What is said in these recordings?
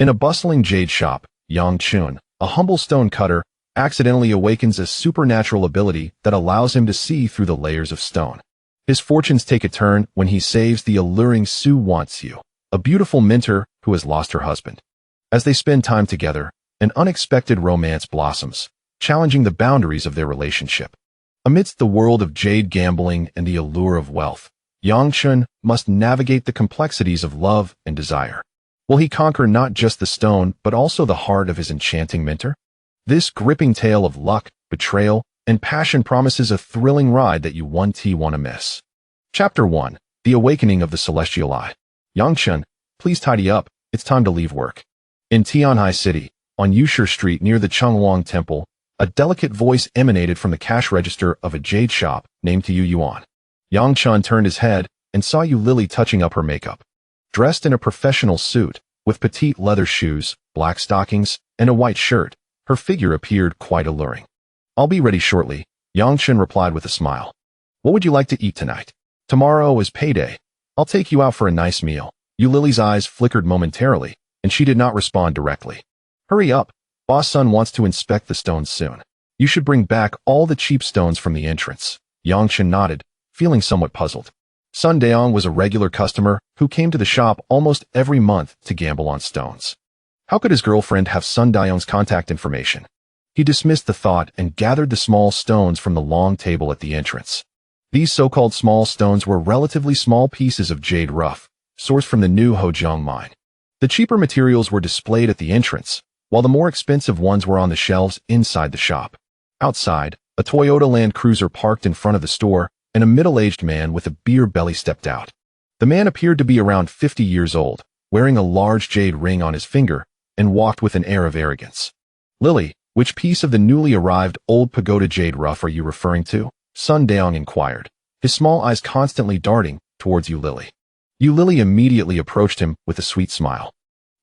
In a bustling jade shop, Yang Chun, a humble stone cutter, accidentally awakens a supernatural ability that allows him to see through the layers of stone. His fortunes take a turn when he saves the alluring Su Wants You, a beautiful minter who has lost her husband. As they spend time together, an unexpected romance blossoms, challenging the boundaries of their relationship. Amidst the world of jade gambling and the allure of wealth, Yang Chun must navigate the complexities of love and desire. Will he conquer not just the stone, but also the heart of his enchanting mentor? This gripping tale of luck, betrayal, and passion promises a thrilling ride that you won't want to miss. Chapter 1. The Awakening of the Celestial Eye. Yang Chun, please tidy up, it's time to leave work. In Tianhai City, on Yushi Street near the Chenghuang Temple, a delicate voice emanated from the cash register of a jade shop named Yu Yuan. Yang Chun turned his head and saw Yu Lily touching up her makeup. Dressed in a professional suit, with petite leather shoes, black stockings, and a white shirt, her figure appeared quite alluring. I'll be ready shortly, Yang Chun replied with a smile. What would you like to eat tonight? Tomorrow is payday. I'll take you out for a nice meal. Yu Lily's eyes flickered momentarily, and she did not respond directly. Hurry up, boss son wants to inspect the stones soon. You should bring back all the cheap stones from the entrance. Yang Chun nodded, feeling somewhat puzzled. Sun Daong was a regular customer who came to the shop almost every month to gamble on stones. How could his girlfriend have Sun Daong's contact information? He dismissed the thought and gathered the small stones from the long table at the entrance. These so-called small stones were relatively small pieces of jade rough, sourced from the new Hojiang mine. The cheaper materials were displayed at the entrance, while the more expensive ones were on the shelves inside the shop. Outside, a Toyota Land Cruiser parked in front of the store, and a middle-aged man with a beer belly stepped out. The man appeared to be around 50 years old, wearing a large jade ring on his finger, and walked with an air of arrogance. Lily, which piece of the newly arrived old pagoda jade rough are you referring to? Sun Daong inquired, his small eyes constantly darting towards Yu Lily. Yu Lily immediately approached him with a sweet smile.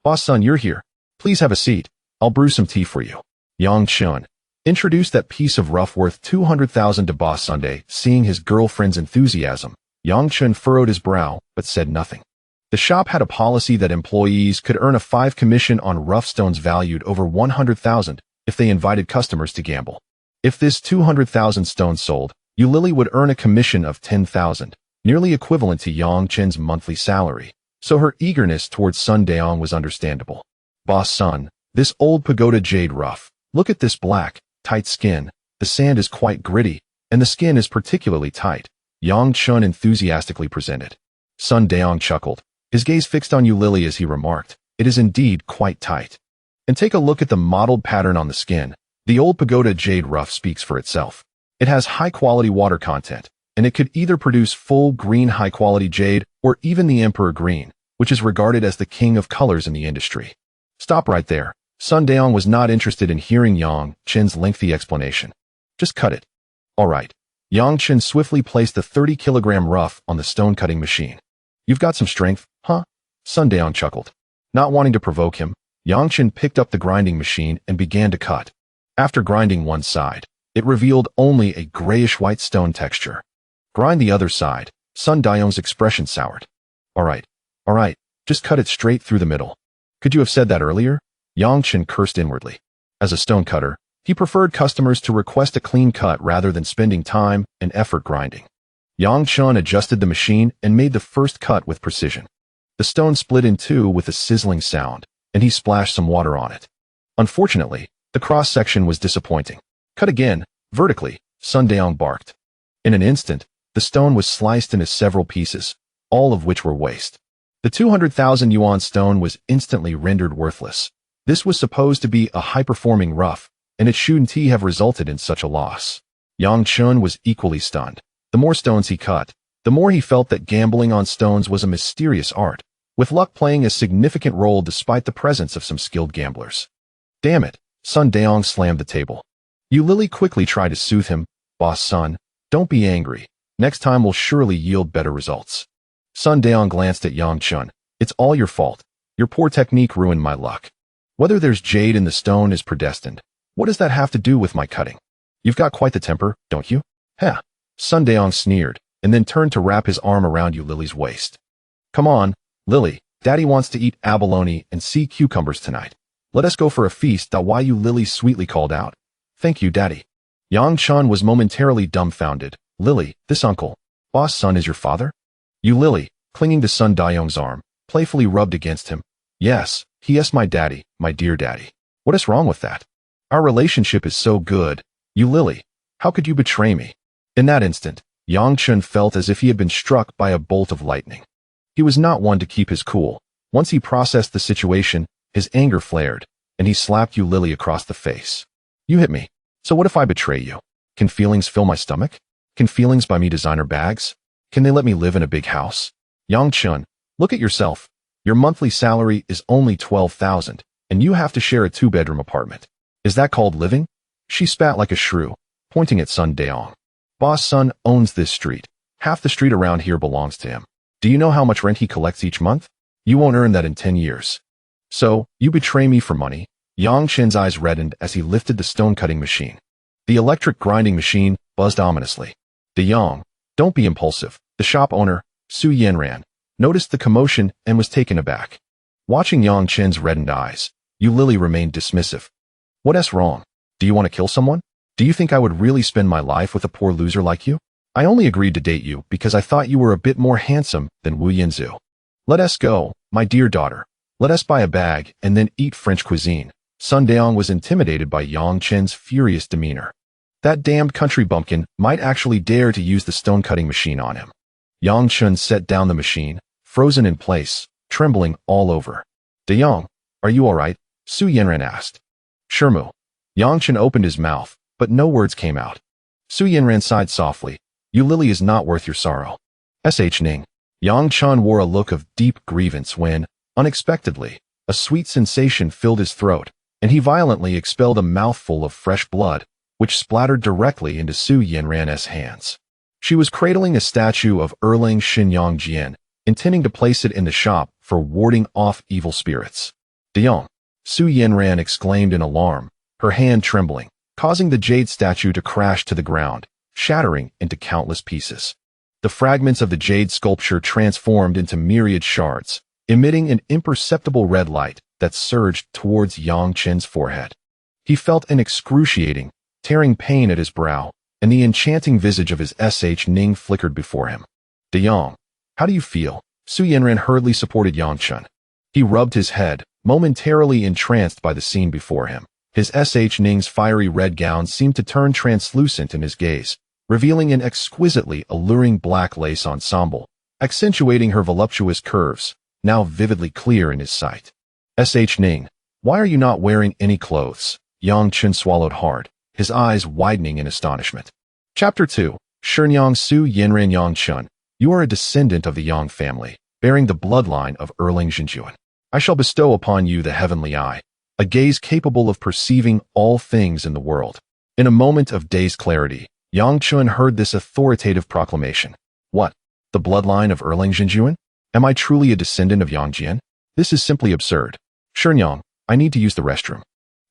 Boss son, you're here. Please have a seat. I'll brew some tea for you. Yang Chun introduced that piece of rough worth 200,000 to Boss Sunday. Seeing his girlfriend's enthusiasm, Yang Chun furrowed his brow, but said nothing. The shop had a policy that employees could earn a 5 commission on rough stones valued over 100,000 if they invited customers to gamble. If this 200,000 stones sold, Yu Lily would earn a commission of 10,000, nearly equivalent to Yang Chun's monthly salary, so her eagerness towards Sun Daong was understandable. Boss son, this old pagoda jade rough. Look at this black, tight skin. The sand is quite gritty, and the skin is particularly tight, Yang Chun enthusiastically presented. Sun Daong chuckled, his gaze fixed on Yu Lily as he remarked, it is indeed quite tight. And take a look at the mottled pattern on the skin. The old pagoda jade rough speaks for itself. It has high-quality water content, and it could either produce full green high-quality jade or even the emperor green, which is regarded as the king of colors in the industry. Stop right there. Sun Daong was not interested in hearing Yang Chun's lengthy explanation. Just cut it. All right. Yang Chun swiftly placed the 30-kilogram rough on the stone-cutting machine. You've got some strength, huh? Sun Daong chuckled. Not wanting to provoke him, Yang Chun picked up the grinding machine and began to cut. After grinding one side, it revealed only a grayish-white stone texture. Grind the other side. Sun Daong's expression soured. All right, just cut it straight through the middle. Could you have said that earlier? Yang Chun cursed inwardly. As a stone cutter, he preferred customers to request a clean cut rather than spending time and effort grinding. Yang Chun adjusted the machine and made the first cut with precision. The stone split in two with a sizzling sound, and he splashed some water on it. Unfortunately, the cross-section was disappointing. Cut again, vertically, Sun Daong barked. In an instant, the stone was sliced into several pieces, all of which were waste. The 200,000 yuan stone was instantly rendered worthless. This was supposed to be a high-performing rough, and it shouldn't have resulted in such a loss. Yang Chun was equally stunned. The more stones he cut, the more he felt that gambling on stones was a mysterious art, with luck playing a significant role despite the presence of some skilled gamblers. Damn it, Sun Daong slammed the table. Yu Lily quickly tried to soothe him. Boss son, don't be angry. Next time will surely yield better results. Sun Daong glanced at Yang Chun. It's all your fault. Your poor technique ruined my luck. Whether there's jade in the stone is predestined. What does that have to do with my cutting? You've got quite the temper, don't you? Heh. Sun Daong sneered, and then turned to wrap his arm around Yu Lily's waist. Come on, Lily, Daddy wants to eat abalone and sea cucumbers tonight. Let us go for a feast. Why you Lily sweetly called out. Thank you, Daddy. Yang Chen was momentarily dumbfounded. Lily, this uncle, boss son is your father? You Lily, clinging to Sun Dayong's arm, playfully rubbed against him. Yes, he is my daddy, my dear daddy. What is wrong with that? Our relationship is so good. You Lily, how could you betray me? In that instant, Yang Chen felt as if he had been struck by a bolt of lightning. He was not one to keep his cool. Once he processed the situation, his anger flared, and he slapped Yu Lily across the face. You hit me. So what if I betray you? Can feelings fill my stomach? Can feelings buy me designer bags? Can they let me live in a big house? Yang Chen, look at yourself. Your monthly salary is only 12,000, and you have to share a 2-bedroom apartment. Is that called living? She spat like a shrew, pointing at Sun Dayong. Boss Sun owns this street. Half the street around here belongs to him. Do you know how much rent he collects each month? You won't earn that in 10 years. So, you betray me for money? Yang Chen's eyes reddened as he lifted the stone-cutting machine. The electric grinding machine buzzed ominously. De Yang, don't be impulsive. The shop owner, Su Yanran, noticed the commotion and was taken aback. Watching Yang Chen's reddened eyes, Yu Lily remained dismissive. What's wrong? Do you want to kill someone? Do you think I would really spend my life with a poor loser like you? I only agreed to date you because I thought you were a bit more handsome than Wu Yanzu. Let us go, my dear daughter. Let us buy a bag and then eat French cuisine. Sun Dayong was intimidated by Yang Chen's furious demeanor. That damned country bumpkin might actually dare to use the stone-cutting machine on him. Yang Chen set down the machine, frozen in place, trembling all over. De Yang, are you all right? Su Yanran asked. Shermu. Yang Chen opened his mouth, but no words came out. Su Yanran sighed softly. Yu Lily is not worth your sorrow. Sh Ning. Yang Chen wore a look of deep grievance when, unexpectedly, a sweet sensation filled his throat, and he violently expelled a mouthful of fresh blood, which splattered directly into Su Yanran's hands. She was cradling a statue of Erling Shinyang Jian, intending to place it in the shop for warding off evil spirits. De Yang. Su Yanran exclaimed in alarm, her hand trembling, causing the jade statue to crash to the ground, shattering into countless pieces. The fragments of the jade sculpture transformed into myriad shards, emitting an imperceptible red light that surged towards Yang Chen's forehead. He felt an excruciating, tearing pain at his brow, and the enchanting visage of his Sh Ning flickered before him. De Yang, how do you feel? Su Yanran hurriedly supported Yang Chen. He rubbed his head, momentarily entranced by the scene before him. His Sh Ning's fiery red gown seemed to turn translucent in his gaze, revealing an exquisitely alluring black lace ensemble, accentuating her voluptuous curves, now vividly clear in his sight. Sh Ning, why are you not wearing any clothes? Yang Chen swallowed hard, his eyes widening in astonishment. Chapter 2. Shenyang Su Yanran Yang Chen, you are a descendant of the Yang family, bearing the bloodline of Erling Zhenjuan. I shall bestow upon you the heavenly eye, a gaze capable of perceiving all things in the world. In a moment of dazed clarity, Yang Chen heard this authoritative proclamation. What? The bloodline of Erling Zhenjuan? Am I truly a descendant of Yang Jian? This is simply absurd. Shenyang, I need to use the restroom.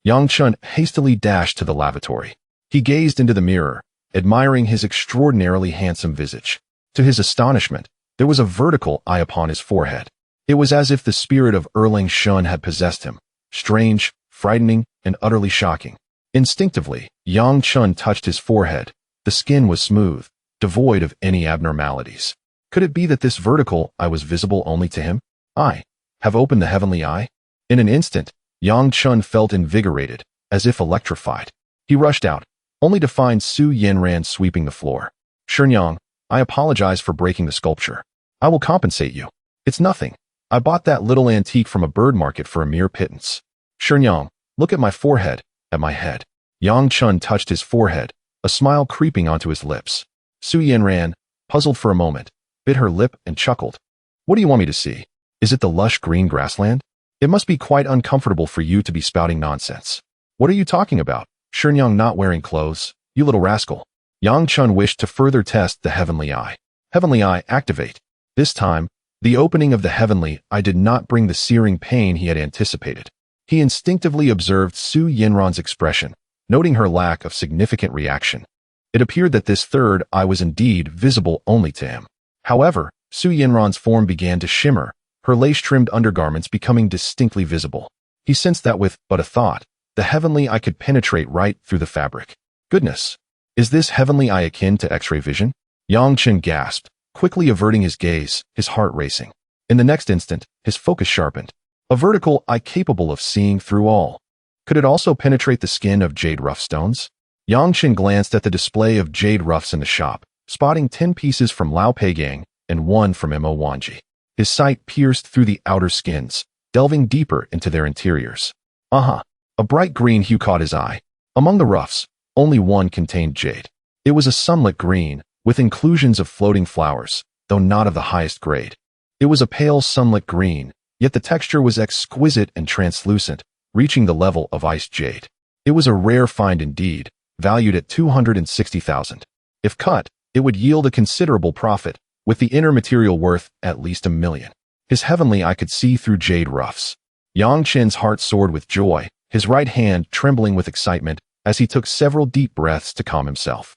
Yang Chen hastily dashed to the lavatory. He gazed into the mirror, admiring his extraordinarily handsome visage. To his astonishment, there was a vertical eye upon his forehead. It was as if the spirit of Erling Shun had possessed him. Strange, frightening, and utterly shocking. Instinctively, Yang Chen touched his forehead. The skin was smooth, devoid of any abnormalities. Could it be that this vertical eye was visible only to him? I have opened the heavenly eye? In an instant, Yang Chen felt invigorated, as if electrified. He rushed out, only to find Su Yanran sweeping the floor. Shenyang, I apologize for breaking the sculpture. I will compensate you. It's nothing. I bought that little antique from a bird market for a mere pittance. Shenyang, look at my forehead, at my head. Yang Chen touched his forehead, a smile creeping onto his lips. Su Yanran, puzzled for a moment, bit her lip and chuckled. What do you want me to see? Is it the lush green grassland? It must be quite uncomfortable for you to be spouting nonsense. What are you talking about? Shenyang not wearing clothes, you little rascal. Yang Chen wished to further test the heavenly eye. Heavenly eye, activate. This time, the opening of the heavenly eye did not bring the searing pain he had anticipated. He instinctively observed Su Yanran's expression, noting her lack of significant reaction. It appeared that this third eye was indeed visible only to him. However, Su Yanran's form began to shimmer, her lace-trimmed undergarments becoming distinctly visible. He sensed that with but a thought, the heavenly eye could penetrate right through the fabric. Goodness! Is this heavenly eye akin to X-ray vision? Chen gasped, quickly averting his gaze, his heart racing. In the next instant, his focus sharpened. A vertical eye capable of seeing through all. Could it also penetrate the skin of jade rough stones? Chen glanced at the display of jade roughs in the shop, spotting 10 pieces from Lao Peigang and 1 from Mo Wanji. His sight pierced through the outer skins, delving deeper into their interiors. A bright green hue caught his eye. Among the roughs, only 1 contained jade. It was a sunlit green, with inclusions of floating flowers, though not of the highest grade. It was a pale sunlit green, yet the texture was exquisite and translucent, reaching the level of iced jade. It was a rare find indeed, valued at 260,000. If cut, it would yield a considerable profit, with the inner material worth at least $1 million. His heavenly eye could see through jade roughs. Chen's heart soared with joy, his right hand trembling with excitement as he took several deep breaths to calm himself.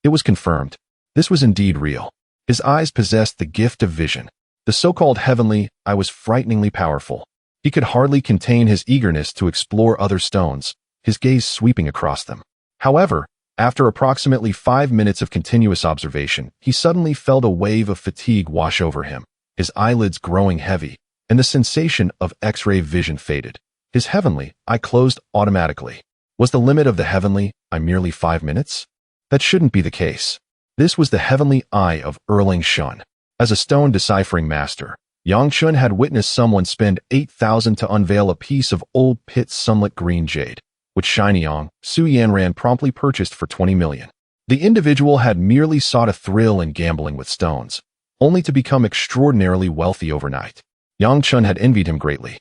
It was confirmed. This was indeed real. His eyes possessed the gift of vision. The so-called heavenly eye was frighteningly powerful. He could hardly contain his eagerness to explore other stones, his gaze sweeping across them. However, after approximately 5 minutes of continuous observation, he suddenly felt a wave of fatigue wash over him, his eyelids growing heavy, and the sensation of X-ray vision faded. His heavenly eye closed automatically. Was the limit of the heavenly eye merely 5 minutes? That shouldn't be the case. This was the heavenly eye of Erling Shun. As a stone deciphering master, Chen had witnessed someone spend 8,000 to unveil a piece of old pit sunlit green jade, which Shinyong, Su Yanran promptly purchased for 20 million. The individual had merely sought a thrill in gambling with stones, only to become extraordinarily wealthy overnight. Chen had envied him greatly.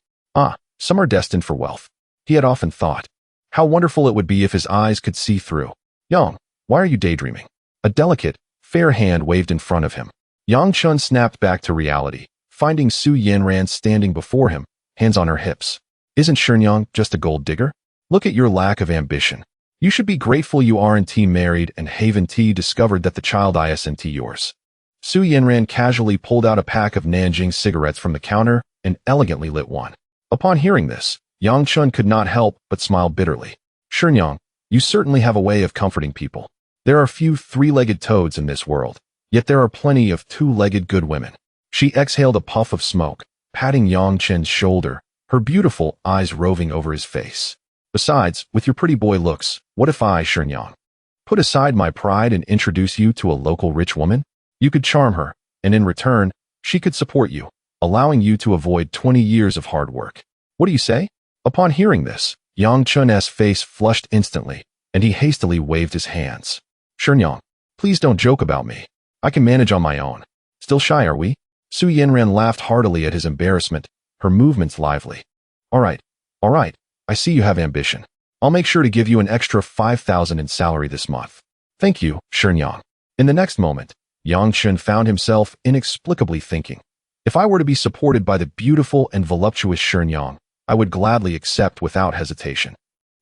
Some are destined for wealth. He had often thought. How wonderful it would be if his eyes could see through. Why are you daydreaming? A delicate, fair hand waved in front of him. Chen snapped back to reality, finding Su Yanran standing before him, hands on her hips. Isn't Shenyang just a gold digger? Look at your lack of ambition. You should be grateful you aren't married and Haven T discovered that the child isn't yours. Su Yanran casually pulled out a pack of Nanjing cigarettes from the counter and elegantly lit one. Upon hearing this, Chen could not help but smile bitterly. Shenyang, you certainly have a way of comforting people. There are few 3-legged toads in this world, yet there are plenty of 2-legged good women. She exhaled a puff of smoke, patting Chen's shoulder, her beautiful eyes roving over his face. Besides, with your pretty boy looks, what if I, Shenyang, put aside my pride and introduce you to a local rich woman? You could charm her, and in return, she could support you, allowing you to avoid 20 years of hard work. What do you say? Upon hearing this, Chen's face flushed instantly, and he hastily waved his hands. Shenyang, please don't joke about me. I can manage on my own. Still shy, are we? Su Yanran laughed heartily at his embarrassment, her movements lively. All right. I see you have ambition. I'll make sure to give you an extra 5,000 in salary this month. Thank you, Shenyang. In the next moment, Chen found himself inexplicably thinking, if I were to be supported by the beautiful and voluptuous Shenyang, I would gladly accept without hesitation.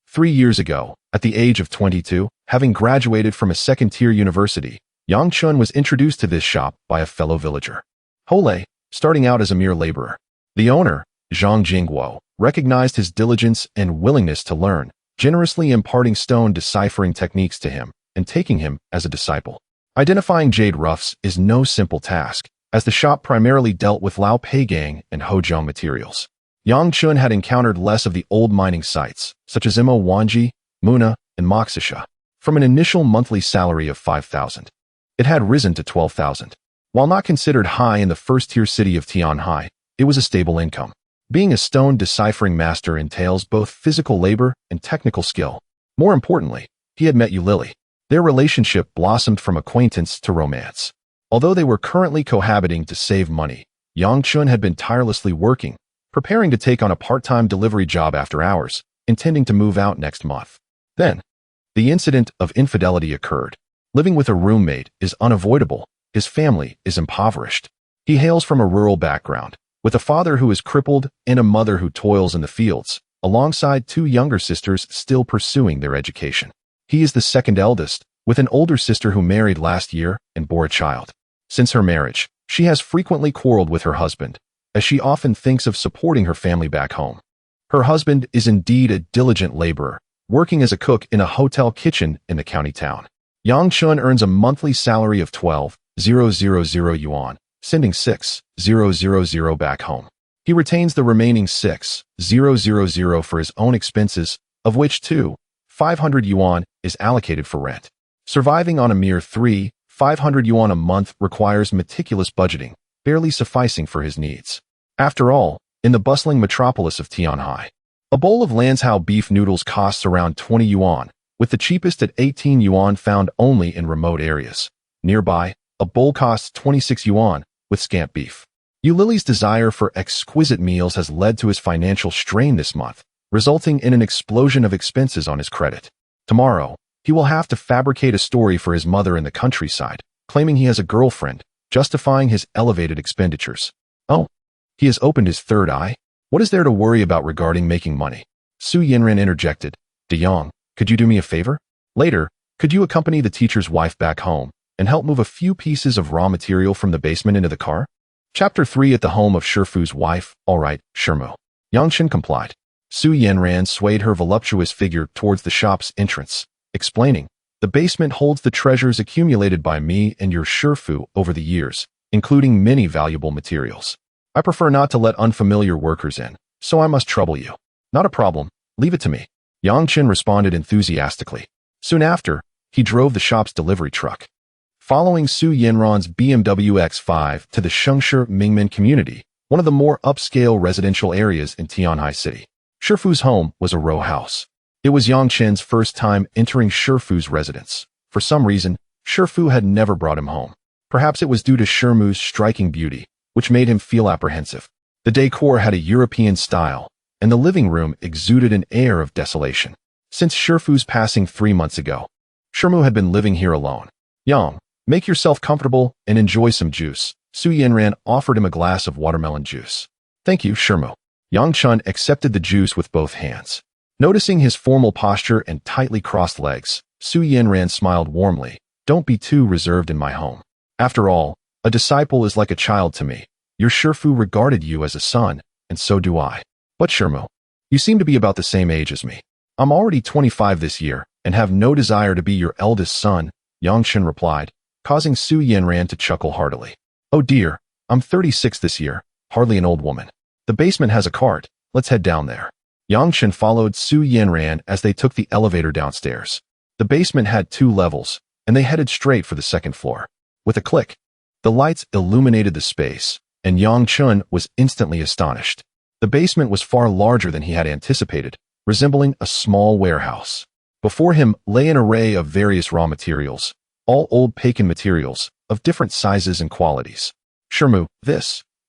3 years ago, at the age of 22, having graduated from a second-tier university, Chen was introduced to this shop by a fellow villager. Hole, starting out as a mere laborer. The owner, Zhang Jingguo, recognized his diligence and willingness to learn, generously imparting stone deciphering techniques to him and taking him as a disciple. Identifying jade roughs is no simple task, as the shop primarily dealt with Lao Peigang and Hojiang materials. Chen had encountered less of the old mining sites, such as Mo Wanji, Muna, and Moxisha, from an initial monthly salary of 5,000. It had risen to 12,000. While not considered high in the first-tier city of Tianhai, it was a stable income. Being a stone deciphering master entails both physical labor and technical skill. More importantly, he had met Yulili. Their relationship blossomed from acquaintance to romance. Although they were currently cohabiting to save money, Chen had been tirelessly working, preparing to take on a part-time delivery job after hours, intending to move out next month. Then, the incident of infidelity occurred. Living with a roommate is unavoidable. His family is impoverished. He hails from a rural background, with a father who is crippled and a mother who toils in the fields, alongside 2 younger sisters still pursuing their education. He is the second eldest, with an older sister who married last year and bore a child. Since her marriage, she has frequently quarreled with her husband, as she often thinks of supporting her family back home. Her husband is indeed a diligent laborer, working as a cook in a hotel kitchen in the county town. Yang Chen earns a monthly salary of 12,000 yuan, sending 6,000 back home. He retains the remaining 6,000 for his own expenses, of which 2,500 yuan is allocated for rent. Surviving on a mere 3,500 yuan a month requires meticulous budgeting, barely sufficing for his needs. After all, in the bustling metropolis of Tianhai, a bowl of Lanzhou beef noodles costs around 20 yuan, with the cheapest at 18 yuan found only in remote areas. Nearby, a bowl costs 26 yuan, with scant beef. Lily's desire for exquisite meals has led to his financial strain this month, resulting in an explosion of expenses on his credit. Tomorrow, he will have to fabricate a story for his mother in the countryside, claiming he has a girlfriend, justifying his elevated expenditures. Oh, he has opened his third eye? What is there to worry about regarding making money? Su Yanran interjected. De Yang, could you do me a favor? Later, could you accompany the teacher's wife back home and help move a few pieces of raw material from the basement into the car? Chapter 3 At the home of Shifu's wife. All right, Shimu. Yang Chen complied. Su Yanran swayed her voluptuous figure towards the shop's entrance, explaining, the basement holds the treasures accumulated by me and your Shifu over the years, including many valuable materials. I prefer not to let unfamiliar workers in, so I must trouble you. Not a problem, leave it to me. Yang Chen responded enthusiastically. Soon after, he drove the shop's delivery truck. Following Su Yanran's BMW X5 to the Shengshi Mingmen community, one of the more upscale residential areas in Tianhai City. Shifu's home was a row house. It was Yang Chen's first time entering Shifu's residence. For some reason, Shifu had never brought him home. Perhaps it was due to Shimu's striking beauty, which made him feel apprehensive. The decor had a European style, and the living room exuded an air of desolation. Since Shifu's passing 3 months ago, Shimu had been living here alone. Yang, make yourself comfortable and enjoy some juice. Su Yanran offered him a glass of watermelon juice. Thank you, Shimu. Yang Chen accepted the juice with both hands. Noticing his formal posture and tightly crossed legs, Su Yanran smiled warmly. Don't be too reserved in my home. After all, a disciple is like a child to me. Your Shifu regarded you as a son, and so do I. But Shimu, you seem to be about the same age as me. I'm already 25 this year, and have no desire to be your eldest son, Yang Chen replied, causing Su Yanran to chuckle heartily. Oh dear, I'm 36 this year, hardly an old woman. The basement has a cart, let's head down there. Yang Chen followed Su Yanran as they took the elevator downstairs. The basement had 2 levels, and they headed straight for the second floor. With a click, the lights illuminated the space, and Yang Chen was instantly astonished. The basement was far larger than he had anticipated, resembling a small warehouse. Before him lay an array of various raw materials, all old Pekin materials, of different sizes and qualities. Shimu,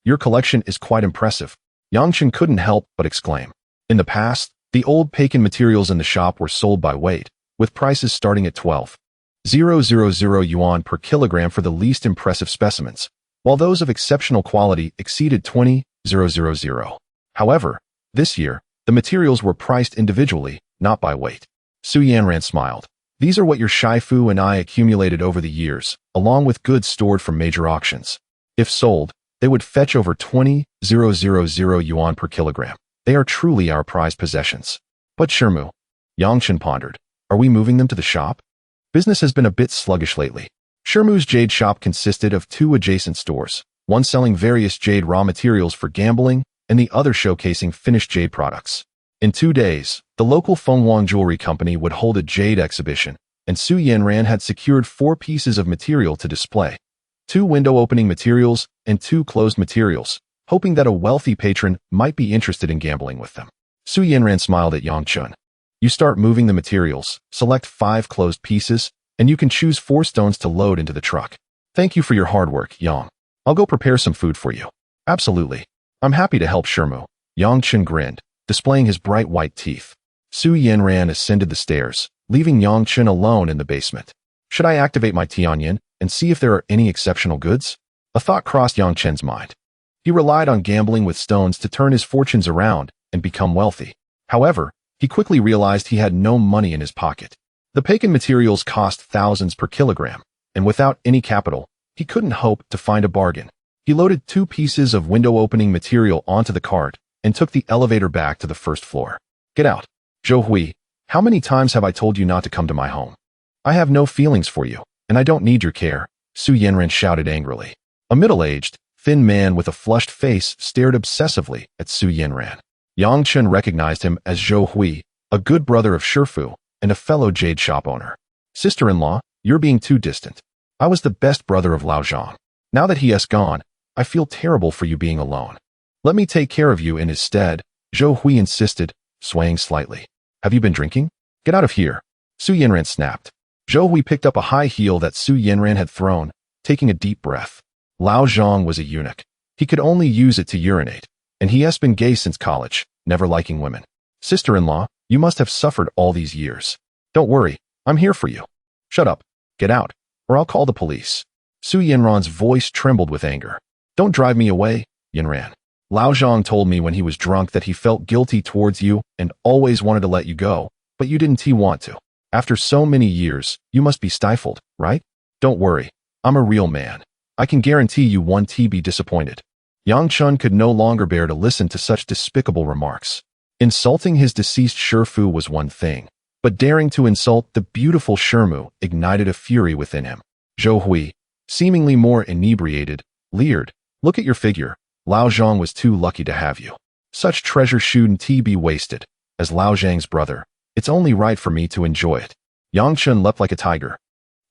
your collection is quite impressive. Yang Chen couldn't help but exclaim. In the past, the old Pekin materials in the shop were sold by weight, with prices starting at 12,000 yuan per kilogram for the least impressive specimens, while those of exceptional quality exceeded 20,000. However, this year, the materials were priced individually, not by weight. Su Yanran smiled. These are what your Shifu and I accumulated over the years, along with goods stored from major auctions. If sold, they would fetch over 20,000 yuan per kilogram. They are truly our prized possessions. But Shimu, Yang Chen pondered, are we moving them to the shop? Business has been a bit sluggish lately. Shimu's jade shop consisted of 2 adjacent stores, one selling various jade raw materials for gambling, and the other showcasing finished jade products. In 2 days, the local Fengwang Jewelry Company would hold a jade exhibition, and Su Yanran had secured 4 pieces of material to display, 2 window-opening materials and 2 closed materials, hoping that a wealthy patron might be interested in gambling with them. Su Yanran smiled at Yang Chen. You start moving the materials, select 5 closed pieces, and you can choose 4 stones to load into the truck. Thank you for your hard work, Yang. I'll go prepare some food for you. Absolutely. I'm happy to help Shimu. Yang Chen grinned, displaying his bright white teeth. Su Yanran ascended the stairs, leaving Yang Chen alone in the basement. Should I activate my Tianyan and see if there are any exceptional goods? A thought crossed Yang Chen's mind. He relied on gambling with stones to turn his fortunes around and become wealthy. However, he quickly realized he had no money in his pocket. The Pekin materials cost thousands per kilogram, and without any capital, he couldn't hope to find a bargain. He loaded 2 pieces of window-opening material onto the cart and took the elevator back to the first floor. Get out. Zhou Hui, how many times have I told you not to come to my home? I have no feelings for you, and I don't need your care, Su Yanran shouted angrily. A middle-aged, thin man with a flushed face stared obsessively at Su Yanran. Yang Chen recognized him as Zhou Hui, a good brother of Shifu and a fellow jade shop owner. Sister-in-law, you're being too distant. I was the best brother of Lao Zhang. Now that he has gone, I feel terrible for you being alone. Let me take care of you in his stead, Zhou Hui insisted, swaying slightly. Have you been drinking? Get out of here. Su Yanran snapped. Zhou Hui picked up a high heel that Su Yanran had thrown, taking a deep breath. Lao Zhang was a eunuch. He could only use it to urinate, and he has been gay since college, never liking women. Sister-in-law, you must have suffered all these years. Don't worry, I'm here for you. Shut up. Get out, or I'll call the police. Su Yanran's voice trembled with anger. Don't drive me away, Yanran. Lao Zhang told me when he was drunk that he felt guilty towards you and always wanted to let you go, but you didn't want to. After so many years, you must be stifled, right? Don't worry, I'm a real man. I can guarantee you won't be disappointed. Yang Chen could no longer bear to listen to such despicable remarks. Insulting his deceased Shifu was one thing, but daring to insult the beautiful Shirmu ignited a fury within him. Zhou Hui, seemingly more inebriated, leered. Look at your figure. Lao Zhang was too lucky to have you. Such treasure shouldn't be wasted. As Lao Zhang's brother, it's only right for me to enjoy it. Yang Chen leapt like a tiger,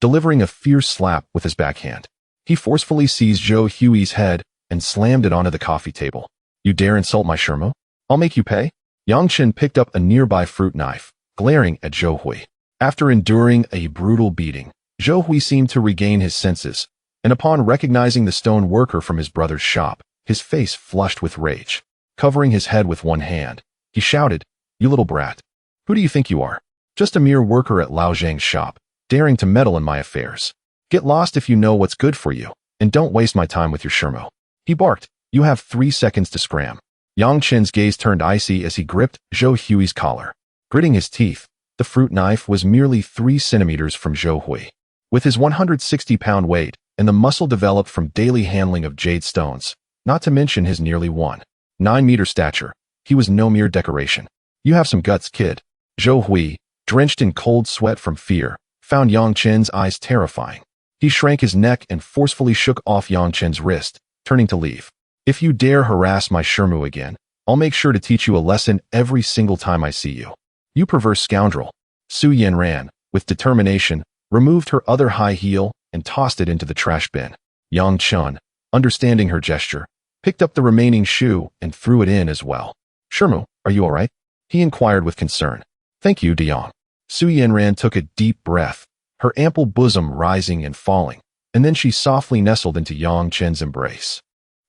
delivering a fierce slap with his backhand. He forcefully seized Zhou Hui's head and slammed it onto the coffee table. You dare insult my Shirmu? I'll make you pay? Yang Chen picked up a nearby fruit knife, glaring at Zhou Hui. After enduring a brutal beating, Zhou Hui seemed to regain his senses, and upon recognizing the stone worker from his brother's shop, his face flushed with rage. Covering his head with one hand, he shouted, You little brat. Who do you think you are? Just a mere worker at Lao Zhang's shop, daring to meddle in my affairs. Get lost if you know what's good for you, and don't waste my time with your Shirmu. He barked. You have 3 seconds to scram. Yang Chen's gaze turned icy as he gripped Zhou Hui's collar. Gritting his teeth, the fruit knife was merely 3 centimeters from Zhou Hui. With his 160-pound weight and the muscle developed from daily handling of jade stones, not to mention his nearly 1.9-meter stature, he was no mere decoration. You have some guts, kid. Zhou Hui, drenched in cold sweat from fear, found Yang Chen's eyes terrifying. He shrank his neck and forcefully shook off Yang Chen's wrist, turning to leave. If you dare harass my Shirmu again, I'll make sure to teach you a lesson every single time I see you. You perverse scoundrel. Su Yanran, with determination, removed her other high heel and tossed it into the trash bin. Yang Chen, understanding her gesture, picked up the remaining shoe and threw it in as well. Shirmu, are you all right? He inquired with concern. Thank you, Deyang. Su Yanran took a deep breath, her ample bosom rising and falling, and then she softly nestled into Yang Chen's embrace.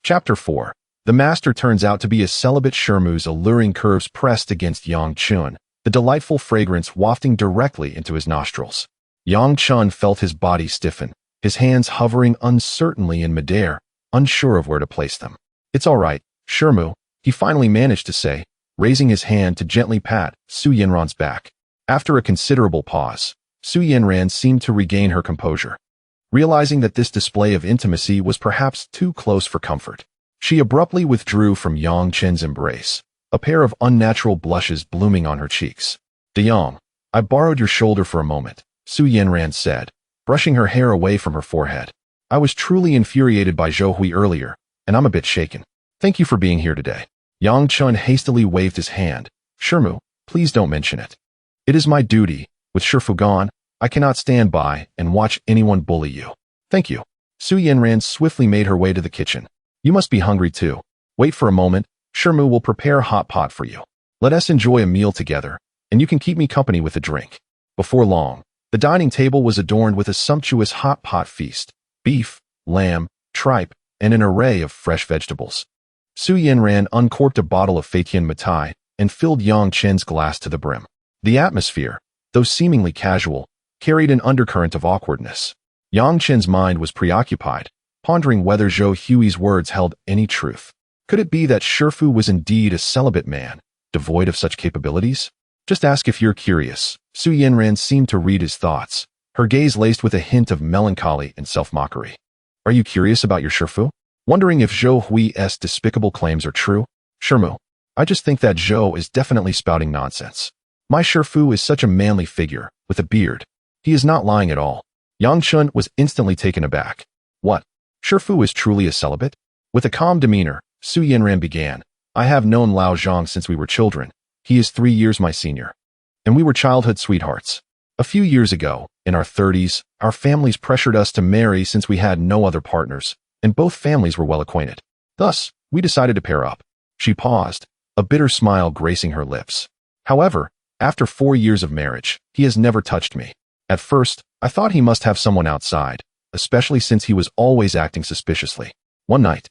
Chapter 4. The master turns out to be a celibate Shirmu's alluring curves pressed against Yang Chen, the delightful fragrance wafting directly into his nostrils. Yang Chen felt his body stiffen, his hands hovering uncertainly in midair, unsure of where to place them. It's all right, Shirmu, he finally managed to say, raising his hand to gently pat Su Yanran's back. After a considerable pause, Su Yanran seemed to regain her composure. Realizing that this display of intimacy was perhaps too close for comfort, she abruptly withdrew from Yang Chen's embrace, a pair of unnatural blushes blooming on her cheeks. Deyang, I borrowed your shoulder for a moment, Su Yanran said, brushing her hair away from her forehead. I was truly infuriated by Zhou Hui earlier, and I'm a bit shaken. Thank you for being here today. Yang Chen hastily waved his hand. Shirmu, please don't mention it. It is my duty. With Shifu gone, I cannot stand by and watch anyone bully you. Thank you. Su Yanran swiftly made her way to the kitchen. You must be hungry too. Wait for a moment. Shirmu will prepare a hot pot for you. Let us enjoy a meal together, and you can keep me company with a drink. Before long, the dining table was adorned with a sumptuous hot pot feast. Beef, lamb, tripe, and an array of fresh vegetables. Su Yanran uncorked a bottle of Feitian Matai and filled Yang Chen's glass to the brim. The atmosphere, though seemingly casual, carried an undercurrent of awkwardness. Yang Chen's mind was preoccupied, pondering whether Zhou Hui's words held any truth. Could it be that Shifu was indeed a celibate man, devoid of such capabilities? Just ask if you're curious. Su Yanran seemed to read his thoughts, her gaze laced with a hint of melancholy and self-mockery. Are you curious about your Shifu? wondering if Zhou Hui's despicable claims are true. Shimu, I just think that Zhou is definitely spouting nonsense. My Shifu is such a manly figure, with a beard. He is not lying at all. Yang Chen was instantly taken aback. What? Shifu is truly a celibate? With a calm demeanor, Su Yanran began. I have known Lao Zhang since we were children. He is 3 years my senior. And we were childhood sweethearts. A few years ago, in our 30s, our families pressured us to marry since we had no other partners, and both families were well acquainted. Thus, we decided to pair up. She paused, a bitter smile gracing her lips. However, after 4 years of marriage, he has never touched me. At first, I thought he must have someone outside, especially since he was always acting suspiciously. One night,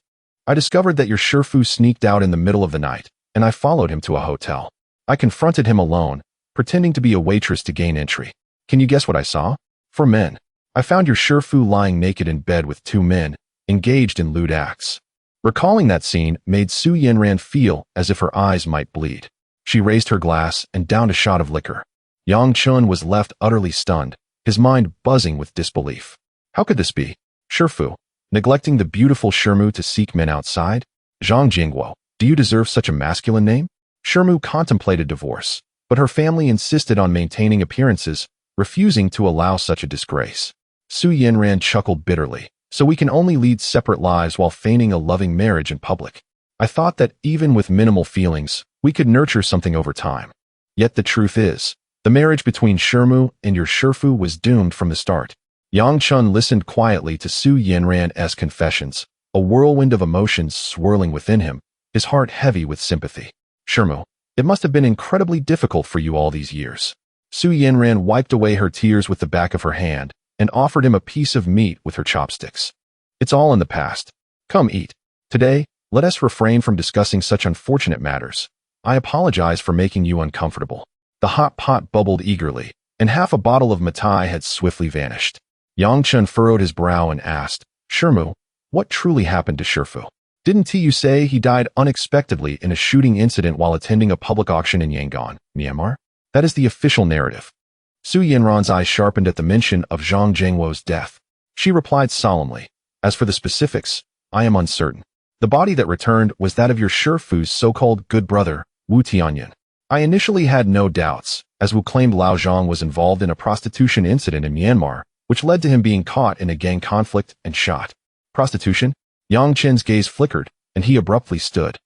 I discovered that your Shifu sneaked out in the middle of the night, and I followed him to a hotel. I confronted him alone, pretending to be a waitress to gain entry. Can you guess what I saw? For men, I found your Shifu lying naked in bed with 2 men, engaged in lewd acts. Recalling that scene made Su Yanran feel as if her eyes might bleed. She raised her glass and downed a shot of liquor. Yang Chen was left utterly stunned, his mind buzzing with disbelief. How could this be? Shifu, neglecting the beautiful Shirmu to seek men outside? Zhang Jingguo, do you deserve such a masculine name? Shirmu contemplated divorce, but her family insisted on maintaining appearances, refusing to allow such a disgrace. Su Yanran chuckled bitterly. So we can only lead separate lives while feigning a loving marriage in public. I thought that even with minimal feelings, we could nurture something over time. Yet the truth is, the marriage between Shirmu and your Shifu was doomed from the start. Yang Chen listened quietly to Su Yanran's confessions, a whirlwind of emotions swirling within him, his heart heavy with sympathy. Shirmu, it must have been incredibly difficult for you all these years. Su Yanran wiped away her tears with the back of her hand, and offered him a piece of meat with her chopsticks. It's all in the past. Come eat. Today, let us refrain from discussing such unfortunate matters. I apologize for making you uncomfortable. The hot pot bubbled eagerly, and half a bottle of matai had swiftly vanished. Yang Chen furrowed his brow and asked, Shirmu, what truly happened to Shifu? Didn't you say he died unexpectedly in a shooting incident while attending a public auction in Yangon, Myanmar? That is the official narrative. Su Yanran's eyes sharpened at the mention of Zhang Jingguo's death. She replied solemnly, as for the specifics, I am uncertain. The body that returned was that of your Shifu's so-called good brother, Wu Tianyan. I initially had no doubts, as Wu claimed Lao Zhang was involved in a prostitution incident in Myanmar, which led to him being caught in a gang conflict and shot. Prostitution? Yang Chen's gaze flickered, and he abruptly stood.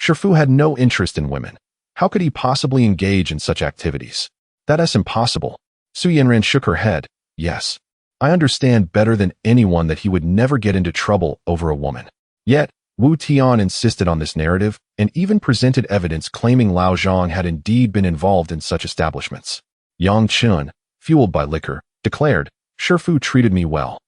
Shifu had no interest in women. How could he possibly engage in such activities? That is impossible. Su Yanran shook her head. Yes, I understand better than anyone that he would never get into trouble over a woman. Yet, Wu Tian insisted on this narrative and even presented evidence claiming Lao Zhang had indeed been involved in such establishments. Yang Chen, fueled by liquor, declared, Shifu treated me well,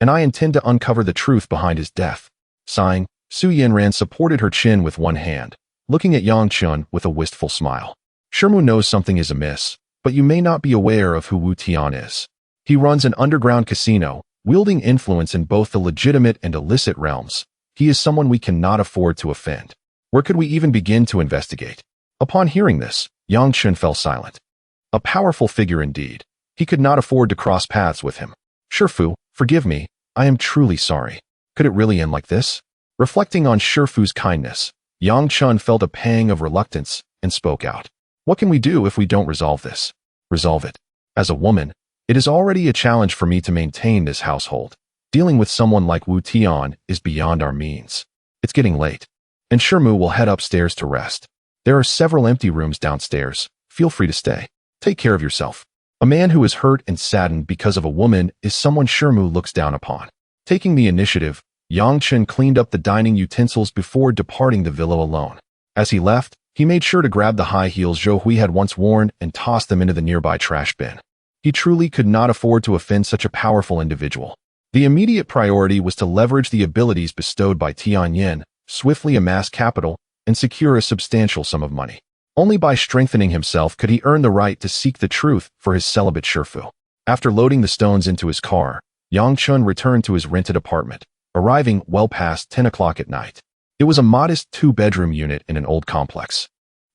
and I intend to uncover the truth behind his death. Sighing, Su Yanran supported her chin with one hand, looking at Yang Chen with a wistful smile. Shirmu knows something is amiss, but you may not be aware of who Wu Tian is. He runs an underground casino, wielding influence in both the legitimate and illicit realms. He is someone we cannot afford to offend. Where could we even begin to investigate? Upon hearing this, Yang Chen fell silent. A powerful figure indeed. He could not afford to cross paths with him. Shifu, forgive me, I am truly sorry. Could it really end like this? Reflecting on Shifu's kindness, Yang Chen felt a pang of reluctance and spoke out. What can we do if we don't resolve this? Resolve it. As a woman, it is already a challenge for me to maintain this household. Dealing with someone like Wu Tian is beyond our means. It's getting late, and Shirmu will head upstairs to rest. There are several empty rooms downstairs. Feel free to stay. Take care of yourself. A man who is hurt and saddened because of a woman is someone Shirmu looks down upon. Taking the initiative, Yang Chen cleaned up the dining utensils before departing the villa alone. As he left, he made sure to grab the high heels Zhou Hui had once worn and toss them into the nearby trash bin. He truly could not afford to offend such a powerful individual. The immediate priority was to leverage the abilities bestowed by Tianyan, swiftly amass capital, and secure a substantial sum of money. Only by strengthening himself could he earn the right to seek the truth for his celibate Shifu. After loading the stones into his car, Yang Chen returned to his rented apartment, arriving well past 10 o'clock at night. It was a modest 2-bedroom unit in an old complex,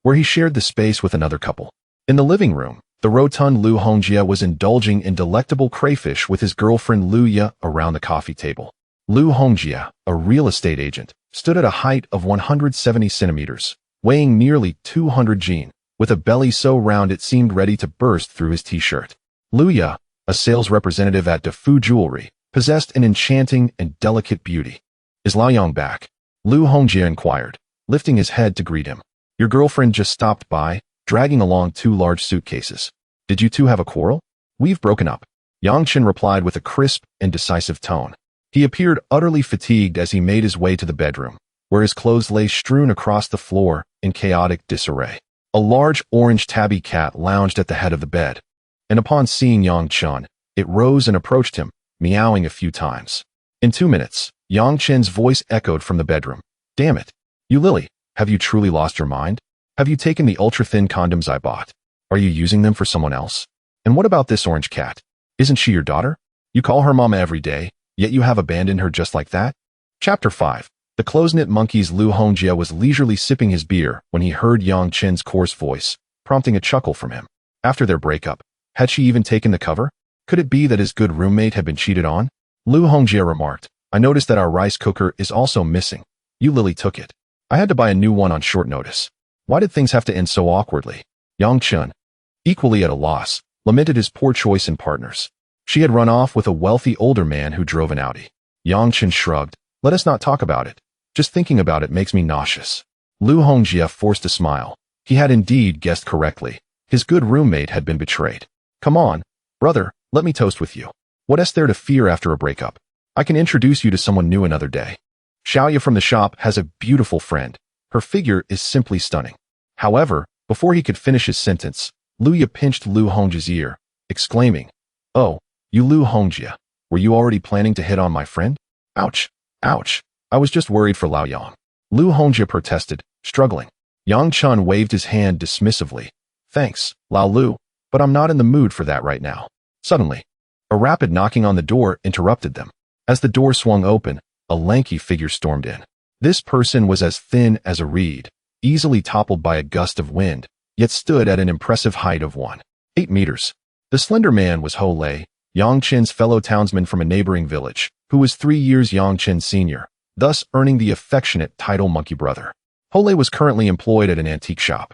where he shared the space with another couple. In the living room, the rotund Lu Hongjie was indulging in delectable crayfish with his girlfriend Lu Ye around the coffee table. Lu Hongjia, a real estate agent, stood at a height of 170 centimeters, weighing nearly 200 jin, with a belly so round it seemed ready to burst through his t-shirt. Lu Ya, a sales representative at DeFu Jewelry, possessed an enchanting and delicate beauty. Is Laoyang back? Lu Hongjia inquired, lifting his head to greet him. Your girlfriend just stopped by, dragging along 2 large suitcases. Did you two have a quarrel? We've broken up. Yang Chen replied with a crisp and decisive tone. He appeared utterly fatigued as he made his way to the bedroom, where his clothes lay strewn across the floor in chaotic disarray. A large orange tabby cat lounged at the head of the bed, and upon seeing Yang Chen, it rose and approached him, meowing a few times. In 2 minutes, Yang Chen's voice echoed from the bedroom. Damn it. You Lily, have you truly lost your mind? Have you taken the ultra-thin condoms I bought? Are you using them for someone else? And what about this orange cat? Isn't she your daughter? You call her mama every day, yet you have abandoned her just like that? Chapter 5. The close-knit monkey's Lu Hongjia was leisurely sipping his beer when he heard Yang Chen's coarse voice, prompting a chuckle from him. After their breakup, had she even taken the cover? Could it be that his good roommate had been cheated on? Lu Hongjia remarked, I noticed that our rice cooker is also missing. You Lily took it. I had to buy a new one on short notice. Why did things have to end so awkwardly? Yang Chen, equally at a loss, lamented his poor choice in partners. She had run off with a wealthy older man who drove an Audi. Yang Chen shrugged. Let us not talk about it. Just thinking about it makes me nauseous. Lu Hongjia forced a smile. He had indeed guessed correctly. His good roommate had been betrayed. Come on, brother, let me toast with you. What is there to fear after a breakup? I can introduce you to someone new another day. Xiaoya from the shop has a beautiful friend. Her figure is simply stunning. However, before he could finish his sentence, Lu Ya pinched Lu Hongjia's ear, exclaiming, Oh, you Lu Hongjia, were you already planning to hit on my friend? Ouch, ouch, I was just worried for Lao Yang. Lu Hongjia protested, struggling. Yang Chen waved his hand dismissively. Thanks, Lao Lu, but I'm not in the mood for that right now. Suddenly, a rapid knocking on the door interrupted them. As the door swung open, a lanky figure stormed in. This person was as thin as a reed, easily toppled by a gust of wind, yet stood at an impressive height of 1.8 meters. The slender man was Ho Lei, Yang Chen's fellow townsman from a neighboring village, who was 3 years Yang Chen's senior, thus earning the affectionate title Monkey Brother. Ho Lei was currently employed at an antique shop.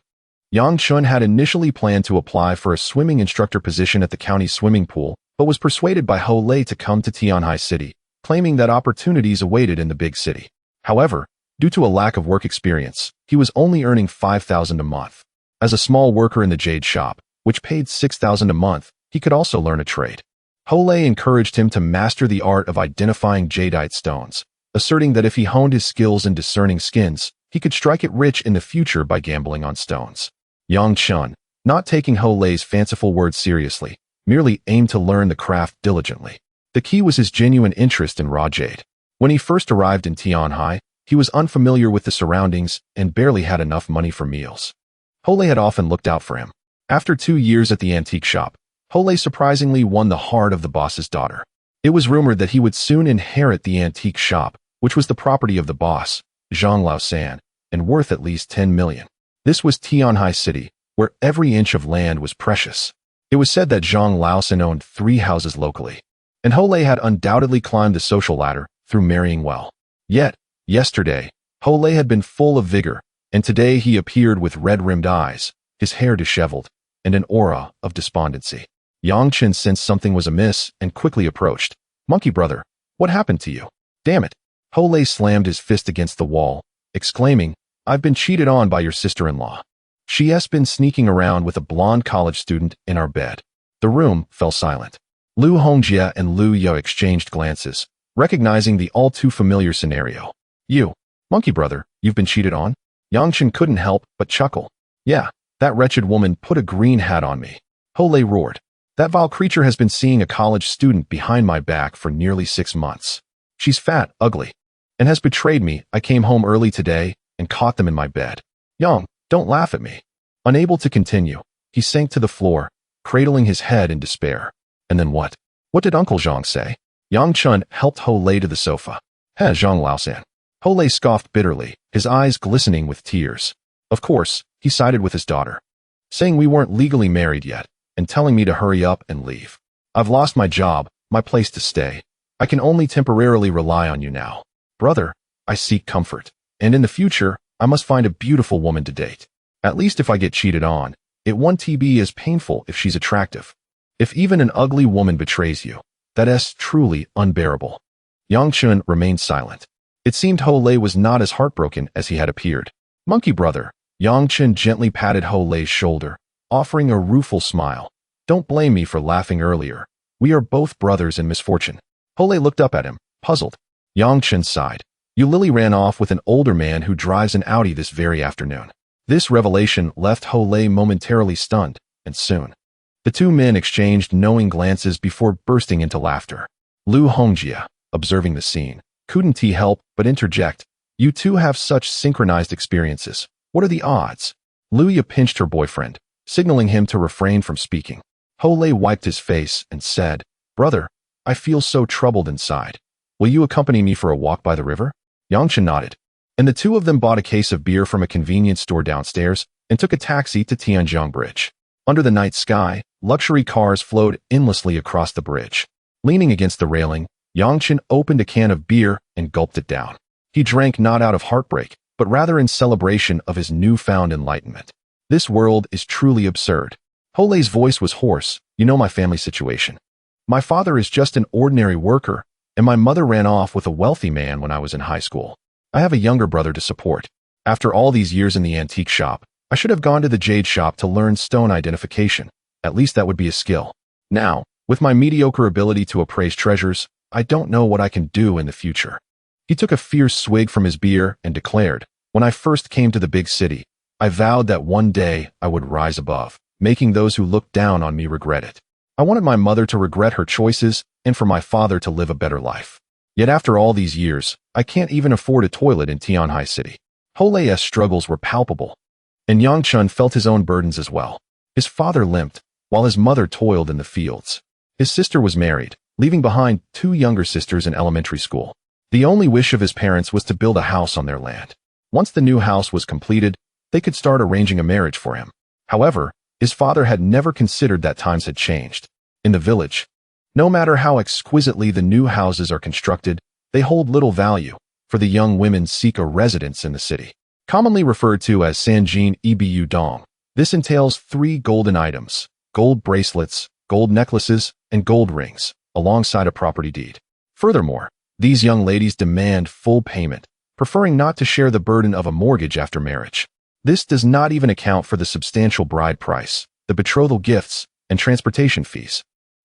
Yang Chen had initially planned to apply for a swimming instructor position at the county swimming pool, but was persuaded by Ho Lei to come to Tianhai City, claiming that opportunities awaited in the big city. However, due to a lack of work experience, he was only earning 5,000 a month. As a small worker in the jade shop, which paid 6,000 a month, he could also learn a trade. Ho Lei encouraged him to master the art of identifying jadeite stones, asserting that if he honed his skills in discerning skins, he could strike it rich in the future by gambling on stones. Yang Chen, not taking Ho Lei's fanciful words seriously, merely aimed to learn the craft diligently. The key was his genuine interest in raw jade. When he first arrived in Tianhai, he was unfamiliar with the surroundings and barely had enough money for meals. Ho Lei had often looked out for him. After 2 years at the antique shop, Ho Lei surprisingly won the heart of the boss's daughter. It was rumored that he would soon inherit the antique shop, which was the property of the boss, Zhang Laosan, and worth at least 10 million. This was Tianhai City, where every inch of land was precious. It was said that Zhang Laosan owned 3 houses locally, and Ho Lei had undoubtedly climbed the social ladder through marrying well. Yet, yesterday, Ho Lei had been full of vigor, and today he appeared with red-rimmed eyes, his hair disheveled, and an aura of despondency. Yang Chen sensed something was amiss and quickly approached. Monkey brother, what happened to you? Damn it. Ho Lei slammed his fist against the wall, exclaiming, I've been cheated on by your sister-in-law. She has been sneaking around with a blonde college student in our bed. The room fell silent. Lu Hongjia and Lu Ya exchanged glances, recognizing the all-too-familiar scenario. You, monkey brother, you've been cheated on? Yang Chen couldn't help but chuckle. Yeah, that wretched woman put a green hat on me. Ho Lei roared. That vile creature has been seeing a college student behind my back for nearly 6 months. She's fat, ugly, and has betrayed me. I came home early today and caught them in my bed. Yang, don't laugh at me. Unable to continue, he sank to the floor, cradling his head in despair. And then what? What did Uncle Zhang say? Yang Chen helped Ho Lei to the sofa. Hey, Zhang Laosan. Ho Lei scoffed bitterly, his eyes glistening with tears. Of course, he sided with his daughter, saying we weren't legally married yet, and telling me to hurry up and leave. I've lost my job, my place to stay. I can only temporarily rely on you now. Brother, I seek comfort. And in the future, I must find a beautiful woman to date. At least if I get cheated on, it won't be as painful if she's attractive. If even an ugly woman betrays you, that's truly unbearable. Yang Chen remained silent. It seemed Ho Lei was not as heartbroken as he had appeared. Monkey brother, Yang Chen gently patted Ho Lei's shoulder, offering a rueful smile. Don't blame me for laughing earlier. We are both brothers in misfortune. Ho Lei looked up at him, puzzled. Yang Chen sighed. You Lily ran off with an older man who drives an Audi this very afternoon. This revelation left Ho Lei momentarily stunned, and soon. The two men exchanged knowing glances before bursting into laughter. Lu Hongjia, observing the scene, couldn't he help but interject. You two have such synchronized experiences. What are the odds? Luya pinched her boyfriend, signaling him to refrain from speaking. Ho Lei wiped his face and said, Brother, I feel so troubled inside. Will you accompany me for a walk by the river? Yang Chen nodded, and the two of them bought a case of beer from a convenience store downstairs and took a taxi to Tianjiang Bridge. Under the night sky, luxury cars flowed endlessly across the bridge. Leaning against the railing, Yang Chen opened a can of beer and gulped it down. He drank not out of heartbreak, but rather in celebration of his newfound enlightenment. This world is truly absurd. Ho Lei's voice was hoarse. You know my family situation. My father is just an ordinary worker, and my mother ran off with a wealthy man when I was in high school. I have a younger brother to support. After all these years in the antique shop, I should have gone to the jade shop to learn stone identification. At least that would be a skill. Now, with my mediocre ability to appraise treasures, I don't know what I can do in the future. He took a fierce swig from his beer and declared, When I first came to the big city, I vowed that one day I would rise above, making those who looked down on me regret it. I wanted my mother to regret her choices and for my father to live a better life. Yet after all these years, I can't even afford a toilet in Tianhai City. Ho Lei's struggles were palpable, and Yang Chen felt his own burdens as well. His father limped, while his mother toiled in the fields. His sister was married, leaving behind two younger sisters in elementary school. The only wish of his parents was to build a house on their land. Once the new house was completed, they could start arranging a marriage for him. However, his father had never considered that times had changed. In the village, no matter how exquisitely the new houses are constructed, they hold little value, for the young women seek a residence in the city. Commonly referred to as Sanjin Ebu Dong, this entails 3 golden items, gold bracelets, gold necklaces, and gold rings, alongside a property deed. Furthermore, these young ladies demand full payment, preferring not to share the burden of a mortgage after marriage. This does not even account for the substantial bride price, the betrothal gifts, and transportation fees.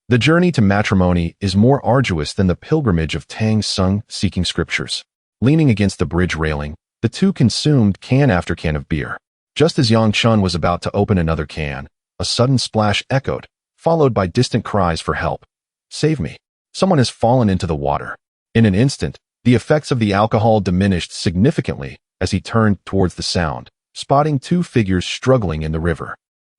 The journey to matrimony is more arduous than the pilgrimage of Tang Sung seeking scriptures. Leaning against the bridge railing, the two consumed can after can of beer. Just as Yang Chen was about to open another can, a sudden splash echoed, followed by distant cries for help. Save me. Someone has fallen into the water. In an instant, the effects of the alcohol diminished significantly as he turned towards the sound, spotting 2 figures struggling in the river.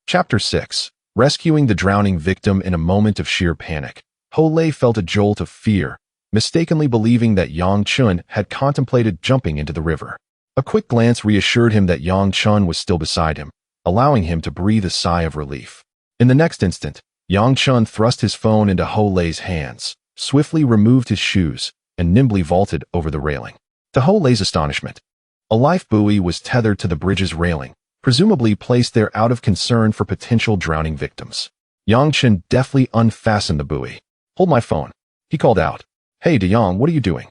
Chapter 6. Rescuing the drowning victim in a moment of sheer panic. Ho Lei felt a jolt of fear, mistakenly believing that Yang Chen had contemplated jumping into the river. A quick glance reassured him that Yang Chen was still beside him, allowing him to breathe a sigh of relief. In the next instant, Yang Chen thrust his phone into Ho Lei's hands, swiftly removed his shoes, and nimbly vaulted over the railing. To Ho Lei's astonishment, a life buoy was tethered to the bridge's railing, presumably placed there out of concern for potential drowning victims. Yang Chen deftly unfastened the buoy. Hold my phone, he called out. Hey De Yang, what are you doing?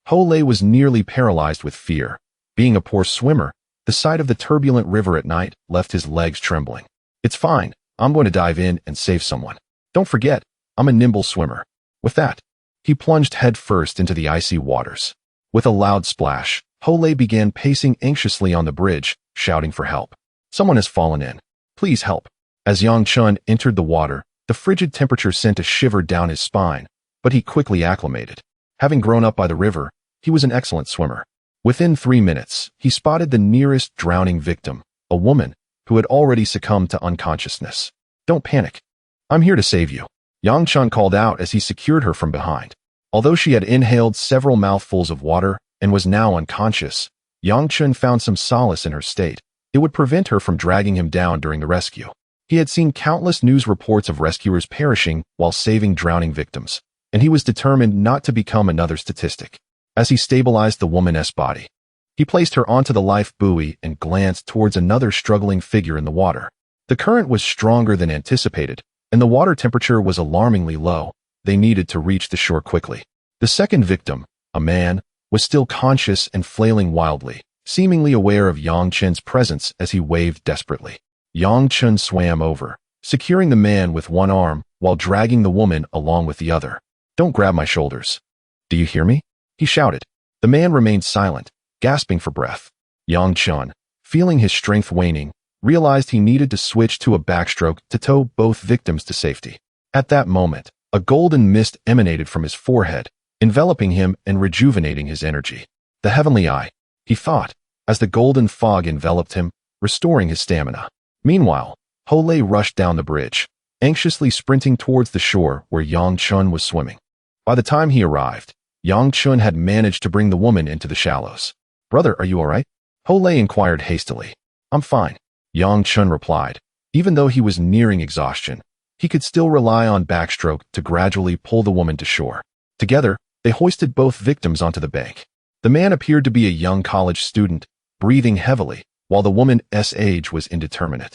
Ho Lei was nearly paralyzed with fear. Being a poor swimmer, the sight of the turbulent river at night left his legs trembling. It's fine, I'm going to dive in and save someone. Don't forget, I'm a nimble swimmer. With that, he plunged headfirst into the icy waters. With a loud splash, Ho Lei began pacing anxiously on the bridge, shouting for help. Someone has fallen in. Please help. As Yang Chen entered the water, the frigid temperature sent a shiver down his spine, but he quickly acclimated. Having grown up by the river, he was an excellent swimmer. Within 3 minutes, he spotted the nearest drowning victim, a woman who had already succumbed to unconsciousness. Don't panic. I'm here to save you, Yang Chen called out as he secured her from behind. Although she had inhaled several mouthfuls of water and was now unconscious, Yang Chen found some solace in her state. It would prevent her from dragging him down during the rescue. He had seen countless news reports of rescuers perishing while saving drowning victims, and he was determined not to become another statistic. As he stabilized the woman's body, he placed her onto the life buoy and glanced towards another struggling figure in the water. The current was stronger than anticipated, and the water temperature was alarmingly low. They needed to reach the shore quickly. The second victim, a man, was still conscious and flailing wildly, seemingly aware of Yang Chen's presence as he waved desperately. Yang Chen swam over, securing the man with one arm while dragging the woman along with the other. "Don't grab my shoulders. Do you hear me?" he shouted. The man remained silent, gasping for breath. Yang Chen, feeling his strength waning, realized he needed to switch to a backstroke to tow both victims to safety. At that moment, a golden mist emanated from his forehead, enveloping him and rejuvenating his energy. The heavenly eye, he thought, as the golden fog enveloped him, restoring his stamina. Meanwhile, Hole rushed down the bridge, anxiously sprinting towards the shore where Yang Chen was swimming. By the time he arrived, Yang Chen had managed to bring the woman into the shallows. "Brother, are you all right?" Hole inquired hastily. "I'm fine," Yang Chen replied. Even though he was nearing exhaustion, he could still rely on backstroke to gradually pull the woman to shore. Together, they hoisted both victims onto the bank. The man appeared to be a young college student, breathing heavily, while the woman's age was indeterminate.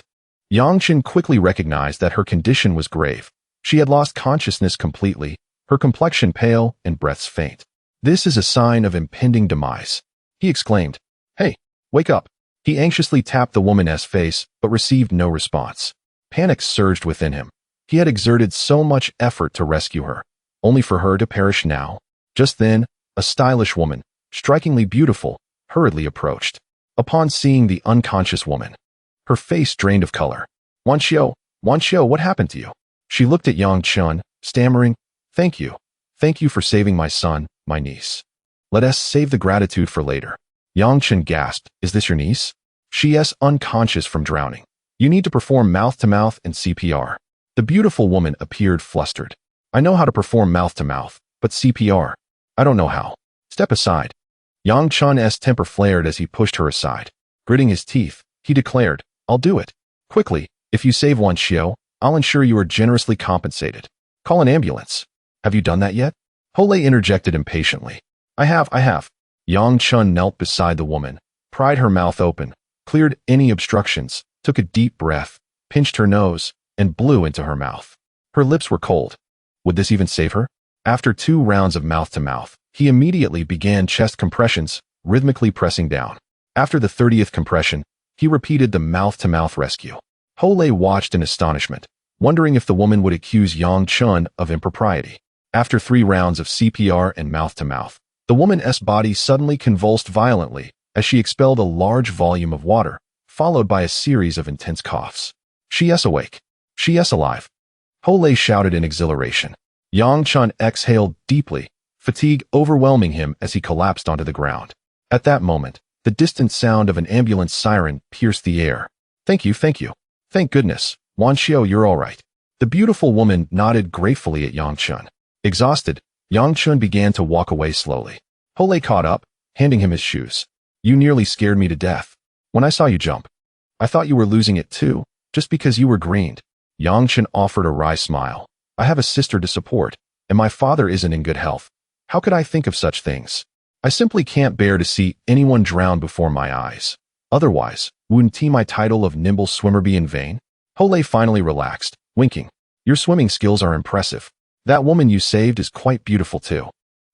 Yang Chen quickly recognized that her condition was grave. She had lost consciousness completely, her complexion pale and breaths faint. "This is a sign of impending demise," he exclaimed. "Hey, wake up." He anxiously tapped the woman's face, but received no response. Panic surged within him. He had exerted so much effort to rescue her, only for her to perish now. Just then, a stylish woman, strikingly beautiful, hurriedly approached. Upon seeing the unconscious woman, her face drained of color. Wan Xiao, what happened to you?" She looked at Yang Chen, stammering, Thank you for saving my son, my niece. Let us save the gratitude for later." Yang Chen gasped, "Is this your niece?" "She is unconscious from drowning. You need to perform mouth-to-mouth and CPR." The beautiful woman appeared flustered. "I know how to perform mouth-to-mouth, but CPR, I don't know how. Step aside." Yang Chen's temper flared as he pushed her aside. Gritting his teeth, he declared, "I'll do it. Quickly, if you save Wan Xiao, I'll ensure you are generously compensated. Call an ambulance." "Have you done that yet?" Hole interjected impatiently. I have. Yang Chen knelt beside the woman, pried her mouth open, cleared any obstructions, took a deep breath, pinched her nose, and blew into her mouth. Her lips were cold. Would this even save her? After 2 rounds of mouth-to-mouth, he immediately began chest compressions, rhythmically pressing down. After the 30th compression, he repeated the mouth-to-mouth rescue. Hole watched in astonishment, wondering if the woman would accuse Yang Chen of impropriety. After 3 rounds of CPR and mouth-to-mouth, the woman's body suddenly convulsed violently as she expelled a large volume of water, followed by a series of intense coughs. "She is awake. She is alive," Hole shouted in exhilaration. Yang Chen exhaled deeply, fatigue overwhelming him as he collapsed onto the ground. At that moment, the distant sound of an ambulance siren pierced the air. Thank you. Thank goodness. Wan Xiao, you're all right." The beautiful woman nodded gratefully at Yang Chen. Exhausted, Yang Chen began to walk away slowly. Hole caught up, handing him his shoes. "You nearly scared me to death. When I saw you jump, I thought you were losing it too, just because you were greened." Yang Chen offered a wry smile. "I have a sister to support, and my father isn't in good health. How could I think of such things? I simply can't bear to see anyone drown before my eyes. Otherwise, wouldn't my title of nimble swimmer be in vain?" Hole finally relaxed, winking. "Your swimming skills are impressive. That woman you saved is quite beautiful too.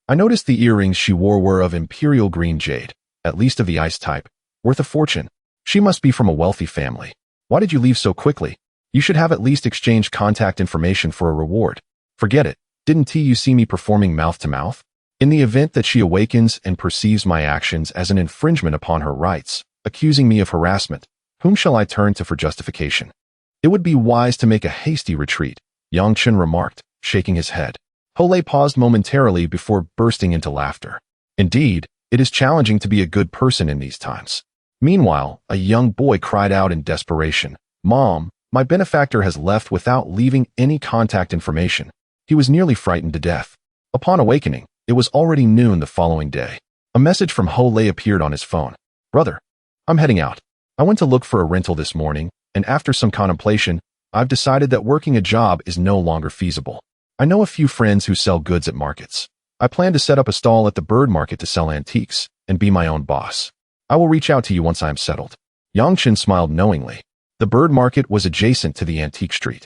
I noticed the earrings she wore were of imperial green jade, at least of the ice type, worth a fortune. She must be from a wealthy family. Why did you leave so quickly? You should have at least exchanged contact information for a reward." "Forget it. Didn't you see me performing mouth-to-mouth? In the event that she awakens and perceives my actions as an infringement upon her rights, accusing me of harassment, whom shall I turn to for justification?" "It would be wise to make a hasty retreat," Yang Chen remarked, shaking his head. Hole paused momentarily before bursting into laughter. Indeed, it is challenging to be a good person in these times. Meanwhile, a young boy cried out in desperation, "Mom, my benefactor has left without leaving any contact information." He was nearly frightened to death. Upon awakening, it was already noon the following day. A message from Hole appeared on his phone. "Brother, I'm heading out. I went to look for a rental this morning, and after some contemplation, I've decided that working a job is no longer feasible. I know a few friends who sell goods at markets. I plan to set up a stall at the bird market to sell antiques and be my own boss. I will reach out to you once I am settled. Yang Chen smiled knowingly. The bird market was adjacent to the antique street,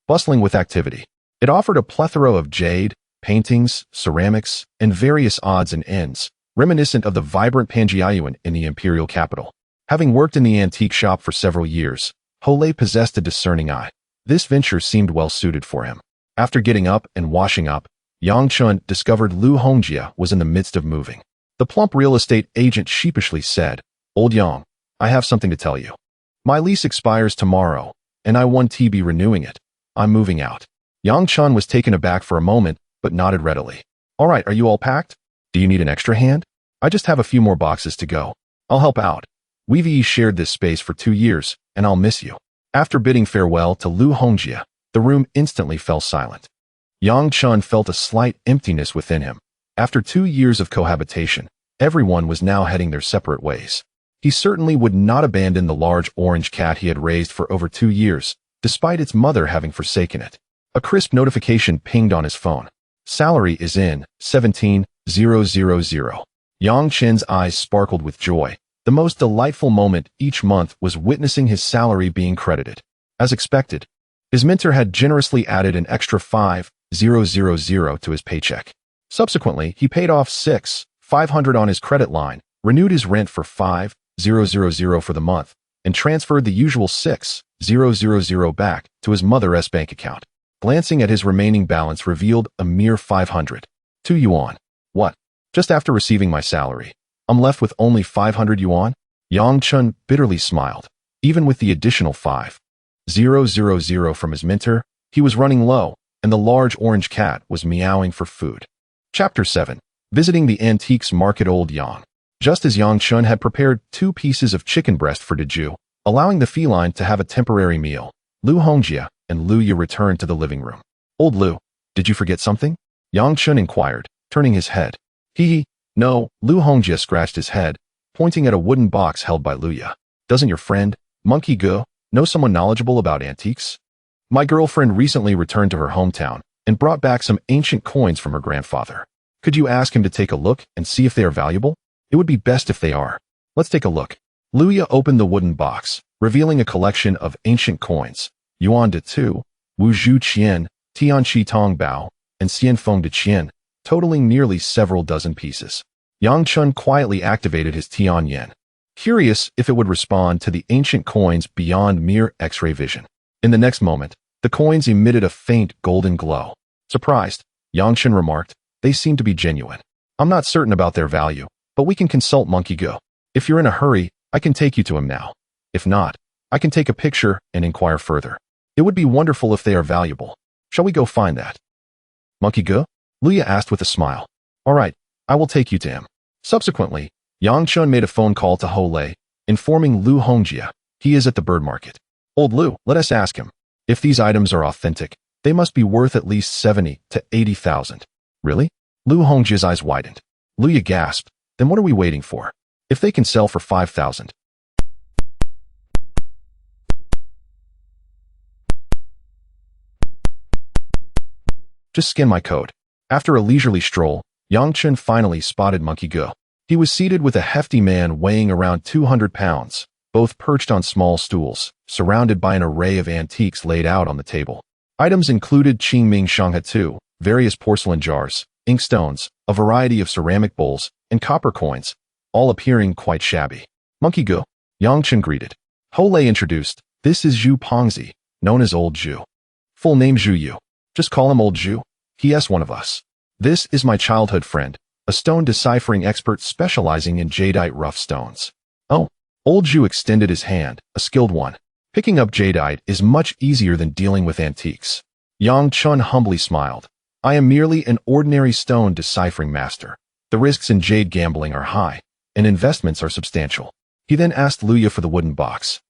bustling with activity. It offered a plethora of jade, paintings, ceramics, and various odds and ends, reminiscent of the vibrant Panjiayuan in the imperial capital. Having worked in the antique shop for several years, Hole possessed a discerning eye. This venture seemed well suited for him. After getting up and washing up, Yang Chen discovered Lu Hongjia was in the midst of moving. The plump real estate agent sheepishly said, "Old Yang, I have something to tell you. My lease expires tomorrow, and I won't be renewing it. I'm moving out." Yang Chen was taken aback for a moment, but nodded readily. "All right, are you all packed? Do you need an extra hand? I just have a few more boxes to go. I'll help out. We've shared this space for 2 years, and I'll miss you." After bidding farewell to Lu Hongjia, the room instantly fell silent. Yang Chen felt a slight emptiness within him. After 2 years of cohabitation, everyone was now heading their separate ways. He certainly would not abandon the large orange cat he had raised for over 2 years, despite its mother having forsaken it. A crisp notification pinged on his phone. Salary is in, 17,000. Yang Chen's eyes sparkled with joy. The most delightful moment each month was witnessing his salary being credited. As expected, his mentor had generously added an extra 5,000 to his paycheck. Subsequently, he paid off 6,500 on his credit line, renewed his rent for 5,000 for the month, and transferred the usual 6,000 back to his mother's bank account. Glancing at his remaining balance revealed a mere 502 yuan. What? Just after receiving my salary, I'm left with only 500 yuan? Yang Chen bitterly smiled. Even with the additional 5,000 from his mentor, he was running low, and the large orange cat was meowing for food. Chapter 7. Visiting the Antiques Market. Old Yang. Just as Yang Chen had prepared 2 pieces of chicken breast for Diju, allowing the feline to have a temporary meal, Lu Hongjia and Lu Yi returned to the living room. "Old Lu, did you forget something?" Yang Chen inquired, turning his head. No, Lu Hongjia scratched his head, pointing at a wooden box held by Lu Yi. "Doesn't your friend, Monkey Go, know someone knowledgeable about antiques? My girlfriend recently returned to her hometown and brought back some ancient coins from her grandfather. Could you ask him to take a look and see if they are valuable? It would be best if they are. Let's take a look." Lu Yi opened the wooden box, revealing a collection of ancient coins, Yuan de Tu, Wu Zhu Qian, Tian Qi Tong Bao, and Xian Feng de Qian, totaling nearly several dozen pieces. Yang Chen quietly activated his Tian Yen, curious if it would respond to the ancient coins beyond mere X-ray vision. In the next moment, the coins emitted a faint golden glow. Surprised, Yang Chen remarked, "They seem to be genuine. I'm not certain about their value, but we can consult Monkey Go. If you're in a hurry, I can take you to him now. If not, I can take a picture and inquire further. It would be wonderful if they are valuable. Shall we go find that?" "Monkey Go?" Lu Yi asked with a smile. "All right, I will take you to him." Subsequently, Yang Chen made a phone call to Hole, informing Lu Hongjia he is at the bird market. "Old Lu, let us ask him. If these items are authentic, they must be worth at least 70 to 80,000. "Really?" Lu Hongjia's eyes widened. Lu Yi gasped. "Then what are we waiting for? If they can sell for 5,000. Just scan my code." After a leisurely stroll, Yang Chen finally spotted Monkey Go. He was seated with a hefty man weighing around 200 pounds, both perched on small stools, surrounded by an array of antiques laid out on the table. Items included Qingming Shanghatu, various porcelain jars, inkstones, a variety of ceramic bowls, and copper coins, all appearing quite shabby. "Monkey Go," Yang Chen greeted. Hole introduced, "This is Zhu Pongzi, known as Old Zhu. Full name Zhu Yu. Just call him Old Zhu. He is one of us. This is my childhood friend, a stone deciphering expert specializing in jadeite rough stones." "Oh." Old Zhu extended his hand, a skilled one. "Picking up jadeite is much easier than dealing with antiques." Yang Chen humbly smiled. "I am merely an ordinary stone deciphering master. The risks in jade gambling are high, and investments are substantial." He then asked Lu Yi for the wooden box.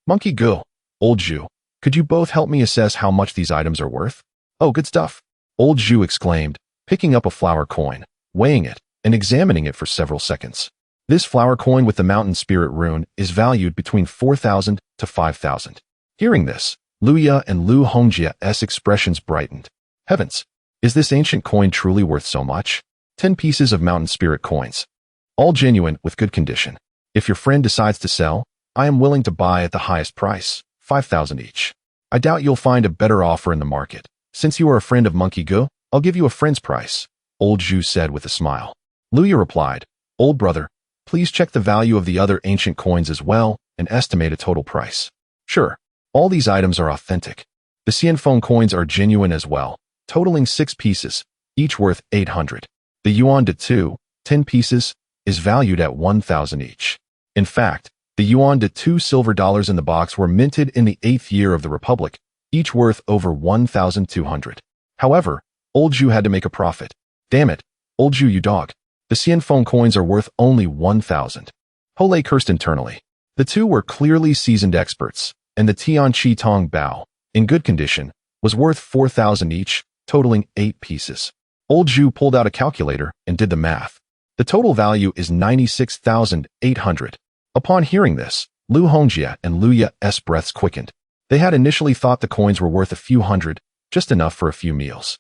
"Monkey Go, Old Zhu, could you both help me assess how much these items are worth?" "Oh, good stuff," Old Zhu exclaimed, picking up a flower coin, weighing it, and examining it for several seconds. "This flower coin with the mountain spirit rune is valued between 4,000 to 5,000. Hearing this, Lu Yi and Lu Hongjia's expressions brightened. "Heavens, Is this ancient coin truly worth so much? 10 pieces of mountain spirit coins. All genuine with good condition. If your friend decides to sell, I am willing to buy at the highest price, 5,000 each. I doubt you'll find a better offer in the market. Since you are a friend of Monkey Go, I'll give you a friend's price, Old Zhu said with a smile. Luya replied, Old brother, please check the value of the other ancient coins as well and estimate a total price. Sure, all these items are authentic. The Xianfeng coins are genuine as well, totaling 6 pieces, each worth 800. The Yuan de 2, 10 pieces, is valued at 1,000 each. In fact, the Yuan de 2 silver dollars in the box were minted in the 8th year of the Republic, each worth over 1,200. However, Old Zhu had to make a profit. Damn it, Old Zhu, you dog. The Xianfeng coins are worth only 1,000. Hole cursed internally. The two were clearly seasoned experts, and the Tianqi Tong Bao, in good condition, was worth 4,000 each, totaling 8 pieces. Old Zhu pulled out a calculator and did the math. The total value is 96,800. Upon hearing this, Lu Hongjie and Luya's breaths quickened. They had initially thought the coins were worth a few hundred, just enough for a few meals.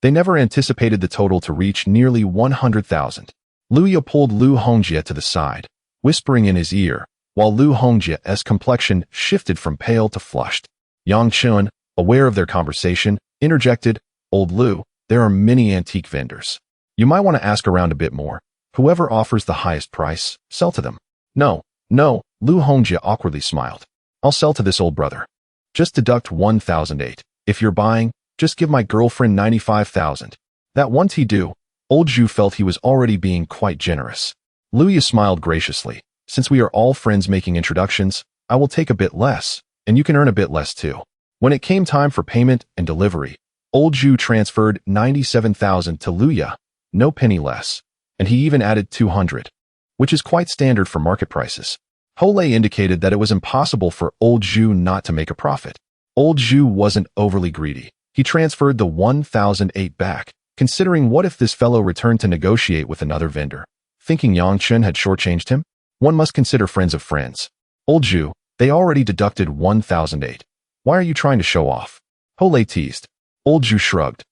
They never anticipated the total to reach nearly 100,000. Luya pulled Lu Hongjie to the side, whispering in his ear, while Lu Hongjie's complexion shifted from pale to flushed. Yang Chen, aware of their conversation, interjected, Old Lu, there are many antique vendors. You might want to ask around a bit more. Whoever offers the highest price, sell to them. No, Lu Hongjie awkwardly smiled. I'll sell to this old brother. Just deduct 1,008. If you're buying, just give my girlfriend 95,000. That won't he do? Old Zhu felt he was already being quite generous. Luya smiled graciously. Since we are all friends making introductions, I will take a bit less, and you can earn a bit less too. When it came time for payment and delivery, Old Zhu transferred 97,000 to Luya, no penny less, and he even added 200, which is quite standard for market prices. Hole indicated that it was impossible for Old Zhu not to make a profit. Old Zhu wasn't overly greedy. He transferred the 1,008 back, considering what if this fellow returned to negotiate with another vendor. Thinking Yang Chen had shortchanged him? One must consider friends of friends. Old Zhu, they already deducted 1,008. Why are you trying to show off? Hole teased. Old Zhu shrugged.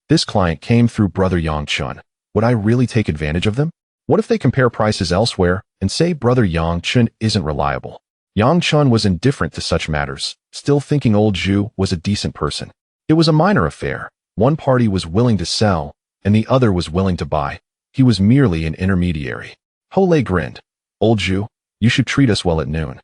This client came through brother Yang Chen. Would I really take advantage of them? What if they compare prices elsewhere and say brother Yang Chen isn't reliable? Yang Chen was indifferent to such matters, still thinking Old Zhu was a decent person. It was a minor affair. One party was willing to sell, and the other was willing to buy. He was merely an intermediary. Hole grinned. Old Zhu, you should treat us well at noon.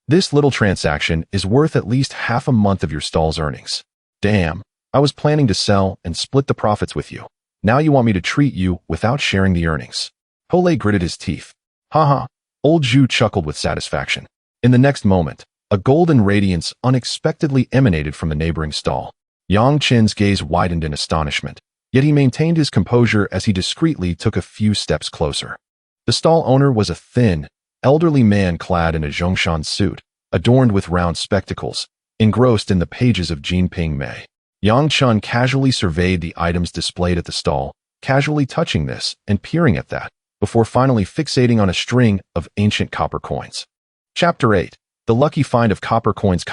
This little transaction is worth at least half a month of your stall's earnings. Damn, I was planning to sell and split the profits with you. Now you want me to treat you without sharing the earnings. Hole gritted his teeth. Haha, Old Zhu chuckled with satisfaction. In the next moment, a golden radiance unexpectedly emanated from the neighboring stall. Yang Chen's gaze widened in astonishment, yet he maintained his composure as he discreetly took a few steps closer. The stall owner was a thin, elderly man clad in a Zhongshan suit, adorned with round spectacles, engrossed in the pages of Jinping Mei. Yang Chen casually surveyed the items displayed at the stall, casually touching this and peering at that, before finally fixating on a string of ancient copper coins. Chapter 8. The lucky find of copper coins,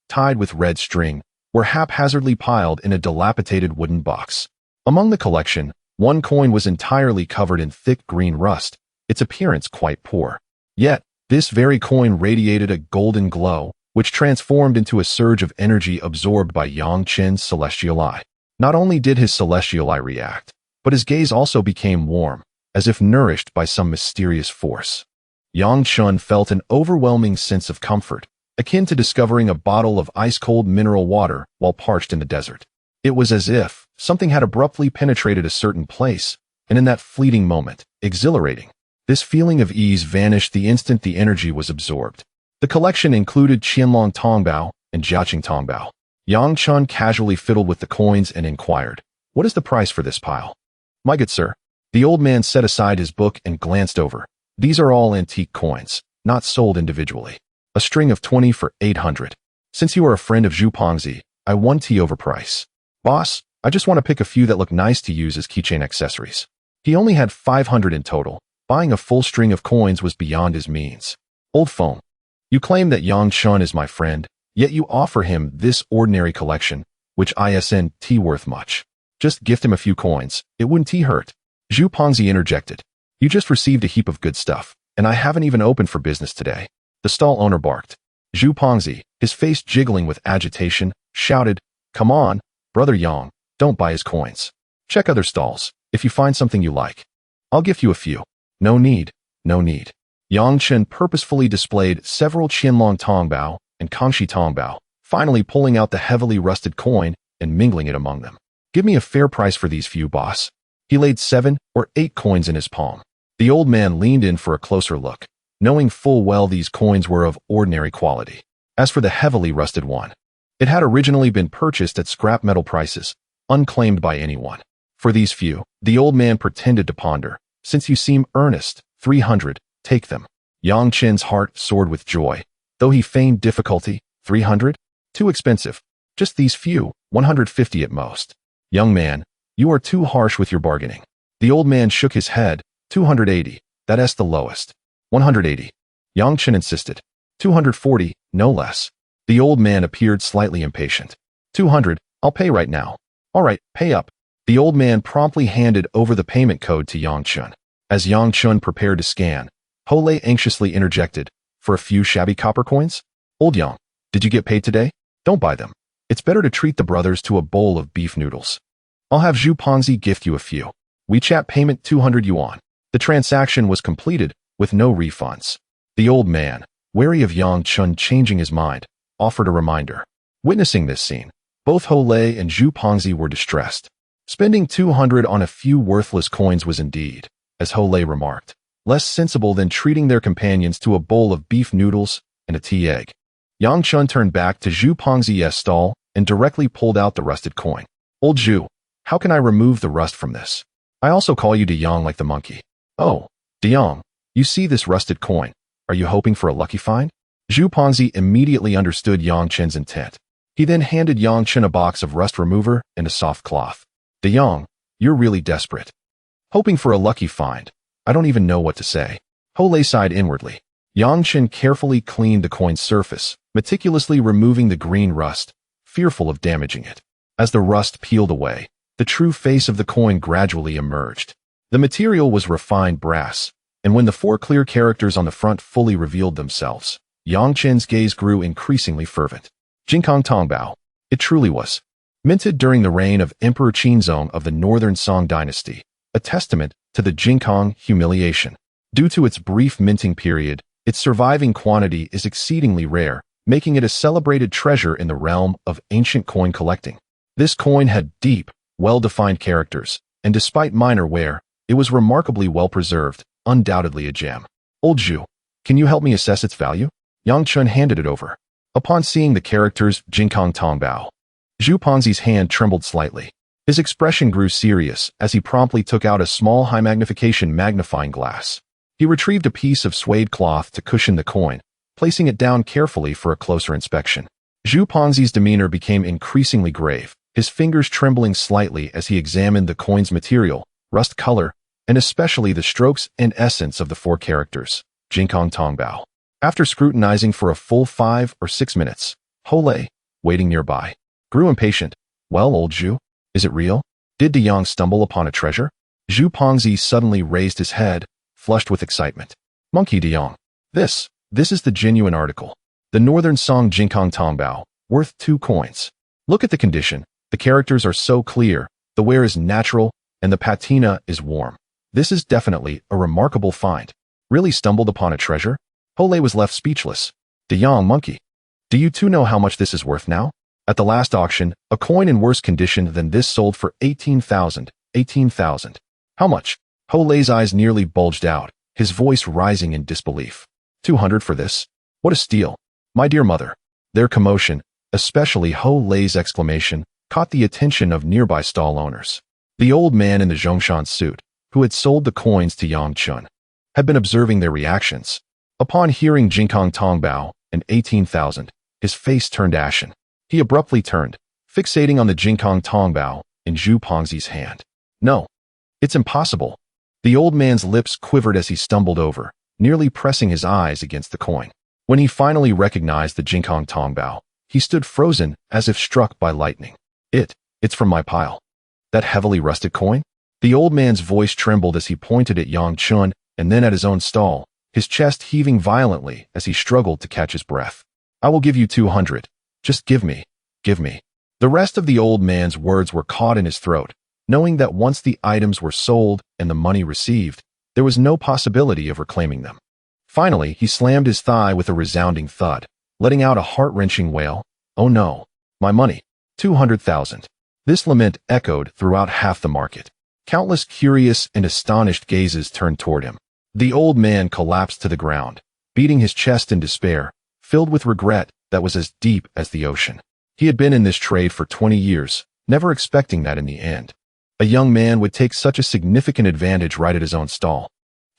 tied with red string, were haphazardly piled in a dilapidated wooden box. Among the collection, one coin was entirely covered in thick green rust, its appearance quite poor. Yet, this very coin radiated a golden glow, which transformed into a surge of energy absorbed by Yang Chen's celestial eye. Not only did his celestial eye react, but his gaze also became warm, as if nourished by some mysterious force. Yang Chen felt an overwhelming sense of comfort, akin to discovering a bottle of ice-cold mineral water while parched in the desert. It was as if something had abruptly penetrated a certain place, and in that fleeting moment, exhilarating. This feeling of ease vanished the instant the energy was absorbed. The collection included Qianlong Tongbao and Jiaqing Tongbao. Yang Chen casually fiddled with the coins and inquired, "What is the price for this pile?" "My good sir." The old man set aside his book and glanced over. "These are all antique coins, not sold individually. A string of 20 for 800. Since you are a friend of Zhu Pongzi, I won T over price. Boss, I just want to pick a few that look nice to use as keychain accessories." He only had 500 in total. Buying a full string of coins was beyond his means. "Old phone. You claim that Yang Chen is my friend, yet you offer him this ordinary collection, which isn't worth much. Just gift him a few coins. It wouldn't hurt. Zhu Pongzi interjected. You just received a heap of good stuff, and I haven't even opened for business today. The stall owner barked. Zhu Pongzi, his face jiggling with agitation, shouted, Come on, Brother Yang, don't buy his coins. Check other stalls. If you find something you like, I'll gift you a few. No need, no need. Yang Chen purposefully displayed several Qianlong Tongbao and Kangxi Tongbao, finally pulling out the heavily rusted coin and mingling it among them. Give me a fair price for these few, boss. He laid 7 or 8 coins in his palm. The old man leaned in for a closer look, knowing full well these coins were of ordinary quality. As for the heavily rusted one, it had originally been purchased at scrap metal prices, unclaimed by anyone. For these few, the old man pretended to ponder. Since you seem earnest, 300, take them. Yang Chen's heart soared with joy, though he feigned difficulty. 300? Too expensive. Just these few, 150 at most. Young man, you are too harsh with your bargaining. The old man shook his head. 280, that's the lowest. 180. Yang Chen insisted. 240, no less. The old man appeared slightly impatient. 200, I'll pay right now. All right, pay up. The old man promptly handed over the payment code to Yang Chen. As Yang Chen prepared to scan, Hole anxiously interjected, For a few shabby copper coins? Old Yang, did you get paid today? Don't buy them. It's better to treat the brothers to a bowl of beef noodles. I'll have Zhu Pongzi gift you a few. WeChat payment 200 yuan. The transaction was completed, with no refunds. The old man, wary of Yang Chen changing his mind, offered a reminder. Witnessing this scene, both Hole and Zhu Pongzi were distressed. Spending 200 on a few worthless coins was indeed, as Hole remarked, less sensible than treating their companions to a bowl of beef noodles and a tea egg. Yang Chen turned back to Zhu Pongzi's stall and directly pulled out the rusted coin. Old Zhu, how can I remove the rust from this? I also call you DeYang like the monkey. Oh, DeYang, you see this rusted coin. Are you hoping for a lucky find? Zhu Pongzi immediately understood Yang Chen's intent. He then handed Yang Chen a box of rust remover and a soft cloth. DeYang, you're really desperate. Hoping for a lucky find. I don't even know what to say. Hole sighed inwardly. Yang Chen carefully cleaned the coin's surface, meticulously removing the green rust, fearful of damaging it. As the rust peeled away, the true face of the coin gradually emerged. The material was refined brass, and when the 4 clear characters on the front fully revealed themselves, Yang Chen's gaze grew increasingly fervent. Jinkong Tongbao. It truly was. Minted during the reign of Emperor Qinzong of the Northern Song dynasty, a testament to the Jinkong humiliation. Due to its brief minting period, its surviving quantity is exceedingly rare, making it a celebrated treasure in the realm of ancient coin collecting. This coin had deep, well-defined characters, and despite minor wear, it was remarkably well-preserved, undoubtedly a gem. Old Zhu, can you help me assess its value? Yang Chen handed it over. Upon seeing the characters Jinkong Tongbao, Zhu Pongzi's hand trembled slightly. His expression grew serious as he promptly took out a small high-magnification magnifying glass. He retrieved a piece of suede cloth to cushion the coin, placing it down carefully for a closer inspection. Zhu Pongzi's demeanor became increasingly grave, his fingers trembling slightly as he examined the coin's material, rust color, and especially the strokes and essence of the 4 characters, Jinkong Tongbao. After scrutinizing for a full 5 or 6 minutes, Hole, waiting nearby, grew impatient. Well, old Zhu, is it real? Did DeYang stumble upon a treasure? Zhu Pongzi suddenly raised his head, flushed with excitement. Monkey DeYang. This is the genuine article. The Northern Song Jinkong Tongbao, worth 2 coins. Look at the condition. The characters are so clear, the wear is natural, and the patina is warm. This is definitely a remarkable find. Really stumbled upon a treasure? Hole was left speechless. DeYang monkey. Do you two know how much this is worth now? At the last auction, a coin in worse condition than this sold for 18,000. 18,000. How much? Hole's eyes nearly bulged out, his voice rising in disbelief. 200 for this? What a steal. My dear mother. Their commotion, especially Hole's exclamation, caught the attention of nearby stall owners. The old man in the Zhongshan suit, who had sold the coins to Yang Chen, had been observing their reactions. Upon hearing Jinkong Tongbao and 18,000, his face turned ashen. He abruptly turned, fixating on the Jinkong Tongbao in Zhu Pongzi's hand. No, it's impossible. The old man's lips quivered as he stumbled over, nearly pressing his eyes against the coin. When he finally recognized the Jinkong Tongbao, he stood frozen as if struck by lightning. It's from my pile. That heavily rusted coin? The old man's voice trembled as he pointed at Yang Chun and then at his own stall, his chest heaving violently as he struggled to catch his breath. I will give you 200. Just give me. Give me. The rest of the old man's words were caught in his throat, knowing that once the items were sold and the money received, there was no possibility of reclaiming them. Finally, he slammed his thigh with a resounding thud, letting out a heart-wrenching wail. Oh no, my money. 200,000. This lament echoed throughout half the market. Countless curious and astonished gazes turned toward him. The old man collapsed to the ground, beating his chest in despair, filled with regret that was as deep as the ocean. He had been in this trade for 20 years, never expecting that in the end a young man would take such a significant advantage right at his own stall.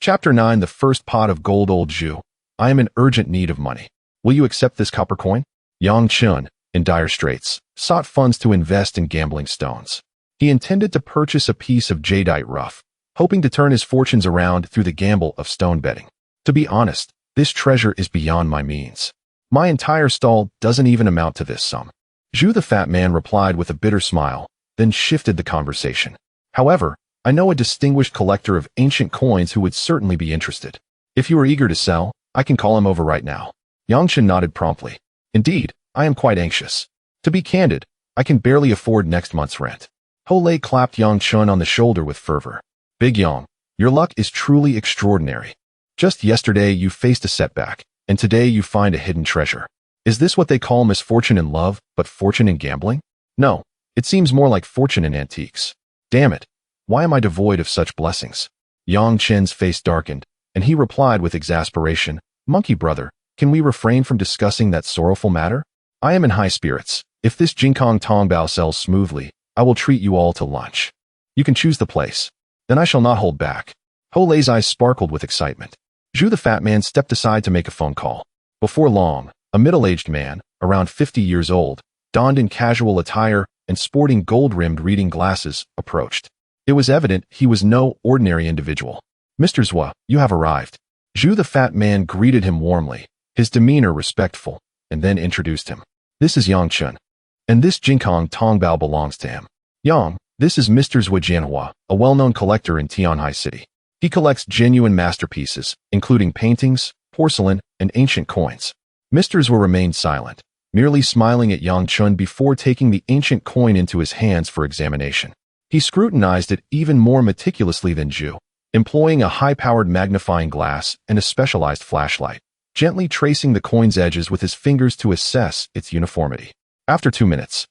Chapter 9. The first pot of gold. Old Jew, I am in urgent need of money. Will you accept this copper coin? Yang Chun, in dire straits, sought funds to invest in gambling stones. He intended to purchase a piece of jadeite rough, hoping to turn his fortunes around through the gamble of stone betting. To be honest, this treasure is beyond my means. My entire stall doesn't even amount to this sum. Zhu the fat man replied with a bitter smile, then shifted the conversation. However, I know a distinguished collector of ancient coins who would certainly be interested. If you are eager to sell, I can call him over right now. Yang Chen nodded promptly. Indeed, I am quite anxious. To be candid, I can barely afford next month's rent. Ho Lei clapped Yang Chun on the shoulder with fervor. Big Yang, your luck is truly extraordinary. Just yesterday you faced a setback, and today you find a hidden treasure. Is this what they call misfortune in love, but fortune in gambling? No, it seems more like fortune in antiques. Damn it, why am I devoid of such blessings? Yang Chen's face darkened, and he replied with exasperation, Monkey brother, can we refrain from discussing that sorrowful matter? I am in high spirits. If this Jinkong Tongbao sells smoothly, I will treat you all to lunch. You can choose the place. Then I shall not hold back. Ho Lei's eyes sparkled with excitement. Zhu the fat man stepped aside to make a phone call. Before long, a middle-aged man, around 50 years old, donned in casual attire and sporting gold-rimmed reading glasses, approached. It was evident he was no ordinary individual. Mr. Zhua, you have arrived. Zhu the fat man greeted him warmly, his demeanor respectful, and then introduced him. This is Yang Chun, and this Jinkong Tongbao belongs to him. Yang, this is Mr. Zhua Jianhua, a well-known collector in Tianhai City. He collects genuine masterpieces, including paintings, porcelain, and ancient coins. Mr. Zhua remained silent, merely smiling at Yang Chun before taking the ancient coin into his hands for examination. He scrutinized it even more meticulously than Zhu, employing a high-powered magnifying glass and a specialized flashlight, gently tracing the coin's edges with his fingers to assess its uniformity. After 2 minutes,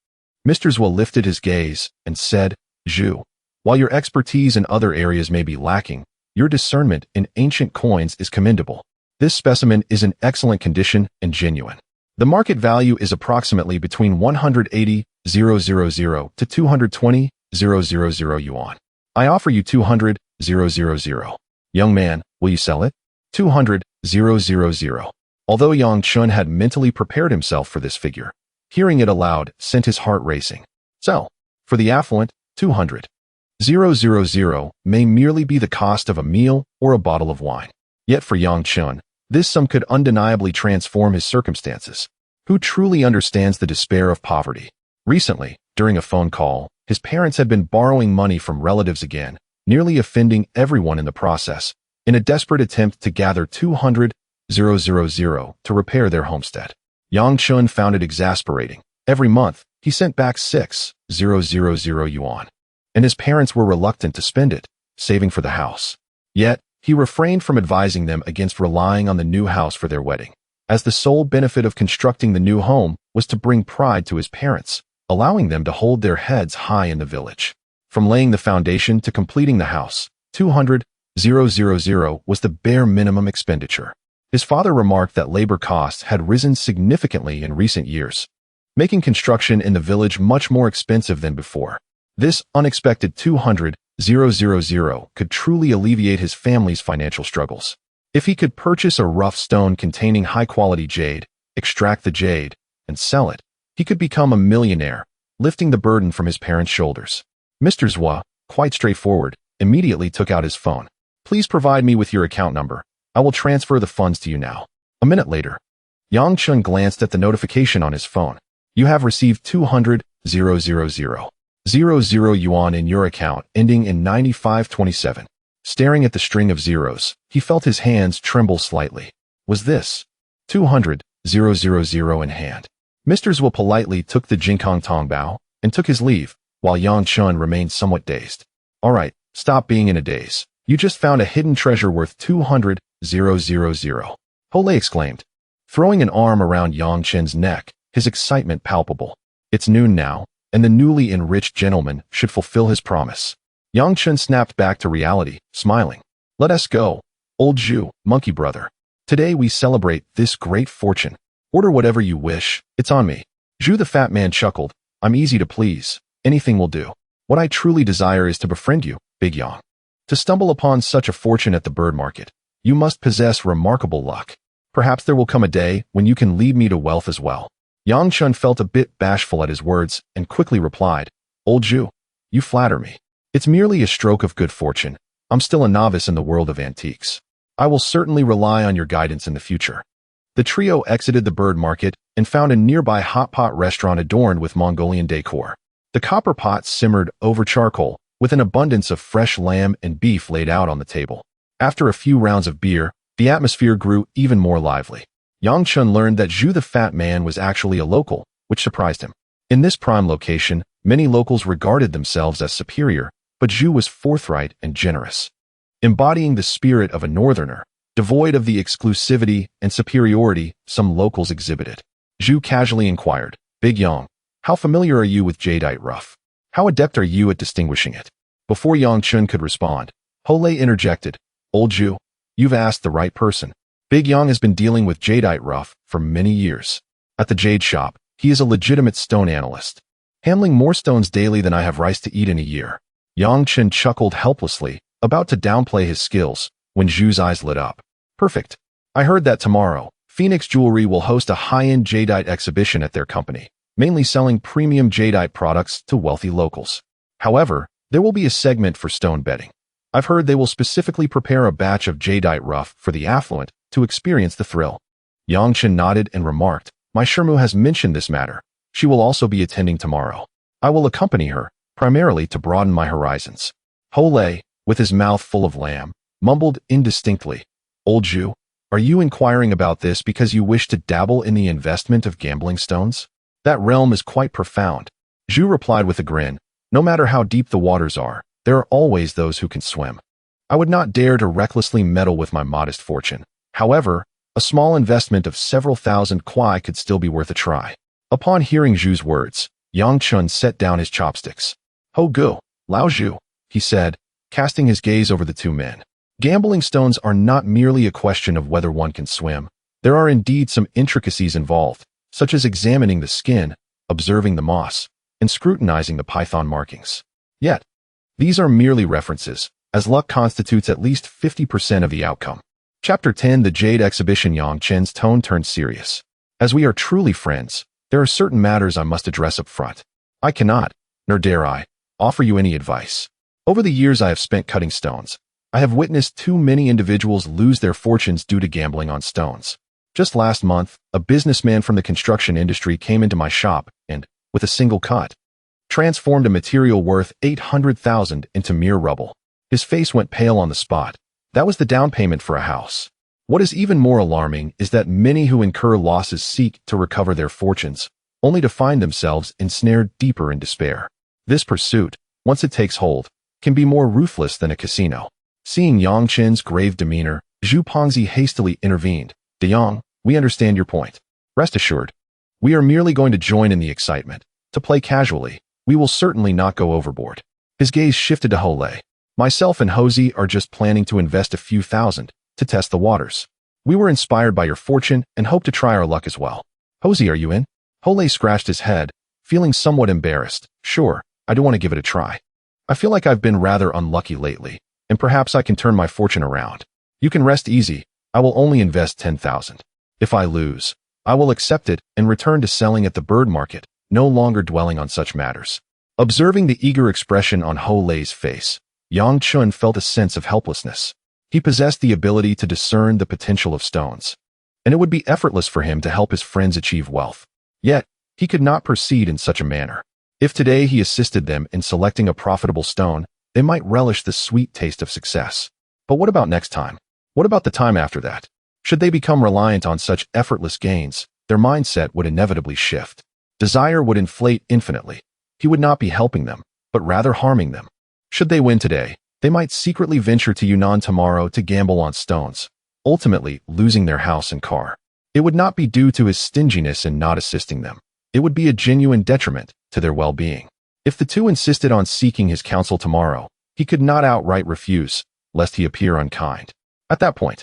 Mr. Zhua lifted his gaze and said, Zhu, while your expertise in other areas may be lacking, your discernment in ancient coins is commendable. This specimen is in excellent condition and genuine. The market value is approximately between 180,000 to 220,000 yuan. I offer you 200,000. Young man, will you sell it? 200,000. Although Yang Chun had mentally prepared himself for this figure, hearing it aloud sent his heart racing. Sell. For the affluent, 200,000 may merely be the cost of a meal or a bottle of wine. Yet for Yang Chun, this sum could undeniably transform his circumstances. Who truly understands the despair of poverty? Recently, during a phone call, his parents had been borrowing money from relatives again, nearly offending everyone in the process, in a desperate attempt to gather 200,000 to repair their homestead. Yang Chun found it exasperating. Every month, he sent back 6,000 yuan, and his parents were reluctant to spend it, saving for the house. Yet, he refrained from advising them against relying on the new house for their wedding, as the sole benefit of constructing the new home was to bring pride to his parents, allowing them to hold their heads high in the village. From laying the foundation to completing the house, 200,000 was the bare minimum expenditure. His father remarked that labor costs had risen significantly in recent years, making construction in the village much more expensive than before. This unexpected 200,000 could truly alleviate his family's financial struggles. If he could purchase a rough stone containing high-quality jade, extract the jade, and sell it, he could become a millionaire, lifting the burden from his parents' shoulders. Mr. Zhua, quite straightforward, immediately took out his phone. Please provide me with your account number. I will transfer the funds to you now. A minute later, Yang Chun glanced at the notification on his phone. You have received 200,000. yuan in your account, ending in 9527. Staring at the string of zeros, he felt his hands tremble slightly. Was this 200,000 in hand? Mr. Zhuo politely took the Jinkong Tong bao and took his leave, while Yang Chun remained somewhat dazed. All right, stop being in a daze. You just found a hidden treasure worth 200,000. Hole exclaimed, throwing an arm around Yang Chen's neck, his excitement palpable. It's noon now, and the newly enriched gentleman should fulfill his promise. Yang Chen snapped back to reality, smiling. Let us go, old Zhu, monkey brother. Today we celebrate this great fortune. Order whatever you wish, it's on me. Zhu the fat man chuckled. I'm easy to please, anything will do. What I truly desire is to befriend you, Big Yang. To stumble upon such a fortune at the bird market, you must possess remarkable luck. Perhaps there will come a day when you can lead me to wealth as well. Yang Chun felt a bit bashful at his words and quickly replied, Old Zhu, you flatter me. It's merely a stroke of good fortune. I'm still a novice in the world of antiques. I will certainly rely on your guidance in the future. The trio exited the bird market and found a nearby hot pot restaurant adorned with Mongolian decor. The copper pots simmered over charcoal, with an abundance of fresh lamb and beef laid out on the table. After a few rounds of beer, the atmosphere grew even more lively. Yang Chun learned that Zhu the fat man was actually a local, which surprised him. In this prime location, many locals regarded themselves as superior, but Zhu was forthright and generous. Embodying the spirit of a northerner, devoid of the exclusivity and superiority some locals exhibited. Zhu casually inquired, Big Yang, how familiar are you with jadeite rough? How adept are you at distinguishing it? Before Yang Chun could respond, Hole interjected, Old Zhu, you've asked the right person. Big Yang has been dealing with jadeite rough for many years. At the jade shop, he is a legitimate stone analyst, handling more stones daily than I have rice to eat in a year. Yang Chun chuckled helplessly, about to downplay his skills, when Zhu's eyes lit up. Perfect. I heard that tomorrow, Phoenix Jewelry will host a high-end jadeite exhibition at their company, mainly selling premium jadeite products to wealthy locals. However, there will be a segment for stone betting. I've heard they will specifically prepare a batch of jadeite rough for the affluent to experience the thrill. Yang Chen nodded and remarked, My Shermu has mentioned this matter. She will also be attending tomorrow. I will accompany her, primarily to broaden my horizons. Hole, with his mouth full of lamb, mumbled indistinctly, Old Zhu, are you inquiring about this because you wish to dabble in the investment of gambling stones? That realm is quite profound. Zhu replied with a grin, No matter how deep the waters are, there are always those who can swim. I would not dare to recklessly meddle with my modest fortune. However, a small investment of several thousand kuai could still be worth a try. Upon hearing Zhu's words, Yang Chun set down his chopsticks. Ho gu, Lao Zhu, he said, casting his gaze over the two men. Gambling stones are not merely a question of whether one can swim. There are indeed some intricacies involved, such as examining the skin, observing the moss, and scrutinizing the python markings. Yet, these are merely references, as luck constitutes at least 50% of the outcome. Chapter 10 The Jade Exhibition. Yang Chen's tone turned serious. As we are truly friends, there are certain matters I must address up front. I cannot, nor dare I, offer you any advice. Over the years I have spent cutting stones, I have witnessed too many individuals lose their fortunes due to gambling on stones. Just last month, a businessman from the construction industry came into my shop and, with a single cut, transformed a material worth 800,000 into mere rubble. His face went pale on the spot. That was the down payment for a house. What is even more alarming is that many who incur losses seek to recover their fortunes, only to find themselves ensnared deeper in despair. This pursuit, once it takes hold, can be more ruthless than a casino. Seeing Yang Chen's grave demeanor, Zhu Pongzi hastily intervened. De Yang, we understand your point. Rest assured, we are merely going to join in the excitement. To play casually, we will certainly not go overboard. His gaze shifted to Hole. Myself and Hosey are just planning to invest a few thousand to test the waters. We were inspired by your fortune and hope to try our luck as well. Hosey, are you in? Hole scratched his head, feeling somewhat embarrassed. Sure, I do want to give it a try. I feel like I've been rather unlucky lately, and perhaps I can turn my fortune around. You can rest easy. I will only invest 10,000. If I lose, I will accept it and return to selling at the bird market, no longer dwelling on such matters. Observing the eager expression on Hole's face, Yang Chun felt a sense of helplessness. He possessed the ability to discern the potential of stones, and it would be effortless for him to help his friends achieve wealth. Yet, he could not proceed in such a manner. If today he assisted them in selecting a profitable stone, they might relish the sweet taste of success. But what about next time? What about the time after that? Should they become reliant on such effortless gains, their mindset would inevitably shift. Desire would inflate infinitely. He would not be helping them, but rather harming them. Should they win today, they might secretly venture to Yunnan tomorrow to gamble on stones, ultimately losing their house and car. It would not be due to his stinginess in not assisting them. It would be a genuine detriment to their well-being. If the two insisted on seeking his counsel tomorrow, he could not outright refuse, lest he appear unkind. At that point,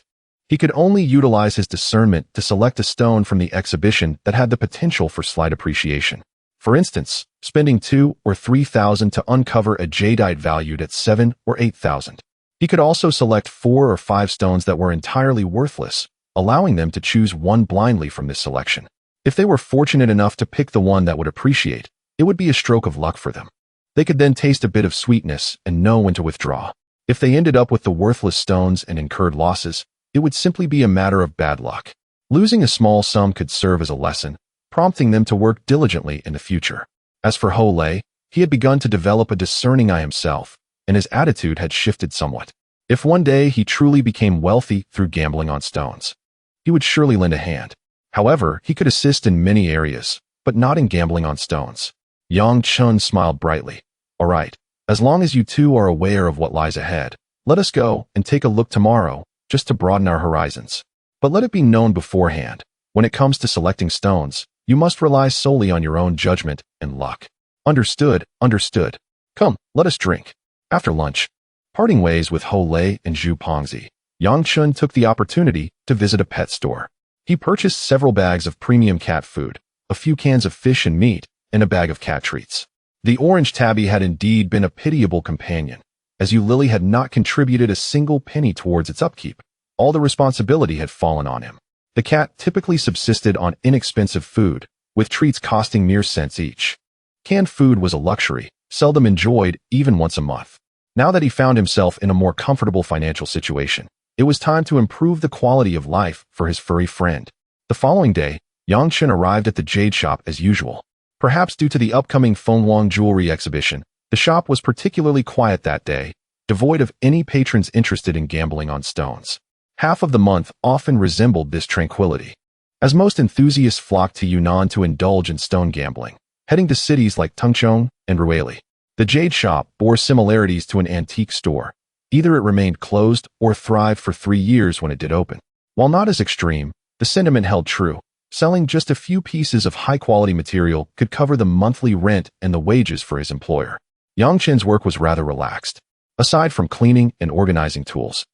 he could only utilize his discernment to select a stone from the exhibition that had the potential for slight appreciation. For instance, spending 2,000 or 3,000 to uncover a jadeite valued at 7,000 or 8,000. He could also select 4 or 5 stones that were entirely worthless, allowing them to choose one blindly from this selection. If they were fortunate enough to pick the one that would appreciate, it would be a stroke of luck for them. They could then taste a bit of sweetness and know when to withdraw. If they ended up with the worthless stones and incurred losses, it would simply be a matter of bad luck. Losing a small sum could serve as a lesson, prompting them to work diligently in the future. As for Ho Lei, he had begun to develop a discerning eye himself, and his attitude had shifted somewhat. If one day he truly became wealthy through gambling on stones, he would surely lend a hand. However, he could assist in many areas, but not in gambling on stones. Yang Chen smiled brightly. All right, as long as you two are aware of what lies ahead, let us go and take a look tomorrow, just to broaden our horizons. But let it be known beforehand, when it comes to selecting stones, you must rely solely on your own judgment and luck. Understood, understood. Come, let us drink. After lunch, parting ways with Ho Lei and Zhu Pongzi, Yang Chen took the opportunity to visit a pet store. He purchased several bags of premium cat food, a few cans of fish and meat, and a bag of cat treats. The orange tabby had indeed been a pitiable companion, as Lily had not contributed a single penny towards its upkeep. All the responsibility had fallen on him. The cat typically subsisted on inexpensive food, with treats costing mere cents each. Canned food was a luxury, seldom enjoyed even once a month. Now that he found himself in a more comfortable financial situation, it was time to improve the quality of life for his furry friend. The following day, Yang Chen arrived at the jade shop as usual. Perhaps due to the upcoming Fenghuang jewelry exhibition, the shop was particularly quiet that day, devoid of any patrons interested in gambling on stones. Half of the month often resembled this tranquility, as most enthusiasts flocked to Yunnan to indulge in stone gambling, heading to cities like Tengchong and Ruili. The jade shop bore similarities to an antique store. Either it remained closed or thrived for 3 years when it did open. While not as extreme, the sentiment held true. Selling just a few pieces of high-quality material could cover the monthly rent and the wages for his employer. Yang Chen's work was rather relaxed. Aside from cleaning and organizing tools,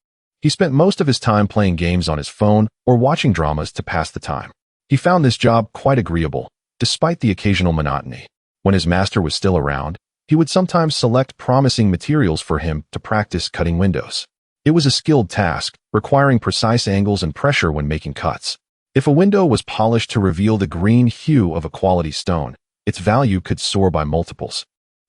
he spent most of his time playing games on his phone or watching dramas to pass the time. He found this job quite agreeable, despite the occasional monotony. When his master was still around, he would sometimes select promising materials for him to practice cutting windows. It was a skilled task, requiring precise angles and pressure when making cuts. If a window was polished to reveal the green hue of a quality stone, its value could soar by multiples,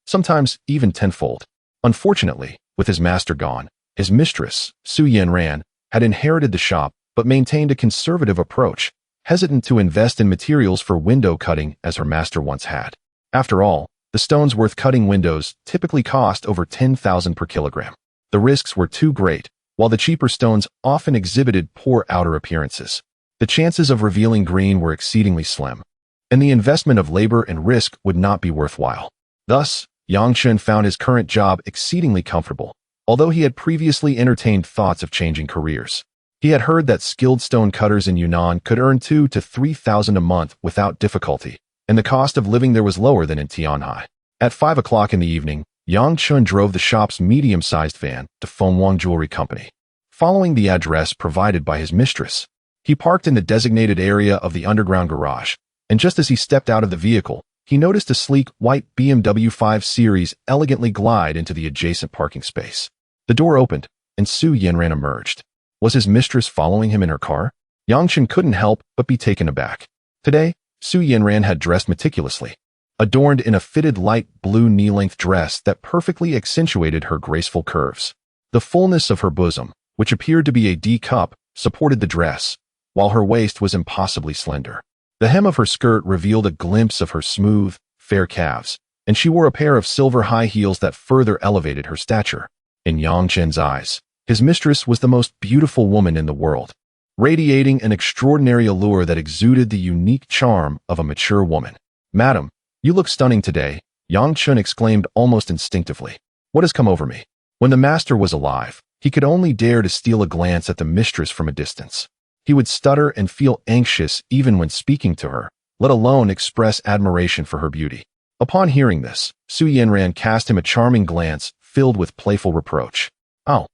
sometimes even tenfold. Unfortunately, with his master gone, his mistress, Su Yanran, had inherited the shop but maintained a conservative approach, hesitant to invest in materials for window cutting as her master once had. After all, the stones worth cutting windows typically cost over 10,000 per kilogram. The risks were too great, while the cheaper stones often exhibited poor outer appearances. The chances of revealing green were exceedingly slim, and the investment of labor and risk would not be worthwhile. Thus, Yang Chen found his current job exceedingly comfortable, although he had previously entertained thoughts of changing careers. He had heard that skilled stone cutters in Yunnan could earn 2,000 to 3,000 a month without difficulty, and the cost of living there was lower than in Tianhai. At 5 o'clock in the evening, Yang Chen drove the shop's medium-sized van to Fenghuang Jewelry Company. Following the address provided by his mistress, he parked in the designated area of the underground garage, and just as he stepped out of the vehicle, he noticed a sleek white BMW 5 Series elegantly glide into the adjacent parking space. The door opened, and Su Yanran emerged. Was his mistress following him in her car? Yang Chen couldn't help but be taken aback. Today, Su Yanran had dressed meticulously, adorned in a fitted light blue knee-length dress that perfectly accentuated her graceful curves. The fullness of her bosom, which appeared to be a D-cup, supported the dress, while her waist was impossibly slender. The hem of her skirt revealed a glimpse of her smooth, fair calves, and and she wore a pair of silver high heels that further elevated her stature. In Yang Chen's eyes, his mistress was the most beautiful woman in the world, radiating an extraordinary allure that exuded the unique charm of a mature woman. "Madam, you look stunning today," Yang Chen exclaimed almost instinctively. "What has come over me?" When the master was alive, he could only dare to steal a glance at the mistress from a distance. He would stutter and feel anxious even when speaking to her, let alone express admiration for her beauty. Upon hearing this, Su Yanran cast him a charming glance filled with playful reproach. "Oh,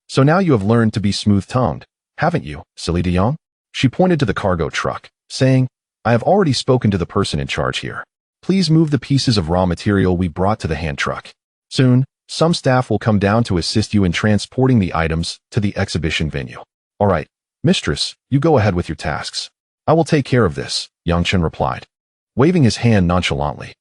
so now you have learned to be smooth-tongued, haven't you, silly de Yang?" She pointed to the cargo truck, saying, "I have already spoken to the person in charge here. Please move the pieces of raw material we brought to the hand truck. Soon, some staff will come down to assist you in transporting the items to the exhibition venue." "All right, mistress, you go ahead with your tasks. I will take care of this," Yang Chen replied, waving his hand nonchalantly.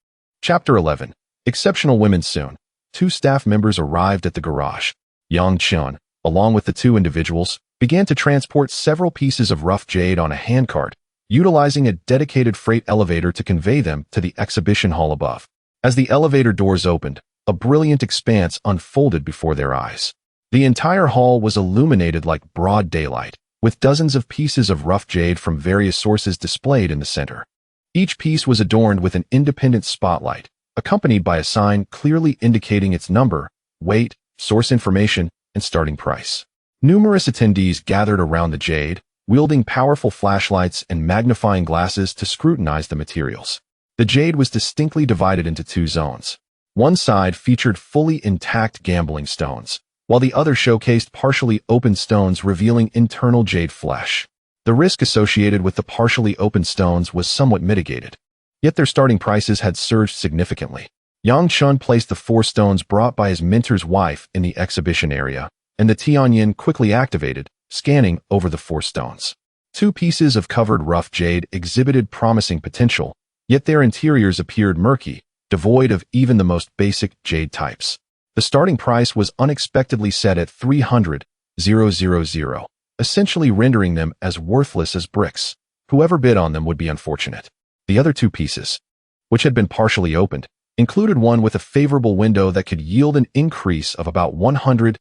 Chapter 11. Exceptional Women. Soon, 2 staff members arrived at the garage. Yang Chen, along with the 2 individuals, began to transport several pieces of rough jade on a handcart, utilizing a dedicated freight elevator to convey them to the exhibition hall above. As the elevator doors opened, a brilliant expanse unfolded before their eyes. The entire hall was illuminated like broad daylight, with dozens of pieces of rough jade from various sources displayed in the center. Each piece was adorned with an independent spotlight, accompanied by a sign clearly indicating its number, weight, source information, and starting price. Numerous attendees gathered around the jade, wielding powerful flashlights and magnifying glasses to scrutinize the materials. The jade was distinctly divided into 2 zones. One side featured fully intact gambling stones, while the other showcased partially open stones revealing internal jade flesh. The risk associated with the partially open stones was somewhat mitigated, yet their starting prices had surged significantly. Yang Chen placed the 4 stones brought by his mentor's wife in the exhibition area, and the Tianyin quickly activated, scanning over the 4 stones. 2 pieces of covered rough jade exhibited promising potential, yet their interiors appeared murky, devoid of even the most basic jade types. The starting price was unexpectedly set at 300,000, essentially rendering them as worthless as bricks. Whoever bid on them would be unfortunate. The other 2 pieces, which had been partially opened, included one with a favorable window that could yield an increase of about 100,000.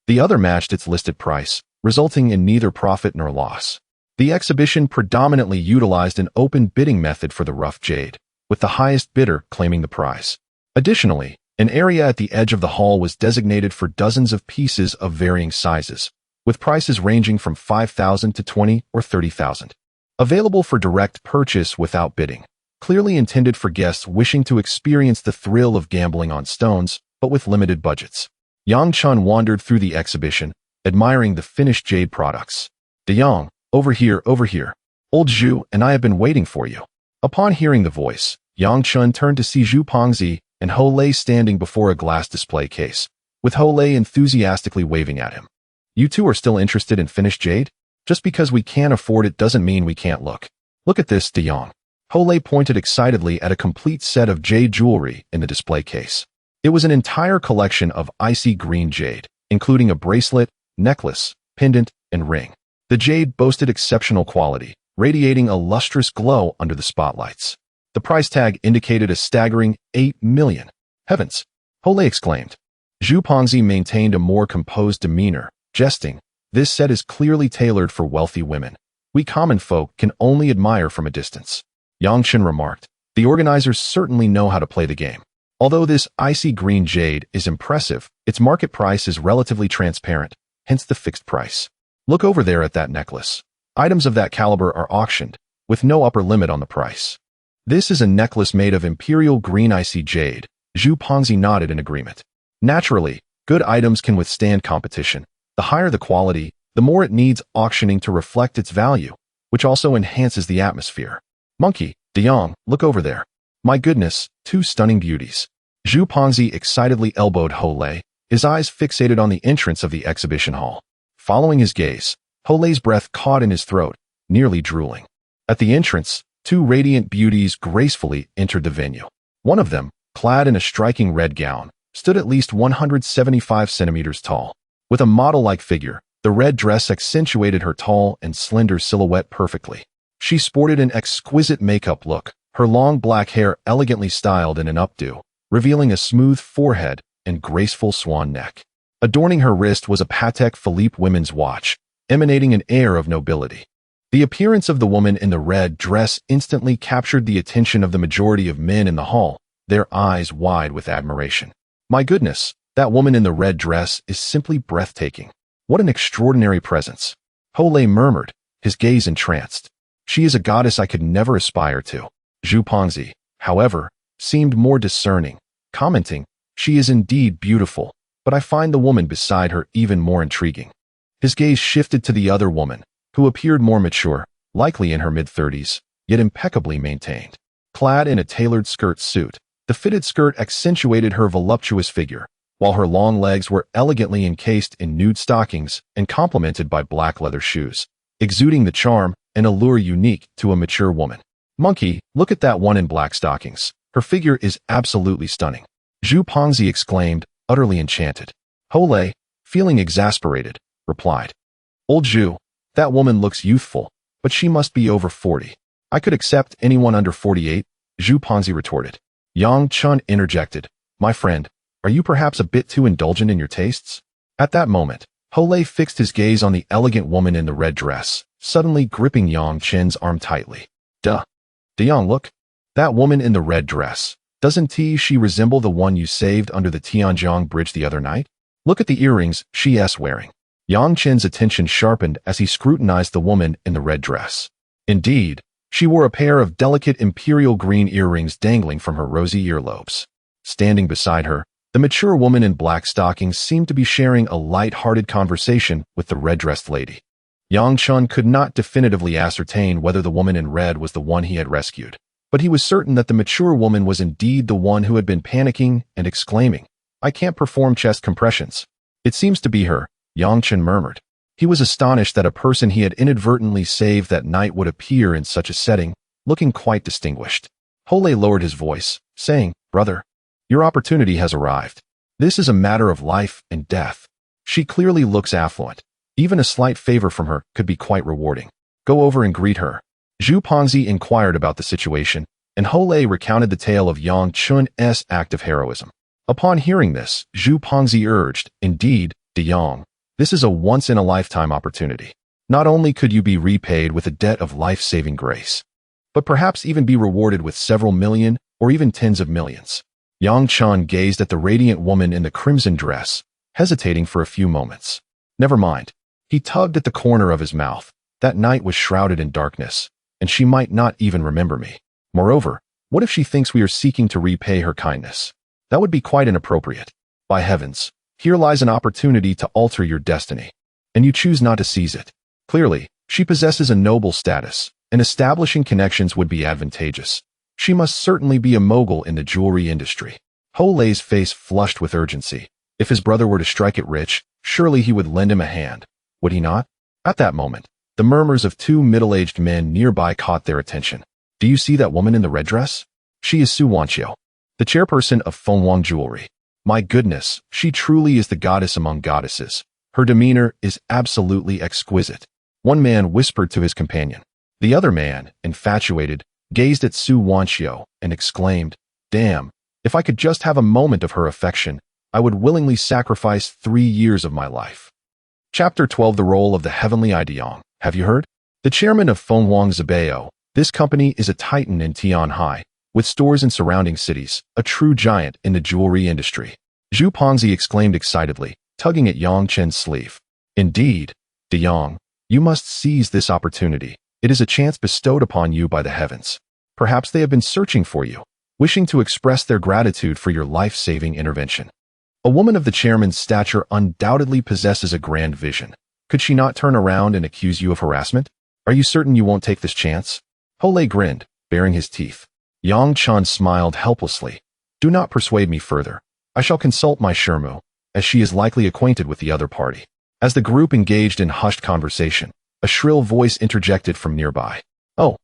The other matched its listed price, resulting in neither profit nor loss. The exhibition predominantly utilized an open bidding method for the rough jade, with the highest bidder claiming the prize. Additionally, an area at the edge of the hall was designated for dozens of pieces of varying sizes, with prices ranging from 5,000 to 20 or 30,000. Available for direct purchase without bidding, clearly intended for guests wishing to experience the thrill of gambling on stones, but with limited budgets. Yang Chen wandered through the exhibition, admiring the finished jade products. "De Yang, over here, over here. Old Zhu and I have been waiting for you." Upon hearing the voice, Yang Chen turned to see Zhu Pengzi and Ho Lei standing before a glass display case, with Ho Lei enthusiastically waving at him. "You 2 are still interested in finished jade? Just because we can't afford it doesn't mean we can't look. Look at this, De Yang." Ho Lei pointed excitedly at a complete set of jade jewelry in the display case. It was an entire collection of icy green jade, including a bracelet, necklace, pendant, and ring. The jade boasted exceptional quality, radiating a lustrous glow under the spotlights. The price tag indicated a staggering 8 million. "Heavens!" Ho Lei exclaimed. Zhu Pengzi maintained a more composed demeanor, jesting, "This set is clearly tailored for wealthy women. We common folk can only admire from a distance." Yang Chen remarked, "The organizers certainly know how to play the game. Although this icy green jade is impressive, its market price is relatively transparent, hence the fixed price. Look over there at that necklace. Items of that caliber are auctioned, with no upper limit on the price." "This is a necklace made of imperial green icy jade." Zhu Pengzi nodded in agreement. Naturally, good items can withstand competition. The higher the quality, the more it needs auctioning to reflect its value, which also enhances the atmosphere. "Monkey, De Yang, look over there. My goodness, 2 stunning beauties." Zhu Pengzi excitedly elbowed Ho Lei, his eyes fixated on the entrance of the exhibition hall. Following his gaze, Ho Lei's breath caught in his throat, nearly drooling. At the entrance, 2 radiant beauties gracefully entered the venue. One of them, clad in a striking red gown, stood at least 175 centimeters tall. With a model-like figure, the red dress accentuated her tall and slender silhouette perfectly. She sported an exquisite makeup look, her long black hair elegantly styled in an updo, revealing a smooth forehead and graceful swan neck. Adorning her wrist was a Patek Philippe women's watch, emanating an air of nobility. The appearance of the woman in the red dress instantly captured the attention of the majority of men in the hall, their eyes wide with admiration. My goodness, that woman in the red dress is simply breathtaking. What an extraordinary presence. Hole murmured, his gaze entranced. She is a goddess I could never aspire to. Zhu Pengzi, however, seemed more discerning, commenting, she is indeed beautiful, but I find the woman beside her even more intriguing. His gaze shifted to the other woman, who appeared more mature, likely in her mid-30s, yet impeccably maintained. Clad in a tailored skirt suit, the fitted skirt accentuated her voluptuous figure, while her long legs were elegantly encased in nude stockings and complemented by black leather shoes, exuding the charm and allure unique to a mature woman. Monkey, look at that one in black stockings. Her figure is absolutely stunning. Zhu Pengzi exclaimed, utterly enchanted. Hole, feeling exasperated, replied, Old Zhu, that woman looks youthful, but she must be over 40. I could accept anyone under 48, Zhu Pengzi retorted. Yang Chen interjected, my friend, are you perhaps a bit too indulgent in your tastes? At that moment, Hole fixed his gaze on the elegant woman in the red dress, suddenly gripping Yang Chen's arm tightly. Duh. Yang, look. That woman in the red dress. Doesn't she resemble the one you saved under the Tianjiang Bridge the other night? Look at the earrings she's wearing. Yang Chen's attention sharpened as he scrutinized the woman in the red dress. Indeed, she wore a pair of delicate imperial green earrings dangling from her rosy earlobes. Standing beside her, the mature woman in black stockings seemed to be sharing a light-hearted conversation with the red-dressed lady. Yang Chen could not definitively ascertain whether the woman in red was the one he had rescued, but he was certain that the mature woman was indeed the one who had been panicking and exclaiming, I can't perform chest compressions. It seems to be her, Yang Chen murmured. He was astonished that a person he had inadvertently saved that night would appear in such a setting, looking quite distinguished. Hole lowered his voice, saying, Brother, your opportunity has arrived. This is a matter of life and death. She clearly looks affluent. Even a slight favor from her could be quite rewarding. Go over and greet her. Zhu Pengzi inquired about the situation, and Hole recounted the tale of Yang Chen's act of heroism. Upon hearing this, Zhu Pengzi urged, Indeed, De Yang, this is a once-in-a-lifetime opportunity. Not only could you be repaid with a debt of life-saving grace, but perhaps even be rewarded with several million or even tens of millions. Yang Chen gazed at the radiant woman in the crimson dress, hesitating for a few moments. Never mind. He tugged at the corner of his mouth. That night was shrouded in darkness, and she might not even remember me. Moreover, what if she thinks we are seeking to repay her kindness? That would be quite inappropriate. By heavens, here lies an opportunity to alter your destiny, and you choose not to seize it. Clearly, she possesses a noble status, and establishing connections would be advantageous. She must certainly be a mogul in the jewelry industry. Hole's face flushed with urgency. If his brother were to strike it rich, surely he would lend him a hand, would he not? At that moment, the murmurs of two middle-aged men nearby caught their attention. Do you see that woman in the red dress? She is Su Wanqiu, the chairperson of Fengwang Jewelry. My goodness, she truly is the goddess among goddesses. Her demeanor is absolutely exquisite. One man whispered to his companion. The other man, infatuated, gazed at Su Wanqiu and exclaimed, Damn, if I could just have a moment of her affection, I would willingly sacrifice 3 years of my life. Chapter 12 The Role of the Heavenly Ideong. Have you heard? The chairman of Fengwang Zibao, this company is a titan in Tianhai, with stores in surrounding cities, a true giant in the jewelry industry. Zhu Pengzi exclaimed excitedly, tugging at Yang Chen's sleeve. Indeed, De Yang, you must seize this opportunity. It is a chance bestowed upon you by the heavens. Perhaps they have been searching for you, wishing to express their gratitude for your life-saving intervention. A woman of the chairman's stature undoubtedly possesses a grand vision. Could she not turn around and accuse you of harassment? Are you certain you won't take this chance? Hole grinned, baring his teeth. Yang Chen smiled helplessly. Do not persuade me further. I shall consult my Shermu, as she is likely acquainted with the other party. As the group engaged in hushed conversation, a shrill voice interjected from nearby. Oh,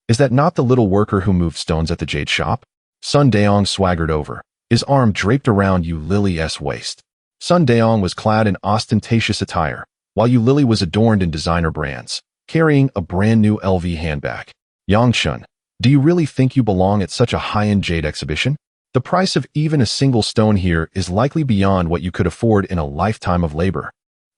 is that not the little worker who moved stones at the jade shop? Sun Daong swaggered over, his arm draped around Yu Lily's waist. Sun Daong was clad in ostentatious attire, while Yu Lily was adorned in designer brands, carrying a brand new LV handbag. Yang Chen, Do you really think you belong at such a high-end jade exhibition? The price of even a single stone here is likely beyond what you could afford in a lifetime of labor.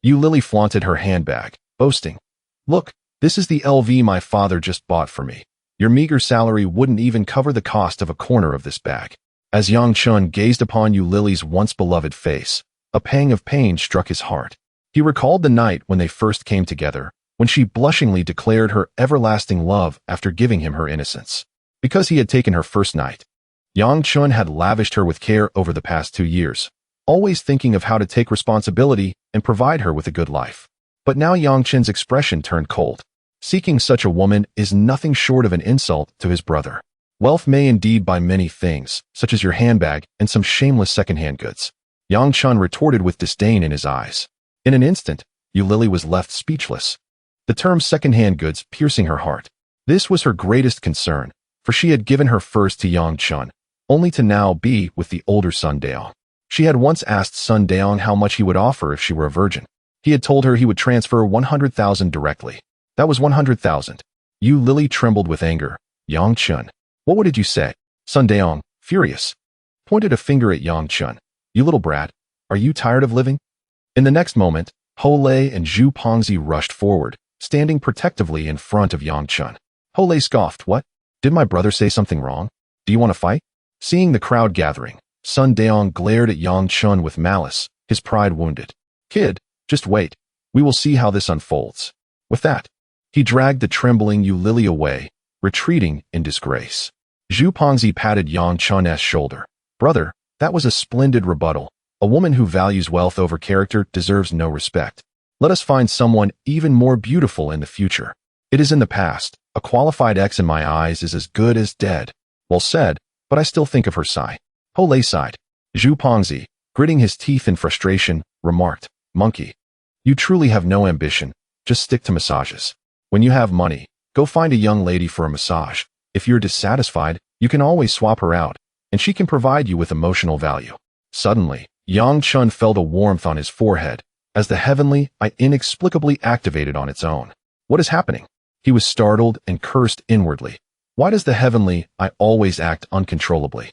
Lily flaunted her handbag, boasting, "Look, this is the LV my father just bought for me. Your meager salary wouldn't even cover the cost of a corner of this bag." As Chen gazed upon Lily's once-beloved face, a pang of pain struck his heart. He recalled the night when they first came together, when she blushingly declared her everlasting love after giving him her innocence. Because he had taken her first night, Chen had lavished her with care over the past 2 years, always thinking of how to take responsibility and provide her with a good life. But now Chen's expression turned cold. Seeking such a woman is nothing short of an insult to his brother. Wealth may indeed buy many things, such as your handbag and some shameless second-hand goods. Chen retorted with disdain in his eyes. In an instant, Lily was left speechless, the term second-hand goods piercing her heart. This was her greatest concern, for she had given her first to Chen, only to now be with the older Sun Daong. She had once asked Sun Daong how much he would offer if she were a virgin. He had told her he would transfer 100,000 directly. That was 100,000. Lily trembled with anger. Chen, what did you say? Sun Daong, furious, pointed a finger at Chen. You little brat, are you tired of living? In the next moment, Ho Lei and Zhu Pongzi rushed forward, standing protectively in front of Chen. Ho Lei scoffed, "What? Did my brother say something wrong? Do you want to fight?" Seeing the crowd gathering, Sun Daong glared at Chen with malice, his pride wounded. "Kid, just wait. We will see how this unfolds." With that, he dragged the trembling Lily away, retreating in disgrace. Zhu Pongzi patted Chen's shoulder. "Brother, that was a splendid rebuttal. A woman who values wealth over character deserves no respect. Let us find someone even more beautiful in the future. It is in the past. A qualified ex in my eyes is as good as dead." "Well said, but I still think of her sigh." Ho Lei sighed. Zhu Pongzi, gritting his teeth in frustration, remarked, "Monkey, you truly have no ambition. Just stick to massages. When you have money, go find a young lady for a massage. If you're dissatisfied, you can always swap her out, and she can provide you with emotional value." Suddenly, Chen felt a warmth on his forehead, as the heavenly eye inexplicably activated on its own. What is happening? He was startled and cursed inwardly. Why does the heavenly eye always act uncontrollably?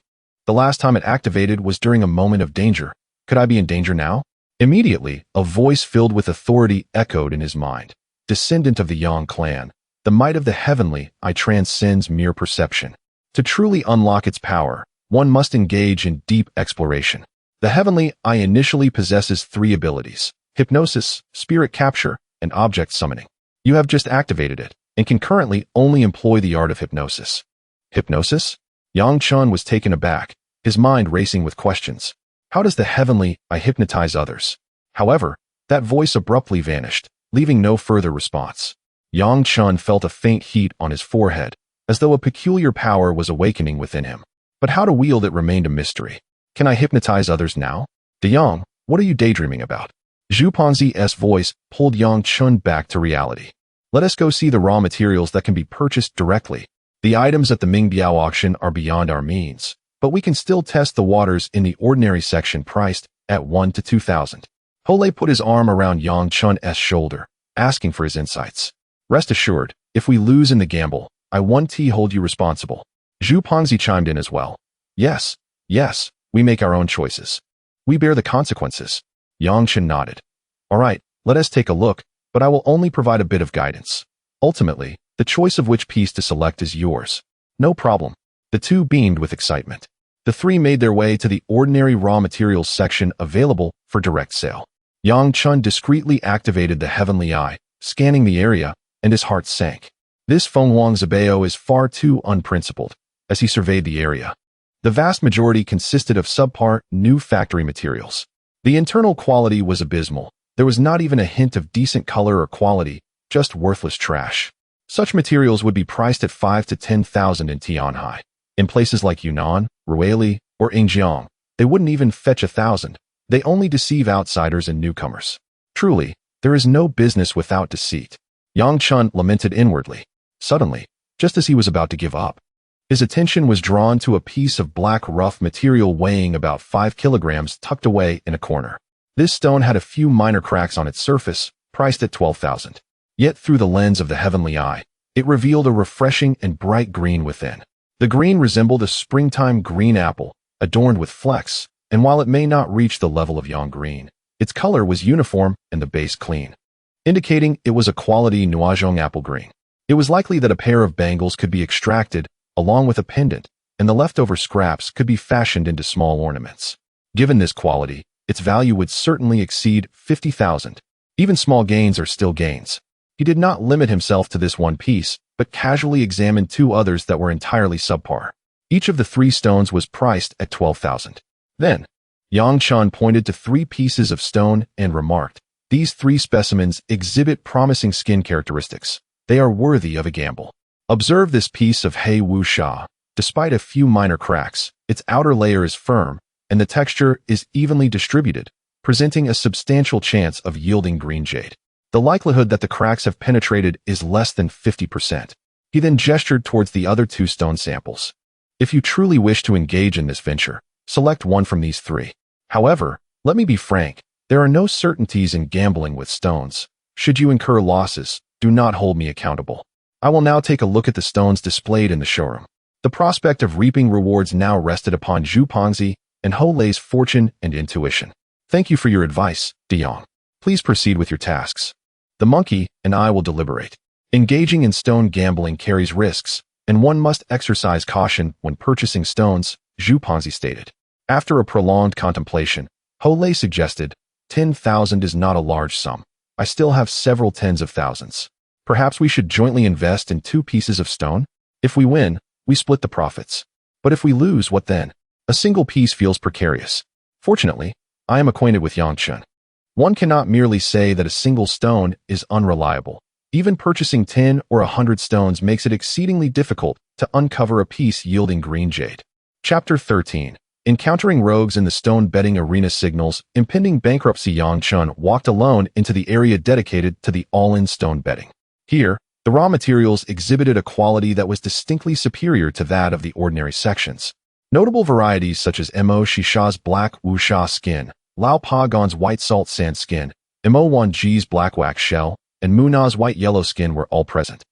The last time it activated was during a moment of danger. Could I be in danger now? Immediately, a voice filled with authority echoed in his mind. Descendant of the Yang clan, the might of the heavenly eye transcends mere perception. To truly unlock its power, one must engage in deep exploration. The heavenly eye initially possesses 3 abilities: hypnosis, spirit capture, and object summoning. You have just activated it, and can currently only employ the art of hypnosis. Hypnosis? Chen was taken aback, his mind racing with questions. How does the heavenly eye hypnotize others? However, that voice abruptly vanished, leaving no further response. Chen felt a faint heat on his forehead, as though a peculiar power was awakening within him. But how to wield it remained a mystery. Can I hypnotize others now? "DeYang, what are you daydreaming about?" Zhu Pongzi's voice pulled Chen back to reality. "Let us go see the raw materials that can be purchased directly. The items at the Mingbiao auction are beyond our means, but we can still test the waters in the ordinary section priced at 1 to 2,000. Ho Lei put his arm around Chen's shoulder, asking for his insights. "Rest assured, if we lose in the gamble, I won't hold you responsible." Zhu Pongzi chimed in as well. Yes, we make our own choices. We bear the consequences." Chen nodded. "All right, let us take a look, but I will only provide a bit of guidance. Ultimately, the choice of which piece to select is yours." "No problem." The two beamed with excitement. The 3 made their way to the ordinary raw materials section available for direct sale. Chen discreetly activated the heavenly eye, scanning the area, and his heart sank. This Feng Wang Zibao is far too unprincipled, as he surveyed the area. The vast majority consisted of subpar, new factory materials. The internal quality was abysmal. There was not even a hint of decent color or quality, just worthless trash. Such materials would be priced at 5 to 10,000 in Tianhai. In places like Yunnan, Ruili, or Yingjiang, they wouldn't even fetch 1,000. They only deceive outsiders and newcomers. Truly, there is no business without deceit. Chen lamented inwardly. Suddenly, just as he was about to give up, his attention was drawn to a piece of black rough material weighing about 5 kilograms tucked away in a corner. This stone had a few minor cracks on its surface, priced at 12,000. Yet through the lens of the heavenly eye, It revealed a refreshing and bright green within. The green resembled a springtime green apple, adorned with flecks, and while it may not reach the level of yang green, its color was uniform and the base clean, indicating it was a quality Nuajong apple green. It was likely that a pair of bangles could be extracted, along with a pendant, and the leftover scraps could be fashioned into small ornaments. Given this quality, its value would certainly exceed 50,000. Even small gains are still gains. He did not limit himself to this one piece, but casually examined two others that were entirely subpar. Each of the three stones was priced at 12,000. Then, Yang Chen pointed to three pieces of stone and remarked, "These three specimens exhibit promising skin characteristics. They are worthy of a gamble. Observe this piece of Hei Wu Sha. Despite a few minor cracks, its outer layer is firm, and the texture is evenly distributed, presenting a substantial chance of yielding green jade. The likelihood that the cracks have penetrated is less than 50%. He then gestured towards the other two stone samples. If you truly wish to engage in this venture, select one from these three. However, let me be frank, there are no certainties in gambling with stones. Should you incur losses, do not hold me accountable. I will now take a look at the stones displayed in the showroom. The prospect of reaping rewards now rested upon Zhu Pengzi and Ho Lei's fortune and intuition. Thank you for your advice, De Yong. Please proceed with your tasks. The monkey and I will deliberate. Engaging in stone gambling carries risks, and one must exercise caution when purchasing stones, Zhu Pengzi stated. After a prolonged contemplation, Ho Lei suggested, 10,000 is not a large sum. I still have several tens of thousands. Perhaps we should jointly invest in two pieces of stone? If we win, we split the profits. But if we lose, what then? A single piece feels precarious. Fortunately, I am acquainted with Yang Chen. One cannot merely say that a single stone is unreliable. Even purchasing 10 or 100 stones makes it exceedingly difficult to uncover a piece yielding green jade. Chapter 13. Encountering rogues in the stone betting arena signals impending bankruptcy. Yang Chen walked alone into the area dedicated to the all-in stone betting. Here, the raw materials exhibited a quality that was distinctly superior to that of the ordinary sections. Notable varieties such as Mo Shisha's black wuxia skin, Lao Pa Gon's white salt sand skin, Mo Wan Ji's black wax shell, and Muna's white-yellow skin were all present.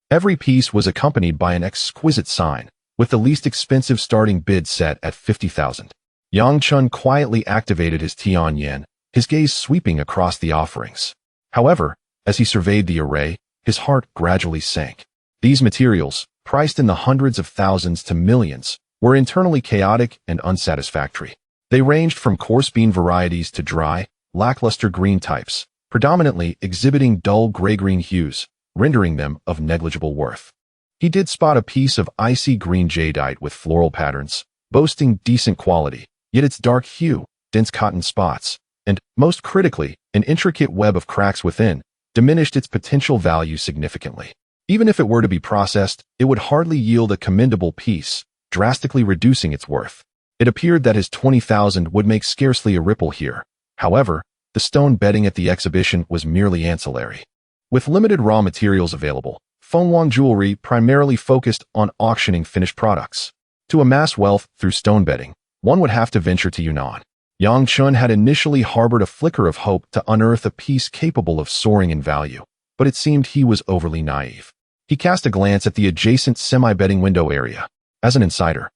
Every piece was accompanied by an exquisite sign, with the least expensive starting bid set at 50,000. Yang Chen quietly activated his Tian Yen, his gaze sweeping across the offerings. However, as he surveyed the array, his heart gradually sank. These materials, priced in the hundreds of thousands to millions, were internally chaotic and unsatisfactory. They ranged from coarse bean varieties to dry, lackluster green types, predominantly exhibiting dull gray-green hues, rendering them of negligible worth. He did spot a piece of icy green jadeite with floral patterns, boasting decent quality, yet its dark hue, dense cotton spots, and, most critically, an intricate web of cracks within, diminished its potential value significantly. Even if it were to be processed, it would hardly yield a commendable piece, drastically reducing its worth. It appeared that his 20,000 would make scarcely a ripple here. However, the stone betting at the exhibition was merely ancillary. With limited raw materials available, Fengwang Jewelry primarily focused on auctioning finished products. To amass wealth through stone betting, one would have to venture to Yunnan. Yang Chen had initially harbored a flicker of hope to unearth a piece capable of soaring in value, but it seemed he was overly naive. He cast a glance at the adjacent semi-betting window area. As an insider,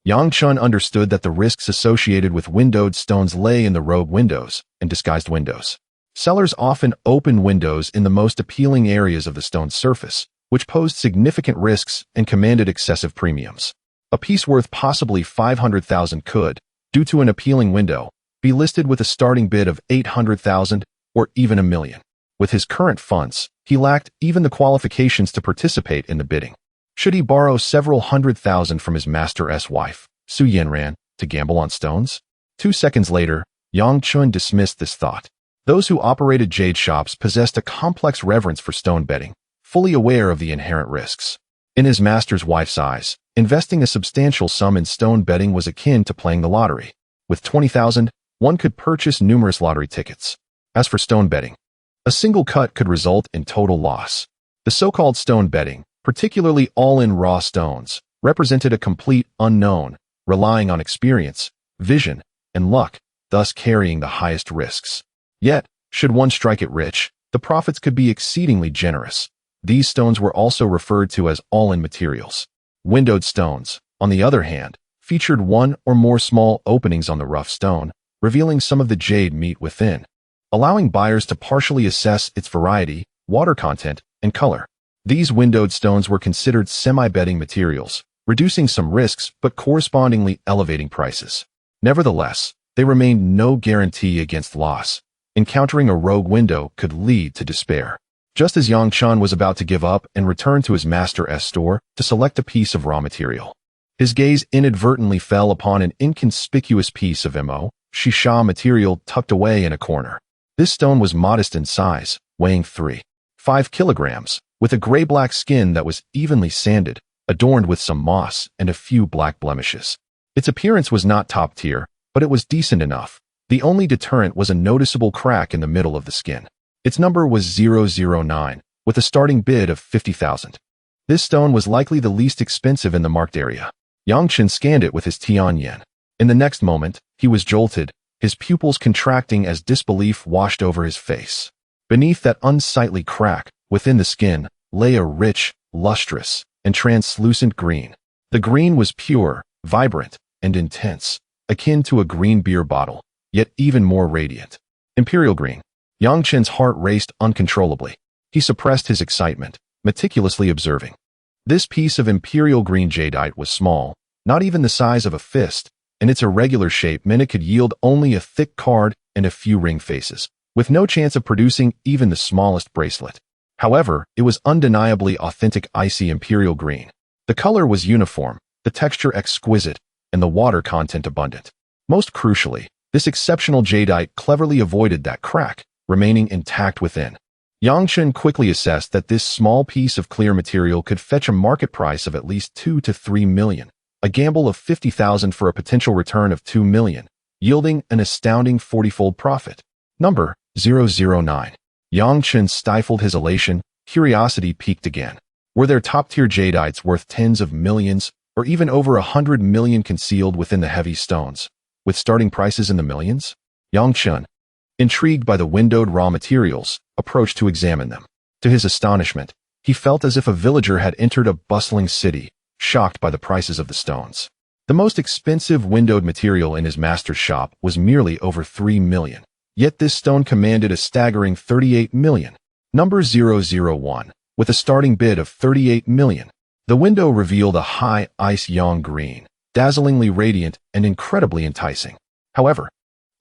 Yang Chen understood that the risks associated with windowed stones lay in the rogue windows and disguised windows. Sellers often opened windows in the most appealing areas of the stone's surface, which posed significant risks and commanded excessive premiums. A piece worth possibly 500,000 could, due to an appealing window, be listed with a starting bid of 800,000 or even $1 million. With his current funds, he lacked even the qualifications to participate in the bidding. Should he borrow several hundred thousand from his master's wife, Su Yanran, to gamble on stones? 2 seconds later, Yang Chen dismissed this thought. Those who operated jade shops possessed a complex reverence for stone betting, fully aware of the inherent risks. In his master's wife's eyes, investing a substantial sum in stone betting was akin to playing the lottery. With 20,000, one could purchase numerous lottery tickets. As for stone betting, a single cut could result in total loss. The so-called stone betting, particularly all-in raw stones, represented a complete unknown, relying on experience, vision, and luck, thus carrying the highest risks. Yet, should one strike it rich, the profits could be exceedingly generous. These stones were also referred to as all-in materials. Windowed stones, on the other hand, featured one or more small openings on the rough stone, revealing some of the jade meat within, allowing buyers to partially assess its variety, water content, and color. These windowed stones were considered semi-bedding materials, reducing some risks but correspondingly elevating prices. Nevertheless, they remained no guarantee against loss. Encountering a rogue window could lead to despair. Just as Chen was about to give up and return to his master's store to select a piece of raw material, his gaze inadvertently fell upon an inconspicuous piece of shisha material tucked away in a corner. This stone was modest in size, weighing 3.5 kilograms, with a gray-black skin that was evenly sanded, adorned with some moss and a few black blemishes. Its appearance was not top tier, but it was decent enough. The only deterrent was a noticeable crack in the middle of the skin. Its number was 009, with a starting bid of 50,000. This stone was likely the least expensive in the marked area. Chen scanned it with his Tianyan. In the next moment, he was jolted, his pupils contracting as disbelief washed over his face. Beneath that unsightly crack, within the skin, lay a rich, lustrous, and translucent green. The green was pure, vibrant, and intense, akin to a green beer bottle, yet even more radiant. Imperial green. Chen's heart raced uncontrollably. He suppressed his excitement, meticulously observing. This piece of imperial green jadeite was small, not even the size of a fist, and its irregular shape meant it could yield only a thick card and a few ring faces, with no chance of producing even the smallest bracelet. However, it was undeniably authentic icy imperial green. The color was uniform, the texture exquisite, and the water content abundant. Most crucially, this exceptional jadeite cleverly avoided that crack, remaining intact within. Chen quickly assessed that this small piece of clear material could fetch a market price of at least 2 to 3 million, a gamble of 50,000 for a potential return of 2 million, yielding an astounding 40-fold profit. Number 009. Chen stifled his elation, curiosity peaked again. Were there top-tier jadeites worth tens of millions, or even over 100 million concealed within the heavy stones, with starting prices in the millions? Chen, intrigued by the windowed raw materials, approached to examine them. To his astonishment, he felt as if a villager had entered a bustling city, shocked by the prices of the stones. The most expensive windowed material in his master's shop was merely over 3 million. Yet this stone commanded a staggering 38 million. Number 001, with a starting bid of 38 million. The window revealed a high ice yang green, dazzlingly radiant and incredibly enticing. However,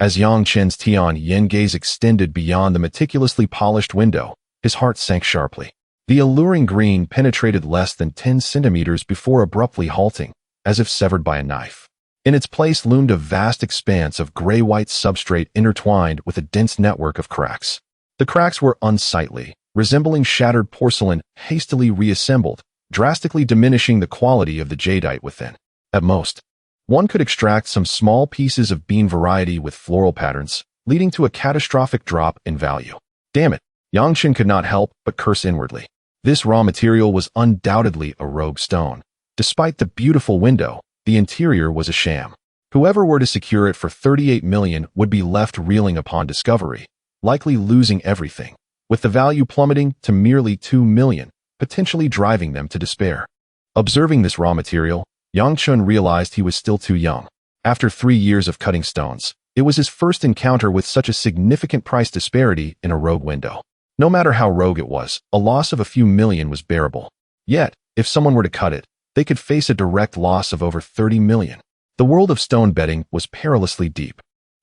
as Chen's Tian gaze extended beyond the meticulously polished window, his heart sank sharply. The alluring green penetrated less than 10 centimeters before abruptly halting, as if severed by a knife. In its place loomed a vast expanse of gray-white substrate intertwined with a dense network of cracks. The cracks were unsightly, resembling shattered porcelain hastily reassembled, drastically diminishing the quality of the jadeite within. At most, one could extract some small pieces of bean variety with floral patterns, leading to a catastrophic drop in value. Damn it, Chen could not help but curse inwardly. This raw material was undoubtedly a rogue stone. Despite the beautiful window, the interior was a sham. Whoever were to secure it for 38 million would be left reeling upon discovery, likely losing everything, with the value plummeting to merely 2 million, potentially driving them to despair. Observing this raw material, Chen realized he was still too young. After 3 years of cutting stones, it was his first encounter with such a significant price disparity in a rogue window. No matter how rogue it was, a loss of a few million was bearable. Yet, if someone were to cut it, they could face a direct loss of over 30 million. The world of stone betting was perilously deep.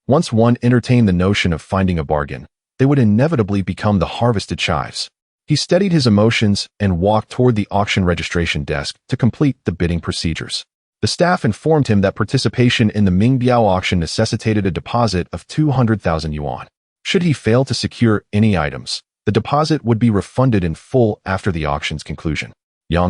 Once one entertained the notion of finding a bargain, they would inevitably become the harvested chives. He steadied his emotions and walked toward the auction registration desk to complete the bidding procedures. The staff informed him that participation in the Mingbiao auction necessitated a deposit of 200,000 yuan. Should he fail to secure any items, the deposit would be refunded in full after the auction's conclusion.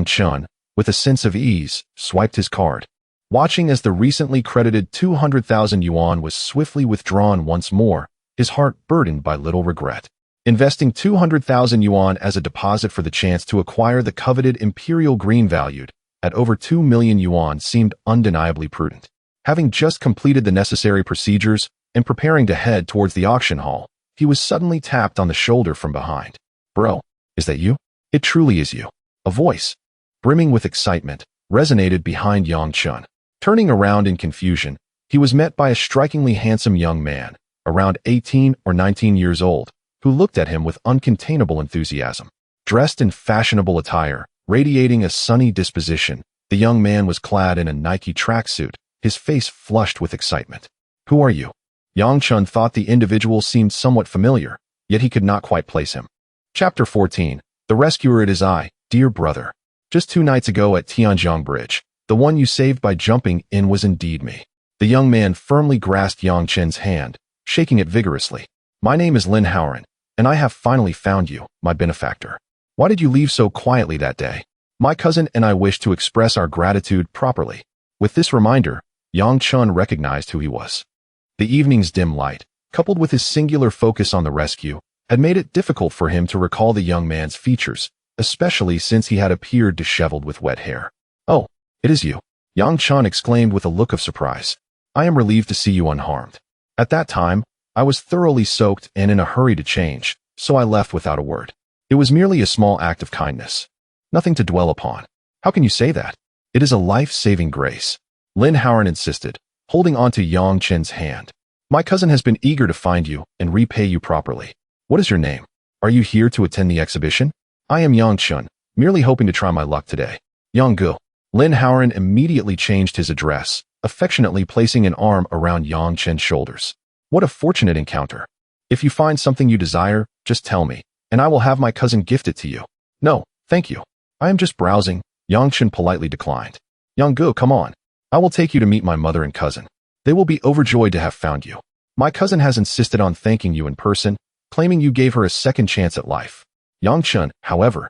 Chen, with a sense of ease, swiped his card. Watching as the recently credited 200,000 yuan was swiftly withdrawn once more, his heart burdened by little regret. Investing 200,000 yuan as a deposit for the chance to acquire the coveted imperial green valued at over 2 million yuan seemed undeniably prudent. Having just completed the necessary procedures and preparing to head towards the auction hall, he was suddenly tapped on the shoulder from behind. "Bro, is that you?" It truly is you. A voice, brimming with excitement, resonated behind Yang Chen. Turning around in confusion, he was met by a strikingly handsome young man, around 18 or 19 years old, who looked at him with uncontainable enthusiasm. Dressed in fashionable attire, radiating a sunny disposition, the young man was clad in a Nike tracksuit, his face flushed with excitement. Who are you? Yang Chen thought the individual seemed somewhat familiar, yet he could not quite place him. Chapter 14. The Rescuer. It is I, dear brother. Just 2 nights ago at Tianjiang Bridge, the one you saved by jumping in was indeed me. The young man firmly grasped Yang Chen's hand, shaking it vigorously. My name is Yanran, and I have finally found you, my benefactor. Why did you leave so quietly that day? My cousin and I wish to express our gratitude properly. With this reminder, Yang Chen recognized who he was. The evening's dim light, coupled with his singular focus on the rescue, had made it difficult for him to recall the young man's features, especially since he had appeared disheveled with wet hair. Oh, it is you, Yang Chen exclaimed with a look of surprise. I am relieved to see you unharmed. At that time, I was thoroughly soaked and in a hurry to change, so I left without a word. It was merely a small act of kindness. Nothing to dwell upon. How can you say that? It is a life-saving grace. Yanran insisted, holding on to Yang Chen's hand. My cousin has been eager to find you and repay you properly. What is your name? Are you here to attend the exhibition? I am Yang Chen, merely hoping to try my luck today. Yang Gu. Yanran immediately changed his address, affectionately placing an arm around Yang Chen's shoulders. What a fortunate encounter. If you find something you desire, just tell me, and I will have my cousin gift it to you. No, thank you. I am just browsing, Yang Chen politely declined. Yang Gu, come on. I will take you to meet my mother and cousin. They will be overjoyed to have found you. My cousin has insisted on thanking you in person, claiming you gave her a second chance at life. Yang Chen, however,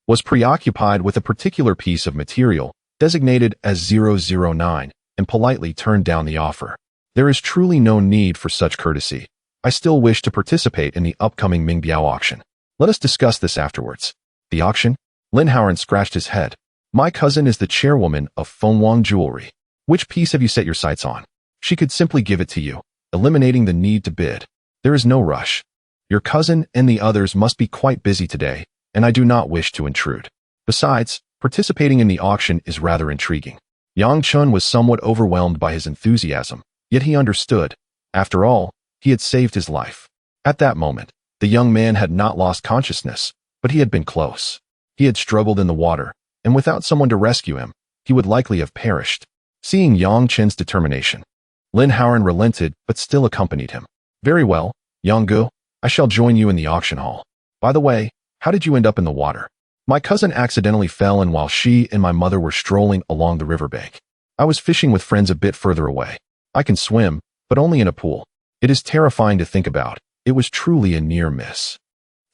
was preoccupied with a particular piece of material, designated as 009, and politely turned down the offer. There is truly no need for such courtesy. I still wish to participate in the upcoming Mingbiao auction. Let us discuss this afterwards. The auction? Yanran scratched his head. My cousin is the chairwoman of Fengwang Jewelry. Which piece have you set your sights on? She could simply give it to you, eliminating the need to bid. There is no rush. Your cousin and the others must be quite busy today, and I do not wish to intrude. Besides, participating in the auction is rather intriguing. Yang Chen was somewhat overwhelmed by his enthusiasm, yet he understood. After all, he had saved his life. At that moment, the young man had not lost consciousness, but he had been close. He had struggled in the water, and without someone to rescue him, he would likely have perished. Seeing Yang Chen's determination, Yanran relented but still accompanied him. Very well, Yang Gu, I shall join you in the auction hall. By the way, how did you end up in the water? My cousin accidentally fell in while she and my mother were strolling along the riverbank. I was fishing with friends a bit further away. I can swim, but only in a pool. It is terrifying to think about. It was truly a near miss.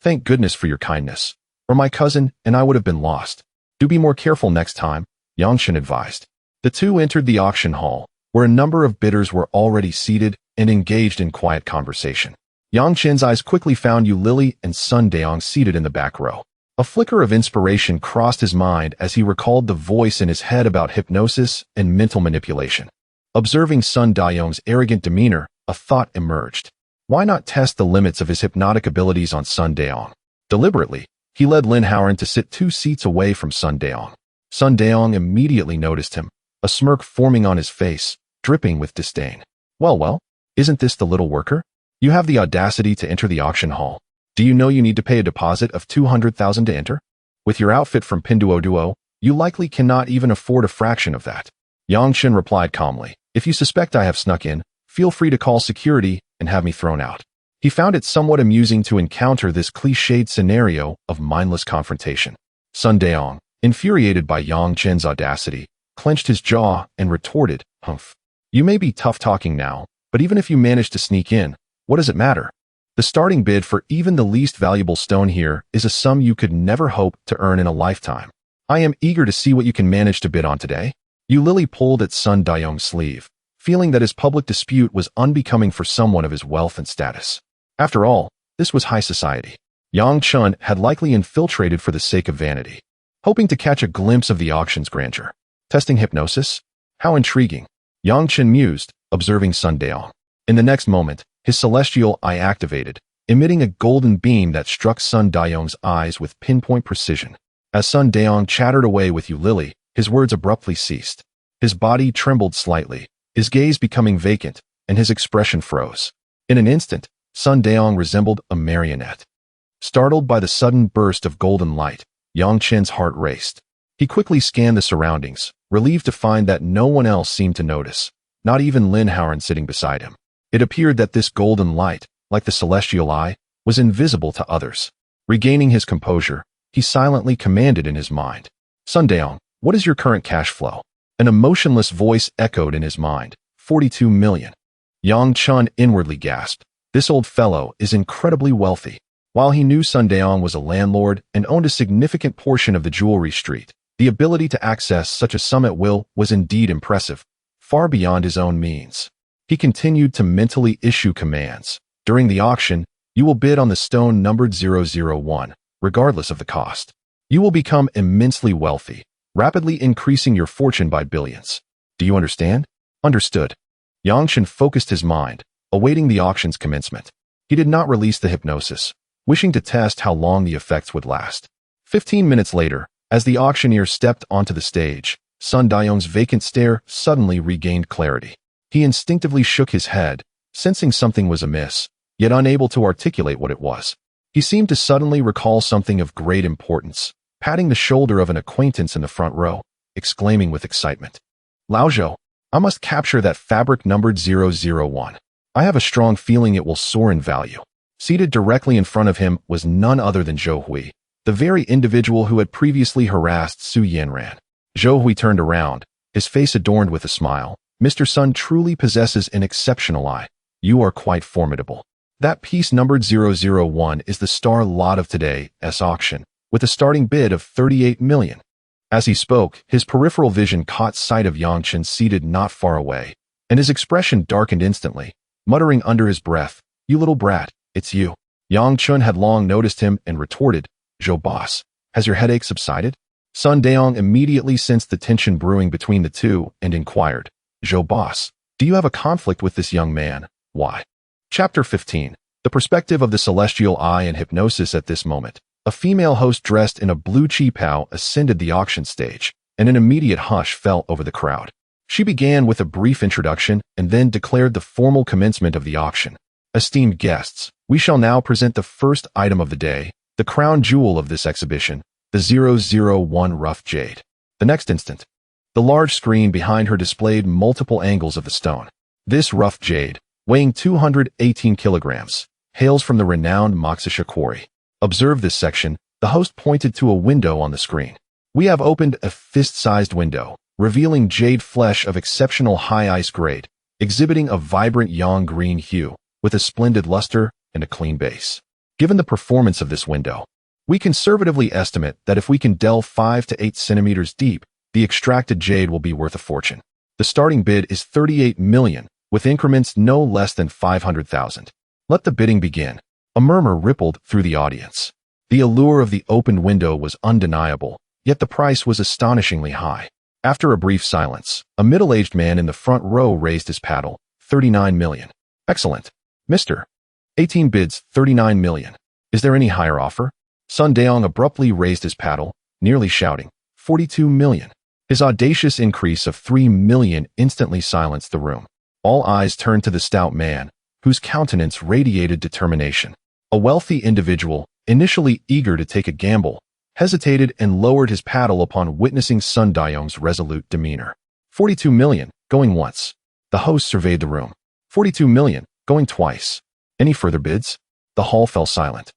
Thank goodness for your kindness, or my cousin and I would have been lost. Do be more careful next time, Yang Chen advised. The two entered the auction hall, where a number of bidders were already seated and engaged in quiet conversation. Yang Chen's eyes quickly found Yu Lily and Sun Daong seated in the back row. A flicker of inspiration crossed his mind as he recalled the voice in his head about hypnosis and mental manipulation. Observing Sun Daong's arrogant demeanor, a thought emerged. Why not test the limits of his hypnotic abilities on Sun Daong? Deliberately, he led Yanran to sit 2 seats away from Sun Daong. Sun Daong immediately noticed him, a smirk forming on his face, dripping with disdain. Well, isn't this the little worker? You have the audacity to enter the auction hall. Do you know you need to pay a deposit of 200,000 to enter? With your outfit from Pinduoduo, you likely cannot even afford a fraction of that. Yang Chen replied calmly. If you suspect I have snuck in, feel free to call security and have me thrown out. He found it somewhat amusing to encounter this cliched scenario of mindless confrontation. Sun Daong, infuriated by Yang Chen's audacity, clenched his jaw and retorted, "Humph. You may be tough-talking now, but even if you manage to sneak in, what does it matter? The starting bid for even the least valuable stone here is a sum you could never hope to earn in a lifetime. I am eager to see what you can manage to bid on today." Yu Lily pulled at Sun Daong's sleeve, feeling that his public dispute was unbecoming for someone of his wealth and status. After all, this was high society. Yang Chen had likely infiltrated for the sake of vanity, hoping to catch a glimpse of the auction's grandeur. Testing hypnosis? How intriguing. Yang Chen mused, observing Sun Daong. In the next moment, his celestial eye activated, emitting a golden beam that struck Sun Dayong's eyes with pinpoint precision. As Sun Dayong chattered away with Yu Lily, his words abruptly ceased. His body trembled slightly, his gaze becoming vacant, and his expression froze. In an instant, Sun Dayong resembled a marionette. Startled by the sudden burst of golden light, Yang Chen's heart raced. He quickly scanned the surroundings, relieved to find that no one else seemed to notice, not even Lin Howard sitting beside him. It appeared that this golden light, like the celestial eye, was invisible to others. Regaining his composure, he silently commanded in his mind, "Sun Dayong, what is your current cash flow?" An emotionless voice echoed in his mind, 42 million. Yang Chen inwardly gasped. This old fellow is incredibly wealthy. While he knew Sun Dayong was a landlord and owned a significant portion of the jewelry street, the ability to access such a sum at will was indeed impressive, far beyond his own means. He continued to mentally issue commands. During the auction, you will bid on the stone numbered 001, regardless of the cost. You will become immensely wealthy, rapidly increasing your fortune by billions. Do you understand? Understood. Yang Chen focused his mind, awaiting the auction's commencement. He did not release the hypnosis, wishing to test how long the effects would last. 15 minutes later, as the auctioneer stepped onto the stage, Sun Dayong's vacant stare suddenly regained clarity. He instinctively shook his head, sensing something was amiss, yet unable to articulate what it was. He seemed to suddenly recall something of great importance, patting the shoulder of an acquaintance in the front row, exclaiming with excitement, "Lao Zhou, I must capture that fabric numbered 001. I have a strong feeling it will soar in value." Seated directly in front of him was none other than Zhou Hui, the very individual who had previously harassed Su Yanran. Zhou Hui turned around, his face adorned with a smile. "Mr. Sun truly possesses an exceptional eye. You are quite formidable. That piece numbered 001 is the star lot of today's auction, with a starting bid of 38 million. As he spoke, his peripheral vision caught sight of Yang Chen seated not far away, and his expression darkened instantly, muttering under his breath, "You little brat, it's you." Yang Chen had long noticed him and retorted, "Zhou boss, has your headache subsided?" Sun Dayong immediately sensed the tension brewing between the two and inquired, "Zhou boss, do you have a conflict with this young man? Why?" Chapter 15. The perspective of the celestial eye and hypnosis. At this moment, a female host dressed in a blue qipao ascended the auction stage, and an immediate hush fell over the crowd. She began with a brief introduction and then declared the formal commencement of the auction. "Esteemed guests, we shall now present the first item of the day, the crown jewel of this exhibition, the 001 rough jade." The next instant, the large screen behind her displayed multiple angles of the stone. This rough jade, weighing 218 kilograms, hails from the renowned Moksha quarry. Observe this section. The host pointed to a window on the screen. "We have opened a fist-sized window, revealing jade flesh of exceptional high ice grade, exhibiting a vibrant yang green hue, with a splendid luster and a clean base. Given the performance of this window, we conservatively estimate that if we can delve 5 to 8 centimeters deep, the extracted jade will be worth a fortune. The starting bid is 38 million, with increments no less than 500,000. Let the bidding begin." A murmur rippled through the audience. The allure of the opened window was undeniable, yet the price was astonishingly high. After a brief silence, a middle-aged man in the front row raised his paddle, 39 million. "Excellent. Mr. 18 bids 39 million. Is there any higher offer?" Sun Dayong abruptly raised his paddle, nearly shouting, 42 million. His audacious increase of 3 million instantly silenced the room. All eyes turned to the stout man, whose countenance radiated determination. A wealthy individual, initially eager to take a gamble, hesitated and lowered his paddle upon witnessing Sun Dayong's resolute demeanor. 42 million, going once. The host surveyed the room. 42 million, going twice. Any further bids? The hall fell silent.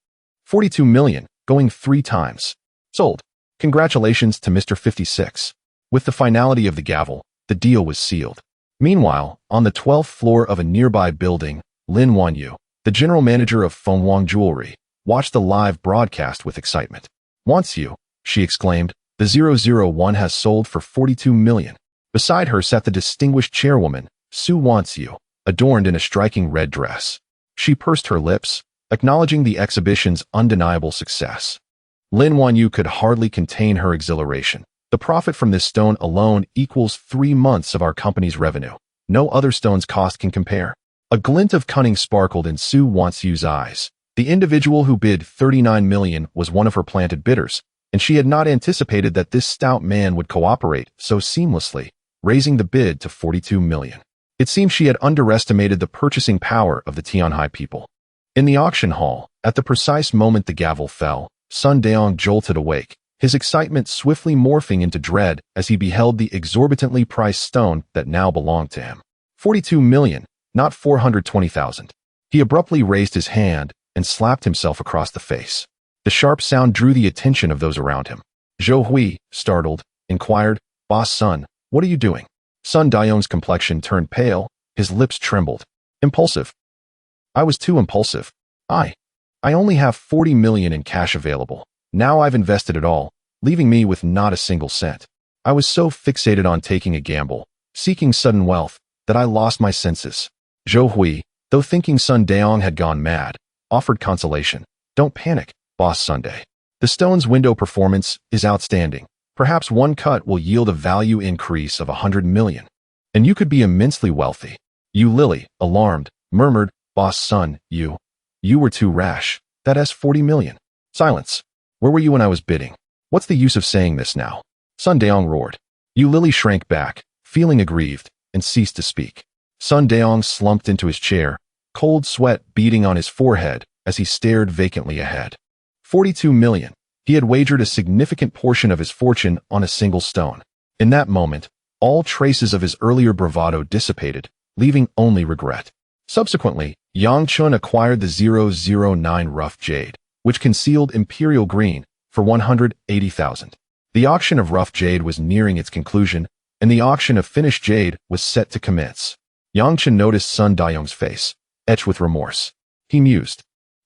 42 million, going 3 times. Sold. Congratulations to Mr. 56. With the finality of the gavel, the deal was sealed. Meanwhile, on the 12th floor of a nearby building, Lin Wanyu, the general manager of Fengwang Jewelry, watched the live broadcast with excitement. "Wanyu," she exclaimed, "the 001 has sold for 42 million. Beside her sat the distinguished chairwoman, Su Wanyu, adorned in a striking red dress. She pursed her lips, acknowledging the exhibition's undeniable success. Lin Wanyu could hardly contain her exhilaration. The profit from this stone alone equals 3 months of our company's revenue. No other stone's cost can compare. A glint of cunning sparkled in Su Wanyu's eyes. The individual who bid 39 million was one of her planted bidders, and she had not anticipated that this stout man would cooperate so seamlessly, raising the bid to 42 million. It seemed she had underestimated the purchasing power of the Tianhai people. In the auction hall, at the precise moment the gavel fell, Sun Daong jolted awake, his excitement swiftly morphing into dread as he beheld the exorbitantly priced stone that now belonged to him. 42 million, not 420,000. He abruptly raised his hand and slapped himself across the face. The sharp sound drew the attention of those around him. Zhou Hui, startled, inquired, "Boss Sun, what are you doing?" Sun Daong's complexion turned pale, his lips trembled. "Impulsive. I was too impulsive. I only have 40 million in cash available. Now I've invested it all, leaving me with not a single cent. I was so fixated on taking a gamble, seeking sudden wealth, that I lost my senses." Zhou Hui, though thinking Sun Daong had gone mad, offered consolation. "Don't panic, Boss Sunday. The stone's window performance is outstanding. Perhaps one cut will yield a value increase of 100 million. And you could be immensely wealthy." "You Lily," alarmed, murmured, "Boss Sun, you were too rash. That's 40 million. Silence. Where were you when I was bidding? What's the use of saying this now?" Sun Daong roared. Yu Lily shrank back, feeling aggrieved, and ceased to speak. Sun Daong slumped into his chair, cold sweat beading on his forehead as he stared vacantly ahead. 42 million. He had wagered a significant portion of his fortune on a single stone. In that moment, all traces of his earlier bravado dissipated, leaving only regret. Subsequently, Yang Chun acquired the 009 rough jade, which concealed imperial green, for 180,000. The auction of rough jade was nearing its conclusion, and the auction of finished jade was set to commence. Yang Chun noticed Sun Daong's face, etched with remorse. He mused.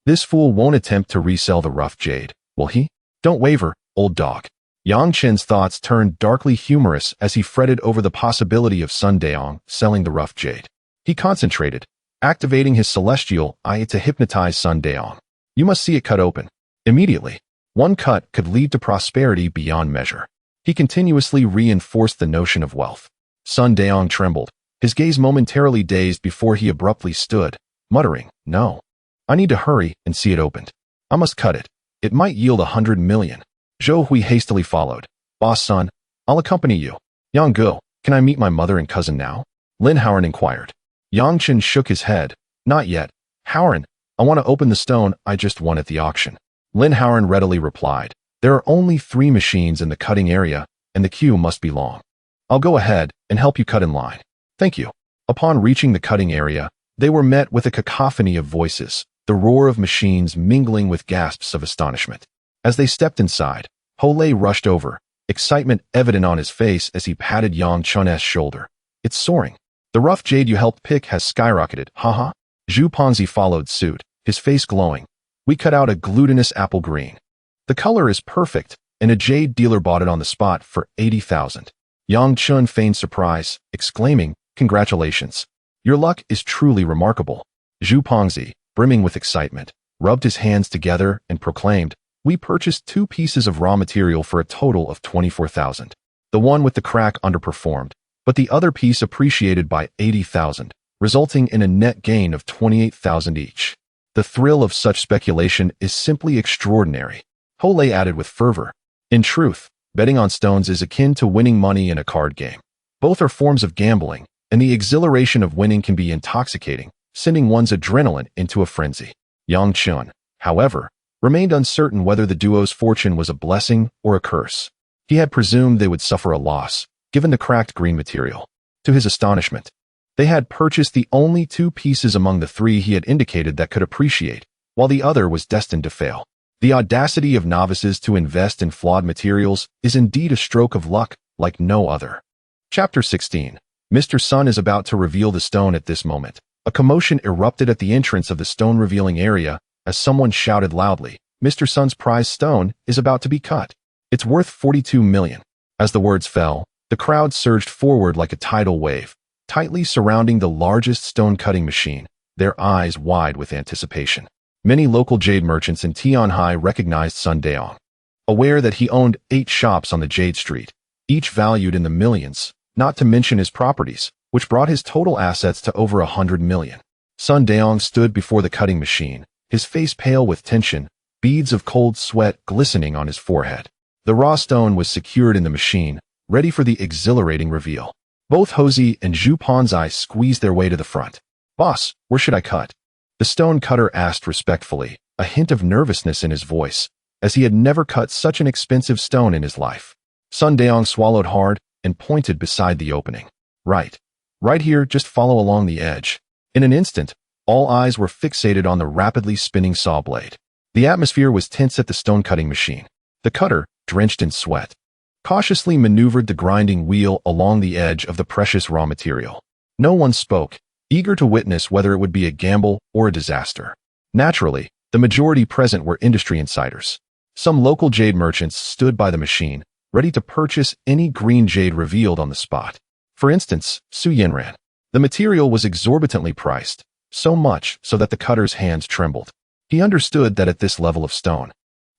"This fool won't attempt to resell the rough jade, will he? Don't waver, old dog." Yang Chen's thoughts turned darkly humorous as he fretted over the possibility of Sun Daong selling the rough jade. He concentrated, activating his celestial eye to hypnotize Sun Daong. "You must see it cut open. Immediately. One cut could lead to prosperity beyond measure." He continuously reinforced the notion of wealth. Sun Daong trembled, his gaze momentarily dazed before he abruptly stood, muttering, "No. I need to hurry and see it opened. I must cut it. It might yield 100 million. Zhou Hui hastily followed. "Boss Sun, I'll accompany you." "Yang Gu, can I meet my mother and cousin now?" Lin Howard inquired. Yang Chen shook his head. "Not yet. Howard, I want to open the stone I just won at the auction." Lin Howard readily replied. "There are only 3 machines in the cutting area, and the queue must be long. I'll go ahead and help you cut in line." "Thank you." Upon reaching the cutting area, they were met with a cacophony of voices, the roar of machines mingling with gasps of astonishment. As they stepped inside, Ho Lei rushed over, excitement evident on his face as he patted Yang Chun's shoulder. "It's soaring. The rough jade you helped pick has skyrocketed, haha." Zhu Pongzi followed suit, his face glowing. "We cut out a glutinous apple green. The color is perfect, and a jade dealer bought it on the spot for 80,000. Yang Chun feigned surprise, exclaiming, "Congratulations. Your luck is truly remarkable." Zhu Pongzi, brimming with excitement, rubbed his hands together and proclaimed, "We purchased 2 pieces of raw material for a total of 24,000. The one with the crack underperformed, but the other piece appreciated by 80,000, resulting in a net gain of 28,000 each. The thrill of such speculation is simply extraordinary." Ho Lei added with fervor. "In truth, betting on stones is akin to winning money in a card game. Both are forms of gambling, and the exhilaration of winning can be intoxicating, sending one's adrenaline into a frenzy." Yang Chun, however, remained uncertain whether the duo's fortune was a blessing or a curse. He had presumed they would suffer a loss, given the cracked green material. To his astonishment, they had purchased the only 2 pieces among the 3 he had indicated that could appreciate, while the other was destined to fail. The audacity of novices to invest in flawed materials is indeed a stroke of luck like no other. Chapter 16. Mr. Sun is about to reveal the stone at this moment. A commotion erupted at the entrance of the stone revealing area as someone shouted loudly, "Mr. Sun's prize stone is about to be cut. It's worth 42 million. As the words fell, the crowd surged forward like a tidal wave, tightly surrounding the largest stone-cutting machine, their eyes wide with anticipation. Many local jade merchants in Tianhai recognized Sun Daong. Aware that he owned 8 shops on the Jade Street, each valued in the millions, not to mention his properties, which brought his total assets to over 100 million. Sun Daong stood before the cutting machine, his face pale with tension, beads of cold sweat glistening on his forehead. The raw stone was secured in the machine, ready for the exhilarating reveal. Both Hosey and Zhu Ponzai squeezed their way to the front. "Boss, where should I cut?" The stone cutter asked respectfully, a hint of nervousness in his voice, as he had never cut such an expensive stone in his life. Sun Daong swallowed hard and pointed beside the opening. Right here, just follow along the edge." In an instant, all eyes were fixated on the rapidly spinning saw blade. The atmosphere was tense at the stone-cutting machine. The cutter, drenched in sweat, cautiously maneuvered the grinding wheel along the edge of the precious raw material. No one spoke, eager to witness whether it would be a gamble or a disaster. Naturally, the majority present were industry insiders. Some local jade merchants stood by the machine, ready to purchase any green jade revealed on the spot. For instance, Su Yanran. The material was exorbitantly priced, so much so that the cutter's hands trembled. He understood that at this level of stone,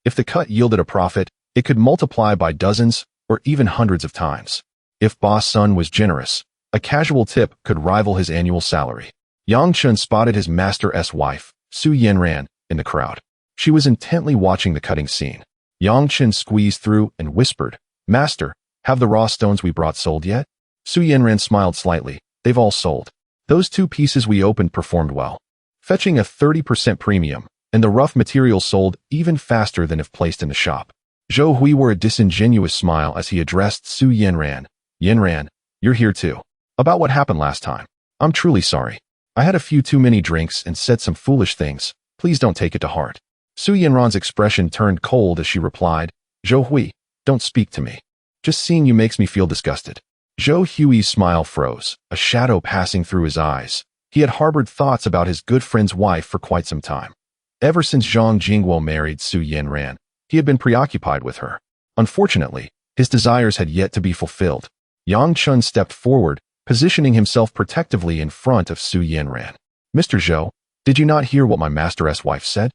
if the cut yielded a profit, it could multiply by dozens or even hundreds of times. If Boss Sun was generous, a casual tip could rival his annual salary. Yang Chen spotted his master's wife, Su Yanran, in the crowd. She was intently watching the cutting scene. Yang Chen squeezed through and whispered, "Master, have the raw stones we brought sold yet?" Su Yanran smiled slightly. "They've all sold. Those 2 pieces we opened performed well, fetching a 30% premium, and the rough material sold even faster than if placed in the shop." Zhou Hui wore a disingenuous smile as he addressed Su Yanran. "Yanran, you're here too. About what happened last time. I'm truly sorry. I had a few too many drinks and said some foolish things. Please don't take it to heart." Su Yanran's expression turned cold as she replied, "Zhou Hui, don't speak to me. Just seeing you makes me feel disgusted." Zhou Hui's smile froze, a shadow passing through his eyes. He had harbored thoughts about his good friend's wife for quite some time. Ever since Zhang Jingguo married Su Yanran, he had been preoccupied with her. Unfortunately, his desires had yet to be fulfilled. Yang Chen stepped forward, positioning himself protectively in front of Su Yanran. "Mr. Zhou, did you not hear what my master's wife said?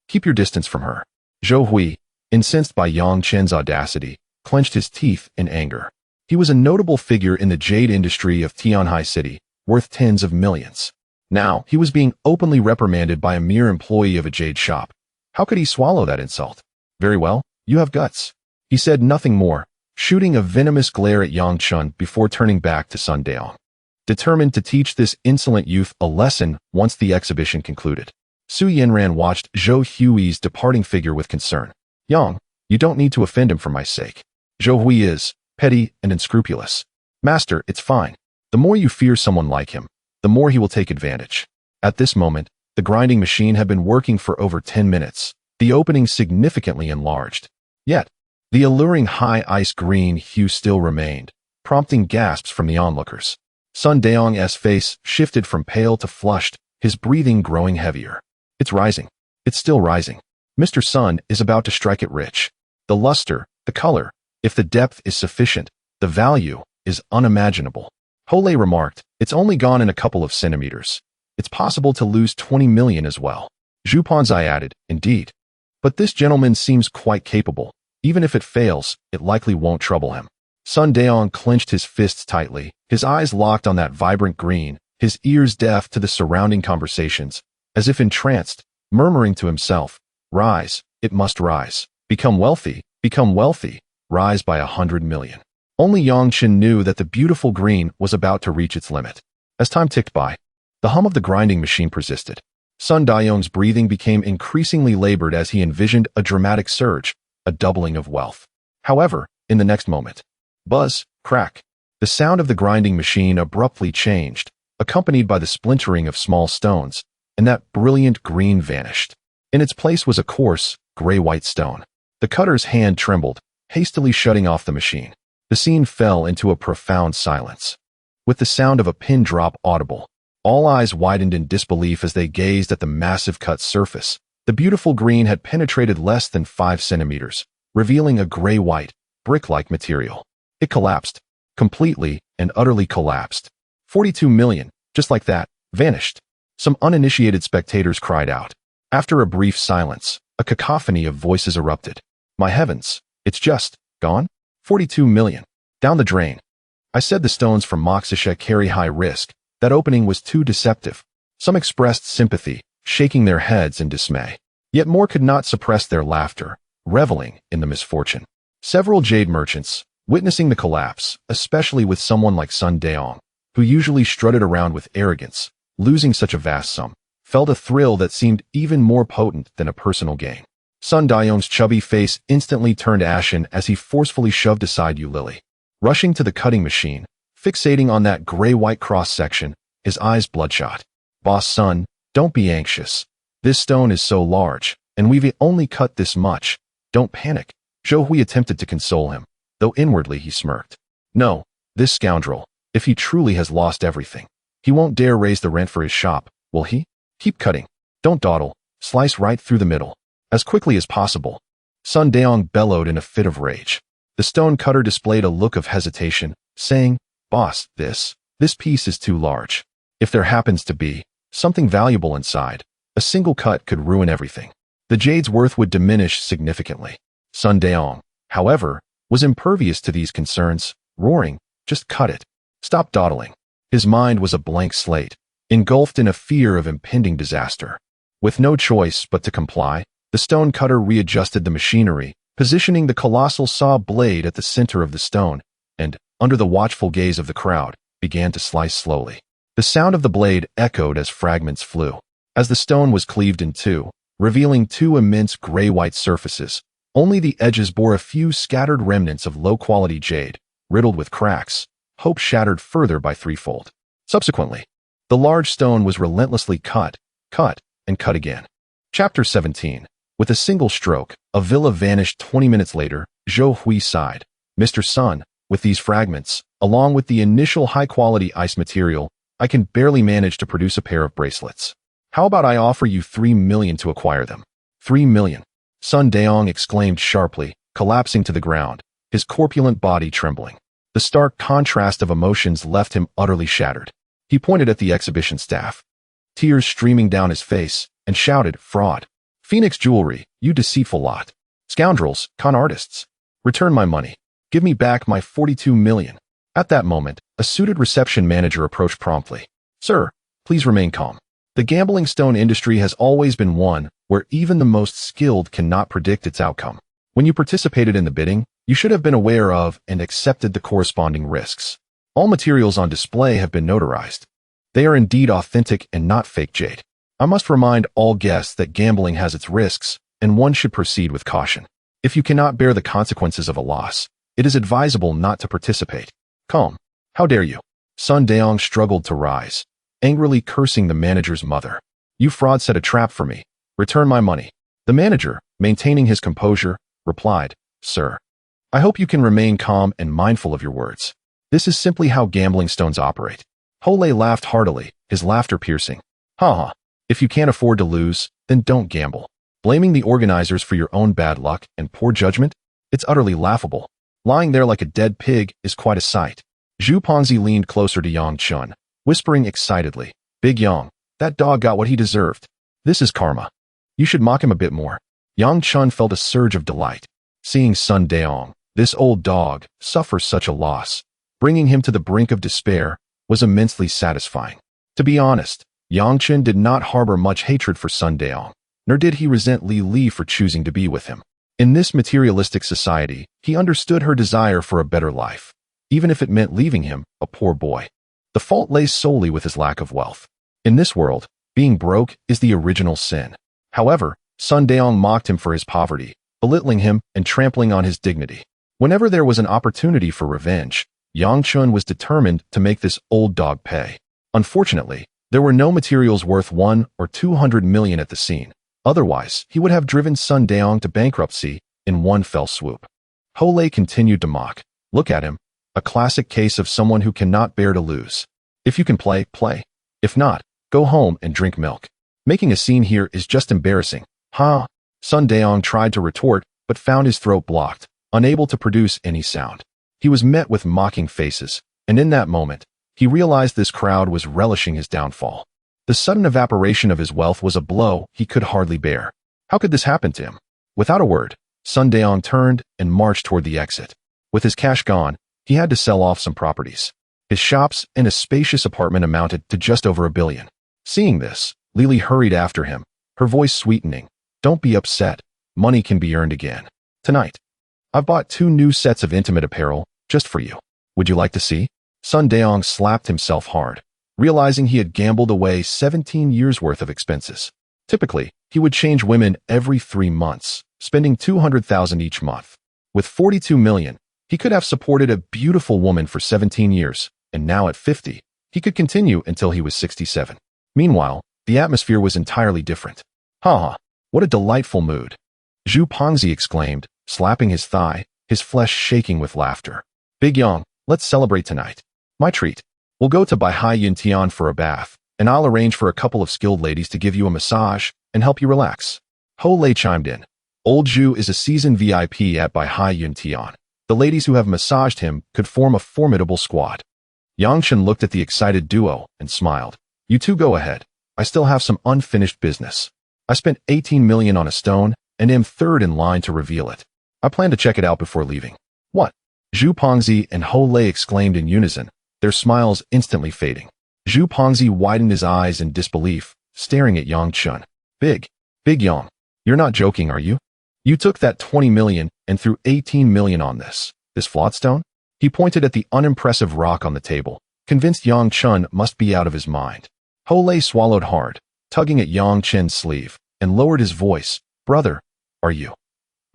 Keep your distance from her." Zhou Hui, incensed by Yang Chen's audacity, clenched his teeth in anger. He was a notable figure in the jade industry of Tianhai City, worth tens of millions. Now, he was being openly reprimanded by a mere employee of a jade shop. How could he swallow that insult? "Very well, you have guts." He said nothing more, shooting a venomous glare at Yang Chen before turning back to Sun Daong, determined to teach this insolent youth a lesson once the exhibition concluded. Su Yanran watched Zhou Hui's departing figure with concern. "Yang, you don't need to offend him for my sake. Zhou Hui is petty and unscrupulous. Master, it's fine. The more you fear someone like him, the more he will take advantage." At this moment, the grinding machine had been working for over 10 minutes, the opening significantly enlarged. Yet, the alluring high ice green hue still remained, prompting gasps from the onlookers. Sun Daong's face shifted from pale to flushed, his breathing growing heavier. "It's rising. It's still rising. Mr. Sun is about to strike it rich. The luster, the color, if the depth is sufficient, the value is unimaginable." Hole remarked, "It's only gone in a couple of centimeters. It's possible to lose 20 million as well." Zhu Ponzai added, "Indeed. But this gentleman seems quite capable. Even if it fails, it likely won't trouble him." Sun Daong clenched his fists tightly, his eyes locked on that vibrant green, his ears deaf to the surrounding conversations, as if entranced, murmuring to himself, "Rise, it must rise. Become wealthy, rise by 100 million. Only Yang Chen knew that the beautiful green was about to reach its limit. As time ticked by, the hum of the grinding machine persisted. Sun Daong's breathing became increasingly labored as he envisioned a dramatic surge, a doubling of wealth. However, in the next moment, buzz, crack, the sound of the grinding machine abruptly changed, accompanied by the splintering of small stones, and that brilliant green vanished. In its place was a coarse, gray-white stone. The cutter's hand trembled, hastily shutting off the machine. The scene fell into a profound silence. With the sound of a pin drop audible, all eyes widened in disbelief as they gazed at the massive cut surface. The beautiful green had penetrated less than 5 centimeters, revealing a gray-white, brick-like material. It collapsed, completely and utterly collapsed. 42 million, just like that, vanished. Some uninitiated spectators cried out. After a brief silence, a cacophony of voices erupted. "My heavens, it's just gone? 42 million. Down the drain. I said the stones from Moksha carry high risk. That opening was too deceptive." Some expressed sympathy, shaking their heads in dismay. Yet more could not suppress their laughter, reveling in the misfortune. Several jade merchants, witnessing the collapse, especially with someone like Sun Daong, who usually strutted around with arrogance, losing such a vast sum, felt a thrill that seemed even more potent than a personal gain. Sun Daong's chubby face instantly turned ashen as he forcefully shoved aside Yu Lily. Rushing to the cutting machine, fixating on that gray-white cross-section, his eyes bloodshot. "Boss Sun, don't be anxious. This stone is so large, and we've only cut this much. Don't panic." Zhou Hui attempted to console him, though inwardly he smirked. No, this scoundrel, if he truly has lost everything, he won't dare raise the rent for his shop, will he? Keep cutting. Don't dawdle. Slice right through the middle. As quickly as possible. Sun Daong bellowed in a fit of rage. The stone cutter displayed a look of hesitation, saying, "Boss, this piece is too large. If there happens to be something valuable inside, a single cut could ruin everything. The jade's worth would diminish significantly." Sun Daong, however, was impervious to these concerns, roaring, "Just cut it. Stop dawdling." His mind was a blank slate, engulfed in a fear of impending disaster. With no choice but to comply, the stone cutter readjusted the machinery, positioning the colossal saw blade at the center of the stone, and, under the watchful gaze of the crowd, began to slice slowly. The sound of the blade echoed as fragments flew. As the stone was cleaved in two, revealing two immense gray-white surfaces, only the edges bore a few scattered remnants of low-quality jade, riddled with cracks, hope shattered further by threefold. Subsequently, the large stone was relentlessly cut, and cut again. Chapter 17. With a single stroke, a villa vanished 20 minutes later. Zhou Hui sighed. "Mr. Sun, with these fragments, along with the initial high-quality ice material, I can barely manage to produce a pair of bracelets. How about I offer you 3 million to acquire them?" 3 million. Sun Daong exclaimed sharply, collapsing to the ground, his corpulent body trembling. The stark contrast of emotions left him utterly shattered. He pointed at the exhibition staff, tears streaming down his face, and shouted, "Fraud! Phoenix Jewelry, you deceitful lot! Scoundrels, con artists! Return my money! Give me back my 42 million! At that moment, a suited reception manager approached promptly. "Sir, please remain calm. The gambling stone industry has always been one where even the most skilled cannot predict its outcome. When you participated in the bidding, you should have been aware of and accepted the corresponding risks. All materials on display have been notarized. They are indeed authentic and not fake jade. I must remind all guests that gambling has its risks, and one should proceed with caution. If you cannot bear the consequences of a loss, it is advisable not to participate. Calm. How dare you?" Sun Daong struggled to rise, angrily cursing the manager's mother. "You fraud set a trap for me. Return my money." The manager, maintaining his composure, replied, "Sir, I hope you can remain calm and mindful of your words. This is simply how gambling stones operate." Hole laughed heartily, his laughter piercing. "Ha ha. If you can't afford to lose, then don't gamble. Blaming the organizers for your own bad luck and poor judgment? It's utterly laughable. Lying there like a dead pig is quite a sight." Zhu Ponzi leaned closer to Yang Chun, whispering excitedly, "Big Yang, that dog got what he deserved. This is karma. You should mock him a bit more." Yang Chun felt a surge of delight. Seeing Sun Daong, this old dog, suffer such a loss, bringing him to the brink of despair, was immensely satisfying. To be honest, Yang Chun did not harbor much hatred for Sun Daong, nor did he resent Li Li for choosing to be with him. In this materialistic society, he understood her desire for a better life, even if it meant leaving him, a poor boy. The fault lay solely with his lack of wealth. In this world, being broke is the original sin. However, Sun Daong mocked him for his poverty, belittling him and trampling on his dignity. Whenever there was an opportunity for revenge, Yang Chun was determined to make this old dog pay. Unfortunately, there were no materials worth 1 or 200 million at the scene. Otherwise, he would have driven Sun Daong to bankruptcy in one fell swoop. Hole continued to mock. "Look at him. A classic case of someone who cannot bear to lose. If you can play, play. If not, go home and drink milk. Making a scene here is just embarrassing." "Ha!" Sun Daong tried to retort, but found his throat blocked, unable to produce any sound. He was met with mocking faces, and in that moment, he realized this crowd was relishing his downfall. The sudden evaporation of his wealth was a blow he could hardly bear. How could this happen to him? Without a word, Sun Daong turned and marched toward the exit. With his cash gone, he had to sell off some properties. His shops and a spacious apartment amounted to just over 1 billion. Seeing this, Lily hurried after him, her voice sweetening. Don't be upset. Money can be earned again. Tonight. I've bought 2 new sets of intimate apparel, just for you. Would you like to see? Sun Daong slapped himself hard, realizing he had gambled away 17 years' worth of expenses. Typically, he would change women every 3 months, spending 200,000 each month. With 42 million, he could have supported a beautiful woman for 17 years, and now at 50, he could continue until he was 67. Meanwhile, the atmosphere was entirely different. Ha! What a delightful mood. Zhu Pengzi exclaimed, slapping his thigh, his flesh shaking with laughter. Big Yang, let's celebrate tonight. My treat. We'll go to Baihai Yuntian for a bath, and I'll arrange for a couple of skilled ladies to give you a massage and help you relax. Ho Lei chimed in. Old Zhu is a seasoned VIP at Baihai Yuntian. The ladies who have massaged him could form a formidable squad. Yang Chen looked at the excited duo and smiled. You two go ahead. I still have some unfinished business. I spent 18 million on a stone and am third in line to reveal it. I plan to check it out before leaving. What? Zhu Pengzi and Ho Lei exclaimed in unison, their smiles instantly fading. Zhu Pengzi widened his eyes in disbelief, staring at Yang Chen. Big Yang, you're not joking, are you? You took that 20 million and threw 18 million on this floatstone? He pointed at the unimpressive rock on the table, convinced Yang Chen must be out of his mind. Ho Lei swallowed hard, tugging at Yang Chen's sleeve, and lowered his voice. Brother, are you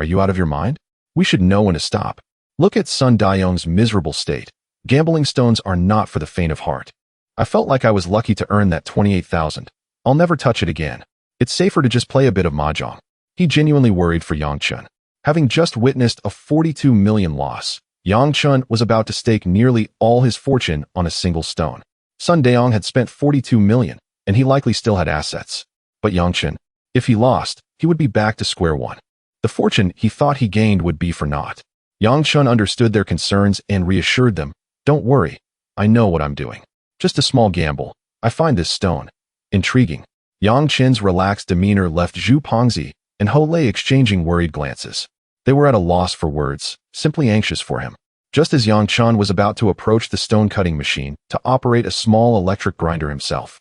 out of your mind? We should know when to stop. Look at Sun Daong's miserable state. Gambling stones are not for the faint of heart. I felt like I was lucky to earn that 28,000. I'll never touch it again. It's safer to just play a bit of mahjong. He genuinely worried for Yang Chen. Having just witnessed a 42 million loss, Yang Chen was about to stake nearly all his fortune on a single stone. Sun Daong had spent 42 million, and he likely still had assets. But Yang Chen, if he lost, he would be back to square one. The fortune he thought he gained would be for naught. Yang Chen understood their concerns and reassured them, don't worry, I know what I'm doing. Just a small gamble. I find this stone intriguing. Yang Chen's relaxed demeanor left Zhu Pengzi and Ho Lei exchanging worried glances. They were at a loss for words, simply anxious for him. Just as Yang Chen was about to approach the stone-cutting machine to operate a small electric grinder himself,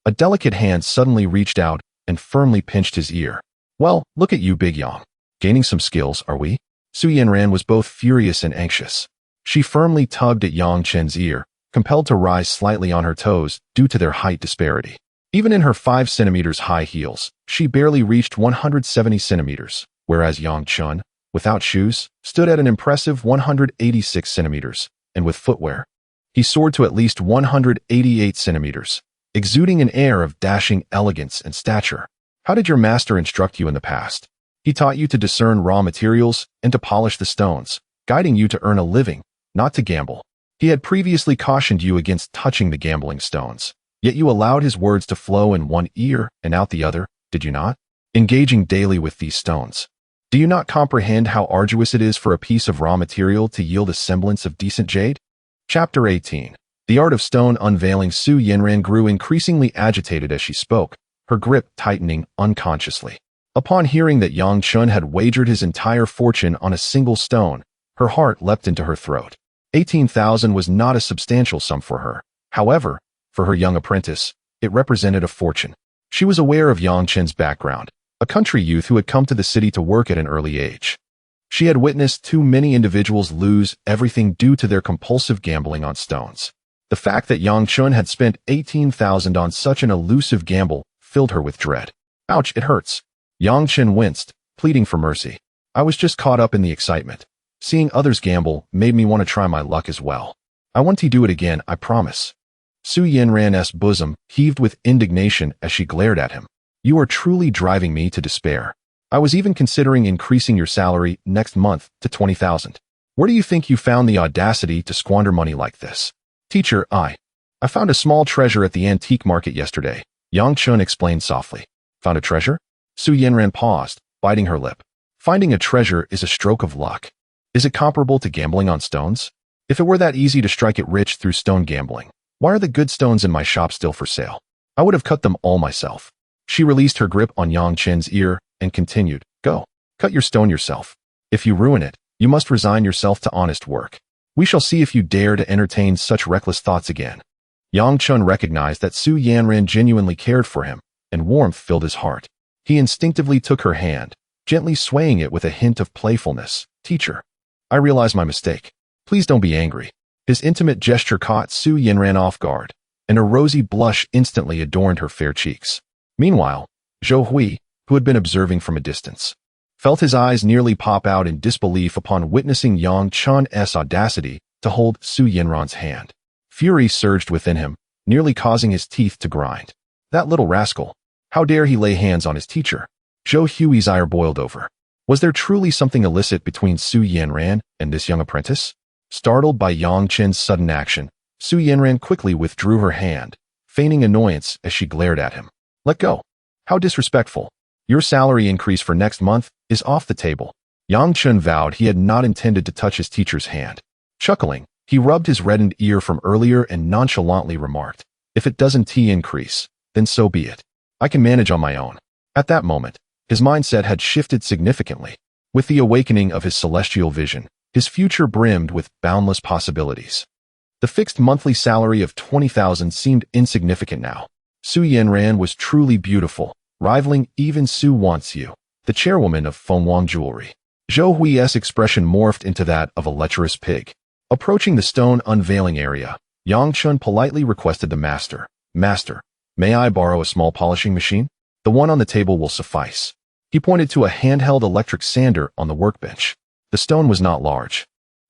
a delicate hand suddenly reached out and firmly pinched his ear. Well, look at you, Big Yang. Gaining some skills, are we? Su Yanran was both furious and anxious. She firmly tugged at Yang Chen's ear, compelled to rise slightly on her toes due to their height disparity. Even in her 5 centimeters high heels, she barely reached 170 centimeters, whereas Yang Chen, without shoes, stood at an impressive 186 centimeters, and with footwear, he soared to at least 188 centimeters, exuding an air of dashing elegance and stature. How did your master instruct you in the past? He taught you to discern raw materials and to polish the stones, guiding you to earn a living, not to gamble. He had previously cautioned you against touching the gambling stones, yet you allowed his words to flow in one ear and out the other, did you not? Engaging daily with these stones. Do you not comprehend how arduous it is for a piece of raw material to yield a semblance of decent jade? Chapter 18. The Art of Stone unveiling. Su Yanran grew increasingly agitated as she spoke, her grip tightening unconsciously. Upon hearing that Yang Chen had wagered his entire fortune on a single stone, her heart leapt into her throat. 18,000 was not a substantial sum for her. However, for her young apprentice, it represented a fortune. She was aware of Yang Chen's background, a country youth who had come to the city to work at an early age. She had witnessed too many individuals lose everything due to their compulsive gambling on stones. The fact that Yang Chen had spent 18,000 on such an elusive gamble filled her with dread. Ouch, it hurts. Yang Chen winced, pleading for mercy. I was just caught up in the excitement. Seeing others gamble made me want to try my luck as well. I want to do it again, I promise. Su Yanran's bosom heaved with indignation as she glared at him. You are truly driving me to despair. I was even considering increasing your salary next month to 20,000. Where do you think you found the audacity to squander money like this? Teacher, I found a small treasure at the antique market yesterday, Yang Chen explained softly. Found a treasure? Su Yanran paused, biting her lip. Finding a treasure is a stroke of luck. Is it comparable to gambling on stones? If it were that easy to strike it rich through stone gambling, why are the good stones in my shop still for sale? I would have cut them all myself. She released her grip on Yang Chen's ear and continued, Go, cut your stone yourself. If you ruin it, you must resign yourself to honest work. We shall see if you dare to entertain such reckless thoughts again. Yang Chen recognized that Su Yanran genuinely cared for him, and warmth filled his heart. He instinctively took her hand, gently swaying it with a hint of playfulness. "Teacher, I realize my mistake. Please don't be angry." His intimate gesture caught Su Yanran off guard, and a rosy blush instantly adorned her fair cheeks. Meanwhile, Zhou Hui, who had been observing from a distance, felt his eyes nearly pop out in disbelief upon witnessing Yang Chun's audacity to hold Su Yanran's hand. Fury surged within him, nearly causing his teeth to grind. That little rascal! How dare he lay hands on his teacher? Zhou Hui's ire boiled over. Was there truly something illicit between Su Yanran and this young apprentice? Startled by Yang Chen's sudden action, Su Yanran quickly withdrew her hand, feigning annoyance as she glared at him. "Let go. How disrespectful. Your salary increase for next month is off the table." Yang Chen vowed he had not intended to touch his teacher's hand. Chuckling, he rubbed his reddened ear from earlier and nonchalantly remarked, "If it doesn't increase, then so be it. I can manage on my own." At that moment, his mindset had shifted significantly. With the awakening of his celestial vision, his future brimmed with boundless possibilities. The fixed monthly salary of 20,000 seemed insignificant now. Su Yanran was truly beautiful, rivaling even Su Wanxiu, the chairwoman of Fengwang Jewelry. Zhou Hui's expression morphed into that of a lecherous pig. Approaching the stone unveiling area, Yang Chun politely requested the master, "Master, may I borrow a small polishing machine? The one on the table will suffice." He pointed to a handheld electric sander on the workbench. The stone was not large,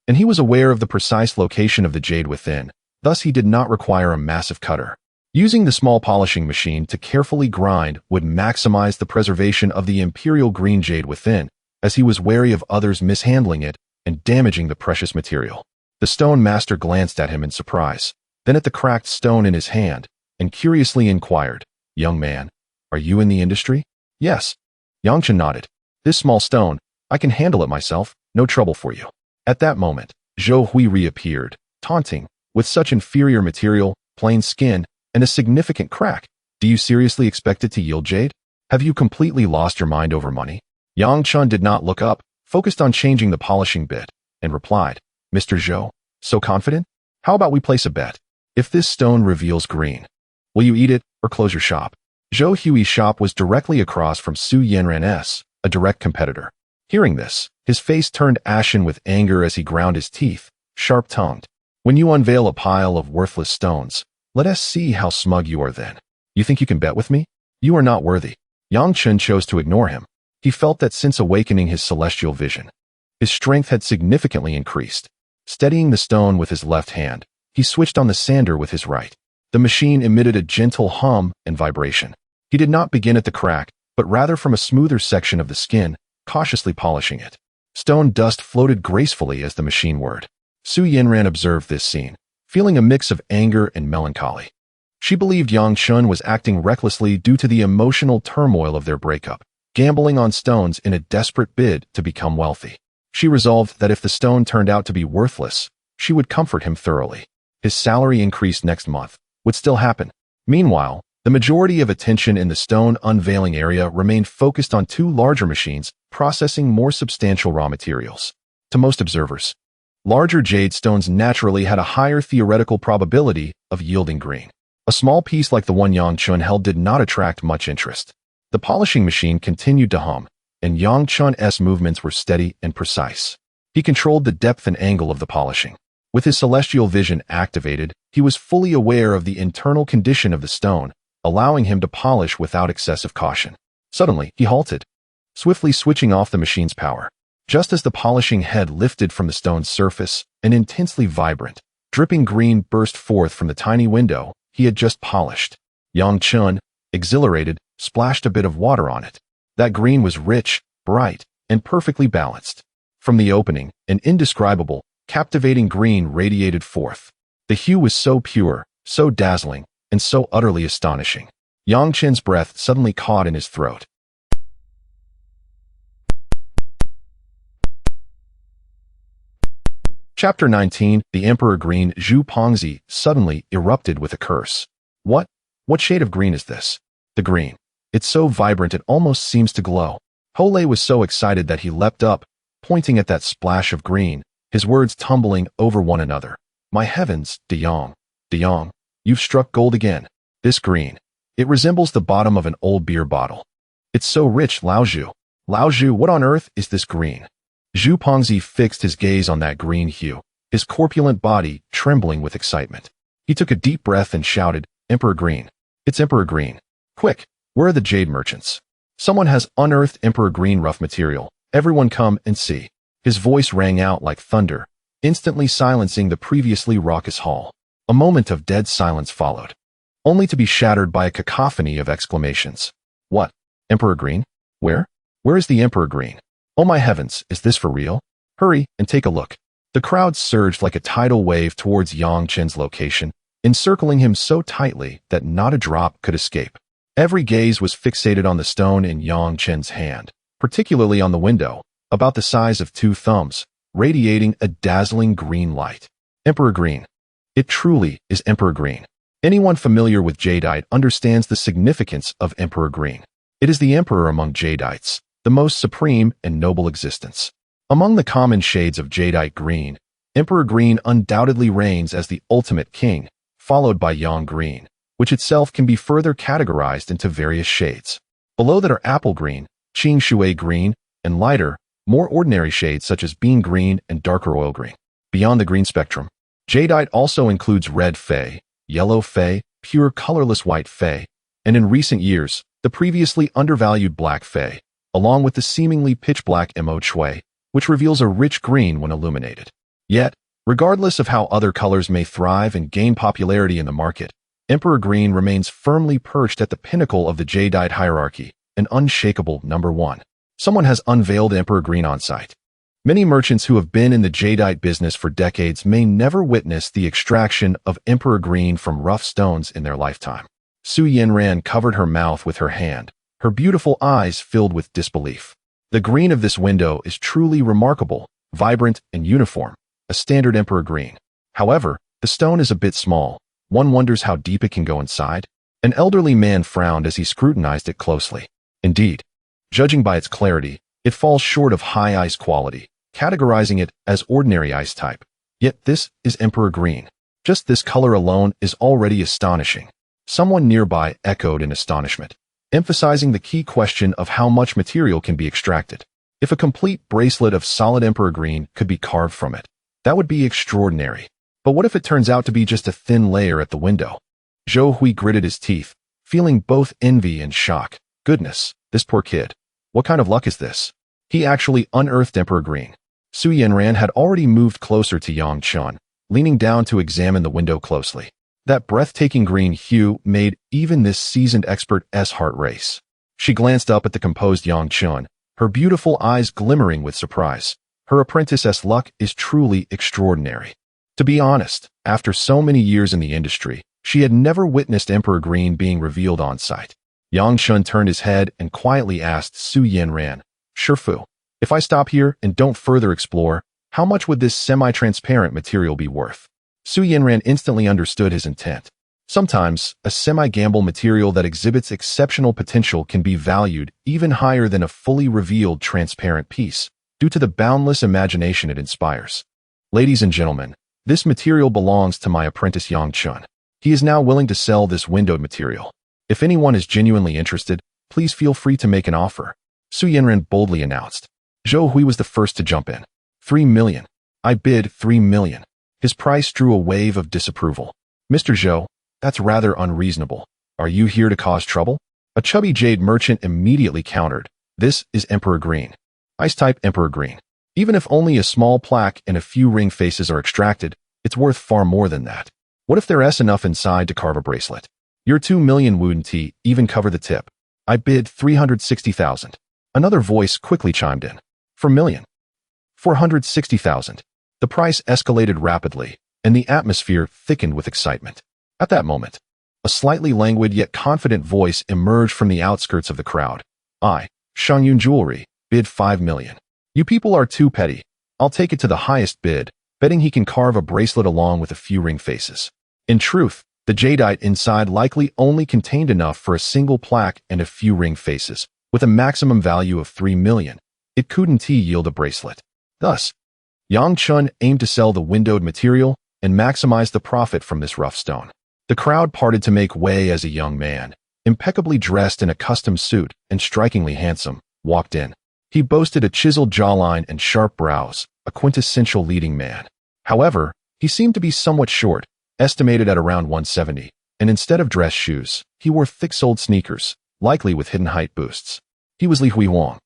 and he was aware of the precise location of the jade within, thus he did not require a massive cutter. Using the small polishing machine to carefully grind would maximize the preservation of the imperial green jade within, as he was wary of others mishandling it and damaging the precious material. The stone master glanced at him in surprise, then at the cracked stone in his hand, and curiously inquired, "Young man, are you in the industry?" "Yes." Yang Chen nodded. "This small stone, I can handle it myself, no trouble for you." At that moment, Zhou Hui reappeared, taunting, "With such inferior material, plain skin, and a significant crack, do you seriously expect it to yield jade? Have you completely lost your mind over money?" Yang Chen did not look up, focused on changing the polishing bit, and replied, "Mr. Zhou, so confident? How about we place a bet? If this stone reveals green, will you eat it or close your shop?" Zhou Hui's shop was directly across from Su Yanran's, a direct competitor. Hearing this, his face turned ashen with anger as he ground his teeth, sharp-tongued. "When you unveil a pile of worthless stones, let us see how smug you are then. You think you can bet with me? You are not worthy." Yang Chen chose to ignore him. He felt that since awakening his celestial vision, his strength had significantly increased. Steadying the stone with his left hand, he switched on the sander with his right. The machine emitted a gentle hum and vibration. He did not begin at the crack, but rather from a smoother section of the skin, cautiously polishing it. Stone dust floated gracefully as the machine whirred. Su Yanran observed this scene, feeling a mix of anger and melancholy. She believed Yang Chun was acting recklessly due to the emotional turmoil of their breakup, gambling on stones in a desperate bid to become wealthy. She resolved that if the stone turned out to be worthless, she would comfort him thoroughly. His salary increase next month would still happen. Meanwhile, the majority of attention in the stone unveiling area remained focused on two larger machines processing more substantial raw materials. To most observers, larger jade stones naturally had a higher theoretical probability of yielding green. A small piece like the one Yang Chun held did not attract much interest. The polishing machine continued to hum, and Yang Chun's movements were steady and precise. He controlled the depth and angle of the polishing. With his celestial vision activated, he was fully aware of the internal condition of the stone, allowing him to polish without excessive caution. Suddenly, he halted, swiftly switching off the machine's power. Just as the polishing head lifted from the stone's surface, an intensely vibrant, dripping green burst forth from the tiny window he had just polished. Yang Chun, exhilarated, splashed a bit of water on it. That green was rich, bright, and perfectly balanced. From the opening, an indescribable, captivating green radiated forth. The hue was so pure, so dazzling, and so utterly astonishing. Yang Chen's breath suddenly caught in his throat. Chapter 19, The Emperor Green Zhu Pongzi suddenly erupted with a curse. What shade of green is this? The green. It's so vibrant it almost seems to glow. Hole was so excited that he leapt up, pointing at that splash of green, his words tumbling over one another. My heavens, De Yong, you've struck gold again. This green. It resembles the bottom of an old beer bottle. It's so rich, Lao Zhu. Lao Zhu, what on earth is this green? Zhu Pengzi fixed his gaze on that green hue, his corpulent body trembling with excitement. He took a deep breath and shouted, Emperor Green. It's Emperor Green. Quick, where are the jade merchants? Someone has unearthed Emperor Green rough material. Everyone come and see. His voice rang out like thunder, instantly silencing the previously raucous hall. A moment of dead silence followed, only to be shattered by a cacophony of exclamations. What? Emperor Green? Where? Where is the Emperor Green? Oh my heavens, is this for real? Hurry and take a look. The crowd surged like a tidal wave towards Yang Chen's location, encircling him so tightly that not a drop could escape. Every gaze was fixated on the stone in Yang Chen's hand, particularly on the window, about the size of 2 thumbs, radiating a dazzling green light. Emperor Green. It truly is Emperor Green. Anyone familiar with jadeite understands the significance of Emperor Green. It is the emperor among jadeites, the most supreme and noble existence. Among the common shades of jadeite green, Emperor Green undoubtedly reigns as the ultimate king, followed by Yang Green, which itself can be further categorized into various shades. Below that are apple green, Qing Shui green, and lighter, more ordinary shades such as bean green and darker oil green. Beyond the green spectrum, jadeite also includes red fei, yellow fei, pure colorless white fei, and in recent years, the previously undervalued black fei, along with the seemingly pitch-black mo shui, which reveals a rich green when illuminated. Yet, regardless of how other colors may thrive and gain popularity in the market, Emperor Green remains firmly perched at the pinnacle of the jadeite hierarchy, an unshakable number 1. Someone has unveiled Emperor Green on site. Many merchants who have been in the jadeite business for decades may never witness the extraction of Emperor Green from rough stones in their lifetime. Su Yanran covered her mouth with her hand, her beautiful eyes filled with disbelief. The green of this window is truly remarkable, vibrant, and uniform, a standard Emperor Green. However, the stone is a bit small. One wonders how deep it can go inside. An elderly man frowned as he scrutinized it closely. Indeed, judging by its clarity, it falls short of high ice quality, categorizing it as ordinary ice type. Yet this is Emperor Green. Just this color alone is already astonishing. Someone nearby echoed in astonishment, emphasizing the key question of how much material can be extracted. If a complete bracelet of solid Emperor Green could be carved from it, that would be extraordinary. But what if it turns out to be just a thin layer at the window? Zhou Hui gritted his teeth, feeling both envy and shock. Goodness, this poor kid. What kind of luck is this? He actually unearthed Emperor Green. Su Yanran had already moved closer to Yang Chen, leaning down to examine the window closely. That breathtaking green hue made even this seasoned expert's heart race. She glanced up at the composed Yang Chen, her beautiful eyes glimmering with surprise. Her apprentice's luck is truly extraordinary. To be honest, after so many years in the industry, she had never witnessed Emperor Green being revealed on site. Yang Chen turned his head and quietly asked Su Yanran, Shifu, if I stop here and don't further explore, how much would this semi-transparent material be worth? Su Yanran instantly understood his intent. Sometimes, a semi-gamble material that exhibits exceptional potential can be valued even higher than a fully revealed transparent piece, due to the boundless imagination it inspires. Ladies and gentlemen, this material belongs to my apprentice Yang Chen. He is now willing to sell this windowed material. If anyone is genuinely interested, please feel free to make an offer. Su Yanran boldly announced. Zhou Hui was the first to jump in. 3 million. I bid 3 million. His price drew a wave of disapproval. Mr. Zhou, that's rather unreasonable. Are you here to cause trouble? A chubby jade merchant immediately countered. This is Emperor Green. Ice-type Emperor Green. Even if only a small plaque and a few ring faces are extracted, it's worth far more than that. What if there's enough inside to carve a bracelet? Your 2 million wouldn't even cover the tip. I bid 360,000. Another voice quickly chimed in. For million. 460,000. The price escalated rapidly, and the atmosphere thickened with excitement. At that moment, a slightly languid yet confident voice emerged from the outskirts of the crowd. I, Shangyun Jewelry, bid 5 million. You people are too petty. I'll take it to the highest bid, betting he can carve a bracelet along with a few ring faces. In truth, the jadeite inside likely only contained enough for a single plaque and a few ring faces, with a maximum value of 3 million. It couldn't yield a bracelet. Thus, Yang Chen aimed to sell the windowed material and maximize the profit from this rough stone. The crowd parted to make way as a young man, impeccably dressed in a custom suit and strikingly handsome, walked in. He boasted a chiseled jawline and sharp brows, a quintessential leading man. However, he seemed to be somewhat short, estimated at around 170, and instead of dress shoes, he wore thick-soled sneakers, likely with hidden height boosts. He was Li Huihuang,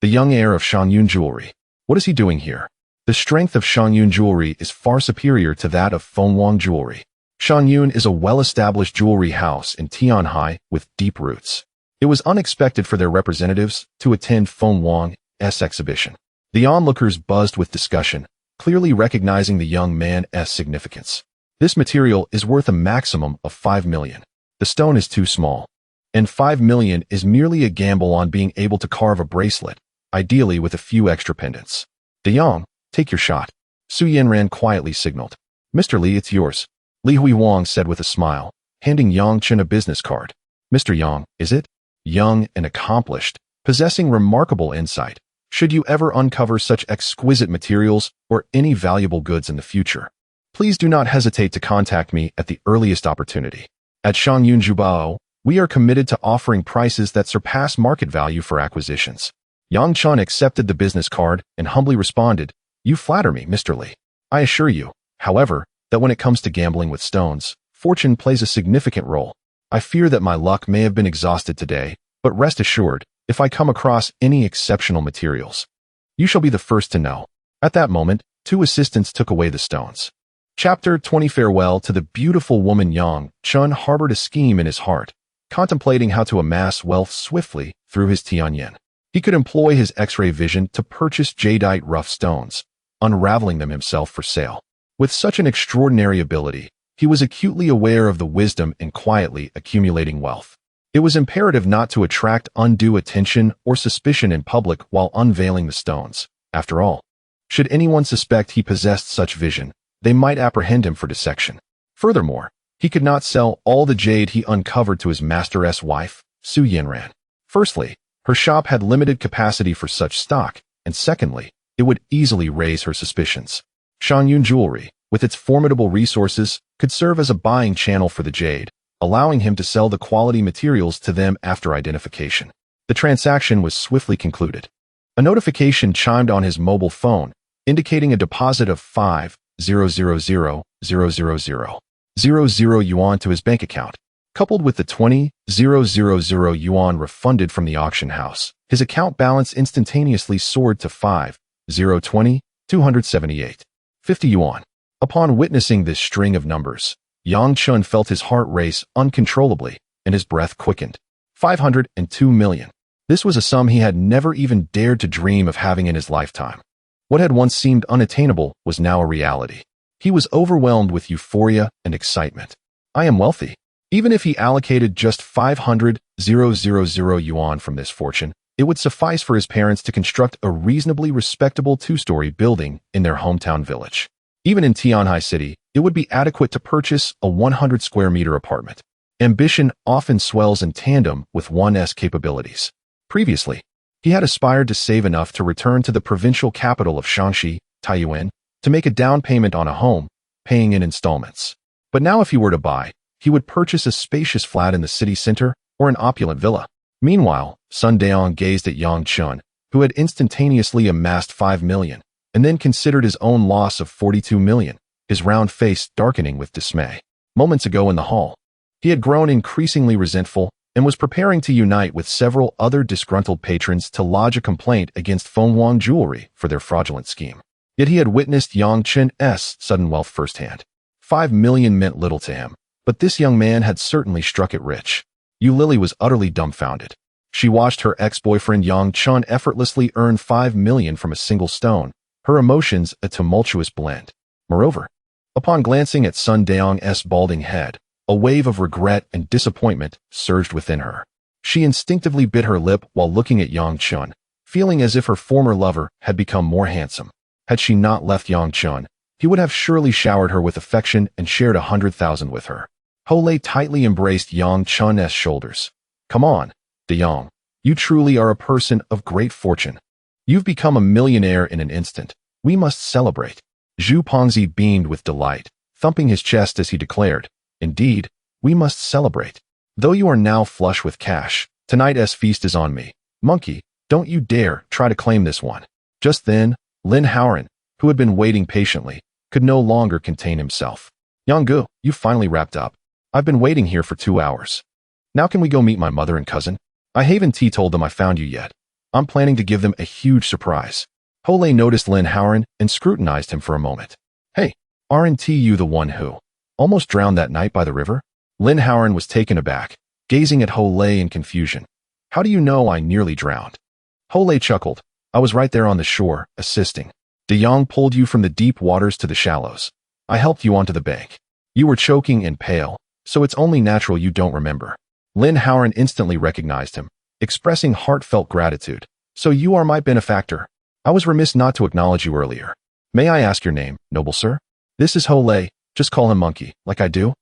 the young heir of Shangyun Jewelry. What is he doing here? The strength of Shangyun Jewelry is far superior to that of Fengwang Jewelry. Shangyun is a well-established jewelry house in Tianhai with deep roots. It was unexpected for their representatives to attend Fengwang's exhibition. The onlookers buzzed with discussion, clearly recognizing the young man's significance. This material is worth a maximum of 5 million. The stone is too small, and 5 million is merely a gamble on being able to carve a bracelet, ideally with a few extra pendants. De Yang, take your shot. Su Yanran quietly signaled. Mr. Li, it's yours. Li Huihuang said with a smile, handing Yang Chen a business card. Mr. Yang, is it? Young and accomplished, possessing remarkable insight. Should you ever uncover such exquisite materials or any valuable goods in the future, please do not hesitate to contact me at the earliest opportunity. At Shangyun Jubao, we are committed to offering prices that surpass market value for acquisitions. Yang Chen accepted the business card and humbly responded, You flatter me, Mr. Li. I assure you, however, that when it comes to gambling with stones, fortune plays a significant role. I fear that my luck may have been exhausted today, but rest assured, if I come across any exceptional materials, you shall be the first to know. At that moment, 2 assistants took away the stones. Chapter 20 Farewell to the beautiful woman. Yang Chen harbored a scheme in his heart, contemplating how to amass wealth swiftly through his Tianyan. He could employ his X-ray vision to purchase jadeite rough stones, unraveling them himself for sale. With such an extraordinary ability, he was acutely aware of the wisdom in quietly accumulating wealth. It was imperative not to attract undue attention or suspicion in public while unveiling the stones. After all, should anyone suspect he possessed such vision, they might apprehend him for dissection. Furthermore, he could not sell all the jade he uncovered to his master's wife, Su Yanran. Firstly, her shop had limited capacity for such stock, and secondly, it would easily raise her suspicions. Shangyun Jewelry, with its formidable resources, could serve as a buying channel for the jade, allowing him to sell the quality materials to them after identification. The transaction was swiftly concluded. A notification chimed on his mobile phone, indicating a deposit of 5,000,000 yuan to his bank account. Coupled with the 20,000 yuan refunded from the auction house, his account balance instantaneously soared to 5,020,278.50 yuan. Upon witnessing this string of numbers, Yang Chen felt his heart race uncontrollably and his breath quickened. 502 million. This was a sum he had never even dared to dream of having in his lifetime. What had once seemed unattainable was now a reality. He was overwhelmed with euphoria and excitement. I am wealthy. Even if he allocated just 500,000 yuan from this fortune, it would suffice for his parents to construct a reasonably respectable 2-story building in their hometown village. Even in Tianhai City, it would be adequate to purchase a 100 square meter apartment. Ambition often swells in tandem with one's capabilities. Previously, he had aspired to save enough to return to the provincial capital of Shaanxi, Taiyuan, to make a down payment on a home, paying in installments. But now if he were to buy, he would purchase a spacious flat in the city center or an opulent villa. Meanwhile, Sun Daong gazed at Yang Chen, who had instantaneously amassed 5 million, and then considered his own loss of 42 million, his round face darkening with dismay. Moments ago in the hall, he had grown increasingly resentful and was preparing to unite with several other disgruntled patrons to lodge a complaint against Fengwang Jewelry for their fraudulent scheme. Yet he had witnessed Yang Chen's sudden wealth firsthand. 5 million meant little to him, but this young man had certainly struck it rich. Yu Lily was utterly dumbfounded. She watched her ex-boyfriend Yang Chen effortlessly earn 5 million from a single stone, her emotions a tumultuous blend. Moreover, upon glancing at Sun Daong's balding head, a wave of regret and disappointment surged within her. She instinctively bit her lip while looking at Yang Chen, feeling as if her former lover had become more handsome. Had she not left Yang Chen, he would have surely showered her with affection and shared 100,000 with her. Ho Lei tightly embraced Yang Chen's shoulders. Come on, De Yang. You truly are a person of great fortune. You've become a millionaire in an instant. We must celebrate. Zhu Pengzi beamed with delight, thumping his chest as he declared, Indeed, we must celebrate. Though you are now flush with cash, tonight's feast is on me. Monkey, don't you dare try to claim this one. Just then, Lin Howren, who had been waiting patiently, could no longer contain himself. Yanggu, you finally wrapped up. I've been waiting here for 2 hours. Now can we go meet my mother and cousin? I haven't told them I found you yet. I'm planning to give them a huge surprise. Hole noticed Lin Howren and scrutinized him for a moment. Hey, aren't you the one who almost drowned that night by the river? Lin Howren was taken aback, gazing at Hole in confusion. How do you know I nearly drowned? Hole chuckled. I was right there on the shore, assisting. De Jong pulled you from the deep waters to the shallows. I helped you onto the bank. You were choking and pale, so it's only natural you don't remember. Lin Howren instantly recognized him, expressing heartfelt gratitude. So you are my benefactor. I was remiss not to acknowledge you earlier. May I ask your name, noble sir? This is Hole. Just call him Monkey, like I do.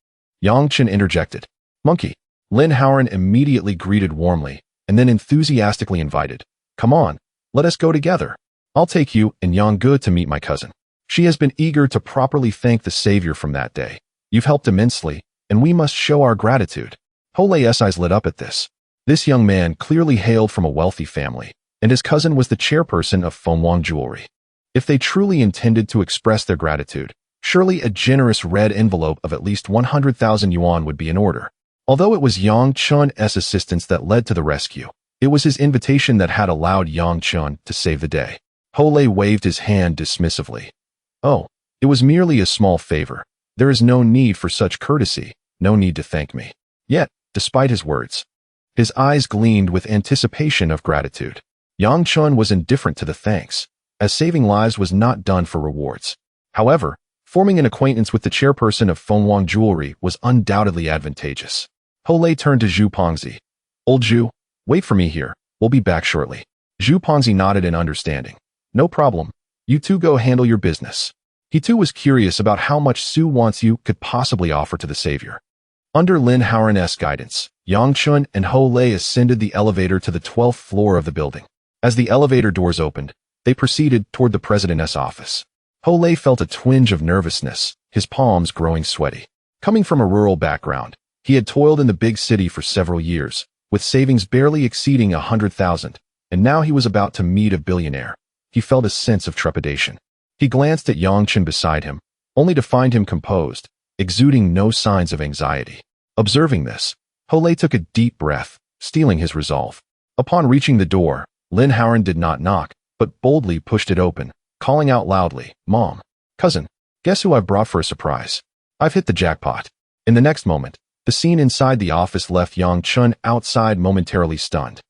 Chen interjected. Monkey. Lin Howren immediately greeted warmly, and then enthusiastically invited. Come on, let us go together. I'll take you and Yanggu to meet my cousin. She has been eager to properly thank the Savior from that day. You've helped immensely, and we must show our gratitude. Hole's eyes lit up at this. This young man clearly hailed from a wealthy family, and his cousin was the chairperson of Fengwang Jewelry. If they truly intended to express their gratitude, surely a generous red envelope of at least 100,000 yuan would be in order. Although it was Yang Chun's assistance that led to the rescue, it was his invitation that had allowed Yang Chun to save the day. Hole waved his hand dismissively. Oh, it was merely a small favor. There is no need for such courtesy, no need to thank me. Yet, despite his words, his eyes gleamed with anticipation of gratitude. Yang Chun was indifferent to the thanks, as saving lives was not done for rewards. However, forming an acquaintance with the chairperson of Fengwang Jewelry was undoubtedly advantageous. Hole turned to Zhu Pongzi. Old Zhu, wait for me here. We'll be back shortly. Zhu Pongzi nodded in understanding. No problem. You two go handle your business. He too was curious about how much Su Wants You could possibly offer to the Savior. Under Lin Howren's guidance, Yang Chun and Hole ascended the elevator to the 12th floor of the building. As the elevator doors opened, they proceeded toward the president's office. Hole felt a twinge of nervousness, his palms growing sweaty. Coming from a rural background, he had toiled in the big city for several years, with savings barely exceeding 100,000, and now he was about to meet a billionaire. He felt a sense of trepidation. He glanced at Yang Chen beside him, only to find him composed, exuding no signs of anxiety. Observing this, Hole took a deep breath, steeling his resolve. Upon reaching the door, Lin Howren did not knock, but boldly pushed it open, calling out loudly, Mom, cousin, guess who I've brought for a surprise? I've hit the jackpot. In the next moment, the scene inside the office left Yang Chun outside momentarily stunned.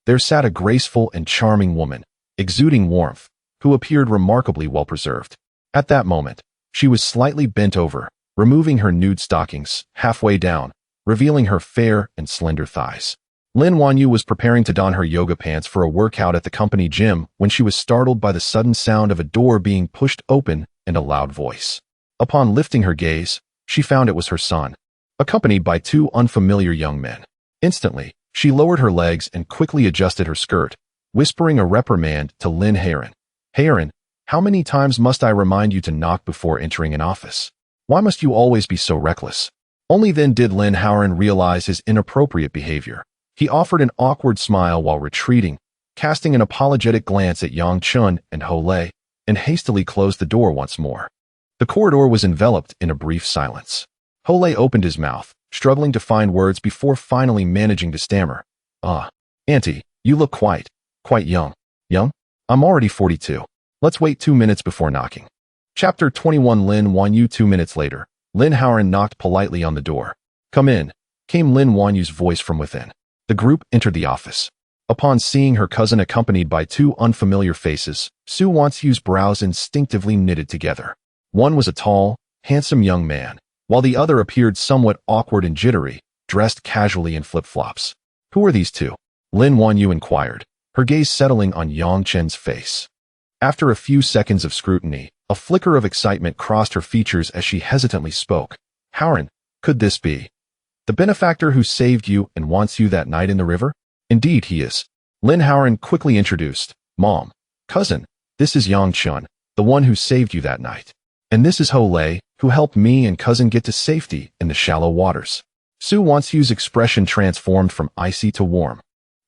There sat a graceful and charming woman, exuding warmth, who appeared remarkably well preserved. At that moment, she was slightly bent over, removing her nude stockings, halfway down, revealing her fair and slender thighs. Lin Wanyu was preparing to don her yoga pants for a workout at the company gym when she was startled by the sudden sound of a door being pushed open and a loud voice. Upon lifting her gaze, she found it was her son, accompanied by two unfamiliar young men. Instantly, she lowered her legs and quickly adjusted her skirt, whispering a reprimand to Lin Howren. Howren, how many times must I remind you to knock before entering an office? Why must you always be so reckless? Only then did Lin Howren realize his inappropriate behavior. He offered an awkward smile while retreating, casting an apologetic glance at Yang Chun and Hole, and hastily closed the door once more. The corridor was enveloped in a brief silence. Hole opened his mouth, struggling to find words before finally managing to stammer. Auntie, you look quite young. Young? I'm already 42. Let's wait 2 minutes before knocking. Chapter 21. Lin Wanyu. 2 minutes later, Lin Howren knocked politely on the door. Come in, came Lin Wanyu's voice from within. The group entered the office. Upon seeing her cousin accompanied by two unfamiliar faces, Su Wants You's brows instinctively knitted together. One was a tall, handsome young man, while the other appeared somewhat awkward and jittery, dressed casually in flip-flops. Who are these two? Lin Wanyu inquired, her gaze settling on Yang Chen's face. After a few seconds of scrutiny, a flicker of excitement crossed her features as she hesitantly spoke. Howren, could this be the benefactor who saved you and wants you that night in the river? Indeed he is. Lin Howren quickly introduced. Mom, cousin, this is Yang Chun, the one who saved you that night. And this is Hole, who helped me and cousin get to safety in the shallow waters. Su Wanshu's expression transformed from icy to warm,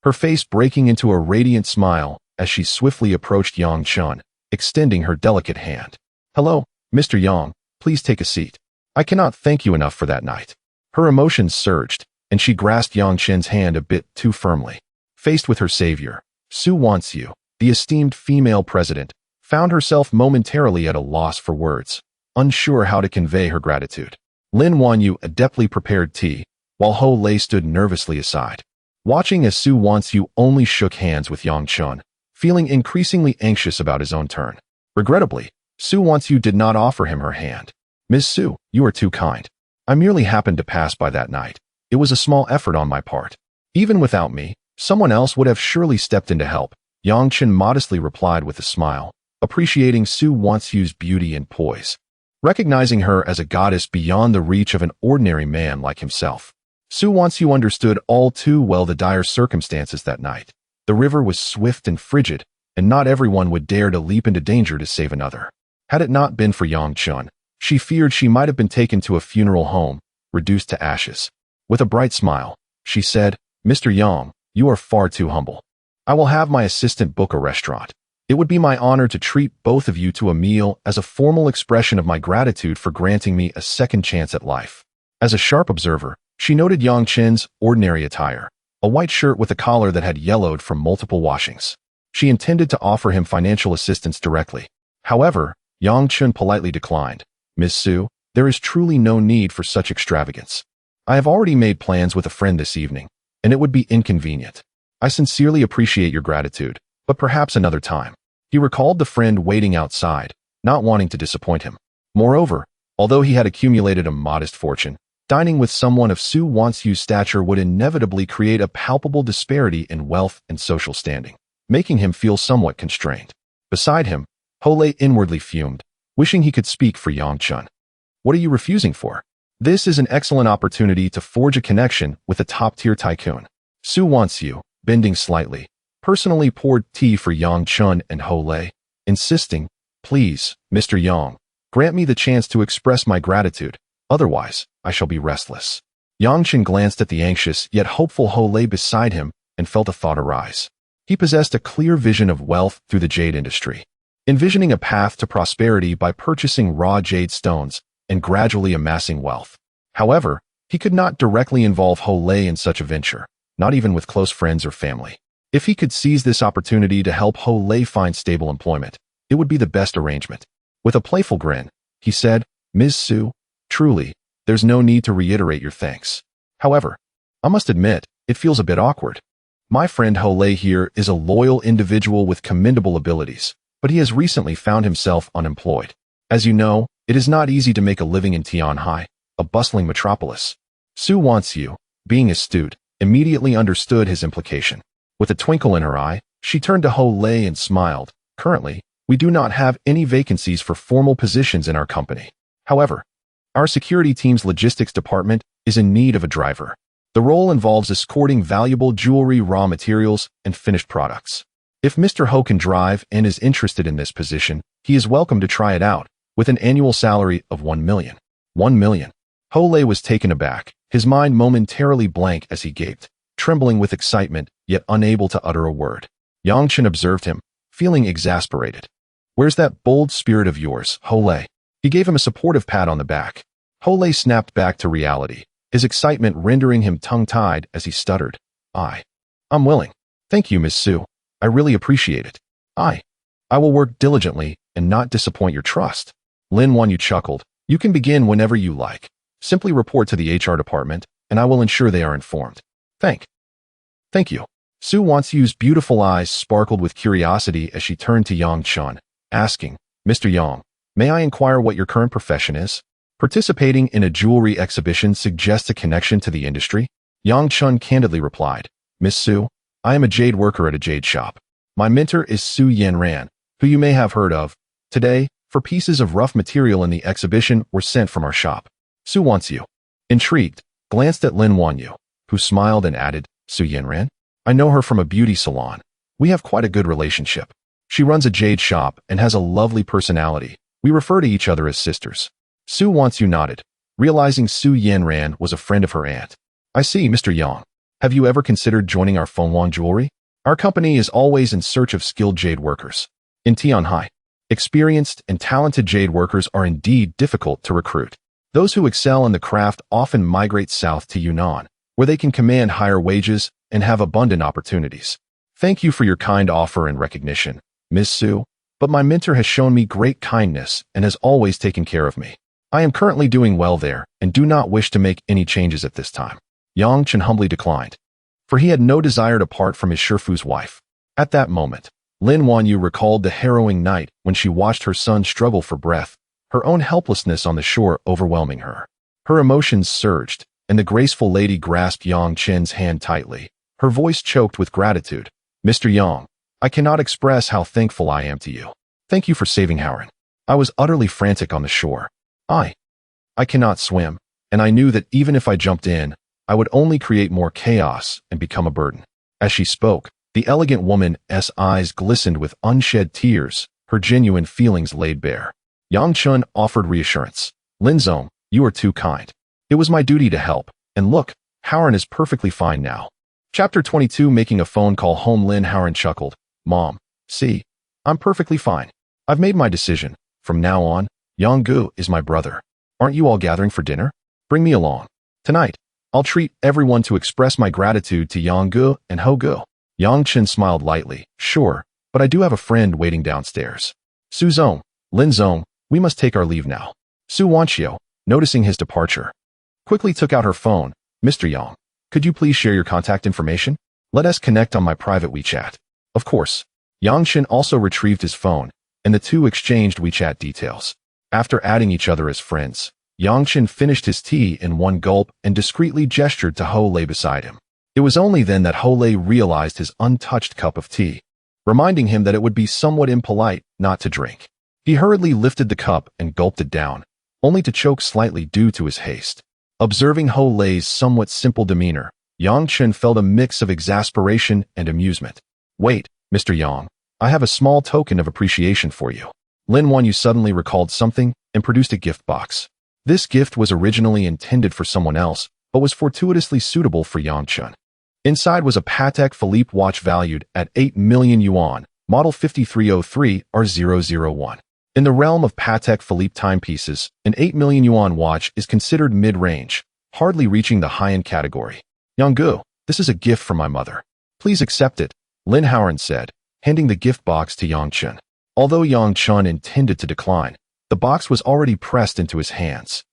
her face breaking into a radiant smile as she swiftly approached Yang Chen, extending her delicate hand. "Hello, Mr. Yang, please take a seat. I cannot thank you enough for that night." Her emotions surged, and she grasped Yang Chen's hand a bit too firmly. Faced with her savior, Su Wanshu, the esteemed female president, found herself momentarily at a loss for words, unsure how to convey her gratitude. Lin Wanyu adeptly prepared tea, while Ho Lei stood nervously aside, watching as Su Wanshu only shook hands with Yang Chen, feeling increasingly anxious about his own turn. Regrettably, Su Wanshu did not offer him her hand. "Ms. Su, you are too kind. I merely happened to pass by that night. It was a small effort on my part. Even without me, someone else would have surely stepped in to help," Yang Chen modestly replied with a smile, appreciating Su Wanshu's beauty and poise, recognizing her as a goddess beyond the reach of an ordinary man like himself. Su Wanshu understood all too well the dire circumstances that night. The river was swift and frigid, and not everyone would dare to leap into danger to save another. Had it not been for Yang Chen, she feared she might have been taken to a funeral home, reduced to ashes. With a bright smile, she said, "Mr. Yang, you are far too humble. I will have my assistant book a restaurant. It would be my honor to treat both of you to a meal as a formal expression of my gratitude for granting me a second chance at life." As a sharp observer, she noted Yang Chen's ordinary attire, a white shirt with a collar that had yellowed from multiple washings. She intended to offer him financial assistance directly. However, Yang Chen politely declined. "Ms. Su, there is truly no need for such extravagance. I have already made plans with a friend this evening, and it would be inconvenient. I sincerely appreciate your gratitude, but perhaps another time." He recalled the friend waiting outside, not wanting to disappoint him. Moreover, although he had accumulated a modest fortune, dining with someone of Su Wanshu's stature would inevitably create a palpable disparity in wealth and social standing, making him feel somewhat constrained. Beside him, Ho Lei inwardly fumed, wishing he could speak for Yang Chen. "What are you refusing for? This is an excellent opportunity to forge a connection with a top-tier tycoon." Su Wanshu, bending slightly, personally poured tea for Yang Chen and Ho Lei, insisting, "Please, Mr. Yang, grant me the chance to express my gratitude, otherwise, I shall be restless." Yang Chen glanced at the anxious yet hopeful Ho Lei beside him and felt a thought arise. He possessed a clear vision of wealth through the jade industry, envisioning a path to prosperity by purchasing raw jade stones and gradually amassing wealth. However, he could not directly involve Ho Lei in such a venture, not even with close friends or family. If he could seize this opportunity to help Ho Lei find stable employment, it would be the best arrangement. With a playful grin, he said, "Ms. Su, truly, there's no need to reiterate your thanks. However, I must admit, it feels a bit awkward. My friend Ho Lei here is a loyal individual with commendable abilities, but he has recently found himself unemployed. As you know, it is not easy to make a living in Tianhai, a bustling metropolis." Su Wanshu, being astute, immediately understood his implication. With a twinkle in her eye, she turned to Ho Lei and smiled. "Currently, we do not have any vacancies for formal positions in our company. However, our security team's logistics department is in need of a driver. The role involves escorting valuable jewelry, raw materials, and finished products. If Mr. Ho can drive and is interested in this position, he is welcome to try it out, with an annual salary of 1 million. 1 million. Ho Lei was taken aback, his mind momentarily blank as he gaped, trembling with excitement, yet unable to utter a word. Yang Chen observed him, feeling exasperated. "Where's that bold spirit of yours, Ho Lei?" He gave him a supportive pat on the back. Ho Lei snapped back to reality, his excitement rendering him tongue-tied as he stuttered. I'm willing. Thank you, Miss Su. I really appreciate it. I will work diligently and not disappoint your trust." Lin Wanyu chuckled. "You can begin whenever you like. Simply report to the HR department, and I will ensure they are informed." Thank you." Su Wanshu's beautiful eyes sparkled with curiosity as she turned to Yang Chen, asking, "Mr. Yang, may I inquire what your current profession is? Participating in a jewelry exhibition suggests a connection to the industry?" Yang Chen candidly replied, "Miss Su, I am a jade worker at a jade shop. My mentor is Su Yanran, who you may have heard of. Today, for pieces of rough material in the exhibition were sent from our shop." Su Wanshu, intrigued, glanced at Lin Wanyu, who smiled and added, "Su Yanran? I know her from a beauty salon. We have quite a good relationship. She runs a jade shop and has a lovely personality. We refer to each other as sisters." Su Wanshu nodded, realizing Su Yanran was a friend of her aunt. I see, Mr. Yang. Have you ever considered joining our Fenghuang jewelry? Our company is always in search of skilled jade workers. In Tianhai, experienced and talented jade workers are indeed difficult to recruit. Those who excel in the craft often migrate south to Yunnan, where they can command higher wages and have abundant opportunities. Thank you for your kind offer and recognition, Ms. Su, but my mentor has shown me great kindness and has always taken care of me. I am currently doing well there and do not wish to make any changes at this time. Yang Chen humbly declined, for he had no desire to part from his Shifu's wife. At that moment, Lin Wanyu recalled the harrowing night when she watched her son struggle for breath, her own helplessness on the shore overwhelming her. Her emotions surged, and the graceful lady grasped Yang Chen's hand tightly, her voice choked with gratitude. Mr. Yang, I cannot express how thankful I am to you. Thank you for saving Yanran. I was utterly frantic on the shore. I cannot swim, and I knew that even if I jumped in, I would only create more chaos and become a burden. As she spoke, the elegant woman's eyes glistened with unshed tears, her genuine feelings laid bare. Yang Chen offered reassurance. Lin Zong, you are too kind. It was my duty to help, and look, Yanran is perfectly fine now. Chapter 22. Making a phone call home. Lin Yanran chuckled. Mom, see, I'm perfectly fine. I've made my decision. From now on, Yang Gu is my brother. Aren't you all gathering for dinner? Bring me along. Tonight, I'll treat everyone to express my gratitude to Yang Gu and Ho Gu. Yang Chen smiled lightly. Sure, but I do have a friend waiting downstairs. Su Zong, Lin Zong, we must take our leave now. Su Wanqiu, noticing his departure, quickly took out her phone. Mr. Yang, could you please share your contact information? Let us connect on my private WeChat. Of course. Yang Chen also retrieved his phone, and the two exchanged WeChat details. After adding each other as friends, Yang Chen finished his tea in one gulp and discreetly gestured to Ho Lei beside him. It was only then that Ho Lei realized his untouched cup of tea, reminding him that it would be somewhat impolite not to drink. He hurriedly lifted the cup and gulped it down, only to choke slightly due to his haste. Observing Ho Lei's somewhat simple demeanor, Yang Chen felt a mix of exasperation and amusement. Wait, Mr. Yang, I have a small token of appreciation for you. Lin Wanyu suddenly recalled something and produced a gift box. This gift was originally intended for someone else, but was fortuitously suitable for Yang Chen. Inside was a Patek Philippe watch valued at 8 million yuan, model 5303 R001. In the realm of Patek Philippe timepieces, an 8 million yuan watch is considered mid-range, hardly reaching the high-end category. Yang Gu, this is a gift from my mother. Please accept it, Lin Yanran said, handing the gift box to Yang Chen. Although Yang Chen intended to decline, the box was already pressed into his hands.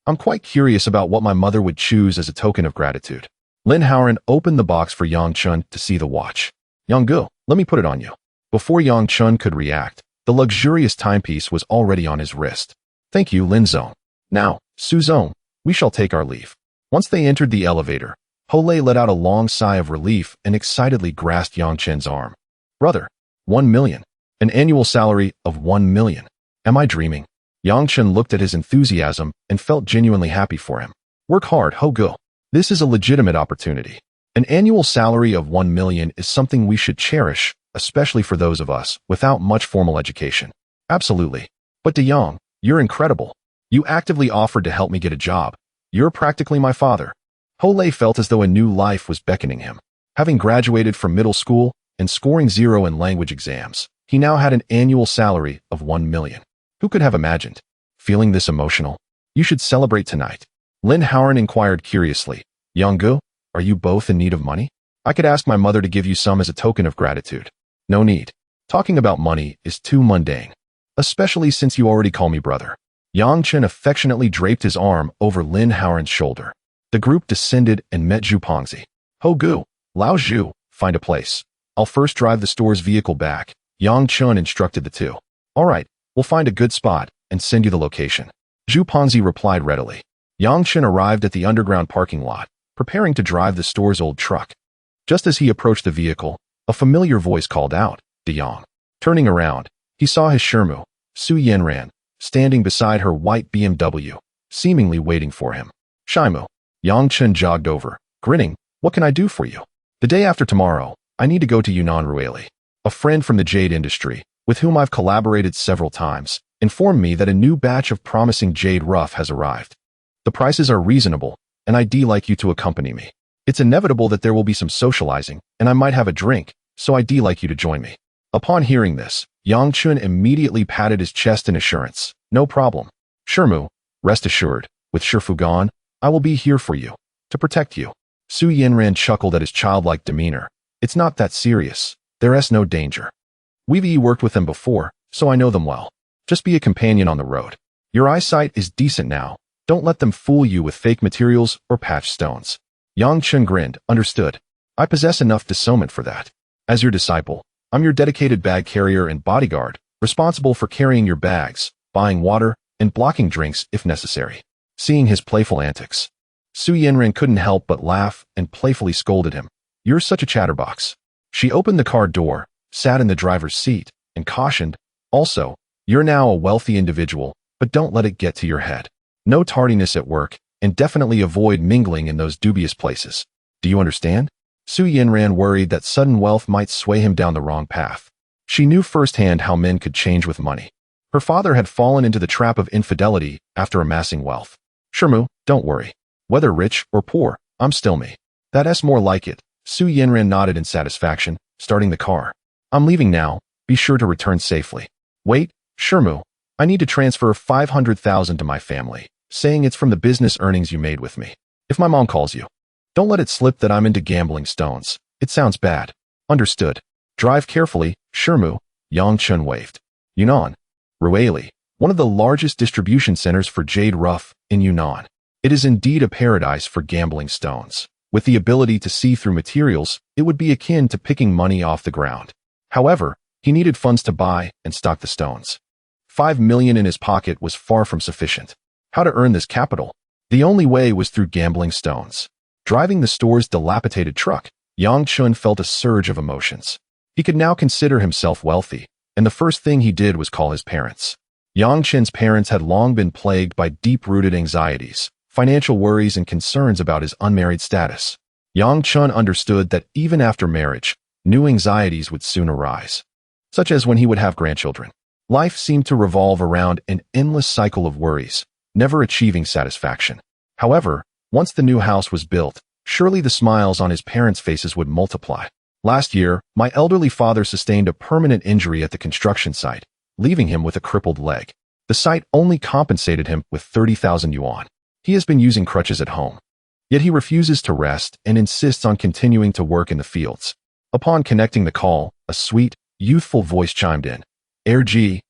I'm quite curious about what my mother would choose as a token of gratitude. Lin Yanran opened the box for Yang Chen to see the watch. Yang Gu, let me put it on you. Before Yang Chen could react, the luxurious timepiece was already on his wrist. Thank you, Lin Zong. Now, Su Zong, we shall take our leave. Once they entered the elevator, Ho Lei let out a long sigh of relief and excitedly grasped Yang Chen's arm. Brother, 1 million. An annual salary of 1 million. Am I dreaming? Yang Chen looked at his enthusiasm and felt genuinely happy for him. Work hard, Ho Gu. This is a legitimate opportunity. An annual salary of 1 million is something we should cherish, especially for those of us without much formal education. Absolutely. But De Yang, you're incredible. You actively offered to help me get a job. You're practically my father. Ho Lei felt as though a new life was beckoning him. Having graduated from middle school and scoring 0 in language exams, he now had an annual salary of 1 million. Who could have imagined? Feeling this emotional? You should celebrate tonight. Lin Yanran inquired curiously. Yang Gu, are you both in need of money? I could ask my mother to give you some as a token of gratitude. No need. Talking about money is too mundane, especially since you already call me brother. Yang Chen affectionately draped his arm over Lin Yanran's shoulder. The group descended and met Zhu Pongzi. Ho Gu, Lao Zhu, find a place. I'll first drive the store's vehicle back. Yang Chen instructed the two. All right, we'll find a good spot and send you the location. Zhu Pongzi replied readily. Yang Chen arrived at the underground parking lot, preparing to drive the store's old truck. Just as he approached the vehicle, a familiar voice called out, De Yang. Turning around, he saw his Shermu, Su Yanran, standing beside her white BMW, seemingly waiting for him. Shimu. Yang Chen jogged over, grinning. What can I do for you? The day after tomorrow, I need to go to Yunnan Ruili. A friend from the jade industry, with whom I've collaborated several times, informed me that a new batch of promising jade rough has arrived. The prices are reasonable, and I'd like you to accompany me. It's inevitable that there will be some socializing, and I might have a drink, so I'd like you to join me. Upon hearing this, Yang Chun immediately patted his chest in assurance. No problem. Shermu, rest assured, with Shifugan, I will be here for you, to protect you. Su Yanran chuckled at his childlike demeanor. It's not that serious. There's no danger. We've worked with them before, so I know them well. Just be a companion on the road. Your eyesight is decent now. Don't let them fool you with fake materials or patch stones. Yang Chun grinned. Understood. I possess enough discernment for that. As your disciple, I'm your dedicated bag carrier and bodyguard, responsible for carrying your bags, buying water, and blocking drinks if necessary. Seeing his playful antics, Su Yanran couldn't help but laugh and playfully scolded him. You're such a chatterbox. She opened the car door, sat in the driver's seat, and cautioned, also, you're now a wealthy individual, but don't let it get to your head. No tardiness at work, and definitely avoid mingling in those dubious places. Do you understand? Su Yanran worried that sudden wealth might sway him down the wrong path. She knew firsthand how men could change with money. Her father had fallen into the trap of infidelity after amassing wealth. Shermu, don't worry. Whether rich or poor, I'm still me. That's more like it. Su Yanran nodded in satisfaction, starting the car. I'm leaving now. Be sure to return safely. Wait, Shermu, I need to transfer 500,000 to my family, saying it's from the business earnings you made with me. If my mom calls you, don't let it slip that I'm into gambling stones. It sounds bad. Understood. Drive carefully, Shermu. Yang Chun waved. Yunnan, Rueli, one of the largest distribution centers for jade rough in Yunnan. It is indeed a paradise for gambling stones. With the ability to see through materials, it would be akin to picking money off the ground. However, he needed funds to buy and stock the stones. 5 million in his pocket was far from sufficient. How to earn this capital? The only way was through gambling stones. Driving the store's dilapidated truck, Yang Chun felt a surge of emotions. He could now consider himself wealthy, and the first thing he did was call his parents. Yang Chun's parents had long been plagued by deep-rooted anxieties, financial worries, and concerns about his unmarried status. Yang Chun understood that even after marriage, new anxieties would soon arise, such as when he would have grandchildren. Life seemed to revolve around an endless cycle of worries, never achieving satisfaction. However, once the new house was built, surely the smiles on his parents' faces would multiply. Last year, my elderly father sustained a permanent injury at the construction site, leaving him with a crippled leg. The site only compensated him with 30,000 yuan. He has been using crutches at home. Yet he refuses to rest and insists on continuing to work in the fields. Upon connecting the call, a sweet, youthful voice chimed in. Erji,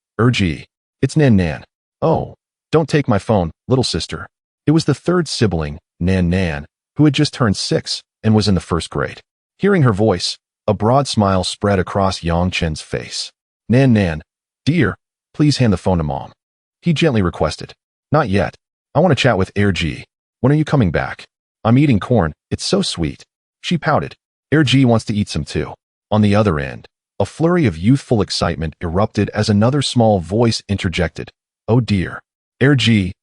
it's Nan Nan. Oh, don't take my phone, little sister. It was the third sibling, Nan, who had just turned 6 and was in the first grade. Hearing her voice, a broad smile spread across Yang Chen's face. Nan, dear, please hand the phone to Mom. He gently requested. Not yet. I want to chat with Erji. When are you coming back? I'm eating corn. It's so sweet. She pouted. Erji wants to eat some too. On the other end, a flurry of youthful excitement erupted as another small voice interjected. Oh dear. Erji.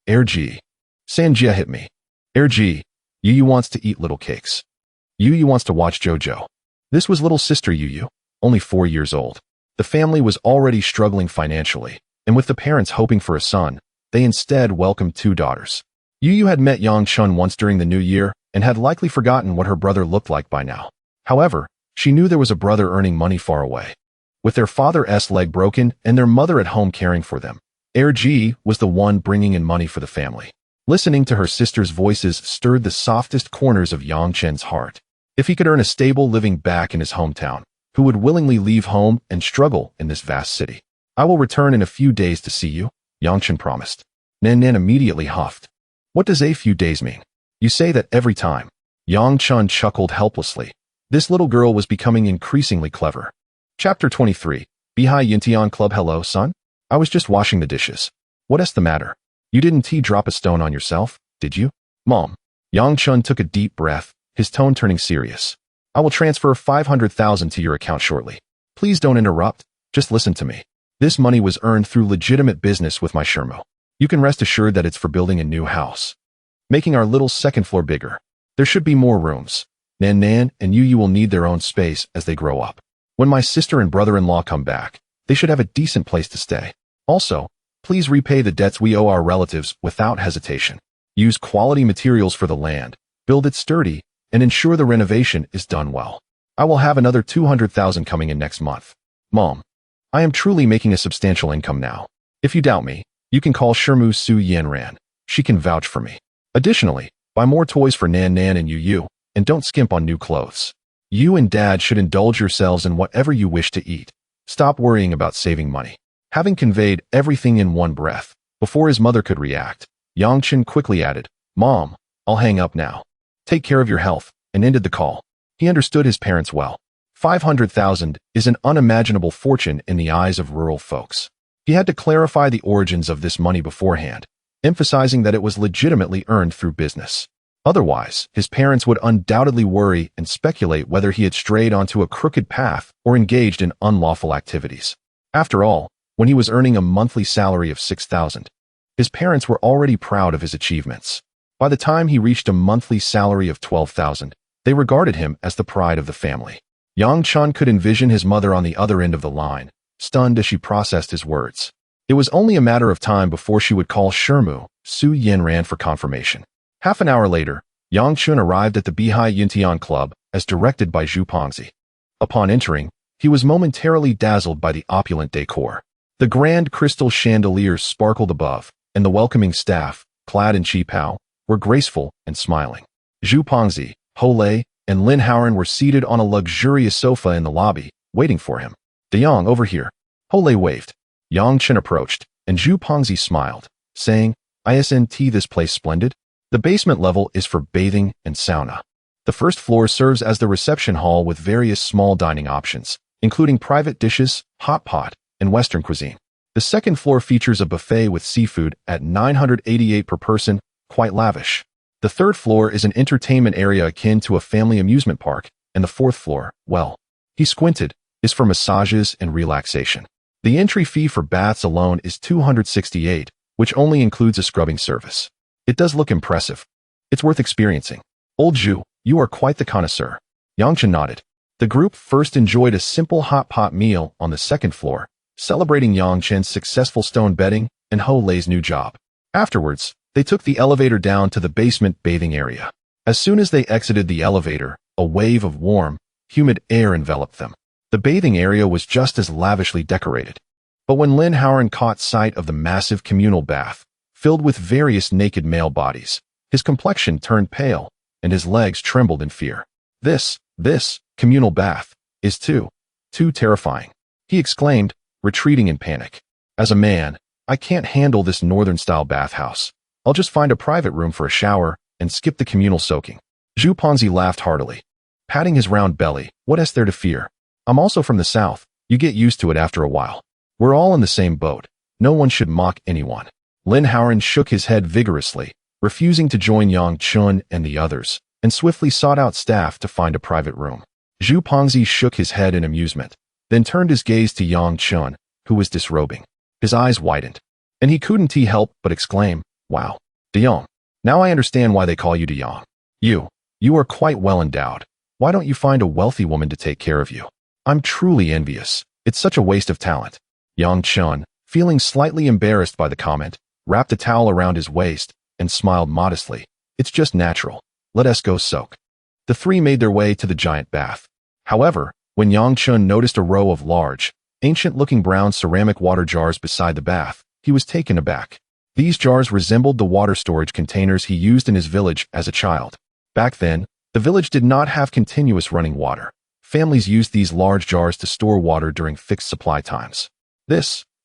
Sanjia hit me. Erji. Yu wants to eat little cakes. Yu wants to watch JoJo. This was little sister Yu, only 4 years old. The family was already struggling financially, and with the parents hoping for a son, they instead welcomed 2 daughters. Yu had met Yang Chun once during the new year and had likely forgotten what her brother looked like by now. However, she knew there was a brother earning money far away. With their father's leg broken and their mother at home caring for them, Erji was the one bringing in money for the family. Listening to her sister's voices stirred the softest corners of Yang Chen's heart. If he could earn a stable living back in his hometown, who would willingly leave home and struggle in this vast city? I will return in a few days to see you, Yang Chen promised. Nan immediately huffed. What does a few days mean? You say that every time. Yang Chun chuckled helplessly. This little girl was becoming increasingly clever. Chapter 23. Bihai Yintian Club. Hello, son? I was just washing the dishes. What's the matter? You didn't drop a stone on yourself, did you? Mom. Yang Chun took a deep breath, his tone turning serious. I will transfer 500,000 to your account shortly. Please don't interrupt, just listen to me. This money was earned through legitimate business with my Shermu. You can rest assured that it's for building a new house, making our little second floor bigger. There should be more rooms. Nan and Yu will need their own space as they grow up. When my sister and brother-in-law come back, they should have a decent place to stay. Also, please repay the debts we owe our relatives without hesitation. Use quality materials for the land, build it sturdy, and ensure the renovation is done well. I will have another 200,000 coming in next month. Mom, I am truly making a substantial income now. If you doubt me, you can call Shirmu Su Yanran. She can vouch for me. Additionally, buy more toys for Nan Nan and Yu, and don't skimp on new clothes. You and Dad should indulge yourselves in whatever you wish to eat. Stop worrying about saving money. Having conveyed everything in one breath, before his mother could react, Yang Chen quickly added, Mom, I'll hang up now. Take care of your health, and ended the call. He understood his parents well. 500,000 is an unimaginable fortune in the eyes of rural folks. He had to clarify the origins of this money beforehand, emphasizing that it was legitimately earned through business. Otherwise, his parents would undoubtedly worry and speculate whether he had strayed onto a crooked path or engaged in unlawful activities. After all, when he was earning a monthly salary of 6,000, his parents were already proud of his achievements. By the time he reached a monthly salary of 12,000, they regarded him as the pride of the family. Yang Chen could envision his mother on the other end of the line, stunned as she processed his words. It was only a matter of time before she would call Shirmu Su Yanran for confirmation. Half an hour later, Yang Chen arrived at the Bihai Yintian Club as directed by Zhu Pongzi. Upon entering, he was momentarily dazzled by the opulent decor. The grand crystal chandeliers sparkled above, and the welcoming staff, clad in qipao, were graceful and smiling. Zhu Pongzi, Ho Lei, and Lin Haoran were seated on a luxurious sofa in the lobby, waiting for him. De Yang, over here. Ho Lei waved. Yang Chen approached, and Zhu Pongzi smiled, saying, Isn't this place splendid? The basement level is for bathing and sauna. The first floor serves as the reception hall with various small dining options, including private dishes, hot pot, and Western cuisine. The second floor features a buffet with seafood at 988 per person, quite lavish. The third floor is an entertainment area akin to a family amusement park, and the fourth floor, well, he squinted, is for massages and relaxation. The entry fee for baths alone is 268, which only includes a scrubbing service. It does look impressive. It's worth experiencing. Old Zhu, you are quite the connoisseur. Yang Chen nodded. The group first enjoyed a simple hot pot meal on the second floor, celebrating Yang Chen's successful stone bedding and Ho Lei's new job. Afterwards, they took the elevator down to the basement bathing area. As soon as they exited the elevator, a wave of warm, humid air enveloped them. The bathing area was just as lavishly decorated. But when Lin Haoran caught sight of the massive communal bath, filled with various naked male bodies, his complexion turned pale, and his legs trembled in fear. This communal bath is too terrifying, he exclaimed, retreating in panic. As a man, I can't handle this northern-style bathhouse. I'll just find a private room for a shower and skip the communal soaking. Zhu Pongzi laughed heartily, patting his round belly. What is there to fear? I'm also from the south. You get used to it after a while. We're all in the same boat. No one should mock anyone. Lin Haoran shook his head vigorously, refusing to join Yang Chen and the others, and swiftly sought out staff to find a private room. Zhu Pongzi shook his head in amusement, then turned his gaze to Yang Chen, who was disrobing. His eyes widened, and he couldn't help but exclaim, Wow, De Yang. Now I understand why they call you De Yang. You are quite well endowed. Why don't you find a wealthy woman to take care of you? I'm truly envious. It's such a waste of talent. Yang Chen, feeling slightly embarrassed by the comment, wrapped a towel around his waist and smiled modestly. It's just natural. Let us go soak. The three made their way to the giant bath. However, when Yang Chen noticed a row of large, ancient-looking brown ceramic water jars beside the bath, he was taken aback. These jars resembled the water storage containers he used in his village as a child. Back then, the village did not have continuous running water. Families used these large jars to store water during fixed supply times.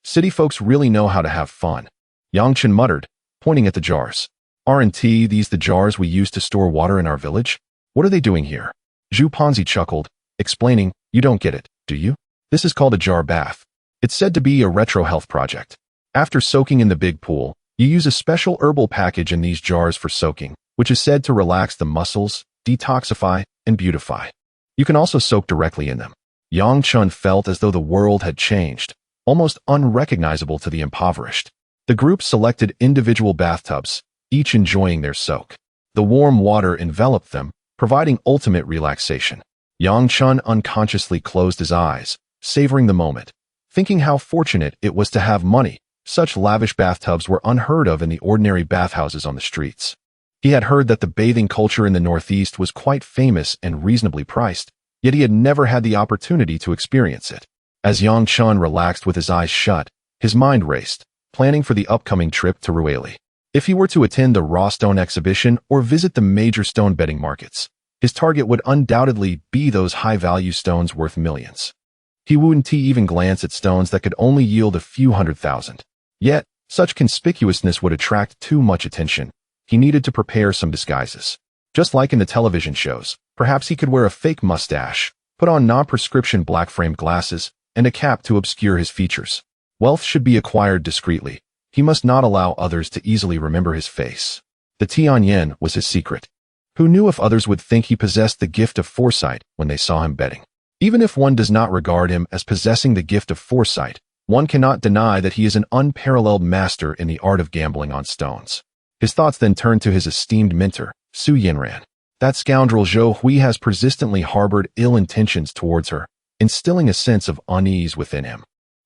City folks really know how to have fun, Yang Chen muttered, pointing at the jars. Aren't these the jars we use to store water in our village? What are they doing here? Zhu Pongzi chuckled, explaining, You don't get it, do you? This is called a jar bath. It's said to be a retro health project. After soaking in the big pool, you use a special herbal package in these jars for soaking, which is said to relax the muscles, detoxify, and beautify. You can also soak directly in them. Yang Chen felt as though the world had changed, almost unrecognizable to the impoverished. The group selected individual bathtubs, each enjoying their soak. The warm water enveloped them, providing ultimate relaxation. Yang Chen unconsciously closed his eyes, savoring the moment, thinking how fortunate it was to have money. Such lavish bathtubs were unheard of in the ordinary bathhouses on the streets. He had heard that the bathing culture in the Northeast was quite famous and reasonably priced, yet he had never had the opportunity to experience it. As Yang Chen relaxed with his eyes shut, his mind raced, planning for the upcoming trip to Rueli. If he were to attend the raw stone exhibition or visit the major stone betting markets, his target would undoubtedly be those high-value stones worth millions. He wouldn't even glance at stones that could only yield a few $100,000. Yet, such conspicuousness would attract too much attention. He needed to prepare some disguises. Just like in the television shows, perhaps he could wear a fake mustache, put on non-prescription black-framed glasses, and a cap to obscure his features. Wealth should be acquired discreetly. He must not allow others to easily remember his face. The Tianyan was his secret. Who knew if others would think he possessed the gift of foresight when they saw him betting? Even if one does not regard him as possessing the gift of foresight, one cannot deny that he is an unparalleled master in the art of gambling on stones. His thoughts then turned to his esteemed mentor, Su Yanran. That scoundrel Zhou Hui has persistently harbored ill intentions towards her, instilling a sense of unease within him.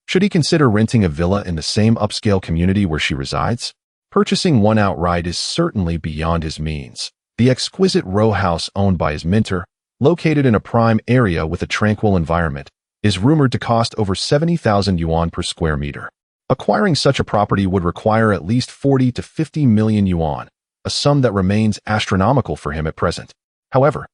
Should he consider renting a villa in the same upscale community where she resides? Purchasing one outright is certainly beyond his means. The exquisite row house owned by his mentor, located in a prime area with a tranquil environment, is rumored to cost over 70,000 yuan per square meter. Acquiring such a property would require at least 40 to 50 million yuan, a sum that remains astronomical for him at present. However,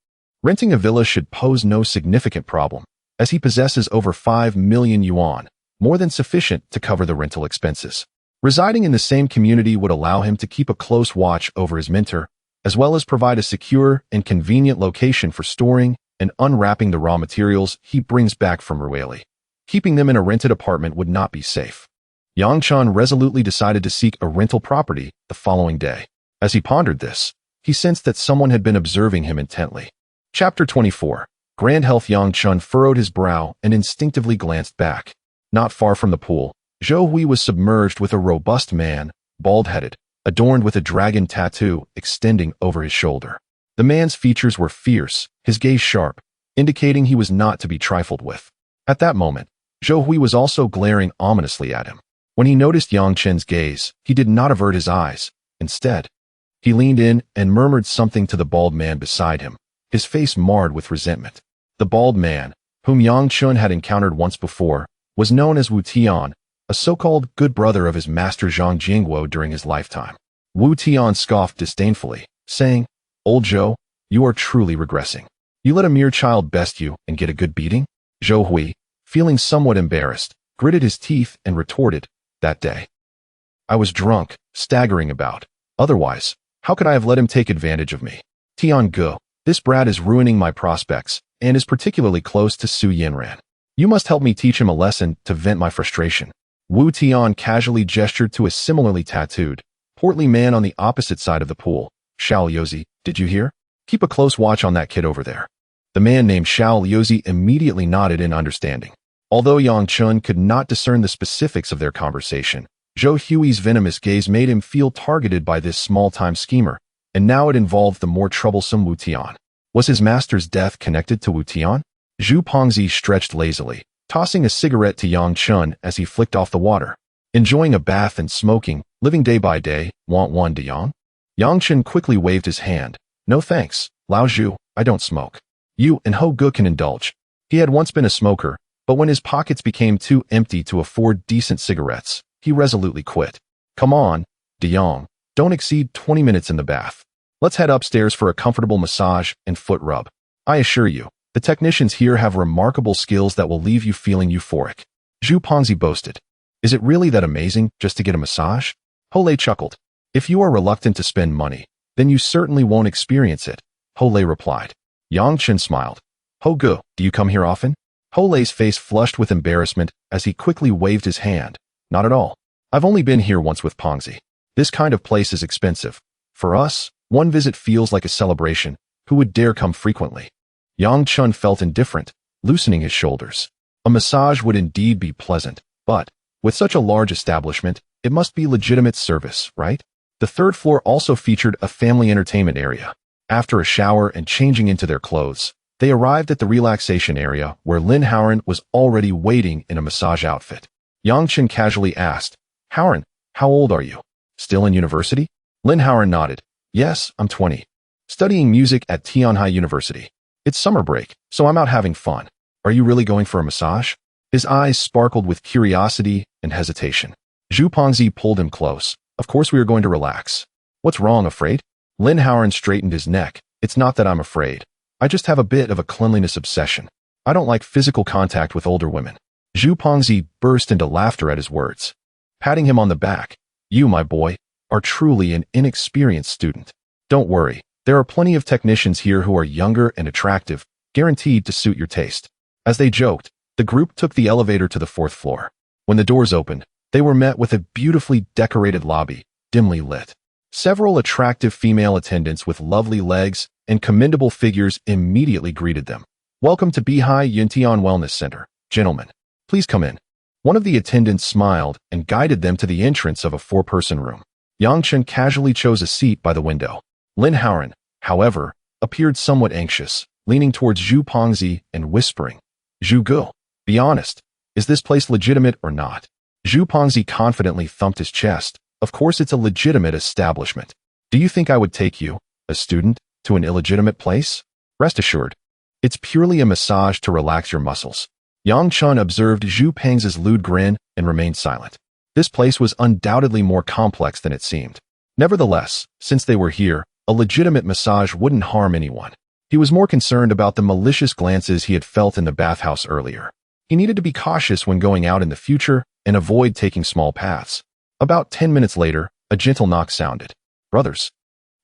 renting a villa should pose no significant problem, as he possesses over 5 million yuan, more than sufficient to cover the rental expenses. Residing in the same community would allow him to keep a close watch over his mentor, as well as provide a secure and convenient location for storing and unwrapping the raw materials he brings back from Rueli. Keeping them in a rented apartment would not be safe. Yang Chen resolutely decided to seek a rental property the following day. As he pondered this, he sensed that someone had been observing him intently. Chapter 24. Grand Health. Yang Chen furrowed his brow and instinctively glanced back. Not far from the pool, Zhou Hui was submerged with a robust man, bald-headed, adorned with a dragon tattoo extending over his shoulder. The man's features were fierce, his gaze sharp, indicating he was not to be trifled with. At that moment, Zhou Hui was also glaring ominously at him. When he noticed Yang Chen's gaze, he did not avert his eyes. Instead, he leaned in and murmured something to the bald man beside him, his face marred with resentment. The bald man, whom Yang Chen had encountered once before, was known as Wu Tian, a so-called good brother of his master Zhang Jingguo during his lifetime. Wu Tian scoffed disdainfully, saying, "Old Zhou, you are truly regressing. You let a mere child best you and get a good beating?" Zhou Hui, feeling somewhat embarrassed, gritted his teeth and retorted, "That day, I was drunk, staggering about. Otherwise, how could I have let him take advantage of me? Tian Ge, this brat is ruining my prospects and is particularly close to Su Yanran. You must help me teach him a lesson to vent my frustration." Wu Tian casually gestured to a similarly tattooed, portly man on the opposite side of the pool. "Xiao Liuzi, did you hear? Keep a close watch on that kid over there." The man named Xiao Liuzi immediately nodded in understanding. Although Yang Chen could not discern the specifics of their conversation, Zhou Hui's venomous gaze made him feel targeted by this small-time schemer, and now it involved the more troublesome Wu Tian. Was his master's death connected to Wu Tian? Zhu Pongzi stretched lazily, tossing a cigarette to Yang Chen as he flicked off the water. "Enjoying a bath and smoking, living day by day, want one de Yang?" Yang Chen quickly waved his hand. "No thanks, Lao Zhu, I don't smoke. You and Ho Ge can indulge." He had once been a smoker, but when his pockets became too empty to afford decent cigarettes, he resolutely quit. "Come on, de Yang, don't exceed 20 minutes in the bath. Let's head upstairs for a comfortable massage and foot rub. I assure you, the technicians here have remarkable skills that will leave you feeling euphoric." Zhu Pongzi boasted. "Is it really that amazing just to get a massage?" Hole chuckled. "If you are reluctant to spend money, then you certainly won't experience it," Hole replied. Yang Chen smiled. "Ho Ge, do you come here often?" Hole's face flushed with embarrassment as he quickly waved his hand. "Not at all. I've only been here once with Pongzi. This kind of place is expensive. For us, one visit feels like a celebration. Who would dare come frequently?" Yang Chen felt indifferent, loosening his shoulders. A massage would indeed be pleasant, but, with such a large establishment, it must be legitimate service, right? The third floor also featured a family entertainment area. After a shower and changing into their clothes, they arrived at the relaxation area where Lin Haoran was already waiting in a massage outfit. Yang Chen casually asked, "Haoran, how old are you? Still in university?" Lin Haoran nodded. Yes, I'm 20. Studying music at Tianhai University. It's summer break, so I'm out having fun. Are you really going for a massage? His eyes sparkled with curiosity and hesitation. Zhu Pengzi pulled him close. Of course we are going to relax. What's wrong, afraid? Lin Howard straightened his neck. It's not that I'm afraid. I just have a bit of a cleanliness obsession. I don't like physical contact with older women. Zhu Pengzi burst into laughter at his words, patting him on the back. You, my boy, are truly an inexperienced student. Don't worry, there are plenty of technicians here who are younger and attractive, guaranteed to suit your taste. As they joked, the group took the elevator to the 4th floor. When the doors opened, they were met with a beautifully decorated lobby, dimly lit. Several attractive female attendants with lovely legs and commendable figures immediately greeted them. Welcome to Beihai Yuntian Wellness Center, gentlemen. Please come in. One of the attendants smiled and guided them to the entrance of a 4-person room. Chen casually chose a seat by the window. Lin Howard, however, appeared somewhat anxious, leaning towards Zhu Pengzi and whispering, Zhu Gu, be honest, is this place legitimate or not? Zhu Pengzi confidently thumped his chest. Of course it's a legitimate establishment. Do you think I would take you, a student, to an illegitimate place? Rest assured, it's purely a massage to relax your muscles. Chen observed Zhu Pengzi's lewd grin and remained silent. This place was undoubtedly more complex than it seemed. Nevertheless, since they were here, a legitimate massage wouldn't harm anyone. He was more concerned about the malicious glances he had felt in the bathhouse earlier. He needed to be cautious when going out in the future and avoid taking small paths. About 10 minutes later, a gentle knock sounded. Brothers,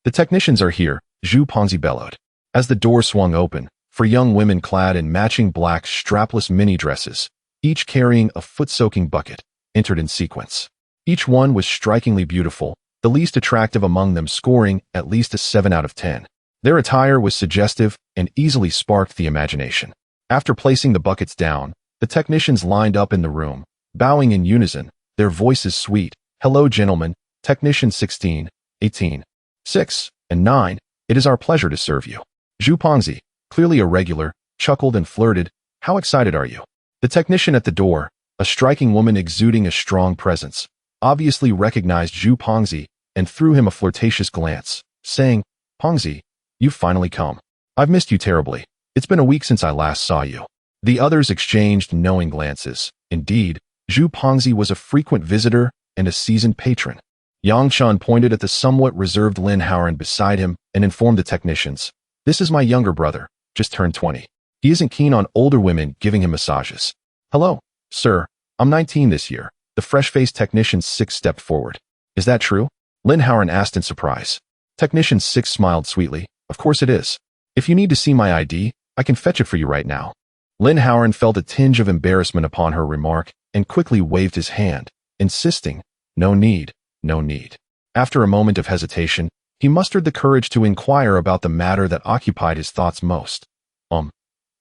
the technicians are here, Zhu Pengzi bellowed. As the door swung open, 4 young women clad in matching black strapless mini dresses, each carrying a foot-soaking bucket, entered in sequence. Each one was strikingly beautiful, the least attractive among them scoring at least a 7 out of 10. Their attire was suggestive and easily sparked the imagination. After placing the buckets down, the technicians lined up in the room, bowing in unison, their voices sweet. Hello, gentlemen, technicians 16, 18, 6, and 9, it is our pleasure to serve you. Zhu Pengzi, clearly a regular, chuckled and flirted. How excited are you? The technician at the door, a striking woman exuding a strong presence, obviously recognized Zhu Pengzi and threw him a flirtatious glance, saying, Pengzi, you've finally come. I've missed you terribly. It's been a week since I last saw you. The others exchanged knowing glances. Indeed, Zhu Pengzi was a frequent visitor and a seasoned patron. Chen pointed at the somewhat reserved Lin Howard beside him and informed the technicians, This is my younger brother, just turned 20. He isn't keen on older women giving him massages. Hello, sir, I'm 19 this year. The fresh-faced technician 6 stepped forward. Is that true? Lin Howard asked in surprise. Technician 6 smiled sweetly. Of course it is. If you need to see my ID, I can fetch it for you right now. Lin Howard felt a tinge of embarrassment upon her remark and quickly waved his hand, insisting, No need, no need. After a moment of hesitation, he mustered the courage to inquire about the matter that occupied his thoughts most.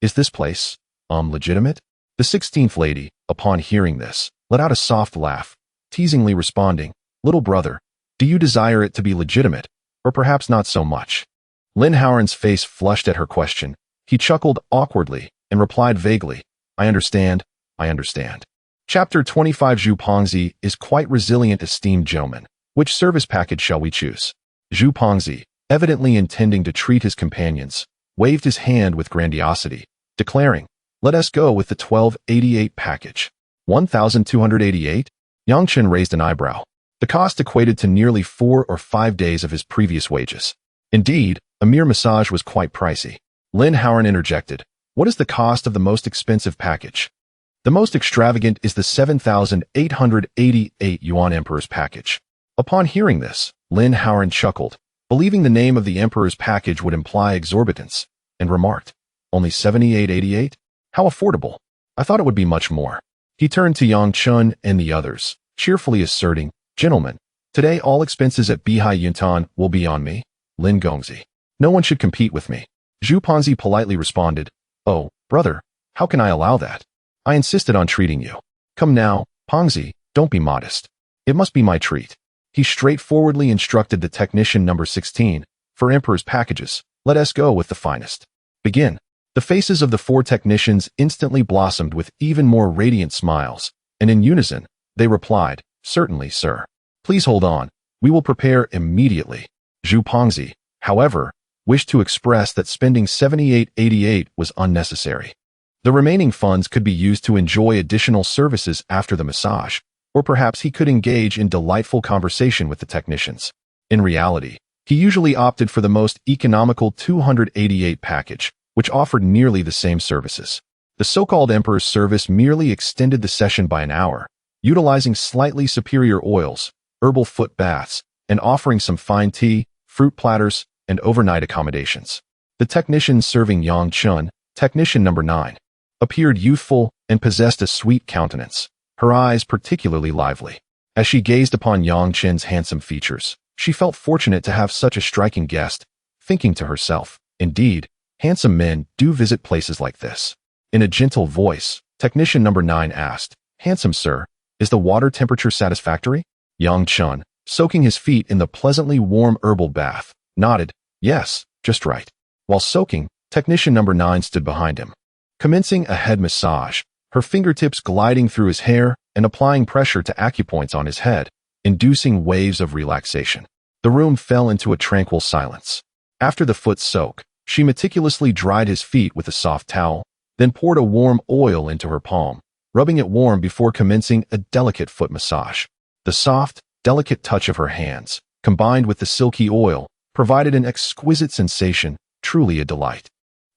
Is this place, legitimate? The 16th lady, upon hearing this, let out a soft laugh, teasingly responding, Little brother, do you desire it to be legitimate, or perhaps not so much? Lin Howard's face flushed at her question. He chuckled awkwardly and replied vaguely, I understand. Chapter 25 Zhu Pengzi is quite resilient, esteemed gentlemen. Which service package shall we choose? Zhu Pengzi, evidently intending to treat his companions, waved his hand with grandiosity, declaring, Let us go with the 1288 package. 1,288? Chen raised an eyebrow. The cost equated to nearly 4 or 5 days of his previous wages. Indeed, a mere massage was quite pricey. Lin Howard interjected, What is the cost of the most expensive package? The most extravagant is the 7,888 yuan Emperor's package. Upon hearing this, Lin Howard chuckled, believing the name of the Emperor's package would imply exorbitance, and remarked, Only 7888? How affordable. I thought it would be much more. He turned to Chen and the others, cheerfully asserting, Gentlemen, today all expenses at Beihai Yuntian will be on me, Lin Gongzi. No one should compete with me. Zhu Pengzi politely responded, Oh, brother, how can I allow that? I insisted on treating you. Come now, Pengzi, don't be modest. It must be my treat. He straightforwardly instructed the technician number 16, For Emperor's packages, let us go with the finest. Begin. The faces of the 4 technicians instantly blossomed with even more radiant smiles, and in unison, they replied, Certainly, sir. Please hold on. We will prepare immediately. Zhu Pongzi, however, wished to express that spending 78.88 was unnecessary. The remaining funds could be used to enjoy additional services after the massage, or perhaps he could engage in delightful conversation with the technicians. In reality, he usually opted for the most economical 288 package, which offered nearly the same services. The so-called Emperor's service merely extended the session by an hour, utilizing slightly superior oils, herbal foot baths, and offering some fine tea, fruit platters, and overnight accommodations. The technician serving Yang Chen, technician number 9, appeared youthful and possessed a sweet countenance, her eyes particularly lively. As she gazed upon Yang Chen's handsome features, she felt fortunate to have such a striking guest, thinking to herself, indeed, handsome men do visit places like this. In a gentle voice, technician number 9 asked, "Handsome sir, is the water temperature satisfactory?" Yang Chen, soaking his feet in the pleasantly warm herbal bath, nodded, "Yes, just right." While soaking, technician number 9 stood behind him, commencing a head massage, her fingertips gliding through his hair and applying pressure to acupoints on his head, inducing waves of relaxation. The room fell into a tranquil silence. After the foot soak, she meticulously dried his feet with a soft towel, then poured a warm oil into her palm, rubbing it warm before commencing a delicate foot massage. The soft, delicate touch of her hands, combined with the silky oil, provided an exquisite sensation, truly a delight.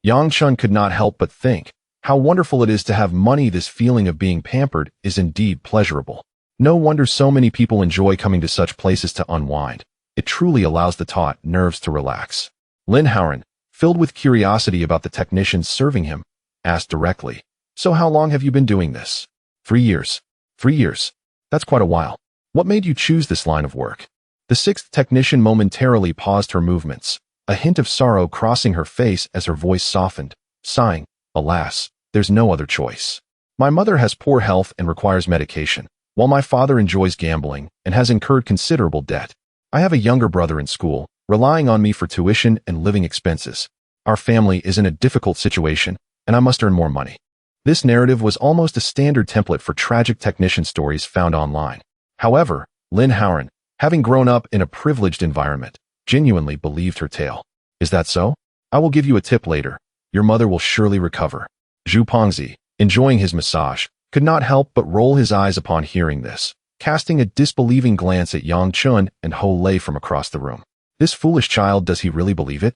Yang Chen could not help but think, how wonderful it is to have money. This feeling of being pampered is indeed pleasurable. No wonder so many people enjoy coming to such places to unwind. It truly allows the taut nerves to relax. Yanran, filled with curiosity about the technicians serving him, asked directly, "So how long have you been doing this?" 3 years. 3 years. That's quite a while. What made you choose this line of work?" The 6th technician momentarily paused her movements, a hint of sorrow crossing her face as her voice softened, sighing, "Alas, there's no other choice. My mother has poor health and requires medication, while my father enjoys gambling and has incurred considerable debt. I have a younger brother in school, relying on me for tuition and living expenses. Our family is in a difficult situation, and I must earn more money." This narrative was almost a standard template for tragic technician stories found online. However, Yanran, having grown up in a privileged environment, genuinely believed her tale. "Is that so? I will give you a tip later. Your mother will surely recover." Zhu Pongzi, enjoying his massage, could not help but roll his eyes upon hearing this, casting a disbelieving glance at Yang Chen and Ho Lei from across the room. This foolish child, does he really believe it?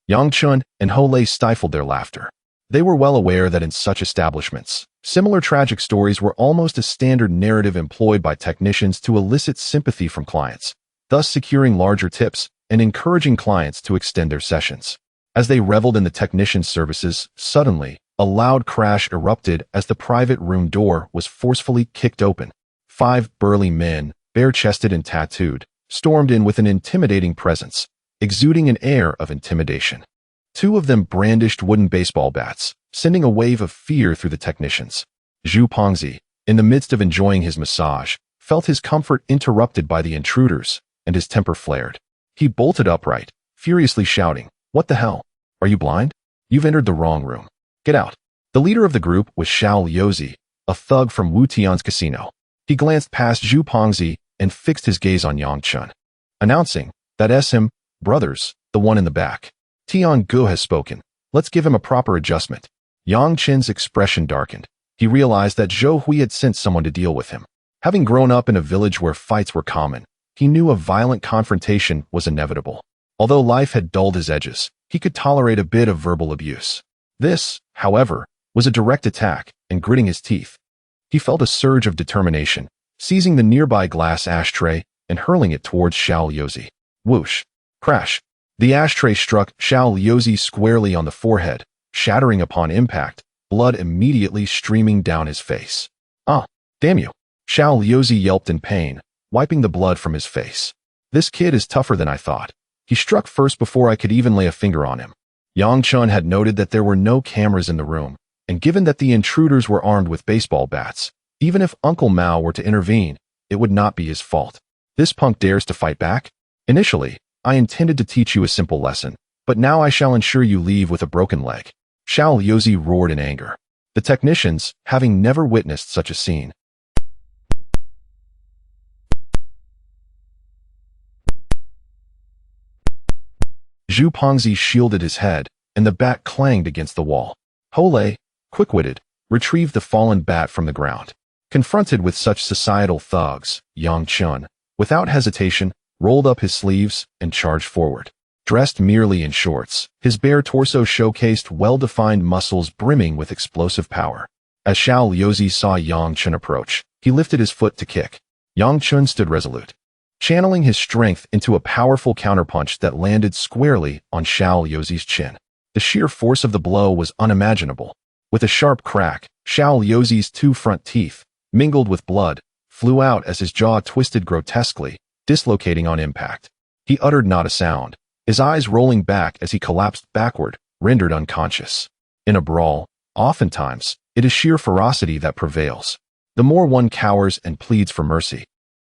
Yang Chen and Ho Lei stifled their laughter. They were well aware that in such establishments, similar tragic stories were almost a standard narrative employed by technicians to elicit sympathy from clients, thus securing larger tips and encouraging clients to extend their sessions. As they reveled in the technician's services, suddenly, a loud crash erupted as the private room door was forcefully kicked open. 5 burly men, bare-chested and tattooed, stormed in with an intimidating presence, exuding an air of intimidation. 2 of them brandished wooden baseball bats, sending a wave of fear through the technicians. Zhu Pongzi, in the midst of enjoying his massage, felt his comfort interrupted by the intruders, and his temper flared. He bolted upright, furiously shouting, "What the hell? Are you blind? You've entered the wrong room. Get out." The leader of the group was Xiao Liuzi, a thug from Wu Tian's casino. He glanced past Zhu Pongzi and fixed his gaze on Yang Chen, announcing, "That's him, brothers, the one in the back. Tian Gu has spoken. Let's give him a proper adjustment." Yang Chen's expression darkened. He realized that Zhou Hui had sent someone to deal with him. Having grown up in a village where fights were common, he knew a violent confrontation was inevitable. Although life had dulled his edges, he could tolerate a bit of verbal abuse. This, however, was a direct attack, and gritting his teeth, he felt a surge of determination, seizing the nearby glass ashtray and hurling it towards Xiao Liuzi. Whoosh! Crash! The ashtray struck Xiao Liuzi squarely on the forehead, shattering upon impact, blood immediately streaming down his face. "Ah, damn you!" Xiao Liuzi yelped in pain, wiping the blood from his face. "This kid is tougher than I thought. He struck first before I could even lay a finger on him." Yang Chen had noted that there were no cameras in the room, and given that the intruders were armed with baseball bats, even if Uncle Mao were to intervene, it would not be his fault. "This punk dares to fight back? Initially, I intended to teach you a simple lesson, but now I shall ensure you leave with a broken leg." Xiao Liuzi roared in anger. The technicians, having never witnessed such a scene, Zhu Pongzi shielded his head, and the bat clanged against the wall. Hole, quick-witted, retrieved the fallen bat from the ground. Confronted with such societal thugs, Yang Chen, without hesitation, rolled up his sleeves and charged forward. Dressed merely in shorts, his bare torso showcased well-defined muscles brimming with explosive power. As Xiao Liuzi saw Yang Chen approach, he lifted his foot to kick. Yang Chen stood resolute, channeling his strength into a powerful counterpunch that landed squarely on Xiao Liuzi's chin. The sheer force of the blow was unimaginable. With a sharp crack, Xiao Liuzi's two front teeth, mingled with blood, flew out as his jaw twisted grotesquely, dislocating on impact. He uttered not a sound, his eyes rolling back as he collapsed backward, rendered unconscious. In a brawl, oftentimes, it is sheer ferocity that prevails. The more one cowers and pleads for mercy,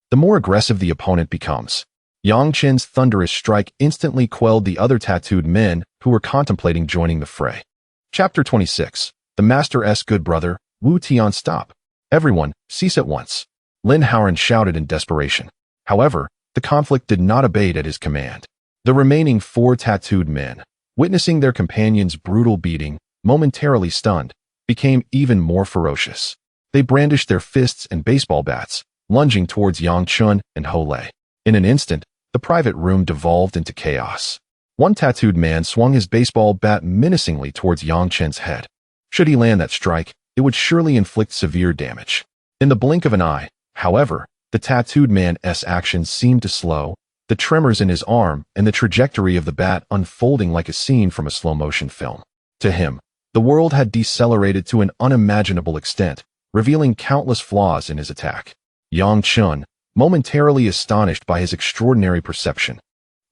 the more aggressive the opponent becomes. Yang Chen's thunderous strike instantly quelled the other tattooed men who were contemplating joining the fray. Chapter 26. The Master's Good Brother, Wu Tian. Stop. Everyone, cease at once. Lin Haoran shouted in desperation. However, the conflict did not abate at his command. The remaining 4 tattooed men, witnessing their companion's brutal beating, momentarily stunned, became even more ferocious. They brandished their fists and baseball bats, lunging towards Yang Chen and Hole. In an instant, the private room devolved into chaos. One tattooed man swung his baseball bat menacingly towards Yang Chen's head. Should he land that strike, it would surely inflict severe damage. In the blink of an eye, however, the tattooed man's actions seemed to slow, the tremors in his arm and the trajectory of the bat unfolding like a scene from a slow-motion film. To him, the world had decelerated to an unimaginable extent, revealing countless flaws in his attack. Yang Chen, momentarily astonished by his extraordinary perception,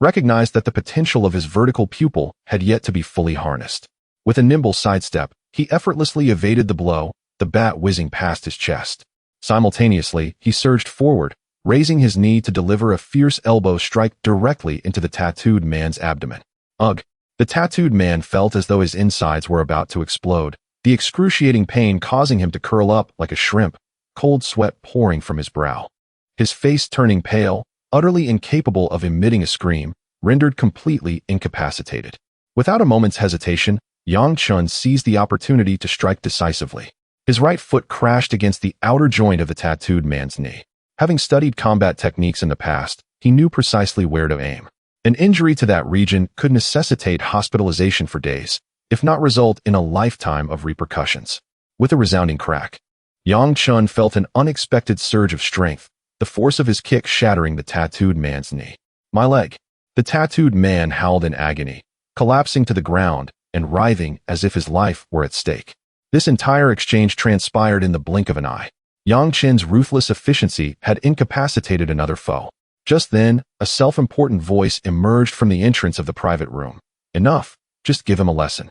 recognized that the potential of his vertical pupil had yet to be fully harnessed. With a nimble sidestep, he effortlessly evaded the blow, the bat whizzing past his chest. Simultaneously, he surged forward, raising his knee to deliver a fierce elbow strike directly into the tattooed man's abdomen. Ugh! The tattooed man felt as though his insides were about to explode, the excruciating pain causing him to curl up like a shrimp, cold sweat pouring from his brow. His face turning pale, utterly incapable of emitting a scream, rendered completely incapacitated. Without a moment's hesitation, Yang Chen seized the opportunity to strike decisively. His right foot crashed against the outer joint of the tattooed man's knee. Having studied combat techniques in the past, he knew precisely where to aim. An injury to that region could necessitate hospitalization for days, if not result in a lifetime of repercussions. With a resounding crack, Yang Chen felt an unexpected surge of strength, the force of his kick shattering the tattooed man's knee. My leg! The tattooed man howled in agony, collapsing to the ground and writhing as if his life were at stake. This entire exchange transpired in the blink of an eye. Yang Chen's ruthless efficiency had incapacitated another foe. Just then, a self-important voice emerged from the entrance of the private room. Enough, just give him a lesson.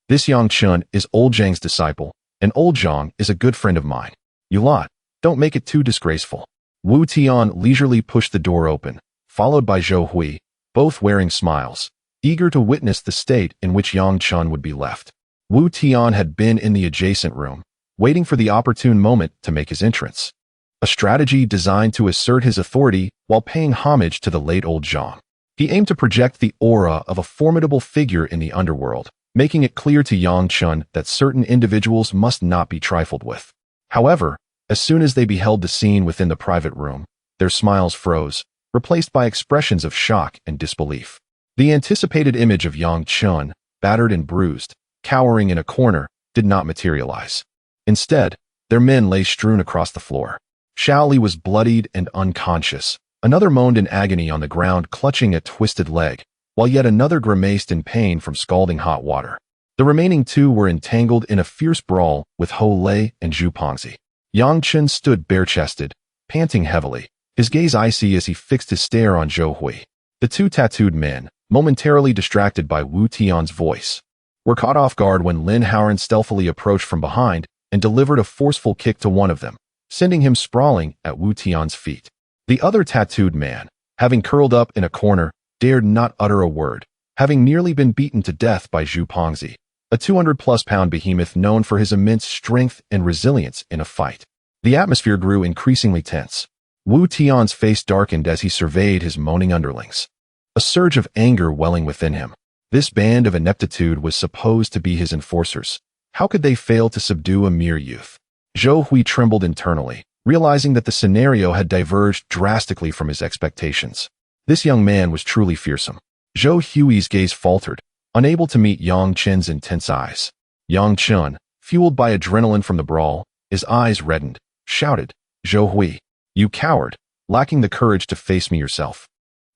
This Yang Chen is old Zhang's disciple, and old Zhang is a good friend of mine. You lot, don't make it too disgraceful. Wu Tian leisurely pushed the door open, followed by Zhou Hui, both wearing smiles, eager to witness the state in which Yang Chen would be left. Wu Tian had been in the adjacent room, waiting for the opportune moment to make his entrance. A strategy designed to assert his authority while paying homage to the late old Zhang. He aimed to project the aura of a formidable figure in the underworld, making it clear to Yang Chen that certain individuals must not be trifled with. However, as soon as they beheld the scene within the private room, their smiles froze, replaced by expressions of shock and disbelief. The anticipated image of Yang Chen, battered and bruised, cowering in a corner, did not materialize. Instead, their men lay strewn across the floor. Xiaoli was bloodied and unconscious. Another moaned in agony on the ground, clutching a twisted leg, while yet another grimaced in pain from scalding hot water. The remaining 2 were entangled in a fierce brawl with Hole and Zhu Pongzi. Yang Chen stood bare-chested, panting heavily, his gaze icy as he fixed his stare on Zhou Hui. The 2 tattooed men, momentarily distracted by Wu Tian's voice, were caught off guard when Lin Haoran stealthily approached from behind and delivered a forceful kick to one of them, sending him sprawling at Wu Tian's feet. The other tattooed man, having curled up in a corner, dared not utter a word, having nearly been beaten to death by Zhu Pongzi, a 200-plus-pound behemoth known for his immense strength and resilience in a fight. The atmosphere grew increasingly tense. Wu Tian's face darkened as he surveyed his moaning underlings, a surge of anger welling within him. This band of ineptitude was supposed to be his enforcers. How could they fail to subdue a mere youth? Zhou Hui trembled internally, realizing that the scenario had diverged drastically from his expectations. This young man was truly fearsome. Zhou Hui's gaze faltered, unable to meet Yang Chen's intense eyes. Yang Chen, fueled by adrenaline from the brawl, his eyes reddened, shouted, "Zhou Hui, you coward, lacking the courage to face me yourself.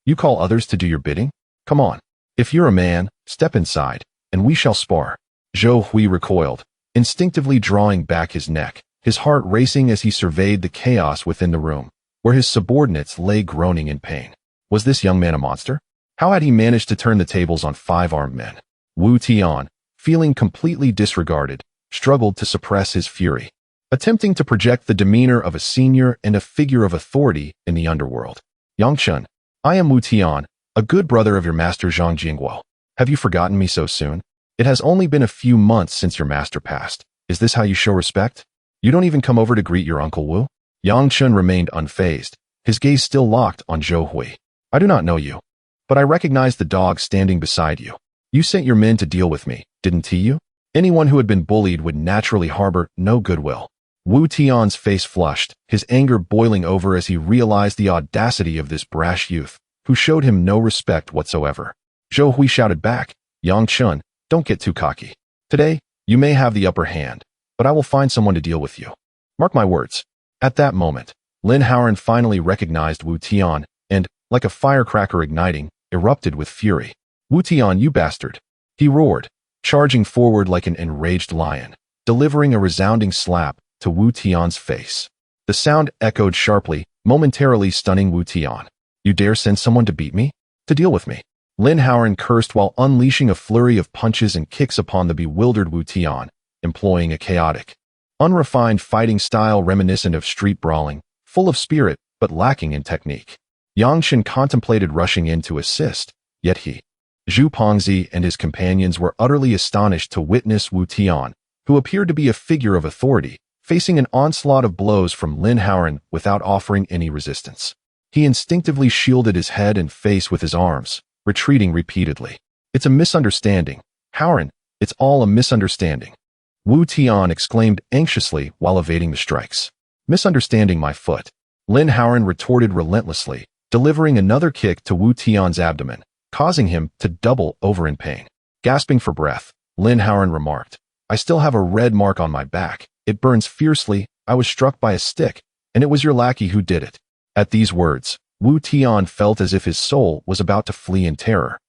You call others to do your bidding? Come on. If you're a man, step inside, and we shall spar." Zhou Hui recoiled, instinctively drawing back his neck, his heart racing as he surveyed the chaos within the room, where his subordinates lay groaning in pain. Was this young man a monster? How had he managed to turn the tables on 5 armed men? Wu Tian, feeling completely disregarded, struggled to suppress his fury, attempting to project the demeanor of a senior and a figure of authority in the underworld. "Yang Chen, I am Wu Tian, a good brother of your master Zhang Jingguo. Have you forgotten me so soon? It has only been a few months since your master passed. Is this how you show respect? You don't even come over to greet your Uncle Wu?" Yang Chen remained unfazed, his gaze still locked on Zhou Hui. "I do not know you, but I recognize the dog standing beside you. You sent your men to deal with me, didn't you? Anyone who had been bullied would naturally harbor no goodwill." Wu Tian's face flushed, his anger boiling over as he realized the audacity of this brash youth, who showed him no respect whatsoever. Zhou Hui shouted back, "Yang Chen, don't get too cocky. Today, you may have the upper hand, but I will find someone to deal with you. Mark my words." At that moment, Lin Howren finally recognized Wu Tian and, like a firecracker igniting, erupted with fury. "Wu Tian, you bastard!" he roared, charging forward like an enraged lion, delivering a resounding slap to Wu Tian's face. The sound echoed sharply, momentarily stunning Wu Tian. "You dare send someone to beat me? To deal with me?" Lin Howren cursed while unleashing a flurry of punches and kicks upon the bewildered Wu Tian, employing a chaotic, unrefined fighting style reminiscent of street brawling, full of spirit but lacking in technique. Yang Chen contemplated rushing in to assist, yet he, Zhu Pongzi and his companions were utterly astonished to witness Wu Tian, who appeared to be a figure of authority, facing an onslaught of blows from Lin Howren without offering any resistance. He instinctively shielded his head and face with his arms, retreating repeatedly. "It's a misunderstanding. Howren, it's all a misunderstanding," Wu Tian exclaimed anxiously while evading the strikes. "Misunderstanding my foot," Lin Howren retorted relentlessly, delivering another kick to Wu Tian's abdomen, causing him to double over in pain. Gasping for breath, Lin Howren remarked, "I still have a red mark on my back. It burns fiercely. I was struck by a stick, and it was your lackey who did it." At these words, Wu Tian felt as if his soul was about to flee in terror.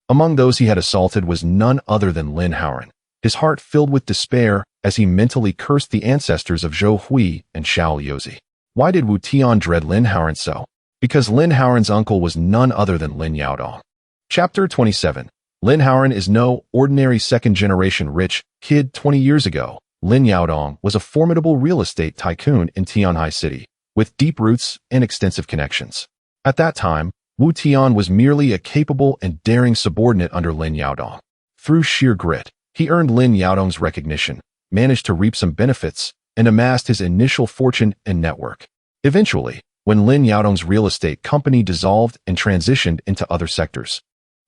Among those he had assaulted was none other than Lin Howren, his heart filled with despair as he mentally cursed the ancestors of Zhou Hui and Xiao Liuzi. Why did Wu Tian dread Lin Howren so? Because Lin Howren's uncle was none other than Lin Yaodong. Chapter 27. Lin Howren is no ordinary second-generation rich kid. 20 years ago, Lin Yaodong was a formidable real estate tycoon in Tianhai City, with deep roots and extensive connections. At that time, Wu Tian was merely a capable and daring subordinate under Lin Yaodong. Through sheer grit, he earned Lin Yaodong's recognition, managed to reap some benefits, and amassed his initial fortune and network. Eventually, when Lin Yaodong's real estate company dissolved and transitioned into other sectors,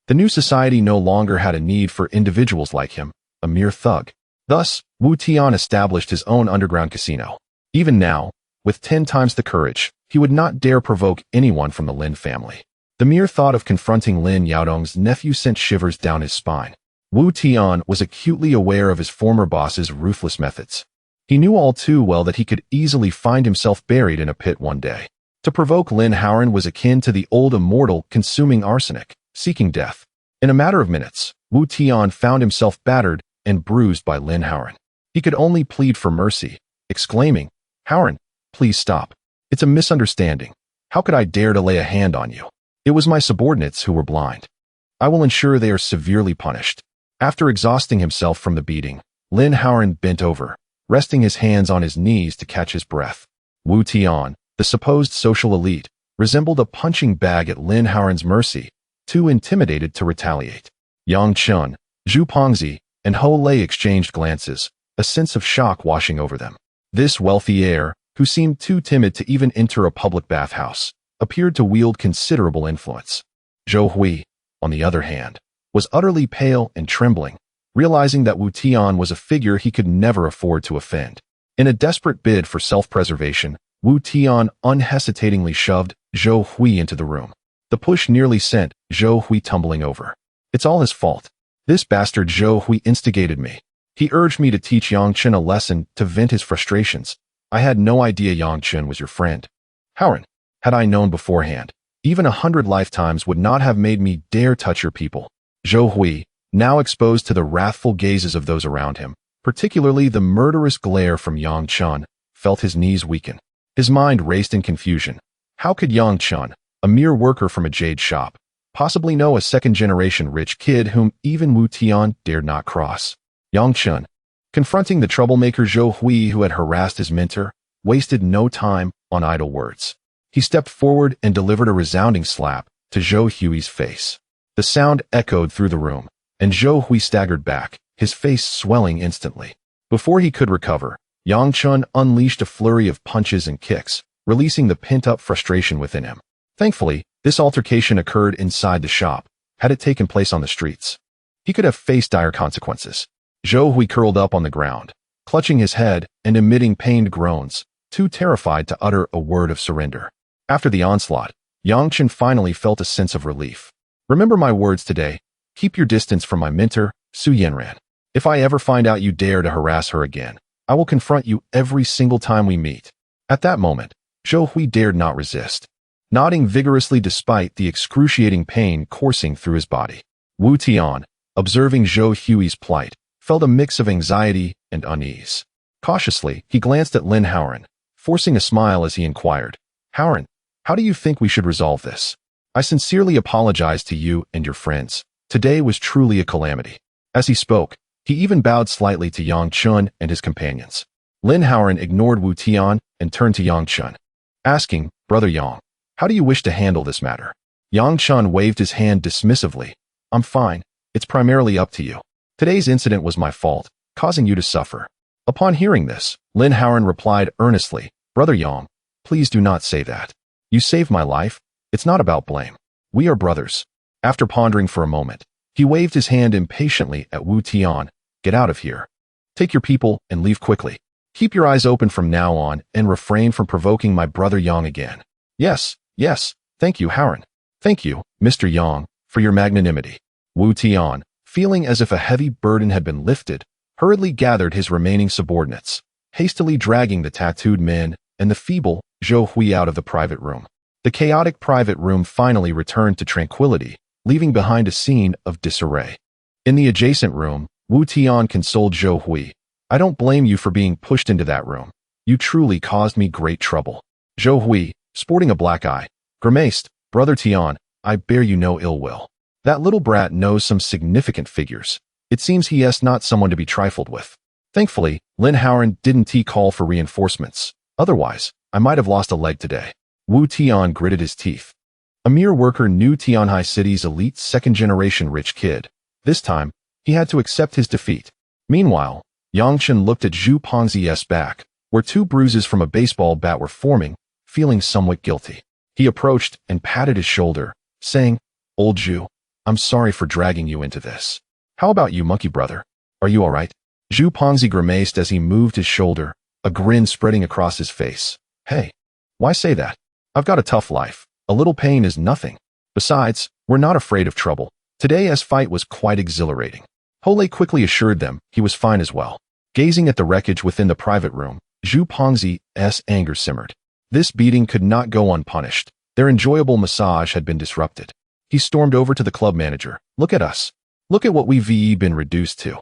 the new society no longer had a need for individuals like him, a mere thug. Thus, Wu Tian established his own underground casino. Even now, with 10 times the courage, he would not dare provoke anyone from the Lin family. The mere thought of confronting Lin Yaodong's nephew sent shivers down his spine. Wu Tian was acutely aware of his former boss's ruthless methods. He knew all too well that he could easily find himself buried in a pit one day. To provoke Lin Howren was akin to the old immortal consuming arsenic, seeking death. In a matter of minutes, Wu Tian found himself battered and bruised by Lin Howren. He could only plead for mercy, exclaiming, "Howren, please stop. It's a misunderstanding. How could I dare to lay a hand on you? It was my subordinates who were blind. I will ensure they are severely punished." After exhausting himself from the beating, Lin Howren bent over, resting his hands on his knees to catch his breath. Wu Tian, the supposed social elite, resembled a punching bag at Lin Howren's mercy, too intimidated to retaliate. Yang Chen, Zhu Pongzi, and Ho Lei exchanged glances, a sense of shock washing over them. This wealthy heir, who seemed too timid to even enter a public bathhouse, appeared to wield considerable influence. Zhou Hui, on the other hand, was utterly pale and trembling, realizing that Wu Tian was a figure he could never afford to offend. In a desperate bid for self-preservation, Wu Tian unhesitatingly shoved Zhou Hui into the room. The push nearly sent Zhou Hui tumbling over. It's all his fault. This bastard Zhou Hui instigated me. He urged me to teach Yang Chen a lesson to vent his frustrations. I had no idea Yang Chen was your friend. Howren, had I known beforehand, even 100 lifetimes would not have made me dare touch your people. Zhou Hui, now exposed to the wrathful gazes of those around him, particularly the murderous glare from Yang Chen, felt his knees weaken. His mind raced in confusion. How could Yang Chen, a mere worker from a jade shop, possibly know a second-generation rich kid whom even Wu Tian dared not cross? Yang Chen, confronting the troublemaker Zhou Hui who had harassed his mentor, wasted no time on idle words. He stepped forward and delivered a resounding slap to Zhou Hui's face. The sound echoed through the room, and Zhou Hui staggered back, his face swelling instantly. Before he could recover, Yang Chen unleashed a flurry of punches and kicks, releasing the pent-up frustration within him. Thankfully, this altercation occurred inside the shop. Had it taken place on the streets, he could have faced dire consequences. Zhou Hui curled up on the ground, clutching his head and emitting pained groans, too terrified to utter a word of surrender. After the onslaught, Yang Chen finally felt a sense of relief. Remember my words today. Keep your distance from my mentor, Su Yanran. If I ever find out you dare to harass her again, I will confront you every single time we meet. At that moment, Zhou Hui dared not resist, nodding vigorously despite the excruciating pain coursing through his body. Wu Tian, observing Zhou Hui's plight, felt a mix of anxiety and unease. Cautiously, he glanced at Lin Howren, forcing a smile as he inquired, Howren, how do you think we should resolve this? I sincerely apologize to you and your friends. Today was truly a calamity. As he spoke, he even bowed slightly to Yang Chen and his companions. Lin Howren ignored Wu Tian and turned to Yang Chen, asking, Brother Yang, how do you wish to handle this matter? Yang Chen waved his hand dismissively. I'm fine. It's primarily up to you. Today's incident was my fault, causing you to suffer. Upon hearing this, Lin Howren replied earnestly, Brother Yang, please do not say that. You saved my life. It's not about blame. We are brothers. After pondering for a moment, he waved his hand impatiently at Wu Tian. Get out of here. Take your people and leave quickly. Keep your eyes open from now on and refrain from provoking my brother Yang again. Yes, thank you, Howren. Thank you, Mr. Yang, for your magnanimity. Wu Tian, feeling as if a heavy burden had been lifted, hurriedly gathered his remaining subordinates, hastily dragging the tattooed men and the feeble Zhou Hui out of the private room. The chaotic private room finally returned to tranquility, leaving behind a scene of disarray. In the adjacent room, Wu Tian consoled Zhou Hui. I don't blame you for being pushed into that room. You truly caused me great trouble. Zhou Hui, sporting a black eye, grimaced, Brother Tian, I bear you no ill will. That little brat knows some significant figures. It seems he is not someone to be trifled with. Thankfully, Lin Howren didn't call for reinforcements. Otherwise, I might have lost a leg today. Wu Tian gritted his teeth. A mere worker knew Tianhai City's elite second-generation rich kid. This time, he had to accept his defeat. Meanwhile, Yang Chen looked at Zhu Pengzi's back, where 2 bruises from a baseball bat were forming, feeling somewhat guilty. He approached and patted his shoulder, saying, Old Zhu, I'm sorry for dragging you into this. How about you, monkey brother? Are you all right? Zhu Pengzi grimaced as he moved his shoulder, a grin spreading across his face. Hey, why say that? I've got a tough life. A little pain is nothing. Besides, we're not afraid of trouble. Today's fight was quite exhilarating. Hole quickly assured them he was fine as well. Gazing at the wreckage within the private room, Zhu Pengzi's anger simmered. This beating could not go unpunished. Their enjoyable massage had been disrupted. He stormed over to the club manager. Look at us. Look at what we've been reduced to.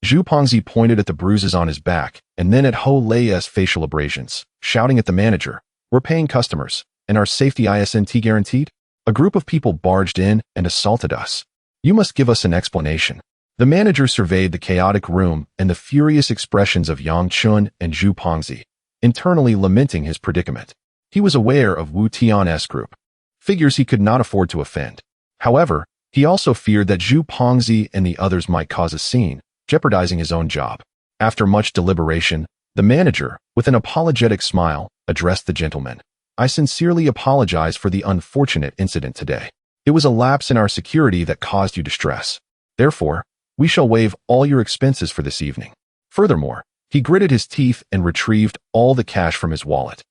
Zhu Pengzi pointed at the bruises on his back and then at Ho-Lei's facial abrasions, shouting at the manager, We're paying customers, and our safety isn't guaranteed? A group of people barged in and assaulted us. You must give us an explanation. The manager surveyed the chaotic room and the furious expressions of Yang Chen and Zhu Pengzi, internally lamenting his predicament. He was aware of Wu Tian's group, figures he could not afford to offend. However, he also feared that Zhu Pengzi and the others might cause a scene, jeopardizing his own job. After much deliberation, the manager, with an apologetic smile, addressed the gentleman. I sincerely apologize for the unfortunate incident today. It was a lapse in our security that caused you distress. Therefore, we shall waive all your expenses for this evening. Furthermore, he gritted his teeth and retrieved all the cash from his wallet,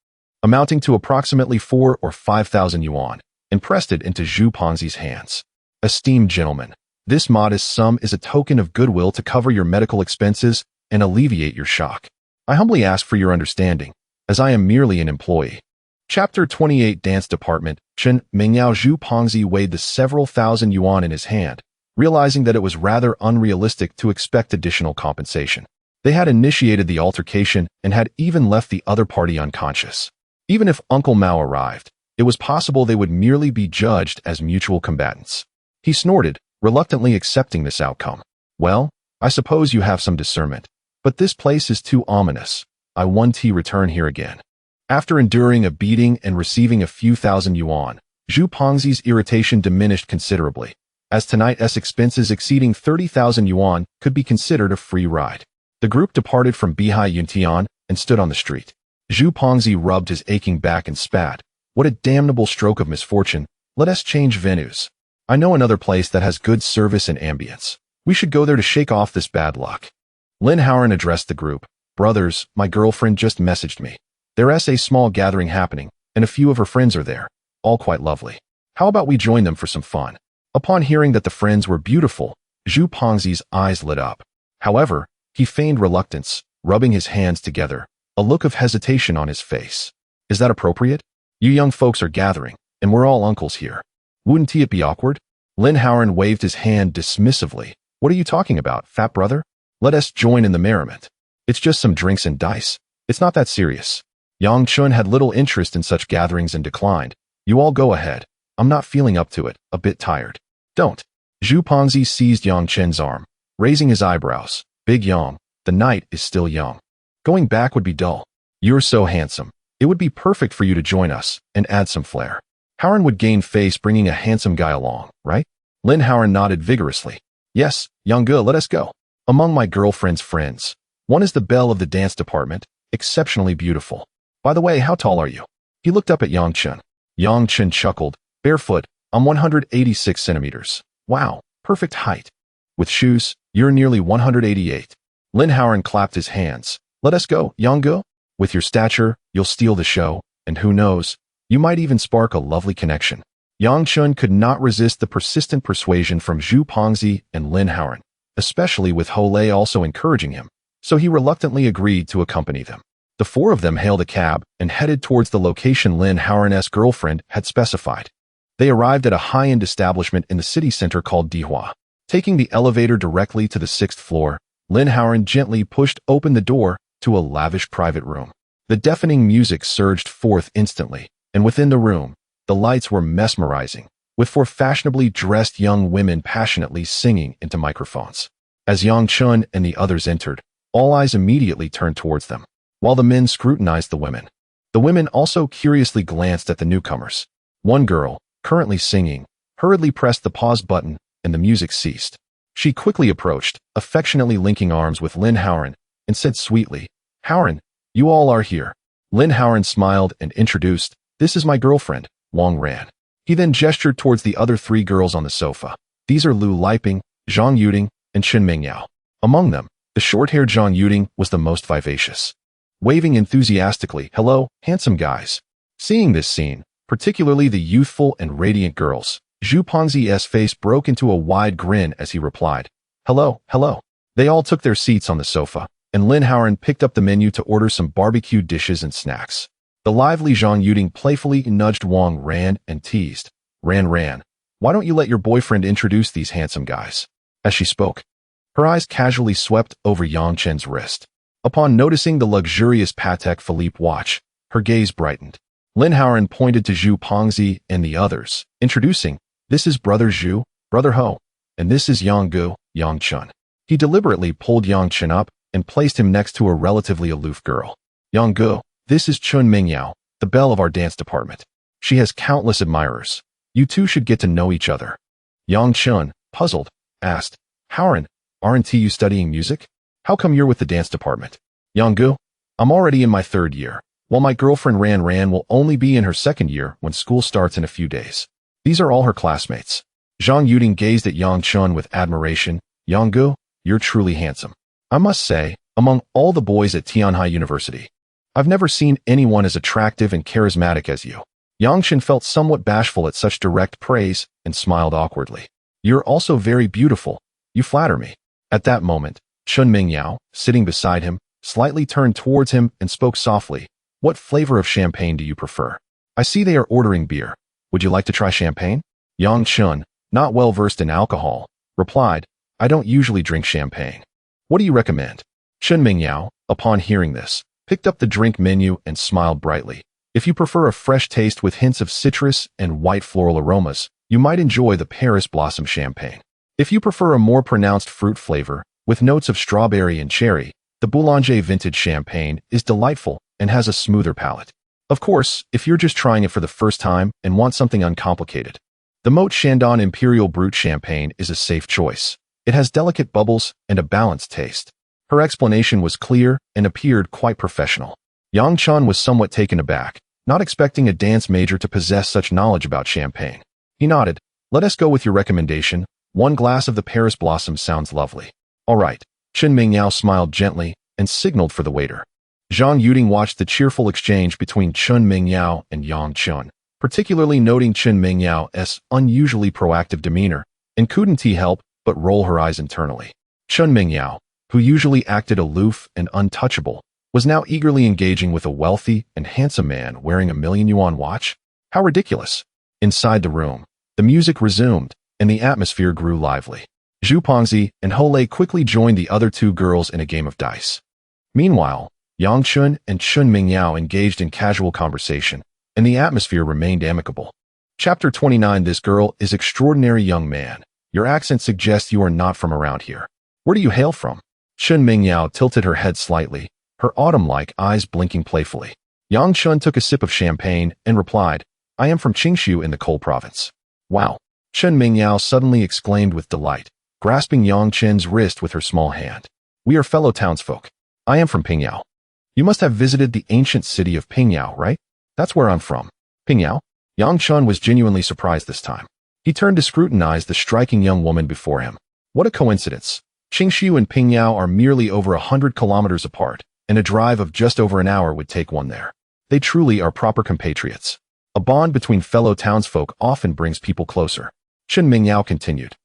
amounting to approximately 4 or 5,000 yuan, and pressed it into Zhu Pengzi's hands. Esteemed gentlemen, this modest sum is a token of goodwill to cover your medical expenses and alleviate your shock. I humbly ask for your understanding, as I am merely an employee. Chapter 28 Dance Department. Chen Mingyao. Zhu Pengzi weighed the several thousand yuan in his hand, realizing that it was rather unrealistic to expect additional compensation. They had initiated the altercation and had even left the other party unconscious. Even if Uncle Mao arrived, it was possible they would merely be judged as mutual combatants. He snorted, reluctantly accepting this outcome. Well, I suppose you have some discernment, but this place is too ominous. I want to return here again. After enduring a beating and receiving a few thousand yuan, Zhu Pengzi's irritation diminished considerably, as tonight's expenses exceeding 30,000 yuan could be considered a free ride. The group departed from Bihai Yuntian and stood on the street. Zhu Pengzi rubbed his aching back and spat. What a damnable stroke of misfortune. Let us change venues. I know another place that has good service and ambience. We should go there to shake off this bad luck. Lin Haoran addressed the group. Brothers, my girlfriend just messaged me. There's a small gathering happening, and a few of her friends are there, all quite lovely. How about we join them for some fun? Upon hearing that the friends were beautiful, Zhu Pengzi's eyes lit up. However, he feigned reluctance, rubbing his hands together, a look of hesitation on his face. Is that appropriate? You young folks are gathering, and we're all uncles here. Wouldn't it be awkward? Lin Haoran waved his hand dismissively. What are you talking about, fat brother? Let us join in the merriment. It's just some drinks and dice. It's not that serious. Yang Chen had little interest in such gatherings and declined. You all go ahead. I'm not feeling up to it, a bit tired. Don't. Zhu Pengzi seized Yang Chen's arm, raising his eyebrows. Big Yang, the night is still young. Going back would be dull. You're so handsome. It would be perfect for you to join us and add some flair. Haoran would gain face bringing a handsome guy along, right? Lin Haoran nodded vigorously. Yes, Yang Ge, let us go. Among my girlfriend's friends, one is the belle of the dance department, exceptionally beautiful. By the way, how tall are you? He looked up at Yang Chen. Yang Chen chuckled. Barefoot, I'm 186 centimeters. Wow, perfect height. With shoes, you're nearly 188. Lin Haoran clapped his hands. Let us go, Yang Ge. With your stature, you'll steal the show, and who knows, you might even spark a lovely connection. Yang Chen could not resist the persistent persuasion from Zhu Pengzi and Lin Haoran, especially with Ho Lei also encouraging him, so he reluctantly agreed to accompany them. The four of them hailed a cab and headed towards the location Lin Haoran's girlfriend had specified. They arrived at a high-end establishment in the city center called Dihua. Taking the elevator directly to the 6th floor, Lin Haoran gently pushed open the door to a lavish private room. The deafening music surged forth instantly, and within the room, the lights were mesmerizing, with four fashionably dressed young women passionately singing into microphones. As Yang Chen and the others entered, all eyes immediately turned towards them, while the men scrutinized the women. The women also curiously glanced at the newcomers. One girl, currently singing, hurriedly pressed the pause button, and the music ceased. She quickly approached, affectionately linking arms with Lin Haoran, and said sweetly, Haoran, you all are here. Lin Haoran smiled and introduced, this is my girlfriend, Wang Ran. He then gestured towards the other three girls on the sofa. These are Lu Liping, Zhang Yuding, and Chen Mingyao. Among them, the short-haired Zhang Yuding was the most vivacious. Waving enthusiastically, hello, handsome guys. Seeing this scene, particularly the youthful and radiant girls, Zhu Pengzi's face broke into a wide grin as he replied, hello, hello. They all took their seats on the sofa, and Lin Haoran picked up the menu to order some barbecue dishes and snacks. The lively Zhang Yuding playfully nudged Wang Ran and teased, Ran, why don't you let your boyfriend introduce these handsome guys? As she spoke, her eyes casually swept over Yang Chen's wrist. Upon noticing the luxurious Patek Philippe watch, her gaze brightened. Lin Haoran pointed to Zhu Pengzi and the others, introducing, this is Brother Zhu, Brother Ho, and this is Yang Ge, Yang Chen. He deliberately pulled Yang Chen up and placed him next to a relatively aloof girl. Yang Ge, this is Chen Mingyao, the belle of our dance department. She has countless admirers. You two should get to know each other. Yang Chen, puzzled, asked, Haoran, aren't you studying music? How come you're with the dance department? Yang Ge, I'm already in my 3rd year, while my girlfriend Ran will only be in her 2nd year when school starts in a few days. These are all her classmates. Zhang Yuding gazed at Yang Chun with admiration. Yang Gu, you're truly handsome. I must say, among all the boys at Tianhai University, I've never seen anyone as attractive and charismatic as you. Yang Chen felt somewhat bashful at such direct praise and smiled awkwardly. You're also very beautiful. You flatter me. At that moment, Chun Mingyao, sitting beside him, slightly turned towards him and spoke softly. What flavor of champagne do you prefer? I see they are ordering beer. Would you like to try champagne? Yang Chun, not well versed in alcohol, replied, I don't usually drink champagne. What do you recommend? Chun Mingyao, upon hearing this, picked up the drink menu and smiled brightly. If you prefer a fresh taste with hints of citrus and white floral aromas, you might enjoy the Paris Blossom Champagne. If you prefer a more pronounced fruit flavor, with notes of strawberry and cherry, the Boulanger Vintage Champagne is delightful and has a smoother palate. Of course, if you're just trying it for the first time and want something uncomplicated, the Moët Chandon Imperial Brut Champagne is a safe choice. It has delicate bubbles and a balanced taste. Her explanation was clear and appeared quite professional. Yang Chun was somewhat taken aback, not expecting a dance major to possess such knowledge about champagne. He nodded. Let us go with your recommendation. 1 glass of the Paris Blossom sounds lovely. All right. Chen Mingyao smiled gently and signaled for the waiter. Zhang Yuding watched the cheerful exchange between Chen Mingyao and Yang Chun, particularly noting Chen Mingyao's unusually proactive demeanor, and couldn't he help but roll her eyes internally. Chen Mingyao, who usually acted aloof and untouchable, was now eagerly engaging with a wealthy and handsome man wearing a million-yuan watch? How ridiculous! Inside the room, the music resumed, and the atmosphere grew lively. Zhu Pengzi and Ho Lei quickly joined the other 2 girls in a game of dice. Meanwhile, Yang Chun and Chen Mingyao engaged in casual conversation, and the atmosphere remained amicable. Chapter 29. This girl is extraordinary. Young man, your accent suggests you are not from around here. Where do you hail from? Chen Mingyao tilted her head slightly, her autumn-like eyes blinking playfully. Yang Chun took a sip of champagne and replied, I am from Qingshu in the Coal Province. Wow! Chen Mingyao suddenly exclaimed with delight, grasping Yang Chen's wrist with her small hand. We are fellow townsfolk. I am from Pingyao. You must have visited the ancient city of Pingyao, right? That's where I'm from. Pingyao? Yang Chun was genuinely surprised this time. He turned to scrutinize the striking young woman before him. What a coincidence. Qingshu and Pingyao are merely over 100 kilometers apart, and a drive of just over an hour would take one there. They truly are proper compatriots. A bond between fellow townsfolk often brings people closer. Chen Mingyao continued.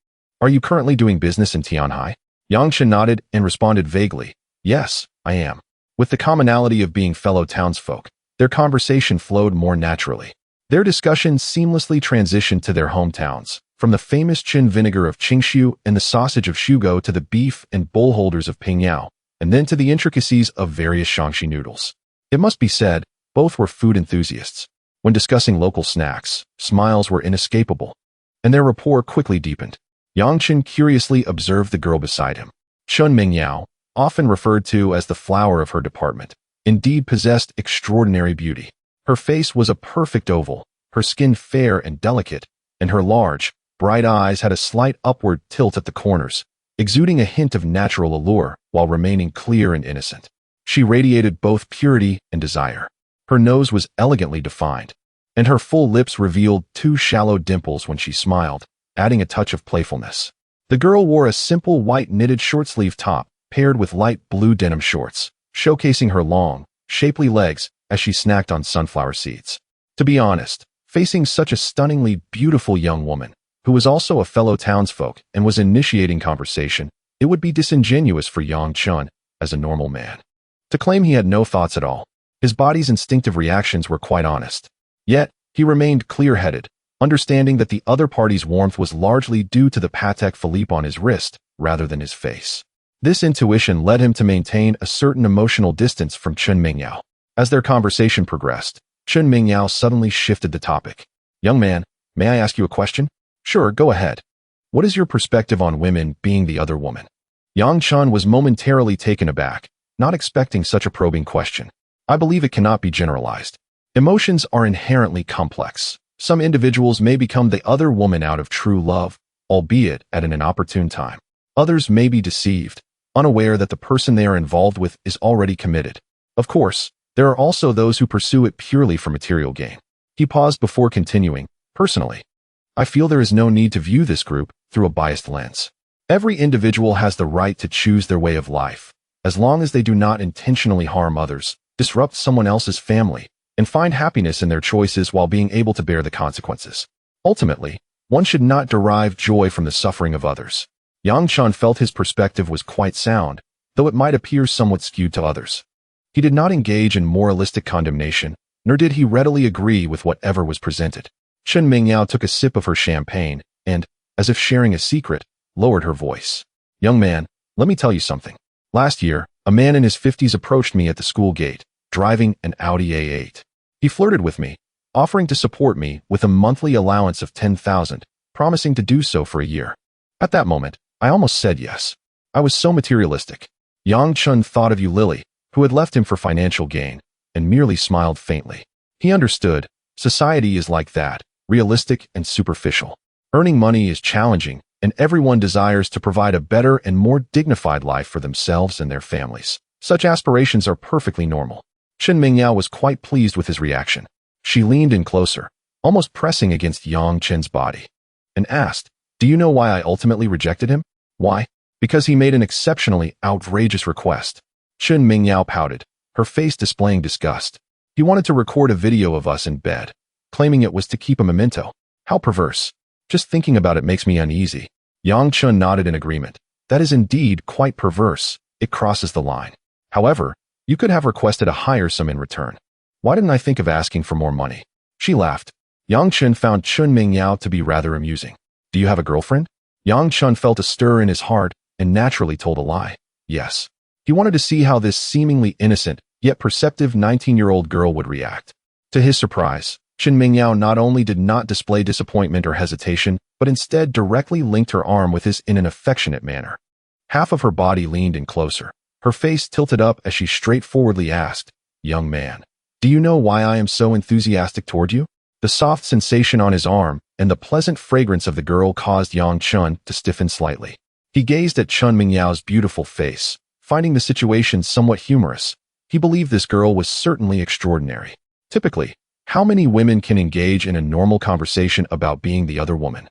Are you currently doing business in Tianhai? Yang Chen nodded and responded vaguely. Yes, I am. With the commonality of being fellow townsfolk, their conversation flowed more naturally. Their discussion seamlessly transitioned to their hometowns, from the famous chin vinegar of Qingshu and the sausage of Shugo to the beef and bowl holders of Pingyao, and then to the intricacies of various Shaanxi noodles. It must be said, both were food enthusiasts. When discussing local snacks, smiles were inescapable, and their rapport quickly deepened. Yang Chen curiously observed the girl beside him. Chen Mingyao, often referred to as the flower of her department, indeed possessed extraordinary beauty. Her face was a perfect oval, her skin fair and delicate, and her large, bright eyes had a slight upward tilt at the corners, exuding a hint of natural allure while remaining clear and innocent. She radiated both purity and desire. Her nose was elegantly defined, and her full lips revealed 2 shallow dimples when she smiled, adding a touch of playfulness. The girl wore a simple white knitted short-sleeve top, paired with light blue denim shorts, showcasing her long, shapely legs as she snacked on sunflower seeds. To be honest, facing such a stunningly beautiful young woman, who was also a fellow townsfolk and was initiating conversation, it would be disingenuous for Yang Chun, as a normal man, to claim he had no thoughts at all. His body's instinctive reactions were quite honest. Yet, he remained clear-headed, understanding that the other party's warmth was largely due to the Patek Philippe on his wrist, rather than his face. This intuition led him to maintain a certain emotional distance from Chen Mingyao. As their conversation progressed, Chen Mingyao suddenly shifted the topic. Young man, may I ask you a question? Sure, go ahead. What is your perspective on women being the other woman? Yang Chun was momentarily taken aback, not expecting such a probing question. I believe it cannot be generalized. Emotions are inherently complex. Some individuals may become the other woman out of true love, albeit at an inopportune time. Others may be deceived, unaware that the person they are involved with is already committed. Of course, there are also those who pursue it purely for material gain. He paused before continuing. Personally, I feel there is no need to view this group through a biased lens. Every individual has the right to choose their way of life, as long as they do not intentionally harm others, disrupt someone else's family, and find happiness in their choices while being able to bear the consequences. Ultimately, one should not derive joy from the suffering of others. Yang Chen felt his perspective was quite sound, though it might appear somewhat skewed to others. He did not engage in moralistic condemnation, nor did he readily agree with whatever was presented. Chen Mingyao took a sip of her champagne and, as if sharing a secret, lowered her voice. Young man, let me tell you something. Last year, a man in his 50s approached me at the school gate, driving an Audi A8. He flirted with me, offering to support me with a monthly allowance of 10,000, promising to do so for a year. At that moment, I almost said yes. I was so materialistic. Yang Chen thought of Lily, who had left him for financial gain, and merely smiled faintly. He understood. Society is like that, realistic and superficial. Earning money is challenging, and everyone desires to provide a better and more dignified life for themselves and their families. Such aspirations are perfectly normal. Chen Mingyao was quite pleased with his reaction. She leaned in closer, almost pressing against Yang Chen's body, and asked, "Do you know why I ultimately rejected him?" "Why?" "Because he made an exceptionally outrageous request." Chen Mingyao pouted, her face displaying disgust. "He wanted to record a video of us in bed, claiming it was to keep a memento. How perverse. Just thinking about it makes me uneasy." Yang Chen nodded in agreement. "That is indeed quite perverse. It crosses the line. However, you could have requested a higher sum in return. Why didn't I think of asking for more money?" She laughed. Yang Chen found Chen Mingyao to be rather amusing. "Do you have a girlfriend?" Yang Chen felt a stir in his heart and naturally told a lie. Yes. He wanted to see how this seemingly innocent, yet perceptive 19-year-old girl would react. To his surprise, Chen Mingyao not only did not display disappointment or hesitation, but instead directly linked her arm with his in an affectionate manner. Half of her body leaned in closer. Her face tilted up as she straightforwardly asked, "Young man, do you know why I am so enthusiastic toward you?" The soft sensation on his arm and the pleasant fragrance of the girl caused Yang Chen to stiffen slightly. He gazed at Chen Mingyao's beautiful face, finding the situation somewhat humorous. He believed this girl was certainly extraordinary. Typically, how many women can engage in a normal conversation about being the other woman?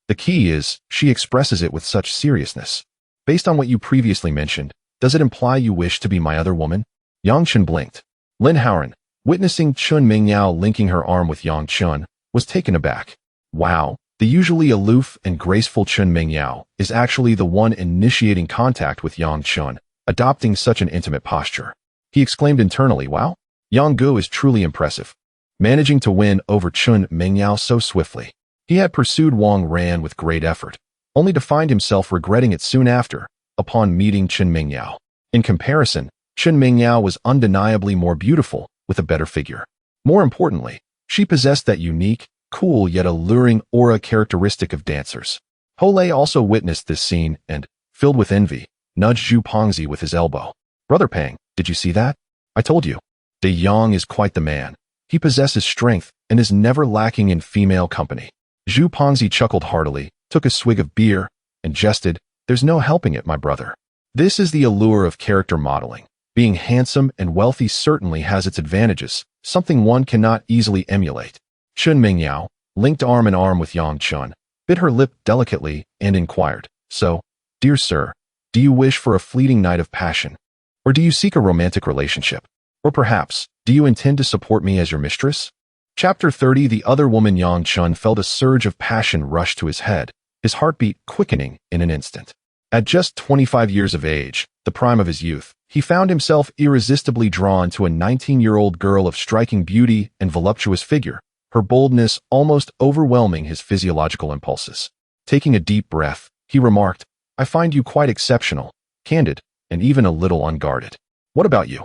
The key is, she expresses it with such seriousness. Based on what you previously mentioned, does it imply you wish to be my other woman? Yang Chen blinked. Lin Haoran, witnessing Chen Mingyao linking her arm with Yang Chen, was taken aback. Wow, the usually aloof and graceful Chen Mingyao is actually the one initiating contact with Yang Chen, adopting such an intimate posture. He exclaimed internally, wow, Yang Gu is truly impressive, managing to win over Chen Mingyao so swiftly. He had pursued Wang Ran with great effort, only to find himself regretting it soon after, upon meeting Chen Mingyao. In comparison, Chen Mingyao was undeniably more beautiful, with a better figure. More importantly, she possessed that unique, cool yet alluring aura characteristic of dancers. Hole also witnessed this scene and, filled with envy, nudged Zhu Pongzi with his elbow. "Brother Pang, did you see that? I told you. De Yang is quite the man. He possesses strength and is never lacking in female company." Zhu Pongzi chuckled heartily, took a swig of beer, and jested, "There's no helping it, my brother. This is the allure of character modeling. Being handsome and wealthy certainly has its advantages, something one cannot easily emulate." Chen Mingyao, linked arm in arm with Yang Chen, bit her lip delicately and inquired, "So, dear sir, do you wish for a fleeting night of passion? Or do you seek a romantic relationship? Or perhaps, do you intend to support me as your mistress?" Chapter 30. The other woman. Yang Chen felt a surge of passion rush to his head, his heartbeat quickening in an instant. At just 25 years of age, the prime of his youth, he found himself irresistibly drawn to a 19-year-old girl of striking beauty and voluptuous figure, her boldness almost overwhelming his physiological impulses. Taking a deep breath, he remarked, "I find you quite exceptional, candid, and even a little unguarded. What about you?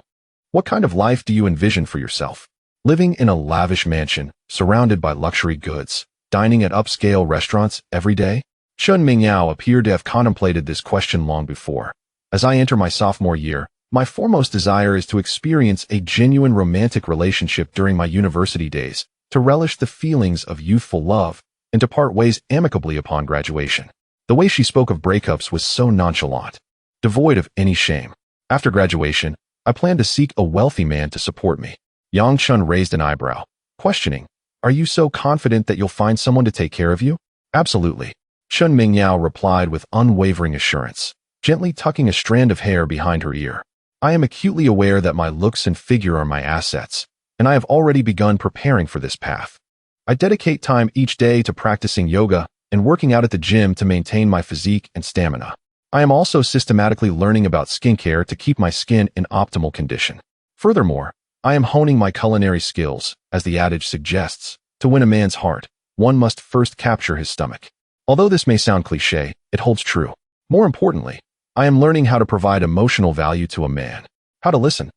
What kind of life do you envision for yourself? Living in a lavish mansion, surrounded by luxury goods, dining at upscale restaurants every day?" Chen Mingyao appeared to have contemplated this question long before. "As I enter my sophomore year, my foremost desire is to experience a genuine romantic relationship during my university days, to relish the feelings of youthful love, and to part ways amicably upon graduation." The way she spoke of breakups was so nonchalant, devoid of any shame. "After graduation, I plan to seek a wealthy man to support me." Yang Chen raised an eyebrow, questioning, Are you so confident that you'll find someone to take care of you? Absolutely. Chen Mingyao replied with unwavering assurance, gently tucking a strand of hair behind her ear. I am acutely aware that my looks and figure are my assets, and I have already begun preparing for this path. I dedicate time each day to practicing yoga and working out at the gym to maintain my physique and stamina. I am also systematically learning about skincare to keep my skin in optimal condition. Furthermore, I am honing my culinary skills, as the adage suggests. To win a man's heart, one must first capture his stomach. Although this may sound cliché, it holds true. More importantly, I am learning how to provide emotional value to a man, how to listen,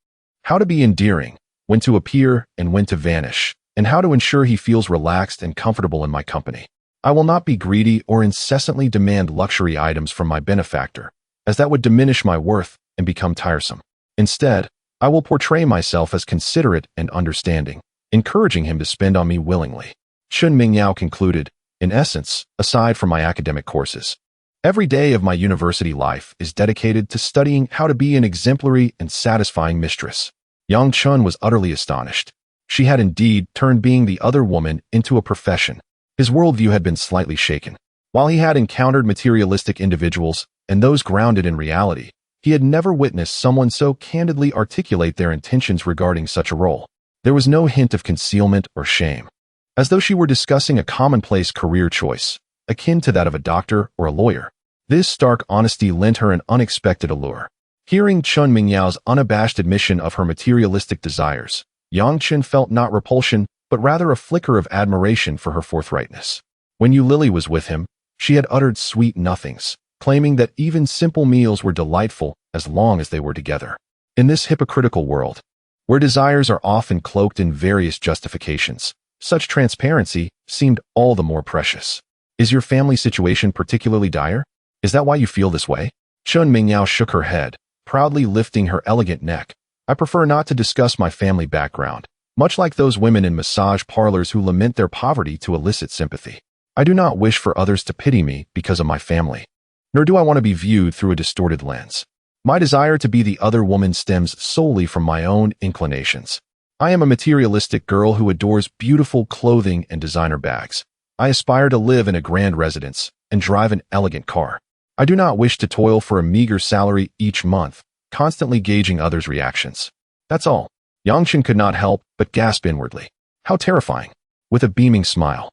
how to be endearing, when to appear and when to vanish, and how to ensure he feels relaxed and comfortable in my company. I will not be greedy or incessantly demand luxury items from my benefactor, as that would diminish my worth and become tiresome. Instead, I will portray myself as considerate and understanding, encouraging him to spend on me willingly. Chen Mingyao concluded, in essence, aside from my academic courses, every day of my university life is dedicated to studying how to be an exemplary and satisfying mistress. Yang Chen was utterly astonished. She had indeed turned being the other woman into a profession. His worldview had been slightly shaken. While he had encountered materialistic individuals and those grounded in reality, he had never witnessed someone so candidly articulate their intentions regarding such a role. There was no hint of concealment or shame, as though she were discussing a commonplace career choice, akin to that of a doctor or a lawyer. This stark honesty lent her an unexpected allure. Hearing Chen Mingyao's unabashed admission of her materialistic desires, Yang Chen felt not repulsion, but rather a flicker of admiration for her forthrightness. When Yu Lily was with him, she had uttered sweet nothings, claiming that even simple meals were delightful as long as they were together. In this hypocritical world, where desires are often cloaked in various justifications, such transparency seemed all the more precious. Is your family situation particularly dire? Is that why you feel this way? Chen Mingyao shook her head, proudly lifting her elegant neck. I prefer not to discuss my family background, much like those women in massage parlors who lament their poverty to elicit sympathy. I do not wish for others to pity me because of my family, nor do I want to be viewed through a distorted lens. My desire to be the other woman stems solely from my own inclinations. I am a materialistic girl who adores beautiful clothing and designer bags. I aspire to live in a grand residence and drive an elegant car. I do not wish to toil for a meager salary each month, constantly gauging others' reactions. That's all. Yang Chen could not help but gasp inwardly. How terrifying. With a beaming smile,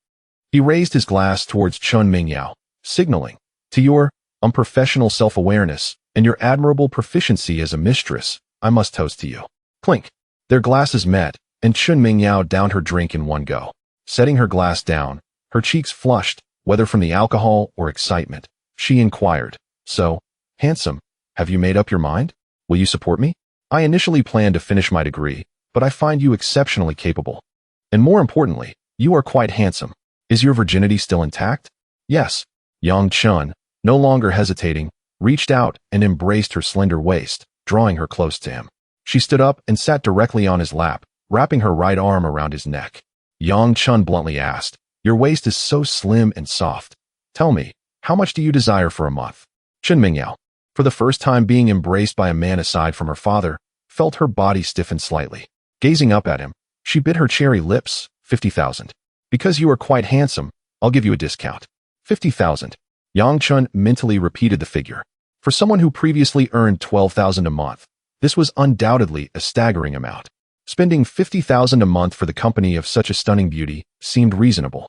he raised his glass towards Chen Mingyao, signaling, to your unprofessional self-awareness and your admirable proficiency as a mistress, I must toast to you. Clink. Their glasses met, and Chen Mingyao downed her drink in one go. Setting her glass down, her cheeks flushed, whether from the alcohol or excitement, she inquired, So, handsome, have you made up your mind? Will you support me? I initially planned to finish my degree, but I find you exceptionally capable. And more importantly, you are quite handsome. Is your virginity still intact? Yes. Yang Chen, no longer hesitating, reached out and embraced her slender waist, drawing her close to him. She stood up and sat directly on his lap, wrapping her right arm around his neck. Yang Chen bluntly asked, Your waist is so slim and soft. Tell me, how much do you desire for a month? Chen Mingyao, for the first time being embraced by a man aside from her father, felt her body stiffen slightly. Gazing up at him, she bit her cherry lips. 50,000. Because you are quite handsome, I'll give you a discount. 50,000. Yang Chen mentally repeated the figure. For someone who previously earned 12,000 a month, this was undoubtedly a staggering amount. Spending 50,000 a month for the company of such a stunning beauty seemed reasonable.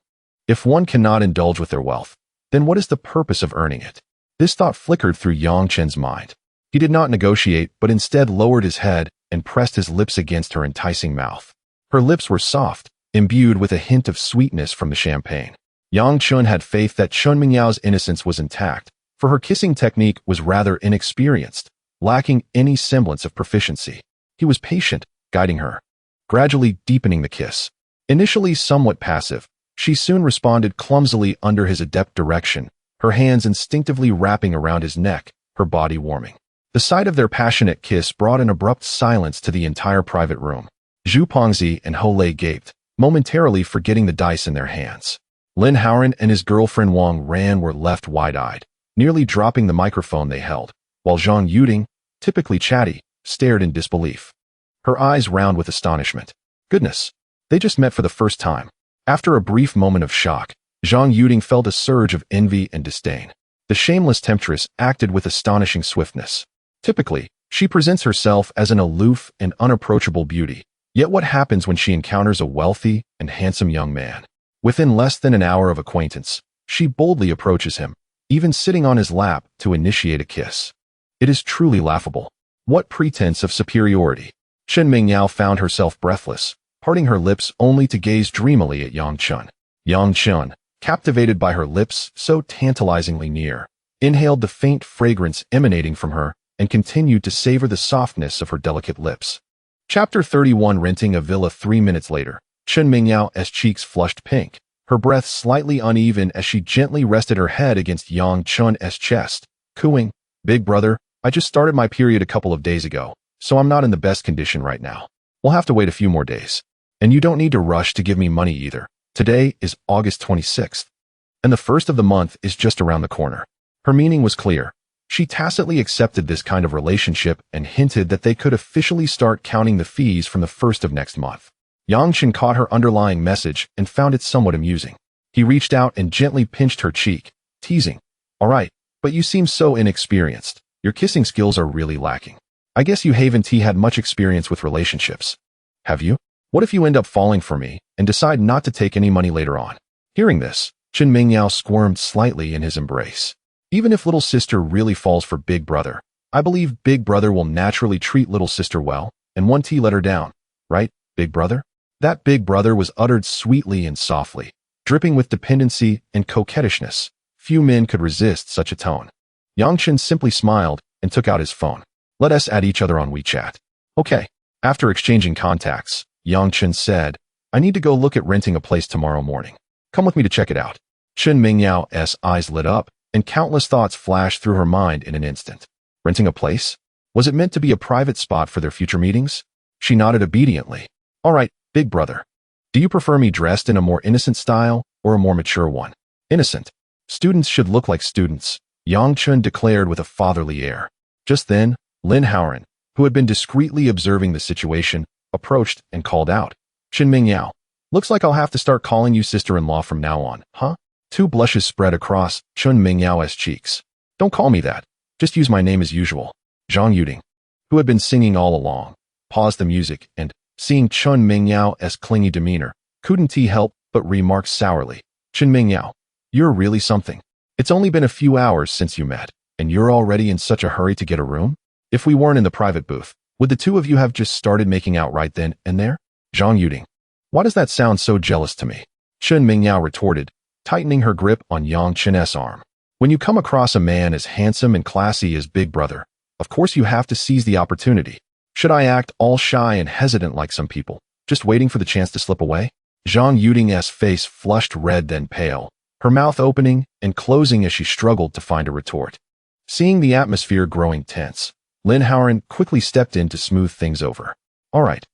If one cannot indulge with their wealth, then what is the purpose of earning it? This thought flickered through Yang Chen's mind. He did not negotiate, but instead lowered his head and pressed his lips against her enticing mouth. Her lips were soft, imbued with a hint of sweetness from the champagne. Yang Chen had faith that Chen Mingyao's innocence was intact, for her kissing technique was rather inexperienced, lacking any semblance of proficiency. He was patient, guiding her, gradually deepening the kiss. Initially somewhat passive, she soon responded clumsily under his adept direction, her hands instinctively wrapping around his neck, her body warming. The sight of their passionate kiss brought an abrupt silence to the entire private room. Zhu Pengzi and Ho Lei gaped, momentarily forgetting the dice in their hands. Lin Haoran and his girlfriend Wang Ran were left wide-eyed, nearly dropping the microphone they held, while Zhang Yuding, typically chatty, stared in disbelief, her eyes round with astonishment. Goodness, they just met for the first time. After a brief moment of shock, Zhang Yuding felt a surge of envy and disdain. The shameless temptress acted with astonishing swiftness. Typically, she presents herself as an aloof and unapproachable beauty. Yet what happens when she encounters a wealthy and handsome young man? Within less than an hour of acquaintance, she boldly approaches him, even sitting on his lap to initiate a kiss. It is truly laughable. What pretense of superiority? Chen Mingyao found herself breathless, parting her lips only to gaze dreamily at Yang Chen. Yang Chen, captivated by her lips so tantalizingly near, inhaled the faint fragrance emanating from her and continued to savor the softness of her delicate lips. Chapter 31. Renting a villa. 3 minutes later, Chen Mingyao's cheeks flushed pink, her breath slightly uneven as she gently rested her head against Yang Chen's chest, cooing, "Big brother, I just started my period a couple of days ago, so I'm not in the best condition right now. We'll have to wait a few more days. And you don't need to rush to give me money either. Today is August 26th, and the first of the month is just around the corner." Her meaning was clear. She tacitly accepted this kind of relationship and hinted that they could officially start counting the fees from the first of next month. Yang Chen caught her underlying message and found it somewhat amusing. He reached out and gently pinched her cheek, teasing, "All right, but you seem so inexperienced. Your kissing skills are really lacking. I guess you haven't had much experience with relationships. Have you? What if you end up falling for me and decide not to take any money later on?" Hearing this, Chen Mingyao squirmed slightly in his embrace. Even if little sister really falls for big brother, I believe big brother will naturally treat little sister well and won't let her down. Right, big brother? That big brother was uttered sweetly and softly, dripping with dependency and coquettishness. Few men could resist such a tone. Yang Chen simply smiled and took out his phone. "Let us add each other on WeChat." "Okay." After exchanging contacts, Yang Chen said, "I need to go look at renting a place tomorrow morning. Come with me to check it out." Chen Mingyao's eyes lit up, and countless thoughts flashed through her mind in an instant. Renting a place? Was it meant to be a private spot for their future meetings? She nodded obediently. "All right, big brother. Do you prefer me dressed in a more innocent style or a more mature one?" "Innocent. Students should look like students," Yang Chen declared with a fatherly air. Just then, Yanran, who had been discreetly observing the situation, approached and called out, "Chen Mingyao, looks like I'll have to start calling you sister-in-law from now on, huh?" Two blushes spread across Chen Mingyao's cheeks. "Don't call me that. Just use my name as usual." Zhang Yuding, who had been singing all along, paused the music and, seeing Chen Mingyao's clingy demeanor, couldn't help but remark sourly, "Chen Mingyao, you're really something. It's only been a few hours since you met, and you're already in such a hurry to get a room? If we weren't in the private booth, would the two of you have just started making out right then and there?" Zhang Yuding, "Why does that sound so jealous to me?" Chen Mingyao retorted, tightening her grip on Yang Chen's arm. "When you come across a man as handsome and classy as Big Brother, of course you have to seize the opportunity. Should I act all shy and hesitant like some people, just waiting for the chance to slip away?" Zhang Yuding's face flushed red then pale, her mouth opening and closing as she struggled to find a retort. Seeing the atmosphere growing tense, Yanran quickly stepped in to smooth things over. All right,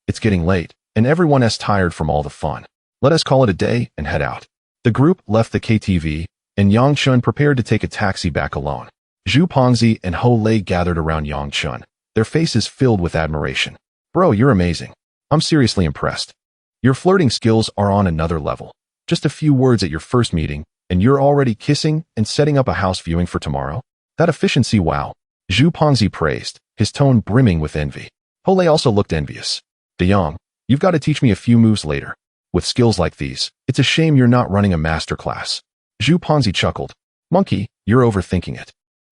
it's getting late, and everyone's tired from all the fun. Let us call it a day and head out." The group left the KTV, and Yang Chen prepared to take a taxi back alone. Zhu Pongzi and Ho Lei gathered around Yang Chen, their faces filled with admiration. "Bro, you're amazing. I'm seriously impressed. Your flirting skills are on another level. Just a few words at your first meeting, and you're already kissing and setting up a house viewing for tomorrow? That efficiency, wow." Zhu Pongzi praised, his tone brimming with envy. Ho Lei also looked envious. "De Yang, you've got to teach me a few moves later. With skills like these, it's a shame you're not running a master class." Zhu Pongzi chuckled. "Monkey, you're overthinking it.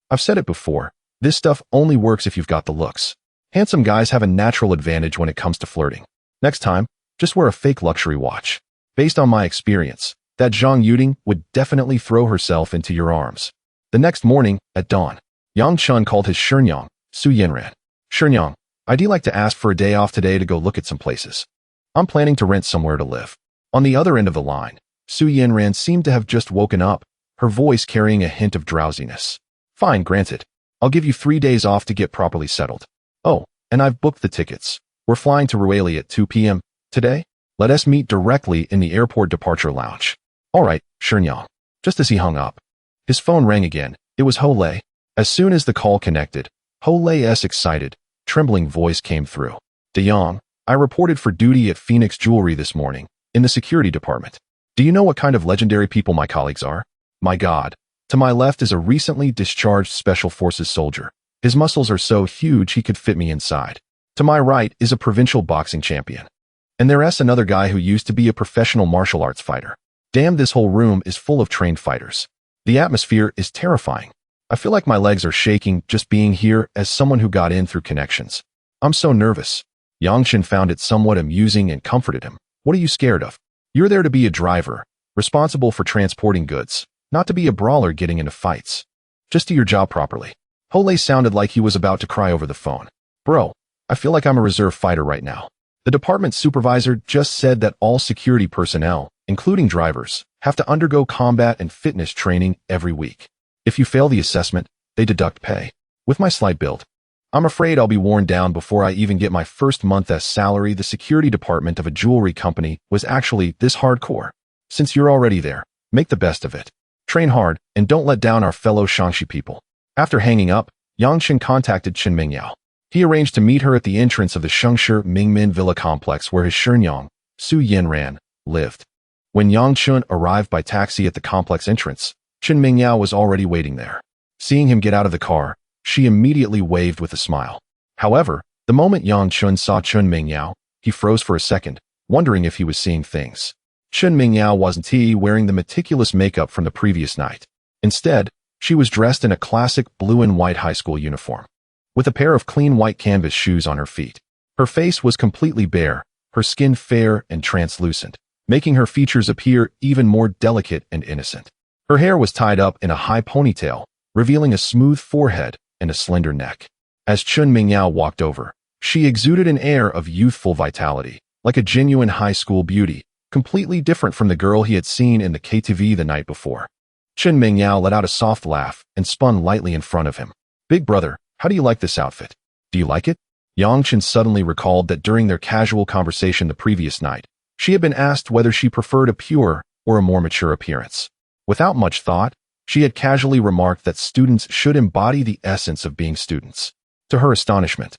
I've said it before, this stuff only works if you've got the looks. Handsome guys have a natural advantage when it comes to flirting. Next time, just wear a fake luxury watch. Based on my experience, that Zhang Yuding would definitely throw herself into your arms." The next morning, at dawn, Yang Chen called his Shenyang, Su Yanran. "Shenyang, I'd like to ask for a day off today to go look at some places. I'm planning to rent somewhere to live." On the other end of the line, Su Yanran seemed to have just woken up, her voice carrying a hint of drowsiness. "Fine, granted. I'll give you 3 days off to get properly settled. Oh, and I've booked the tickets. We're flying to Rueli at 2 p.m. today. Let us meet directly in the airport departure lounge." "All right, Shenyang." Just as he hung up, his phone rang again. It was Ho Lei. As soon as the call connected, Ho Lei's excited, trembling voice came through. "De Yang, I reported for duty at Phoenix Jewelry this morning, in the security department. Do you know what kind of legendary people my colleagues are? My God. To my left is a recently discharged Special Forces soldier. His muscles are so huge he could fit me inside. To my right is a provincial boxing champion. And there's another guy who used to be a professional martial arts fighter. Damn, this whole room is full of trained fighters. The atmosphere is terrifying. I feel like my legs are shaking just being here as someone who got in through connections. I'm so nervous. Chen found it somewhat amusing and comforted him. What are you scared of? You're there to be a driver, responsible for transporting goods, not to be a brawler getting into fights. Just do your job properly. Hole sounded like he was about to cry over the phone. Bro, I feel like I'm a reserve fighter right now. The department supervisor just said that all security personnel, including drivers, have to undergo combat and fitness training every week. If you fail the assessment, they deduct pay. With my slight build, I'm afraid I'll be worn down before I even get my first month's salary. The security department of a jewelry company was actually this hardcore. Since you're already there, make the best of it. Train hard and don't let down our fellow Shangxi people. After hanging up, Chen contacted Chen Mingyao. He arranged to meet her at the entrance of the Shengshi Mingmin Villa complex where his Shenyang, Su Yanran, lived. When Chen arrived by taxi at the complex entrance, Chen Mingyao was already waiting there. Seeing him get out of the car, she immediately waved with a smile. However, the moment Chen saw Chen Mingyao, he froze for a second, wondering if he was seeing things. Chen Mingyao wasn't wearing the meticulous makeup from the previous night. Instead, she was dressed in a classic blue and white high school uniform, with a pair of clean white canvas shoes on her feet. Her face was completely bare, her skin fair and translucent, making her features appear even more delicate and innocent. Her hair was tied up in a high ponytail, revealing a smooth forehead and a slender neck. As Chen Mingyao walked over, she exuded an air of youthful vitality, like a genuine high school beauty, completely different from the girl he had seen in the KTV the night before. Chen Mingyao let out a soft laugh and spun lightly in front of him. Big brother, how do you like this outfit? Do you like it? Chen suddenly recalled that during their casual conversation the previous night, she had been asked whether she preferred a pure or a more mature appearance. Without much thought, she had casually remarked that students should embody the essence of being students. To her astonishment,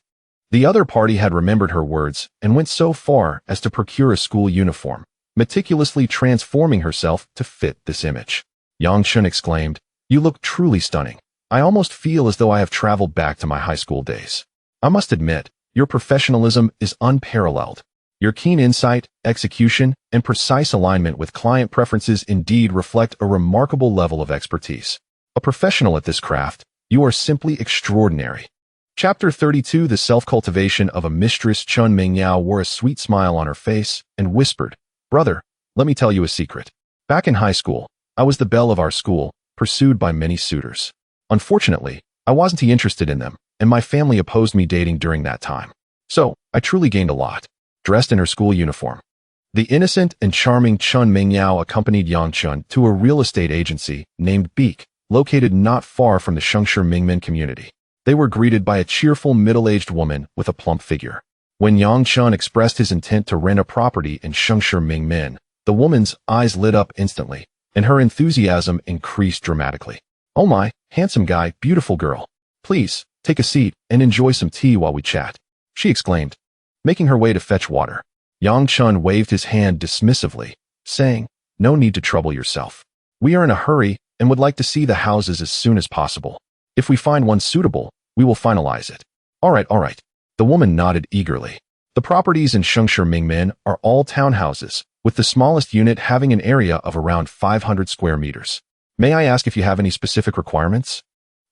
the other party had remembered her words and went so far as to procure a school uniform, meticulously transforming herself to fit this image. Chen exclaimed, "You look truly stunning. I almost feel as though I have traveled back to my high school days. I must admit, your professionalism is unparalleled. Your keen insight, execution, and precise alignment with client preferences indeed reflect a remarkable level of expertise. A professional at this craft, you are simply extraordinary." Chapter 32 The Self-Cultivation of a Mistress. Chen Mingyao wore a sweet smile on her face and whispered, "Brother, let me tell you a secret. Back in high school, I was the belle of our school, pursued by many suitors. Unfortunately, I wasn't interested in them, and my family opposed me dating during that time. So, I truly gained a lot." Dressed in her school uniform, the innocent and charming Chen Mingyao accompanied Chen to a real estate agency named Beek, located not far from the Shengshi Mingmin community. They were greeted by a cheerful middle-aged woman with a plump figure. When Chen expressed his intent to rent a property in Shengshi Mingmin, the woman's eyes lit up instantly, and her enthusiasm increased dramatically. "Oh my, handsome guy, beautiful girl. Please, take a seat and enjoy some tea while we chat," she exclaimed. Making her way to fetch water, Chen waved his hand dismissively, saying, "No need to trouble yourself. We are in a hurry and would like to see the houses as soon as possible. If we find one suitable, we will finalize it." All right. The woman nodded eagerly. The properties in Shengshi Mingmin are all townhouses, with the smallest unit having an area of around 500 square meters. "May I ask if you have any specific requirements?"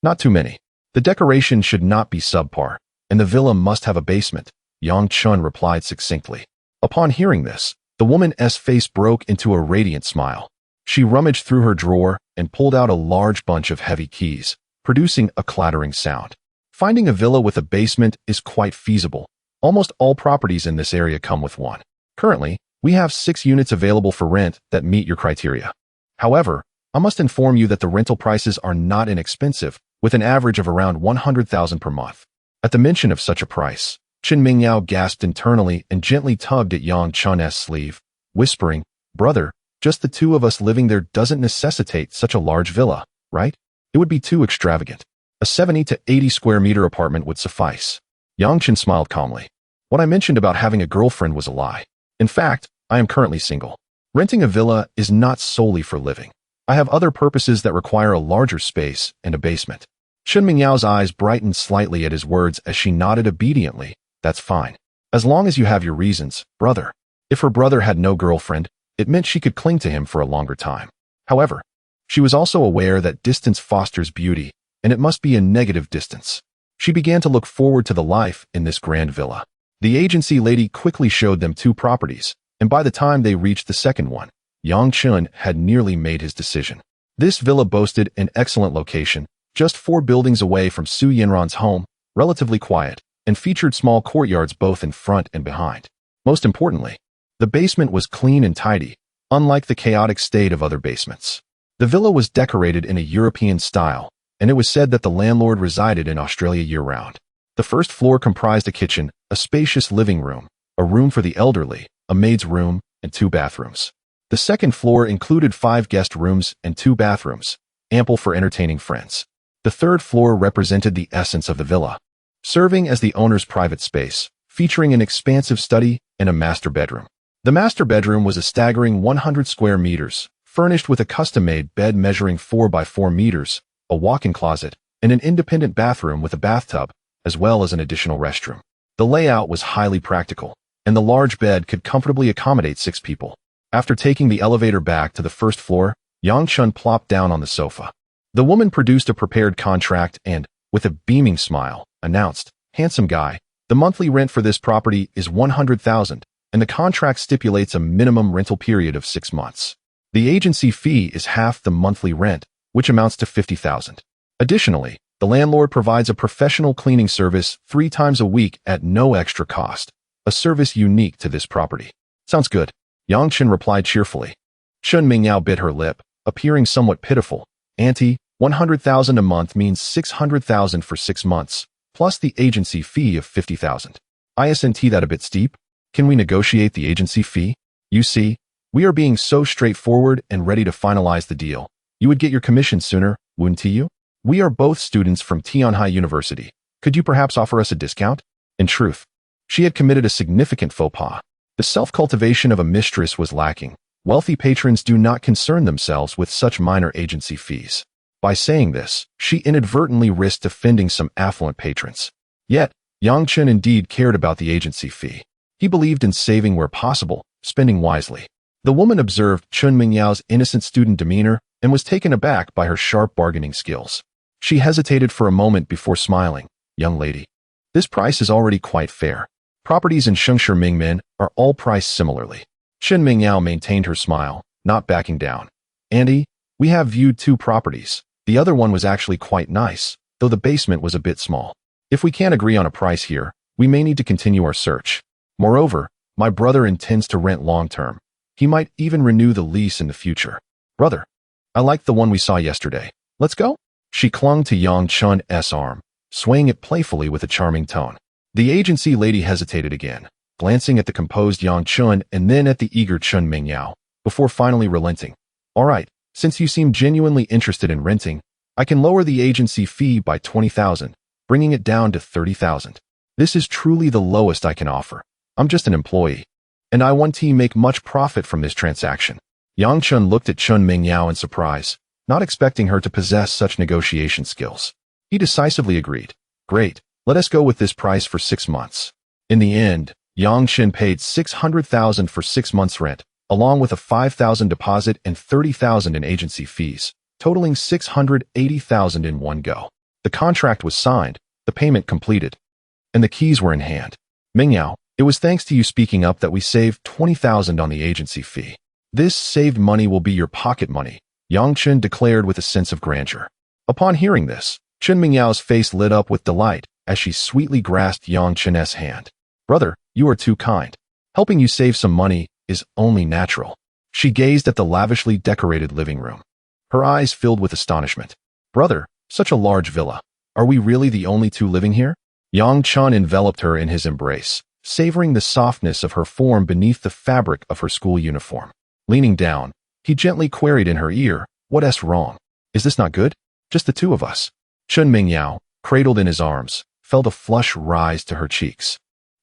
"Not too many. The decoration should not be subpar, and the villa must have a basement," Chen replied succinctly. Upon hearing this, the woman's face broke into a radiant smile. She rummaged through her drawer and pulled out a large bunch of heavy keys, producing a clattering sound. Finding a villa with a basement is quite feasible. Almost all properties in this area come with one. Currently, we have 6 units available for rent that meet your criteria. However, I must inform you that the rental prices are not inexpensive, with an average of around 100,000 per month. At the mention of such a price, Chen Mingyao gasped internally and gently tugged at Chen's sleeve, whispering, "Brother, just the two of us living there doesn't necessitate such a large villa, right? It would be too extravagant. A 70 to 80 square meter apartment would suffice." Chen smiled calmly. "What I mentioned about having a girlfriend was a lie. In fact, I am currently single. Renting a villa is not solely for living. I have other purposes that require a larger space and a basement. Chen Mingyao's eyes brightened slightly at his words as she nodded obediently. That's fine. As long as you have your reasons, brother. If her brother had no girlfriend, it meant she could cling to him for a longer time. However, she was also aware that distance fosters beauty, and it must be a negative distance. She began to look forward to the life in this grand villa. The agency lady quickly showed them 2 properties, and by the time they reached the second one, Yang Chen had nearly made his decision. This villa boasted an excellent location, just 4 buildings away from Su Yanran's home, relatively quiet, and featured small courtyards both in front and behind. Most importantly, the basement was clean and tidy, unlike the chaotic state of other basements. The villa was decorated in a European style, and it was said that the landlord resided in Australia year-round. The first floor comprised a kitchen, a spacious living room, a room for the elderly, a maid's room, and 2 bathrooms. The second floor included 5 guest rooms and 2 bathrooms, ample for entertaining friends. The third floor represented the essence of the villa, serving as the owner's private space, featuring an expansive study and a master bedroom. The master bedroom was a staggering 100 square meters, furnished with a custom-made bed measuring 4 by 4 meters, a walk-in closet, and an independent bathroom with a bathtub, as well as an additional restroom. The layout was highly practical, and the large bed could comfortably accommodate 6 people. After taking the elevator back to the first floor, Yang Chen plopped down on the sofa. The woman produced a prepared contract and, with a beaming smile, announced, "Handsome guy, the monthly rent for this property is 100,000, and the contract stipulates a minimum rental period of 6 months. The agency fee is half the monthly rent, which amounts to 50,000. Additionally, the landlord provides a professional cleaning service 3 times a week at no extra cost, a service unique to this property." "Sounds good," Yang Chen replied cheerfully. Chen Mingyao bit her lip, appearing somewhat pitiful. "Auntie, 100,000 a month means 600,000 for 6 months, plus the agency fee of 50,000. Isn't that a bit steep? Can we negotiate the agency fee? You see, we are being so straightforward and ready to finalize the deal. You would get your commission sooner, wouldn't you? We are both students from Tianhai University. Could you perhaps offer us a discount?" In truth, she had committed a significant faux pas. The self-cultivation of a mistress was lacking. Wealthy patrons do not concern themselves with such minor agency fees. By saying this, she inadvertently risked offending some affluent patrons. Yet, Yang Chen indeed cared about the agency fee. He believed in saving where possible, spending wisely. The woman observed Chen Mingyao's innocent student demeanor and was taken aback by her sharp bargaining skills. She hesitated for a moment before smiling. "Young lady, this price is already quite fair. Properties in Shengshe Mingmen are all priced similarly." Chen Mingyao maintained her smile, not backing down. "Auntie, we have viewed 2 properties. The other one was actually quite nice, though the basement was a bit small. If we can't agree on a price here, we may need to continue our search. Moreover, my brother intends to rent long-term. He might even renew the lease in the future. Brother, I like the one we saw yesterday. Let's go?" She clung to Yang Chen's arm, swaying it playfully with a charming tone. The agency lady hesitated again, glancing at the composed Yang Chen and then at the eager Chen Mingyao, before finally relenting. "All right, since you seem genuinely interested in renting, I can lower the agency fee by 20,000, bringing it down to 30,000. This is truly the lowest I can offer. I'm just an employee, and I want to make much profit from this transaction." Yang Chen looked at Chen Mingyao in surprise, not expecting her to possess such negotiation skills. He decisively agreed. "Great, let us go with this price for 6 months." In the end, Yang Chen paid 600,000 for 6 months' rent, along with a 5,000 deposit and 30,000 in agency fees, totaling 680,000 in one go. The contract was signed, the payment completed, and the keys were in hand. "Mingyao, it was thanks to you speaking up that we saved 20,000 on the agency fee. This saved money will be your pocket money," Yang Chen declared with a sense of grandeur. Upon hearing this, Chen Mingyao's face lit up with delight as she sweetly grasped Yang Chen's hand. "Brother, you are too kind. Helping you save some money is only natural." She gazed at the lavishly decorated living room. Her eyes filled with astonishment. "Brother, such a large villa. Are we really the only 2 living here?" Yang Chen enveloped her in his embrace, savoring the softness of her form beneath the fabric of her school uniform. Leaning down, he gently queried in her ear, "What's wrong? Is this not good? Just the 2 of us?" Chen Mingyao, cradled in his arms, felt a flush rise to her cheeks.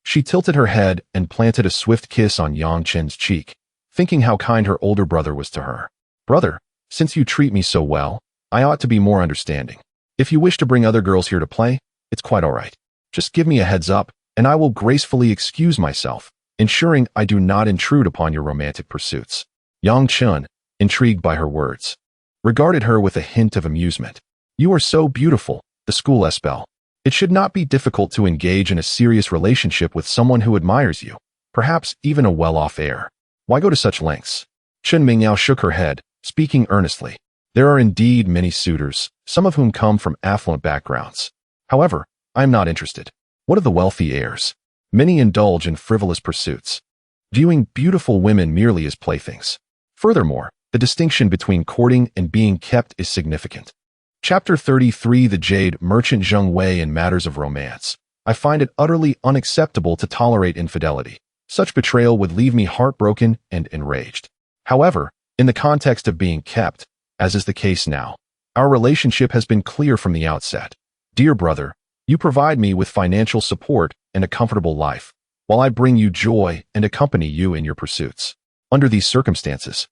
She tilted her head and planted a swift kiss on Yang Chen's cheek, thinking how kind her older brother was to her. Brother, since you treat me so well, I ought to be more understanding. If you wish to bring other girls here to play, it's quite all right. Just give me a heads up, and I will gracefully excuse myself, ensuring I do not intrude upon your romantic pursuits. Yang Chen, intrigued by her words, regarded her with a hint of amusement. You are so beautiful, the school Espel. It should not be difficult to engage in a serious relationship with someone who admires you, perhaps even a well-off heir. Why go to such lengths? Chen Mingyao shook her head, speaking earnestly. There are indeed many suitors, some of whom come from affluent backgrounds. However, I am not interested. What of the wealthy heirs? Many indulge in frivolous pursuits, viewing beautiful women merely as playthings. Furthermore, the distinction between courting and being kept is significant. Chapter 33 The Jade Merchant Zheng Wei in Matters of Romance. I find it utterly unacceptable to tolerate infidelity. Such betrayal would leave me heartbroken and enraged. However, in the context of being kept, as is the case now, our relationship has been clear from the outset. Dear brother, you provide me with financial support and a comfortable life, while I bring you joy and accompany you in your pursuits. Under these circumstances,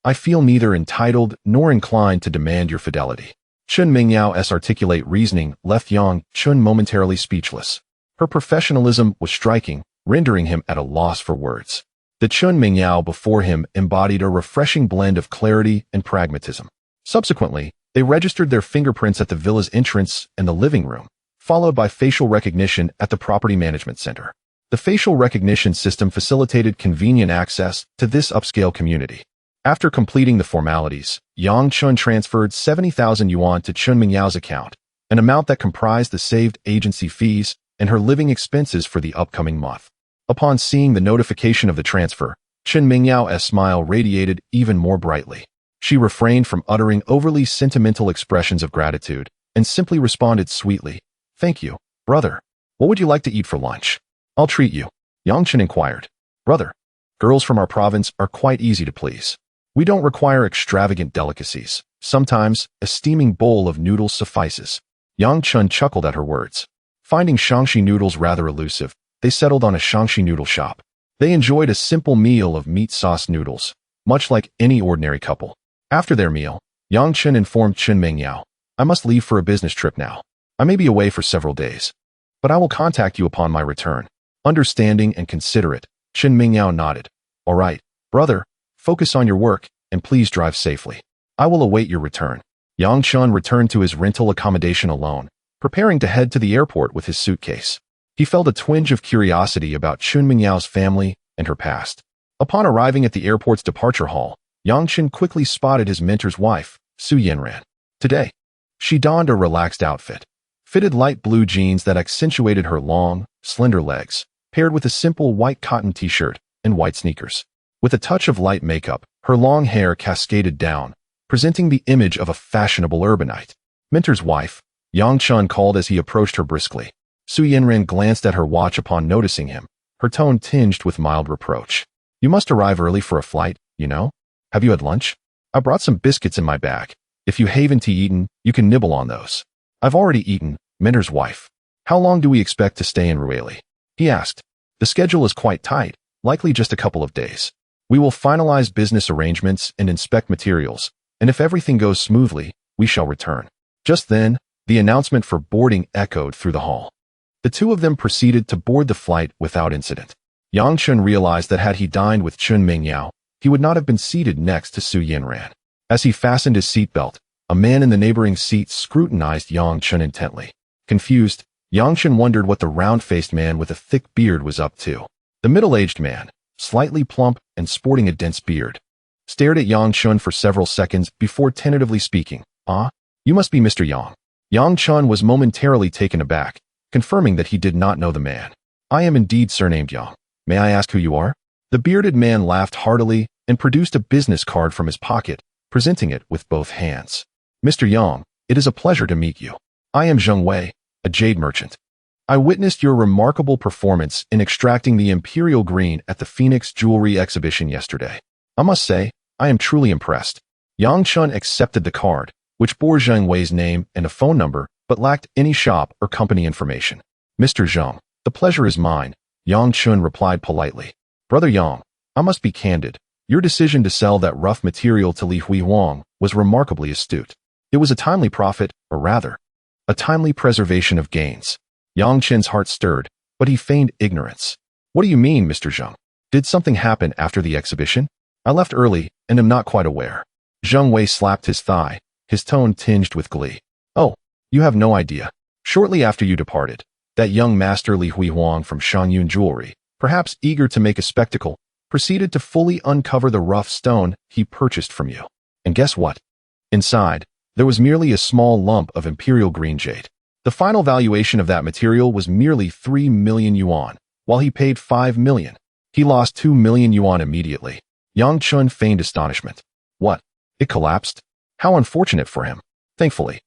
I feel neither entitled nor inclined to demand your fidelity. Chen Mingyao's articulate reasoning left Yang Chen momentarily speechless. Her professionalism was striking, rendering him at a loss for words. The Chen Mingyao before him embodied a refreshing blend of clarity and pragmatism. Subsequently, they registered their fingerprints at the villa's entrance and the living room, followed by facial recognition at the property management center. The facial recognition system facilitated convenient access to this upscale community. After completing the formalities, Yang Chen transferred 70,000 yuan to Chen Mingyao's account, an amount that comprised the saved agency fees and her living expenses for the upcoming month. Upon seeing the notification of the transfer, Chen Mingyao's smile radiated even more brightly. She refrained from uttering overly sentimental expressions of gratitude and simply responded sweetly, "Thank you, brother. What would you like to eat for lunch?" "I'll treat you," Yang Chen inquired. "Brother, girls from our province are quite easy to please. We don't require extravagant delicacies. Sometimes, a steaming bowl of noodles suffices." Yang Chen chuckled at her words. Finding Shangxi noodles rather elusive, they settled on a Shangxi noodle shop. They enjoyed a simple meal of meat sauce noodles, much like any ordinary couple. After their meal, Yang Chen informed Chen Mingyao, "I must leave for a business trip now. I may be away for several days, but I will contact you upon my return." Understanding and considerate, Chen Mingyao nodded. "All right, brother. Focus on your work, and please drive safely. I will await your return." Yang Chen returned to his rental accommodation alone, preparing to head to the airport with his suitcase. He felt a twinge of curiosity about Chen Mingyao's family and her past. Upon arriving at the airport's departure hall, Yang Chen quickly spotted his mentor's wife, Su Yanran. Today, she donned a relaxed outfit, fitted light blue jeans that accentuated her long, slender legs, paired with a simple white cotton t-shirt and white sneakers. With a touch of light makeup, her long hair cascaded down, presenting the image of a fashionable urbanite. Mentor's wife, Yang Chen called as he approached her briskly. Su Yanran glanced at her watch upon noticing him, her tone tinged with mild reproach. "You must arrive early for a flight, you know? Have you had lunch? I brought some biscuits in my bag. If you haven't eaten, you can nibble on those." "I've already eaten," Mentor's wife. "How long do we expect to stay in Rueli?" he asked. "The schedule is quite tight, likely just a couple of days. We will finalize business arrangements and inspect materials, and if everything goes smoothly, we shall return." Just then, the announcement for boarding echoed through the hall. The two of them proceeded to board the flight without incident. Yang Chen realized that had he dined with Chen Mingyao, he would not have been seated next to Su Yanran. As he fastened his seatbelt, a man in the neighboring seat scrutinized Yang Chen intently. Confused, Yang Chen wondered what the round-faced man with a thick beard was up to. The middle-aged man, slightly plump and sporting a dense beard, stared at Yang Chen for several seconds before tentatively speaking. "Ah, you must be Mr. Yang." Yang Chen was momentarily taken aback, confirming that he did not know the man. "I am indeed surnamed Yang. May I ask who you are?" The bearded man laughed heartily and produced a business card from his pocket, presenting it with both hands. "Mr. Yang, it is a pleasure to meet you. I am Zheng Wei, a jade merchant. I witnessed your remarkable performance in extracting the imperial green at the Phoenix Jewelry Exhibition yesterday. I must say, I am truly impressed." Yang Chen accepted the card, which bore Zheng Wei's name and a phone number, but lacked any shop or company information. "Mr. Zheng, the pleasure is mine. Yang Chun replied politely. Brother Yang, I must be candid. Your decision to sell that rough material to Li Huang was remarkably astute. It was a timely profit, or rather, a timely preservation of gains. Yang Chen's heart stirred, but he feigned ignorance. What do you mean, Mr. Zheng? Did something happen after the exhibition? I left early and am not quite aware. Zheng Wei slapped his thigh, his tone tinged with glee. Oh, you have no idea. Shortly after you departed, that young master Li Huang from Shangyun Jewelry, perhaps eager to make a spectacle, proceeded to fully uncover the rough stone he purchased from you. And guess what? Inside, there was merely a small lump of imperial green jade. The final valuation of that material was merely 3 million yuan, while he paid 5 million. He lost 2 million yuan immediately. Yang Chun feigned astonishment. What? It collapsed? How unfortunate for him. Thankfully,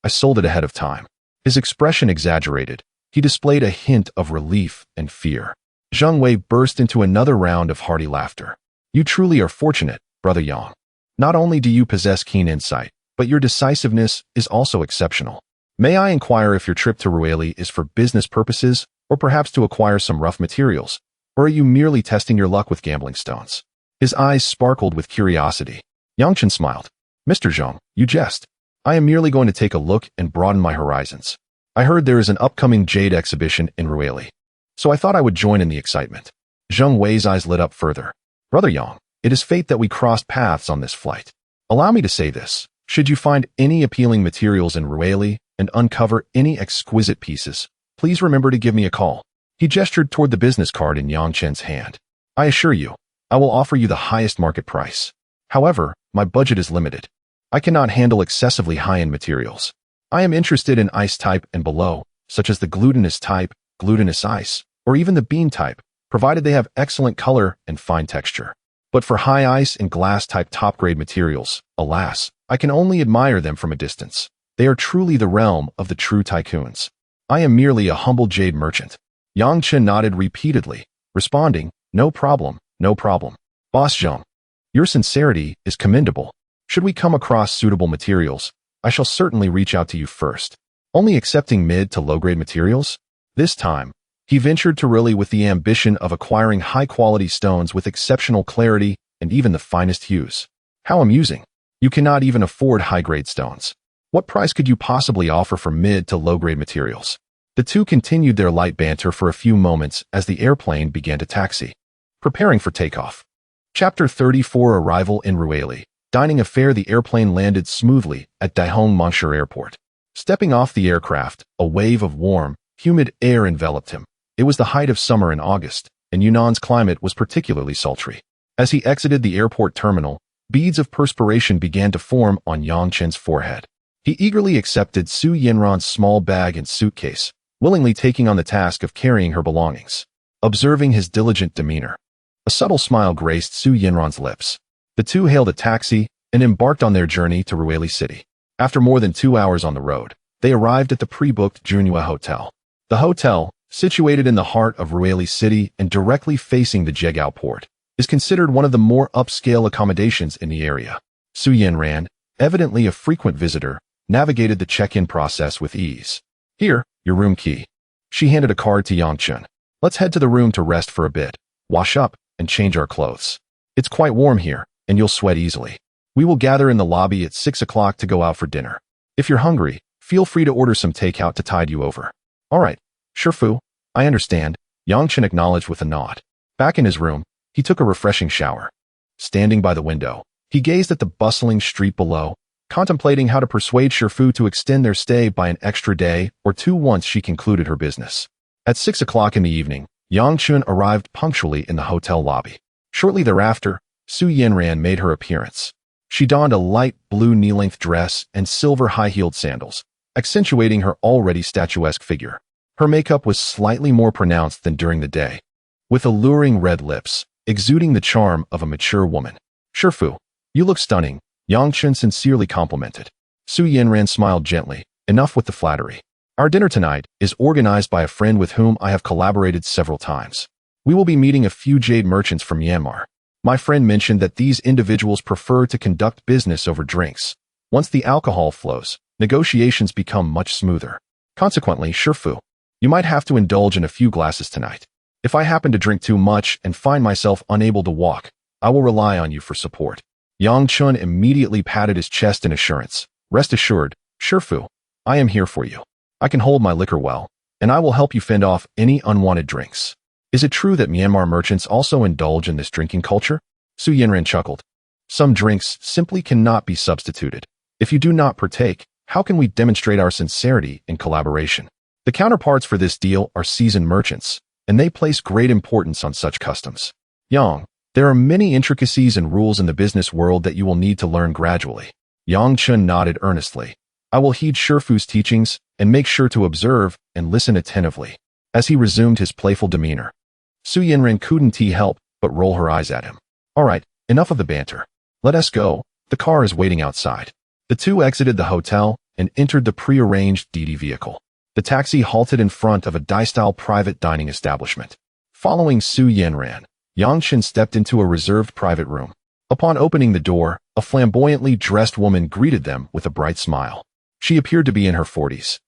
I sold it ahead of time. His expression exaggerated. He displayed a hint of relief and fear. Zheng Wei burst into another round of hearty laughter. You truly are fortunate, Brother Yang. Not only do you possess keen insight, but your decisiveness is also exceptional. May I inquire if your trip to Rueli is for business purposes, or perhaps to acquire some rough materials, or are you merely testing your luck with gambling stones? His eyes sparkled with curiosity. Yang Chen smiled. Mr. Zheng, you jest. I am merely going to take a look and broaden my horizons. I heard there is an upcoming jade exhibition in Rueli, so I thought I would join in the excitement. Zheng Wei's eyes lit up further. Brother Yang, it is fate that we crossed paths on this flight. Allow me to say this. Should you find any appealing materials in Rueli and uncover any exquisite pieces, please remember to give me a call. He gestured toward the business card in Yang Chen's hand. I assure you, I will offer you the highest market price. However, my budget is limited. I cannot handle excessively high-end materials. I am interested in ice type and below, such as the glutinous type, glutinous ice, or even the bean type, provided they have excellent color and fine texture. But for high ice and glass type top-grade materials, alas, I can only admire them from a distance. They are truly the realm of the true tycoons. I am merely a humble jade merchant. Yang Chen nodded repeatedly, responding, No problem. Boss Zheng, your sincerity is commendable. Should we come across suitable materials, I shall certainly reach out to you first. Only accepting mid to low-grade materials? This time, he ventured to really with the ambition of acquiring high-quality stones with exceptional clarity and even the finest hues. How amusing. You cannot even afford high-grade stones. What price could you possibly offer for mid to low-grade materials? The two continued their light banter for a few moments as the airplane began to taxi, preparing for takeoff. Chapter 34 Arrival in Rueli. Dining affair. The airplane landed smoothly at Daihong Mongsher Airport. Stepping off the aircraft, a wave of warm, humid air enveloped him. It was the height of summer in August, and Yunnan's climate was particularly sultry. As he exited the airport terminal, beads of perspiration began to form on Yang Chen's forehead. He eagerly accepted Su Yanran's small bag and suitcase, willingly taking on the task of carrying her belongings. Observing his diligent demeanor, a subtle smile graced Su Yanran's lips. The two hailed a taxi and embarked on their journey to Rueli City. After more than 2 hours on the road, they arrived at the pre-booked Junhua Hotel. The hotel, situated in the heart of Rueli City and directly facing the Jegao port, is considered one of the more upscale accommodations in the area. Su Yanran, evidently a frequent visitor, navigated the check-in process with ease. Here, your room key. She handed a card to Yang Chen. Let's head to the room to rest for a bit, wash up, and change our clothes. It's quite warm here, and you'll sweat easily. We will gather in the lobby at 6 o'clock to go out for dinner. If you're hungry, feel free to order some takeout to tide you over. All right, Shifu, I understand, Yang Chen acknowledged with a nod. Back in his room, he took a refreshing shower. Standing by the window, he gazed at the bustling street below, contemplating how to persuade Shifu to extend their stay by an extra day or two once she concluded her business. At 6 o'clock in the evening, Yang Chen arrived punctually in the hotel lobby. Shortly thereafter, Su Yanran made her appearance. She donned a light blue knee-length dress and silver high-heeled sandals, accentuating her already statuesque figure. Her makeup was slightly more pronounced than during the day, with alluring red lips, exuding the charm of a mature woman. Shifu, you look stunning, Yang Chen sincerely complimented. Su Yanran smiled gently, enough with the flattery. Our dinner tonight is organized by a friend with whom I have collaborated several times. We will be meeting a few jade merchants from Myanmar. My friend mentioned that these individuals prefer to conduct business over drinks. Once the alcohol flows, negotiations become much smoother. Consequently, Shifu, you might have to indulge in a few glasses tonight. If I happen to drink too much and find myself unable to walk, I will rely on you for support." Yang Chun immediately patted his chest in assurance. "Rest assured, Shifu, I am here for you. I can hold my liquor well, and I will help you fend off any unwanted drinks." "Is it true that Myanmar merchants also indulge in this drinking culture?" Su Yanran chuckled. "Some drinks simply cannot be substituted. If you do not partake, how can we demonstrate our sincerity in collaboration? The counterparts for this deal are seasoned merchants, and they place great importance on such customs. Yang, there are many intricacies and rules in the business world that you will need to learn gradually." Yang Chun nodded earnestly. "I will heed Shifu's teachings and make sure to observe and listen attentively." As he resumed his playful demeanor, Su Yanran couldn't help but roll her eyes at him. "All right, enough of the banter. Let us go. The car is waiting outside." The two exited the hotel and entered the pre-arranged DD vehicle. The taxi halted in front of a Dai-style private dining establishment. Following Su Yanran, Yang Chen stepped into a reserved private room. Upon opening the door, a flamboyantly dressed woman greeted them with a bright smile. She appeared to be in her 40s.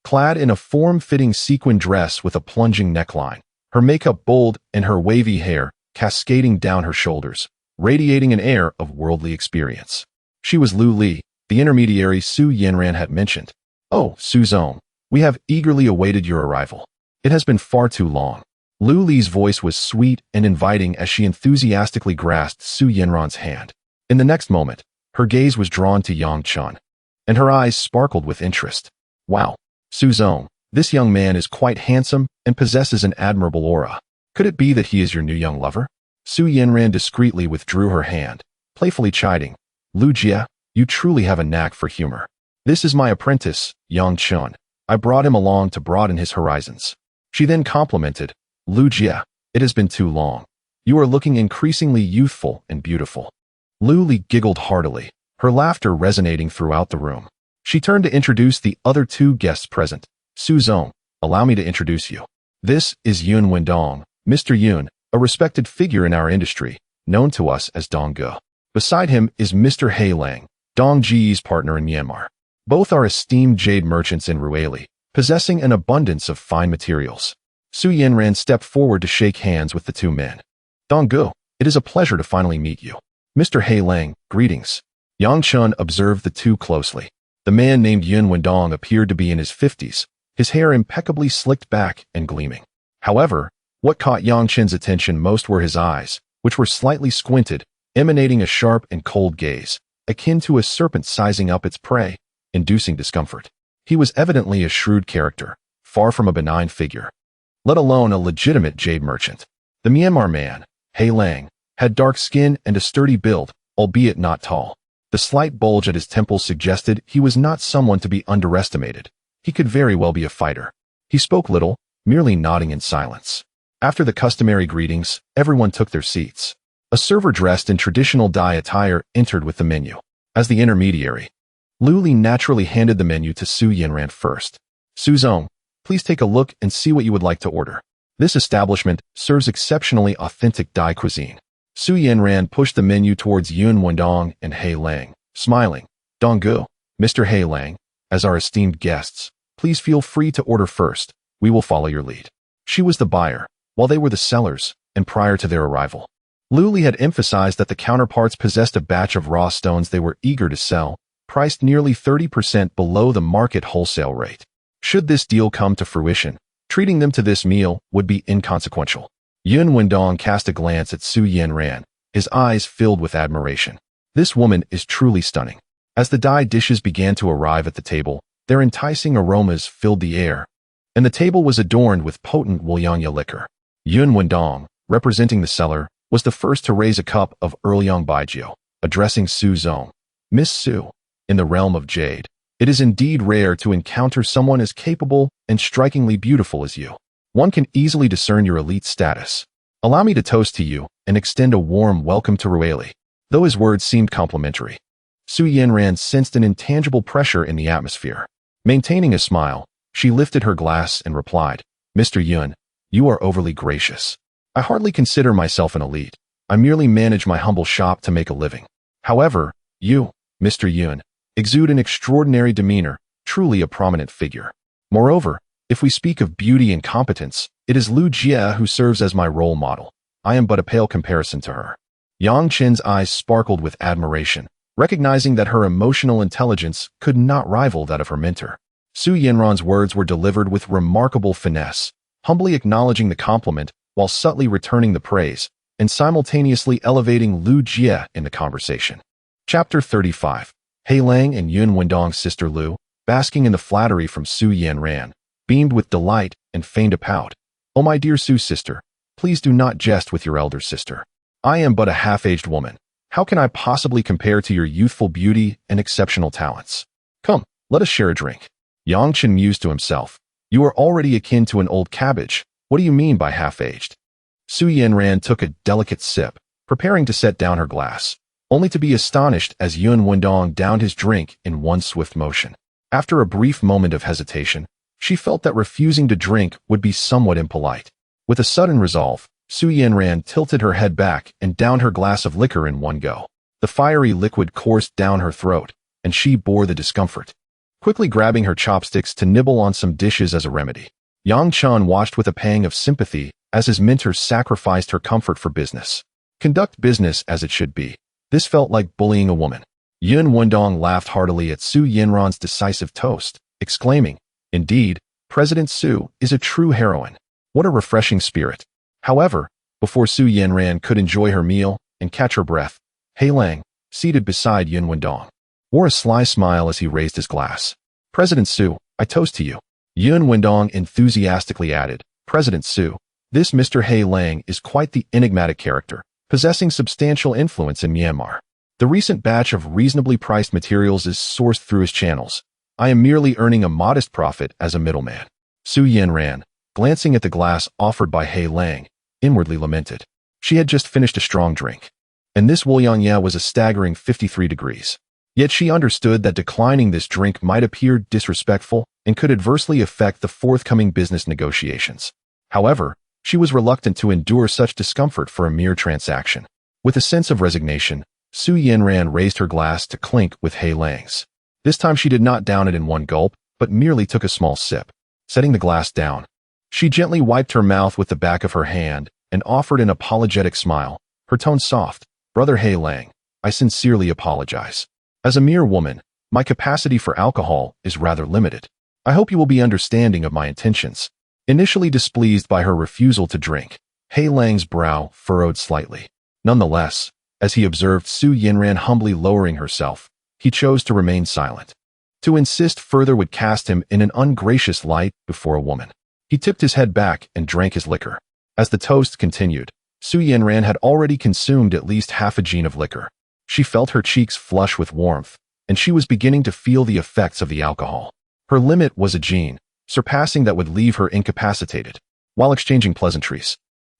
Clad in a form-fitting sequin dress with a plunging neckline, her makeup bold and her wavy hair cascading down her shoulders, radiating an air of worldly experience. She was Lu Li, the intermediary Su Yanran had mentioned. "Oh, Su Zong, we have eagerly awaited your arrival. It has been far too long." Lu Li's voice was sweet and inviting as she enthusiastically grasped Su Yanran's hand. In the next moment, her gaze was drawn to Yang Chun, and her eyes sparkled with interest. "Wow, Su Zong, this young man is quite handsome and possesses an admirable aura. Could it be that he is your new young lover?" Su Yanran discreetly withdrew her hand, playfully chiding, "Lu Jia, you truly have a knack for humor. This is my apprentice, Yang Chun. I brought him along to broaden his horizons." She then complimented, "Lu Jia, it has been too long. You are looking increasingly youthful and beautiful." Lu Li giggled heartily, her laughter resonating throughout the room. She turned to introduce the other two guests present. "Su Zong, allow me to introduce you. This is Yun Wendong, Mr. Yun, a respected figure in our industry, known to us as Dong Ge. Beside him is Mr. He Lang, Dong Ji's partner in Myanmar. Both are esteemed jade merchants in Rueli, possessing an abundance of fine materials." Su Yanran stepped forward to shake hands with the two men. "Dong Ge, it is a pleasure to finally meet you. Mr. He Lang, greetings." Yang Chun observed the two closely. The man named Yun Wendong appeared to be in his 50s, his hair impeccably slicked back and gleaming. However, what caught Yang Chun's attention most were his eyes, which were slightly squinted, emanating a sharp and cold gaze, akin to a serpent sizing up its prey, inducing discomfort. He was evidently a shrewd character, far from a benign figure, let alone a legitimate jade merchant. The Myanmar man, He Lang, had dark skin and a sturdy build, albeit not tall. The slight bulge at his temples suggested he was not someone to be underestimated. He could very well be a fighter. He spoke little, merely nodding in silence. After the customary greetings, everyone took their seats. A server dressed in traditional Dai attire entered with the menu. As the intermediary, Lu Li naturally handed the menu to Su Yanran first. "Su Zong, please take a look and see what you would like to order. This establishment serves exceptionally authentic Dai cuisine." Su Yanran pushed the menu towards Yun Wendong and He Lang, smiling. "Dong Ge, Mr. He Lang, as our esteemed guests, please feel free to order first. We will follow your lead." She was the buyer, while they were the sellers, and prior to their arrival, Lu Li had emphasized that the counterparts possessed a batch of raw stones they were eager to sell, priced nearly 30% below the market wholesale rate. Should this deal come to fruition, treating them to this meal would be inconsequential. Yun Wendong cast a glance at Su Yanran, his eyes filled with admiration. This woman is truly stunning. As the Dai dishes began to arrive at the table, their enticing aromas filled the air, and the table was adorned with potent Wuliangya liquor. Yun Wendong, representing the seller, was the first to raise a cup of Erliang Baijiu, addressing Su Zong. "Miss Su, in the realm of jade, it is indeed rare to encounter someone as capable and strikingly beautiful as you. One can easily discern your elite status. Allow me to toast to you and extend a warm welcome to Rueli." Though his words seemed complimentary, Su Yanran sensed an intangible pressure in the atmosphere. Maintaining a smile, she lifted her glass and replied, "Mr. Yun, you are overly gracious. I hardly consider myself an elite. I merely manage my humble shop to make a living. However, you, Mr. Yun, exude an extraordinary demeanor, truly a prominent figure. Moreover, If we speak of beauty and competence, it is Lu Jie who serves as my role model. I am but a pale comparison to her. Yang Chen's eyes sparkled with admiration, recognizing that her emotional intelligence could not rival that of her mentor. Su Yanran's words were delivered with remarkable finesse, humbly acknowledging the compliment while subtly returning the praise, and simultaneously elevating Lu Jie in the conversation. Chapter 35. He Lang and Yun Wendong's sister Lu, basking in the flattery from Su Yanran, beamed with delight and feigned a pout. "Oh, my dear Su sister, please do not jest with your elder sister. I am but a half-aged woman. How can I possibly compare to your youthful beauty and exceptional talents? Come, let us share a drink." Yang Chen mused to himself. "You are already akin to an old cabbage. What do you mean by half-aged?" Su Yanran took a delicate sip, preparing to set down her glass, only to be astonished as Yun Wendong downed his drink in one swift motion. After a brief moment of hesitation, she felt that refusing to drink would be somewhat impolite. With a sudden resolve, Su Yanran tilted her head back and downed her glass of liquor in one go. The fiery liquid coursed down her throat, and she bore the discomfort, quickly grabbing her chopsticks to nibble on some dishes as a remedy. Yang Chen watched with a pang of sympathy as his mentor sacrificed her comfort for business. Conduct business as it should be. This felt like bullying a woman. Yun Wendong laughed heartily at Su Yanran's decisive toast, exclaiming, "Indeed, President Su is a true heroine. What a refreshing spirit." However, before Su Yanran could enjoy her meal and catch her breath, He Lang, seated beside Yun Wendong, wore a sly smile as he raised his glass. "President Su, I toast to you." Yun Wendong enthusiastically added, "President Su, this Mr. He Lang is quite the enigmatic character, possessing substantial influence in Myanmar. The recent batch of reasonably priced materials is sourced through his channels. I am merely earning a modest profit as a middleman." Su Yanran, glancing at the glass offered by He Lang, inwardly lamented. She had just finished a strong drink, and this Wuliangya was a staggering 53 degrees. Yet she understood that declining this drink might appear disrespectful and could adversely affect the forthcoming business negotiations. However, she was reluctant to endure such discomfort for a mere transaction. With a sense of resignation, Su Yanran raised her glass to clink with He Lang's. This time she did not down it in one gulp, but merely took a small sip. Setting the glass down, she gently wiped her mouth with the back of her hand and offered an apologetic smile, her tone soft. "Brother He Lang, I sincerely apologize. As a mere woman, my capacity for alcohol is rather limited. I hope you will be understanding of my intentions." Initially displeased by her refusal to drink, He Lang's brow furrowed slightly. Nonetheless, as he observed Su Yanran humbly lowering herself, he chose to remain silent. To insist further would cast him in an ungracious light before a woman. He tipped his head back and drank his liquor. As the toast continued, Su Yanran had already consumed at least half a gin of liquor. She felt her cheeks flush with warmth, and she was beginning to feel the effects of the alcohol. Her limit was a gin, surpassing that would leave her incapacitated. While exchanging pleasantries,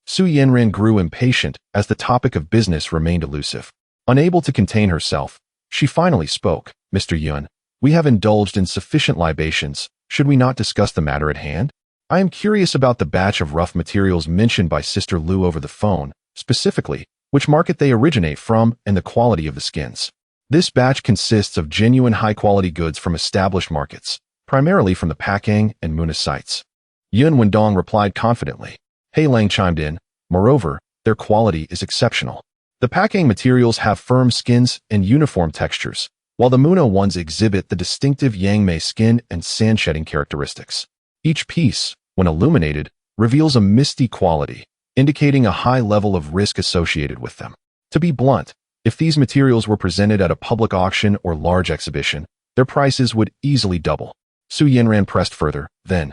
Su Yanran grew impatient as the topic of business remained elusive. Unable to contain herself, she finally spoke. "Mr. Yun, we have indulged in sufficient libations. Should we not discuss the matter at hand? I am curious about the batch of rough materials mentioned by Sister Lu over the phone, specifically, which market they originate from and the quality of the skins. This batch consists of genuine high-quality goods from established markets, primarily from the Pakang and Muna sites." Yun Wendong replied confidently. He Lang chimed in, "Moreover, their quality is exceptional. The Pakang materials have firm skins and uniform textures, while the Muna ones exhibit the distinctive Yangmei skin and sand-shedding characteristics. Each piece, when illuminated, reveals a misty quality, indicating a high level of risk associated with them. To be blunt, if these materials were presented at a public auction or large exhibition, their prices would easily double." Su Yanran pressed further, then,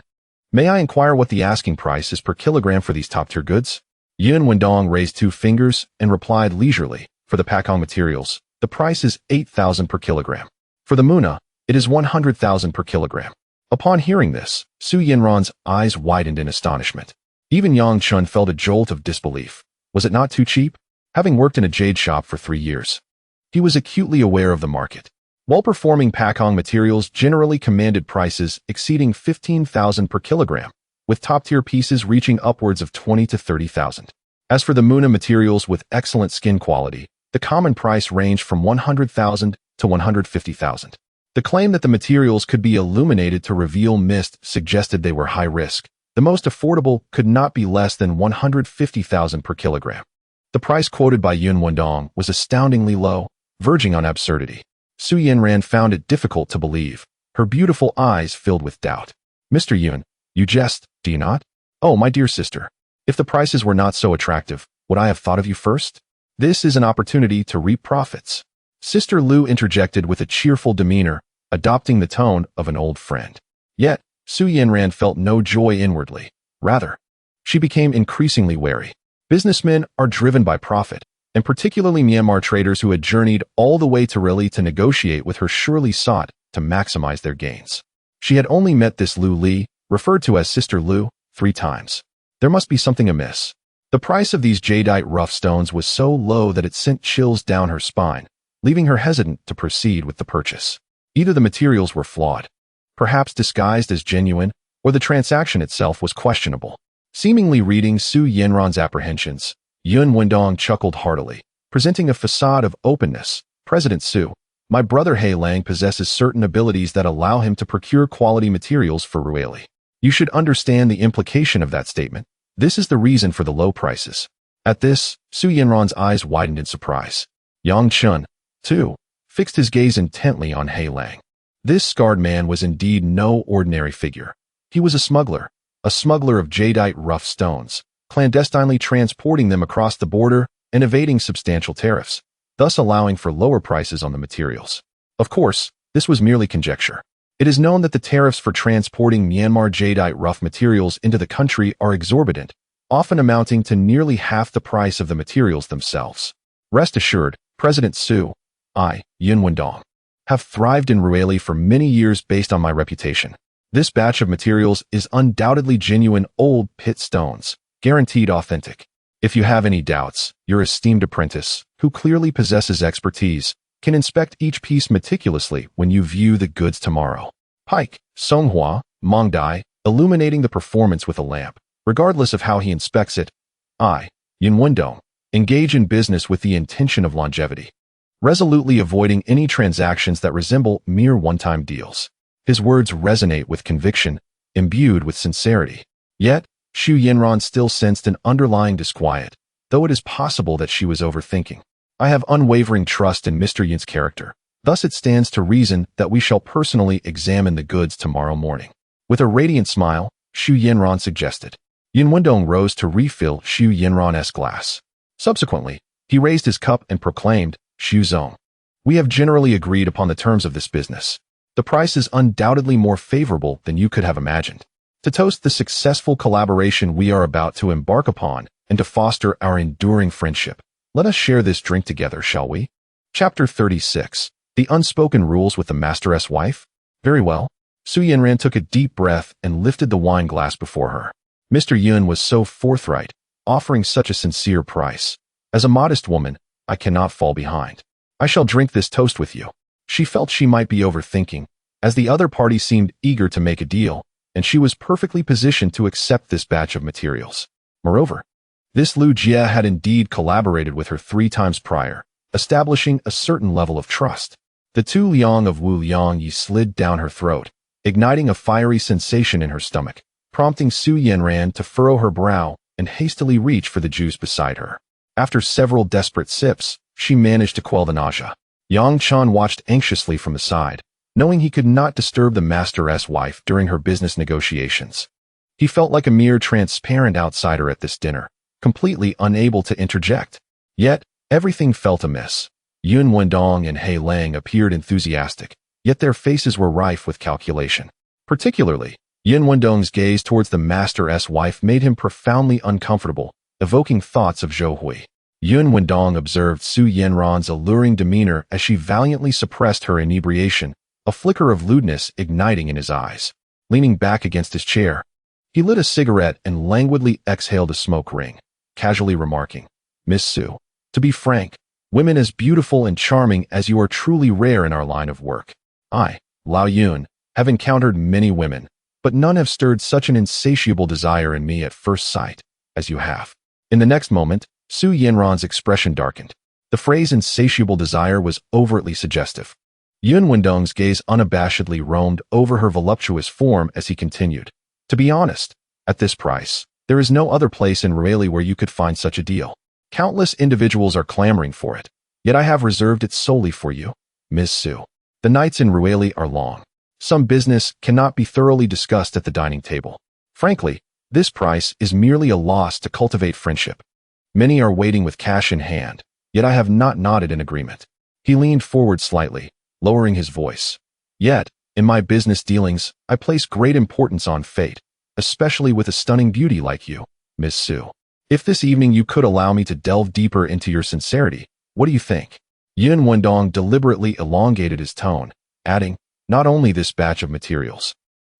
"May I inquire what the asking price is per kilogram for these top-tier goods?" Yun Wendong raised 2 fingers and replied leisurely, "For the Pakong materials, the price is 8,000 per kilogram. For the Muna, it is 100,000 per kilogram." Upon hearing this, Su Yanran's eyes widened in astonishment. Even Yang Chun felt a jolt of disbelief. Was it not too cheap? Having worked in a jade shop for 3 years, he was acutely aware of the market. Well-performing Pakong materials generally commanded prices exceeding 15,000 per kilogram, with top-tier pieces reaching upwards of 20 to 30,000. As for the Muna materials with excellent skin quality, the common price ranged from 100,000 to 150,000. The claim that the materials could be illuminated to reveal mist suggested they were high risk. The most affordable could not be less than 150,000 per kilogram. The price quoted by Yun Wendong was astoundingly low, verging on absurdity. Su Yanran found it difficult to believe. Her beautiful eyes filled with doubt. Mr. Yun, you jest, do you not? Oh, my dear sister. If the prices were not so attractive, would I have thought of you first? This is an opportunity to reap profits. Sister Lu interjected with a cheerful demeanor, adopting the tone of an old friend. Yet, Su Yanran felt no joy inwardly. Rather, she became increasingly wary. Businessmen are driven by profit, and particularly Myanmar traders who had journeyed all the way to Rili to negotiate with her surely sought to maximize their gains. She had only met this Lu Li, referred to as Sister Lu, 3 times. There must be something amiss. The price of these jadeite rough stones was so low that it sent chills down her spine, leaving her hesitant to proceed with the purchase. Either the materials were flawed, perhaps disguised as genuine, or the transaction itself was questionable. Seemingly reading Su Yanran's apprehensions, Yun Wendong chuckled heartily, presenting a facade of openness. President Su, my brother He Lang possesses certain abilities that allow him to procure quality materials for Rueli. You should understand the implication of that statement. This is the reason for the low prices. At this, Su Yanran's eyes widened in surprise. Yang Chun, too, fixed his gaze intently on He Lang. This scarred man was indeed no ordinary figure. He was a smuggler of jadeite rough stones, clandestinely transporting them across the border and evading substantial tariffs, thus allowing for lower prices on the materials. Of course, this was merely conjecture. It is known that the tariffs for transporting Myanmar jadeite rough materials into the country are exorbitant, often amounting to nearly half the price of the materials themselves. Rest assured, President Su, I, Yun Wendong, have thrived in Rueli for many years based on my reputation. This batch of materials is undoubtedly genuine old pit stones, guaranteed authentic. If you have any doubts, your esteemed apprentice, who clearly possesses expertise, can inspect each piece meticulously when you view the goods tomorrow. Pike, Songhua, Mongdai, illuminating the performance with a lamp, regardless of how he inspects it. I, Yun Wendong, engage in business with the intention of longevity, resolutely avoiding any transactions that resemble mere one-time deals. His words resonate with conviction, imbued with sincerity. Yet, Su Yanran still sensed an underlying disquiet, though it is possible that she was overthinking. I have unwavering trust in Mr. Yun's character. Thus it stands to reason that we shall personally examine the goods tomorrow morning. With a radiant smile, Su Yanran suggested. Yun Wendong rose to refill Su Yanran's glass. Subsequently, he raised his cup and proclaimed, Shu Zong. We have generally agreed upon the terms of this business. The price is undoubtedly more favorable than you could have imagined. To toast the successful collaboration we are about to embark upon and to foster our enduring friendship, let us share this drink together, shall we? Chapter 36. The Unspoken Rules with the Master's Wife? Very well. Su Yanran took a deep breath and lifted the wine glass before her. Mr. Yun was so forthright, offering such a sincere price. As a modest woman, I cannot fall behind. I shall drink this toast with you. She felt she might be overthinking, as the other party seemed eager to make a deal, and she was perfectly positioned to accept this batch of materials. Moreover, this Lu Jia had indeed collaborated with her 3 times prior, establishing a certain level of trust. The 2 liang of Wu Liang Yi slid down her throat, igniting a fiery sensation in her stomach, prompting Su Yanran to furrow her brow and hastily reach for the juice beside her. After several desperate sips, she managed to quell the nausea. Yang Chan watched anxiously from the side, knowing he could not disturb the master's wife during her business negotiations. He felt like a mere transparent outsider at this dinner, completely unable to interject. Yet, everything felt amiss. Yun Wendong and He Lang appeared enthusiastic, yet their faces were rife with calculation. Particularly, Yun Wendong's gaze towards the master's wife made him profoundly uncomfortable, evoking thoughts of Zhou Hui. Yun Wendong observed Su Yanran's alluring demeanor as she valiantly suppressed her inebriation, a flicker of lewdness igniting in his eyes. Leaning back against his chair, he lit a cigarette and languidly exhaled a smoke ring, casually remarking, Miss Su, to be frank, women as beautiful and charming as you are truly rare in our line of work. I, Lao Yun, have encountered many women, but none have stirred such an insatiable desire in me at first sight as you have. In the next moment, Su Yanran's expression darkened. The phrase insatiable desire was overtly suggestive. Yun Wendong's gaze unabashedly roamed over her voluptuous form as he continued. To be honest, at this price, there is no other place in Rueli where you could find such a deal. Countless individuals are clamoring for it, yet I have reserved it solely for you, Ms. Su. The nights in Rueli are long. Some business cannot be thoroughly discussed at the dining table. Frankly, this price is merely a loss to cultivate friendship. Many are waiting with cash in hand, yet I have not nodded in agreement. He leaned forward slightly, lowering his voice. Yet, in my business dealings, I place great importance on fate, especially with a stunning beauty like you, Ms. Su. If this evening you could allow me to delve deeper into your sincerity, what do you think? Yun Wendong deliberately elongated his tone, adding, not only this batch of materials,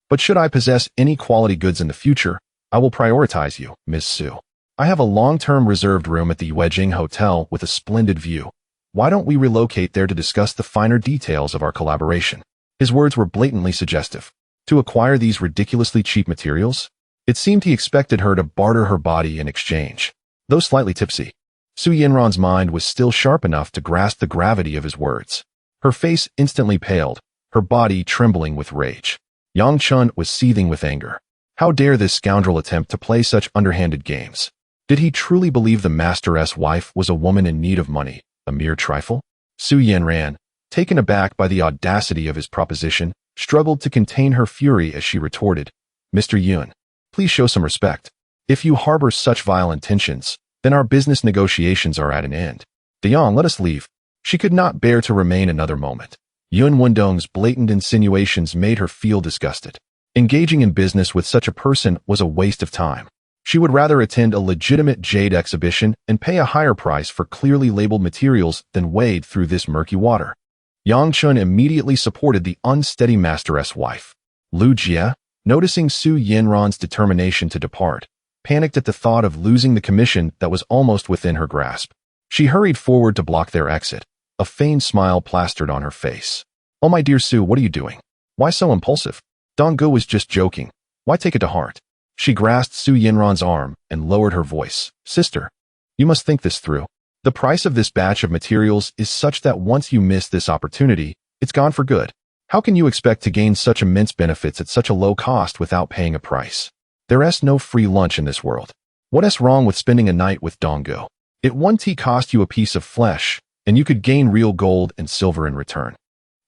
but should I possess any quality goods in the future, I will prioritize you, Ms. Su. I have a long-term reserved room at the Weijing Hotel with a splendid view. Why don't we relocate there to discuss the finer details of our collaboration? His words were blatantly suggestive. To acquire these ridiculously cheap materials? It seemed he expected her to barter her body in exchange. Though slightly tipsy, Su Yanran's mind was still sharp enough to grasp the gravity of his words. Her face instantly paled, her body trembling with rage. Yang Chen was seething with anger. How dare this scoundrel attempt to play such underhanded games? Did he truly believe the master's wife was a woman in need of money, a mere trifle? Su Yanran, taken aback by the audacity of his proposition, struggled to contain her fury as she retorted, Mr. Yun, please show some respect. If you harbor such vile intentions, then our business negotiations are at an end. DeYoung, let us leave. She could not bear to remain another moment. Yun Wendong's blatant insinuations made her feel disgusted. Engaging in business with such a person was a waste of time. She would rather attend a legitimate jade exhibition and pay a higher price for clearly labeled materials than wade through this murky water. Yang Chun immediately supported the unsteady master's wife. Lu Jia, noticing Su Yanran's determination to depart, panicked at the thought of losing the commission that was almost within her grasp. She hurried forward to block their exit, a feigned smile plastered on her face. Oh my dear Su, what are you doing? Why so impulsive? Donggu was just joking. Why take it to heart? She grasped Su Yanran's arm and lowered her voice. Sister, you must think this through. The price of this batch of materials is such that once you miss this opportunity, it's gone for good. How can you expect to gain such immense benefits at such a low cost without paying a price? There's no free lunch in this world. What's wrong with spending a night with Donggu? It won't cost you a piece of flesh, and you could gain real gold and silver in return.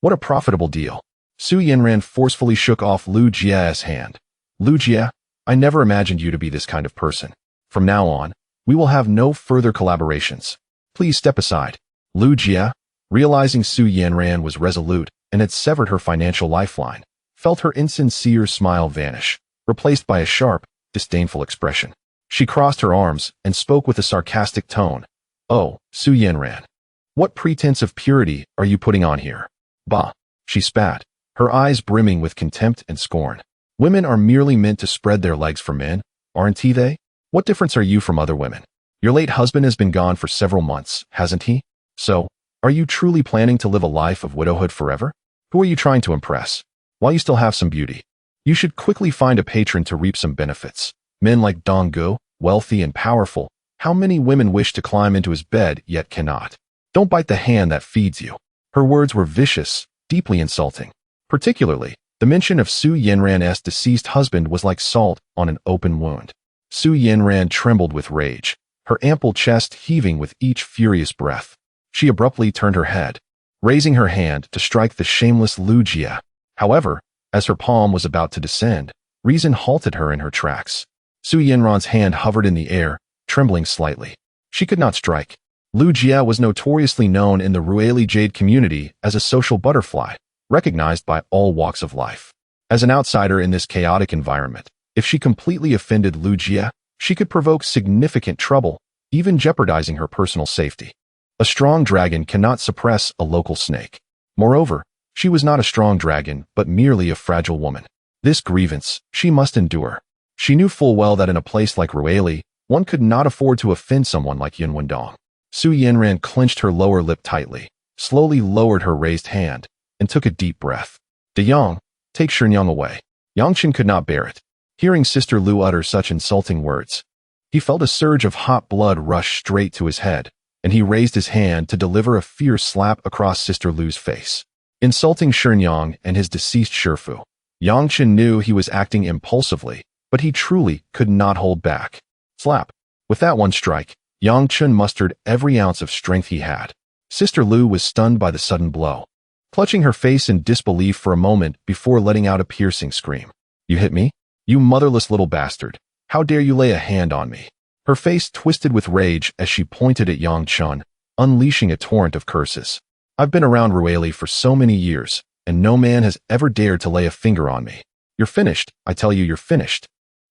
What a profitable deal. Su Yanran forcefully shook off Lu Jia's hand. Lu Jia, I never imagined you to be this kind of person. From now on, we will have no further collaborations. Please step aside. Lu Jia, realizing Su Yanran was resolute and had severed her financial lifeline, felt her insincere smile vanish, replaced by a sharp, disdainful expression. She crossed her arms and spoke with a sarcastic tone. Oh, Su Yanran, what pretense of purity are you putting on here? Bah, she spat, her eyes brimming with contempt and scorn. Women are merely meant to spread their legs for men, aren't they? What difference are you from other women? Your late husband has been gone for several months, hasn't he? So, are you truly planning to live a life of widowhood forever? Who are you trying to impress? While you still have some beauty, you should quickly find a patron to reap some benefits. Men like Donggu, wealthy and powerful, how many women wish to climb into his bed yet cannot? Don't bite the hand that feeds you. Her words were vicious, deeply insulting. Particularly, the mention of Su Yanran's deceased husband was like salt on an open wound. Su Yanran trembled with rage, her ample chest heaving with each furious breath. She abruptly turned her head, raising her hand to strike the shameless Lu Jia. However, as her palm was about to descend, reason halted her in her tracks. Su Yanran's hand hovered in the air, trembling slightly. She could not strike. Lu Jia was notoriously known in the Rueli Jade community as a social butterfly, recognized by all walks of life. As an outsider in this chaotic environment, if she completely offended Lu Jia, she could provoke significant trouble, even jeopardizing her personal safety. A strong dragon cannot suppress a local snake. Moreover, she was not a strong dragon, but merely a fragile woman. This grievance she must endure. She knew full well that in a place like Rueli, one could not afford to offend someone like Yun Wendong. Su Yanran clenched her lower lip tightly, slowly lowered her raised hand, and took a deep breath. DeYoung, take Shenyang away. Yangchen could not bear it. Hearing Sister Lu utter such insulting words, he felt a surge of hot blood rush straight to his head, and he raised his hand to deliver a fierce slap across Sister Lu's face. insulting Shenyang and his deceased Shifu. Yang Chen knew he was acting impulsively, but he truly could not hold back. Slap. With that one strike, Yang Chen mustered every ounce of strength he had. Sister Lu was stunned by the sudden blow, clutching her face in disbelief for a moment before letting out a piercing scream. You hit me? You motherless little bastard. How dare you lay a hand on me? Her face twisted with rage as she pointed at Yang Chen, unleashing a torrent of curses. I've been around Rueli for so many years, and no man has ever dared to lay a finger on me. You're finished, I tell you, you're finished.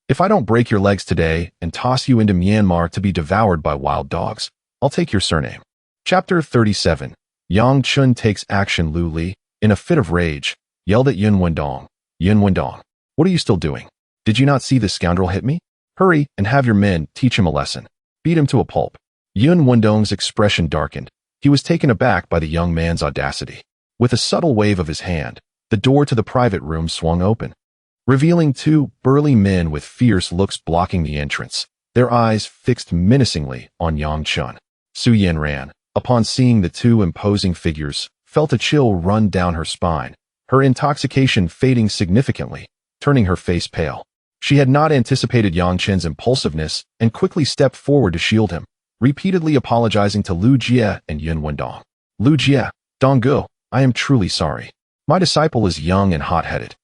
If I don't break your legs today and toss you into Myanmar to be devoured by wild dogs, I'll take your surname. Chapter 37. Yang Chen takes action. Lu Li, in a fit of rage, yelled at Yun Wendong. Yun Wendong, what are you still doing? Did you not see this scoundrel hit me? Hurry and have your men teach him a lesson. Beat him to a pulp. Yun Wendong's expression darkened. He was taken aback by the young man's audacity. With a subtle wave of his hand, the door to the private room swung open, revealing two burly men with fierce looks blocking the entrance, their eyes fixed menacingly on Yang Chen. Su Yanran, upon seeing the two imposing figures, felt a chill run down her spine, her intoxication fading significantly, turning her face pale. She had not anticipated Yang Chen's impulsiveness and quickly stepped forward to shield him, repeatedly apologizing to Lu Jie and Yun Wendong. Lu Jie, Donggu, I am truly sorry. My disciple is young and hot-headed.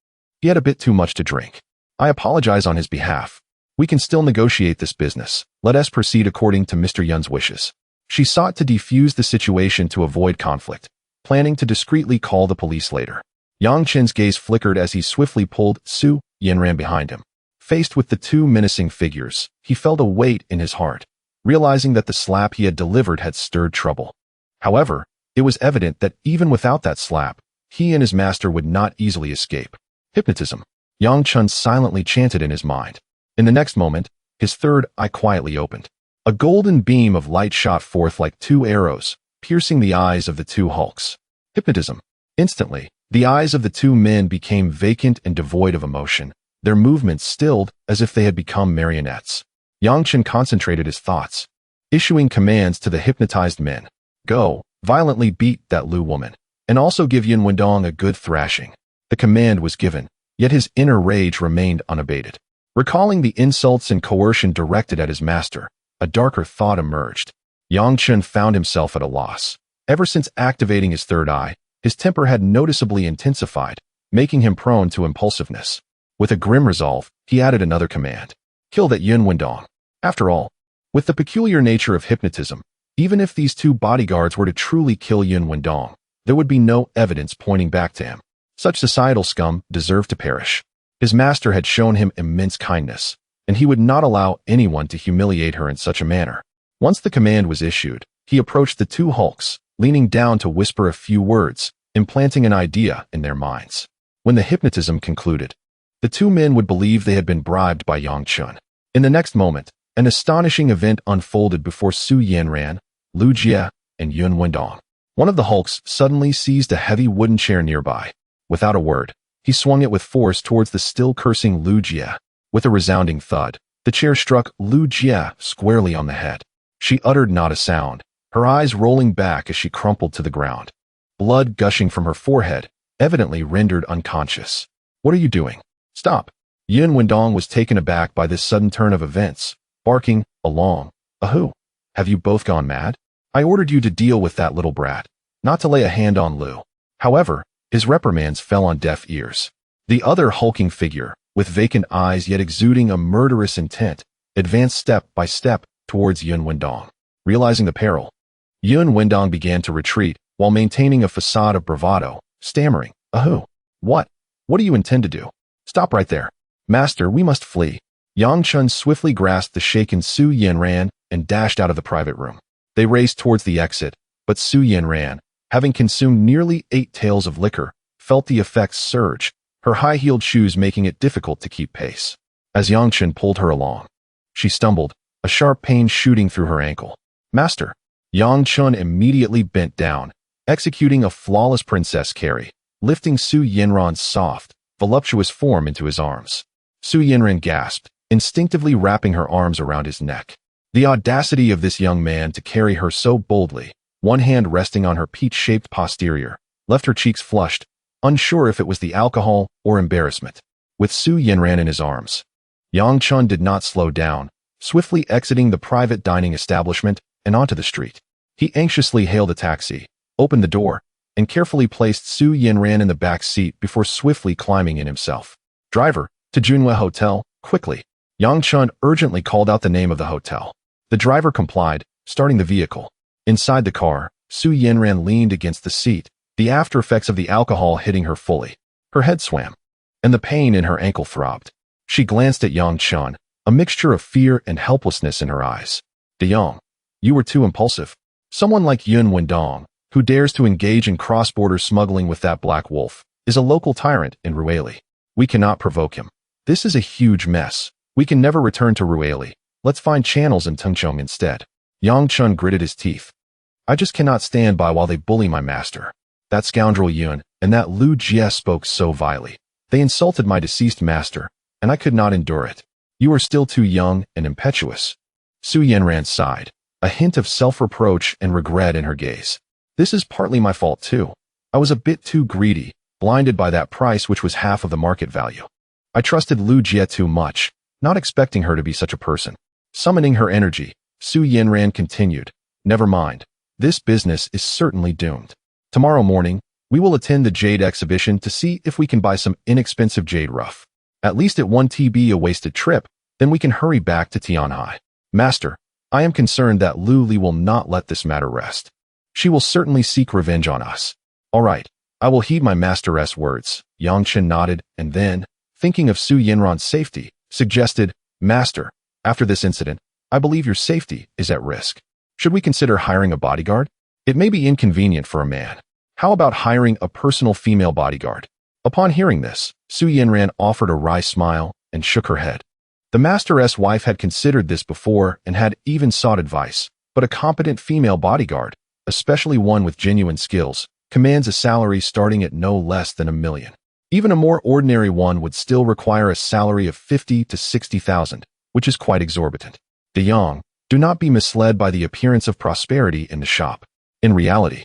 He had a bit too much to drink. I apologize on his behalf. We can still negotiate this business. Let us proceed according to Mr. Yun's wishes. She sought to defuse the situation to avoid conflict, planning to discreetly call the police later. Yang Chen's gaze flickered as he swiftly pulled Su Yanran behind him. Faced with the two menacing figures, he felt a weight in his heart, realizing that the slap he had delivered had stirred trouble. However, it was evident that even without that slap, he and his master would not easily escape. Hypnotism. Yang Chen silently chanted in his mind. In the next moment, his third eye quietly opened. A golden beam of light shot forth like two arrows, piercing the eyes of the two hulks. Hypnotism. Instantly, the eyes of the two men became vacant and devoid of emotion, their movements stilled as if they had become marionettes. Yang Chen concentrated his thoughts, issuing commands to the hypnotized men. Go, violently beat that Lu woman, and also give Yun Wendong a good thrashing. The command was given, yet his inner rage remained unabated. Recalling the insults and coercion directed at his master, a darker thought emerged. Yang Chen found himself at a loss. Ever since activating his third eye, his temper had noticeably intensified, making him prone to impulsiveness. With a grim resolve, he added another command. Kill that Yun Wendong. After all, with the peculiar nature of hypnotism, even if these two bodyguards were to truly kill Yun Wendong, there would be no evidence pointing back to him. Such societal scum deserved to perish. His master had shown him immense kindness, and he would not allow anyone to humiliate her in such a manner. Once the command was issued, he approached the two hulks, leaning down to whisper a few words, implanting an idea in their minds. When the hypnotism concluded, the two men would believe they had been bribed by Yang Chen. In the next moment, an astonishing event unfolded before Su Yanran, Lu Jie, and Yun Wendong. One of the hulks suddenly seized a heavy wooden chair nearby. Without a word, he swung it with force towards the still cursing Lu Jie. With a resounding thud, the chair struck Lu Jie squarely on the head. She uttered not a sound, her eyes rolling back as she crumpled to the ground. Blood gushing from her forehead, evidently rendered unconscious. What are you doing? Stop. Yun Wendong was taken aback by this sudden turn of events, barking, along. Ahoo! Have you both gone mad? I ordered you to deal with that little brat, not to lay a hand on Lu. However, his reprimands fell on deaf ears. The other hulking figure, with vacant eyes yet exuding a murderous intent, advanced step by step towards Yun Wendong. Realizing the peril, Yun Wendong began to retreat while maintaining a facade of bravado, stammering, Ahoo! What? What do you intend to do? Stop right there. Master, we must flee. Yang Chen swiftly grasped the shaken Su Yanran and dashed out of the private room. They raced towards the exit, but Su Yanran, having consumed nearly 8 taels of liquor, felt the effects surge, her high-heeled shoes making it difficult to keep pace. As Yang Chen pulled her along, she stumbled, a sharp pain shooting through her ankle. Master! Yang Chen immediately bent down, executing a flawless princess carry, lifting Su Yanran's soft, voluptuous form into his arms. Su Yanran gasped, instinctively wrapping her arms around his neck. The audacity of this young man to carry her so boldly, one hand resting on her peach-shaped posterior, left her cheeks flushed, unsure if it was the alcohol or embarrassment. With Su Yanran in his arms, Yang Chen did not slow down, swiftly exiting the private dining establishment and onto the street. He anxiously hailed a taxi, opened the door, and carefully placed Su Yanran in the back seat before swiftly climbing in himself. "Driver, to Junhua Hotel, quickly." Yang Chen urgently called out the name of the hotel. The driver complied, starting the vehicle. Inside the car, Su Yanran leaned against the seat, the after effects of the alcohol hitting her fully. Her head swam, and the pain in her ankle throbbed. She glanced at Yang Chen, a mixture of fear and helplessness in her eyes. "De Yang, you were too impulsive. Someone like Yun Wendong, who dares to engage in cross-border smuggling with that black wolf, is a local tyrant in Rueli. We cannot provoke him. This is a huge mess. We can never return to Rueli. Let's find channels in Tengchong instead." Yang Chen gritted his teeth. "I just cannot stand by while they bully my master. That scoundrel Yun and that Lu Jie spoke so vilely. They insulted my deceased master, and I could not endure it. You are still too young and impetuous." Su Yanran sighed, a hint of self-reproach and regret in her gaze. "This is partly my fault too. I was a bit too greedy, blinded by that price which was half of the market value. I trusted Lu Jie too much, not expecting her to be such a person." Summoning her energy, Su Yanran continued, "Never mind. This business is certainly doomed. Tomorrow morning, we will attend the jade exhibition to see if we can buy some inexpensive jade rough. At least it won't be a wasted trip, then we can hurry back to Tianhai. Master, I am concerned that Lu Li will not let this matter rest. She will certainly seek revenge on us." "All right, I will heed my master's words." Yang Chen nodded, and then, thinking of Su Yanran's safety, suggested, "Master, after this incident, I believe your safety is at risk. Should we consider hiring a bodyguard? It may be inconvenient for a man. How about hiring a personal female bodyguard?" Upon hearing this, Su Yanran offered a wry smile and shook her head. The master's wife had considered this before and had even sought advice, but a competent female bodyguard, especially one with genuine skills, commands a salary starting at no less than 1 million. Even a more ordinary one would still require a salary of 50 to 60,000, which is quite exorbitant. De Yang, do not be misled by the appearance of prosperity in the shop. In reality,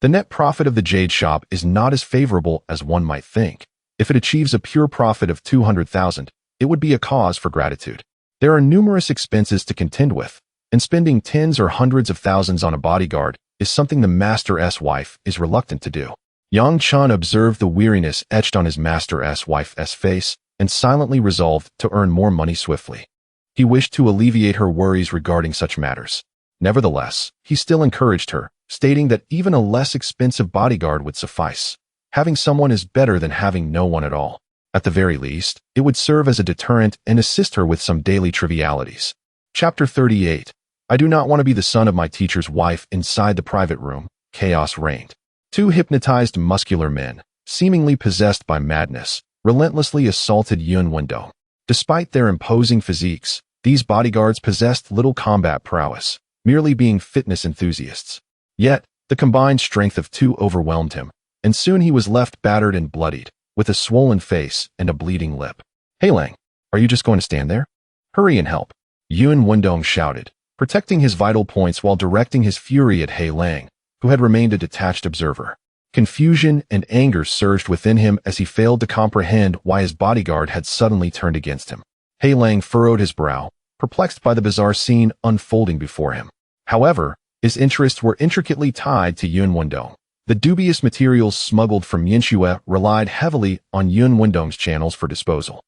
the net profit of the jade shop is not as favorable as one might think. If it achieves a pure profit of 200,000, it would be a cause for gratitude. There are numerous expenses to contend with, and spending tens or hundreds of thousands on a bodyguard is something the master's wife is reluctant to do. Yang Chen observed the weariness etched on his master's wife's face and silently resolved to earn more money swiftly. He wished to alleviate her worries regarding such matters. Nevertheless, he still encouraged her, stating that even a less expensive bodyguard would suffice. Having someone is better than having no one at all. At the very least, it would serve as a deterrent and assist her with some daily trivialities. Chapter 38. I do not want to be the son of my teacher's wife. Inside the private room, chaos reigned. Two hypnotized muscular men, seemingly possessed by madness, relentlessly assaulted Yun Wendong. Despite their imposing physiques, these bodyguards possessed little combat prowess, merely being fitness enthusiasts. Yet, the combined strength of two overwhelmed him, and soon he was left battered and bloodied, with a swollen face and a bleeding lip. "Hey Lang, are you just going to stand there? Hurry and help," Yun Wendong shouted, protecting his vital points while directing his fury at He Lang, who had remained a detached observer. Confusion and anger surged within him as he failed to comprehend why his bodyguard had suddenly turned against him. He Lang furrowed his brow, perplexed by the bizarre scene unfolding before him. However, his interests were intricately tied to Yun Wendong. The dubious materials smuggled from Yinxue relied heavily on Yun Wendong's channels for disposal.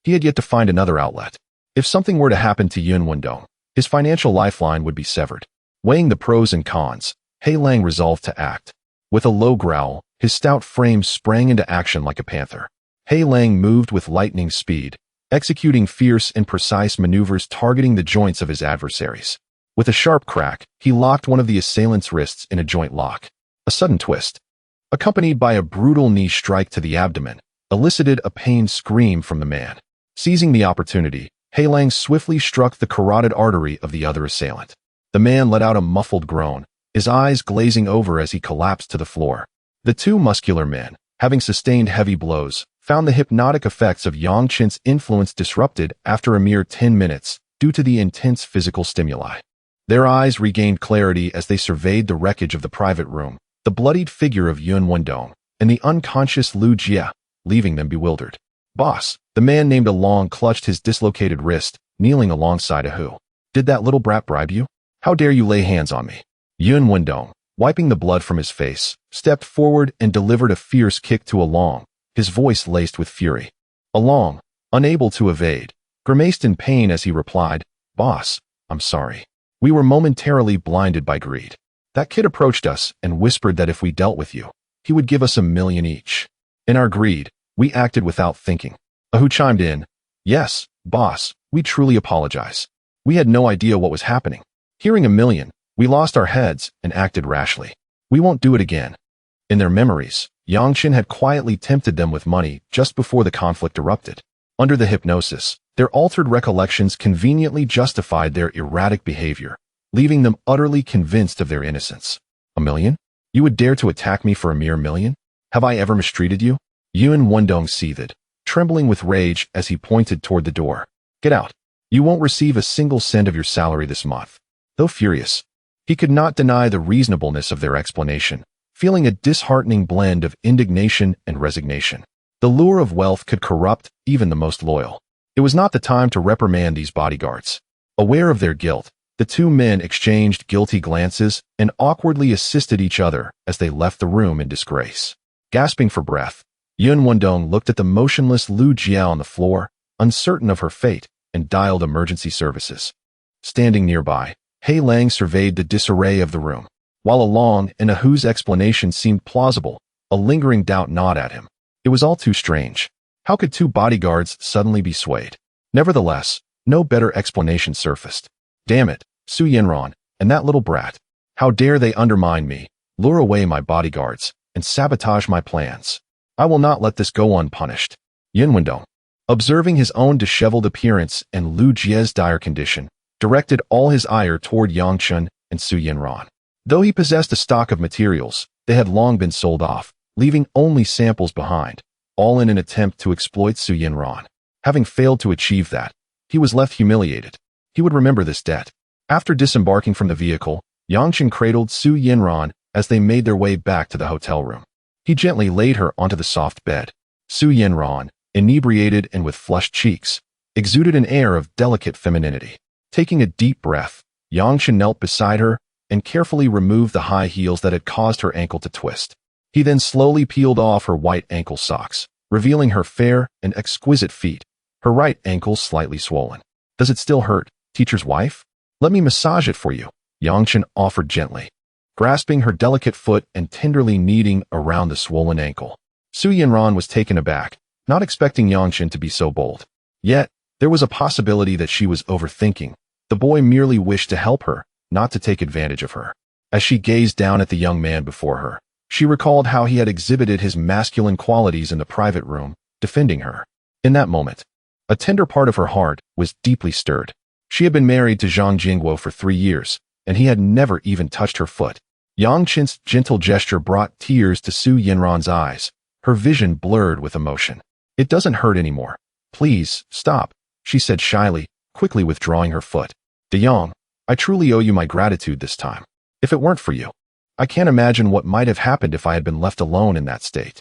He had yet to find another outlet. If something were to happen to Yun Wendong, his financial lifeline would be severed. Weighing the pros and cons, He Lang resolved to act. With a low growl, his stout frame sprang into action like a panther. He Lang moved with lightning speed, executing fierce and precise maneuvers targeting the joints of his adversaries. With a sharp crack, he locked one of the assailant's wrists in a joint lock. A sudden twist, accompanied by a brutal knee strike to the abdomen, elicited a pained scream from the man. Seizing the opportunity, He Lang swiftly struck the carotid artery of the other assailant. The man let out a muffled groan, his eyes glazing over as he collapsed to the floor. The two muscular men, having sustained heavy blows, found the hypnotic effects of Yang Chen's influence disrupted after a mere 10 minutes due to the intense physical stimuli. Their eyes regained clarity as they surveyed the wreckage of the private room. The bloodied figure of Yun Wendong, and the unconscious Lu Jie, leaving them bewildered. Boss, the man named Along clutched his dislocated wrist, kneeling alongside a Hu. Did that little brat bribe you? How dare you lay hands on me? Yun Wendong, wiping the blood from his face, stepped forward and delivered a fierce kick to Along, his voice laced with fury. Along, unable to evade, grimaced in pain as he replied, Boss, I'm sorry. We were momentarily blinded by greed. That kid approached us and whispered that if we dealt with you, he would give us $1 million each. In our greed, we acted without thinking. A Hu chimed in, Yes, boss, we truly apologize. We had no idea what was happening. Hearing $1 million, we lost our heads and acted rashly. We won't do it again. In their memories, Chen had quietly tempted them with money just before the conflict erupted. Under the hypnosis, their altered recollections conveniently justified their erratic behavior, leaving them utterly convinced of their innocence. $1 million? You would dare to attack me for a mere $1 million? Have I ever mistreated you? Yun Wendong seethed, trembling with rage as he pointed toward the door. Get out. You won't receive a single cent of your salary this month. Though furious, he could not deny the reasonableness of their explanation, feeling a disheartening blend of indignation and resignation. The lure of wealth could corrupt even the most loyal. It was not the time to reprimand these bodyguards. Aware of their guilt, the two men exchanged guilty glances and awkwardly assisted each other as they left the room in disgrace. Gasping for breath, Yun Wendong looked at the motionless Lu Jie on the floor, uncertain of her fate, and dialed emergency services. Standing nearby, Hei Lang surveyed the disarray of the room. While Along and Ahu's explanation seemed plausible, a lingering doubt gnawed at him. It was all too strange. How could two bodyguards suddenly be swayed? Nevertheless, no better explanation surfaced. Damn it, Su Yanran, and that little brat. How dare they undermine me, lure away my bodyguards, and sabotage my plans. I will not let this go unpunished. Yun Wendong, observing his own disheveled appearance and Lu Jie's dire condition, directed all his ire toward Chen and Su Yanran. Though he possessed a stock of materials, they had long been sold off, leaving only samples behind, all in an attempt to exploit Su Yanran. Having failed to achieve that, he was left humiliated. He would remember this debt. After disembarking from the vehicle, Chen cradled Su Yanran as they made their way back to the hotel room. He gently laid her onto the soft bed. Su Yanran, inebriated and with flushed cheeks, exuded an air of delicate femininity. Taking a deep breath, Chen knelt beside her and carefully removed the high heels that had caused her ankle to twist. He then slowly peeled off her white ankle socks, revealing her fair and exquisite feet, her right ankle slightly swollen. Does it still hurt, teacher's wife? Let me massage it for you, Chen offered gently, grasping her delicate foot and tenderly kneading around the swollen ankle. Su Yanran was taken aback, not expecting Chen to be so bold. Yet, there was a possibility that she was overthinking. The boy merely wished to help her, not to take advantage of her. As she gazed down at the young man before her, she recalled how he had exhibited his masculine qualities in the private room, defending her. In that moment, a tender part of her heart was deeply stirred. She had been married to Zhang Jingguo for 3 years, and he had never even touched her foot. Chen's gentle gesture brought tears to Su Yanran's eyes, her vision blurred with emotion. It doesn't hurt anymore. Please, stop, she said shyly, quickly withdrawing her foot. De Yang, I truly owe you my gratitude this time. If it weren't for you, I can't imagine what might have happened if I had been left alone in that state.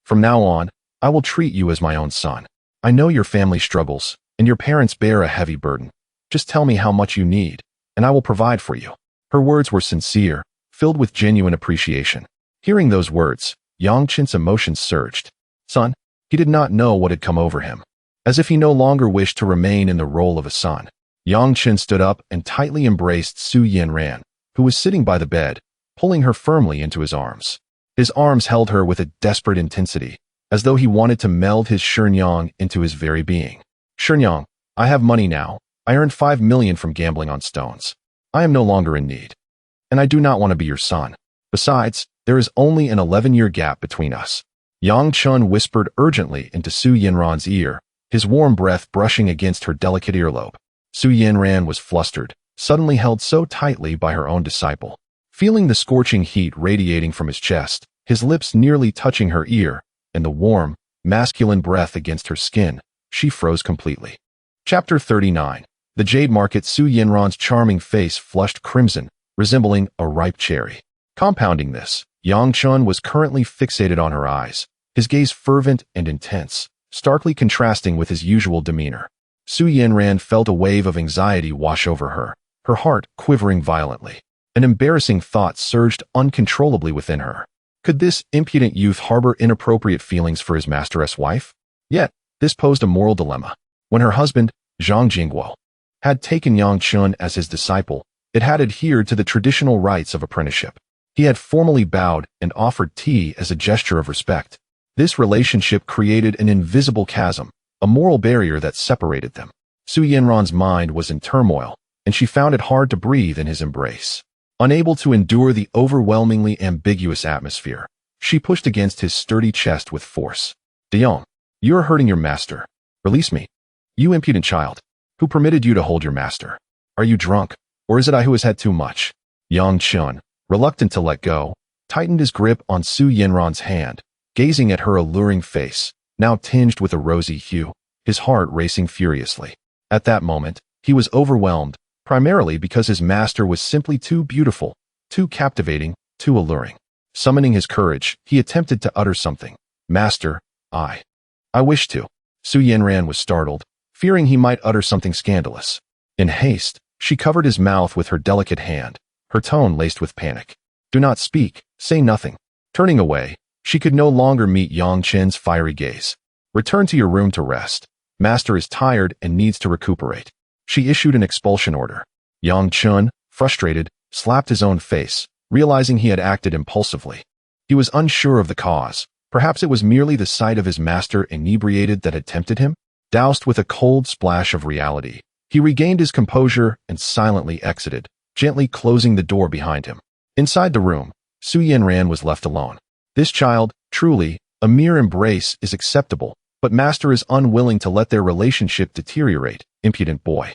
From now on, I will treat you as my own son. I know your family struggles, and your parents bear a heavy burden. Just tell me how much you need, and I will provide for you. Her words were sincere, filled with genuine appreciation. Hearing those words, Chen's emotions surged. Son, he did not know what had come over him. As if he no longer wished to remain in the role of a son, Chen stood up and tightly embraced Su Yanran, who was sitting by the bed, pulling her firmly into his arms. His arms held her with a desperate intensity, as though he wanted to meld his Shenyang into his very being. Shenyang, I have money now. I earned 5 million from gambling on stones. I am no longer in need. And I do not want to be your son. Besides, there is only an 11-year gap between us. Chen whispered urgently into Su Yanran's ear, his warm breath brushing against her delicate earlobe. Su Yanran was flustered, suddenly held so tightly by her own disciple. Feeling the scorching heat radiating from his chest, his lips nearly touching her ear, and the warm, masculine breath against her skin, she froze completely. Chapter 39. The Jade Market. Su Yanran's charming face flushed crimson, resembling a ripe cherry. Compounding this, Yang Chun was currently fixated on her eyes, his gaze fervent and intense, starkly contrasting with his usual demeanor. Su Yanran felt a wave of anxiety wash over her, her heart quivering violently. An embarrassing thought surged uncontrollably within her. Could this impudent youth harbor inappropriate feelings for his master's wife? Yet, this posed a moral dilemma. When her husband, Zhang Jingguo, had taken Yang Chun as his disciple, it had adhered to the traditional rites of apprenticeship. He had formally bowed and offered tea as a gesture of respect. This relationship created an invisible chasm, a moral barrier that separated them. Su Yanran's mind was in turmoil, and she found it hard to breathe in his embrace. Unable to endure the overwhelmingly ambiguous atmosphere, she pushed against his sturdy chest with force. "Dayong, you are hurting your master. Release me. You impudent child. Who permitted you to hold your master? Are you drunk, or is it I who has had too much?" Yang Chun, reluctant to let go, tightened his grip on Su Yanran's hand, gazing at her alluring face, now tinged with a rosy hue, his heart racing furiously. At that moment, he was overwhelmed, primarily because his master was simply too beautiful, too captivating, too alluring. Summoning his courage, he attempted to utter something. "Master, I wish to." Su Yanran was startled, fearing he might utter something scandalous. In haste, she covered his mouth with her delicate hand, her tone laced with panic. "Do not speak, say nothing." Turning away, she could no longer meet Yang Chen's fiery gaze. "Return to your room to rest. Master is tired and needs to recuperate." She issued an expulsion order. Yang Chun, frustrated, slapped his own face, realizing he had acted impulsively. He was unsure of the cause. Perhaps it was merely the sight of his master inebriated that had tempted him. Doused with a cold splash of reality, he regained his composure and silently exited, gently closing the door behind him. Inside the room, Su Yanran was left alone. This child, truly, a mere embrace is acceptable, but master is unwilling to let their relationship deteriorate. Impudent boy.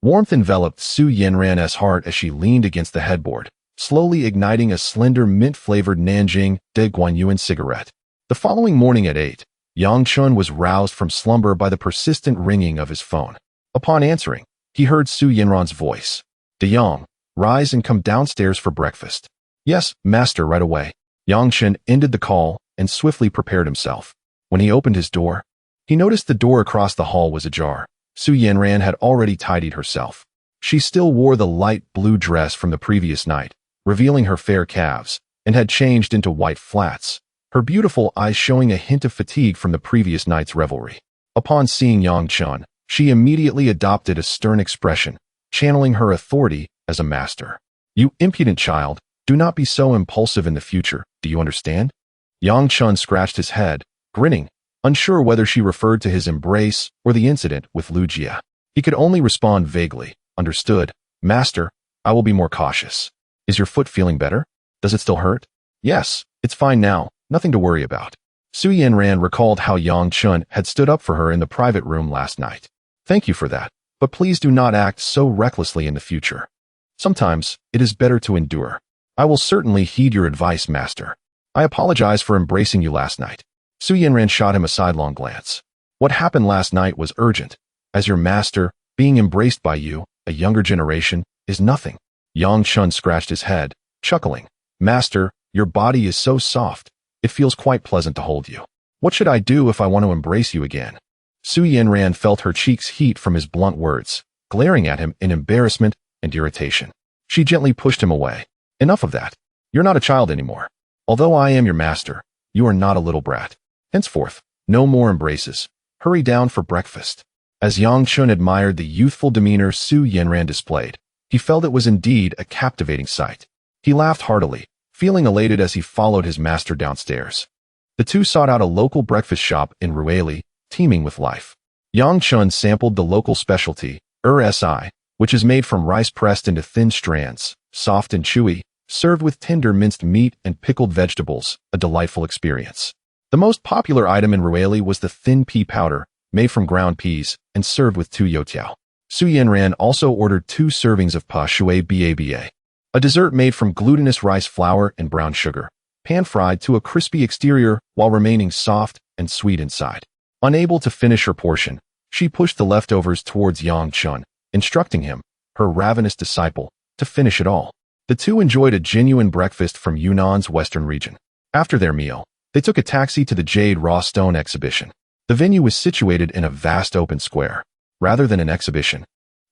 Warmth enveloped Su Yanran's heart as she leaned against the headboard, slowly igniting a slender mint-flavored Nanjing de Guanyuan cigarette. The following morning at 8, Yang Chun was roused from slumber by the persistent ringing of his phone. Upon answering, he heard Su Yanran's voice. "Dayong, rise and come downstairs for breakfast." "Yes, master, right away." Yang Chun ended the call and swiftly prepared himself. When he opened his door, he noticed the door across the hall was ajar. Su Yanran had already tidied herself. She still wore the light blue dress from the previous night, revealing her fair calves, and had changed into white flats, her beautiful eyes showing a hint of fatigue from the previous night's revelry. Upon seeing Yang Chun, she immediately adopted a stern expression, channeling her authority as a master. "You impudent child, do not be so impulsive in the future, do you understand?" Yang Chun scratched his head, grinning, unsure whether she referred to his embrace or the incident with Lu Jia. He could only respond vaguely. "Understood. Master, I will be more cautious." "Is your foot feeling better? Does it still hurt?" "Yes, it's fine now. Nothing to worry about." Su Yanran recalled how Yang Chun had stood up for her in the private room last night. "Thank you for that, but please do not act so recklessly in the future. Sometimes, it is better to endure." "I will certainly heed your advice, master. I apologize for embracing you last night." Su Yanran shot him a sidelong glance. "What happened last night was urgent. As your master, being embraced by you, a younger generation, is nothing." Yang Chun scratched his head, chuckling. "Master, your body is so soft. It feels quite pleasant to hold you. What should I do if I want to embrace you again?" Su Yanran felt her cheeks heat from his blunt words, glaring at him in embarrassment and irritation. She gently pushed him away. "Enough of that. You're not a child anymore. Although I am your master, you are not a little brat. Henceforth, no more embraces. Hurry down for breakfast." As Yang Chun admired the youthful demeanor Su Yanran displayed, he felt it was indeed a captivating sight. He laughed heartily, feeling elated as he followed his master downstairs. The two sought out a local breakfast shop in Rueli, teeming with life. Yang Chun sampled the local specialty, Si, which is made from rice pressed into thin strands, soft and chewy, served with tender minced meat and pickled vegetables, a delightful experience. The most popular item in Rueli was the thin pea powder, made from ground peas, and served with 2 youtiao. Su Yanran also ordered 2 servings of pa shui baba, a dessert made from glutinous rice flour and brown sugar, pan-fried to a crispy exterior while remaining soft and sweet inside. Unable to finish her portion, she pushed the leftovers towards Yang Chun, instructing him, her ravenous disciple, to finish it all. The two enjoyed a genuine breakfast from Yunnan's western region. After their meal, they took a taxi to the Jade Raw Stone exhibition. The venue was situated in a vast open square. Rather than an exhibition,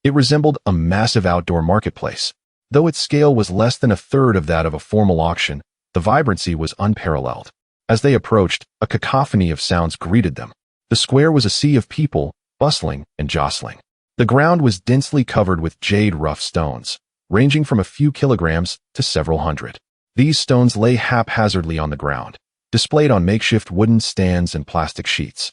it resembled a massive outdoor marketplace. Though its scale was less than a third of that of a formal auction, the vibrancy was unparalleled. As they approached, a cacophony of sounds greeted them. The square was a sea of people, bustling and jostling. The ground was densely covered with jade rough stones, ranging from a few kilograms to several hundred. These stones lay haphazardly on the ground, displayed on makeshift wooden stands and plastic sheets.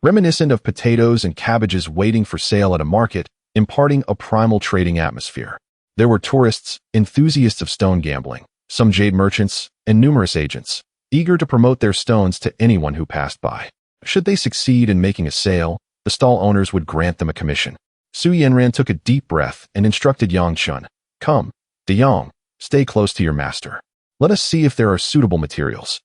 Reminiscent of potatoes and cabbages waiting for sale at a market, imparting a primal trading atmosphere. There were tourists, enthusiasts of stone gambling, some jade merchants, and numerous agents, eager to promote their stones to anyone who passed by. Should they succeed in making a sale, the stall owners would grant them a commission. Yanran took a deep breath and instructed Chen, "Come, De Yang, stay close to your master. Let us see if there are suitable materials.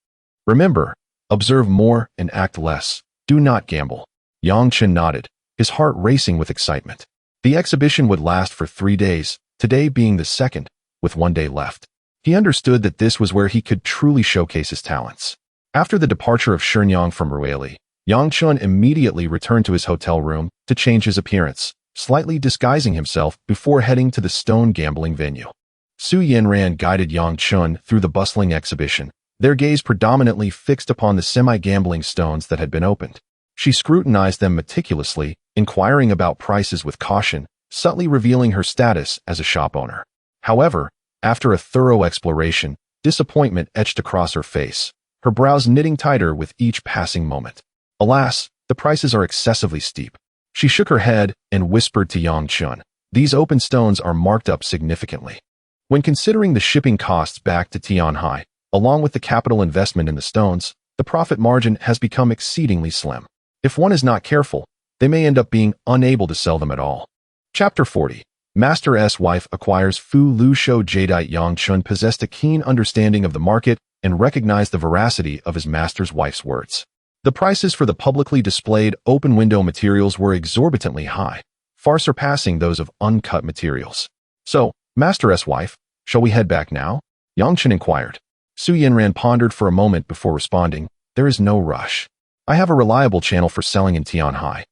Remember, observe more and act less. Do not gamble." Chen nodded, his heart racing with excitement. The exhibition would last for 3 days, today being the second, with 1 day left. He understood that this was where he could truly showcase his talents. After the departure of Shenyang from Ruili, Chen immediately returned to his hotel room to change his appearance, slightly disguising himself before heading to the stone gambling venue. Yanran guided Chen through the bustling exhibition, their gaze predominantly fixed upon the semi-gambling stones that had been opened. She scrutinized them meticulously, inquiring about prices with caution, subtly revealing her status as a shop owner. However, after a thorough exploration, disappointment etched across her face, her brows knitting tighter with each passing moment. Alas, the prices are excessively steep. She shook her head and whispered to Chen, "These open stones are marked up significantly." When considering the shipping costs back to Tianhai, along with the capital investment in the stones, the profit margin has become exceedingly slim. If one is not careful, they may end up being unable to sell them at all. Chapter 40. Master S. Wife acquires Fu Lu Shou Jadeite. Chen possessed a keen understanding of the market and recognized the veracity of his master's wife's words. The prices for the publicly displayed open-window materials were exorbitantly high, far surpassing those of uncut materials. "So, Master S. Wife, shall we head back now?" Chen inquired. Yanran pondered for a moment before responding, "There is no rush. I have a reliable channel for selling in Tianhai,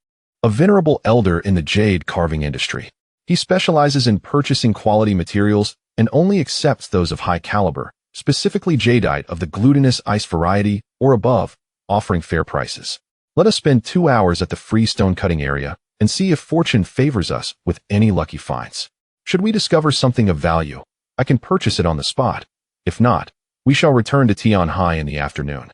a venerable elder in the jade carving industry. He specializes in purchasing quality materials and only accepts those of high caliber, specifically jadeite of the glutinous ice variety or above, offering fair prices. Let us spend 2 hours at the free stone cutting area and see if fortune favors us with any lucky finds. Should we discover something of value, I can purchase it on the spot. If not, we shall return to Tianhai in the afternoon."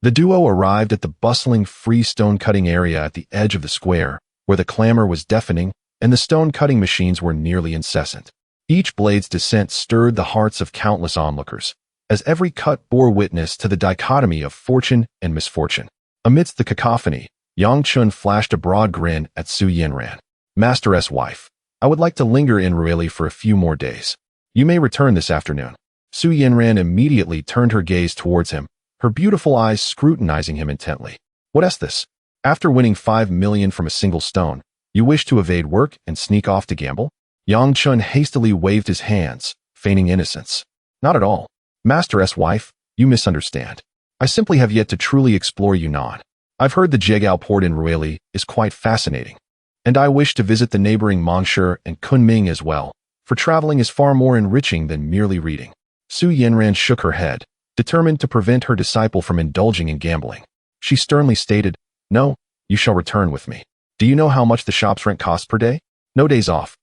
The duo arrived at the bustling free stone cutting area at the edge of the square, where the clamor was deafening and the stone cutting machines were nearly incessant. Each blade's descent stirred the hearts of countless onlookers, as every cut bore witness to the dichotomy of fortune and misfortune. Amidst the cacophony, Chen flashed a broad grin at Yanran. "Master S. Wife, I would like to linger in Ruili for a few more days. You may return this afternoon." Yanran immediately turned her gaze towards him, her beautiful eyes scrutinizing him intently. "What is this? After winning 5 million from a single stone, you wish to evade work and sneak off to gamble?" Chen hastily waved his hands, feigning innocence. "Not at all. Master S. Wife, you misunderstand. I simply have yet to truly explore Yunnan. I've heard the Jegao port in Ruili is quite fascinating, and I wish to visit the neighboring Mongsher and Kunming as well, for traveling is far more enriching than merely reading." Yanran shook her head, determined to prevent her disciple from indulging in gambling. She sternly stated, "No, you shall return with me. Do you know how much the shop's rent costs per day? No days off."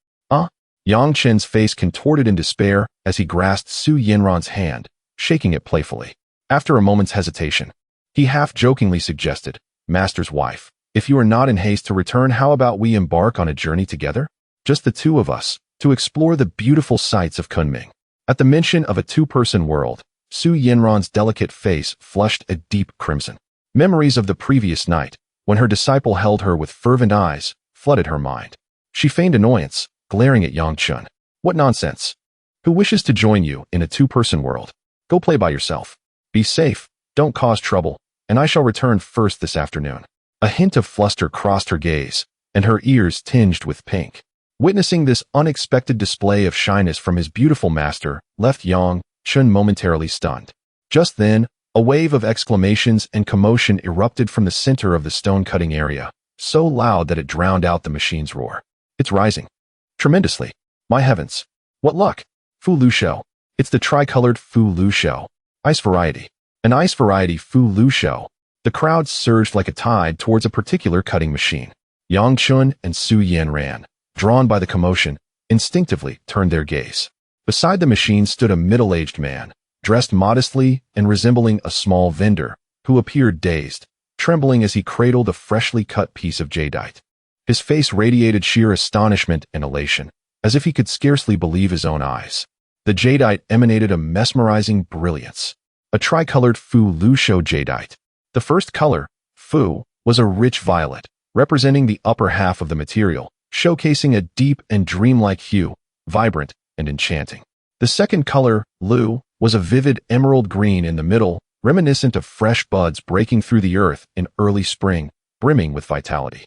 Chen's face contorted in despair as he grasped Yanran's hand, shaking it playfully. After a moment's hesitation, he half-jokingly suggested, "Master's Wife, if you are not in haste to return, how about we embark on a journey together? Just the two of us, to explore the beautiful sights of Kunming." At the mention of a two-person world, Yanran's delicate face flushed a deep crimson. Memories of the previous night, when her disciple held her with fervent eyes, flooded her mind. She feigned annoyance, glaring at Chen. "What nonsense! Who wishes to join you in a two-person world? Go play by yourself. Be safe, don't cause trouble, and I shall return first this afternoon." A hint of fluster crossed her gaze, and her ears tinged with pink. Witnessing this unexpected display of shyness from his beautiful master left Chen momentarily stunned. Just then, a wave of exclamations and commotion erupted from the center of the stone-cutting area, so loud that it drowned out the machine's roar. It's rising. Tremendously. My heavens. What luck. Fu Lu Shou. It's the tricolored Fu Lu Shou. Ice variety. An ice variety Fu Lu Shou. The crowd surged like a tide towards a particular cutting machine. Chen and Su Yanran, drawn by the commotion, instinctively turned their gaze. Beside the machine stood a middle-aged man, dressed modestly and resembling a small vendor, who appeared dazed, trembling as he cradled a freshly cut piece of jadeite. His face radiated sheer astonishment and elation, as if he could scarcely believe his own eyes. The jadeite emanated a mesmerizing brilliance. A tricolored Fu Lu Shou jadeite. The first color, Fu, was a rich violet, representing the upper half of the material, showcasing a deep and dreamlike hue, vibrant and enchanting. The second color, Lu, was a vivid emerald green in the middle, reminiscent of fresh buds breaking through the earth in early spring, brimming with vitality.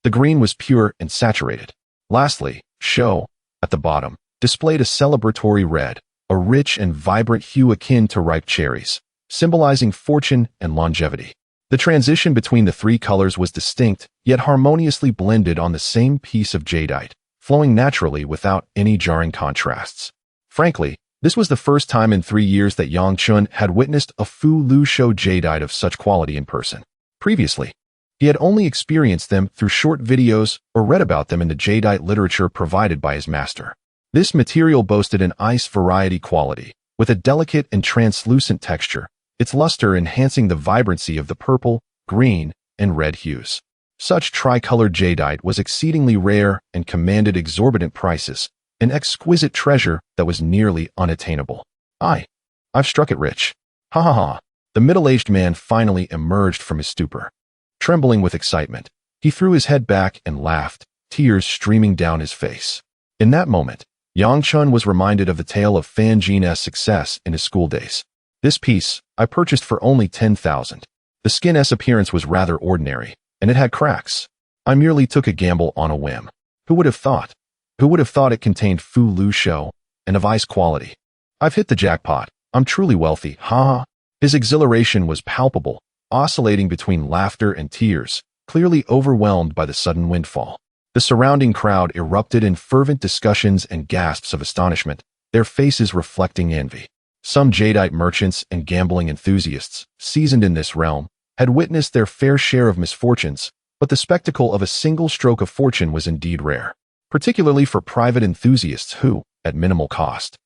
The green was pure and saturated. Lastly, Shou, at the bottom, displayed a celebratory red, a rich and vibrant hue akin to ripe cherries, symbolizing fortune and longevity. The transition between the three colors was distinct, yet harmoniously blended on the same piece of jadeite, flowing naturally without any jarring contrasts. Frankly, this was the first time in 3 years that Chen had witnessed a Fu Lu Shou jadeite of such quality in person. Previously, he had only experienced them through short videos or read about them in the jadeite literature provided by his master. This material boasted an ice variety quality, with a delicate and translucent texture, its luster enhancing the vibrancy of the purple, green, and red hues. Such tricolored jadeite was exceedingly rare and commanded exorbitant prices, an exquisite treasure that was nearly unattainable. I've struck it rich. Ha ha ha. The middle-aged man finally emerged from his stupor. Trembling with excitement, he threw his head back and laughed, tears streaming down his face. In that moment, Chen was reminded of the tale of Fan Jin's success in his school days. This piece, I purchased for only 10,000. The skin's appearance was rather ordinary, and it had cracks. I merely took a gamble on a whim. Who would have thought? Who would have thought it contained Fu Lu Shou, and of ice quality? I've hit the jackpot. I'm truly wealthy, ha ha. His exhilaration was palpable, oscillating between laughter and tears, clearly overwhelmed by the sudden windfall. The surrounding crowd erupted in fervent discussions and gasps of astonishment, their faces reflecting envy. Some jadeite merchants and gambling enthusiasts, seasoned in this realm, had witnessed their fair share of misfortunes, but the spectacle of a single stroke of fortune was indeed rare, particularly for private enthusiasts who, at minimal cost,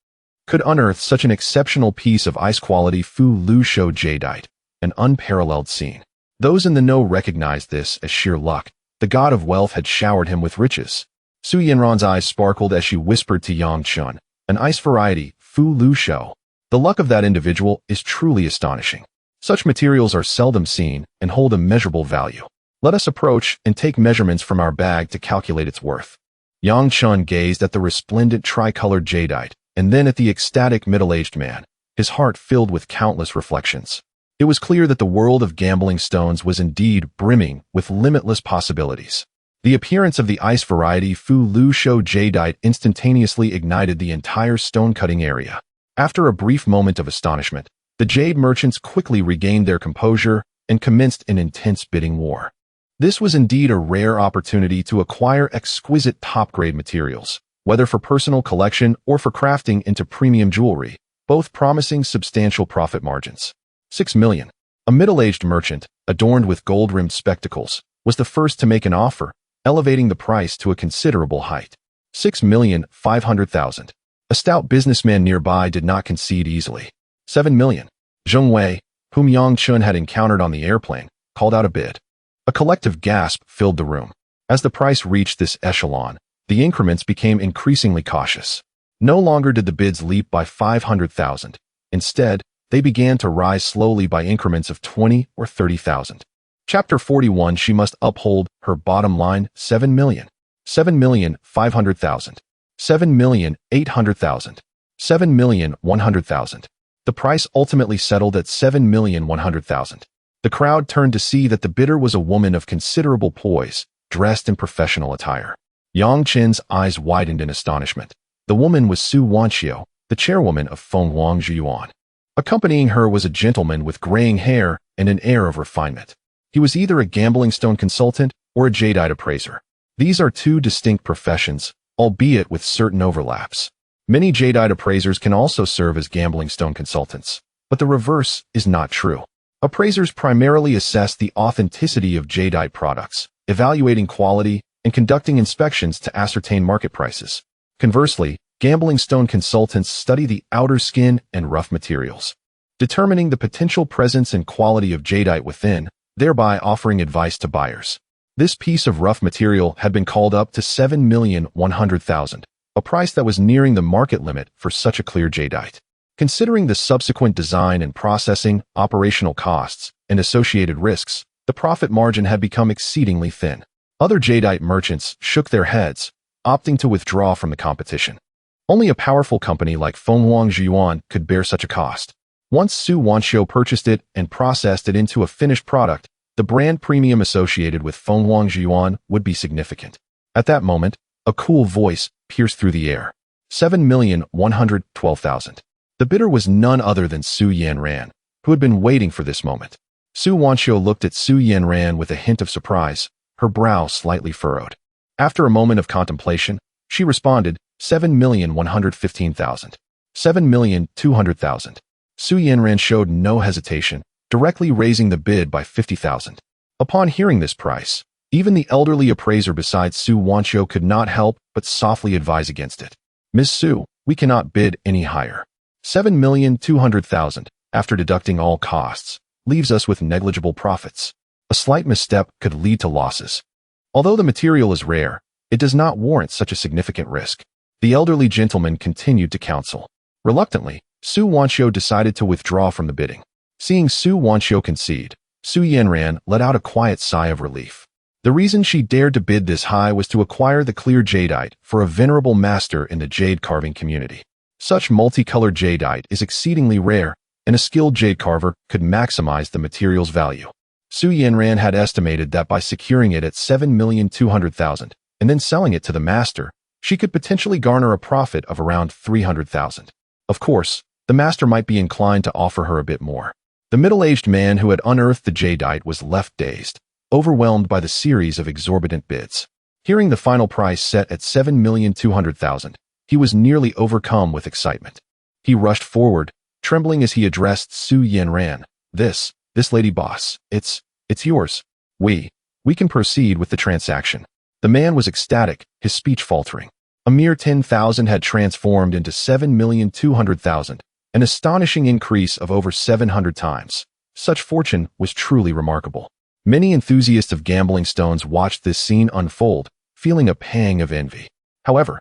could unearth such an exceptional piece of ice-quality Fu Lu Shou jadeite, an unparalleled scene. Those in the know recognized this as sheer luck. The god of wealth had showered him with riches. Su Yanran's eyes sparkled as she whispered to Chen, an ice variety, Fu Lu Shou. The luck of that individual is truly astonishing. Such materials are seldom seen and hold immeasurable value. Let us approach and take measurements from our bag to calculate its worth. Chen gazed at the resplendent tricolored jadeite, and then at the ecstatic middle-aged man, his heart filled with countless reflections. It was clear that the world of gambling stones was indeed brimming with limitless possibilities. The appearance of the ice variety Fu Lu Shou jadeite instantaneously ignited the entire stone-cutting area. After a brief moment of astonishment, the jade merchants quickly regained their composure and commenced an intense bidding war. This was indeed a rare opportunity to acquire exquisite top-grade materials, whether for personal collection or for crafting into premium jewelry, both promising substantial profit margins. 6 million. A middle-aged merchant, adorned with gold-rimmed spectacles, was the first to make an offer, elevating the price to a considerable height. 6,500,000. A stout businessman nearby did not concede easily. 7 million. Zheng Wei, whom Chen had encountered on the airplane, called out a bid. A collective gasp filled the room. As the price reached this echelon, the increments became increasingly cautious. No longer did the bids leap by 500,000. Instead, they began to rise slowly by increments of 20 or 30,000. Chapter 41. She must uphold her bottom line. 7 million. 7,500,000. 7,800,000. 7,100,000. The price ultimately settled at 7,100,000. The crowd turned to see that the bidder was a woman of considerable poise, dressed in professional attire. Yang Chen's eyes widened in astonishment. The woman was Su Wanqiu, the chairwoman of Fenghuang Zhiyuan. Accompanying her was a gentleman with graying hair and an air of refinement. He was either a gambling stone consultant or a jadeite appraiser. These are two distinct professions, albeit with certain overlaps. Many jadeite appraisers can also serve as gambling stone consultants, but the reverse is not true. Appraisers primarily assess the authenticity of jadeite products, evaluating quality, and conducting inspections to ascertain market prices. Conversely, gambling stone consultants study the outer skin and rough materials, determining the potential presence and quality of jadeite within, thereby offering advice to buyers. This piece of rough material had been called up to 7,100,000, a price that was nearing the market limit for such a clear jadeite. Considering the subsequent design and processing, operational costs, and associated risks, the profit margin had become exceedingly thin. Other jadeite merchants shook their heads, opting to withdraw from the competition. Only a powerful company like Fenghuang Zhiyuan could bear such a cost. Once Su Wanqiu purchased it and processed it into a finished product, the brand premium associated with Fenghuang Zhiyuan would be significant. At that moment, a cool voice pierced through the air. 7,112,000. The bidder was none other than Su Yanran, who had been waiting for this moment. Su Wanqiu looked at Su Yanran with a hint of surprise, her brow slightly furrowed. After a moment of contemplation, she responded, 7,115,000. 7,200,000. Su Yanran showed no hesitation, directly raising the bid by 50,000. Upon hearing this price, even the elderly appraiser beside Su Wanqiu could not help but softly advise against it. Ms. Su, we cannot bid any higher. 7,200,000, after deducting all costs, leaves us with negligible profits. A slight misstep could lead to losses. Although the material is rare, it does not warrant such a significant risk. The elderly gentleman continued to counsel. Reluctantly, Su Wanqiu decided to withdraw from the bidding. Seeing Su Wanqiu concede, Su Yanran let out a quiet sigh of relief. The reason she dared to bid this high was to acquire the clear jadeite for a venerable master in the jade carving community. Such multicolored jadeite is exceedingly rare, and a skilled jade carver could maximize the material's value. Su Yanran had estimated that by securing it at 7,200,000 and then selling it to the master, she could potentially garner a profit of around 300,000. Of course, the master might be inclined to offer her a bit more. The middle-aged man who had unearthed the jadeite was left dazed, overwhelmed by the series of exorbitant bids. Hearing the final price set at 7,200,000, he was nearly overcome with excitement. He rushed forward, trembling as he addressed Su Yanran. This lady boss, it's yours. We can proceed with the transaction. The man was ecstatic, his speech faltering. A mere 10,000 had transformed into 7,200,000, an astonishing increase of over 700 times. Such fortune was truly remarkable. Many enthusiasts of gambling stones watched this scene unfold, feeling a pang of envy. However,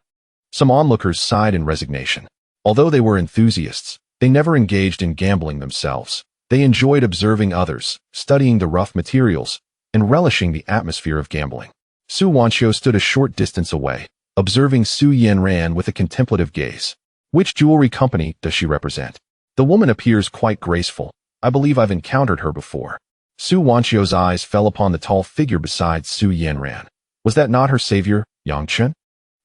some onlookers sighed in resignation. Although they were enthusiasts, they never engaged in gambling themselves. They enjoyed observing others, studying the rough materials, and relishing the atmosphere of gambling. Su Wanqiu stood a short distance away, observing Su Yanran with a contemplative gaze. Which jewelry company does she represent? The woman appears quite graceful. I believe I've encountered her before. Su Wanqiu's eyes fell upon the tall figure beside Su Yanran. Was that not her savior, Yang Chen?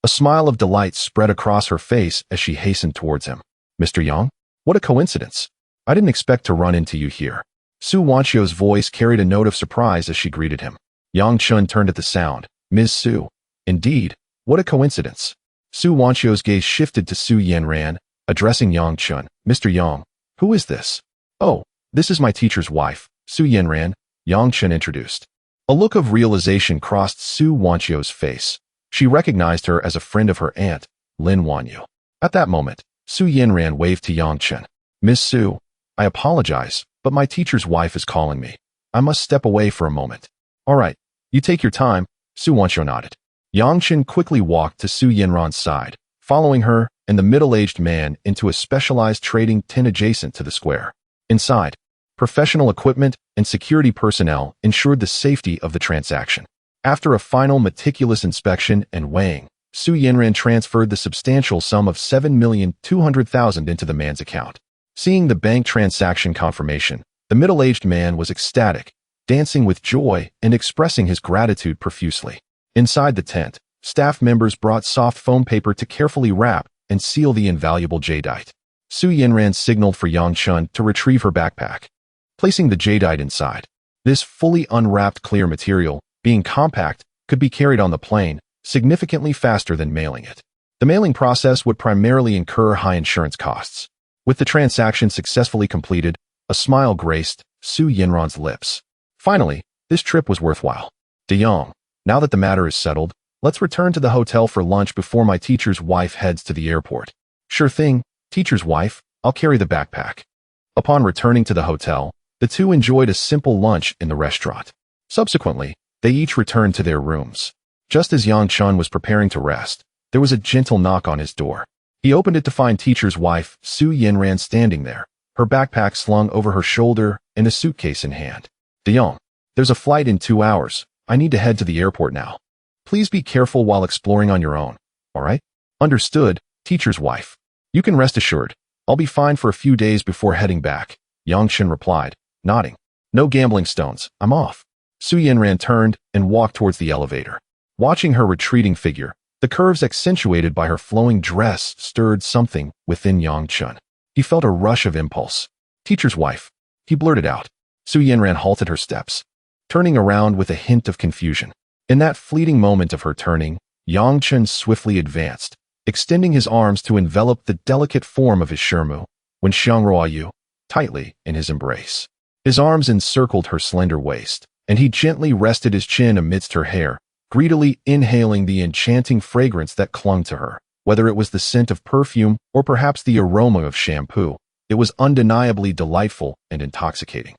A smile of delight spread across her face as she hastened towards him. Mr. Yang? What a coincidence. I didn't expect to run into you here. Su Wanqiu's voice carried a note of surprise as she greeted him. Yang Chen turned at the sound. Ms. Su. Indeed, what a coincidence. Su Wanqiu's gaze shifted to Su Yanran, addressing Yang Chen. Mr. Yang, who is this? Oh, this is my teacher's wife, Su Yanran, Yang Chen introduced. A look of realization crossed Su Wanqiu's face. She recognized her as a friend of her aunt, Lin Wanyu. At that moment, Su Yanran waved to Yang Chen. Miss Su, I apologize, but my teacher's wife is calling me. I must step away for a moment. All right, you take your time, Su Wanqiu nodded. Yang Chen quickly walked to Su Yanran's side, following her and the middle-aged man into a specialized trading tent adjacent to the square. Inside, professional equipment and security personnel ensured the safety of the transaction. After a final meticulous inspection and weighing, Su Yanran transferred the substantial sum of 7,200,000 into the man's account. Seeing the bank transaction confirmation, the middle-aged man was ecstatic, dancing with joy and expressing his gratitude profusely. Inside the tent, Staff members brought soft foam paper to carefully wrap and seal the invaluable jadeite. Su Yanran signaled for Yang Chen to retrieve her backpack, placing the jadeite inside. This fully unwrapped clear material, being compact, could be carried on the plane, significantly faster than mailing it. The mailing process would primarily incur high insurance costs. With the transaction successfully completed, a smile graced Su Yanran's lips. Finally, this trip was worthwhile. De Jong, now that the matter is settled, let's return to the hotel for lunch before my teacher's wife heads to the airport. Sure thing, teacher's wife, I'll carry the backpack. Upon returning to the hotel, the two enjoyed a simple lunch in the restaurant. Subsequently, they each returned to their rooms. Just as Yang Chen was preparing to rest, there was a gentle knock on his door. He opened it to find teacher's wife, Su Yanran, standing there, her backpack slung over her shoulder and a suitcase in hand. De Jong, there's a flight in 2 hours. I need to head to the airport now. Please be careful while exploring on your own, all right? Understood, teacher's wife. You can rest assured. I'll be fine for a few days before heading back, Yang Chen replied, nodding. No gambling stones, I'm off. Su Yanran turned and walked towards the elevator. Watching her retreating figure, the curves accentuated by her flowing dress stirred something within Yang Chen. He felt a rush of impulse. Teacher's wife, he blurted out. Su Yanran halted her steps, turning around with a hint of confusion. In that fleeting moment of her turning, Yang Chen swiftly advanced, extending his arms to envelop the delicate form of his Shermu, when Xiangrua Yu, tightly in his embrace. His arms encircled her slender waist, and he gently rested his chin amidst her hair, greedily inhaling the enchanting fragrance that clung to her. Whether it was the scent of perfume or perhaps the aroma of shampoo, it was undeniably delightful and intoxicating.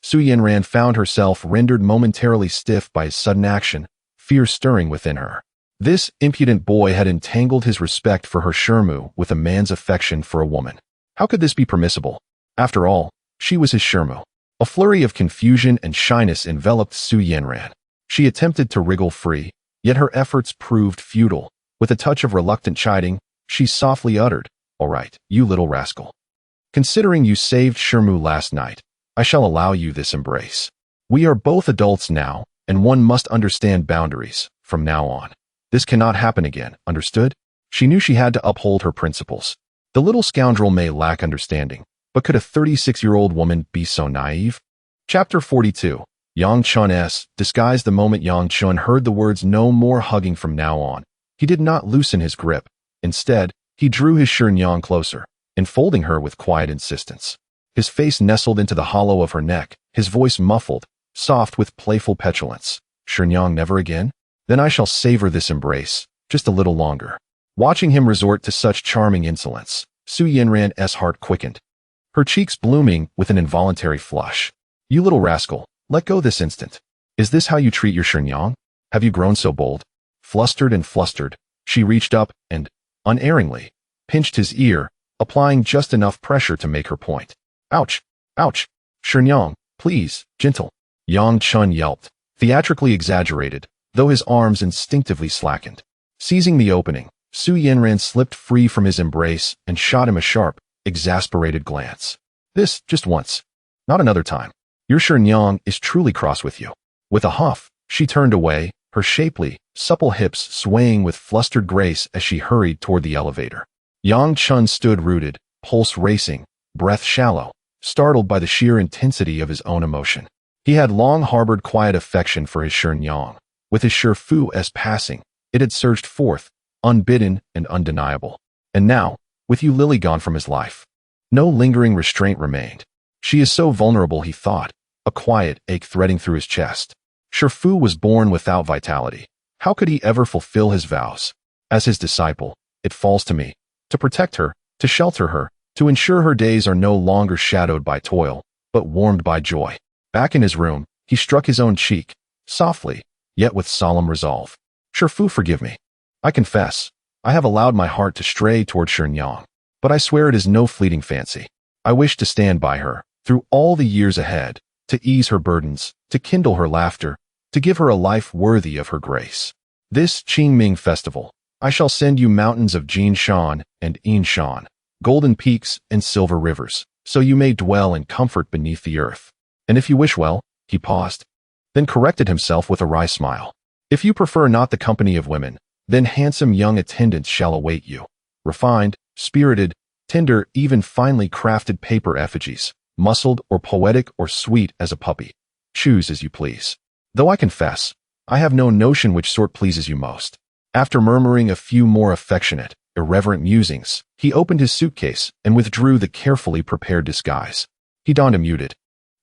Su Yanran found herself rendered momentarily stiff by his sudden action, fear stirring within her. This impudent boy had entangled his respect for her Shermu with a man's affection for a woman. How could this be permissible? After all, she was his Shermu. A flurry of confusion and shyness enveloped Su Yanran. She attempted to wriggle free, yet her efforts proved futile. With a touch of reluctant chiding, she softly uttered, "All right, you little rascal. Considering you saved Shermu last night, I shall allow you this embrace. We are both adults now, and one must understand boundaries from now on. This cannot happen again, understood?" She knew she had to uphold her principles. The little scoundrel may lack understanding, but could a 36-year-old woman be so naive? Chapter 42. Yang Chun's disguised the moment Yang Chun heard the words "no more hugging from now on." He did not loosen his grip. Instead, he drew his Shenyang closer, enfolding her with quiet insistence. His face nestled into the hollow of her neck, his voice muffled, soft with playful petulance. "Shenyang never again? Then I shall savor this embrace, just a little longer." Watching him resort to such charming insolence, Su Yanran's heart quickened, her cheeks blooming with an involuntary flush. "You little rascal, let go this instant. Is this how you treat your Shenyang? Have you grown so bold?" Flustered and flustered, she reached up and, unerringly, pinched his ear, applying just enough pressure to make her point. "Ouch! Ouch! Shenyang, please, gentle." Yang Chun yelped, theatrically exaggerated, though his arms instinctively slackened. Seizing the opening, Su Yanran slipped free from his embrace and shot him a sharp, exasperated glance. "This, just once. Not another time. Your Shenyang is truly cross with you." With a huff, she turned away, her shapely, supple hips swaying with flustered grace as she hurried toward the elevator. Yang Chun stood rooted, pulse racing, breath shallow, startled by the sheer intensity of his own emotion. He had long harbored quiet affection for his Shenyang. With his Shifu-'s passing, it had surged forth, unbidden and undeniable. And now, with Yu Lily gone from his life, no lingering restraint remained. She is so vulnerable, he thought, a quiet ache threading through his chest. Shifu was born without vitality. How could he ever fulfill his vows? As his disciple, it falls to me to protect her, to shelter her, to ensure her days are no longer shadowed by toil, but warmed by joy. Back in his room, he struck his own cheek, softly, yet with solemn resolve. "Shifu, forgive me. I confess, I have allowed my heart to stray toward Shenyang, but I swear it is no fleeting fancy. I wish to stand by her, through all the years ahead, to ease her burdens, to kindle her laughter, to give her a life worthy of her grace. This Qingming festival, I shall send you mountains of Jinshan and Yinshan, golden peaks and silver rivers, so you may dwell in comfort beneath the earth. And if you wish, well," he paused, then corrected himself with a wry smile. "If you prefer not the company of women, Then handsome young attendants shall await you. Refined, spirited, tender, even finely crafted paper effigies, muscled or poetic or sweet as a puppy. Choose as you please. Though I confess, I have no notion which sort pleases you most. After murmuring a few more affectionate, irreverent musings, he opened his suitcase and withdrew the carefully prepared disguise. He donned a muted,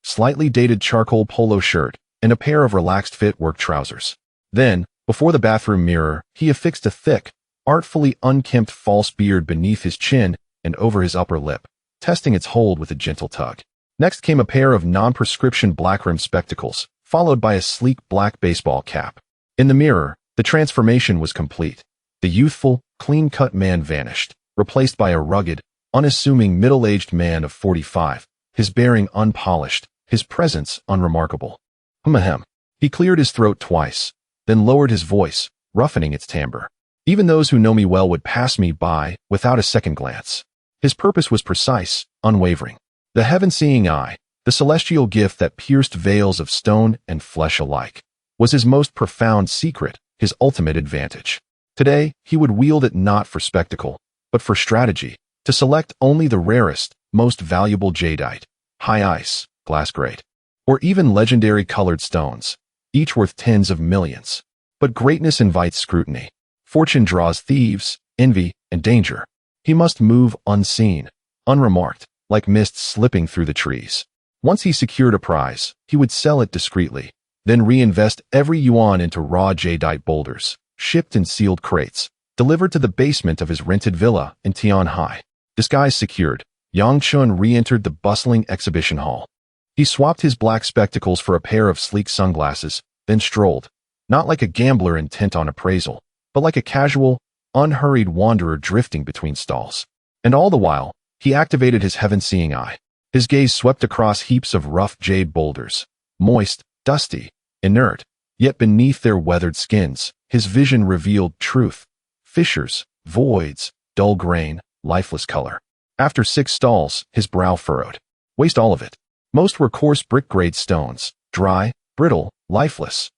slightly dated charcoal polo shirt and a pair of relaxed fit work trousers. Then, before the bathroom mirror, he affixed a thick, artfully unkempt false beard beneath his chin and over his upper lip, testing its hold with a gentle tug. Next came a pair of non-prescription black-rimmed spectacles, followed by a sleek black baseball cap. In the mirror, the transformation was complete. The youthful, clean-cut man vanished, replaced by a rugged, unassuming middle-aged man of 45, his bearing unpolished, his presence unremarkable. Ahem. He cleared his throat twice, then lowered his voice, roughening its timbre. Even those who know me well would pass me by without a second glance. His purpose was precise, unwavering. The heaven-seeing eye, the celestial gift that pierced veils of stone and flesh alike, was his most profound secret, his ultimate advantage. Today, he would wield it not for spectacle, but for strategy, to select only the rarest, most valuable jadeite, high ice, glass grade, or even legendary colored stones, each worth tens of millions. But greatness invites scrutiny. Fortune draws thieves, envy, and danger. He must move unseen, unremarked, like mist slipping through the trees. Once he secured a prize, he would sell it discreetly, then reinvest every yuan into raw jadeite boulders, shipped in sealed crates, delivered to the basement of his rented villa in Tianhai. Disguise secured, Yang Chen re-entered the bustling exhibition hall. He swapped his black spectacles for a pair of sleek sunglasses, then strolled, not like a gambler intent on appraisal, but like a casual, unhurried wanderer drifting between stalls. And all the while, he activated his heaven-seeing eye. His gaze swept across heaps of rough jade boulders, moist, dusty, inert, yet beneath their weathered skins, his vision revealed truth, fissures, voids, dull grain, lifeless color. After 6 stalls, his brow furrowed. Waste all of it. Most were coarse brick-grade stones, dry, brittle, lifeless.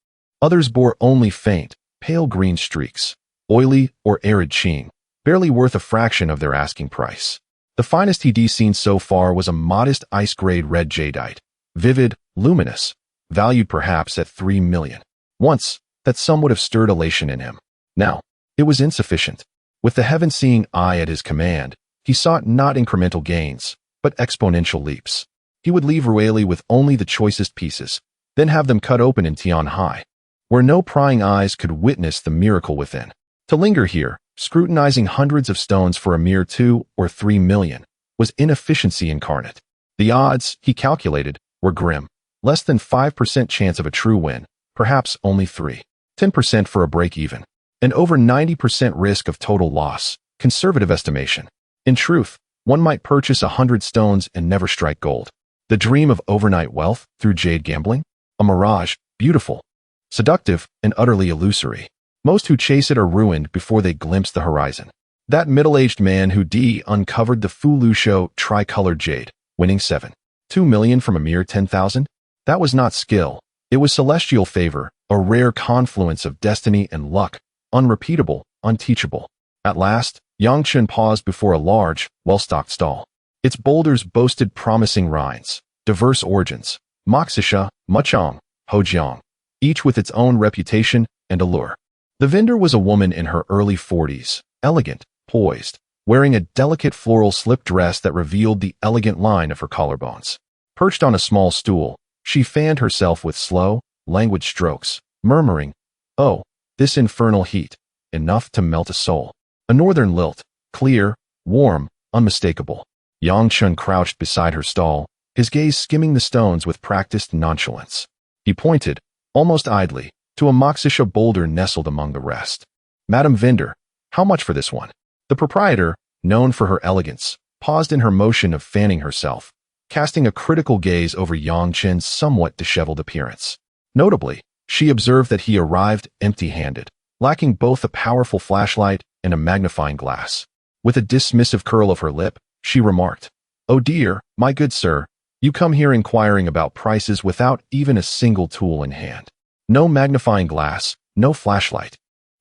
Others bore only faint, pale green streaks, oily or arid sheen, barely worth a fraction of their asking price. The finest he'd seen so far was a modest ice-grade red jadeite, vivid, luminous, valued perhaps at 3 million. Once, that sum would have stirred elation in him. Now, it was insufficient. With the heaven-seeing eye at his command, he sought not incremental gains, but exponential leaps. He would leave Rueli with only the choicest pieces, then have them cut open in Tianhai, where no prying eyes could witness the miracle within. To linger here, scrutinizing hundreds of stones for a mere 2 or 3 million, was inefficiency incarnate. The odds, he calculated, were grim. Less than 5% chance of a true win, perhaps only 3. 10% for a break-even, and over 90% risk of total loss, conservative estimation. In truth, one might purchase 100 stones and never strike gold. The dream of overnight wealth through jade gambling? A mirage, beautiful, seductive, and utterly illusory. Most who chase it are ruined before they glimpse the horizon. That middle-aged man who uncovered the Fulusho tricolored jade, winning 7.2 million from a mere 10,000? That was not skill. It was celestial favor, a rare confluence of destiny and luck, unrepeatable, unteachable. At last, Yang Chen paused before a large, well-stocked stall. Its boulders boasted promising rinds, diverse origins, Moxisha, Muchong, Hojiang, each with its own reputation and allure. The vendor was a woman in her early 40s, elegant, poised, wearing a delicate floral slip dress that revealed the elegant line of her collarbones. Perched on a small stool, she fanned herself with slow, languid strokes, murmuring, "Oh, this infernal heat, enough to melt a soul." A northern lilt, clear, warm, unmistakable. Yang Chen crouched beside her stall, his gaze skimming the stones with practiced nonchalance. He pointed, almost idly, to a Moxisha boulder nestled among the rest. "Madam Vendor, how much for this one?" The proprietor, known for her elegance, paused in her motion of fanning herself, casting a critical gaze over Yang Chen's somewhat disheveled appearance. Notably, she observed that he arrived empty-handed, lacking both a powerful flashlight and a magnifying glass. With a dismissive curl of her lip, she remarked, "Oh dear, my good sir, you come here inquiring about prices without even a single tool in hand. No magnifying glass, no flashlight.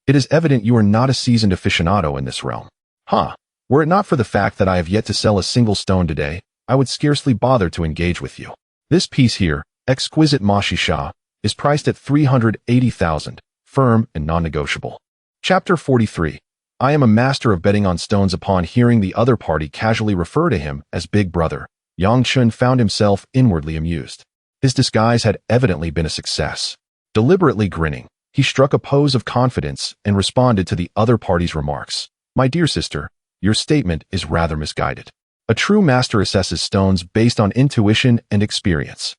It is evident you are not a seasoned aficionado in this realm. Huh. Were it not for the fact that I have yet to sell a single stone today, I would scarcely bother to engage with you. This piece here, exquisite Mashisha, is priced at 380,000, firm and non-negotiable. Chapter 43. I am a master of betting on stones. Upon hearing the other party casually refer to him as Big Brother, Yang Chen found himself inwardly amused. His disguise had evidently been a success. Deliberately grinning, he struck a pose of confidence and responded to the other party's remarks. My dear sister, your statement is rather misguided. A true master assesses stones based on intuition and experience.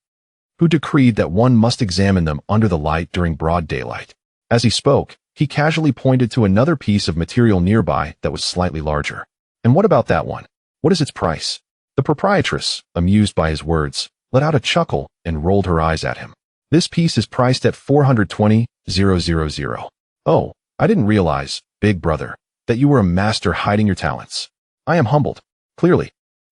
Who decreed that one must examine them under the light during broad daylight? As he spoke, he casually pointed to another piece of material nearby that was slightly larger. And what about that one? What is its price? The proprietress, amused by his words, let out a chuckle and rolled her eyes at him. This piece is priced at 420,000. Oh, I didn't realize, Big Brother, that you were a master hiding your talents. I am humbled. Clearly.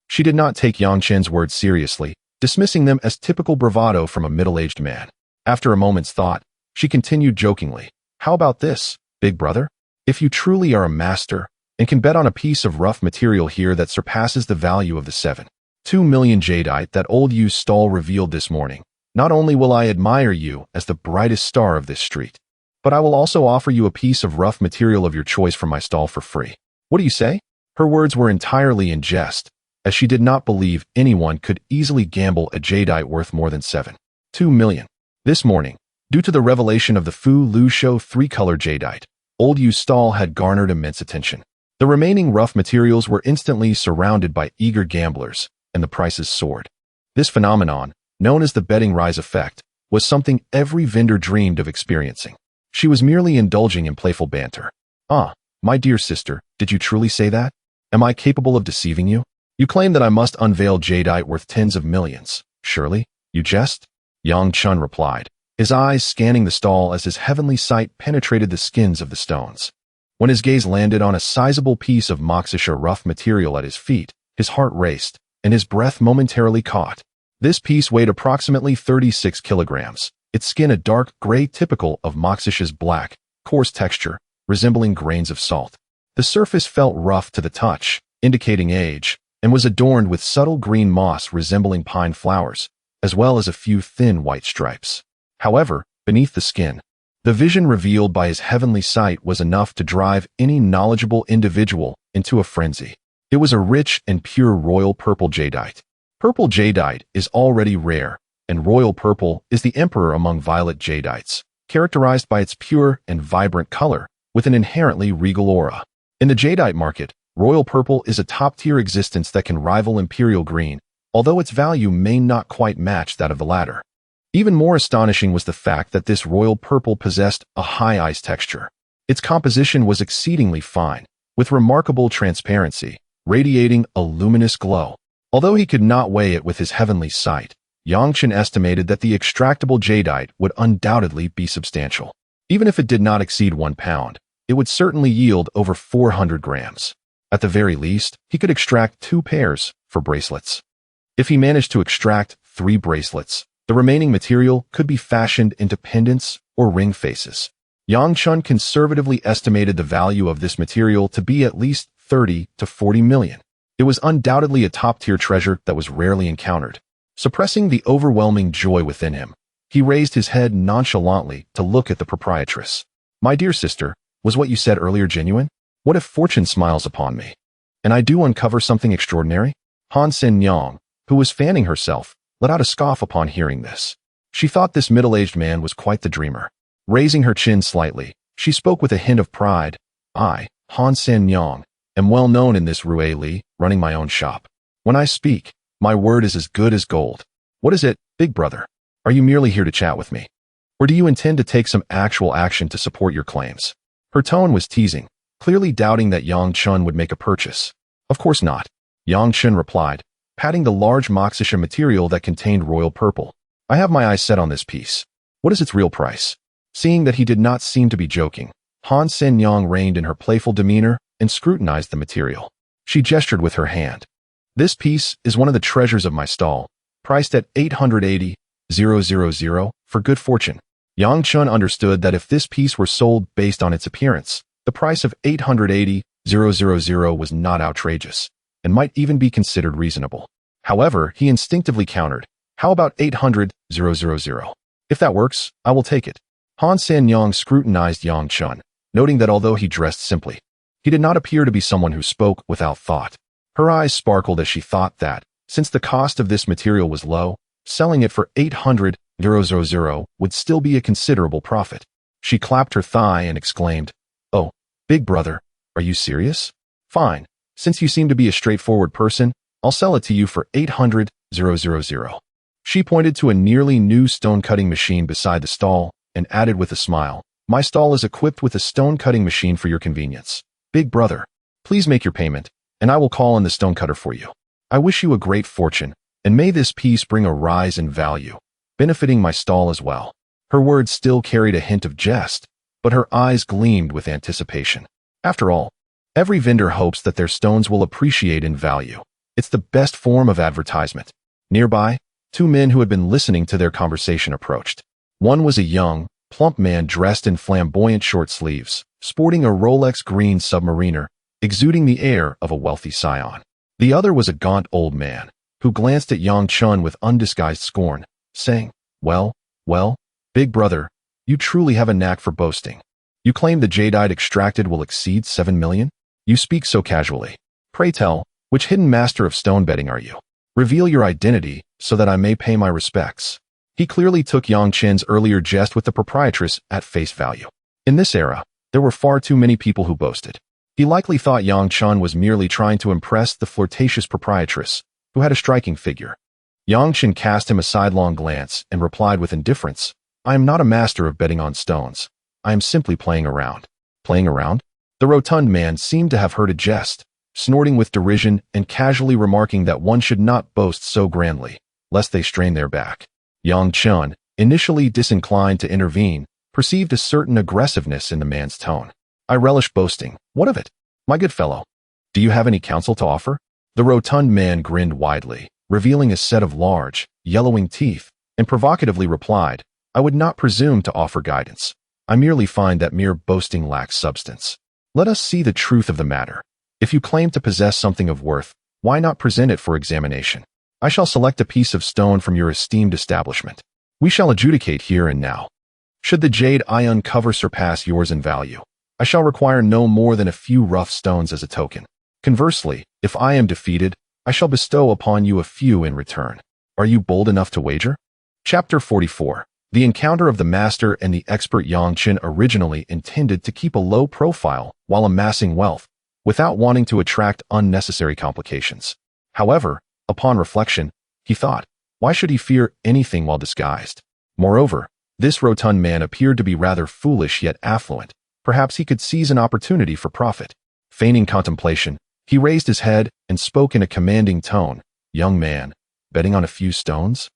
She did not take Yang Chen's words seriously, dismissing them as typical bravado from a middle-aged man. After a moment's thought, she continued jokingly, how about this, Big Brother? If you truly are a master, and can bet on a piece of rough material here that surpasses the value of the 7.2 million jadeite that old Yu's stall revealed this morning, not only will I admire you as the brightest star of this street, but I will also offer you a piece of rough material of your choice from my stall for free. What do you say? Her words were entirely in jest, as she did not believe anyone could easily gamble a jadeite worth more than 7.2 million. This morning, due to the revelation of the Fu Lu Shou 3-color jadeite, old Yu's stall had garnered immense attention. The remaining rough materials were instantly surrounded by eager gamblers, and the prices soared. This phenomenon, known as the betting rise effect, was something every vendor dreamed of experiencing. She was merely indulging in playful banter. Ah, my dear sister, did you truly say that? Am I capable of deceiving you? You claim that I must unveil jadeite worth tens of millions. Surely, you jest? Yang Chen replied, his eyes scanning the stall as his heavenly sight penetrated the skins of the stones. When his gaze landed on a sizable piece of moxisha rough material at his feet, his heart raced, and his breath momentarily caught. This piece weighed approximately 36 kilograms, its skin a dark gray typical of moxisha's black, coarse texture, resembling grains of salt. The surface felt rough to the touch, indicating age, and was adorned with subtle green moss resembling pine flowers, as well as a few thin white stripes. However, beneath the skin, the vision revealed by his heavenly sight was enough to drive any knowledgeable individual into a frenzy. It was a rich and pure royal purple jadeite. Purple jadeite is already rare, and royal purple is the emperor among violet jadeites, characterized by its pure and vibrant color, with an inherently regal aura. In the jadeite market, royal purple is a top-tier existence that can rival imperial green, although its value may not quite match that of the latter. Even more astonishing was the fact that this royal purple possessed a high ice texture. Its composition was exceedingly fine, with remarkable transparency, radiating a luminous glow. Although he could not weigh it with his heavenly sight, Yang Chen estimated that the extractable jadeite would undoubtedly be substantial. Even if it did not exceed 1 pound, it would certainly yield over 400 grams. At the very least, he could extract 2 pairs for bracelets. If he managed to extract 3 bracelets, the remaining material could be fashioned into pendants or ring faces. Yang Chen conservatively estimated the value of this material to be at least 30 to 40 million. It was undoubtedly a top-tier treasure that was rarely encountered. Suppressing the overwhelming joy within him, he raised his head nonchalantly to look at the proprietress. My dear sister, was what you said earlier genuine? What if fortune smiles upon me, and I do uncover something extraordinary? Han Sen Yang, who was fanning herself, let out a scoff upon hearing this. She thought this middle-aged man was quite the dreamer. Raising her chin slightly, she spoke with a hint of pride. I, Han Sen Yang, am well known in this Rue Li, running my own shop. When I speak, my word is as good as gold. What is it, Big Brother? Are you merely here to chat with me? Or do you intend to take some actual action to support your claims? Her tone was teasing, clearly doubting that Yang Chen would make a purchase. Of course not, Yang Chen replied, patting the large moxisha material that contained royal purple. I have my eyes set on this piece. What is its real price? Seeing that he did not seem to be joking, Han Sen Yang reined in her playful demeanor and scrutinized the material. She gestured with her hand. This piece is one of the treasures of my stall, priced at 880,000 for good fortune. Yang Chen understood that if this piece were sold based on its appearance, the price of 880,000 was not outrageous, and might even be considered reasonable. However, he instinctively countered, "How about 800,000? If that works, I will take it." Han Sanyang scrutinized Yang Chen, noting that although he dressed simply, he did not appear to be someone who spoke without thought. Her eyes sparkled as she thought that, since the cost of this material was low, selling it for 800,000 would still be a considerable profit. She clapped her thigh and exclaimed, "Oh, big brother, are you serious? Fine, since you seem to be a straightforward person, I'll sell it to you for 800,000. She pointed to a nearly new stone-cutting machine beside the stall and added with a smile, "My stall is equipped with a stone-cutting machine for your convenience. Big brother, please make your payment, and I will call in the stone cutter for you. I wish you a great fortune, and may this piece bring a rise in value, benefiting my stall as well." Her words still carried a hint of jest, but her eyes gleamed with anticipation. After all, every vendor hopes that their stones will appreciate in value. It's the best form of advertisement. Nearby, two men who had been listening to their conversation approached. One was a young, plump man dressed in flamboyant short sleeves, sporting a Rolex green submariner, exuding the air of a wealthy scion. The other was a gaunt old man, who glanced at Yang Chen with undisguised scorn, saying, well, big brother, you truly have a knack for boasting. You claim the jadeite extracted will exceed 7 million? You speak so casually. Pray tell, which hidden master of stone betting are you? Reveal your identity so that I may pay my respects." He clearly took Yang Chen's earlier jest with the proprietress at face value. In this era, there were far too many people who boasted. He likely thought Yang Chen was merely trying to impress the flirtatious proprietress, who had a striking figure. Yang Chen cast him a sidelong glance and replied with indifference, "I am not a master of betting on stones. I am simply playing around." Playing around? The rotund man seemed to have heard a jest, snorting with derision and casually remarking that one should not boast so grandly, lest they strain their back. Yang Chen, initially disinclined to intervene, perceived a certain aggressiveness in the man's tone. "I relish boasting. What of it? My good fellow, do you have any counsel to offer?" The rotund man grinned widely, revealing a set of large, yellowing teeth, and provocatively replied, "I would not presume to offer guidance. I merely find that mere boasting lacks substance. Let us see the truth of the matter. If you claim to possess something of worth, why not present it for examination? I shall select a piece of stone from your esteemed establishment. We shall adjudicate here and now. Should the jade I uncover surpass yours in value, I shall require no more than a few rough stones as a token. Conversely, if I am defeated, I shall bestow upon you a few in return. Are you bold enough to wager?" Chapter 44. The encounter of the master and the expert Yang Chen originally intended to keep a low profile while amassing wealth, without wanting to attract unnecessary complications. However, upon reflection, he thought, why should he fear anything while disguised? Moreover, this rotund man appeared to be rather foolish yet affluent. Perhaps he could seize an opportunity for profit. Feigning contemplation, he raised his head and spoke in a commanding tone. "Young man, betting on a few stones?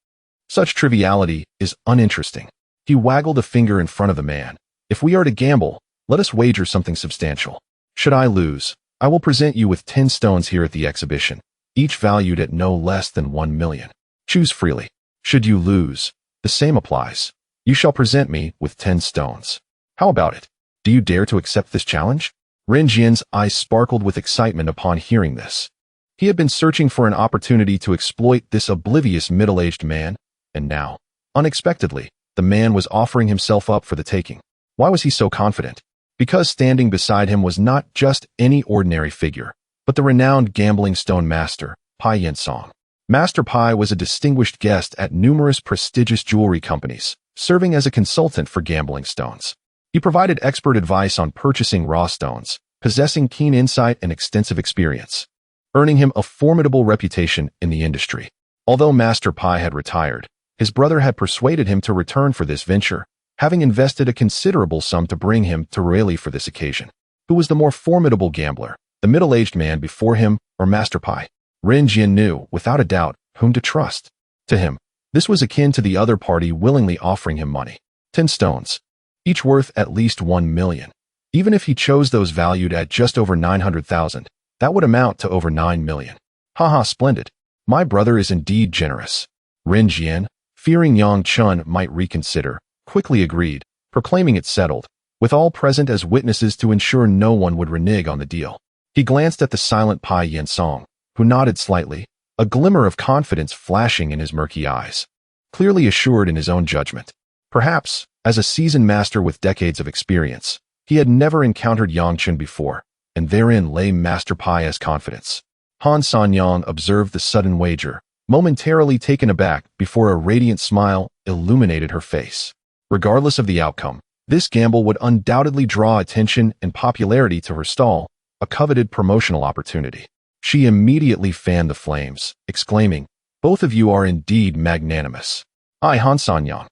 Such triviality is uninteresting." He waggled a finger in front of the man. "If we are to gamble, let us wager something substantial. Should I lose, I will present you with 10 stones here at the exhibition, each valued at no less than 1 million. Choose freely. Should you lose, the same applies. You shall present me with 10 stones. How about it? Do you dare to accept this challenge?" Ren Jian's eyes sparkled with excitement upon hearing this. He had been searching for an opportunity to exploit this oblivious middle-aged man, and now, unexpectedly, the man was offering himself up for the taking. Why was he so confident? Because standing beside him was not just any ordinary figure, but the renowned gambling stone master, Pai Yensong. Master Pai was a distinguished guest at numerous prestigious jewelry companies, serving as a consultant for gambling stones. He provided expert advice on purchasing raw stones, possessing keen insight and extensive experience, earning him a formidable reputation in the industry. Although Master Pai had retired, his brother had persuaded him to return for this venture, having invested a considerable sum to bring him to Raleigh for this occasion. Who was the more formidable gambler, the middle-aged man before him or Master Pai? Ren Jian knew, without a doubt, whom to trust. To him, this was akin to the other party willingly offering him money. 10 stones, each worth at least 1 million. Even if he chose those valued at just over 900,000, that would amount to over 9 million. Haha, splendid. My brother is indeed generous. Ren Jian, fearing Yang Chen might reconsider, quickly agreed, proclaiming it settled, with all present as witnesses to ensure no one would renege on the deal. He glanced at the silent Pai Yinsong, who nodded slightly, a glimmer of confidence flashing in his murky eyes, clearly assured in his own judgment. Perhaps, as a seasoned master with decades of experience, he had never encountered Yang Chen before, and therein lay Master Pai's confidence. Han Sanyang observed the sudden wager, momentarily taken aback before a radiant smile illuminated her face. Regardless of the outcome, this gamble would undoubtedly draw attention and popularity to her stall, a coveted promotional opportunity. She immediately fanned the flames, exclaiming, "Both of you are indeed magnanimous. I, Han Sanyang,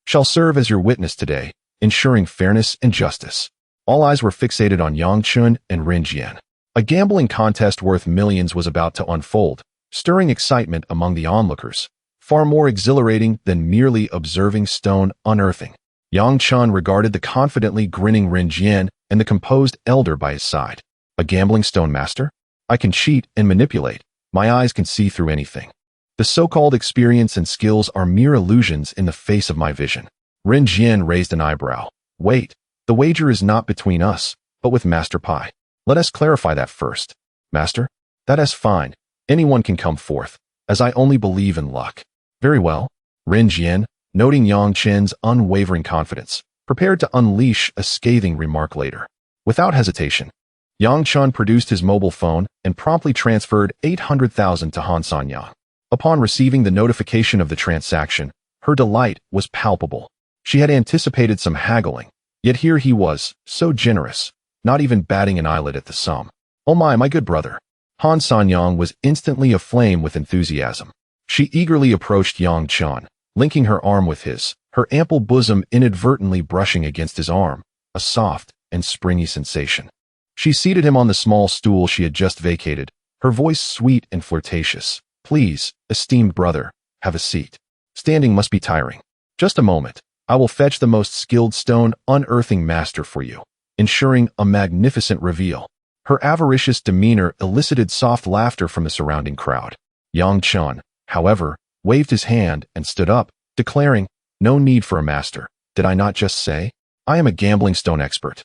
shall serve as your witness today, ensuring fairness and justice." All eyes were fixated on Yang Chen and Ren Jian. A gambling contest worth millions was about to unfold, stirring excitement among the onlookers, far more exhilarating than merely observing stone unearthing. Yang Chen regarded the confidently grinning Ren Jian and the composed elder by his side. "A gambling stone master? I can cheat and manipulate. My eyes can see through anything. The so-called experience and skills are mere illusions in the face of my vision." Ren Jian raised an eyebrow. "Wait, the wager is not between us, but with Master Pai. Let us clarify that first." "Master? That is fine. Anyone can come forth, as I only believe in luck." "Very well." Ren Jian, noting Yang Chen's unwavering confidence, prepared to unleash a scathing remark later. Without hesitation, Yang Chen produced his mobile phone and promptly transferred 800,000 to Han Sanyang. Upon receiving the notification of the transaction, her delight was palpable. She had anticipated some haggling, yet here he was, so generous, not even batting an eyelid at the sum. "Oh my good brother." Han Sanyang was instantly aflame with enthusiasm. She eagerly approached Yang Chen, linking her arm with his, her ample bosom inadvertently brushing against his arm, a soft and springy sensation. She seated him on the small stool she had just vacated, her voice sweet and flirtatious. "Please, esteemed brother, have a seat. Standing must be tiring. Just a moment. I will fetch the most skilled stone unearthing master for you," ensuring a magnificent reveal. Her avaricious demeanor elicited soft laughter from the surrounding crowd. Yang Chen, however, waved his hand and stood up, declaring, "No need for a master. Did I not just say? I am a gambling stone expert.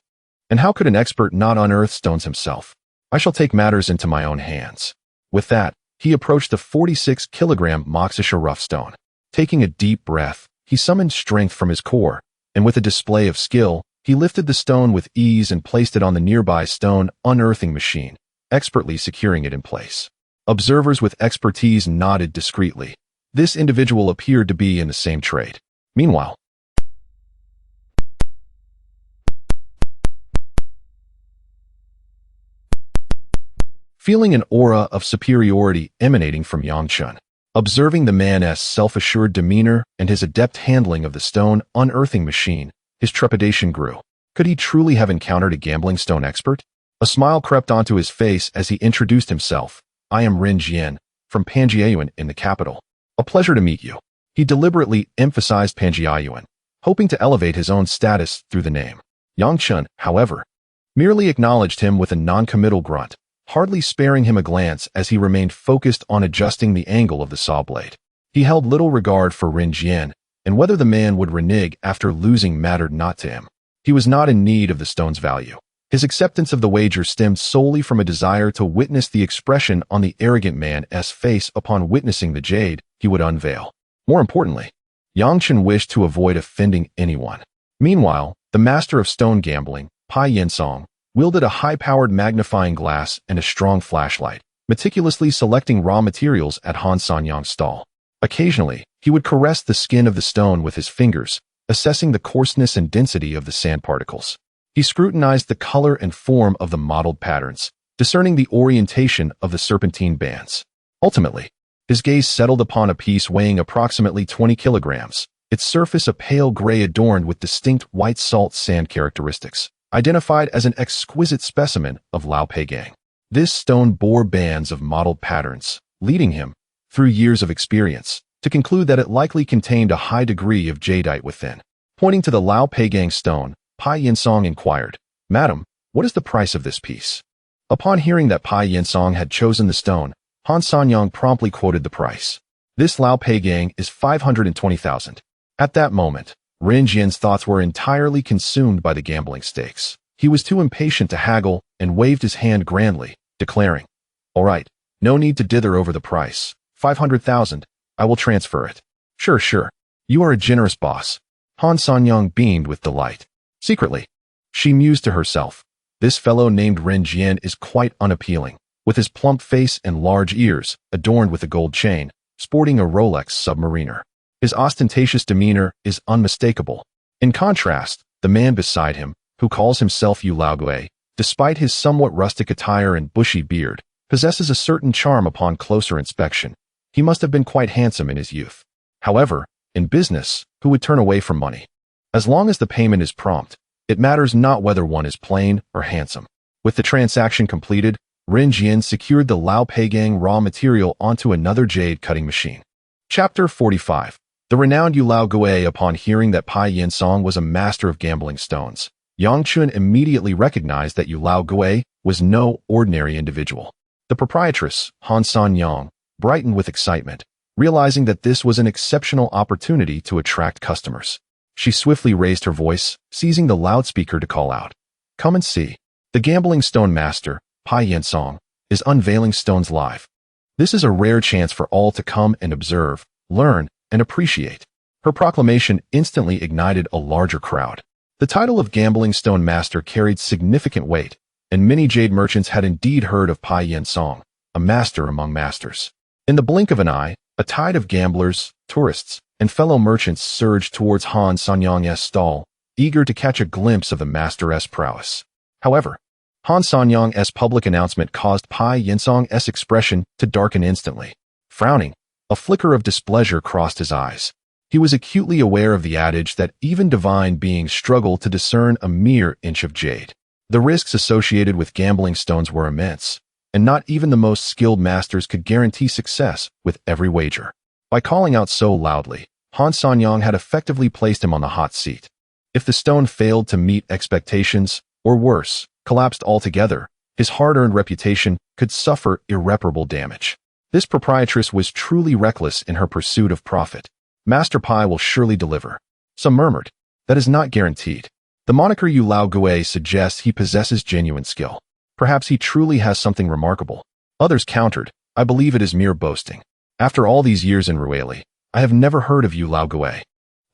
And how could an expert not unearth stones himself? I shall take matters into my own hands." With that, he approached the 46-kilogram Moxisha rough stone. Taking a deep breath, he summoned strength from his core, and with a display of skill, he lifted the stone with ease and placed it on the nearby stone unearthing machine, expertly securing it in place. Observers with expertise nodded discreetly. This individual appeared to be in the same trade. Meanwhile, feeling an aura of superiority emanating from Yang Chen, observing the man's self-assured demeanor and his adept handling of the stone unearthing machine, his trepidation grew. Could he truly have encountered a gambling stone expert? A smile crept onto his face as he introduced himself. "I am Ren Jian, from Panjiayuan in the capital. A pleasure to meet you." He deliberately emphasized Panjiayuan, hoping to elevate his own status through the name. Yang Chen, however, merely acknowledged him with a non-committal grunt, hardly sparing him a glance as he remained focused on adjusting the angle of the saw blade. He held little regard for Ren Jian, and whether the man would renege after losing mattered not to him. He was not in need of the stone's value. His acceptance of the wager stemmed solely from a desire to witness the expression on the arrogant man's face upon witnessing the jade he would unveil. More importantly, Yang Chen wished to avoid offending anyone. Meanwhile, the master of stone gambling, Pai Yinsong, wielded a high-powered magnifying glass and a strong flashlight, meticulously selecting raw materials at Han Sanyang's stall. Occasionally, he would caress the skin of the stone with his fingers, assessing the coarseness and density of the sand particles. He scrutinized the color and form of the mottled patterns, discerning the orientation of the serpentine bands. Ultimately, his gaze settled upon a piece weighing approximately 20 kilograms, its surface a pale gray adorned with distinct white salt sand characteristics, identified as an exquisite specimen of Lao Peigang. This stone bore bands of mottled patterns, leading him, through years of experience, to conclude that it likely contained a high degree of jadeite within. Pointing to the Lao Peigang stone, Pai Yinsong inquired, "Madam, what is the price of this piece?" Upon hearing that Pai Yinsong had chosen the stone, Han Sanyang promptly quoted the price. "This Lao Peigang is 520,000. At that moment, Ren Jian's thoughts were entirely consumed by the gambling stakes. He was too impatient to haggle and waved his hand grandly, declaring, "All right, no need to dither over the price. 500,000. I will transfer it." Sure, sure. You are a generous boss." Han Sanyang beamed with delight. Secretly, she mused to herself, this fellow named Ren Jian is quite unappealing, with his plump face and large ears, adorned with a gold chain, sporting a Rolex submariner. His ostentatious demeanor is unmistakable. In contrast, the man beside him, who calls himself Yu Laogui, despite his somewhat rustic attire and bushy beard, possesses a certain charm upon closer inspection. He must have been quite handsome in his youth. However, in business, who would turn away from money? As long as the payment is prompt, it matters not whether one is plain or handsome. With the transaction completed, Ren Jian secured the Lao Peigang raw material onto another jade cutting machine. Chapter 45. The renowned Yu Laogui, upon hearing that Pai Yinsong was a master of gambling stones, Yang Chun immediately recognized that Yu Laogui was no ordinary individual. The proprietress, Han Sanyang, brightened with excitement, realizing that this was an exceptional opportunity to attract customers. She swiftly raised her voice, seizing the loudspeaker to call out, "Come and see. The gambling stone master, Pai Yinsong, is unveiling stones live. This is a rare chance for all to come and observe, learn, and appreciate." Her proclamation instantly ignited a larger crowd. The title of gambling stone master carried significant weight, and many jade merchants had indeed heard of Pai Yinsong, a master among masters. In the blink of an eye, a tide of gamblers, tourists, and fellow merchants surged towards Han Sanyang's stall, eager to catch a glimpse of the master's prowess. However, Han Sanyang's public announcement caused Pai Yinsong's expression to darken instantly. Frowning, a flicker of displeasure crossed his eyes. He was acutely aware of the adage that even divine beings struggle to discern a mere inch of jade. The risks associated with gambling stones were immense, and not even the most skilled masters could guarantee success with every wager. By calling out so loudly, Han Sanyang had effectively placed him on the hot seat. If the stone failed to meet expectations, or worse, collapsed altogether, his hard-earned reputation could suffer irreparable damage. This proprietress was truly reckless in her pursuit of profit. "Master Pai will surely deliver." Some murmured, "That is not guaranteed. The moniker Yu Laogui suggests he possesses genuine skill. Perhaps he truly has something remarkable." Others countered, "I believe it is mere boasting. After all these years in Rueli, I have never heard of Yu Laogui."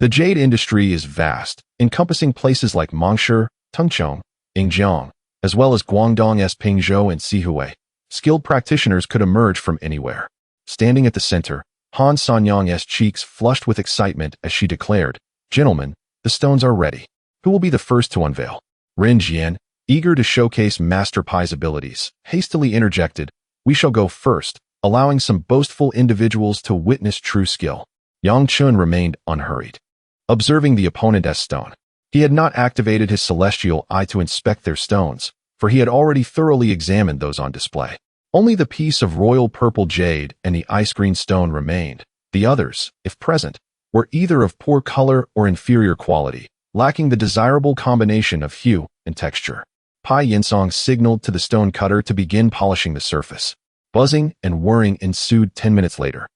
The jade industry is vast, encompassing places like Mongshu, Tengchong, Yingjiang, as well as Guangdong's Pingzhou and Sihui. Skilled practitioners could emerge from anywhere. Standing at the center, Han Sanyang's cheeks flushed with excitement as she declared, "Gentlemen, the stones are ready. Who will be the first to unveil?" Ren Jian, eager to showcase Master Pai's abilities, hastily interjected, "We shall go first," allowing some boastful individuals to witness true skill. Yang Chun remained unhurried, observing the opponent's stone. He had not activated his celestial eye to inspect their stones, for he had already thoroughly examined those on display. Only the piece of royal purple jade and the ice green stone remained. The others, if present, were either of poor color or inferior quality, lacking the desirable combination of hue and texture. Pai Yinsong signaled to the stone cutter to begin polishing the surface. Buzzing and whirring ensued 10 minutes later.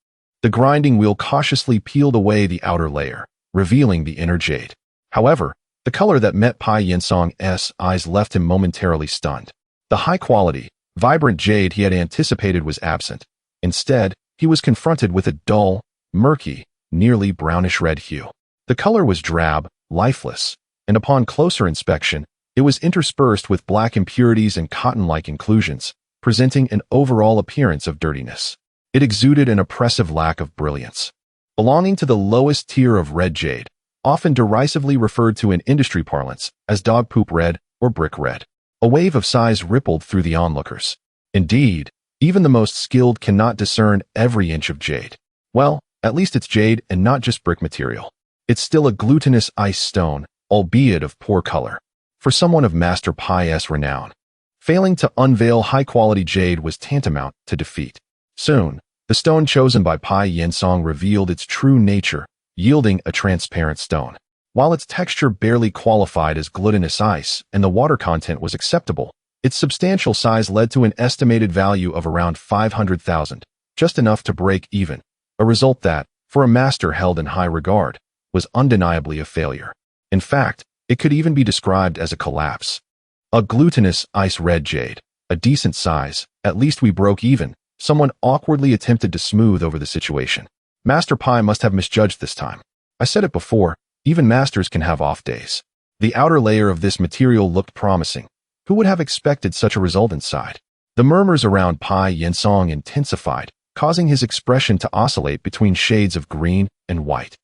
The grinding wheel cautiously peeled away the outer layer, revealing the inner jade. However, the color that met Pai Yinsong's eyes left him momentarily stunned. The high-quality, vibrant jade he had anticipated was absent. Instead, he was confronted with a dull, murky, nearly brownish-red hue. The color was drab, lifeless, and upon closer inspection, it was interspersed with black impurities and cotton-like inclusions, presenting an overall appearance of dirtiness. It exuded an oppressive lack of brilliance. Belonging to the lowest tier of red jade, often derisively referred to in industry parlance as dog poop red or brick red. A wave of sighs rippled through the onlookers. Indeed, even the most skilled cannot discern every inch of jade. Well, at least it's jade and not just brick material. It's still a glutinous ice stone, albeit of poor color. For someone of Master Pai's renown, failing to unveil high-quality jade was tantamount to defeat. Soon, the stone chosen by Pai Yinsong revealed its true nature, yielding a transparent stone. While its texture barely qualified as glutinous ice and the water content was acceptable, its substantial size led to an estimated value of around 500,000, just enough to break even, a result that, for a master held in high regard, was undeniably a failure. In fact, it could even be described as a collapse. A glutinous, ice-red jade. A decent size. At least we broke even. Someone awkwardly attempted to smooth over the situation. Master Pai must have misjudged this time. I said it before, even masters can have off days. The outer layer of this material looked promising. Who would have expected such a result inside? The murmurs around Pai Yensong intensified, causing his expression to oscillate between shades of green and white.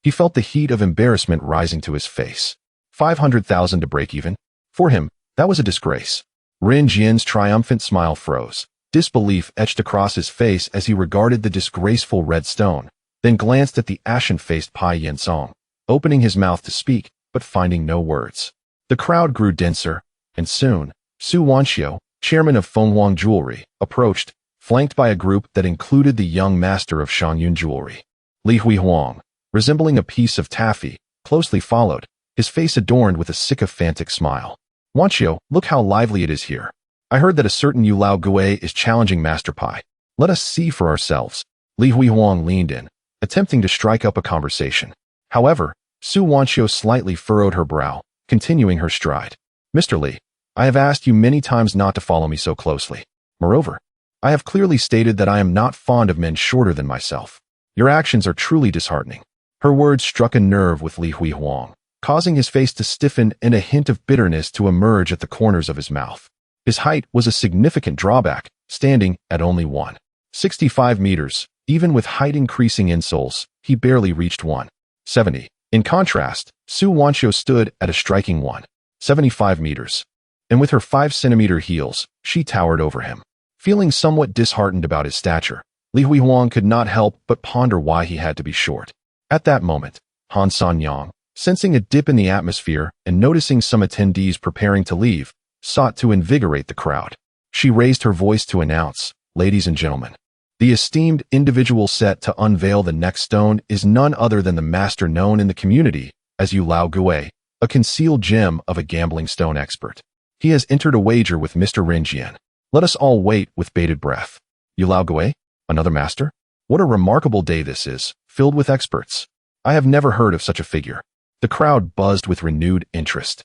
He felt the heat of embarrassment rising to his face. 500,000 to break even? For him, that was a disgrace. Rin Jian's triumphant smile froze. Disbelief etched across his face as he regarded the disgraceful red stone, then glanced at the ashen-faced Pai Yensong, opening his mouth to speak, but finding no words. The crowd grew denser, and soon, Su Wanxiu, chairman of Fenghuang Jewelry, approached, flanked by a group that included the young master of Shangyun Jewelry. Li Huihuang, resembling a piece of taffy, closely followed, his face adorned with a sycophantic smile. Wanxiu, look how lively it is here. I heard that a certain Yu Lao Gui is challenging Master Pai. Let us see for ourselves. Li Huihuang leaned in, attempting to strike up a conversation. However, Su Wanxiu slightly furrowed her brow, continuing her stride. Mr. Li, I have asked you many times not to follow me so closely. Moreover, I have clearly stated that I am not fond of men shorter than myself. Your actions are truly disheartening. Her words struck a nerve with Li Huihuang, causing his face to stiffen and a hint of bitterness to emerge at the corners of his mouth. His height was a significant drawback, standing at only 1.65 meters. Even with height increasing insoles, he barely reached 1.70. In contrast, Su Wanxiu stood at a striking 1.75 meters. And with her 5-centimeter heels, she towered over him. Feeling somewhat disheartened about his stature, Li Huihuang could not help but ponder why he had to be short. At that moment, Han Sanyang, sensing a dip in the atmosphere and noticing some attendees preparing to leave, sought to invigorate the crowd. She raised her voice to announce, "Ladies and gentlemen, the esteemed individual set to unveil the next stone is none other than the master known in the community as Yu Lao Gui, a concealed gem of a gambling stone expert. He has entered a wager with Mr. Rin Jian. Let us all wait with bated breath. Yu Lao Gui? Another master? What a remarkable day this is, filled with experts. I have never heard of such a figure." The crowd buzzed with renewed interest.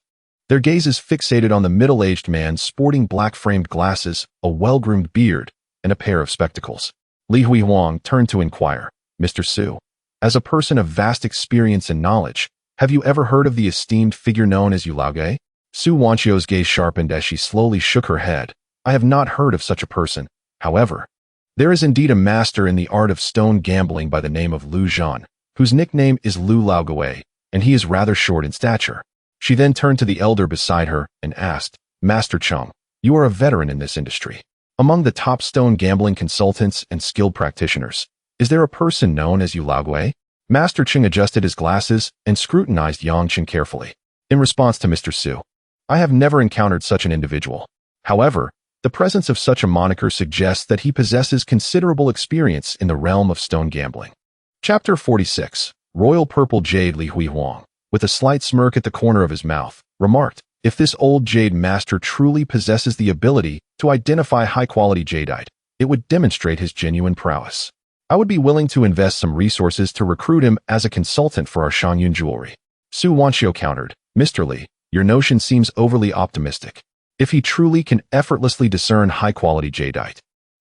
Their gazes fixated on the middle-aged man sporting black-framed glasses, a well-groomed beard, and a pair of spectacles. Li Huihuang turned to inquire, "Mr. Su, as a person of vast experience and knowledge, have you ever heard of the esteemed figure known as Yu Lao Gui?" Su Wanxiu's gaze sharpened as she slowly shook her head. "I have not heard of such a person. However, there is indeed a master in the art of stone gambling by the name of Lu Zhan, whose nickname is Lu Lao Gui, and he is rather short in stature." She then turned to the elder beside her and asked, "Master Cheng, you are a veteran in this industry. Among the top stone gambling consultants and skilled practitioners, is there a person known as Yu Lao Gui?" Master Cheng adjusted his glasses and scrutinized Yang Chen carefully. In response to Mr. Su, "I have never encountered such an individual. However, the presence of such a moniker suggests that he possesses considerable experience in the realm of stone gambling." Chapter 46. Royal Purple Jade. Li Huihuang, with a slight smirk at the corner of his mouth, remarked, "If this old jade master truly possesses the ability to identify high-quality jadeite, it would demonstrate his genuine prowess. I would be willing to invest some resources to recruit him as a consultant for our Shangyun Jewelry." Su Wanxiu countered, "Mr. Li, your notion seems overly optimistic. If he truly can effortlessly discern high-quality jadeite,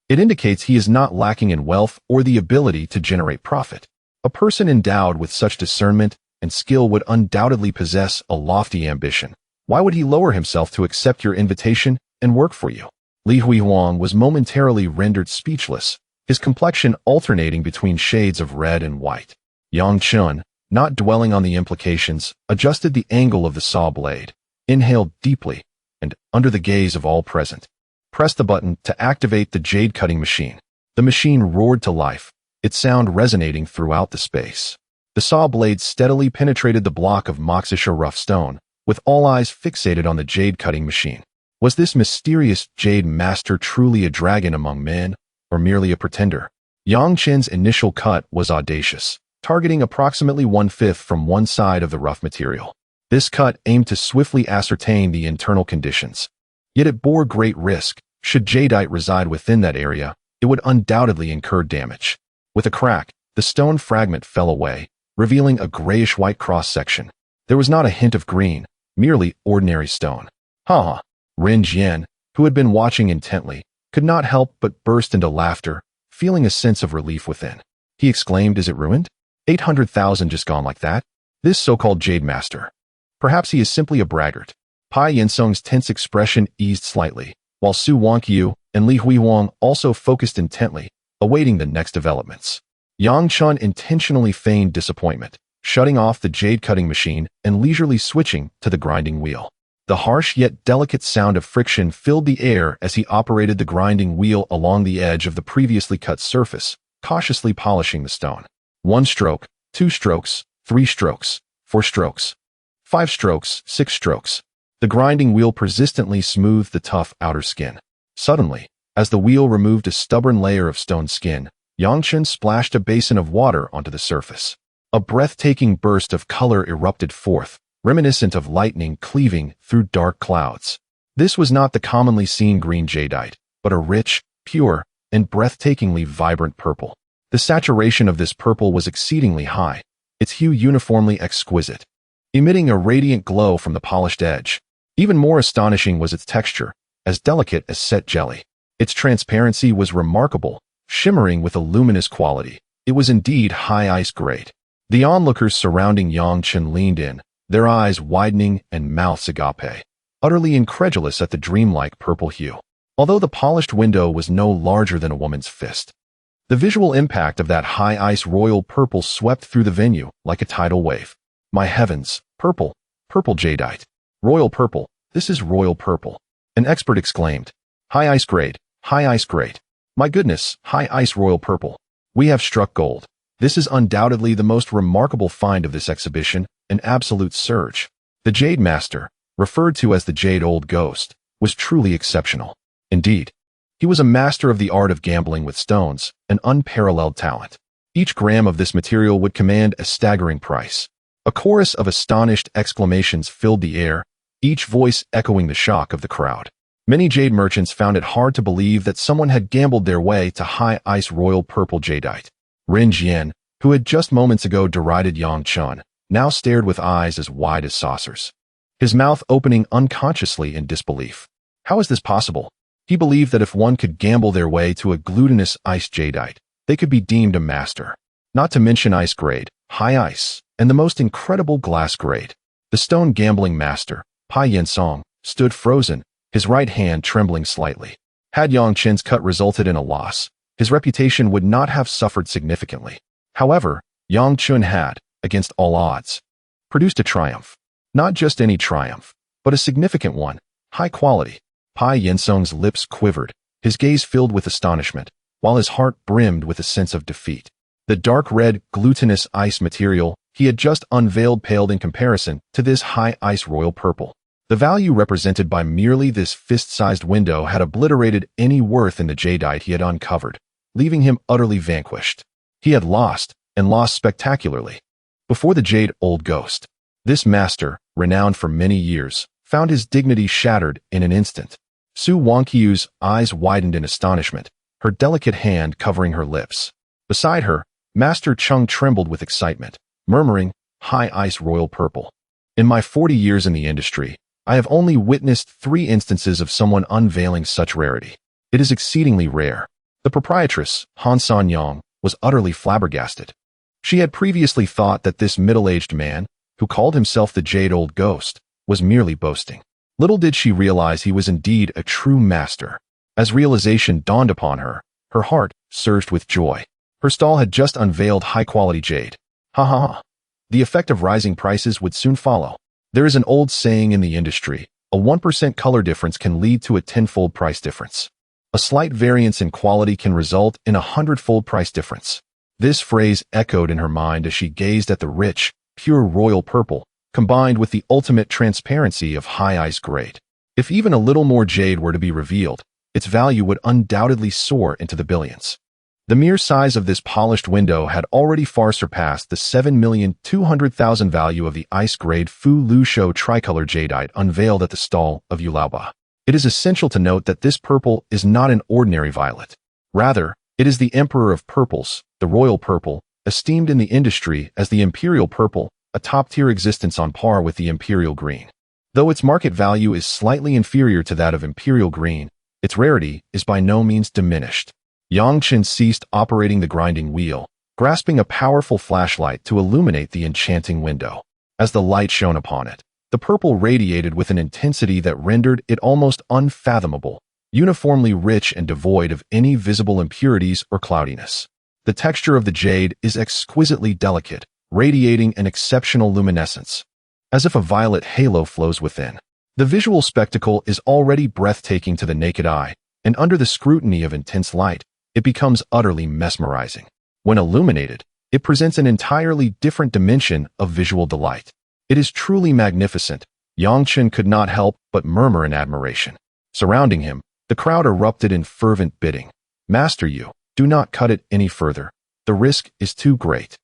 it indicates he is not lacking in wealth or the ability to generate profit. A person endowed with such discernment and skill would undoubtedly possess a lofty ambition. Why would he lower himself to accept your invitation and work for you?" Li Huihuang was momentarily rendered speechless, his complexion alternating between shades of red and white. Yang Chen, not dwelling on the implications, adjusted the angle of the saw blade, inhaled deeply, and, under the gaze of all present, pressed the button to activate the jade cutting machine. The machine roared to life, its sound resonating throughout the space. The saw blade steadily penetrated the block of Moxisha rough stone, with all eyes fixated on the jade cutting machine. Was this mysterious jade master truly a dragon among men, or merely a pretender? Yang Chen's initial cut was audacious, targeting approximately 1/5 from one side of the rough material. This cut aimed to swiftly ascertain the internal conditions. Yet it bore great risk. Should jadeite reside within that area, it would undoubtedly incur damage. With a crack, the stone fragment fell away, revealing a grayish-white cross-section. There was not a hint of green, merely ordinary stone. Ha! Ren Jian, who had been watching intently, could not help but burst into laughter, feeling a sense of relief within. He exclaimed, "Is it ruined? 800,000 just gone like that? This so-called Jade Master. Perhaps he is simply a braggart." Pai Yinsong's tense expression eased slightly, while Su Wanqiu and Li Huihuang also focused intently, awaiting the next developments. Yang Chun intentionally feigned disappointment, shutting off the jade cutting machine and leisurely switching to the grinding wheel. The harsh yet delicate sound of friction filled the air as he operated the grinding wheel along the edge of the previously cut surface, cautiously polishing the stone. 1 stroke, 2 strokes, 3 strokes, 4 strokes, 5 strokes, 6 strokes. The grinding wheel persistently smoothed the tough outer skin. Suddenly, as the wheel removed a stubborn layer of stone skin, Yangchen splashed a basin of water onto the surface. A breathtaking burst of color erupted forth, reminiscent of lightning cleaving through dark clouds. This was not the commonly seen green jadeite, but a rich, pure, and breathtakingly vibrant purple. The saturation of this purple was exceedingly high, its hue uniformly exquisite, emitting a radiant glow from the polished edge. Even more astonishing was its texture, as delicate as set jelly. Its transparency was remarkable, shimmering with a luminous quality. It was indeed high ice grade. The onlookers surrounding Yang Chen leaned in, their eyes widening and mouths agape, utterly incredulous at the dreamlike purple hue. Although the polished window was no larger than a woman's fist, the visual impact of that high ice royal purple swept through the venue like a tidal wave. My heavens, purple, purple jadeite. Royal purple, this is royal purple. An expert exclaimed. High ice grade, high ice grade. My goodness, high ice royal purple. We have struck gold. This is undoubtedly the most remarkable find of this exhibition, an absolute surge. The Jade Master, referred to as the Jade Old Ghost, was truly exceptional. Indeed, he was a master of the art of gambling with stones, an unparalleled talent. Each gram of this material would command a staggering price. A chorus of astonished exclamations filled the air, each voice echoing the shock of the crowd. Many jade merchants found it hard to believe that someone had gambled their way to high ice royal purple jadeite. Ren Jian, who had just moments ago derided Yang Chun, now stared with eyes as wide as saucers, his mouth opening unconsciously in disbelief. How is this possible? He believed that if one could gamble their way to a glutinous ice jadeite, they could be deemed a master. Not to mention ice grade, high ice, and the most incredible glass grade. The stone gambling master, Pai Yinsong, stood frozen, his right hand trembling slightly. Had Yang Chen's cut resulted in a loss, his reputation would not have suffered significantly. However, Yang Chun had, against all odds, produced a triumph. Not just any triumph, but a significant one, high quality. Pai Yinsong's lips quivered, his gaze filled with astonishment, while his heart brimmed with a sense of defeat. The dark red, glutinous ice material he had just unveiled paled in comparison to this high ice royal purple. The value represented by merely this fist-sized window had obliterated any worth in the jadeite he had uncovered, leaving him utterly vanquished. He had lost, and lost spectacularly. Before the Jade Old Ghost, this master, renowned for many years, found his dignity shattered in an instant. Su Wanqiu's eyes widened in astonishment, her delicate hand covering her lips. Beside her, Master Cheng trembled with excitement, murmuring, high ice royal purple. In my 40 years in the industry, I have only witnessed 3 instances of someone unveiling such rarity. It is exceedingly rare. The proprietress, Han San Yang, was utterly flabbergasted. She had previously thought that this middle-aged man, who called himself the Jade Old Ghost, was merely boasting. Little did she realize he was indeed a true master. As realization dawned upon her, her heart surged with joy. Her stall had just unveiled high-quality jade. Ha ha ha. The effect of rising prices would soon follow. There is an old saying in the industry, a 1% color difference can lead to a 10-fold price difference. A slight variance in quality can result in a 100-fold price difference. This phrase echoed in her mind as she gazed at the rich, pure royal purple, combined with the ultimate transparency of high ice grade. If even a little more jade were to be revealed, its value would undoubtedly soar into the billions. The mere size of this polished window had already far surpassed the 7,200,000 value of the ice-grade Fu Lu Shou tricolor jadeite unveiled at the stall of Yulaoba. It is essential to note that this purple is not an ordinary violet. Rather, it is the emperor of purples, the royal purple, esteemed in the industry as the imperial purple, a top-tier existence on par with the imperial green. Though its market value is slightly inferior to that of imperial green, its rarity is by no means diminished. Chen ceased operating the grinding wheel, grasping a powerful flashlight to illuminate the enchanting window. As the light shone upon it, the purple radiated with an intensity that rendered it almost unfathomable, uniformly rich and devoid of any visible impurities or cloudiness. The texture of the jade is exquisitely delicate, radiating an exceptional luminescence, as if a violet halo flows within. The visual spectacle is already breathtaking to the naked eye, and under the scrutiny of intense light, it becomes utterly mesmerizing. When illuminated, it presents an entirely different dimension of visual delight. It is truly magnificent. Chen could not help but murmur in admiration. Surrounding him, the crowd erupted in fervent bidding. "Master, you, do not cut it any further. The risk is too great.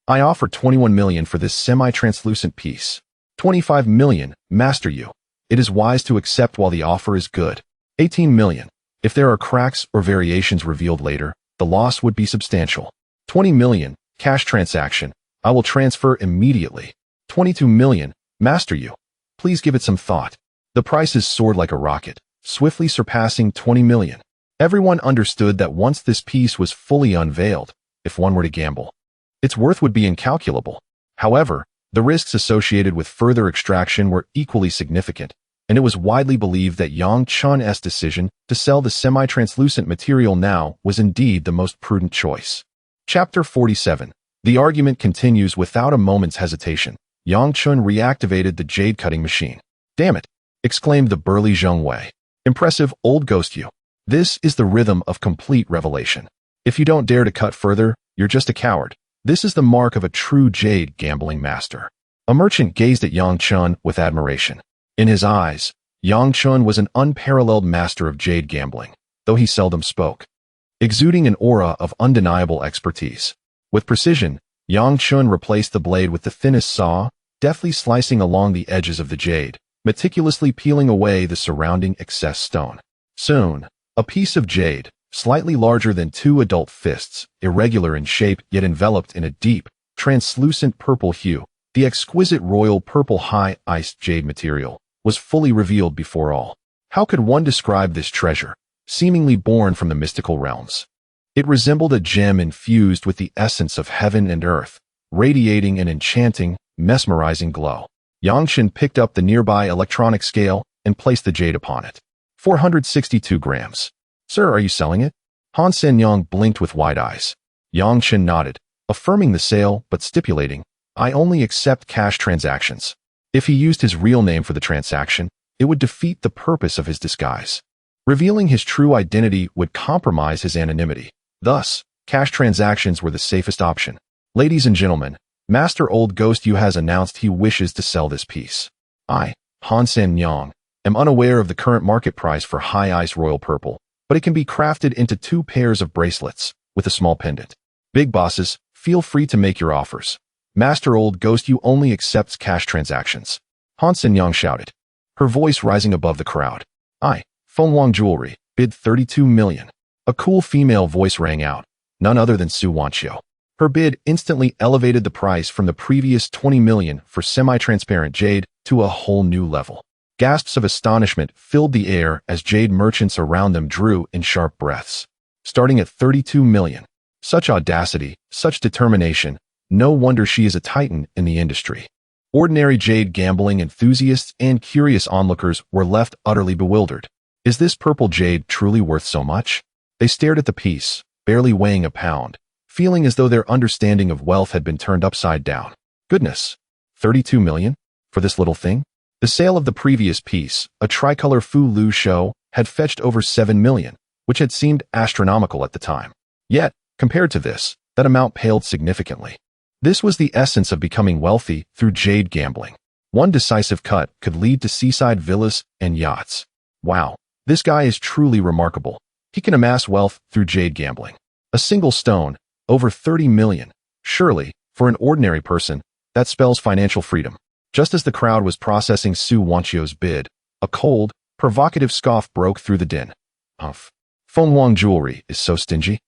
I offer 21 million for this semi-translucent piece. 25 million, master, you. It is wise to accept while the offer is good. 18 million. If there are cracks or variations revealed later, the loss would be substantial. 20 million, cash transaction. I will transfer immediately. 22 million, master, you. Please give it some thought." The prices soared like a rocket, swiftly surpassing 20 million. Everyone understood that once this piece was fully unveiled, if one were to gamble, its worth would be incalculable. However, the risks associated with further extraction were equally significant, and it was widely believed that Chen's decision to sell the semi-translucent material now was indeed the most prudent choice. Chapter 47. The argument continues without a moment's hesitation. Chen reactivated the jade cutting machine. "Damn it!" exclaimed the burly Zheng Wei. "Impressive, old ghost you. This is the rhythm of complete revelation. If you don't dare to cut further, you're just a coward. This is the mark of a true jade gambling master." A merchant gazed at Chen with admiration. In his eyes, Chen was an unparalleled master of jade gambling, though he seldom spoke, exuding an aura of undeniable expertise. With precision, Chen replaced the blade with the thinnest saw, deftly slicing along the edges of the jade, meticulously peeling away the surrounding excess stone. Soon, a piece of jade, slightly larger than two adult fists, irregular in shape yet enveloped in a deep, translucent purple hue, the exquisite royal purple high-iced jade material, was fully revealed before all. How could one describe this treasure, seemingly born from the mystical realms? It resembled a gem infused with the essence of heaven and earth, radiating an enchanting, mesmerizing glow. Chen picked up the nearby electronic scale and placed the jade upon it. 462 grams. "Sir, are you selling it?" Han Sen blinked with wide eyes. Chen nodded, affirming the sale but stipulating, "I only accept cash transactions." If he used his real name for the transaction, it would defeat the purpose of his disguise. Revealing his true identity would compromise his anonymity. Thus, cash transactions were the safest option. "Ladies and gentlemen, Master Old Ghost Yu has announced he wishes to sell this piece. I, Han Sen am unaware of the current market price for high-ice royal purple, but it can be crafted into 2 pairs of bracelets, with a small pendant. Big bosses, feel free to make your offers. Master Old Ghost Yu only accepts cash transactions." Han Sen shouted, her voice rising above the crowd. "I, Fengwang Jewelry, bid 32 million. A cool female voice rang out, none other than Su Wanqiu. Her bid instantly elevated the price from the previous 20 million for semi-transparent jade to a whole new level. Gasps of astonishment filled the air as jade merchants around them drew in sharp breaths. Starting at 32 million. Such audacity, such determination, no wonder she is a titan in the industry. Ordinary jade gambling enthusiasts and curious onlookers were left utterly bewildered. Is this purple jade truly worth so much? They stared at the piece, barely weighing a pound, feeling as though their understanding of wealth had been turned upside down. Goodness, 32 million? For this little thing? The sale of the previous piece, a tricolor Fu Lu show, had fetched over 7 million, which had seemed astronomical at the time. Yet, compared to this, that amount paled significantly. This was the essence of becoming wealthy through jade gambling. One decisive cut could lead to seaside villas and yachts. Wow, this guy is truly remarkable. He can amass wealth through jade gambling. A single stone, over 30 million. Surely, for an ordinary person, that spells financial freedom. Just as the crowd was processing Su Wanqiu's bid, a cold, provocative scoff broke through the din. Fengwang Jewelry is so stingy.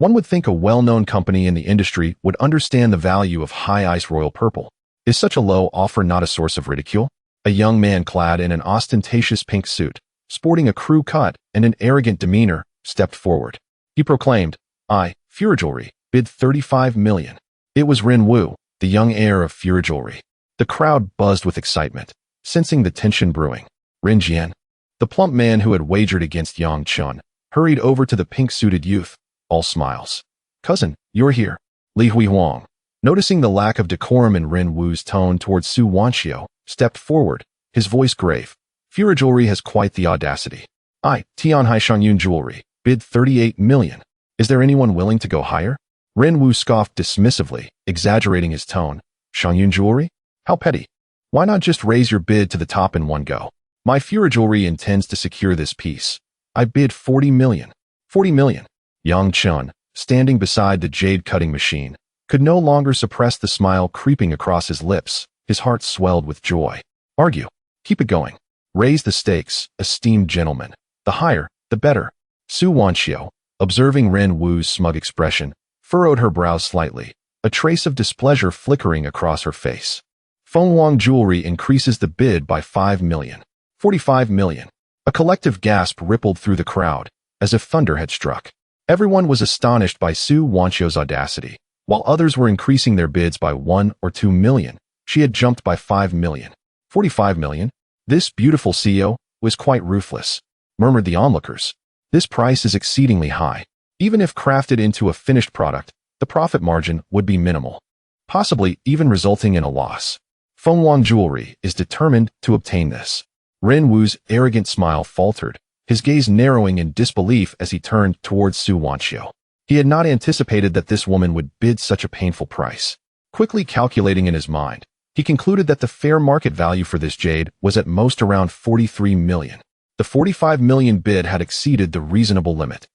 One would think a well-known company in the industry would understand the value of high-ice royal purple. Is such a low offer not a source of ridicule? A young man clad in an ostentatious pink suit, sporting a crew cut and an arrogant demeanor, stepped forward. He proclaimed, "I, Fura Jewelry, bid 35 million. It was Ren Wu, the young heir of Fura Jewelry. The crowd buzzed with excitement, sensing the tension brewing. Ren Jian, the plump man who had wagered against Yang Chun, hurried over to the pink-suited youth, all smiles. "Cousin, you're here." Li Hui Huang, noticing the lack of decorum in Ren Wu's tone towards Su Wanxiu, stepped forward, his voice grave. "Fura Jewelry has quite the audacity. I, Tianhai Shangyun Jewelry, bid 38 million. Is there anyone willing to go higher?" Ren Wu scoffed dismissively, exaggerating his tone. "Shangyun Jewelry? How petty. Why not just raise your bid to the top in one go? My Fura Jewelry intends to secure this piece. I bid 40 million. 40 million. Yang Chun, standing beside the jade cutting machine, could no longer suppress the smile creeping across his lips. His heart swelled with joy. "Argue. Keep it going. Raise the stakes, esteemed gentlemen. The higher, the better." Su Wanxiu, observing Ren Wu's smug expression, furrowed her brows slightly, a trace of displeasure flickering across her face. Fengwang Jewelry increases the bid by 5 million. 45 million. A collective gasp rippled through the crowd, as if thunder had struck. Everyone was astonished by Su Wanxiu's audacity. While others were increasing their bids by 1 or 2 million, she had jumped by 5 million. 45 million? This beautiful CEO was quite ruthless, murmured the onlookers. This price is exceedingly high. Even if crafted into a finished product, the profit margin would be minimal, possibly even resulting in a loss. Fengwang Jewelry is determined to obtain this. Ren Wu's arrogant smile faltered, his gaze narrowing in disbelief as he turned towards Su Wanxiu. He had not anticipated that this woman would bid such a painful price. Quickly calculating in his mind, he concluded that the fair market value for this jade was at most around 43 million. The 45 million bid had exceeded the reasonable limit,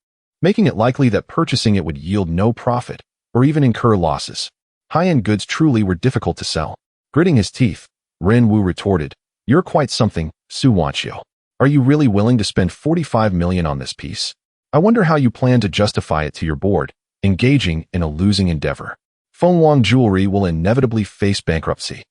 making it likely that purchasing it would yield no profit or even incur losses. High-end goods truly were difficult to sell. Gritting his teeth, Ren Wu retorted, "You're quite something, Su Wanxiu. Are you really willing to spend 45 million on this piece? I wonder how you plan to justify it to your board, engaging in a losing endeavor. Fengwang Jewelry will inevitably face bankruptcy."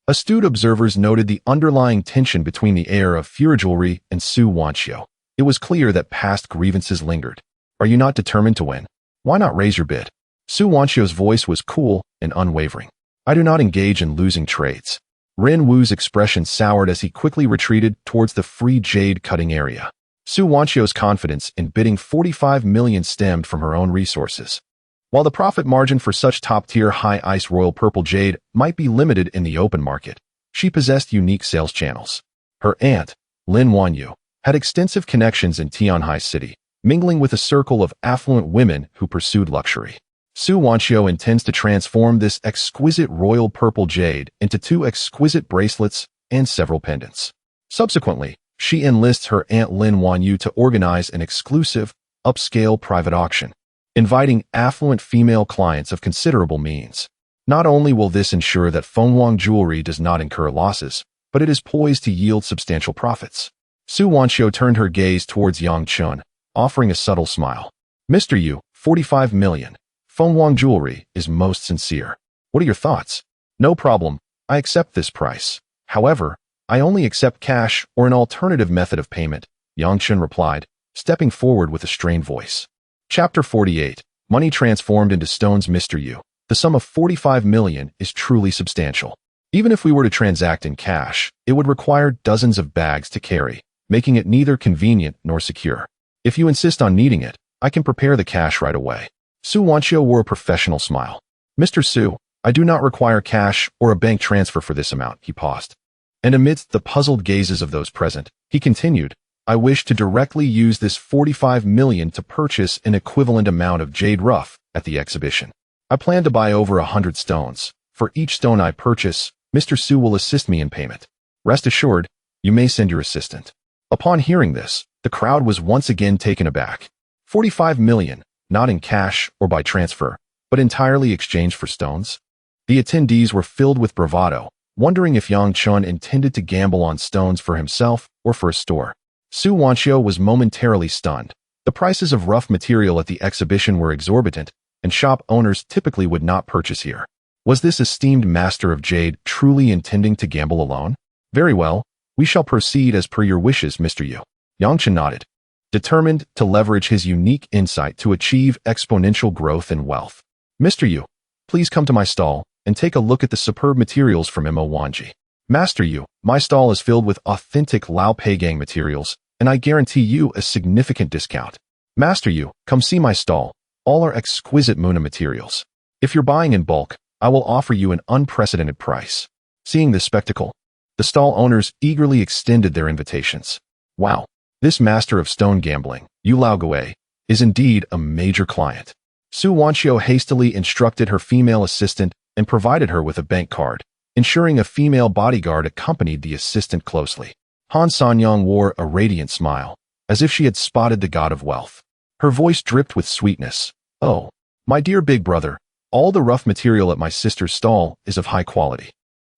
Astute observers noted the underlying tension between the heir of Fura Jewelry and Su Wanxiu. It was clear that past grievances lingered. "Are you not determined to win? Why not raise your bid?" Su Wanxiu's voice was cool and unwavering. "I do not engage in losing trades." Ren Wu's expression soured as he quickly retreated towards the free jade cutting area. Su Wanxiu's confidence in bidding 45 million stemmed from her own resources. While the profit margin for such top-tier high-ice royal purple jade might be limited in the open market, she possessed unique sales channels. Her aunt, Lin Wanyu, had extensive connections in Tianhai City, mingling with a circle of affluent women who pursued luxury. Su Wanxiu intends to transform this exquisite royal purple jade into 2 exquisite bracelets and several pendants. Subsequently, she enlists her aunt Lin Wanyu to organize an exclusive, upscale private auction, inviting affluent female clients of considerable means. Not only will this ensure that Fengwang Jewelry does not incur losses, but it is poised to yield substantial profits. Su Wanxiu turned her gaze towards Yang Chun, offering a subtle smile. "Mr. Yu, 45 million. Fengwang Jewelry is most sincere. What are your thoughts?" "No problem. I accept this price. However, I only accept cash or an alternative method of payment," Yang Chun replied, stepping forward with a strained voice. Chapter 48. Money transformed into stones. Mr. Yu, the sum of 45 million is truly substantial. Even if we were to transact in cash, it would require dozens of bags to carry, making it neither convenient nor secure. If you insist on needing it, I can prepare the cash right away. Su Wanxiu wore a professional smile. "Mr. Su, I do not require cash or a bank transfer for this amount." He paused. And amidst the puzzled gazes of those present, he continued, "I wish to directly use this 45 million to purchase an equivalent amount of jade rough at the exhibition. I plan to buy over 100 stones. For each stone I purchase, Mr. Su will assist me in payment. Rest assured, you may send your assistant." Upon hearing this, the crowd was once again taken aback. 45 million, not in cash or by transfer, but entirely exchanged for stones? The attendees were filled with bravado, wondering if Yang Chun intended to gamble on stones for himself or for a store. Su Wanxiu was momentarily stunned, The prices of rough material at the exhibition were exorbitant, and shop owners typically would not purchase here. Was this esteemed master of jade truly intending to gamble alone? Very well, we shall proceed as per your wishes, Mr. Yu. Yang Chen nodded, determined to leverage his unique insight to achieve exponential growth and wealth. Mr. Yu, please come to my stall and take a look at the superb materials from Mo Wanji. Master Yu, my stall is filled with authentic Lao Peigang materials, and I guarantee you a significant discount. Master Yu, come see my stall. All are exquisite Muna materials. If you're buying in bulk, I will offer you an unprecedented price. Seeing this spectacle, the stall owners eagerly extended their invitations. Wow, this master of stone gambling, Yu Lao Gui, is indeed a major client. Su Wanxiu hastily instructed her female assistant and provided her with a bank card, ensuring a female bodyguard accompanied the assistant closely. Han Sanyang wore a radiant smile, as if she had spotted the god of wealth. Her voice dripped with sweetness. Oh, my dear big brother, all the rough material at my sister's stall is of high quality.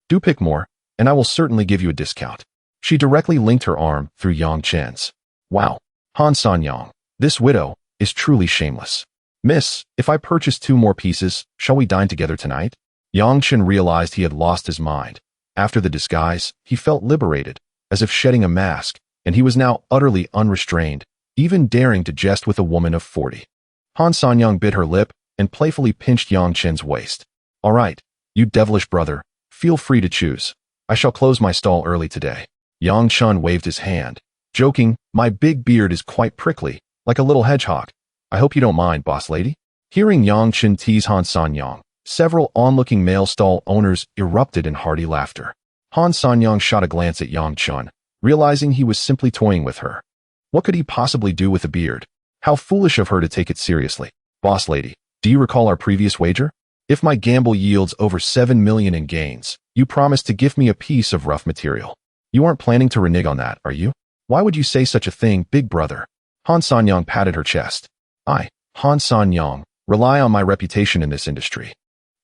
Do pick more, and I will certainly give you a discount. She directly linked her arm through Yang Chen's. Wow, Han Sanyang, this widow is truly shameless. Miss, if I purchase 2 more pieces, shall we dine together tonight? Yang Chen realized he had lost his mind. After the disguise, he felt liberated, as if shedding a mask, and he was now utterly unrestrained, even daring to jest with a woman of 40. Han Sanyang bit her lip and playfully pinched Yang Chen's waist. All right, you devilish brother, feel free to choose. I shall close my stall early today. Yang Chen waved his hand, joking, my big beard is quite prickly, like a little hedgehog. I hope you don't mind, boss lady. Hearing Yang Chen tease Han Sanyang, several onlooking male stall owners erupted in hearty laughter. Han Sanyang shot a glance at Yang Chen, realizing he was simply toying with her. What could he possibly do with a beard? How foolish of her to take it seriously. Boss lady, do you recall our previous wager? If my gamble yields over 7 million in gains, you promise to gift me a piece of rough material. You aren't planning to renege on that, are you? Why would you say such a thing, big brother? Han Sanyang patted her chest. I, Han Sanyang, rely on my reputation in this industry.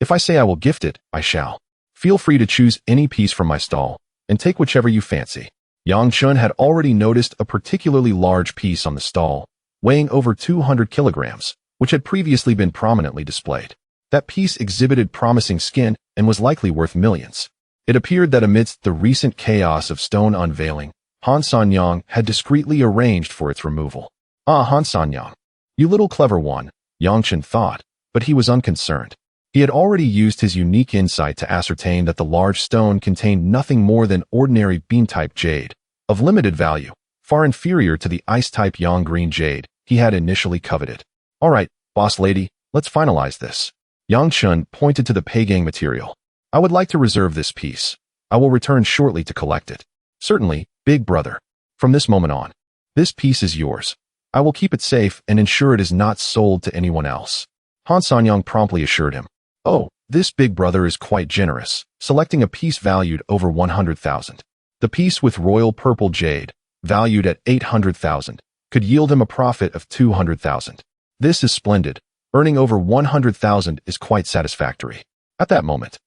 If I say I will gift it, I shall. Feel free to choose any piece from my stall, and take whichever you fancy. Yang Chen had already noticed a particularly large piece on the stall, weighing over 200 kilograms, which had previously been prominently displayed. That piece exhibited promising skin and was likely worth millions. It appeared that amidst the recent chaos of stone unveiling, Han Sanyang had discreetly arranged for its removal. Ah, Han Sanyang, you little clever one, Yang Chen thought, but he was unconcerned. He had already used his unique insight to ascertain that the large stone contained nothing more than ordinary bean-type jade, of limited value, far inferior to the ice-type yang green jade he had initially coveted. All right, boss lady, let's finalize this. Yang Chen pointed to the Peigang material. I would like to reserve this piece. I will return shortly to collect it. Certainly, big brother. From this moment on, this piece is yours. I will keep it safe and ensure it is not sold to anyone else. Han Sanyang promptly assured him. Oh, this big brother is quite generous, selecting a piece valued over 100,000. The piece with royal purple jade, valued at 800,000, could yield him a profit of 200,000. This is splendid. Earning over 100,000 is quite satisfactory. At that moment,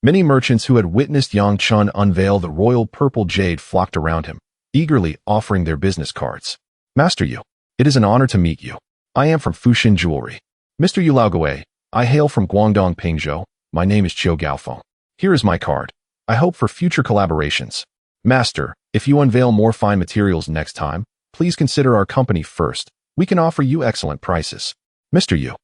many merchants who had witnessed Yang Chen unveil the royal purple jade flocked around him, eagerly offering their business cards. Master Yu, it is an honor to meet you. I am from Fuxin Jewelry. Mr. Yu Lao Gui, I hail from Guangdong Pingzhou. My name is Chiu Gaofeng. Here is my card. I hope for future collaborations. Master, if you unveil more fine materials next time, please consider our company first. We can offer you excellent prices. Mr. Yu.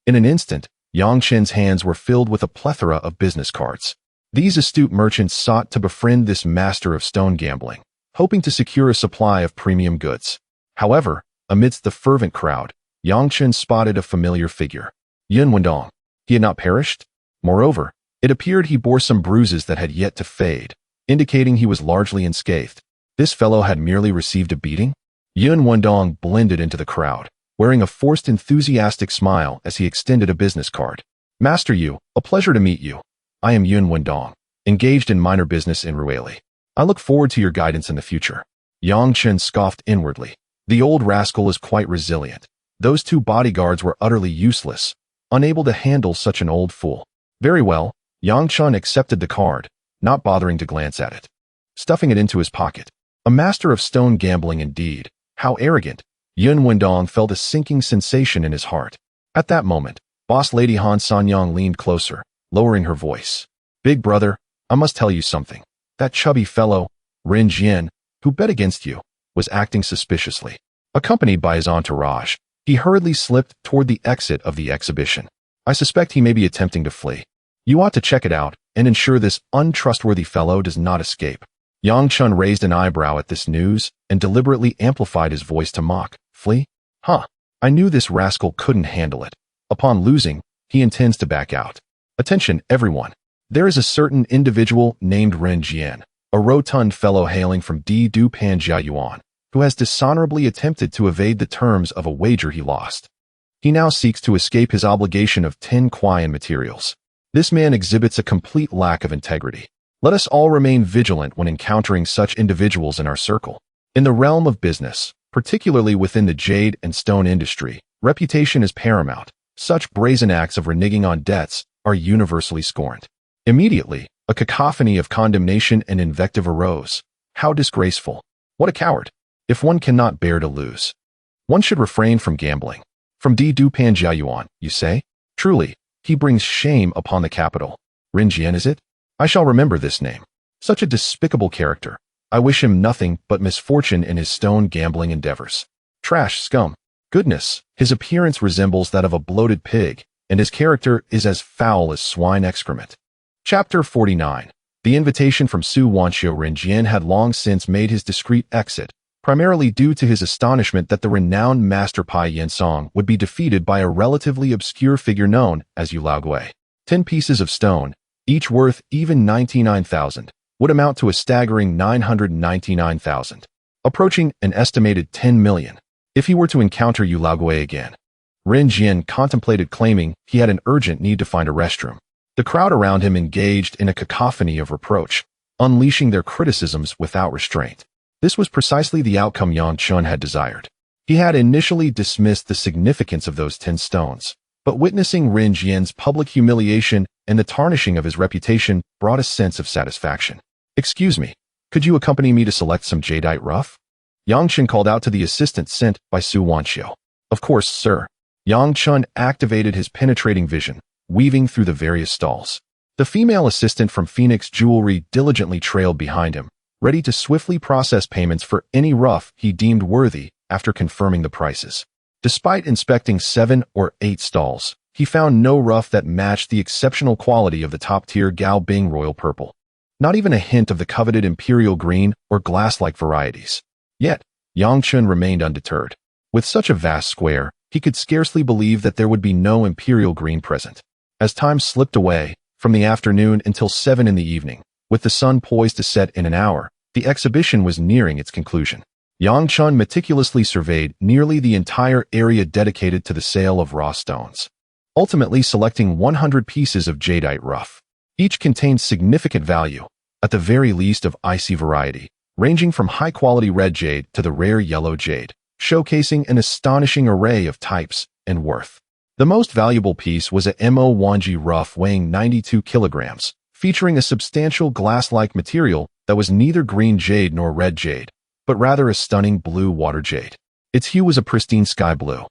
In an instant, Yang Chen's hands were filled with a plethora of business cards. These astute merchants sought to befriend this master of stone gambling, hoping to secure a supply of premium goods. However, amidst the fervent crowd, Yang Chen spotted a familiar figure. Yun Wendong. He had not perished? Moreover, it appeared he bore some bruises that had yet to fade, indicating he was largely unscathed. This fellow had merely received a beating? Yun Wendong blended into the crowd, wearing a forced enthusiastic smile as he extended a business card. Master Yu, a pleasure to meet you. I am Yun Wendong, engaged in minor business in Rueli. I look forward to your guidance in the future. Yang Chen scoffed inwardly. The old rascal is quite resilient. Those 2 bodyguards were utterly useless, unable to handle such an old fool. Very well, Yang Chen accepted the card, not bothering to glance at it. Stuffing it into his pocket. A master of stone gambling indeed. How arrogant. Yun Wendong felt a sinking sensation in his heart. At that moment, Boss Lady Han Sanyang leaned closer, lowering her voice. Big brother, I must tell you something. That chubby fellow, Rin Jian, who bet against you, was acting suspiciously. Accompanied by his entourage, he hurriedly slipped toward the exit of the exhibition. I suspect he may be attempting to flee. You ought to check it out and ensure this untrustworthy fellow does not escape. Yang Chun raised an eyebrow at this news and deliberately amplified his voice to mock. Flee? Huh. I knew this rascal couldn't handle it. Upon losing, he intends to back out. Attention, everyone. There is a certain individual named Ren Jian, a rotund fellow hailing from Du Panjiayuan, who has dishonorably attempted to evade the terms of a wager he lost. He now seeks to escape his obligation of 10 Kuayan materials. This man exhibits a complete lack of integrity. Let us all remain vigilant when encountering such individuals in our circle. In the realm of business, particularly within the jade and stone industry, reputation is paramount. Such brazen acts of reneging on debts are universally scorned. Immediately, a cacophony of condemnation and invective arose. How disgraceful. What a coward. If one cannot bear to lose, one should refrain from gambling. From Du Panjiayuan, you say? Truly, he brings shame upon the capital. Rin Jian, is it? I shall remember this name. Such a despicable character. I wish him nothing but misfortune in his stone gambling endeavors. Trash scum. Goodness, his appearance resembles that of a bloated pig, and his character is as foul as swine excrement. Chapter 49. The invitation from Su Wanxiu. Rin Jian had long since made his discreet exit, primarily due to his astonishment that the renowned Master Pai Yensong would be defeated by a relatively obscure figure known as Yu Laogui. 10 pieces of stone, each worth even 99,000, would amount to a staggering 999,000, approaching an estimated 10 million. If he were to encounter Yu Laogui again, Rin Jian contemplated claiming he had an urgent need to find a restroom. The crowd around him engaged in a cacophony of reproach, unleashing their criticisms without restraint. This was precisely the outcome Yang Chun had desired. He had initially dismissed the significance of those 10 stones, but witnessing Rin Jian's public humiliation and the tarnishing of his reputation brought a sense of satisfaction. Excuse me, could you accompany me to select some jadeite rough? Yang Chun called out to the assistant sent by Su Wanxiu. Of course, sir. Yang Chun activated his penetrating vision, weaving through the various stalls. The female assistant from Phoenix Jewelry diligently trailed behind him, ready to swiftly process payments for any rough he deemed worthy after confirming the prices. Despite inspecting 7 or 8 stalls, he found no rough that matched the exceptional quality of the top-tier Gao Bing Royal Purple. Not even a hint of the coveted Imperial Green or glass-like varieties. Yet, Yang Chun remained undeterred. With such a vast square, he could scarcely believe that there would be no Imperial Green present. As time slipped away, from the afternoon until 7 in the evening, with the sun poised to set in an hour, the exhibition was nearing its conclusion. Yang Chun meticulously surveyed nearly the entire area dedicated to the sale of raw stones, ultimately selecting 100 pieces of jadeite rough. Each contained significant value, at the very least of icy variety, ranging from high-quality red jade to the rare yellow jade, showcasing an astonishing array of types and worth. The most valuable piece was a Mo Wanji rough weighing 92 kilograms, featuring a substantial glass-like material that was neither green jade nor red jade, but rather a stunning blue water jade. Its hue was a pristine sky blue,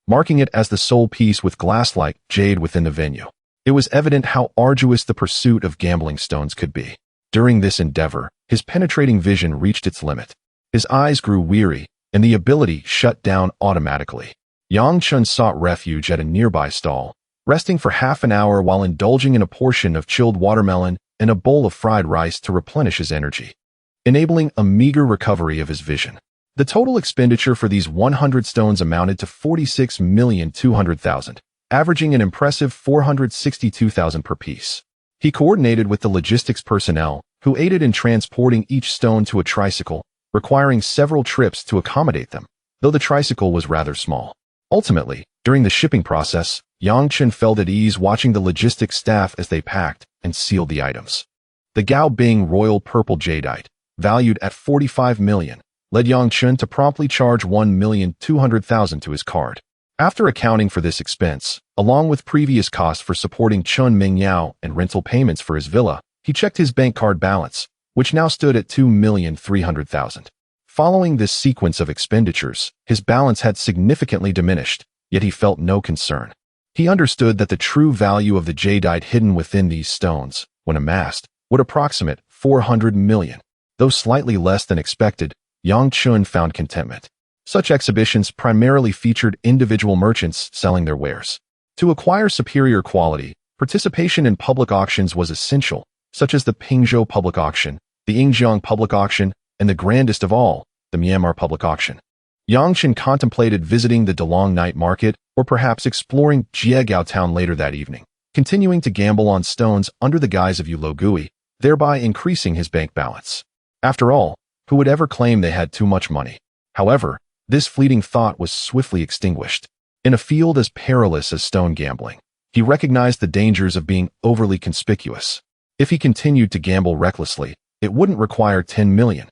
marking it as the sole piece with glass-like jade within the venue. It was evident how arduous the pursuit of gambling stones could be. During this endeavor, his penetrating vision reached its limit. His eyes grew weary, and the ability shut down automatically. Yang Chun sought refuge at a nearby stall, resting for half an hour while indulging in a portion of chilled watermelon and a bowl of fried rice to replenish his energy, enabling a meager recovery of his vision. The total expenditure for these 100 stones amounted to 46,200,000, averaging an impressive 462,000 per piece. He coordinated with the logistics personnel, who aided in transporting each stone to a tricycle, requiring several trips to accommodate them, though the tricycle was rather small. Ultimately, during the shipping process, Yang Chun felt at ease watching the logistics staff as they packed and sealed the items. The Gao Bing Royal Purple Jadeite, valued at 45 million, led Yang Chun to promptly charge 1,200,000 to his card. After accounting for this expense, along with previous costs for supporting Chun Mingyao and rental payments for his villa, he checked his bank card balance, which now stood at 2,300,000. Following this sequence of expenditures, his balance had significantly diminished, yet he felt no concern. He understood that the true value of the jadeite hidden within these stones, when amassed, would approximate 400 million. Though slightly less than expected, Yang Chun found contentment. Such exhibitions primarily featured individual merchants selling their wares. To acquire superior quality, participation in public auctions was essential, such as the Pingzhou public auction, the Yingjiang public auction, and the grandest of all, the Myanmar public auction. Yang Chen contemplated visiting the Dalong night market or perhaps exploring Jiegao town later that evening, continuing to gamble on stones under the guise of Ulogui, thereby increasing his bank balance. After all, who would ever claim they had too much money? However, this fleeting thought was swiftly extinguished. In a field as perilous as stone gambling, he recognized the dangers of being overly conspicuous. If he continued to gamble recklessly, it wouldn't require 10 million.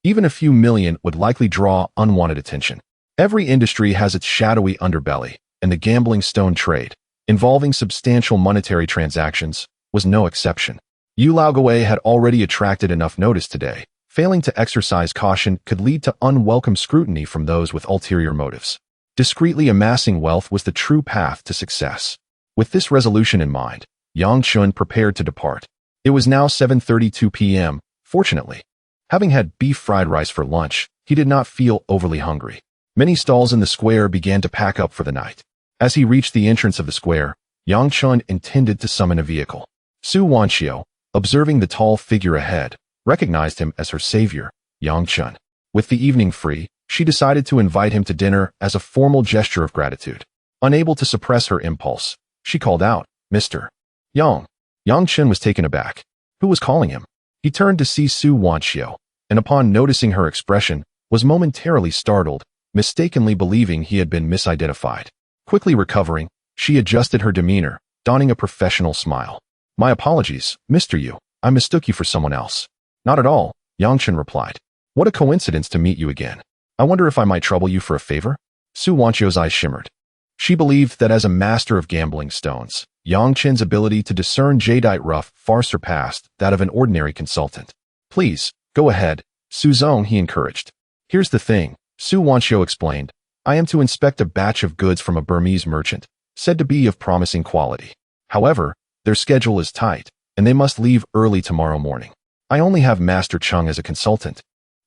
Even a few million would likely draw unwanted attention. Every industry has its shadowy underbelly, and the gambling stone trade, involving substantial monetary transactions, was no exception. Yu Laogai had already attracted enough notice today. Failing to exercise caution could lead to unwelcome scrutiny from those with ulterior motives. Discreetly amassing wealth was the true path to success. With this resolution in mind, Yang Chun prepared to depart. It was now 7:32 p.m., fortunately. Having had beef fried rice for lunch, he did not feel overly hungry. Many stalls in the square began to pack up for the night. As he reached the entrance of the square, Yang Chun intended to summon a vehicle. Su Wanxiu, observing the tall figure ahead, recognized him as her savior, Yang Chun. With the evening free, she decided to invite him to dinner as a formal gesture of gratitude. Unable to suppress her impulse, she called out, "Mr. Yang." Yang Chun was taken aback. Who was calling him? He turned to see Su Wanxiu, and upon noticing her expression, was momentarily startled, mistakenly believing he had been misidentified. Quickly recovering, she adjusted her demeanor, donning a professional smile. "My apologies, Mr. Yu. I mistook you for someone else." "Not at all," Yang Chun replied. "What a coincidence to meet you again. I wonder if I might trouble you for a favor?" Su Wanxiu's eyes shimmered. She believed that as a master of gambling stones, Yang Chen's ability to discern jadeite rough far surpassed that of an ordinary consultant. "Please, go ahead, Su Zong," he encouraged. "Here's the thing," Su Wanxiu explained. "I am to inspect a batch of goods from a Burmese merchant, said to be of promising quality. However, their schedule is tight, and they must leave early tomorrow morning. I only have Master Chung as a consultant,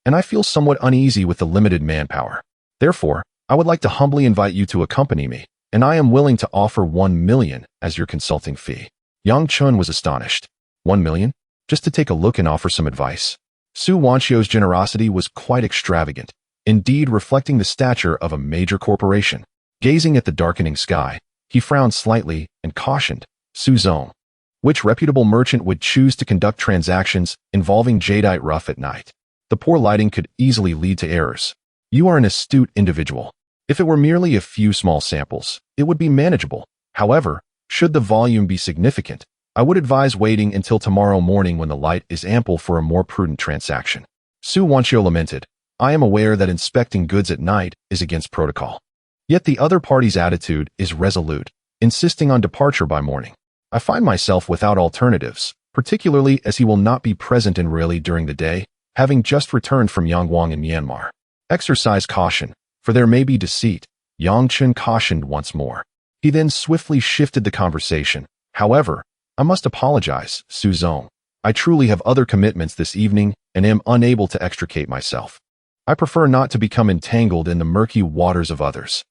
and I feel somewhat uneasy with the limited manpower. Therefore, I would like to humbly invite you to accompany me, and I am willing to offer 1 million as your consulting fee." Yang Chun was astonished. 1 million? Just to take a look and offer some advice? Su Wanxiu's generosity was quite extravagant, indeed reflecting the stature of a major corporation. Gazing at the darkening sky, he frowned slightly and cautioned, "Su Zong, which reputable merchant would choose to conduct transactions involving jadeite rough at night? The poor lighting could easily lead to errors. You are an astute individual. If it were merely a few small samples, it would be manageable. However, should the volume be significant, I would advise waiting until tomorrow morning when the light is ample for a more prudent transaction." Su Wanxiu lamented, "I am aware that inspecting goods at night is against protocol. Yet the other party's attitude is resolute, insisting on departure by morning. I find myself without alternatives, particularly as he will not be present in Rili during the day, having just returned from Yangwang in Myanmar. Exercise caution, for there may be deceit," Yang Chun cautioned once more. He then swiftly shifted the conversation. "However, I must apologize, Su Zong. I truly have other commitments this evening and am unable to extricate myself. I prefer not to become entangled in the murky waters of others."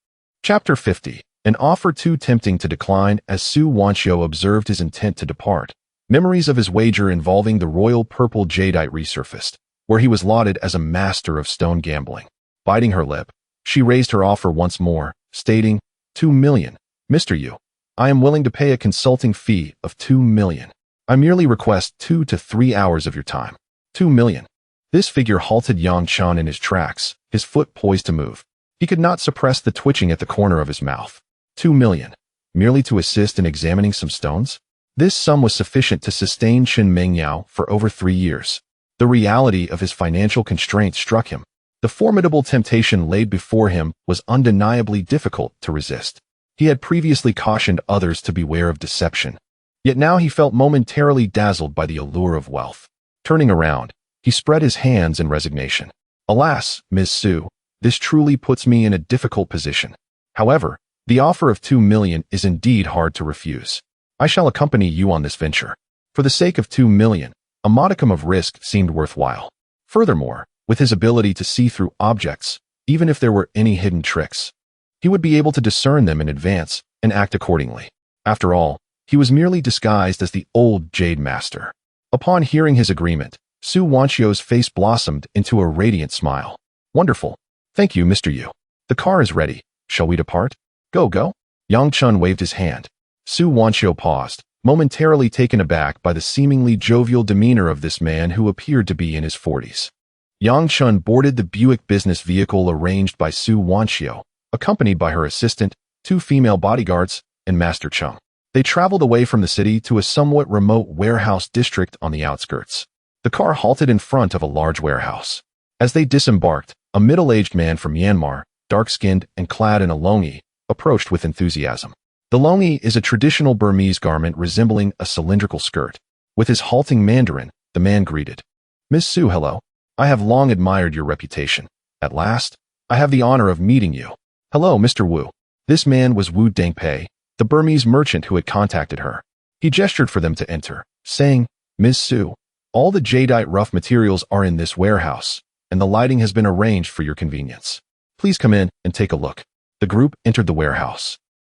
Chapter 50. An offer too tempting to decline. As Su Wanxiu observed his intent to depart, memories of his wager involving the royal purple jadeite resurfaced, where he was lauded as a master of stone gambling. Biting her lip, she raised her offer once more, stating, 2 million. "Mr. Yu, I am willing to pay a consulting fee of 2 million. I merely request 2 to 3 hours of your time." 2 million. This figure halted Yang Chun in his tracks, his foot poised to move. He could not suppress the twitching at the corner of his mouth. 2 million. Merely to assist in examining some stones? This sum was sufficient to sustain Chen Mengyao for over 3 years. The reality of his financial constraints struck him. The formidable temptation laid before him was undeniably difficult to resist. He had previously cautioned others to beware of deception. Yet now he felt momentarily dazzled by the allure of wealth. Turning around, he spread his hands in resignation. Alas, Ms. Su, this truly puts me in a difficult position. However, the offer of 2 million is indeed hard to refuse. I shall accompany you on this venture. For the sake of 2 million, a modicum of risk seemed worthwhile. Furthermore, with his ability to see through objects, even if there were any hidden tricks, he would be able to discern them in advance and act accordingly. After all, he was merely disguised as the old Jade Master. Upon hearing his agreement, Su Wanchio's face blossomed into a radiant smile. Wonderful. Thank you, Mr. Yu. The car is ready. Shall we depart? Go. Yang Chen waved his hand. Su Wanchio paused, momentarily taken aback by the seemingly jovial demeanor of this man who appeared to be in his 40s. Yang Chen boarded the Buick business vehicle arranged by Su Wanchio, accompanied by her assistant, 2 female bodyguards, and Master Cheng. They traveled away from the city to a somewhat remote warehouse district on the outskirts. The car halted in front of a large warehouse. As they disembarked, a middle-aged man from Myanmar, dark-skinned and clad in a longi, approached with enthusiasm. The longi is a traditional Burmese garment resembling a cylindrical skirt. With his halting Mandarin, the man greeted. Ms. Su, hello. I have long admired your reputation. At last, I have the honor of meeting you. Hello, Mr. Wu. This man was Wu Dengpei, the Burmese merchant who had contacted her. He gestured for them to enter, saying, Ms. Su, all the jadeite rough materials are in this warehouse, and the lighting has been arranged for your convenience. Please come in and take a look. The group entered the warehouse,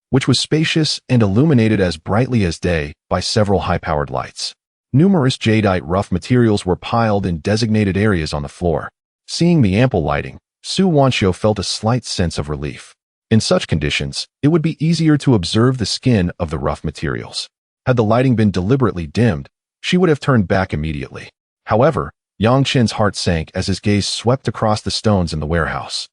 which was spacious and illuminated as brightly as day by several high-powered lights. Numerous jadeite rough materials were piled in designated areas on the floor. Seeing the ample lighting, Su Wanchio felt a slight sense of relief. In such conditions, it would be easier to observe the skin of the rough materials. Had the lighting been deliberately dimmed, she would have turned back immediately. However, Yang Chen's heart sank as his gaze swept across the stones in the warehouse.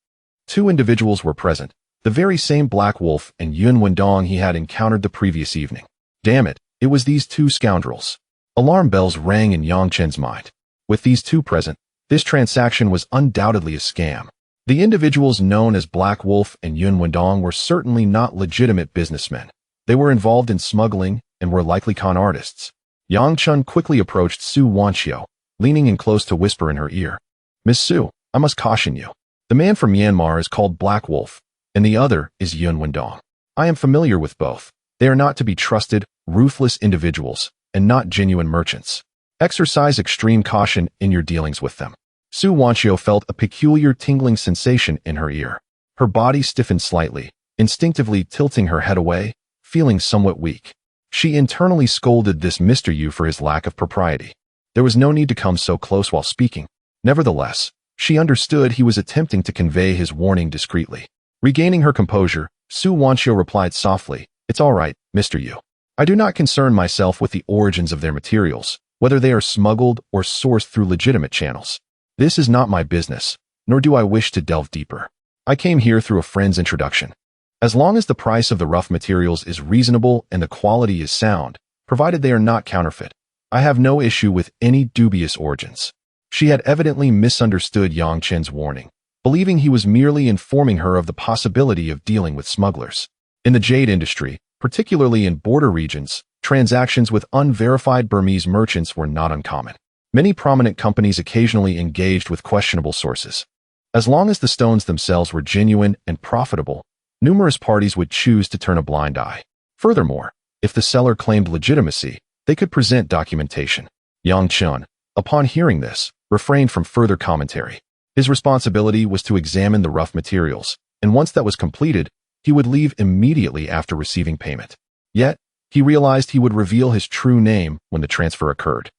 2 individuals were present, the very same Black Wolf and Yun Wendong he had encountered the previous evening. Damn it was these 2 scoundrels. Alarm bells rang in Yang Chen's mind. With these 2 present, this transaction was undoubtedly a scam. The individuals known as Black Wolf and Yun Wendong were certainly not legitimate businessmen. They were involved in smuggling and were likely con artists. Yang Chen quickly approached Su Wanchio, leaning in close to whisper in her ear. Miss Su, I must caution you. The man from Myanmar is called Black Wolf, and the other is Yun Wendong. I am familiar with both. They are not to be trusted, ruthless individuals, and not genuine merchants. Exercise extreme caution in your dealings with them. Su Wanchio felt a peculiar tingling sensation in her ear. Her body stiffened slightly, instinctively tilting her head away, feeling somewhat weak. She internally scolded this Mr. Yu for his lack of propriety. There was no need to come so close while speaking. Nevertheless, she understood he was attempting to convey his warning discreetly. Regaining her composure, Su Wanchio replied softly, It's all right, Mr. Yu. I do not concern myself with the origins of their materials, whether they are smuggled or sourced through legitimate channels. This is not my business, nor do I wish to delve deeper. I came here through a friend's introduction. As long as the price of the rough materials is reasonable and the quality is sound, provided they are not counterfeit, I have no issue with any dubious origins. She had evidently misunderstood Yang Chen's warning, believing he was merely informing her of the possibility of dealing with smugglers. In the jade industry, particularly in border regions, transactions with unverified Burmese merchants were not uncommon. Many prominent companies occasionally engaged with questionable sources. As long as the stones themselves were genuine and profitable, numerous parties would choose to turn a blind eye. Furthermore, if the seller claimed legitimacy, they could present documentation. Yang Chen, upon hearing this, refrained from further commentary. His responsibility was to examine the rough materials, and once that was completed, he would leave immediately after receiving payment. Yet, he realized he would reveal his true name when the transfer occurred.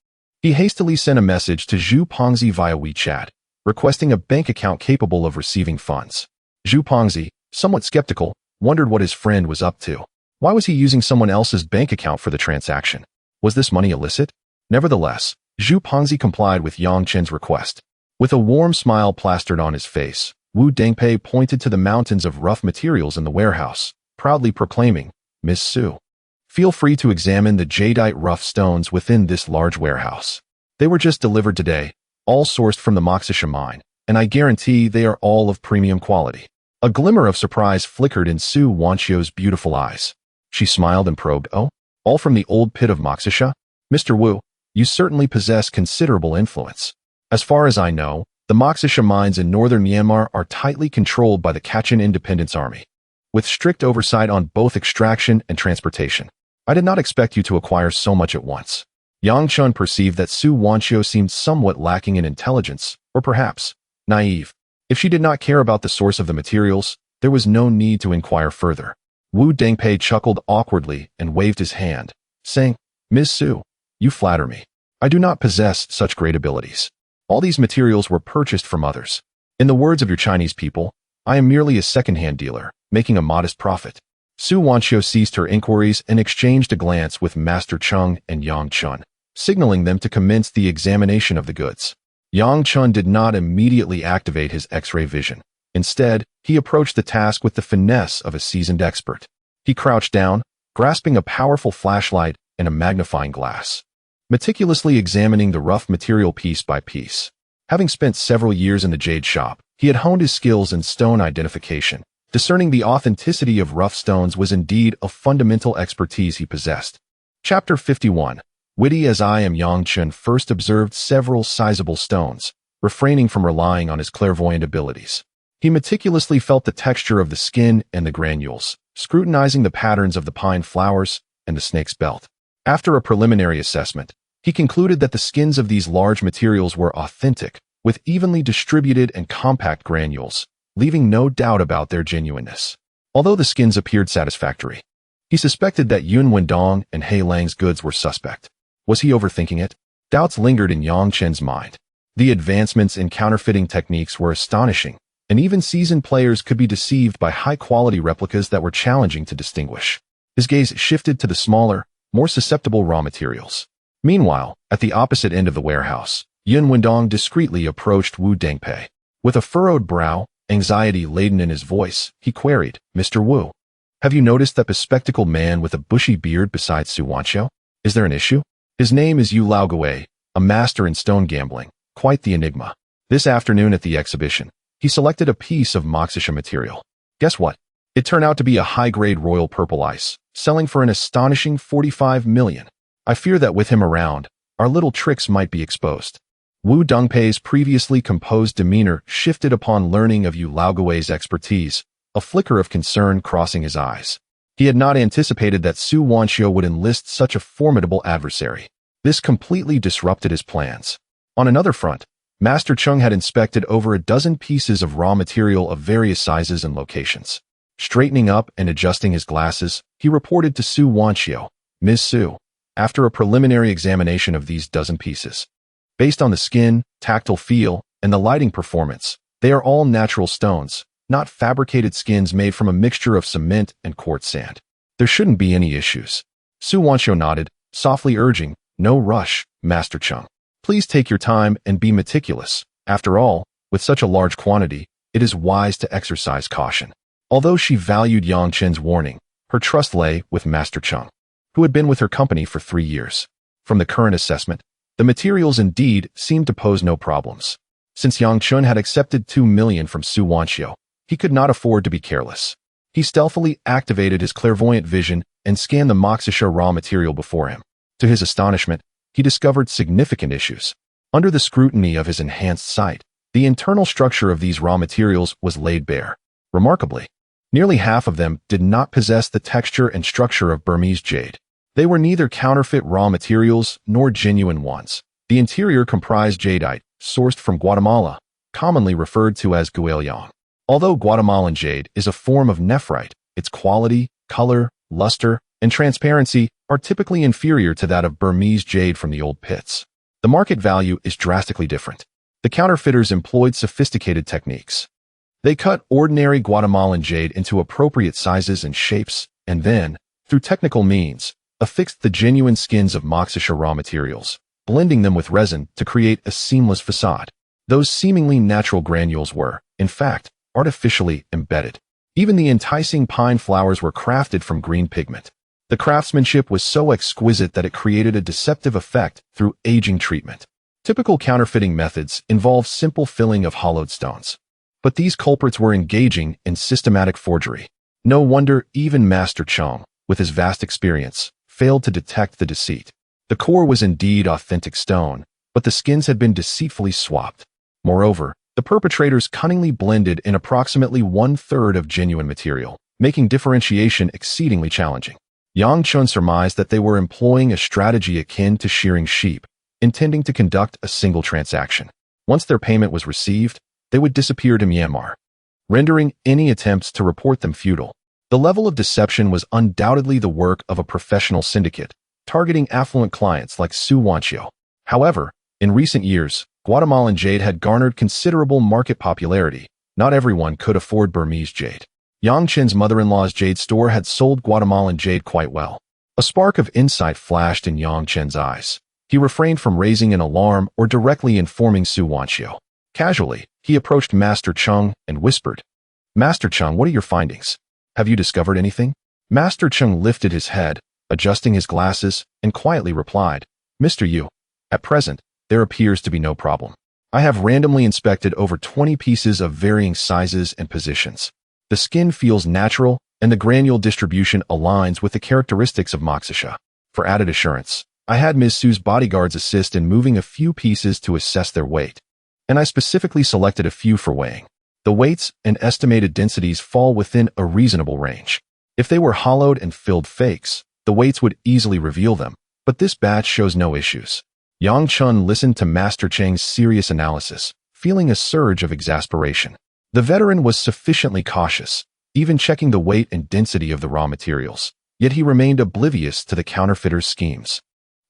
He hastily sent a message to Zhu Pongzi via WeChat, requesting a bank account capable of receiving funds. Zhu Pongzi, somewhat skeptical, wondered what his friend was up to. Why was he using someone else's bank account for the transaction? Was this money illicit? Nevertheless, Zhu Pongzi complied with Yang Chen's request. With a warm smile plastered on his face, Wu Dengpei pointed to the mountains of rough materials in the warehouse, proudly proclaiming, Miss Su, feel free to examine the jadeite rough stones within this large warehouse. They were just delivered today, all sourced from the Moksha mine, and I guarantee they are all of premium quality. A glimmer of surprise flickered in Su Wanchio's beautiful eyes. She smiled and probed, Oh, all from the old pit of Moksha? Mr. Wu, you certainly possess considerable influence. As far as I know, The Moksha mines in northern Myanmar are tightly controlled by the Kachin Independence Army, with strict oversight on both extraction and transportation. I did not expect you to acquire so much at once. Yang Chun perceived that Su Wanxiu seemed somewhat lacking in intelligence, or perhaps naive. If she did not care about the source of the materials, there was no need to inquire further. Wu Dengpei chuckled awkwardly and waved his hand, saying, Ms. Su, you flatter me. I do not possess such great abilities. All these materials were purchased from others. In the words of your Chinese people, I am merely a second-hand dealer, making a modest profit. Su Wanxiu ceased her inquiries and exchanged a glance with Master Cheng and Yang Chun, signaling them to commence the examination of the goods. Yang Chun did not immediately activate his X-ray vision. Instead, he approached the task with the finesse of a seasoned expert. He crouched down, grasping a powerful flashlight and a magnifying glass, meticulously examining the rough material piece by piece. Having spent several years in the jade shop, he had honed his skills in stone identification. Discerning the authenticity of rough stones was indeed a fundamental expertise he possessed. Chapter 51. Witty as I am, Yang Chun first observed several sizable stones, refraining from relying on his clairvoyant abilities. He meticulously felt the texture of the skin and the granules, scrutinizing the patterns of the pine flowers and the snake's belt. After a preliminary assessment, he concluded that the skins of these large materials were authentic, with evenly distributed and compact granules, leaving no doubt about their genuineness. Although the skins appeared satisfactory, he suspected that Yun Wendong and He Lang's goods were suspect. Was he overthinking it? Doubts lingered in Yang Chen's mind. The advancements in counterfeiting techniques were astonishing, and even seasoned players could be deceived by high-quality replicas that were challenging to distinguish. His gaze shifted to the smaller, more susceptible raw materials. Meanwhile, at the opposite end of the warehouse, Yun Wendong discreetly approached Wu Dengpei. With a furrowed brow, anxiety laden in his voice, he queried, Mr. Wu, have you noticed that bespectacled man with a bushy beard beside Su Wanxiu? Is there an issue? His name is Yu Laogui, a master in stone gambling, quite the enigma. This afternoon at the exhibition, he selected a piece of Moksha material. Guess what? It turned out to be a high-grade royal purple ice, selling for an astonishing 45 million. I fear that with him around, our little tricks might be exposed. Wu Dengpei's previously composed demeanor shifted upon learning of Yu Laogui's expertise, a flicker of concern crossing his eyes. He had not anticipated that Su Wanxiu would enlist such a formidable adversary. This completely disrupted his plans. On another front, Master Cheng had inspected over a dozen pieces of raw material of various sizes and locations. Straightening up and adjusting his glasses, he reported to Su Wanxiu, Ms. Su, after a preliminary examination of these dozen pieces. Based on the skin, tactile feel, and the lighting performance, they are all natural stones, not fabricated skins made from a mixture of cement and quartz sand. There shouldn't be any issues. Su Wanxiu nodded, softly urging, no rush, Master Cheng. Please take your time and be meticulous. After all, with such a large quantity, it is wise to exercise caution. Although she valued Yang Chen's warning, her trust lay with Master Cheng, who had been with her company for 3 years. From the current assessment, the materials indeed seemed to pose no problems. Since Yang Chun had accepted 2 million from Su Wanxiu, he could not afford to be careless. He stealthily activated his clairvoyant vision and scanned the Moksha raw material before him. To his astonishment, he discovered significant issues. Under the scrutiny of his enhanced sight, the internal structure of these raw materials was laid bare. Remarkably, nearly half of them did not possess the texture and structure of Burmese jade. They were neither counterfeit raw materials nor genuine ones. The interior comprised jadeite, sourced from Guatemala, commonly referred to as guelyang. Although Guatemalan jade is a form of nephrite, its quality, color, luster, and transparency are typically inferior to that of Burmese jade from the old pits. The market value is drastically different. The counterfeiters employed sophisticated techniques. They cut ordinary Guatemalan jade into appropriate sizes and shapes, and then, through technical means, affixed the genuine skins of Moksha raw materials, blending them with resin to create a seamless facade. Those seemingly natural granules were, in fact, artificially embedded. Even the enticing pine flowers were crafted from green pigment. The craftsmanship was so exquisite that it created a deceptive effect through aging treatment. Typical counterfeiting methods involve simple filling of hollowed stones. But these culprits were engaging in systematic forgery. No wonder even Master Cheng, with his vast experience, failed to detect the deceit. The core was indeed authentic stone, but the skins had been deceitfully swapped. Moreover, The perpetrators cunningly blended in approximately one-third of genuine material, making differentiation exceedingly challenging. Yang Chen surmised that they were employing a strategy akin to shearing sheep, intending to conduct a single transaction. Once their payment was received, they would disappear to Myanmar, rendering any attempts to report them futile. The level of deception was undoubtedly the work of a professional syndicate, targeting affluent clients like Su Wanqiao. However, in recent years, Guatemalan jade had garnered considerable market popularity. Not everyone could afford Burmese jade. Yang Chen's mother-in-law's jade store had sold Guatemalan jade quite well. A spark of insight flashed in Yang Chen's eyes. He refrained from raising an alarm or directly informing Su Wanqiao. Casually, he approached Master Cheng and whispered, "Master Cheng, what are your findings? Have you discovered anything?" Master Cheng lifted his head, adjusting his glasses, and quietly replied, "Mr. Yu, at present, there appears to be no problem. I have randomly inspected over 20 pieces of varying sizes and positions. The skin feels natural, and the granule distribution aligns with the characteristics of moxisha. For added assurance, I had Ms. Su's bodyguards assist in moving a few pieces to assess their weight, and I specifically selected a few for weighing. The weights and estimated densities fall within a reasonable range. If they were hollowed and filled fakes, the weights would easily reveal them, but this batch shows no issues." Yang Chen listened to Master Cheng's serious analysis, feeling a surge of exasperation. The veteran was sufficiently cautious, even checking the weight and density of the raw materials, yet he remained oblivious to the counterfeiters' schemes.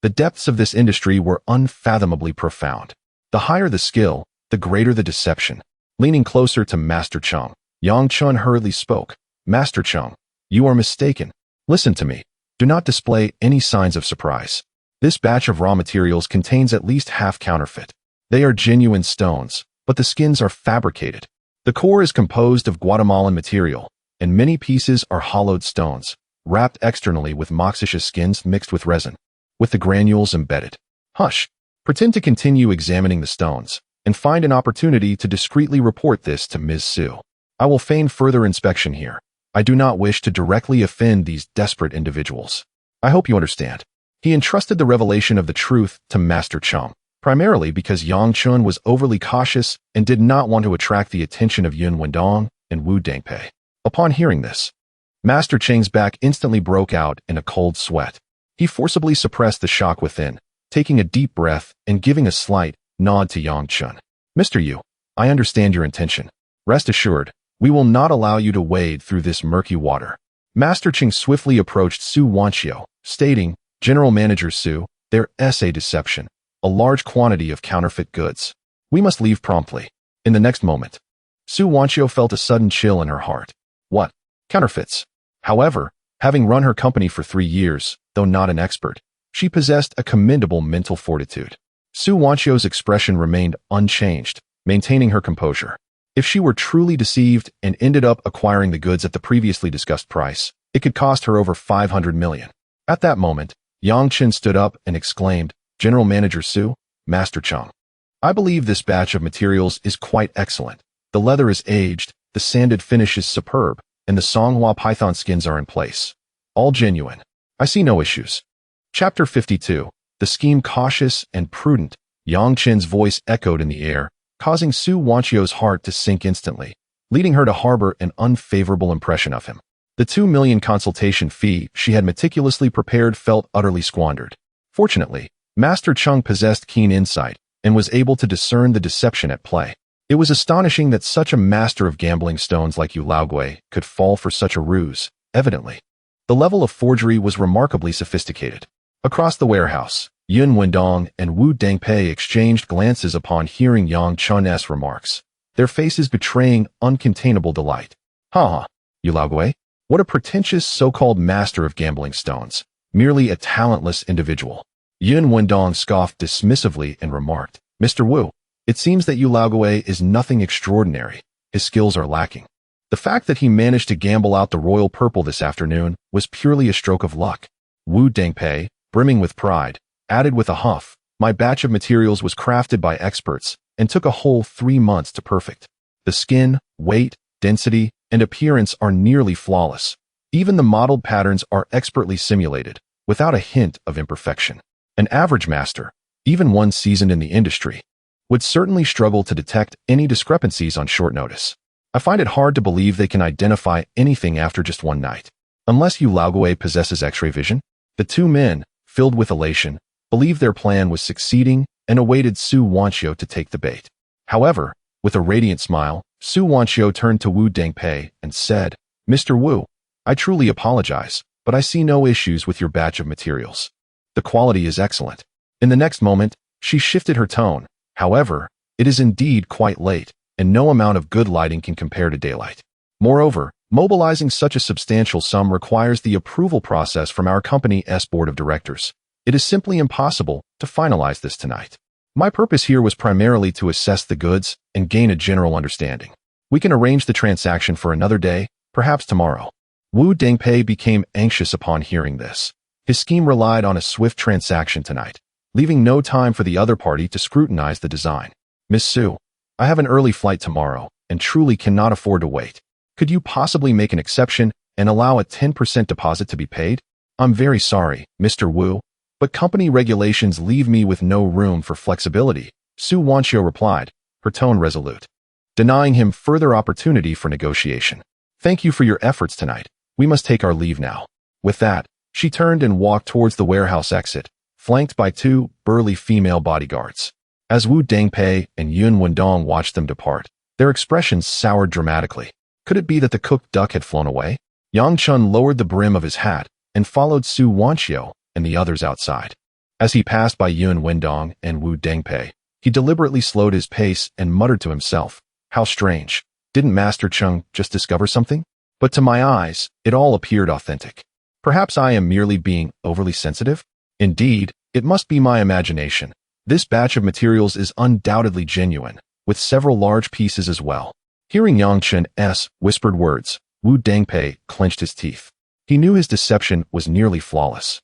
The depths of this industry were unfathomably profound. The higher the skill, the greater the deception. Leaning closer to Master Cheng, Yang Chen hurriedly spoke, "Master Cheng, you are mistaken. Listen to me. Do not display any signs of surprise. This batch of raw materials contains at least half counterfeit. They are genuine stones, but the skins are fabricated. The core is composed of Guatemalan material, and many pieces are hollowed stones, wrapped externally with moxisha skins mixed with resin, with the granules embedded. Hush. Pretend to continue examining the stones, and find an opportunity to discreetly report this to Ms. Su. I will feign further inspection here. I do not wish to directly offend these desperate individuals. I hope you understand." He entrusted the revelation of the truth to Master Cheng, primarily because Yang Chen was overly cautious and did not want to attract the attention of Yun Wendong and Wu Dangpei. Upon hearing this, Master Cheng's back instantly broke out in a cold sweat. He forcibly suppressed the shock within, taking a deep breath and giving a slight nod to Yang Chen. "Mr. Yu, I understand your intention. Rest assured, we will not allow you to wade through this murky water." Master Cheng swiftly approached Su Wanqiao, stating, "General Manager Su, there is a deception, a large quantity of counterfeit goods. We must leave promptly." In the next moment, Su Wanqiao felt a sudden chill in her heart. What? Counterfeits? However, having run her company for 3 years, though not an expert, she possessed a commendable mental fortitude. Su Wanqiao's expression remained unchanged, maintaining her composure. If she were truly deceived and ended up acquiring the goods at the previously discussed price, it could cost her over 500 million. At that moment, Yang Chen stood up and exclaimed, "General Manager Su, Master Cheng, I believe this batch of materials is quite excellent. The leather is aged, the sanded finish is superb, and the Songhua python skins are in place. All genuine. I see no issues." Chapter 52. The scheme cautious and prudent. Yang Chen's voice echoed in the air, causing Su Wanqiao's heart to sink instantly, leading her to harbor an unfavorable impression of him. The 2 million consultation fee she had meticulously prepared felt utterly squandered. Fortunately, Master Cheng possessed keen insight and was able to discern the deception at play. It was astonishing that such a master of gambling stones like Yu Laogui could fall for such a ruse. Evidently, the level of forgery was remarkably sophisticated. Across the warehouse, Yun Wendong and Wu Dangpei exchanged glances upon hearing Yang Chen's remarks, their faces betraying uncontainable delight. "Ha! Yu Laogui? What a pretentious so-called master of gambling stones. Merely a talentless individual." Yun Wendong scoffed dismissively and remarked, "Mr. Wu, it seems that Yu Laogui is nothing extraordinary. His skills are lacking. The fact that he managed to gamble out the royal purple this afternoon was purely a stroke of luck." Wu Dangpei, brimming with pride, added with a huff, "My batch of materials was crafted by experts and took a whole 3 months to perfect. The skin, weight, density, and appearance are nearly flawless. Even the modeled patterns are expertly simulated, without a hint of imperfection. An average master, even one seasoned in the industry, would certainly struggle to detect any discrepancies on short notice. I find it hard to believe they can identify anything after just one night. Unless Yu Laoguei possesses X-ray vision, the two men, filled with elation, believed their plan was succeeding and awaited Su Wanxiu to take the bait. However, with a radiant smile, Su Wanxiu turned to Wu Dengpei and said, "Mr. Wu, I truly apologize, but I see no issues with your batch of materials. The quality is excellent." In the next moment, she shifted her tone. "However, it is indeed quite late, and no amount of good lighting can compare to daylight. Moreover, mobilizing such a substantial sum requires the approval process from our company's board of directors. It is simply impossible to finalize this tonight. My purpose here was primarily to assess the goods and gain a general understanding. We can arrange the transaction for another day, perhaps tomorrow." Wu Dengpei became anxious upon hearing this. His scheme relied on a swift transaction tonight, leaving no time for the other party to scrutinize the design. "Miss Su, I have an early flight tomorrow and truly cannot afford to wait. Could you possibly make an exception and allow a 10% deposit to be paid?" "I'm very sorry, Mr. Wu, but company regulations leave me with no room for flexibility," Su Wanxiu replied, her tone resolute, denying him further opportunity for negotiation. "Thank you for your efforts tonight. We must take our leave now." With that, she turned and walked towards the warehouse exit, flanked by two burly female bodyguards. As Wu Dengpei and Yun Wendong watched them depart, their expressions soured dramatically. Could it be that the cooked duck had flown away? Yang Chun lowered the brim of his hat and followed Su Wanxiu and the others outside. As he passed by Yun Wendong and Wu Dengpei, he deliberately slowed his pace and muttered to himself, "How strange. Didn't Master Cheng just discover something? But to my eyes, it all appeared authentic. Perhaps I am merely being overly sensitive? Indeed, it must be my imagination. This batch of materials is undoubtedly genuine, with several large pieces as well." Hearing Yang Chen's whispered words, Wu Dengpei clenched his teeth. He knew his deception was nearly flawless.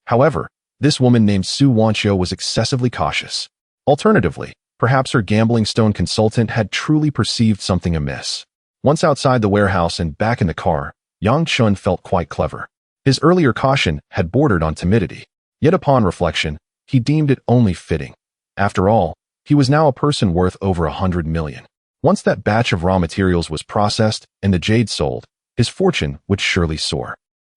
However, this woman named Su Wanxiu was excessively cautious. Alternatively, perhaps her gambling stone consultant had truly perceived something amiss. Once outside the warehouse and back in the car, Yang Chun felt quite clever. His earlier caution had bordered on timidity, yet upon reflection, he deemed it only fitting. After all, he was now a person worth over 100 million. Once that batch of raw materials was processed and the jade sold, his fortune would surely soar.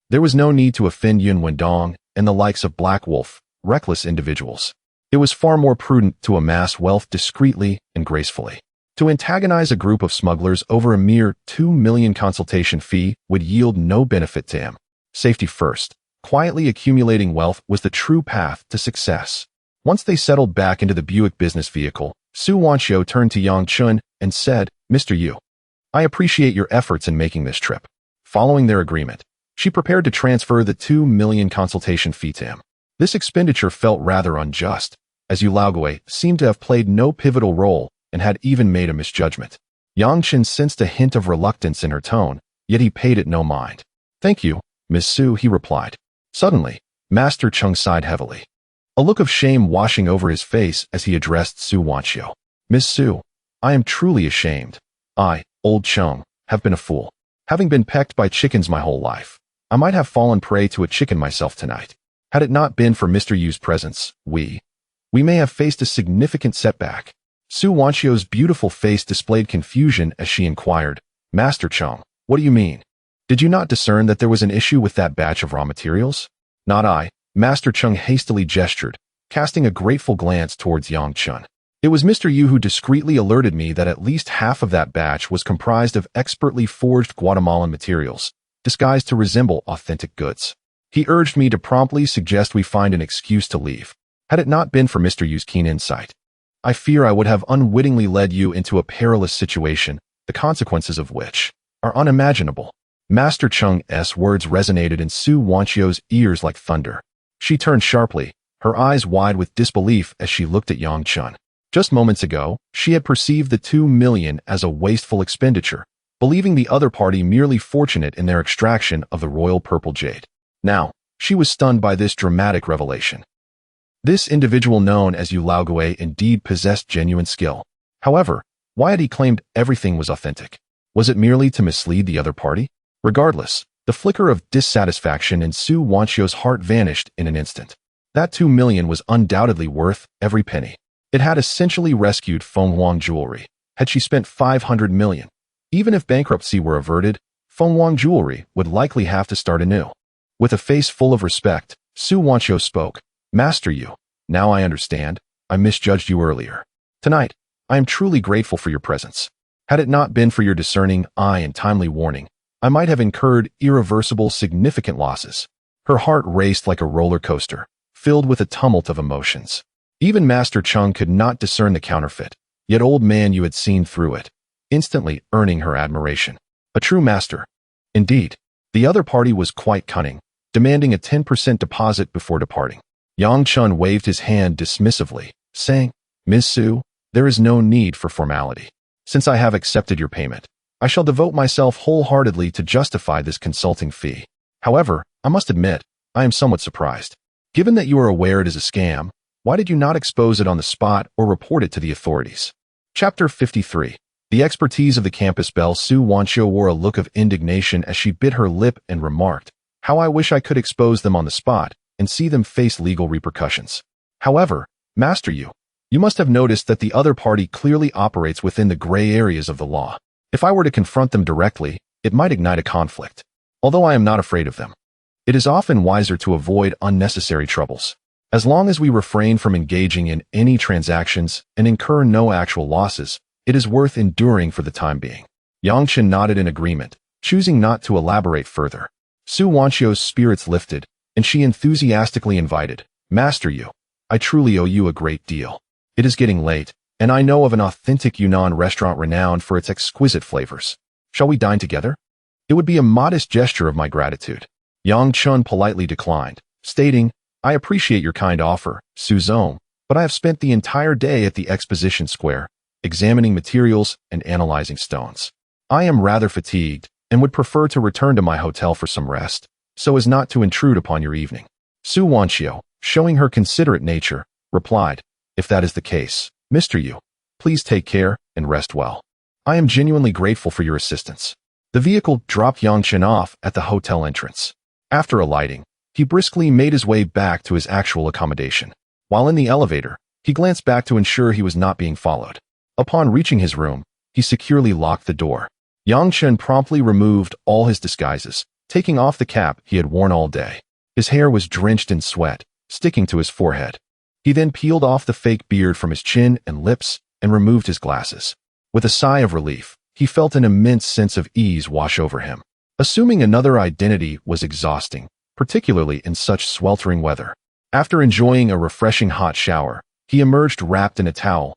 There was no need to offend Yun Wendong and the likes of Black Wolf, reckless individuals. It was far more prudent to amass wealth discreetly and gracefully. To antagonize a group of smugglers over a mere 2 million consultation fee would yield no benefit to him. Safety first. Quietly accumulating wealth was the true path to success. Once they settled back into the Buick business vehicle, Su Wanxiu turned to Yang Chun and said, "Mr. Yu, I appreciate your efforts in making this trip." Following their agreement, she prepared to transfer the 2 million consultation fee to him. This expenditure felt rather unjust, as Yu Laoguei seemed to have played no pivotal role and had even made a misjudgment. Yang Chen sensed a hint of reluctance in her tone, yet he paid it no mind. "Thank you, Miss Su," he replied. Suddenly, Master Cheng sighed heavily, a look of shame washing over his face as he addressed Su Wanxiu. "Miss Su, I am truly ashamed. I, old Cheng, have been a fool. Having been pecked by chickens my whole life, I might have fallen prey to a chicken myself tonight. Had it not been for Mr. Yu's presence, we may have faced a significant setback." Su Wanxiu's beautiful face displayed confusion as she inquired, "Master Cheng, what do you mean? Did you not discern that there was an issue with that batch of raw materials?" "Not I," Master Cheng hastily gestured, casting a grateful glance towards Yang Chun. "It was Mr. Yu who discreetly alerted me that at least half of that batch was comprised of expertly forged Guatemalan materials, disguised to resemble authentic goods. He urged me to promptly suggest we find an excuse to leave. Had it not been for Mr. Yu's keen insight, I fear I would have unwittingly led you into a perilous situation, the consequences of which are unimaginable." Master Cheng's words resonated in Su Wanxiu's ears like thunder. She turned sharply, her eyes wide with disbelief as she looked at Yang Chun. Just moments ago, she had perceived the 2 million as a wasteful expenditure, believing the other party merely fortunate in their extraction of the royal purple jade. Now, she was stunned by this dramatic revelation. This individual known as Yu Laoguei indeed possessed genuine skill. However, why had he claimed everything was authentic? Was it merely to mislead the other party? Regardless, the flicker of dissatisfaction in Su Wanxiu's heart vanished in an instant. That 2 million was undoubtedly worth every penny. It had essentially rescued Feng Huang jewelry, had she spent 500 million. Even if bankruptcy were averted, Feng Huang jewelry would likely have to start anew. With a face full of respect, Su Wanqiu spoke. Master Yu, now I understand. I misjudged you earlier. Tonight, I am truly grateful for your presence. Had it not been for your discerning eye and timely warning, I might have incurred irreversible, significant losses. Her heart raced like a roller coaster, filled with a tumult of emotions. Even Master Cheng could not discern the counterfeit, yet old man you had seen through it, instantly earning her admiration. A true master. Indeed, the other party was quite cunning, demanding a 10% deposit before departing. Yang Chun waved his hand dismissively, saying, Ms. Su, there is no need for formality. Since I have accepted your payment, I shall devote myself wholeheartedly to justify this consulting fee. However, I must admit, I am somewhat surprised. Given that you are aware it is a scam, why did you not expose it on the spot or report it to the authorities? Chapter 53. The expertise of the campus belle. Su Wanqiu wore a look of indignation as she bit her lip and remarked, How I wish I could expose them on the spot and see them face legal repercussions. However, Master Yu, you must have noticed that the other party clearly operates within the gray areas of the law. If I were to confront them directly, it might ignite a conflict. Although I am not afraid of them, it is often wiser to avoid unnecessary troubles. As long as we refrain from engaging in any transactions and incur no actual losses, it is worth enduring for the time being. Yang Chen nodded in agreement, choosing not to elaborate further. Su Wanqiu's spirits lifted, and she enthusiastically invited, Master Yu, I truly owe you a great deal. It is getting late, and I know of an authentic Yunnan restaurant renowned for its exquisite flavors. Shall we dine together? It would be a modest gesture of my gratitude. Yang Chun politely declined, stating, I appreciate your kind offer, Su Zong, but I have spent the entire day at the exposition square, examining materials and analyzing stones. I am rather fatigued and would prefer to return to my hotel for some rest, so as not to intrude upon your evening. Su Wanqiu, showing her considerate nature, replied, If that is the case, Mr. Yu, please take care and rest well. I am genuinely grateful for your assistance. The vehicle dropped Yang Chen off at the hotel entrance. After alighting, he briskly made his way back to his actual accommodation. While in the elevator, he glanced back to ensure he was not being followed. Upon reaching his room, he securely locked the door. Yang Chen promptly removed all his disguises, taking off the cap he had worn all day. His hair was drenched in sweat, sticking to his forehead. He then peeled off the fake beard from his chin and lips and removed his glasses. With a sigh of relief, he felt an immense sense of ease wash over him. Assuming another identity was exhausting, particularly in such sweltering weather. After enjoying a refreshing hot shower, he emerged wrapped in a towel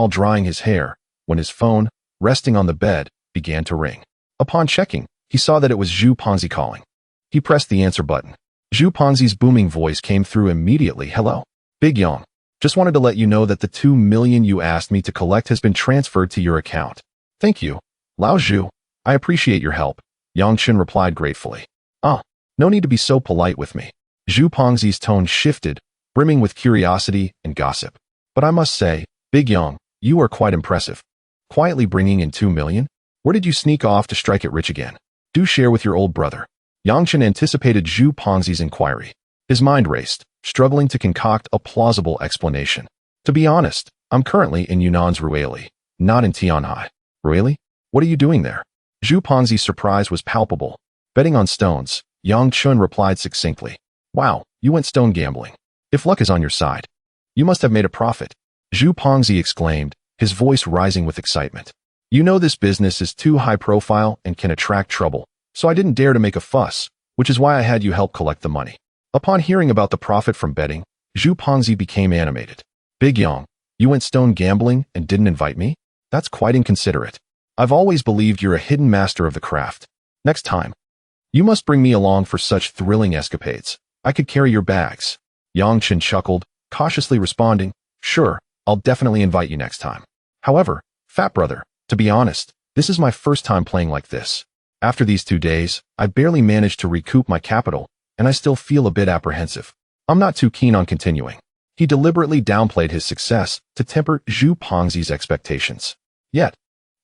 drying his hair, when his phone, resting on the bed, began to ring. Upon checking, he saw that it was Zhu Pengzi calling. He pressed the answer button. Zhu Pengzi's booming voice came through immediately. Hello? Big Yang. Just wanted to let you know that the 2 million you asked me to collect has been transferred to your account. Thank you, Lao Zhu. I appreciate your help. Yang Chen replied gratefully. No need to be so polite with me. Zhu Pengzi's tone shifted, brimming with curiosity and gossip. But I must say, Big Yang, you are quite impressive. Quietly bringing in 2 million? Where did you sneak off to strike it rich again? Do share with your old brother. Yang Chen anticipated Zhu Pengzi's inquiry. His mind raced, struggling to concoct a plausible explanation. To be honest, I'm currently in Yunnan's Ruili, not in Tianhai. Ruili? What are you doing there? Zhu Pengzi's surprise was palpable. Betting on stones, Yang Chun replied succinctly. Wow, you went stone gambling. If luck is on your side, you must have made a profit. Zhu Pengzi exclaimed, his voice rising with excitement. You know this business is too high profile and can attract trouble, so I didn't dare to make a fuss, which is why I had you help collect the money. Upon hearing about the profit from betting, Zhu Pengzi became animated. Big Yang, you went stone gambling and didn't invite me? That's quite inconsiderate. I've always believed you're a hidden master of the craft. Next time, you must bring me along for such thrilling escapades. I could carry your bags. Yang Chen chuckled, cautiously responding, Sure, I'll definitely invite you next time. However, fat brother, to be honest, this is my first time playing like this. After these 2 days, I barely managed to recoup my capital, and I still feel a bit apprehensive. I'm not too keen on continuing. He deliberately downplayed his success to temper Zhu Pengzi's expectations. Yet,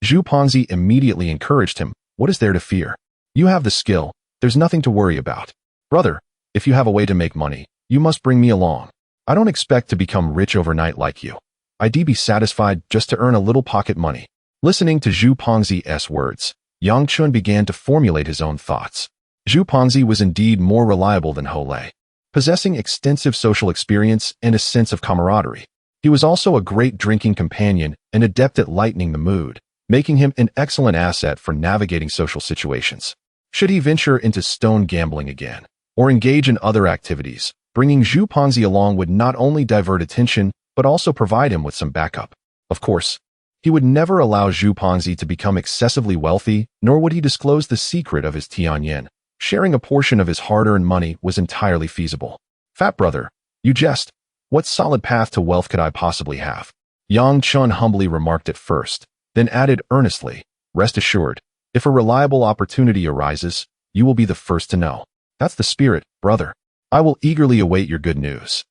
Zhu Pengzi immediately encouraged him. What is there to fear? You have the skill. There's nothing to worry about. Brother, if you have a way to make money, you must bring me along. I don't expect to become rich overnight like you. I'd be satisfied just to earn a little pocket money. Listening to Zhu Pengzi's words, Yang Chun began to formulate his own thoughts. Zhu Pengzi was indeed more reliable than Ho Lei, possessing extensive social experience and a sense of camaraderie. He was also a great drinking companion and adept at lightening the mood, making him an excellent asset for navigating social situations. Should he venture into stone gambling again, or engage in other activities, bringing Zhu Pengzi along would not only divert attention, but also provide him with some backup. Of course, he would never allow Zhu Pengzi to become excessively wealthy, nor would he disclose the secret of his Tianyan. Sharing a portion of his hard-earned money was entirely feasible. Fat brother, you jest. What solid path to wealth could I possibly have? Yang Chun humbly remarked at first, then added earnestly, rest assured, if a reliable opportunity arises, you will be the first to know. That's the spirit, brother. I will eagerly await your good news.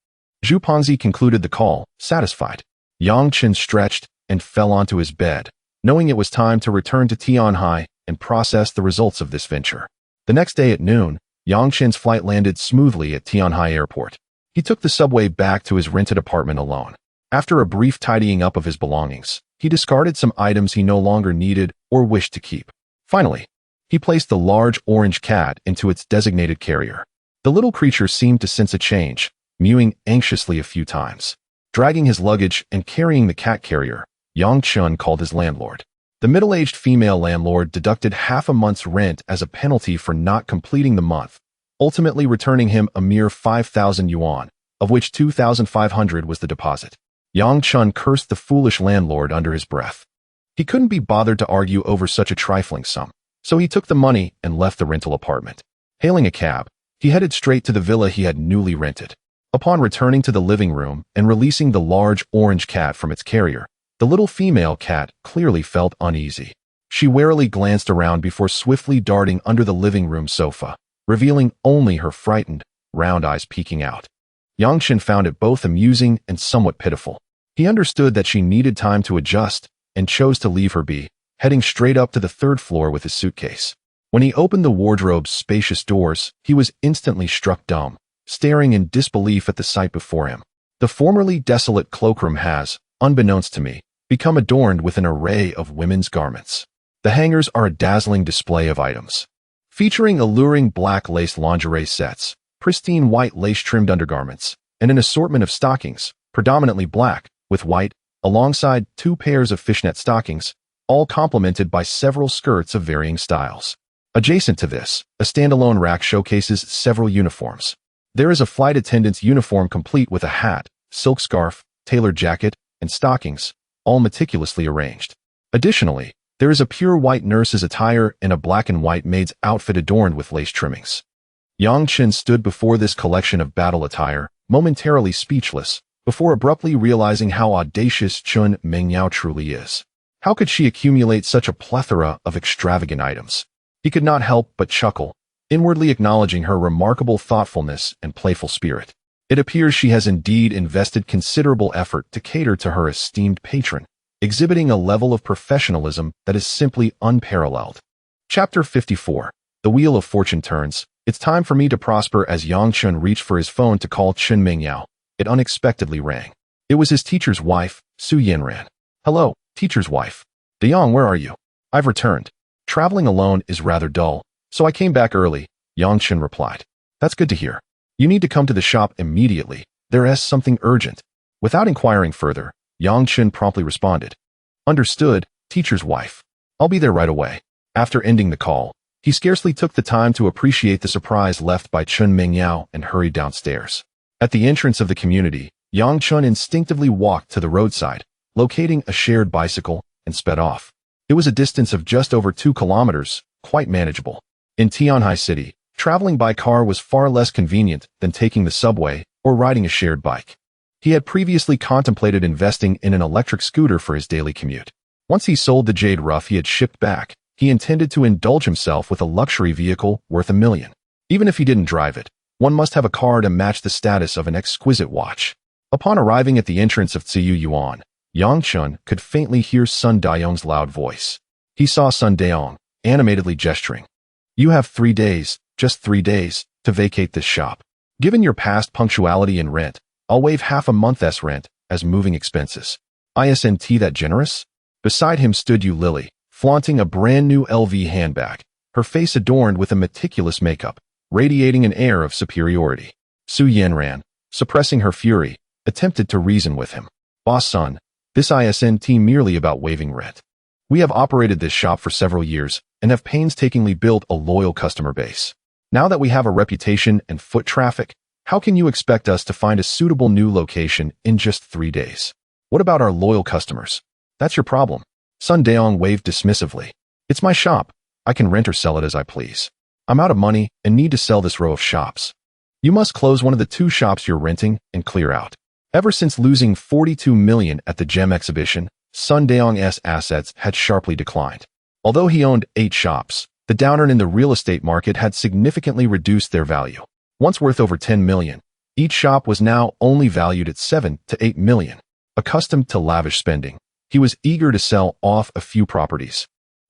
Zhu Pengzi concluded the call, satisfied. Yang Chen stretched and fell onto his bed, knowing it was time to return to Tianhai and process the results of this venture. The next day at noon, Yang Chen's flight landed smoothly at Tianhai Airport. He took the subway back to his rented apartment alone. After a brief tidying up of his belongings, he discarded some items he no longer needed or wished to keep. Finally, he placed the large orange cat into its designated carrier. The little creature seemed to sense a change, mewing anxiously a few times. Dragging his luggage and carrying the cat carrier, Yang Chun called his landlord. The middle-aged female landlord deducted half a month's rent as a penalty for not completing the month, ultimately returning him a mere 5,000 yuan, of which 2,500 was the deposit. Yang Chun cursed the foolish landlord under his breath. He couldn't be bothered to argue over such a trifling sum, so he took the money and left the rental apartment. Hailing a cab, he headed straight to the villa he had newly rented. Upon returning to the living room and releasing the large orange cat from its carrier, the little female cat clearly felt uneasy. She warily glanced around before swiftly darting under the living room sofa, revealing only her frightened, round eyes peeking out. Yang Chen found it both amusing and somewhat pitiful. He understood that she needed time to adjust and chose to leave her be, heading straight up to the third floor with his suitcase. When he opened the wardrobe's spacious doors, he was instantly struck dumb, staring in disbelief at the sight before him. The formerly desolate cloakroom has, unbeknownst to me, become adorned with an array of women's garments. The hangers are a dazzling display of items, featuring alluring black lace lingerie sets, pristine white lace-trimmed undergarments, and an assortment of stockings, predominantly black, with white, alongside 2 pairs of fishnet stockings, all complemented by several skirts of varying styles. Adjacent to this, a standalone rack showcases several uniforms. There is a flight attendant's uniform complete with a hat, silk scarf, tailored jacket, and stockings, all meticulously arranged. Additionally, there is a pure white nurse's attire and a black and white maid's outfit adorned with lace trimmings. Yang Chen stood before this collection of battle attire, momentarily speechless, before abruptly realizing how audacious Chun Mengyao truly is. How could she accumulate such a plethora of extravagant items? He could not help but chuckle, inwardly acknowledging her remarkable thoughtfulness and playful spirit. It appears she has indeed invested considerable effort to cater to her esteemed patron, exhibiting a level of professionalism that is simply unparalleled. Chapter 54. The Wheel of Fortune turns. It's time for me to prosper. As Yang Chun reached for his phone to call Chen Mengyao, it unexpectedly rang. It was his teacher's wife, Su Yanran. Hello, teacher's wife. Yang, where are you? I've returned. Traveling alone is rather dull, so I came back early, Yang Chen replied. That's good to hear. You need to come to the shop immediately. There is something urgent. Without inquiring further, Yang Chen promptly responded. Understood, teacher's wife. I'll be there right away. After ending the call, he scarcely took the time to appreciate the surprise left by Chen Mengyao and hurried downstairs. At the entrance of the community, Yang Chun instinctively walked to the roadside, locating a shared bicycle, and sped off. It was a distance of just over 2 kilometers, quite manageable. In Tianhai City, traveling by car was far less convenient than taking the subway or riding a shared bike. He had previously contemplated investing in an electric scooter for his daily commute. Once he sold the jade rough he had shipped back, he intended to indulge himself with a luxury vehicle worth $1 million. Even if he didn't drive it, one must have a car to match the status of an exquisite watch. Upon arriving at the entrance of Tsiyu Yuan, Yang Chun could faintly hear Sun Dayong's loud voice. He saw Sun Dayong, animatedly gesturing. You have 3 days, just 3 days, to vacate this shop. Given your past punctuality and rent, I'll waive half a month's rent as moving expenses. Isn't that generous? Beside him stood Yu Lily, flaunting a brand new LV handbag, her face adorned with a meticulous makeup, radiating an air of superiority. Su Yanran, suppressing her fury, attempted to reason with him. Boss son, this isn't merely about waiving rent. We have operated this shop for several years and have painstakingly built a loyal customer base. Now that we have a reputation and foot traffic, how can you expect us to find a suitable new location in just 3 days? What about our loyal customers? That's your problem. Sun Daong waved dismissively. It's my shop. I can rent or sell it as I please. I'm out of money and need to sell this row of shops. You must close one of the 2 shops you're renting and clear out. Ever since losing 42 million at the gem exhibition, Sun Daong's assets had sharply declined. Although he owned 8 shops, the downturn in the real estate market had significantly reduced their value. Once worth over 10 million, each shop was now only valued at 7 to 8 million. Accustomed to lavish spending, he was eager to sell off a few properties,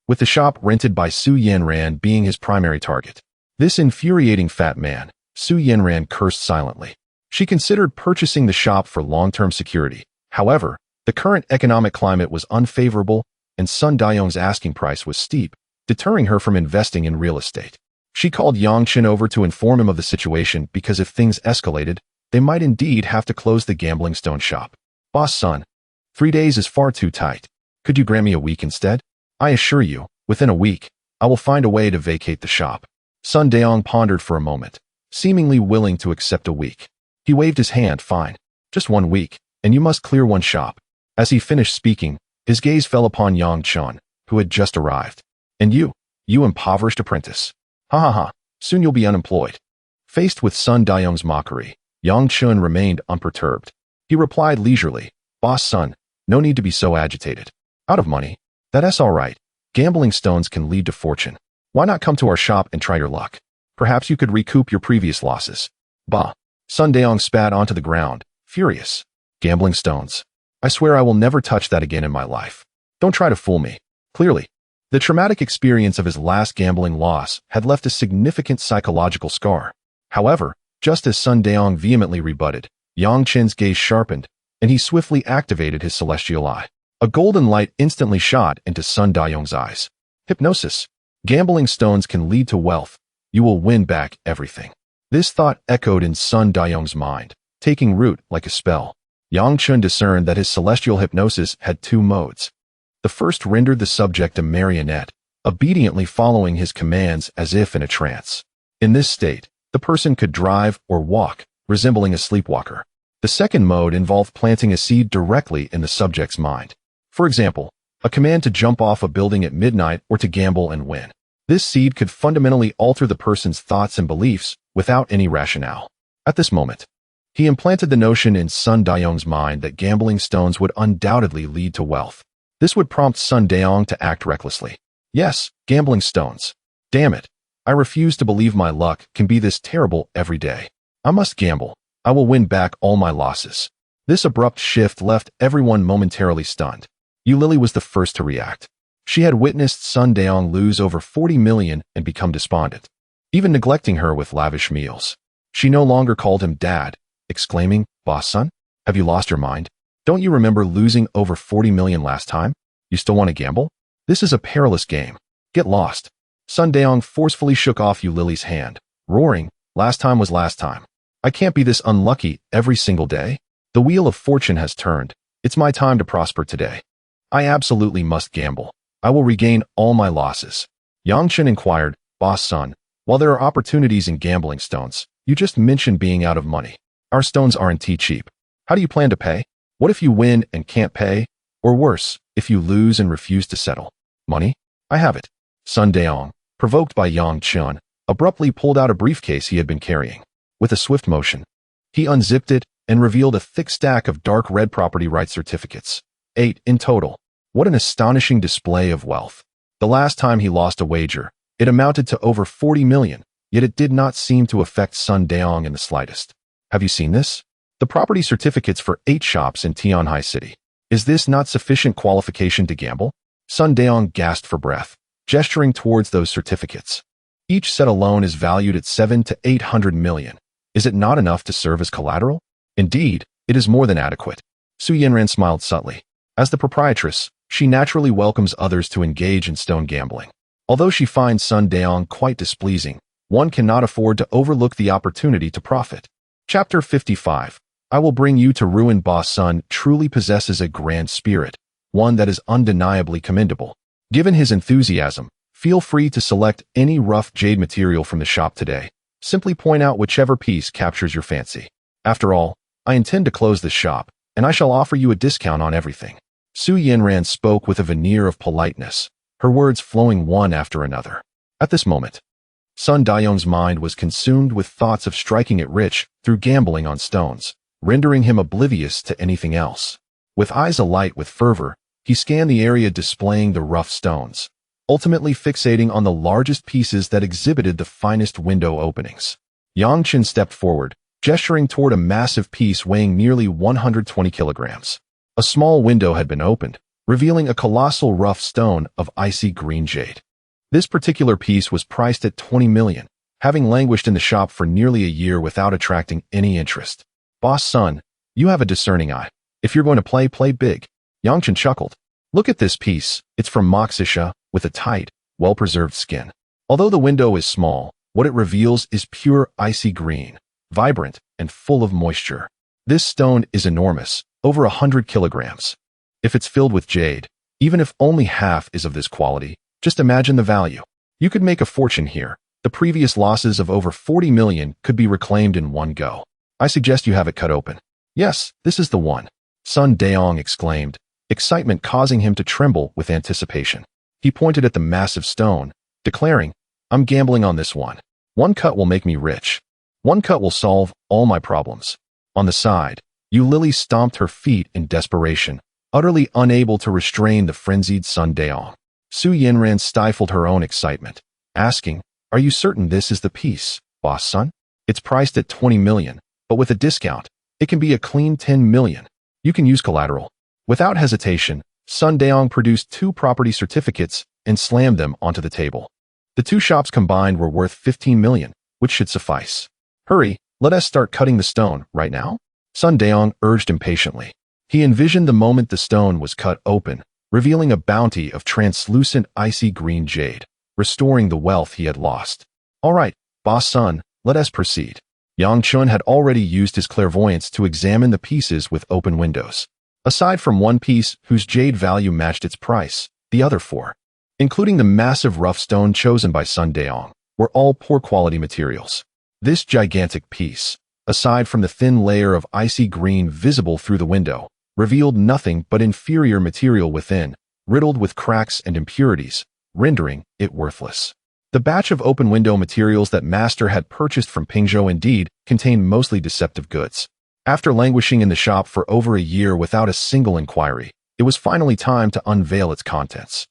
with the shop rented by Su Yanran being his primary target. This infuriating fat man, Su Yanran cursed silently. She considered purchasing the shop for long-term security. However, the current economic climate was unfavorable and Sun Daong's asking price was steep, deterring her from investing in real estate. She called Chen over to inform him of the situation because if things escalated, they might indeed have to close the gambling stone shop. Boss son, 3 days is far too tight. Could you grant me a week instead? I assure you, within a week, I will find a way to vacate the shop. Sun Daong pondered for a moment, seemingly willing to accept a week. He waved his hand. Fine. Just 1 week, and you must clear 1 shop. As he finished speaking, his gaze fell upon Chen, who had just arrived. And you impoverished apprentice. Ha ha ha, soon you'll be unemployed. Faced with Sun Daong's mockery, Chen remained unperturbed. He replied leisurely, Boss son, no need to be so agitated. Out of money? That's all right. Gambling stones can lead to fortune. Why not come to our shop and try your luck? Perhaps you could recoup your previous losses. Bah! Sun Daong spat onto the ground, furious. Gambling stones. I swear I will never touch that again in my life. Don't try to fool me. Clearly, the traumatic experience of his last gambling loss had left a significant psychological scar. However, just as Sun Daong vehemently rebutted, Chen's gaze sharpened, and he swiftly activated his celestial eye. A golden light instantly shot into Sun Daong's eyes. Hypnosis. Gambling stones can lead to wealth. You will win back everything. This thought echoed in Sun Daong's mind, taking root like a spell. Chen discerned that his celestial hypnosis had 2 modes. The first rendered the subject a marionette, obediently following his commands as if in a trance. In this state, the person could drive or walk, resembling a sleepwalker. The second mode involved planting a seed directly in the subject's mind. For example, a command to jump off a building at midnight or to gamble and win. This seed could fundamentally alter the person's thoughts and beliefs without any rationale. At this moment, he implanted the notion in Sun Daong's mind that gambling stones would undoubtedly lead to wealth. This would prompt Sun Daong to act recklessly. Yes, gambling stones. Damn it. I refuse to believe my luck can be this terrible every day. I must gamble. I will win back all my losses. This abrupt shift left everyone momentarily stunned. Yu Lily was the first to react. She had witnessed Sun Daong lose over 40 million and become despondent, even neglecting her with lavish meals. She no longer called him dad, exclaiming, Boss son, have you lost your mind? Don't you remember losing over 40 million last time? You still want to gamble? This is a perilous game. Get lost. Sun Daong forcefully shook off Yu Lily's hand, roaring, last time was last time. I can't be this unlucky every single day. The wheel of fortune has turned. It's my time to prosper today. I absolutely must gamble. I will regain all my losses. Chen inquired, Boss son, while there are opportunities in gambling stones, you just mentioned being out of money. Our stones aren't cheap. How do you plan to pay? What if you win and can't pay? Or worse, if you lose and refuse to settle? Money? I have it. Sun Daong, provoked by Chen, abruptly pulled out a briefcase he had been carrying. With a swift motion, he unzipped it and revealed a thick stack of dark red property rights certificates. 8 in total. What an astonishing display of wealth. The last time he lost a wager, it amounted to over 40 million, yet it did not seem to affect Sun Daong in the slightest. Have you seen this? The property certificates for 8 shops in Tianhai City. Is this not sufficient qualification to gamble? Sun Daong gasped for breath, gesturing towards those certificates. Each set alone is valued at 7 to 800 million. Is it not enough to serve as collateral? Indeed, it is more than adequate. Su Yanran smiled subtly. As the proprietress, she naturally welcomes others to engage in stone gambling. Although she finds Sun Daong quite displeasing, one cannot afford to overlook the opportunity to profit. Chapter 55. I will bring you to ruin. Boss Sun truly possesses a grand spirit, one that is undeniably commendable. Given his enthusiasm, feel free to select any rough jade material from the shop today. Simply point out whichever piece captures your fancy. After all, I intend to close this shop, and I shall offer you a discount on everything. Su Yanran spoke with a veneer of politeness, her words flowing one after another. At this moment, Sun Daong's mind was consumed with thoughts of striking it rich through gambling on stones, rendering him oblivious to anything else. With eyes alight with fervor, he scanned the area displaying the rough stones, ultimately fixating on the largest pieces that exhibited the finest window openings. Chen stepped forward, gesturing toward a massive piece weighing nearly 120 kilograms. A small window had been opened, revealing a colossal rough stone of icy green jade. This particular piece was priced at 20 million, having languished in the shop for nearly a year without attracting any interest. Boss Sun, you have a discerning eye. If you're going to play big. Chen chuckled. Look at this piece. It's from Moxisha, with a tight, well-preserved skin. Although the window is small, what it reveals is pure icy green, vibrant, and full of moisture. This stone is enormous, over 100 kilograms. If it's filled with jade, even if only half is of this quality, just imagine the value. You could make a fortune here. The previous losses of over 40 million could be reclaimed in one go. I suggest you have it cut open. Yes, this is the one. Sun Daong exclaimed, excitement causing him to tremble with anticipation. He pointed at the massive stone, declaring, I'm gambling on this one. One cut will make me rich. One cut will solve all my problems. On the side, Lily stomped her feet in desperation, utterly unable to restrain the frenzied Sun Daong. Su Yanran stifled her own excitement, asking, Are you certain this is the piece, Boss Sun? It's priced at 20 million, but with a discount, it can be a clean 10 million. You can use collateral. Without hesitation, Sun Daong produced 2 property certificates and slammed them onto the table. The 2 shops combined were worth 15 million, which should suffice. Hurry, let us start cutting the stone right now. Sun Daong urged impatiently. He envisioned the moment the stone was cut open, revealing a bounty of translucent icy green jade, restoring the wealth he had lost. All right, Boss Sun, let us proceed. Chen had already used his clairvoyance to examine the pieces with open windows. Aside from one piece whose jade value matched its price, the other 4, including the massive rough stone chosen by Sun Daong, were all poor quality materials. This gigantic piece, aside from the thin layer of icy green visible through the window, revealed nothing but inferior material within, riddled with cracks and impurities, rendering it worthless. The batch of open window materials that Master had purchased from Pingzhou indeed contained mostly deceptive goods. After languishing in the shop for over a year without a single inquiry, it was finally time to unveil its contents.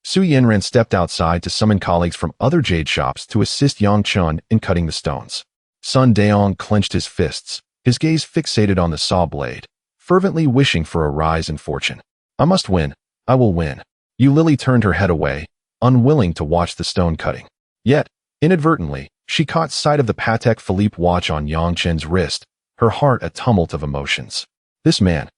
Su Yanran stepped outside to summon colleagues from other jade shops to assist Chen in cutting the stones. Sun Daong clenched his fists, his gaze fixated on the saw blade, fervently wishing for a rise in fortune. I must win. I will win. Lily turned her head away, unwilling to watch the stone cutting. Yet, inadvertently, she caught sight of the Patek Philippe watch on Chen's wrist, her heart a tumult of emotions. This man,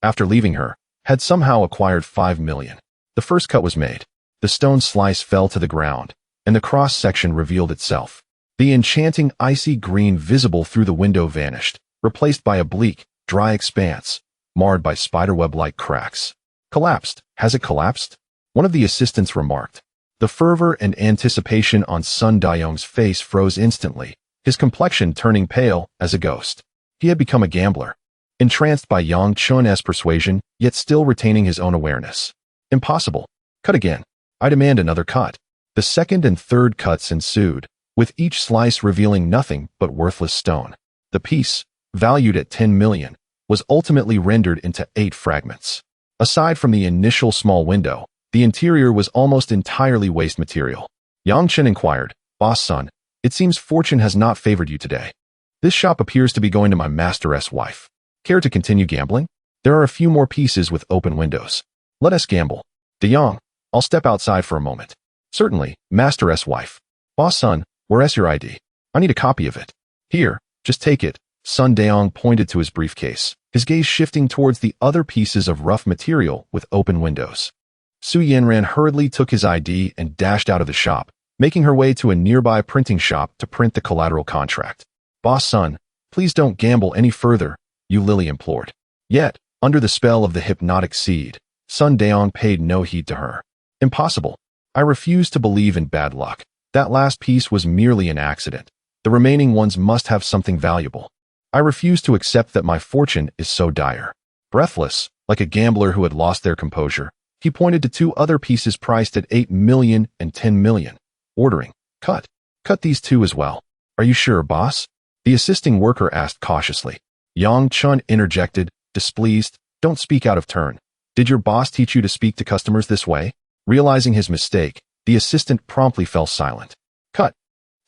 after leaving her, had somehow acquired 5 million. The first cut was made. The stone slice fell to the ground, and the cross-section revealed itself. The enchanting icy green visible through the window vanished, replaced by a bleak, dry expanse, marred by spiderweb-like cracks. Collapsed. Has it collapsed? One of the assistants remarked. The fervor and anticipation on Sun Daong's face froze instantly, his complexion turning pale as a ghost. He had become a gambler, entranced by Chen's persuasion, yet still retaining his own awareness. Impossible. Cut again. I demand another cut. The second and third cuts ensued, with each slice revealing nothing but worthless stone. The piece, valued at 10 million, was ultimately rendered into 8 fragments. Aside from the initial small window, the interior was almost entirely waste material. Chen inquired, Boss Sun, it seems fortune has not favored you today. This shop appears to be going to my master's wife. Care to continue gambling? There are a few more pieces with open windows. Let us gamble. De Yang, I'll step outside for a moment. Certainly, master's wife. Boss Sun, where's your ID? I need a copy of it. Here, just take it, Sun Daong pointed to his briefcase, his gaze shifting towards the other pieces of rough material with open windows. Su Yanran hurriedly took his ID and dashed out of the shop, making her way to a nearby printing shop to print the collateral contract. "Boss Sun, please don't gamble any further," Yu Lily implored. Yet, under the spell of the hypnotic seed, Sun Daong paid no heed to her. "Impossible. I refuse to believe in bad luck. That last piece was merely an accident. The remaining ones must have something valuable. I refuse to accept that my fortune is so dire." Breathless, like a gambler who had lost their composure, he pointed to two other pieces priced at 8 million and 10 million, ordering, Cut these two as well." "Are you sure, boss?" the assisting worker asked cautiously. Yang Chun interjected, displeased, "Don't speak out of turn. Did your boss teach you to speak to customers this way?" Realizing his mistake, the assistant promptly fell silent. "Cut,"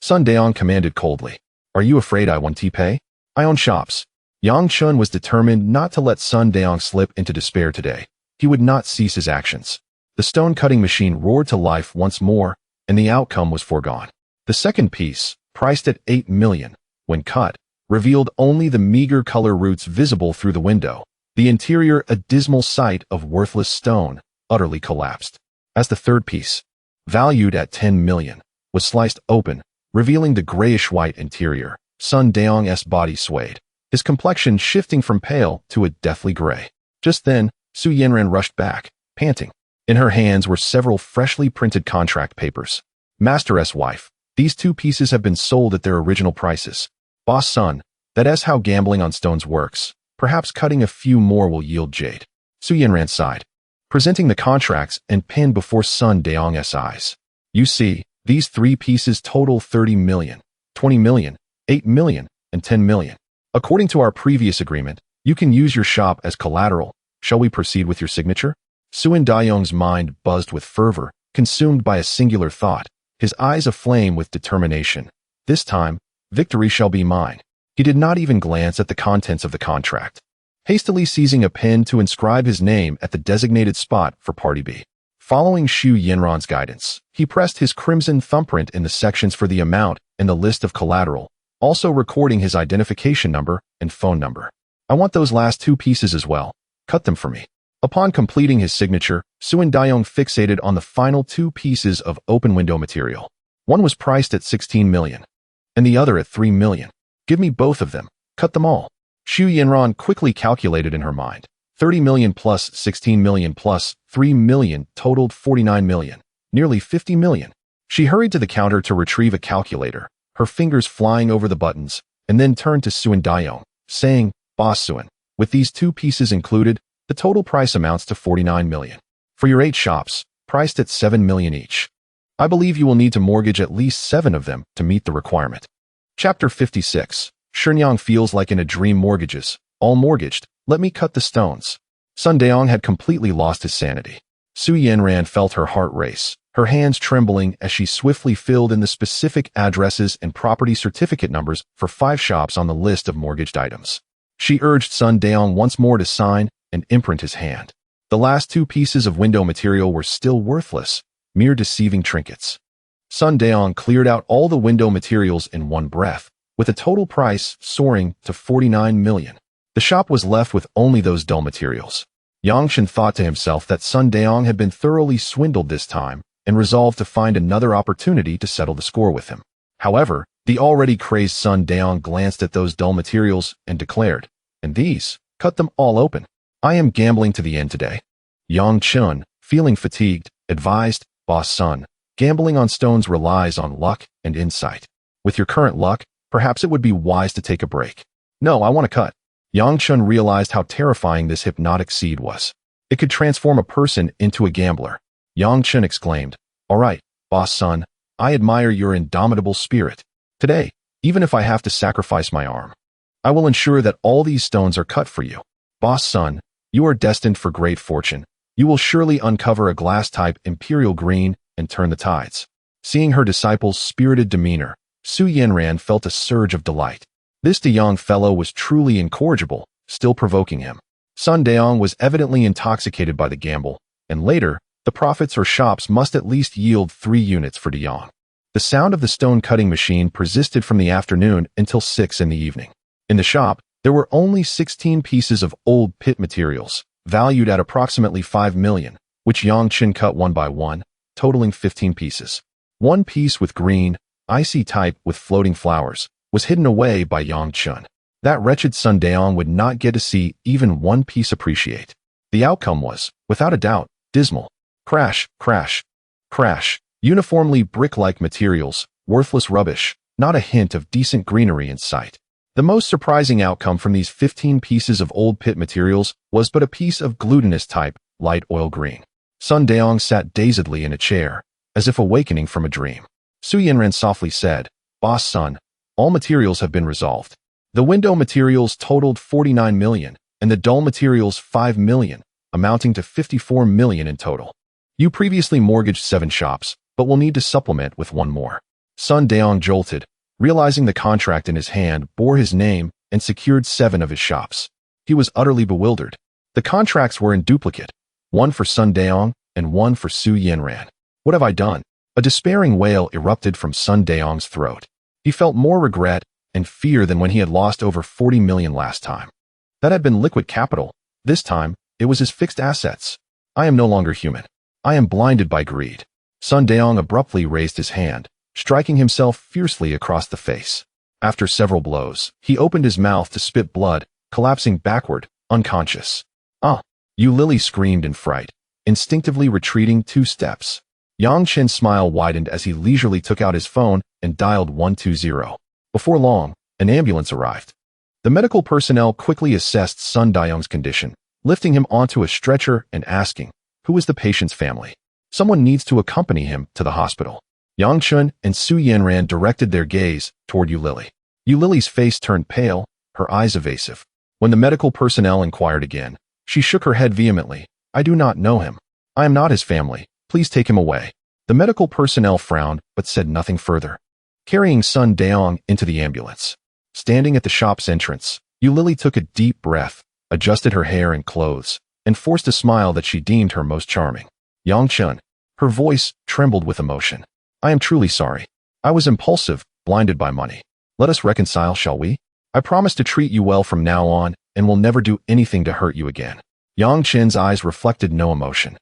Sun Daong commanded coldly. "Are you afraid I won't pay? I own shops." Yang Chun was determined not to let Sun Daong slip into despair today. He would not cease his actions. The stone-cutting machine roared to life once more, and the outcome was foregone. The second piece, priced at 8 million, when cut, revealed only the meager color roots visible through the window, the interior a dismal sight of worthless stone, utterly collapsed. As the third piece, valued at 10 million, was sliced open, revealing the grayish-white interior, Sun Daong's body swayed, his complexion shifting from pale to a deathly gray. Just then, Su Yanran rushed back, panting. In her hands were several freshly printed contract papers. "Master's wife, these two pieces have been sold at their original prices. Boss Sun, that is how gambling on stones works. Perhaps cutting a few more will yield jade." Su Yanran sighed, presenting the contracts and pen before Sun Daong's eyes. "You see, these three pieces total 30 million, 20 million, 8 million, and 10 million. According to our previous agreement, you can use your shop as collateral. Shall we proceed with your signature?" Suin Dayong's mind buzzed with fervor, consumed by a singular thought, his eyes aflame with determination. "This time, victory shall be mine." He did not even glance at the contents of the contract, hastily seizing a pen to inscribe his name at the designated spot for Party B. Following Xu Yanran's guidance, he pressed his crimson thumbprint in the sections for the amount and the list of collateral, also recording his identification number and phone number. "I want those last two pieces as well. Cut them for me." Upon completing his signature, Suin Dayong fixated on the final two pieces of open window material. One was priced at 16 million, and the other at 3 million. "Give me both of them. Cut them all." Xu Yanran quickly calculated in her mind. 30 million plus 16 million plus 3 million totaled 49 million, nearly 50 million. She hurried to the counter to retrieve a calculator, her fingers flying over the buttons, and then turned to Suin Dayong, saying, "Boss Suin, with these two pieces included, the total price amounts to 49 million. For your 8 shops, priced at 7 million each. I believe you will need to mortgage at least 7 of them to meet the requirement." Chapter 56. Shenyang feels like in a dream. Mortgages, all mortgaged. Let me cut the stones. Sun Daong had completely lost his sanity. Su Yanran felt her heart race, her hands trembling as she swiftly filled in the specific addresses and property certificate numbers for 5 shops on the list of mortgaged items. She urged Sun Daong once more to sign and imprint his hand. The last 2 pieces of window material were still worthless, mere deceiving trinkets. Sun Daong cleared out all the window materials in one breath, with a total price soaring to 49 million. The shop was left with only those dull materials. Yang Chen thought to himself that Sun Daong had been thoroughly swindled this time and resolved to find another opportunity to settle the score with him. However, the already crazed Sun Daong glanced at those dull materials and declared, "And these, cut them all open. I am gambling to the end today." Yang Chen, feeling fatigued, advised, "Boss Sun, gambling on stones relies on luck and insight. With your current luck, perhaps it would be wise to take a break." "No, I want to cut." Yang Chen realized how terrifying this hypnotic seed was. It could transform a person into a gambler. Yang Chen exclaimed, "All right, Boss Sun, I admire your indomitable spirit. Today, even if I have to sacrifice my arm, I will ensure that all these stones are cut for you. Boss Sun, you are destined for great fortune. You will surely uncover a glass-type imperial green and turn the tides." Seeing her disciple's spirited demeanor, Su Yanran felt a surge of delight. This young fellow was truly incorrigible, still provoking him. Sun Daong was evidently intoxicated by the gamble, and later, the profits or shops must at least yield 3 units for De Yong. The sound of the stone-cutting machine persisted from the afternoon until 6 in the evening. In the shop, there were only 16 pieces of old pit materials, valued at approximately 5 million, which Yang Chen cut one by one, totaling 15 pieces. One piece with green, icy type with floating flowers was hidden away by Yang Chen. That wretched Sun Daong would not get to see even one piece appreciate. The outcome was, without a doubt, dismal. Crash, crash, crash. Uniformly brick-like materials, worthless rubbish, not a hint of decent greenery in sight. The most surprising outcome from these 15 pieces of old pit materials was but a piece of glutinous type, light oil green. Sun Daong sat dazedly in a chair, as if awakening from a dream. Su Yanran softly said, "Boss Sun, all materials have been resolved. The window materials totaled 49 million, and the dull materials 5 million, amounting to 54 million in total. You previously mortgaged 7 shops, but will need to supplement with one more." Sun Daong jolted, realizing the contract in his hand bore his name and secured 7 of his shops. He was utterly bewildered. The contracts were in duplicate, one for Sun Daong and one for Su Yanran. What have I done? A despairing wail erupted from Sun Daong's throat. He felt more regret and fear than when he had lost over 40 million last time. That had been liquid capital. This time, it was his fixed assets. I am no longer human. I am blinded by greed. Sun Daong abruptly raised his hand, striking himself fiercely across the face. After several blows, he opened his mouth to spit blood, collapsing backward, unconscious. "Ah!" Yu Lily screamed in fright, instinctively retreating 2 steps. Yang Chen's smile widened as he leisurely took out his phone and dialed 120. Before long, an ambulance arrived. The medical personnel quickly assessed Sun Daong's condition, lifting him onto a stretcher and asking, "Who is the patient's family? Someone needs to accompany him to the hospital." Yang Chen and Su Yanran directed their gaze toward Yu Lily. Yu Lily's face turned pale, her eyes evasive. When the medical personnel inquired again, she shook her head vehemently. "I do not know him. I am not his family. Please take him away." The medical personnel frowned but said nothing further, carrying Sun Daong into the ambulance. Standing at the shop's entrance, Yu Lily took a deep breath, adjusted her hair and clothes, and forced a smile that she deemed her most charming. "Yang Chen," her voice trembled with emotion. "I am truly sorry. I was impulsive, blinded by money. Let us reconcile, shall we? I promise to treat you well from now on and will never do anything to hurt you again." Yang Chen's eyes reflected no emotion.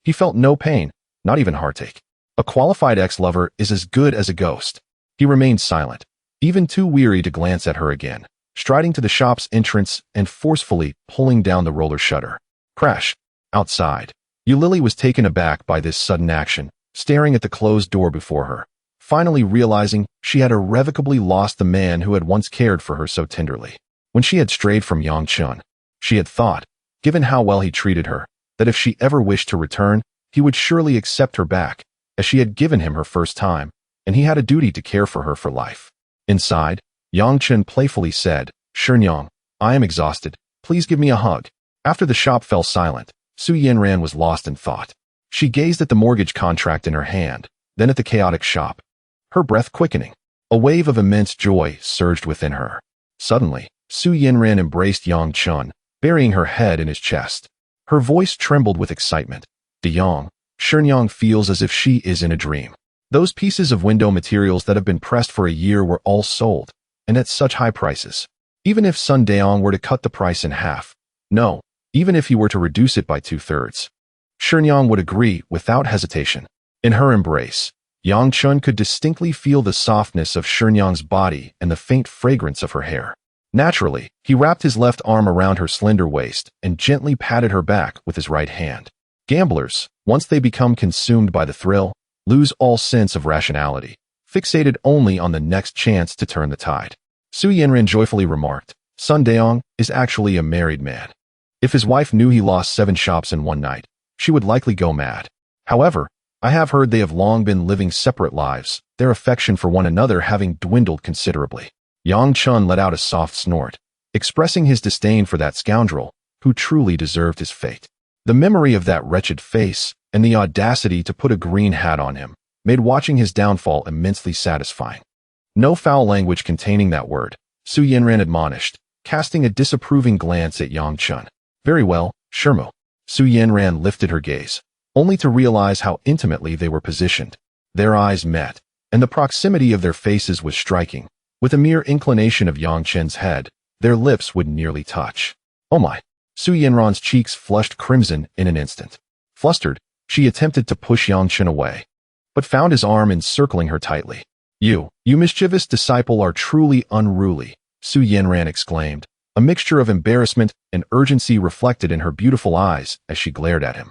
He felt no pain, not even heartache. A qualified ex-lover is as good as a ghost. He remained silent, even too weary to glance at her again, striding to the shop's entrance and forcefully pulling down the roller shutter. Crash. Outside, Yu Lily was taken aback by this sudden action, staring at the closed door before her, finally realizing she had irrevocably lost the man who had once cared for her so tenderly. When she had strayed from Yang Chen, she had thought, given how well he treated her, that if she ever wished to return, he would surely accept her back, as she had given him her first time, and he had a duty to care for her for life. Inside, Yang Chen playfully said, "Shenyang, I am exhausted. Please give me a hug." After the shop fell silent, Su Yanran was lost in thought. She gazed at the mortgage contract in her hand, then at the chaotic shop, her breath quickening. A wave of immense joy surged within her. Suddenly, Su Yanran embraced Yang Chen, burying her head in his chest. Her voice trembled with excitement. "De Yang, Shenyang feels as if she is in a dream. Those pieces of window materials that have been pressed for a year were all sold, and at such high prices. Even if Sun Daong were to cut the price in half, no, even if he were to reduce it by 2/3, Shenyang would agree without hesitation." In her embrace, Yang Chen could distinctly feel the softness of Shenyang's body and the faint fragrance of her hair. Naturally, he wrapped his left arm around her slender waist and gently patted her back with his right hand. Gamblers, once they become consumed by the thrill, lose all sense of rationality, fixated only on the next chance to turn the tide. Su Yanran joyfully remarked, "Sun Daong is actually a married man. If his wife knew he lost 7 shops in one night, she would likely go mad. However, I have heard they have long been living separate lives, their affection for one another having dwindled considerably." Yang Chen let out a soft snort, expressing his disdain for that scoundrel, who truly deserved his fate. The memory of that wretched face, and the audacity to put a green hat on him, made watching his downfall immensely satisfying. "No foul language containing that word," Su Yanran admonished, casting a disapproving glance at Yang Chen. "Very well, Shermo." Su Yanran lifted her gaze, only to realize how intimately they were positioned. Their eyes met, and the proximity of their faces was striking. With a mere inclination of Yang Chen's head, their lips would nearly touch. Oh my! Su Yanran's cheeks flushed crimson in an instant. Flustered, she attempted to push Yang Chen away, but found his arm encircling her tightly. You mischievous disciple are truly unruly, Su Yanran exclaimed, a mixture of embarrassment and urgency reflected in her beautiful eyes as she glared at him.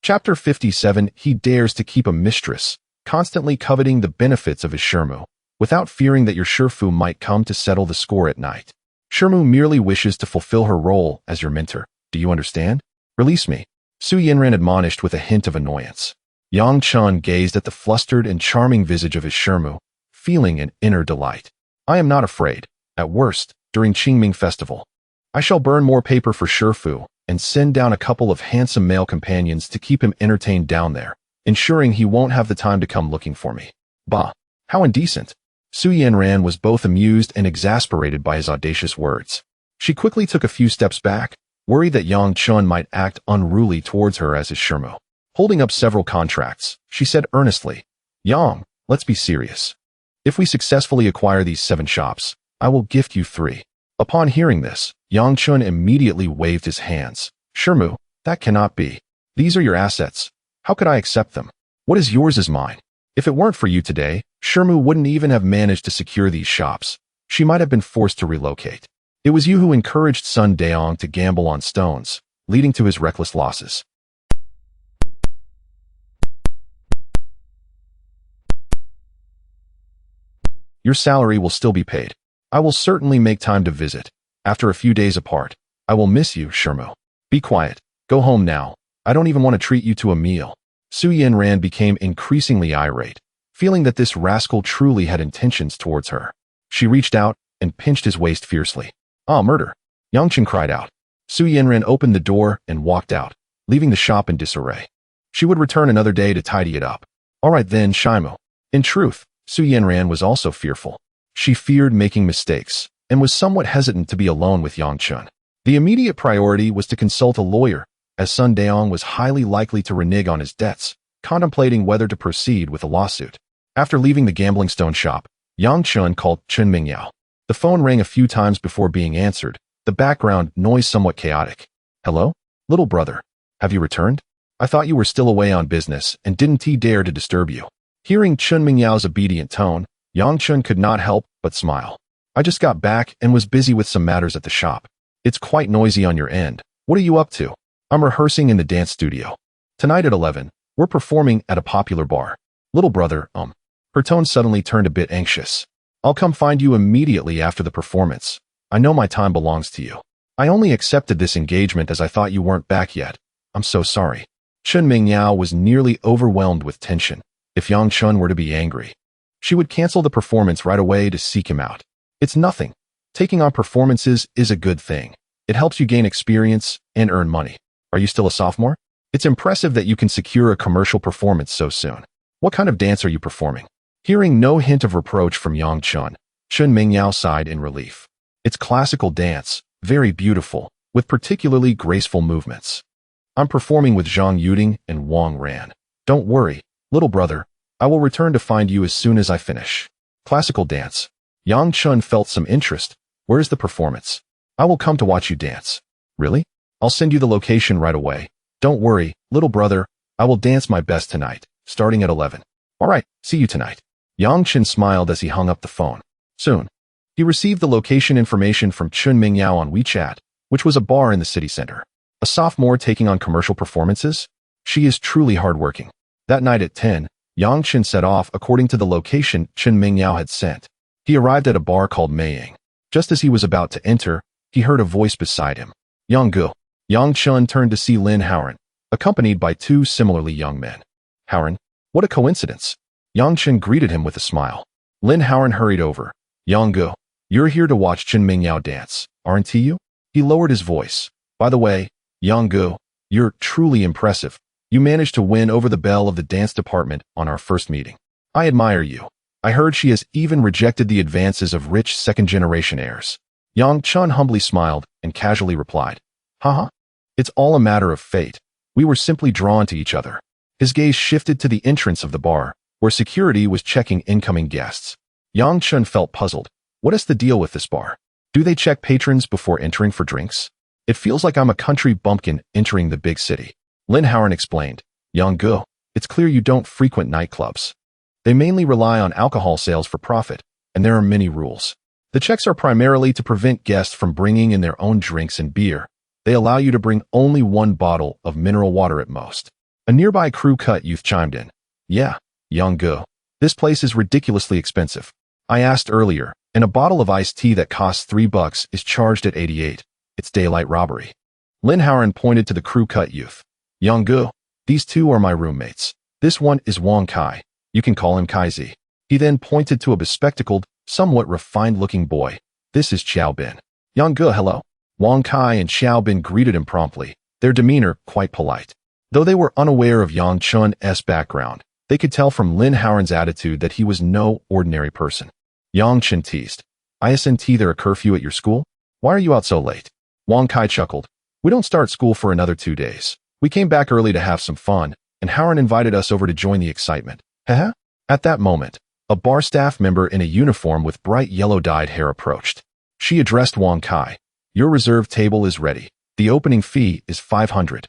Chapter 57. He dares to keep a mistress, constantly coveting the benefits of his Shermu, without fearing that your Shifu might come to settle the score at night. Shermu merely wishes to fulfill her role as your mentor. Do you understand? Release me, Su Yanran admonished with a hint of annoyance. Yang Chen gazed at the flustered and charming visage of his Shermu, feeling an inner delight. I am not afraid. At worst, during Qingming Festival, I shall burn more paper for Shifu and send down a couple of handsome male companions to keep him entertained down there, ensuring he won't have the time to come looking for me. Bah! How indecent! Su Yanran was both amused and exasperated by his audacious words. She quickly took a few steps back, worried that Yang Chen might act unruly towards her as his Shermu. Holding up several contracts, she said earnestly, Yang, let's be serious. If we successfully acquire these 7 shops, I will gift you 3. Upon hearing this, Yang Chen immediately waved his hands. Shermu, that cannot be. These are your assets. How could I accept them? What is yours is mine. If it weren't for you today, Shermu wouldn't even have managed to secure these shops. She might have been forced to relocate. It was you who encouraged Sun Daong to gamble on stones, leading to his reckless losses. Your salary will still be paid. I will certainly make time to visit. After a few days apart, I will miss you, Shermu. Be quiet. Go home now. I don't even want to treat you to a meal. Su Yanran became increasingly irate, feeling that this rascal truly had intentions towards her. She reached out and pinched his waist fiercely. Ah, murder! Yang Chen cried out. Su Yanran opened the door and walked out, leaving the shop in disarray. She would return another day to tidy it up. All right then, Shimu. In truth, Su Yanran was also fearful. She feared making mistakes and was somewhat hesitant to be alone with Yang Chen. The immediate priority was to consult a lawyer, as Sun Daong was highly likely to renege on his debts, contemplating whether to proceed with a lawsuit. After leaving the gambling stone shop, Yang Chen called Chen Mingyao. The phone rang a few times before being answered, the background noise somewhat chaotic. Hello? Little brother. Have you returned? I thought you were still away on business and didn't dare to disturb you. Hearing Chen Mingyao's obedient tone, Yang Chen could not help but smile. I just got back and was busy with some matters at the shop. It's quite noisy on your end. What are you up to? I'm rehearsing in the dance studio. Tonight at 11, we're performing at a popular bar. Little brother, Her tone suddenly turned a bit anxious. I'll come find you immediately after the performance. I know my time belongs to you. I only accepted this engagement as I thought you weren't back yet. I'm so sorry. Chen Mingyao was nearly overwhelmed with tension. If Yang Chen were to be angry, she would cancel the performance right away to seek him out. It's nothing. Taking on performances is a good thing. It helps you gain experience and earn money. Are you still a sophomore? It's impressive that you can secure a commercial performance so soon. What kind of dance are you performing? Hearing no hint of reproach from Yang Chen, Chen Mingyao sighed in relief. It's classical dance, very beautiful, with particularly graceful movements. I'm performing with Zhang Yuding and Wang Ran. Don't worry, little brother. I will return to find you as soon as I finish. Classical dance. Yang Chen felt some interest. Where's the performance? I will come to watch you dance. Really? I'll send you the location right away. Don't worry, little brother. I will dance my best tonight, starting at 11. All right, see you tonight. Yang Chen smiled as he hung up the phone. Soon, he received the location information from Chen Mingyao on WeChat, which was a bar in the city center. A sophomore taking on commercial performances? She is truly hardworking. That night at 10, Yang Chen set off according to the location Chen Mingyao had sent. He arrived at a bar called Meiying. Just as he was about to enter, he heard a voice beside him. Yang Gu. Yang Chen turned to see Lin Haoran, accompanied by 2 similarly young men. Haoran, what a coincidence. Yang Chen greeted him with a smile. Lin Haoran hurried over. Yang Gu, you're here to watch Chen Mingyao dance, aren't you? He lowered his voice. By the way, Yang Gu, you're truly impressive. You managed to win over the belle of the dance department on our first meeting. I admire you. I heard she has even rejected the advances of rich second-generation heirs. Yang Chen humbly smiled and casually replied, Haha. It's all a matter of fate. We were simply drawn to each other. His gaze shifted to the entrance of the bar, where security was checking incoming guests. Yang Chen felt puzzled. What is the deal with this bar? Do they check patrons before entering for drinks? It feels like I'm a country bumpkin entering the big city. Lin Howard explained. Young Gu, it's clear you don't frequent nightclubs. They mainly rely on alcohol sales for profit, and there are many rules. The checks are primarily to prevent guests from bringing in their own drinks and beer. They allow you to bring only one bottle of mineral water at most. A nearby crew-cut youth chimed in. Yeah, Young Gu. This place is ridiculously expensive. I asked earlier, and a bottle of iced tea that costs $3 is charged at 88. It's daylight robbery. Lin Howard pointed to the crew-cut youth. Young Gu, these two are my roommates. This one is Wang Kai. You can call him Kaizi. He then pointed to a bespectacled, somewhat refined-looking boy. This is Xiao Bin. Young Gu, hello. Wang Kai and Xiao Bin greeted him promptly, their demeanor quite polite. Though they were unaware of Yang Chun's background, they could tell from Lin Howard's attitude that he was no ordinary person. Yang Chen teased. Isn't there a curfew at your school? Why are you out so late? Wang Kai chuckled. We don't start school for another 2 days. We came back early to have some fun, and Howard invited us over to join the excitement. Haha. At that moment, a bar staff member in a uniform with bright yellow-dyed hair approached. She addressed Wang Kai. Your reserved table is ready. The opening fee is 500.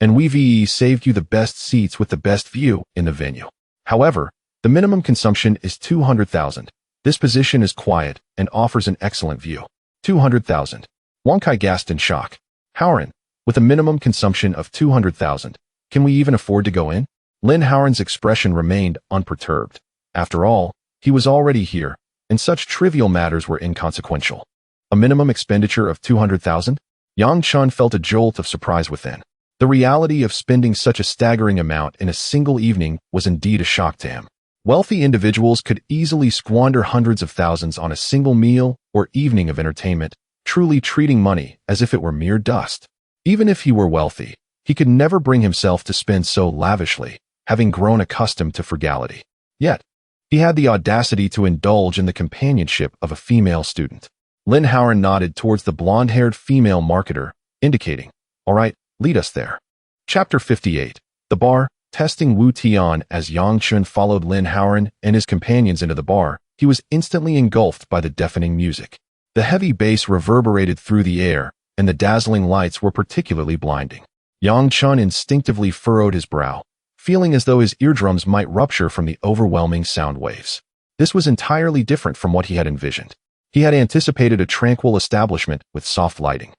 And we've saved you the best seats with the best view in the venue. However, the minimum consumption is 200,000. This position is quiet and offers an excellent view. 200,000. Wang Kai gasped in shock. Howard, with a minimum consumption of 200,000, can we even afford to go in? Lin Howard's expression remained unperturbed. After all, he was already here, and such trivial matters were inconsequential. A minimum expenditure of 200,000? Yang Chun felt a jolt of surprise within. The reality of spending such a staggering amount in a single evening was indeed a shock to him. Wealthy individuals could easily squander hundreds of thousands on a single meal or evening of entertainment, truly treating money as if it were mere dust. Even if he were wealthy, he could never bring himself to spend so lavishly, having grown accustomed to frugality. Yet, he had the audacity to indulge in the companionship of a female student. Lin Howard nodded towards the blonde-haired female marketer, indicating, all right, lead us there. Chapter 58. The Bar. Testing Wu Tian. As Yang Chun followed Lin Howard and his companions into the bar, he was instantly engulfed by the deafening music. The heavy bass reverberated through the air, and the dazzling lights were particularly blinding. Yang Chun instinctively furrowed his brow, feeling as though his eardrums might rupture from the overwhelming sound waves. This was entirely different from what he had envisioned. He had anticipated a tranquil establishment with soft lighting,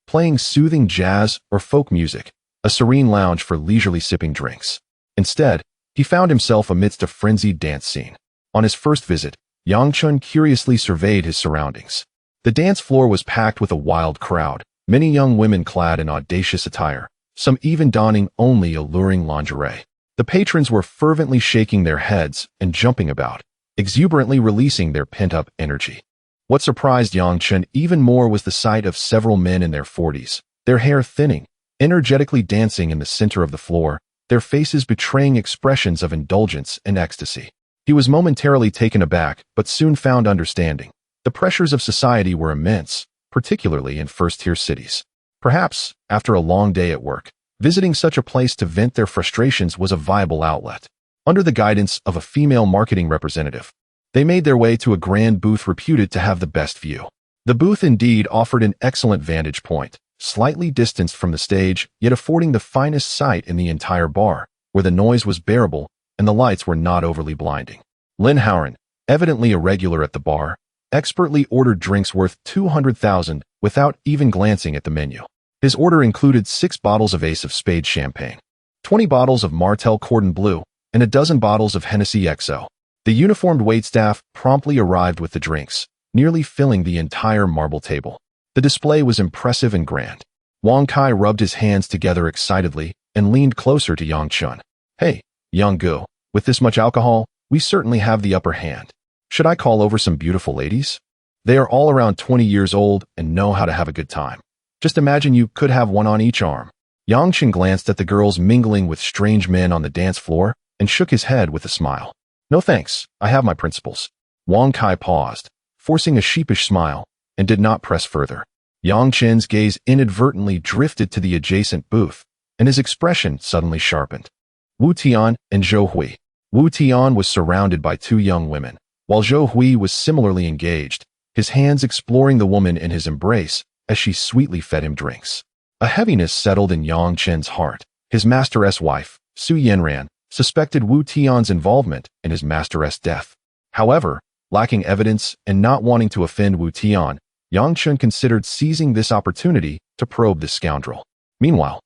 playing soothing jazz or folk music, a serene lounge for leisurely sipping drinks. Instead, he found himself amidst a frenzied dance scene. On his first visit, Yang Chun curiously surveyed his surroundings. The dance floor was packed with a wild crowd, many young women clad in audacious attire, some even donning only alluring lingerie. The patrons were fervently shaking their heads and jumping about, exuberantly releasing their pent-up energy. What surprised Yang Chun even more was the sight of several men in their 40s, their hair thinning, energetically dancing in the center of the floor, their faces betraying expressions of indulgence and ecstasy. He was momentarily taken aback, but soon found understanding. The pressures of society were immense, particularly in first-tier cities. Perhaps, after a long day at work, visiting such a place to vent their frustrations was a viable outlet. Under the guidance of a female marketing representative, they made their way to a grand booth reputed to have the best view. The booth indeed offered an excellent vantage point, slightly distanced from the stage, yet affording the finest sight in the entire bar, where the noise was bearable and the lights were not overly blinding. Lin Howard, evidently a regular at the bar, expertly ordered drinks worth 200,000 without even glancing at the menu. His order included 6 bottles of Ace of Spades champagne, 20 bottles of Martell Cordon Bleu, and a dozen bottles of Hennessy XO. The uniformed waitstaff promptly arrived with the drinks, nearly filling the entire marble table. The display was impressive and grand. Wang Kai rubbed his hands together excitedly and leaned closer to Yang Chun. Hey, Young Gu, with this much alcohol, we certainly have the upper hand. Should I call over some beautiful ladies? They are all around 20 years old and know how to have a good time. Just imagine you could have one on each arm. Yang Chun glanced at the girls mingling with strange men on the dance floor and shook his head with a smile. No thanks, I have my principles. Wang Kai paused, forcing a sheepish smile, and did not press further. Yang Chen's gaze inadvertently drifted to the adjacent booth, and his expression suddenly sharpened. Wu Tian and Zhou Hui. Wu Tian was surrounded by 2 young women, while Zhou Hui was similarly engaged, his hands exploring the woman in his embrace as she sweetly fed him drinks. A heaviness settled in Yang Chen's heart. His master's wife, Su Yanran, suspected Wu Tian's involvement in his master's death. However, lacking evidence and not wanting to offend Wu Tian, Yang Chen considered seizing this opportunity to probe the scoundrel. Meanwhile,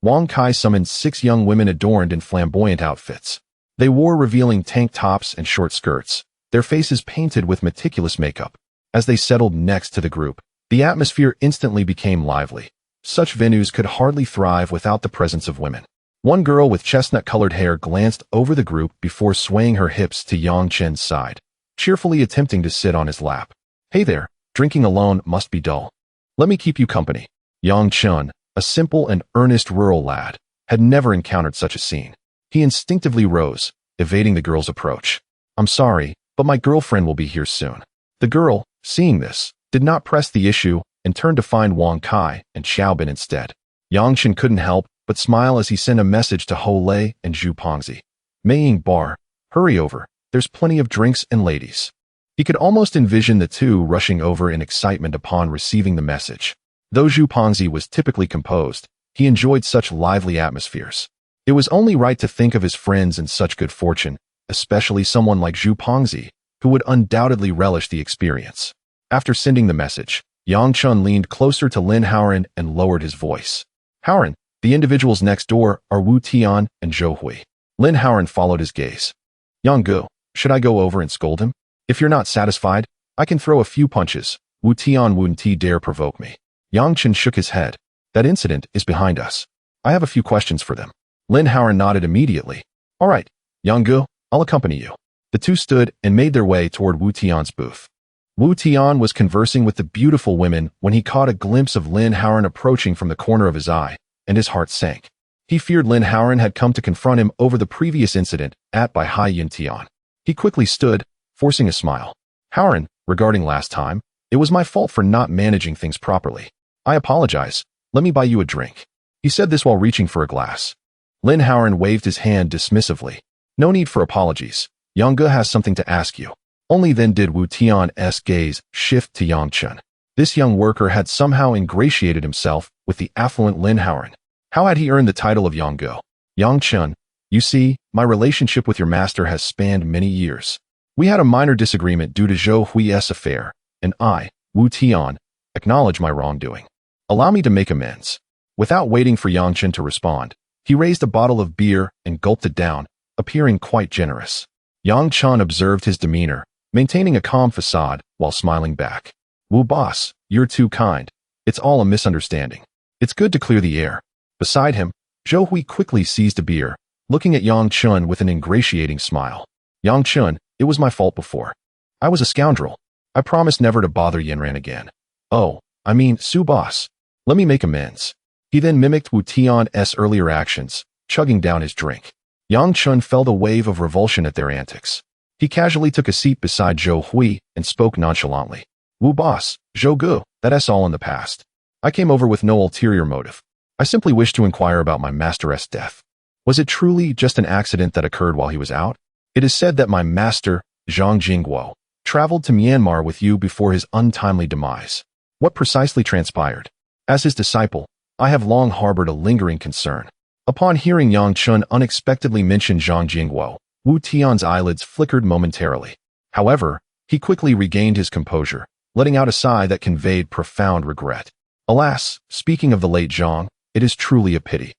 Wang Kai summoned 6 young women adorned in flamboyant outfits. They wore revealing tank tops and short skirts, their faces painted with meticulous makeup. As they settled next to the group, the atmosphere instantly became lively. Such venues could hardly thrive without the presence of women. One girl with chestnut-colored hair glanced over the group before swaying her hips to Yang Chen's side, cheerfully attempting to sit on his lap. "Hey there, drinking alone must be dull. Let me keep you company." Yang Chen, a simple and earnest rural lad, had never encountered such a scene. He instinctively rose, evading the girl's approach. "I'm sorry, but my girlfriend will be here soon." The girl, seeing this, did not press the issue and turned to find Wang Kai and Xiaobin instead. Yang Chen couldn't help but smile as he sent a message to Ho Lei and Zhu Pongzi. "Meiying Bar, hurry over, there's plenty of drinks and ladies." He could almost envision the two rushing over in excitement upon receiving the message. Though Zhu Pongzi was typically composed, he enjoyed such lively atmospheres. It was only right to think of his friends in such good fortune, especially someone like Zhu Pongzi, who would undoubtedly relish the experience. After sending the message, Yang Chen leaned closer to Lin Haoran and lowered his voice. "Haoran, the individuals next door are Wu Tian and Zhou Hui." Lin Haoran followed his gaze. "Yang Gu, should I go over and scold him? If you're not satisfied, I can throw a few punches. Wu Tian wouldn't dare provoke me." Yang Chen shook his head. "That incident is behind us. I have a few questions for them." Lin Haoran nodded immediately. "All right, Yang Gu, I'll accompany you." The two stood and made their way toward Wu Tian's booth. Wu Tian was conversing with the beautiful women when he caught a glimpse of Lin Haoran approaching from the corner of his eye, and his heart sank. He feared Lin Haoran had come to confront him over the previous incident by Hai Yin Tian. He quickly stood, forcing a smile. "Haoran, regarding last time, it was my fault for not managing things properly. I apologize. Let me buy you a drink." He said this while reaching for a glass. Lin Haoran waved his hand dismissively. "No need for apologies. Yang Ge has something to ask you." Only then did Wu Tian's gaze shift to Yang Chen. This young worker had somehow ingratiated himself with the affluent Lin Haoran. How had he earned the title of Yang Ge? "Yang Chen, you see, my relationship with your master has spanned many years. We had a minor disagreement due to Zhou Hui's affair, and I, Wu Tian, acknowledge my wrongdoing. Allow me to make amends." Without waiting for Yang Chen to respond, he raised a bottle of beer and gulped it down, appearing quite generous. Yang Chen observed his demeanor, maintaining a calm facade while smiling back. "Wu boss, you're too kind. It's all a misunderstanding. It's good to clear the air." Beside him, Zhou Hui quickly seized a beer, looking at Yang Chen with an ingratiating smile. "Yang Chen, it was my fault before. I was a scoundrel. I promised never to bother Yanran again. Oh, I mean, Su boss. Let me make amends." He then mimicked Wu Tian's earlier actions, chugging down his drink. Yang Chen felt a wave of revulsion at their antics. He casually took a seat beside Zhou Hui and spoke nonchalantly. "Wu boss, Zhou Gu, that's all in the past. I came over with no ulterior motive. I simply wish to inquire about my master's death. Was it truly just an accident that occurred while he was out? It is said that my master, Zhang Jingguo, traveled to Myanmar with you before his untimely demise. What precisely transpired? As his disciple, I have long harbored a lingering concern." Upon hearing Yang Chen unexpectedly mention Zhang Jingguo, Wu Tian's eyelids flickered momentarily. However, he quickly regained his composure, letting out a sigh that conveyed profound regret. "Alas, speaking of the late Zhang, it is truly a pity.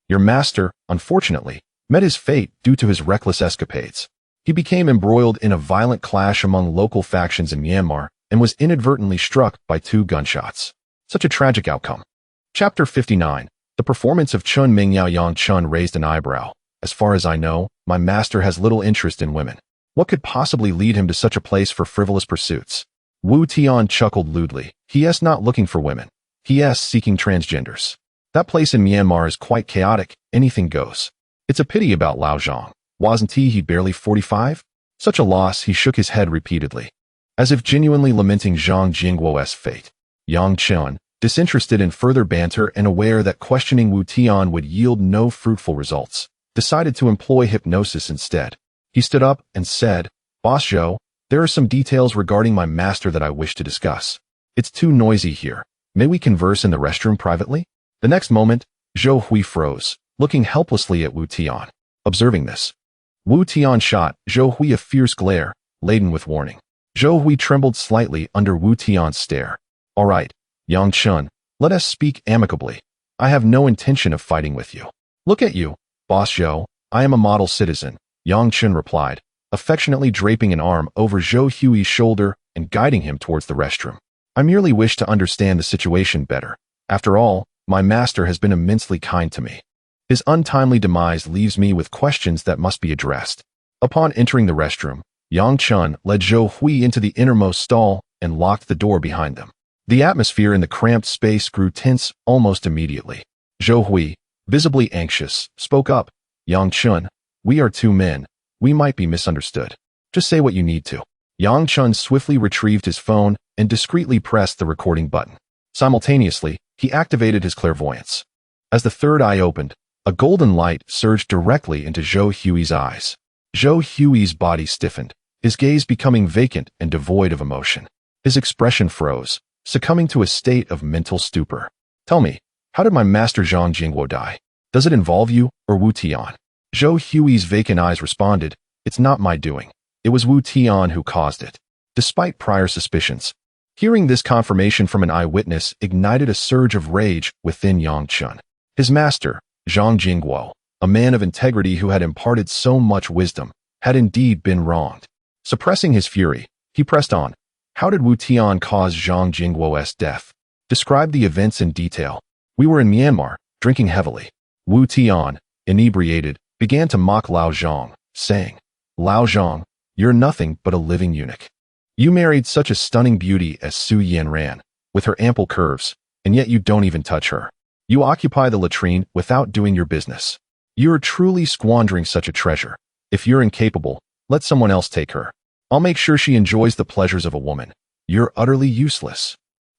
Your master, unfortunately, met his fate due to his reckless escapades. He became embroiled in a violent clash among local factions in Myanmar and was inadvertently struck by 2 gunshots. Such a tragic outcome." Chapter 59. The performance of Chun Mingyao. Yang Chen raised an eyebrow. "As far as I know, my master has little interest in women. What could possibly lead him to such a place for frivolous pursuits?" Wu Tian chuckled lewdly. "He is not looking for women. He is seeking transgenders. That place in Myanmar is quite chaotic, anything goes. It's a pity about Lao Zhang. Wasn't he barely 45? Such a loss." He shook his head repeatedly, as if genuinely lamenting Zhang Jingguo's fate. Yang Chen, disinterested in further banter and aware that questioning Wu Tian would yield no fruitful results, decided to employ hypnosis instead. He stood up and said, "Boss Zhou, There are some details regarding my master that I wish to discuss. It's too noisy here. May we converse in the restroom privately? The next moment, Zhou Hui froze, looking helplessly at Wu Tian. Observing this, Wu Tian shot Zhou Hui a fierce glare, laden with warning. Zhou Hui trembled slightly under Wu Tian's stare. All right, Yang Chen, let us speak amicably. I have no intention of fighting with you. Look at you, Boss Zhou. I am a model citizen, Yang Chen replied, affectionately draping an arm over Zhou Hui's shoulder and guiding him towards the restroom. I merely wish to understand the situation better. After all, my master has been immensely kind to me. His untimely demise leaves me with questions that must be addressed. Upon entering the restroom, Yang Chen led Zhou Hui into the innermost stall and locked the door behind them. The atmosphere in the cramped space grew tense almost immediately. Zhou Hui, visibly anxious, spoke up. Yang Chen, we are two men. We might be misunderstood. Just say what you need to. Yang Chen swiftly retrieved his phone and discreetly pressed the recording button. Simultaneously, he activated his clairvoyance. As the third eye opened, a golden light surged directly into Zhou Hui's eyes. Zhou Hui's body stiffened, his gaze becoming vacant and devoid of emotion. His expression froze, succumbing to a state of mental stupor. Tell me, how did my master Zhang Jingguo die? Does it involve you or Wu Tian? Zhou Hui's vacant eyes responded, it's not my doing. It was Wu Tian who caused it. Despite prior suspicions, hearing this confirmation from an eyewitness ignited a surge of rage within Yang Chen. His master, Zhang Jingguo, a man of integrity who had imparted so much wisdom, had indeed been wronged. Suppressing his fury, he pressed on. How did Wu Tian cause Zhang Jingguo's death? Describe the events in detail. We were in Myanmar, drinking heavily. Wu Tian, inebriated, began to mock Lao Zhang, saying, Lao Zhang, you're nothing but a living eunuch. You married such a stunning beauty as Su Yanran, with her ample curves, and yet you don't even touch her. You occupy the latrine without doing your business. You're truly squandering such a treasure. If you're incapable, let someone else take her. I'll make sure she enjoys the pleasures of a woman. You're utterly useless.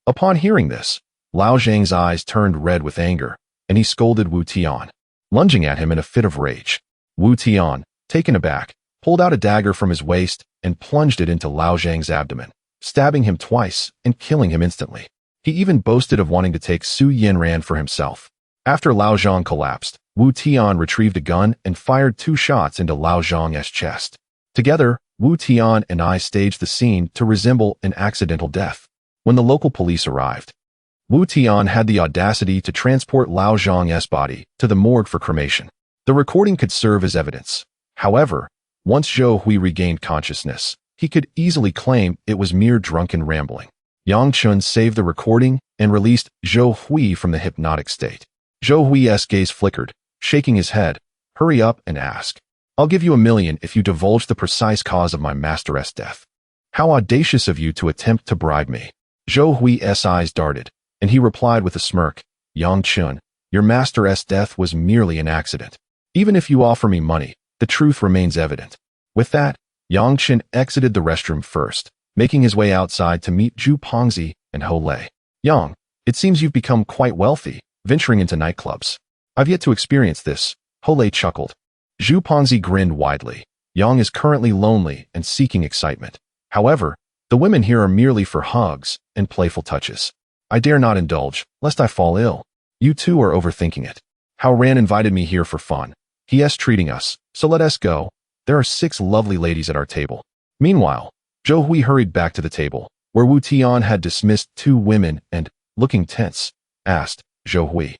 Upon hearing this, Lao Zhang's eyes turned red with anger, and he scolded Wu Tian, lunging at him in a fit of rage. Wu Tian, taken aback, pulled out a dagger from his waist and plunged it into Lao Zhang's abdomen, stabbing him twice and killing him instantly. He even boasted of wanting to take Su Yanran for himself. After Lao Zhang collapsed, Wu Tian retrieved a gun and fired 2 shots into Lao Zhang's chest. Together, Wu Tian and I staged the scene to resemble an accidental death. When the local police arrived, Wu Tian had the audacity to transport Lao Zhang's body to the morgue for cremation. The recording could serve as evidence. However, once Zhou Hui regained consciousness, he could easily claim it was mere drunken rambling. Yang Chen saved the recording and released Zhou Hui from the hypnotic state. Zhou Hui's gaze flickered, shaking his head. Hurry up and ask. I'll give you $1 million if you divulge the precise cause of my master's death. How audacious of you to attempt to bribe me. Zhou Hui's eyes darted, and he replied with a smirk. Yang Chen, your master's death was merely an accident. Even if you offer me money, the truth remains evident. With that, Yang Chen exited the restroom first, making his way outside to meet Zhu Pongzi and Ho Lei. Yang, it seems you've become quite wealthy, venturing into nightclubs. I've yet to experience this, Ho Lei chuckled. Zhu Pongzi grinned widely. Yang is currently lonely and seeking excitement. However, the women here are merely for hugs and playful touches. I dare not indulge, lest I fall ill. You two are overthinking it. Hao Ran invited me here for fun. He is treating us, so let us go. There are 6 lovely ladies at our table. Meanwhile, Zhou Hui hurried back to the table, where Wu Tian had dismissed 2 women and, looking tense, asked, Zhou Hui,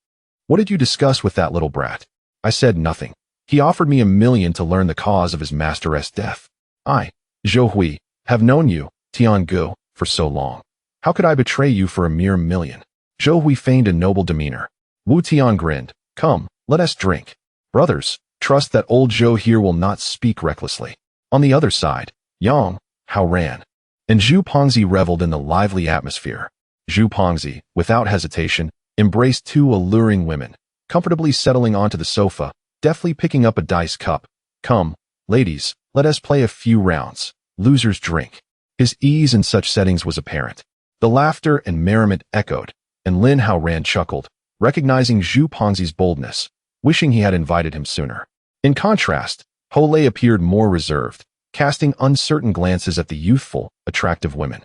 what did you discuss with that little brat? I said nothing. He offered me $1 million to learn the cause of his master's death. I, Zhou Hui, have known you, Tian Gu, for so long. How could I betray you for a mere $1 million? Zhou Hui feigned a noble demeanor. Wu Tian grinned. Come, let us drink. Brothers, trust that old Zhou here will not speak recklessly. On the other side, Yang, Hao Ran, and Zhu Pongzi reveled in the lively atmosphere. Zhu Pongzi, without hesitation, embraced 2 alluring women, comfortably settling onto the sofa, deftly picking up a dice cup. Come, ladies, let us play a few rounds. Losers drink. His ease in such settings was apparent. The laughter and merriment echoed, and Lin Hao Ran chuckled, recognizing Zhu Pongzi's boldness, wishing he had invited him sooner. In contrast, Ho Lei appeared more reserved, casting uncertain glances at the youthful, attractive women.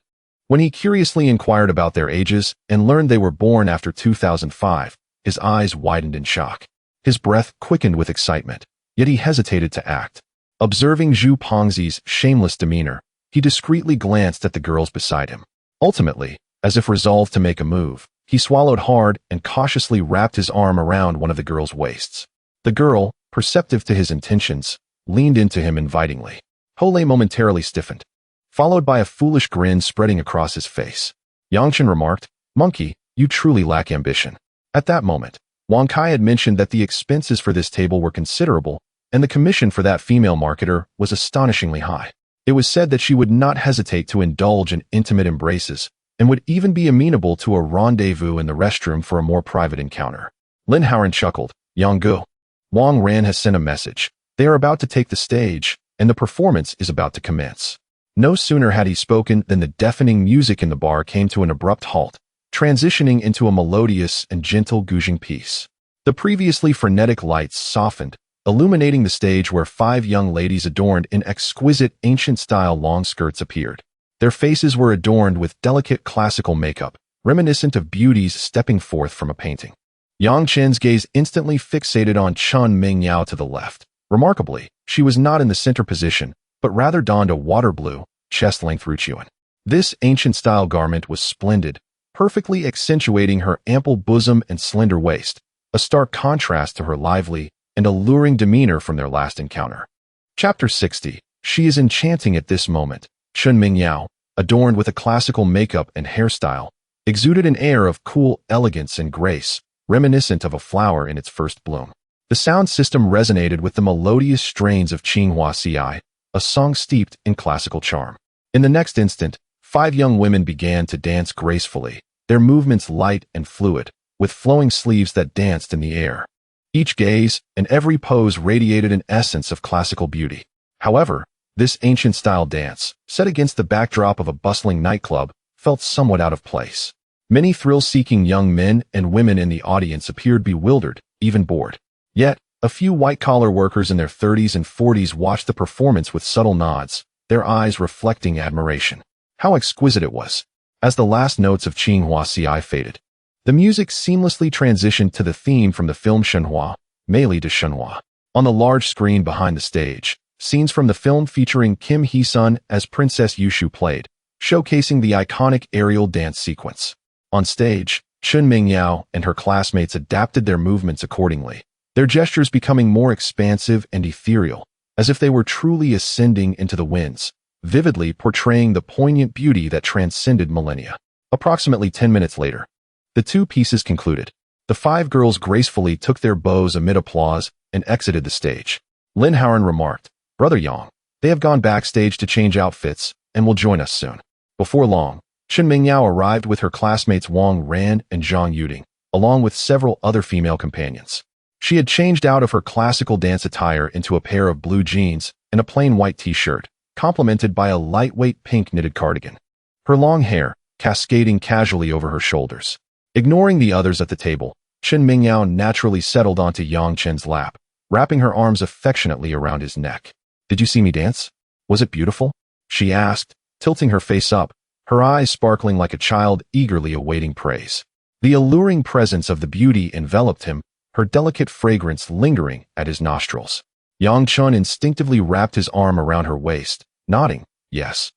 When he curiously inquired about their ages and learned they were born after 2005, his eyes widened in shock. His breath quickened with excitement, yet he hesitated to act. Observing Zhu Pengzi's shameless demeanor, he discreetly glanced at the girls beside him. Ultimately, as if resolved to make a move, he swallowed hard and cautiously wrapped his arm around one of the girl's waists. The girl, perceptive to his intentions, leaned into him invitingly. Hole momentarily stiffened, followed by a foolish grin spreading across his face. Chen remarked, "Monkey, you truly lack ambition." At that moment, Wang Kai had mentioned that the expenses for this table were considerable, and the commission for that female marketer was astonishingly high. It was said that she would not hesitate to indulge in intimate embraces, and would even be amenable to a rendezvous in the restroom for a more private encounter. Lin Haoran chuckled, "Yanggu, Wang Ran has sent a message. They are about to take the stage, and the performance is about to commence." No sooner had he spoken than the deafening music in the bar came to an abrupt halt, transitioning into a melodious and gentle guzheng piece. The previously frenetic lights softened, illuminating the stage where 5 young ladies adorned in exquisite ancient-style long skirts appeared. Their faces were adorned with delicate classical makeup, reminiscent of beauties stepping forth from a painting. Yang Chen's gaze instantly fixated on Chen Mingyao to the left. Remarkably, she was not in the center position, but rather donned a water blue, chest-length ruchuan. This ancient-style garment was splendid, perfectly accentuating her ample bosom and slender waist, a stark contrast to her lively and alluring demeanor from their last encounter. Chapter 60. She is enchanting at this moment. Chen Mingyao, adorned with a classical makeup and hairstyle, exuded an air of cool elegance and grace, reminiscent of a flower in its first bloom. The sound system resonated with the melodious strains of Qinghua Ci, a song steeped in classical charm. In the next instant, 5 young women began to dance gracefully, their movements light and fluid, with flowing sleeves that danced in the air. Each gaze and every pose radiated an essence of classical beauty. However, this ancient-style dance, set against the backdrop of a bustling nightclub, felt somewhat out of place. Many thrill-seeking young men and women in the audience appeared bewildered, even bored. Yet, a few white-collar workers in their 30s and 40s watched the performance with subtle nods, their eyes reflecting admiration. How exquisite it was! As the last notes of Qinghua Ci faded, the music seamlessly transitioned to the theme from the film Shenhua, Meili de Shenhua. On the large screen behind the stage, scenes from the film featuring Kim Hee-sun as Princess Yushu played, showcasing the iconic aerial dance sequence. On stage, Chen Mingyao and her classmates adapted their movements accordingly, their gestures becoming more expansive and ethereal, as if they were truly ascending into the winds, vividly portraying the poignant beauty that transcended millennia. Approximately 10 minutes later, the 2 pieces concluded. The 5 girls gracefully took their bows amid applause and exited the stage. Lin Haoran remarked, "Brother Yang, they have gone backstage to change outfits and will join us soon." Before long, Chen Mingyao arrived with her classmates Wang Ran and Zhang Yuding, along with several other female companions. She had changed out of her classical dance attire into a pair of blue jeans and a plain white t-shirt, complemented by a lightweight pink knitted cardigan. Her long hair, cascading casually over her shoulders. Ignoring the others at the table, Chen Mingyao naturally settled onto Yang Chen's lap, wrapping her arms affectionately around his neck. "Did you see me dance? Was it beautiful?" she asked, tilting her face up, her eyes sparkling like a child eagerly awaiting praise. The alluring presence of the beauty enveloped him, her delicate fragrance lingering at his nostrils. Yang Chen instinctively wrapped his arm around her waist, nodding, "Yes.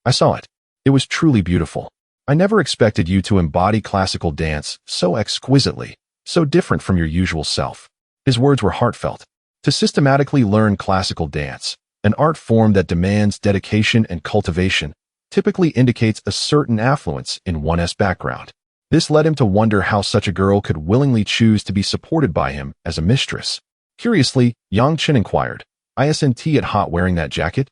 I saw it. It was truly beautiful. I never expected you to embody classical dance so exquisitely, so different from your usual self." His words were heartfelt. To systematically learn classical dance, an art form that demands dedication and cultivation, typically indicates a certain affluence in one's background. This led him to wonder how such a girl could willingly choose to be supported by him as a mistress. Curiously, Yang Chen inquired, "Isn't it hot wearing that jacket?"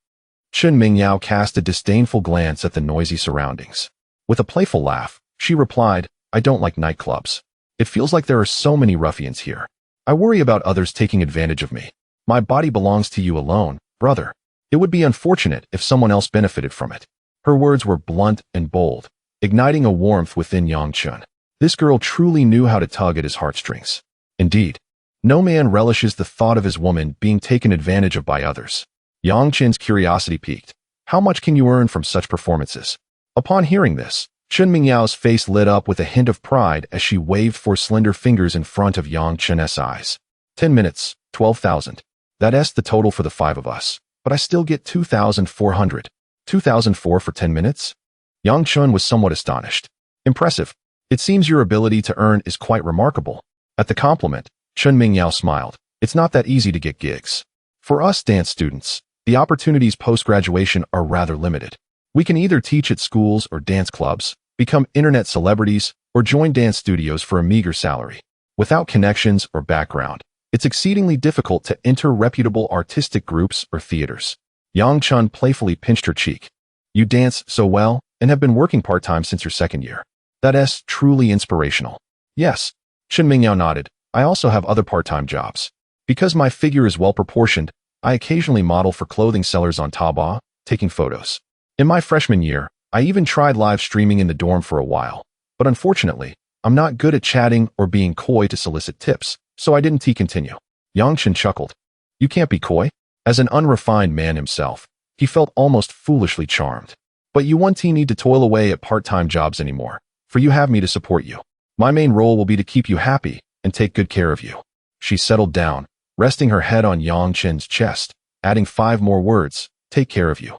Chen Mingyao cast a disdainful glance at the noisy surroundings. With a playful laugh, she replied, "I don't like nightclubs. It feels like there are so many ruffians here. I worry about others taking advantage of me. My body belongs to you alone, brother. It would be unfortunate if someone else benefited from it." Her words were blunt and bold, igniting a warmth within Yang Chen. This girl truly knew how to tug at his heartstrings. Indeed, no man relishes the thought of his woman being taken advantage of by others. Yang Chen's curiosity piqued. How much can you earn from such performances? Upon hearing this, Chen Mingyao's face lit up with a hint of pride as she waved four slender fingers in front of Yang Chen's eyes. 10 minutes, 12,000. That's the total for the five of us. But I still get 2,400. 2,004 for 10 minutes? Yang Chen was somewhat astonished. Impressive. It seems your ability to earn is quite remarkable. At the compliment, Chen Mingyao smiled. It's not that easy to get gigs. For us dance students, the opportunities post-graduation are rather limited. We can either teach at schools or dance clubs, become internet celebrities, or join dance studios for a meager salary. Without connections or background, it's exceedingly difficult to enter reputable artistic groups or theaters. Yang Chen playfully pinched her cheek. You dance so well and have been working part-time since your second year. That's truly inspirational. Yes, Chen Mingyao nodded. I also have other part-time jobs. Because my figure is well-proportioned, I occasionally model for clothing sellers on Taobao, taking photos. In my freshman year, I even tried live streaming in the dorm for a while. But unfortunately, I'm not good at chatting or being coy to solicit tips, so I didn't continue. Yang Chen chuckled. You can't be coy? As an unrefined man himself, he felt almost foolishly charmed. But you won't need to toil away at part-time jobs anymore, for you have me to support you. My main role will be to keep you happy and take good care of you. She settled down, resting her head on Yang Chen's chest, adding 5 more words, take care of you.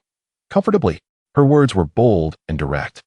Comfortably. Her words were bold and direct,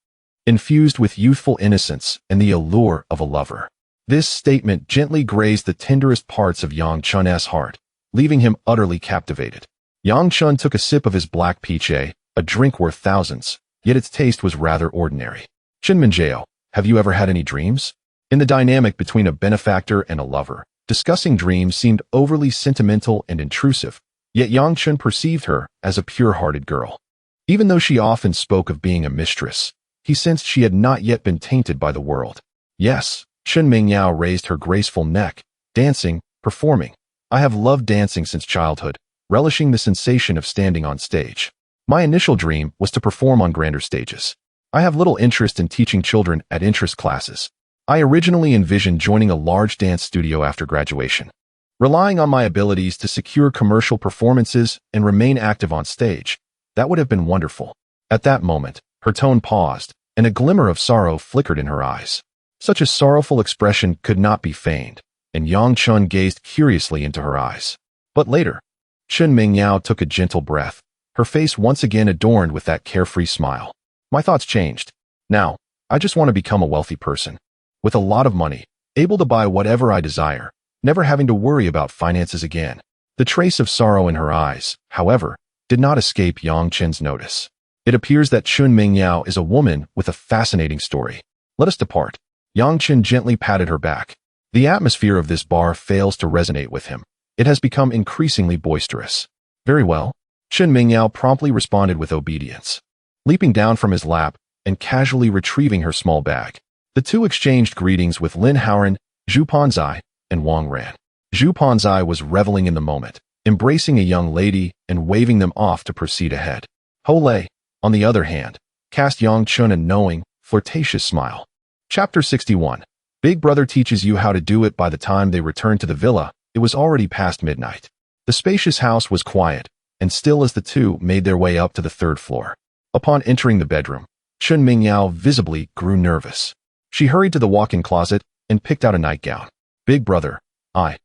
infused with youthful innocence and the allure of a lover. This statement gently grazed the tenderest parts of Yang Chen's heart, leaving him utterly captivated. Yang Chen took a sip of his black peach, a drink worth thousands, yet its taste was rather ordinary. Chen Mingyao, have you ever had any dreams? In the dynamic between a benefactor and a lover, discussing dreams seemed overly sentimental and intrusive, yet Yang Chen perceived her as a pure-hearted girl. Even though she often spoke of being a mistress, he sensed she had not yet been tainted by the world. Yes, Chen Mingyao raised her graceful neck, dancing, performing. I have loved dancing since childhood, relishing the sensation of standing on stage. My initial dream was to perform on grander stages. I have little interest in teaching children at interest classes. I originally envisioned joining a large dance studio after graduation, relying on my abilities to secure commercial performances and remain active on stage. That would have been wonderful. At that moment, her tone paused, and a glimmer of sorrow flickered in her eyes. Such a sorrowful expression could not be feigned, and Yang Chen gazed curiously into her eyes. But later, Chen Mingyao took a gentle breath, her face once again adorned with that carefree smile. My thoughts changed. Now, I just want to become a wealthy person. With a lot of money, able to buy whatever I desire, never having to worry about finances again. The trace of sorrow in her eyes, however, did not escape Yang Chen's notice. It appears that Chen Mingyao is a woman with a fascinating story. Let us depart. Yang Chen gently patted her back. The atmosphere of this bar fails to resonate with him. It has become increasingly boisterous. Very well. Chen Mingyao promptly responded with obedience. Leaping down from his lap and casually retrieving her small bag, the two exchanged greetings with Lin Haoran, Zhu Panzai, and Wang Ran. Zhu Panzai was reveling in the moment, embracing a young lady and waving them off to proceed ahead. Ho Lei, on the other hand, cast Yang Chen a knowing, flirtatious smile. Chapter 61. Big Brother teaches you how to do it. By the time they returned to the villa, it was already past midnight. The spacious house was quiet and still as the two made their way up to the 3rd floor. Upon entering the bedroom, Chen Mingyao visibly grew nervous. She hurried to the walk-in closet and picked out a nightgown. Big Brother, I'll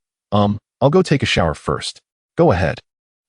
go take a shower first. Go ahead.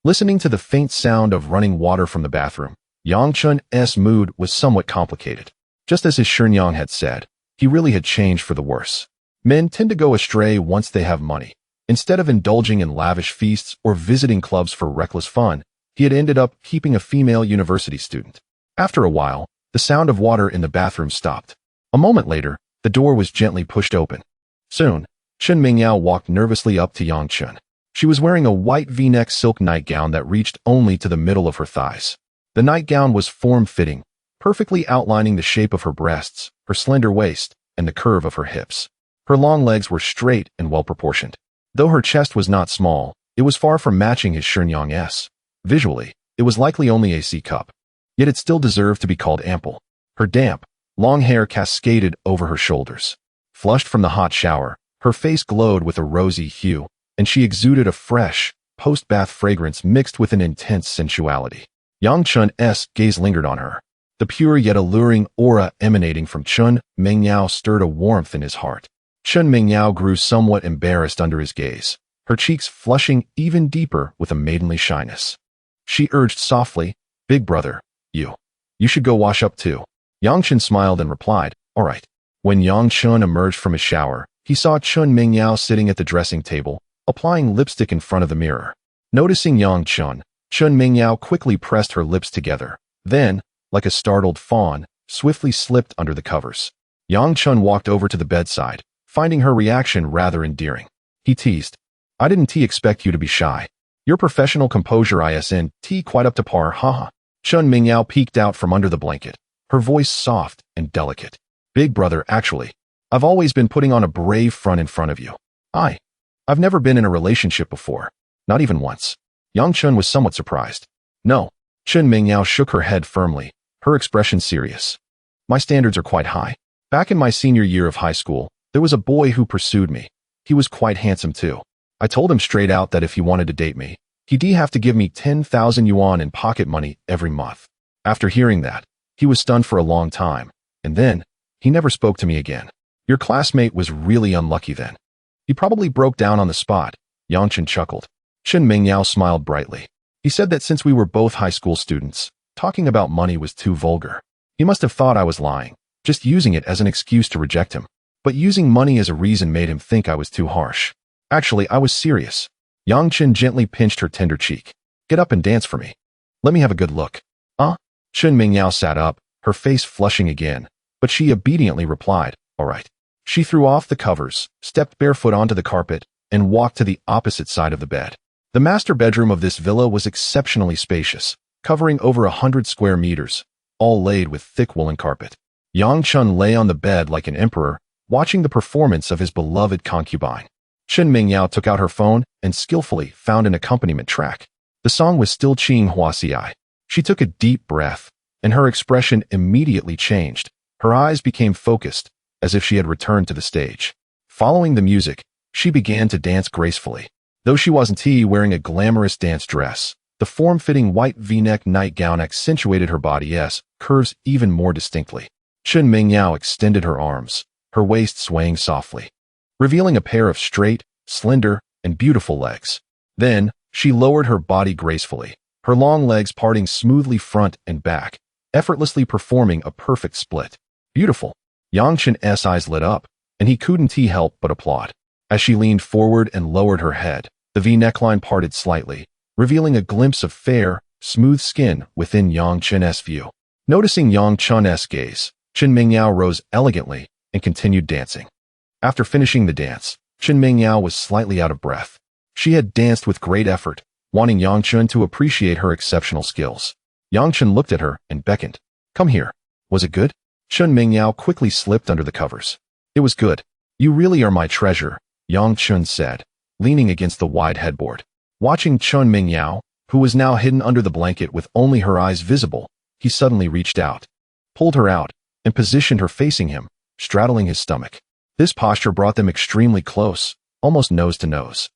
Listening to the faint sound of running water from the bathroom, Yang Chen's mood was somewhat complicated. Just as his Shenyang had said, he really had changed for the worse. Men tend to go astray once they have money. Instead of indulging in lavish feasts or visiting clubs for reckless fun, he had ended up keeping a female university student. After a while, the sound of water in the bathroom stopped. A moment later, the door was gently pushed open. Soon, Chen Mingyao walked nervously up to Yang Chen. She was wearing a white V-neck silk nightgown that reached only to the middle of her thighs. The nightgown was form-fitting, perfectly outlining the shape of her breasts, her slender waist, and the curve of her hips. Her long legs were straight and well-proportioned. Though her chest was not small, it was far from matching his Shenyang. Visually, it was likely only a C cup. Yet it still deserved to be called ample. Her damp, long hair cascaded over her shoulders. Flushed from the hot shower, her face glowed with a rosy hue, and she exuded a fresh, post-bath fragrance mixed with an intense sensuality. Yang Chun's gaze lingered on her. The pure yet alluring aura emanating from Chen Mingyao stirred a warmth in his heart. Chen Mingyao grew somewhat embarrassed under his gaze, her cheeks flushing even deeper with a maidenly shyness. She urged softly, "Big brother, you should go wash up too." Yang Chen smiled and replied, "All right." When Yang Chen emerged from his shower, he saw Chen Mingyao sitting at the dressing table, applying lipstick in front of the mirror. Noticing Yang Chen Mingyao quickly pressed her lips together, then, like a startled fawn, swiftly slipped under the covers. Yang Chen walked over to the bedside, finding her reaction rather endearing. He teased, "I didn't expect you to be shy. Your professional composure isn't quite up to par, haha." Chen Mingyao peeked out from under the blanket, her voice soft and delicate. "Big brother, actually, I've always been putting on a brave front in front of you. I've never been in a relationship before, not even once." Yang Chen was somewhat surprised. "No." Chen Mingyao shook her head firmly, her expression serious. "My standards are quite high. Back in my senior year of high school, there was a boy who pursued me. He was quite handsome too. I told him straight out that if he wanted to date me, he'd have to give me 10,000 yuan in pocket money every month. After hearing that, he was stunned for a long time, and then, he never spoke to me again. Your classmate was really unlucky then. He probably broke down on the spot." Yang Chen chuckled. Chen Mingyao smiled brightly. He said that since we were both high school students, talking about money was too vulgar. He must have thought I was lying, just using it as an excuse to reject him. But using money as a reason made him think I was too harsh. Actually, I was serious. Yang Chen gently pinched her tender cheek. "Get up and dance for me. Let me have a good look." Chen Mingyao sat up, her face flushing again, but she obediently replied, "All right." She threw off the covers, stepped barefoot onto the carpet, and walked to the opposite side of the bed. The master bedroom of this villa was exceptionally spacious, covering over 100 square meters, all laid with thick woolen carpet. Yang Chen lay on the bed like an emperor, watching the performance of his beloved concubine. Chen Mingyao took out her phone and skillfully found an accompaniment track. The song was still Qing Huaxi. She took a deep breath, and her expression immediately changed. Her eyes became focused, as if she had returned to the stage. Following the music, she began to dance gracefully. Though she wasn't wearing a glamorous dance dress, the form-fitting white V-neck nightgown accentuated her body's curves even more distinctly. Chen Mingyao extended her arms, her waist swaying softly, revealing a pair of straight, slender, and beautiful legs. Then, she lowered her body gracefully, her long legs parting smoothly front and back, effortlessly performing a perfect split. "Beautiful." Yang Chen's eyes lit up, and he couldn't help but applaud. As she leaned forward and lowered her head, the V neckline parted slightly, revealing a glimpse of fair, smooth skin within Yang Chen's view. Noticing Yang Chen's gaze, Chen Mingyao rose elegantly and continued dancing. After finishing the dance, Chen Mingyao was slightly out of breath. She had danced with great effort, wanting Yang Chen to appreciate her exceptional skills. Yang Chen looked at her and beckoned. "Come here." "Was it good?" Chen Mingyao quickly slipped under the covers. "It was good. You really are my treasure," Yang Chen said, leaning against the wide headboard. Watching Chen Mingyao, who was now hidden under the blanket with only her eyes visible, he suddenly reached out, pulled her out, and positioned her facing him, straddling his stomach. This posture brought them extremely close, almost nose to nose.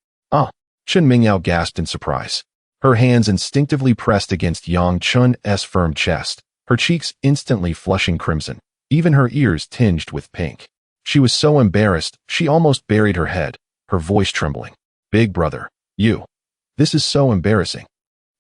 Chen Mingyao gasped in surprise. Her hands instinctively pressed against Yang Chen's firm chest, her cheeks instantly flushing crimson, even her ears tinged with pink. She was so embarrassed, she almost buried her head, her voice trembling. "Big brother, this is so embarrassing.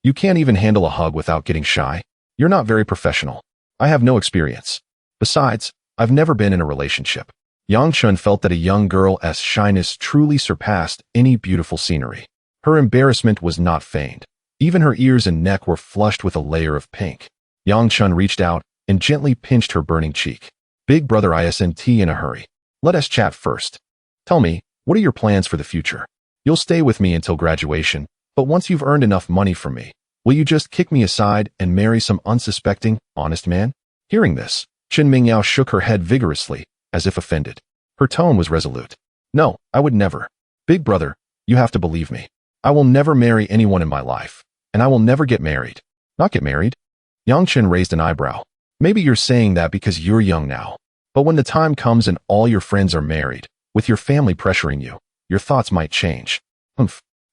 You can't even handle a hug without getting shy. You're not very professional. I have no experience. Besides, I've never been in a relationship." Yang Chen felt that a young girl's shyness truly surpassed any beautiful scenery. Her embarrassment was not feigned. Even her ears and neck were flushed with a layer of pink. Yang Chen reached out and gently pinched her burning cheek. "Big brother isn't in a hurry. Let us chat first. Tell me, what are your plans for the future? You'll stay with me until graduation, but once you've earned enough money from me, will you just kick me aside and marry some unsuspecting, honest man?" Hearing this, Chen Mingyao shook her head vigorously, as if offended. Her tone was resolute. "No, I would never. Big brother, you have to believe me. I will never marry anyone in my life, and I will never get married." "Not get married?" Yang Chen raised an eyebrow. "Maybe you're saying that because you're young now. But when the time comes and all your friends are married, with your family pressuring you, your thoughts might change."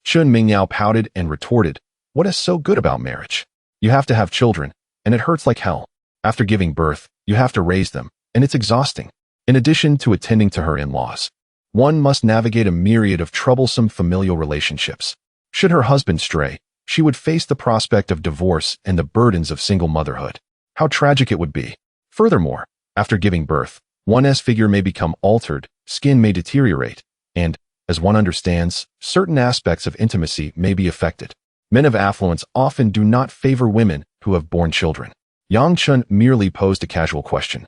Chen Mingyao pouted and retorted, "What is so good about marriage? You have to have children, and it hurts like hell. After giving birth, you have to raise them, and it's exhausting. In addition to attending to her in-laws, one must navigate a myriad of troublesome familial relationships. Should her husband stray, she would face the prospect of divorce and the burdens of single motherhood. How tragic it would be. Furthermore, after giving birth, one's figure may become altered, skin may deteriorate, and, as one understands, certain aspects of intimacy may be affected. Men of affluence often do not favor women who have borne children." Yang Chen merely posed a casual question,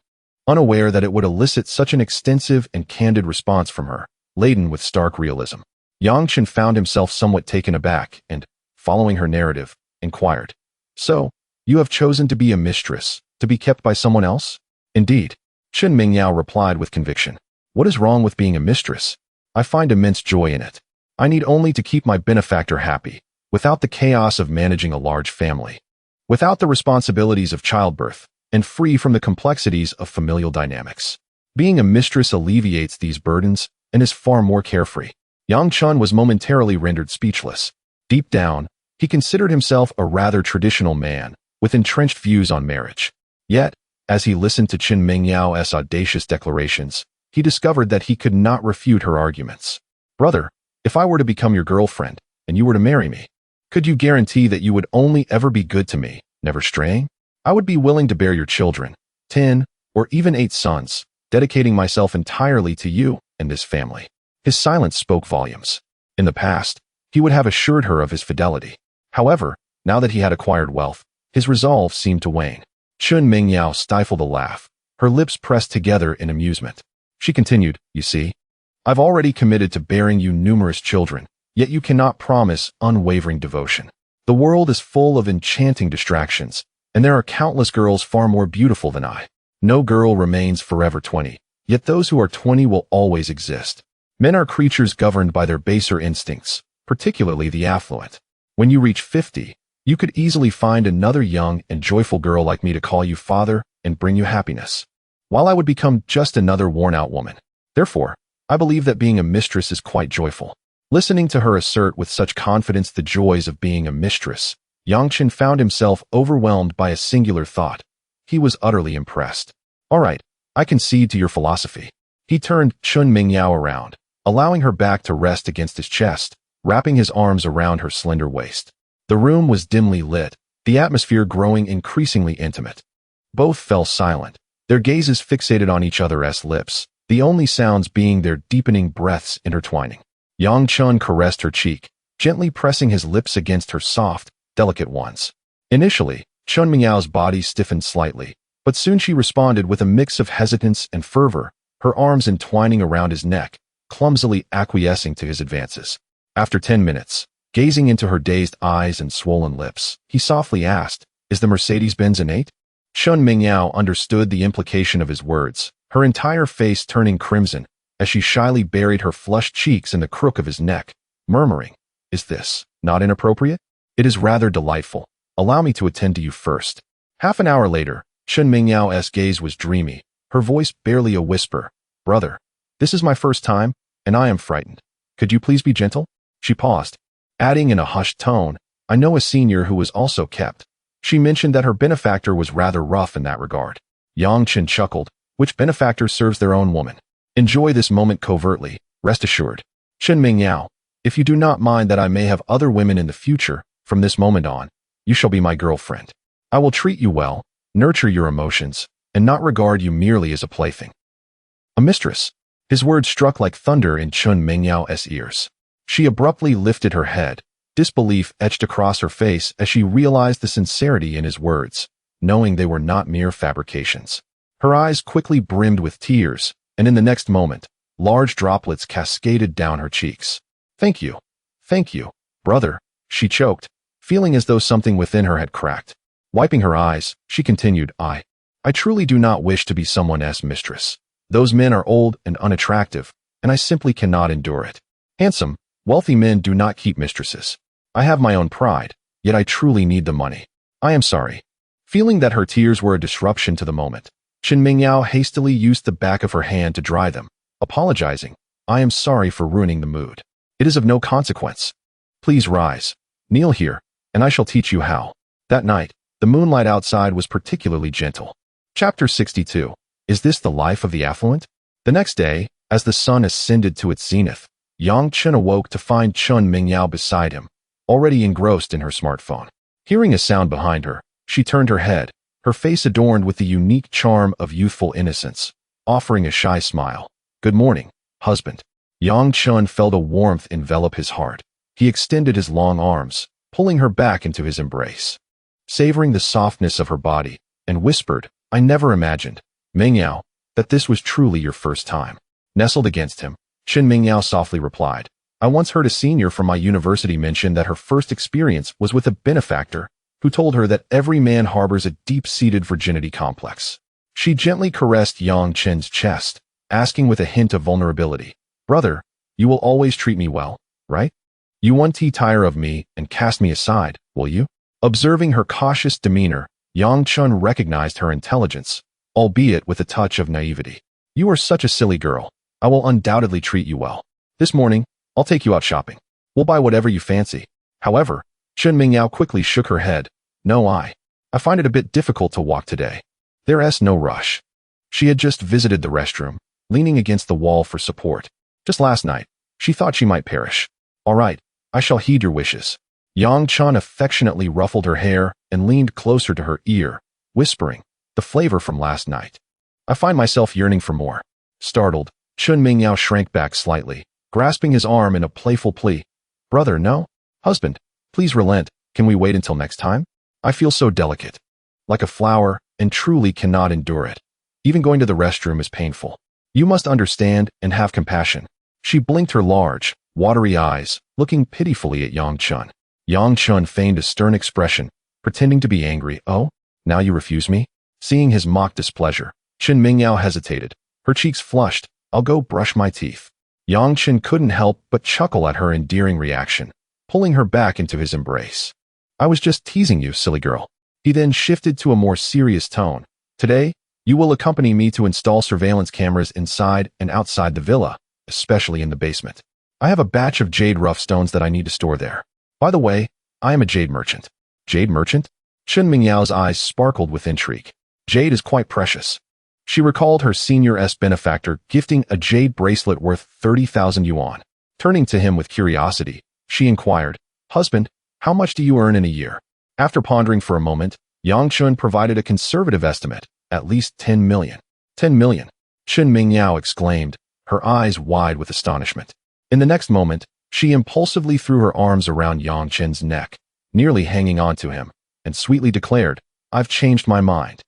unaware that it would elicit such an extensive and candid response from her, laden with stark realism. Yang Chen found himself somewhat taken aback and, following her narrative, inquired, "So, you have chosen to be a mistress, to be kept by someone else?" "Indeed," Chen Mingyao replied with conviction. "What is wrong with being a mistress? I find immense joy in it. I need only to keep my benefactor happy, without the chaos of managing a large family, without the responsibilities of childbirth, and free from the complexities of familial dynamics. Being a mistress alleviates these burdens and is far more carefree." Yang Chen was momentarily rendered speechless. Deep down, he considered himself a rather traditional man, with entrenched views on marriage. Yet, as he listened to Chen Mingyao's audacious declarations, he discovered that he could not refute her arguments. "Brother, if I were to become your girlfriend, and you were to marry me, could you guarantee that you would only ever be good to me, never straying? I would be willing to bear your children, 10 or even 8 sons, dedicating myself entirely to you and this family." His silence spoke volumes. In the past, he would have assured her of his fidelity. However, now that he had acquired wealth, his resolve seemed to wane. Chen Mingyao stifled a laugh, her lips pressed together in amusement. She continued, "You see, I've already committed to bearing you numerous children, yet you cannot promise unwavering devotion. The world is full of enchanting distractions, and there are countless girls far more beautiful than I. No girl remains forever 20, yet those who are 20 will always exist. Men are creatures governed by their baser instincts, particularly the affluent. When you reach 50, you could easily find another young and joyful girl like me to call you father and bring you happiness, while I would become just another worn-out woman. Therefore, I believe that being a mistress is quite joyful." Listening to her assert with such confidence the joys of being a mistress, Yang Chen found himself overwhelmed by a singular thought. He was utterly impressed. "All right, I concede to your philosophy." He turned Chen Mingyao around, allowing her back to rest against his chest, wrapping his arms around her slender waist. The room was dimly lit, the atmosphere growing increasingly intimate. Both fell silent, their gazes fixated on each other's lips, the only sounds being their deepening breaths intertwining. Yang Chen caressed her cheek, gently pressing his lips against her soft, delicate ones. Initially, Chen Mingyao's body stiffened slightly, but soon she responded with a mix of hesitance and fervor, her arms entwining around his neck, clumsily acquiescing to his advances. After 10 minutes, gazing into her dazed eyes and swollen lips, he softly asked, "Is the Mercedes-Benz innate?" Chen Mingyao understood the implication of his words, her entire face turning crimson, as she shyly buried her flushed cheeks in the crook of his neck, murmuring, "Is this not inappropriate? It is rather delightful. Allow me to attend to you first." Half an hour later, Chen Mingyao's gaze was dreamy, her voice barely a whisper. "Brother, this is my first time, and I am frightened. Could you please be gentle?" She paused, adding in a hushed tone, "I know a senior who was also kept. She mentioned that her benefactor was rather rough in that regard." Yang Chen chuckled, "Which benefactor serves their own woman? Enjoy this moment covertly, rest assured. Chen Mingyao, if you do not mind that I may have other women in the future, from this moment on, you shall be my girlfriend. I will treat you well, nurture your emotions, and not regard you merely as a plaything." "A mistress." His words struck like thunder in Chen Mingyao's ears. She abruptly lifted her head, disbelief etched across her face as she realized the sincerity in his words, knowing they were not mere fabrications. Her eyes quickly brimmed with tears, and in the next moment, large droplets cascaded down her cheeks. Thank you, brother," she choked, feeling as though something within her had cracked. Wiping her eyes, she continued, I truly do not wish to be someone's mistress. Those men are old and unattractive, and I simply cannot endure it. Handsome, wealthy men do not keep mistresses. I have my own pride, yet I truly need the money. I am sorry." Feeling that her tears were a disruption to the moment, Chen Mingyao hastily used the back of her hand to dry them, apologizing, "I am sorry for ruining the mood. It is of no consequence." Please rise. Kneel here, and I shall teach you how. That night, the moonlight outside was particularly gentle. Chapter 62. Is this the life of the affluent? The next day, as the sun ascended to its zenith, Chen awoke to find Chen Mingyao beside him, already engrossed in her smartphone. Hearing a sound behind her, she turned her head, her face adorned with the unique charm of youthful innocence, offering a shy smile. Good morning, husband. Chen felt a warmth envelop his heart. He extended his long arms, pulling her back into his embrace, savoring the softness of her body, and whispered, I never imagined, Mingyao, that this was truly your first time. Nestled against him, Chen Mingyao softly replied, I once heard a senior from my university mention that her first experience was with a benefactor who told her that every man harbors a deep-seated virginity complex. She gently caressed Chen's chest, asking with a hint of vulnerability, Brother, you will always treat me well, right? You won't tire of me and cast me aside, will you? Observing her cautious demeanor, Chen recognized her intelligence, albeit with a touch of naivety. You are such a silly girl. I will undoubtedly treat you well. This morning, I'll take you out shopping. We'll buy whatever you fancy. However, Chen Mingyao quickly shook her head. No, I find it a bit difficult to walk today. There's no rush. She had just visited the restroom, leaning against the wall for support. Just last night, she thought she might perish. All right, I shall heed your wishes. Chen affectionately ruffled her hair and leaned closer to her ear, whispering, the flavor from last night. I find myself yearning for more. Startled, Chen Mingyao shrank back slightly, grasping his arm in a playful plea. Brother, no? Husband, please relent. Can we wait until next time? I feel so delicate. Like a flower, and truly cannot endure it. Even going to the restroom is painful. You must understand and have compassion. She blinked her large, watery eyes, looking pitifully at Chen. Chen feigned a stern expression, pretending to be angry. Oh, now you refuse me? Seeing his mock displeasure, Chen Mingyao hesitated, her cheeks flushed. I'll go brush my teeth. Chen couldn't help but chuckle at her endearing reaction, pulling her back into his embrace. I was just teasing you, silly girl. He then shifted to a more serious tone. Today, you will accompany me to install surveillance cameras inside and outside the villa, especially in the basement. I have a batch of jade rough stones that I need to store there. By the way, I am a jade merchant. Jade merchant? Chen Mingyao's eyes sparkled with intrigue. Jade is quite precious. She recalled her senior's benefactor gifting a jade bracelet worth 30,000 yuan. Turning to him with curiosity, she inquired, Husband, how much do you earn in a year? After pondering for a moment, Chen provided a conservative estimate, at least 10 million. 10 million. Chen Mingyao exclaimed, her eyes wide with astonishment. In the next moment, she impulsively threw her arms around Chen's neck, nearly hanging on to him, and sweetly declared, I've changed my mind.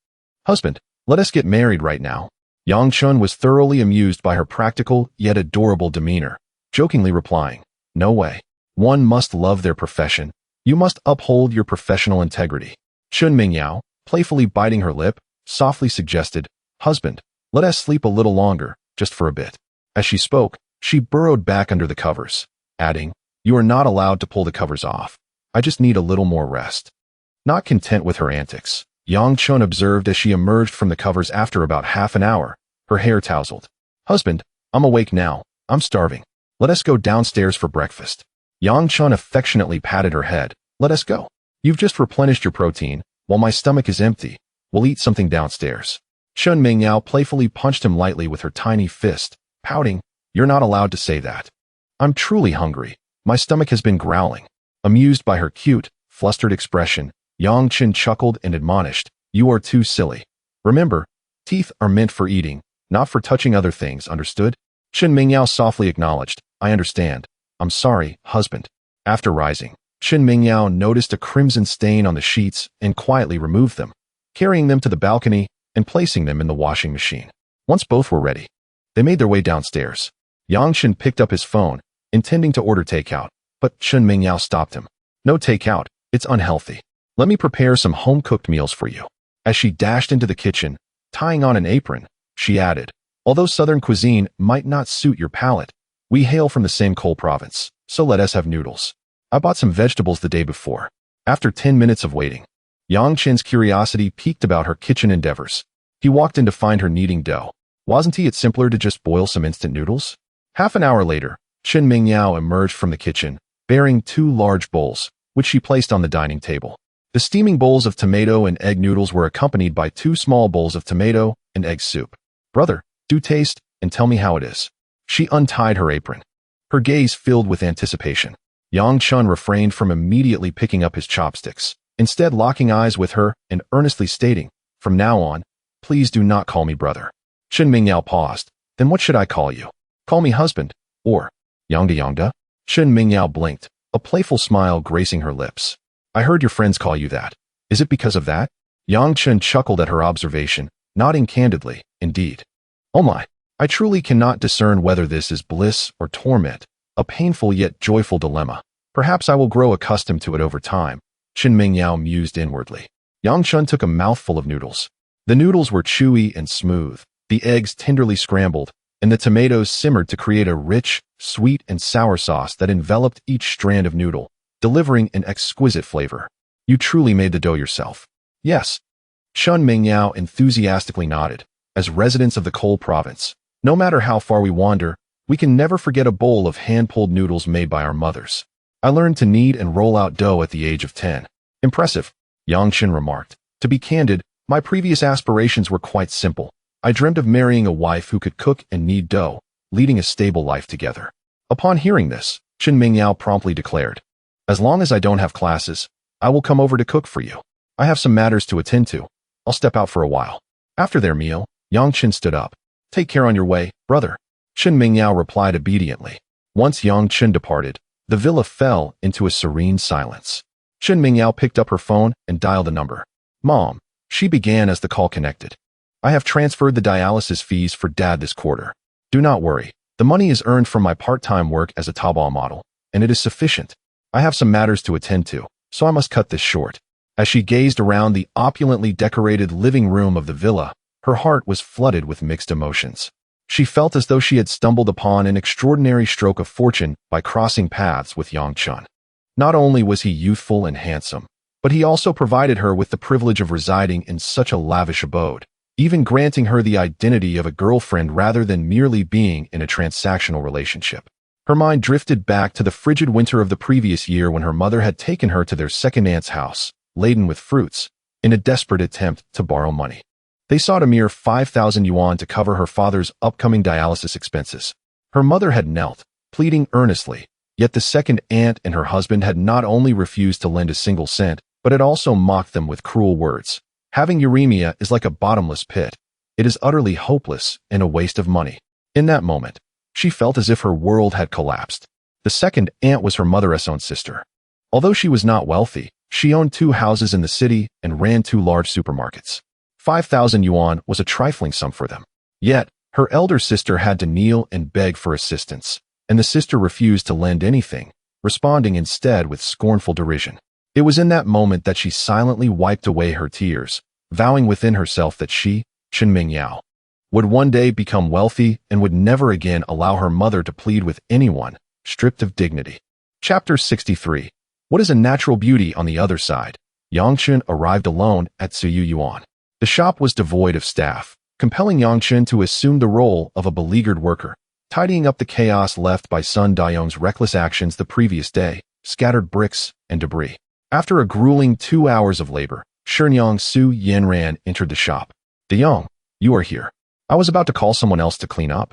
Husband, let us get married right now. Chen was thoroughly amused by her practical yet adorable demeanor, jokingly replying, No way. One must love their profession. You must uphold your professional integrity. Chen Mingyao, playfully biting her lip, softly suggested, Husband, let us sleep a little longer, just for a bit. As she spoke, she burrowed back under the covers, adding, You are not allowed to pull the covers off. I just need a little more rest. Not content with her antics, Chen observed as she emerged from the covers after about half an hour, her hair tousled. Husband, I'm awake now. I'm starving. Let us go downstairs for breakfast. Chen affectionately patted her head. Let us go. You've just replenished your protein, while my stomach is empty. We'll eat something downstairs. Chen Mingyao playfully punched him lightly with her tiny fist, pouting, You're not allowed to say that. I'm truly hungry. My stomach has been growling. Amused by her cute, flustered expression, Chen chuckled and admonished, You are too silly. Remember, teeth are meant for eating, not for touching other things, understood? Chen Mingyao softly acknowledged, I understand. I'm sorry, husband. After rising, Chen Mingyao noticed a crimson stain on the sheets and quietly removed them, carrying them to the balcony and placing them in the washing machine. Once both were ready, they made their way downstairs. Chen picked up his phone, intending to order takeout, but Chen Mingyao stopped him. No takeout, it's unhealthy. Let me prepare some home-cooked meals for you. As she dashed into the kitchen, tying on an apron, she added, Although southern cuisine might not suit your palate, we hail from the same coal province, so let us have noodles. I bought some vegetables the day before. After 10 minutes of waiting, Chen's curiosity piqued about her kitchen endeavors. He walked in to find her kneading dough. Wasn't it simpler to just boil some instant noodles? Half an hour later, Chen Mingyao emerged from the kitchen, bearing 2 large bowls, which she placed on the dining table. The steaming bowls of tomato and egg noodles were accompanied by 2 small bowls of tomato and egg soup. "Brother, do taste and tell me how it is." She untied her apron, her gaze filled with anticipation. Yang Chen refrained from immediately picking up his chopsticks, instead locking eyes with her and earnestly stating, "From now on, please do not call me brother." Chen Mingyao paused. "Then what should I call you? Call me husband, or Yangda Yangda?" Chen Mingyao blinked, a playful smile gracing her lips. "I heard your friends call you that. Is it because of that?" Yang Chen chuckled at her observation, nodding candidly, "Indeed. Oh my, I truly cannot discern whether this is bliss or torment, a painful yet joyful dilemma. Perhaps I will grow accustomed to it over time," Chen Mingyao mused inwardly. Yang Chen took a mouthful of noodles. The noodles were chewy and smooth, the eggs tenderly scrambled, and the tomatoes simmered to create a rich, sweet, and sour sauce that enveloped each strand of noodle, delivering an exquisite flavor. "You truly made the dough yourself?" "Yes." Chen Mingyao enthusiastically nodded. "As residents of the coal province, no matter how far we wander, we can never forget a bowl of hand-pulled noodles made by our mothers. I learned to knead and roll out dough at the age of 10. "Impressive," Yang Chen remarked. "To be candid, my previous aspirations were quite simple. I dreamt of marrying a wife who could cook and knead dough, leading a stable life together." Upon hearing this, Chen Mingyao promptly declared, "As long as I don't have classes, I will come over to cook for you. I have some matters to attend to. I'll step out for a while." After their meal, Yang Chen stood up. "Take care on your way, brother." Chen Mingyao replied obediently. Once Yang Chen departed, the villa fell into a serene silence. Chen Mingyao picked up her phone and dialed a number. "Mom," she began as the call connected. "I have transferred the dialysis fees for Dad this quarter. Do not worry. The money is earned from my part-time work as a Taobao model, and it is sufficient. I have some matters to attend to, so I must cut this short." As she gazed around the opulently decorated living room of the villa, her heart was flooded with mixed emotions. She felt as though she had stumbled upon an extraordinary stroke of fortune by crossing paths with Yang Chen. Not only was he youthful and handsome, but he also provided her with the privilege of residing in such a lavish abode, even granting her the identity of a girlfriend rather than merely being in a transactional relationship. Her mind drifted back to the frigid winter of the previous year when her mother had taken her to their second aunt's house, laden with fruits, in a desperate attempt to borrow money. They sought a mere 5,000 yuan to cover her father's upcoming dialysis expenses. Her mother had knelt, pleading earnestly, yet the second aunt and her husband had not only refused to lend a single cent, but had also mocked them with cruel words. Having uremia is like a bottomless pit. It is utterly hopeless and a waste of money. In that moment, she felt as if her world had collapsed. The second aunt was her mother's own sister. Although she was not wealthy, she owned 2 houses in the city and ran 2 large supermarkets. 5,000 yuan was a trifling sum for them. Yet, her elder sister had to kneel and beg for assistance, and the sister refused to lend anything, responding instead with scornful derision. It was in that moment that she silently wiped away her tears, vowing within herself that she, Chen Mingyao, would one day become wealthy and would never again allow her mother to plead with anyone, stripped of dignity. Chapter 63. What is a natural beauty on the other side? Yang Chen arrived alone at Suyu Yuan. The shop was devoid of staff, compelling Yang Chen to assume the role of a beleaguered worker, tidying up the chaos left by Sun Dayong's reckless actions the previous day, scattered bricks and debris. After a grueling 2 hours of labor, Shenyang Su Yanran entered the shop. "Dayong, you are here. I was about to call someone else to clean up,"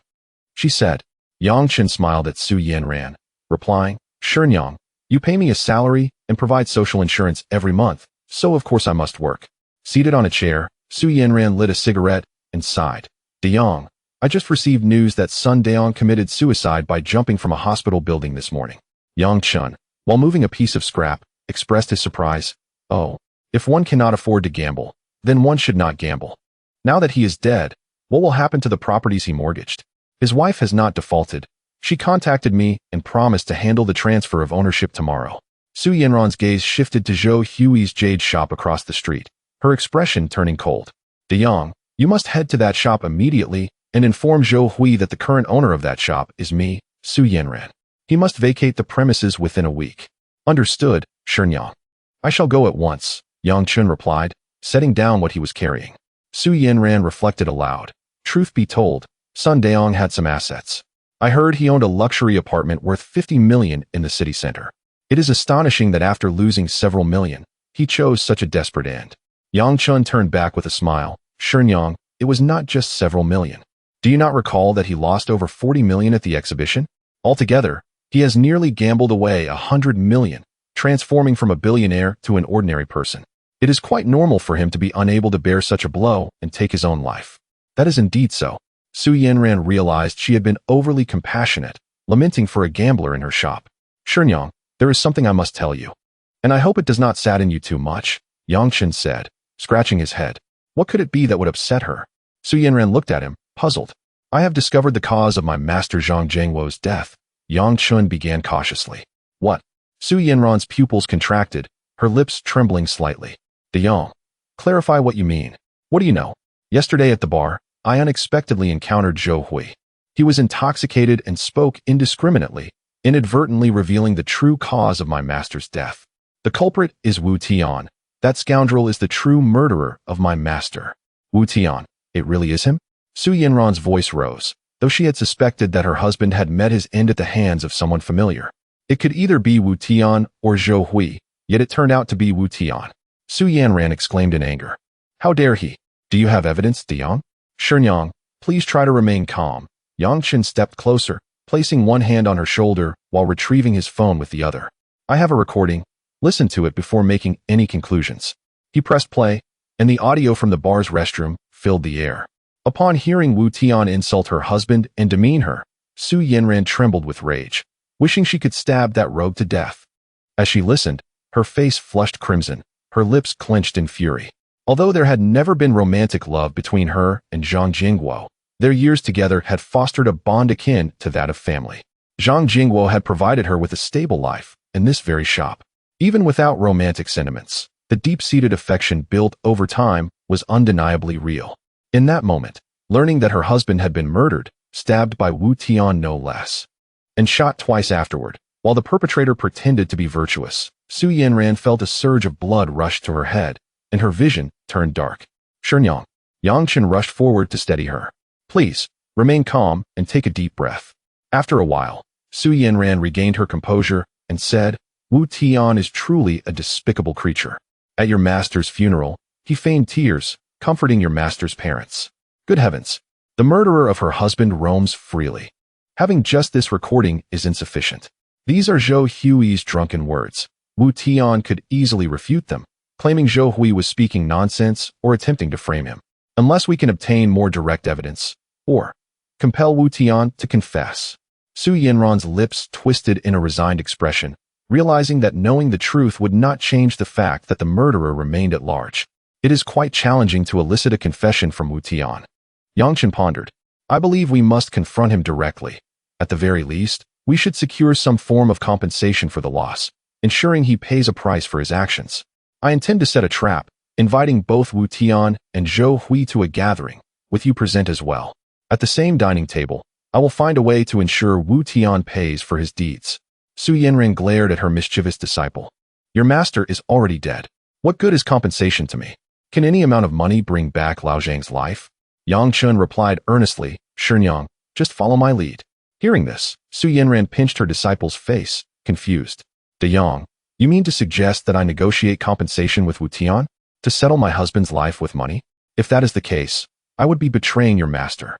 she said. Yang Chen smiled at Su Yanran, replying, "Shenyang, you pay me a salary and provide social insurance every month, so of course I must work." Seated on a chair, Su Yanran lit a cigarette and sighed. "Dayong, I just received news that Sun Dayong committed suicide by jumping from a hospital building this morning." Yang Chen, while moving a piece of scrap, expressed his surprise. "Oh, if one cannot afford to gamble, then one should not gamble. Now that he is dead, what will happen to the properties he mortgaged? His wife has not defaulted. She contacted me and promised to handle the transfer of ownership tomorrow." Su Yanran's gaze shifted to Zhou Hui's jade shop across the street, her expression turning cold. "Dayong, you must head to that shop immediately and inform Zhou Hui that the current owner of that shop is me, Su Yanran. He must vacate the premises within a week." "Understood, Shenyang. I shall go at once," Yang Chen replied, setting down what he was carrying. Su Yanran reflected aloud. Truth be told, Sun Dayong had some assets. I heard he owned a luxury apartment worth 50 million in the city center. It is astonishing that after losing several million, he chose such a desperate end. Yang Chun turned back with a smile. Shenyang, it was not just several million. Do you not recall that he lost over 40 million at the exhibition? Altogether, he has nearly gambled away 100 million, transforming from a billionaire to an ordinary person. It is quite normal for him to be unable to bear such a blow and take his own life. That is indeed so. Su Yanran realized she had been overly compassionate, lamenting for a gambler in her shop. Shenyang, there is something I must tell you. And I hope it does not sadden you too much, Yang Chen said, scratching his head. What could it be that would upset her? Su Yanran looked at him, puzzled. I have discovered the cause of my master Zhang Jingwo's death, Yang Chun began cautiously. What? Su Yanran's pupils contracted, her lips trembling slightly. De Yang, clarify what you mean. What do you know? Yesterday at the bar, I unexpectedly encountered Zhou Hui. He was intoxicated and spoke indiscriminately, inadvertently revealing the true cause of my master's death. The culprit is Wu Tian. That scoundrel is the true murderer of my master. Wu Tian, it really is him? Su Yanran's voice rose, though she had suspected that her husband had met his end at the hands of someone familiar. It could either be Wu Tian or Zhou Hui, yet it turned out to be Wu Tian. Su Yanran exclaimed in anger. How dare he? Do you have evidence, De Yang? Shenyang, please try to remain calm. Yang Chen stepped closer, placing one hand on her shoulder while retrieving his phone with the other. I have a recording. Listen to it before making any conclusions. He pressed play, and the audio from the bar's restroom filled the air. Upon hearing Wu Tian insult her husband and demean her, Su Yanran trembled with rage, wishing she could stab that rogue to death. As she listened, her face flushed crimson, her lips clenched in fury. Although there had never been romantic love between her and Zhang Jingwo, their years together had fostered a bond akin to that of family. Zhang Jingwo had provided her with a stable life in this very shop. Even without romantic sentiments, the deep-seated affection built over time was undeniably real. In that moment, learning that her husband had been murdered, stabbed by Wu Tian no less, and shot twice afterward, while the perpetrator pretended to be virtuous, Su Yanran felt a surge of blood rush to her head, and her vision turned dark. Shenyang, Yang Chen rushed forward to steady her. Please, remain calm and take a deep breath. After a while, Su Yanran regained her composure and said, Wu Tian is truly a despicable creature. At your master's funeral, he feigned tears, comforting your master's parents. Good heavens, the murderer of her husband roams freely. Having just this recording is insufficient. These are Zhou Hui's drunken words. Wu Tian could easily refute them, claiming Zhou Hui was speaking nonsense or attempting to frame him. Unless we can obtain more direct evidence, or compel Wu Tian to confess. Su Yanran's lips twisted in a resigned expression, realizing that knowing the truth would not change the fact that the murderer remained at large. It is quite challenging to elicit a confession from Wu Tian. Yang Chen pondered. I believe we must confront him directly. At the very least, we should secure some form of compensation for the loss, ensuring he pays a price for his actions. I intend to set a trap, inviting both Wu Tian and Zhou Hui to a gathering, with you present as well. At the same dining table, I will find a way to ensure Wu Tian pays for his deeds. Su Yanran glared at her mischievous disciple. Your master is already dead. What good is compensation to me? Can any amount of money bring back Lao Zhang's life? Yang Chun replied earnestly, Shenyang, just follow my lead. Hearing this, Su Yanran pinched her disciple's face, confused. De Yang, you mean to suggest that I negotiate compensation with Wu Tian? To settle my husband's life with money? If that is the case, I would be betraying your master.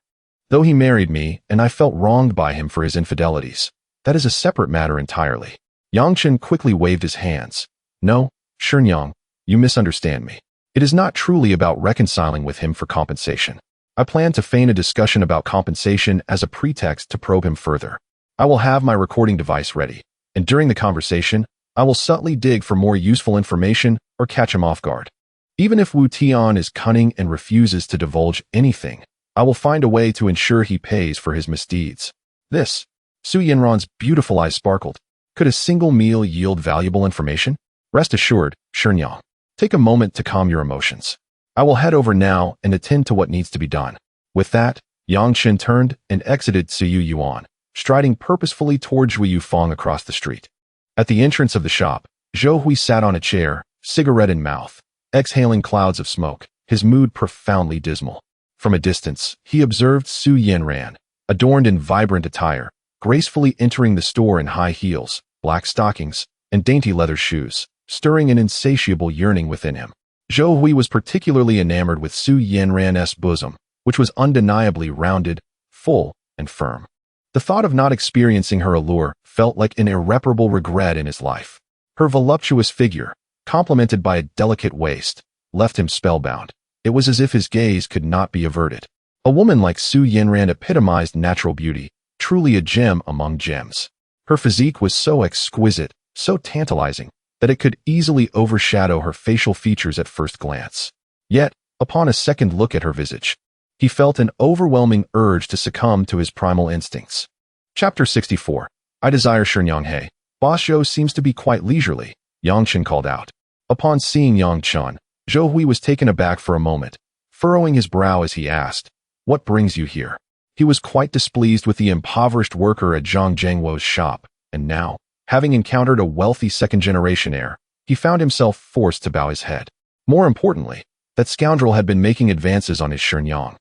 Though he married me and I felt wronged by him for his infidelities, that is a separate matter entirely. Yang Chen quickly waved his hands. No, Shenyang, you misunderstand me. It is not truly about reconciling with him for compensation. I plan to feign a discussion about compensation as a pretext to probe him further. I will have my recording device ready, and during the conversation, I will subtly dig for more useful information or catch him off guard. Even if Wu Tian is cunning and refuses to divulge anything, I will find a way to ensure he pays for his misdeeds. This, Su Yanran's beautiful eyes sparkled. Could a single meal yield valuable information? Rest assured, Shenyang. Take a moment to calm your emotions. I will head over now and attend to what needs to be done. With that, Yang Chen turned and exited Suyu Yuan, striding purposefully toward Zhui Yufang across the street. At the entrance of the shop, Zhou Hui sat on a chair, cigarette in mouth, exhaling clouds of smoke, his mood profoundly dismal. From a distance, he observed Su Yanran, adorned in vibrant attire, gracefully entering the store in high heels, black stockings, and dainty leather shoes, stirring an insatiable yearning within him. Zhou Hui was particularly enamored with Su Yanran's bosom, which was undeniably rounded, full, and firm. The thought of not experiencing her allure felt like an irreparable regret in his life. Her voluptuous figure, complemented by a delicate waist, left him spellbound. It was as if his gaze could not be averted. A woman like Su Yanran epitomized natural beauty, truly a gem among gems. Her physique was so exquisite, so tantalizing, that it could easily overshadow her facial features at first glance. Yet, upon a second look at her visage, he felt an overwhelming urge to succumb to his primal instincts. Chapter 64. I desire Shenyang He. Boss Zhou seems to be quite leisurely, Yang Chen called out. Upon seeing Yang Chen, Zhou Hui was taken aback for a moment, furrowing his brow as he asked, "What brings you here?" He was quite displeased with the impoverished worker at Zhang Zhengwo's shop, and now, having encountered a wealthy second-generation heir, he found himself forced to bow his head. More importantly, that scoundrel had been making advances on his Shenyang,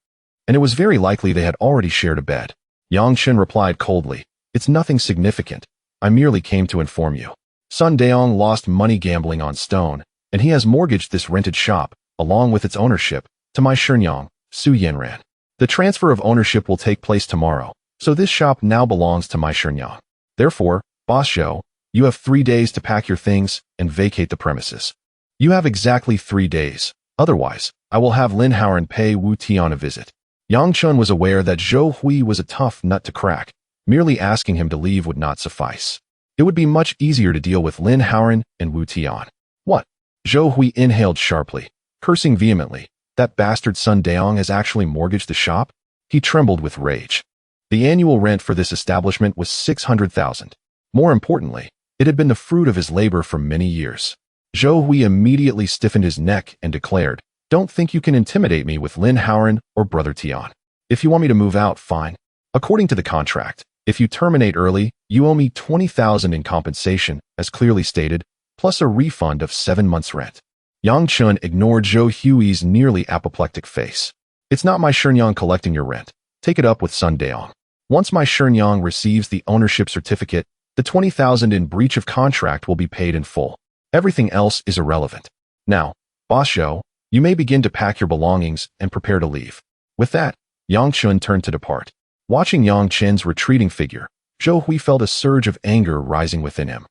and it was very likely they had already shared a bed. Yang Chen replied coldly, "It's nothing significant. I merely came to inform you. Sun Daong lost money gambling on stone, and he has mortgaged this rented shop, along with its ownership, to my Shenyang, Su Yanran. The transfer of ownership will take place tomorrow, so this shop now belongs to my Shenyang. Therefore, Boss Zhou, you have 3 days to pack your things and vacate the premises. You have exactly 3 days. Otherwise, I will have Lin Haoran pay Wu Tian a visit." Yang Chen was aware that Zhou Hui was a tough nut to crack. Merely asking him to leave would not suffice. It would be much easier to deal with Lin Haoran and Wu Tian. What? Zhou Hui inhaled sharply, cursing vehemently. That bastard Sun Daong has actually mortgaged the shop? He trembled with rage. The annual rent for this establishment was 600,000. More importantly, it had been the fruit of his labor for many years. Zhou Hui immediately stiffened his neck and declared, "Don't think you can intimidate me with Lin Haoran or Brother Tian. If you want me to move out, fine. According to the contract, if you terminate early, you owe me 20,000 in compensation, as clearly stated, plus a refund of 7 months' rent." Yang Chen ignored Zhou Hui's nearly apoplectic face. "It's not my Shenyang collecting your rent. Take it up with Sun Daong. Once my Shenyang receives the ownership certificate, the 20,000 in breach of contract will be paid in full. Everything else is irrelevant. Now, Boss Zhou, you may begin to pack your belongings and prepare to leave." With that, Yang Chen turned to depart. Watching Yang Chen's retreating figure, Zhou Hui felt a surge of anger rising within him.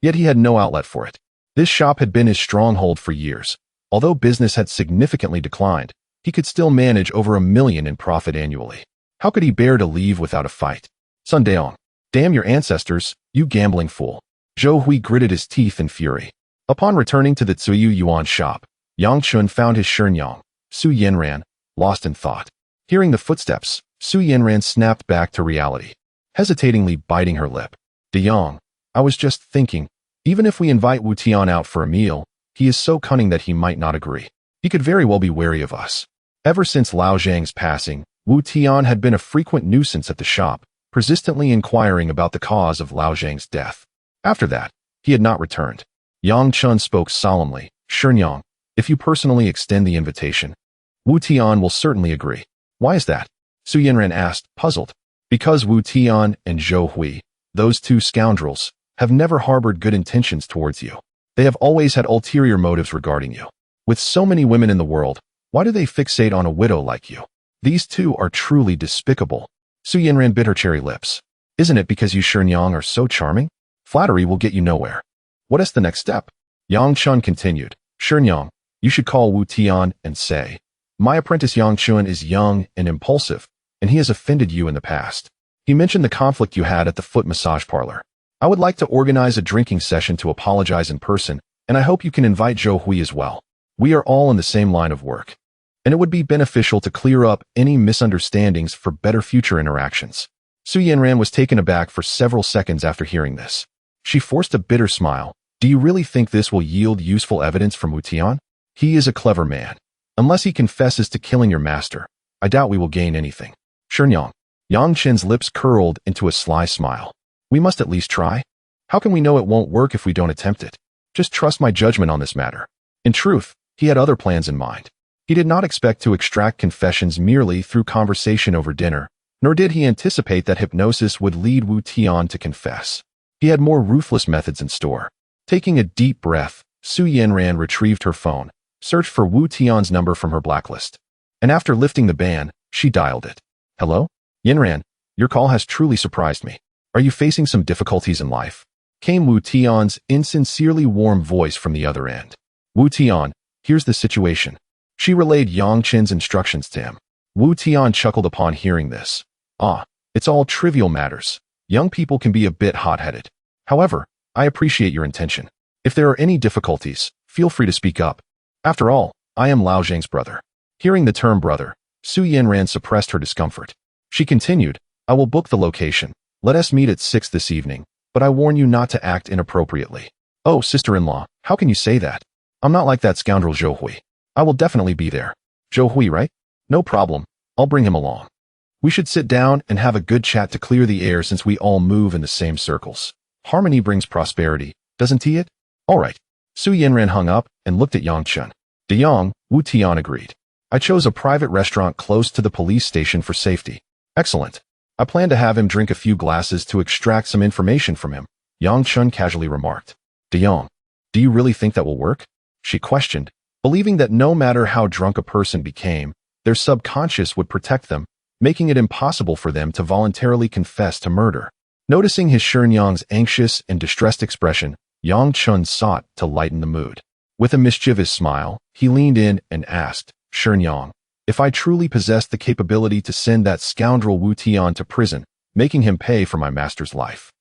Yet he had no outlet for it. This shop had been his stronghold for years. Although business had significantly declined, he could still manage over $1 million in profit annually. How could he bear to leave without a fight? Sun Daong, damn your ancestors, you gambling fool. Zhou Hui gritted his teeth in fury. Upon returning to the Tsuyu Yuan shop, Yang Chen found his Shenyang, Su Yanran, lost in thought. Hearing the footsteps, Su Yanran snapped back to reality, hesitatingly biting her lip. "De Yang, I was just thinking, even if we invite Wu Tian out for a meal, he is so cunning that he might not agree. He could very well be wary of us." Ever since Lao Zhang's passing, Wu Tian had been a frequent nuisance at the shop, persistently inquiring about the cause of Lao Zhang's death. After that, he had not returned. Yang Chen spoke solemnly, "Shenyang, if you personally extend the invitation, Wu Tian will certainly agree." "Why is that?" Su Yanran asked, puzzled. "Because Wu Tian and Zhou Hui, those two scoundrels, have never harbored good intentions towards you. They have always had ulterior motives regarding you. With so many women in the world, why do they fixate on a widow like you? These two are truly despicable." Su Yanran bit her cherry lips. "Isn't it because you Shenyang are so charming? Flattery will get you nowhere. What is the next step?" Yang Chen continued, "Shenyang, you should call Wu Tian and say, 'My apprentice Yang Chen is young and impulsive, and he has offended you in the past. He mentioned the conflict you had at the foot massage parlor. I would like to organize a drinking session to apologize in person, and I hope you can invite Zhou Hui as well. We are all in the same line of work, and it would be beneficial to clear up any misunderstandings for better future interactions." Su Yanran was taken aback for several seconds after hearing this. She forced a bitter smile. "Do you really think this will yield useful evidence from Wu Tian? He is a clever man. Unless he confesses to killing your master, I doubt we will gain anything." "Shenyang." Yang Chen's lips curled into a sly smile. "We must at least try. How can we know it won't work if we don't attempt it? Just trust my judgment on this matter." In truth, he had other plans in mind. He did not expect to extract confessions merely through conversation over dinner, nor did he anticipate that hypnosis would lead Wu Tian to confess. He had more ruthless methods in store. Taking a deep breath, Su Yanran retrieved her phone, searched for Wu Tian's number from her blacklist, and after lifting the ban, she dialed it. Hello? Yanran, your call has truly surprised me. Are you facing some difficulties in life? Came Wu Tian's insincerely warm voice from the other end. Wu Tian, here's the situation. She relayed Yang Chen's instructions to him. Wu Tian chuckled upon hearing this. It's all trivial matters. Young people can be a bit hot-headed. However, I appreciate your intention. If there are any difficulties, feel free to speak up. After all, I am Lao Zhang's brother. Hearing the term brother, Su Yanran suppressed her discomfort. She continued, I will book the location. Let us meet at 6 this evening, but I warn you not to act inappropriately. Oh, sister-in-law, how can you say that? I'm not like that scoundrel Zhou Hui. I will definitely be there. Zhou Hui, right? No problem. I'll bring him along. We should sit down and have a good chat to clear the air since we all move in the same circles. Harmony brings prosperity, doesn't it? All right. Su Yanran hung up and looked at Yang Chen. De Yang, Wu Tian agreed. I chose a private restaurant close to the police station for safety. Excellent. I plan to have him drink a few glasses to extract some information from him, Yang Chen casually remarked. De Yang, do you really think that will work? She questioned, believing that no matter how drunk a person became, their subconscious would protect them, making it impossible for them to voluntarily confess to murder. Noticing his Shenyang's anxious and distressed expression, Yang Chen sought to lighten the mood. With a mischievous smile, he leaned in and asked, Shenyang, if I truly possessed the capability to send that scoundrel Wu Tian to prison, making him pay for my master's life,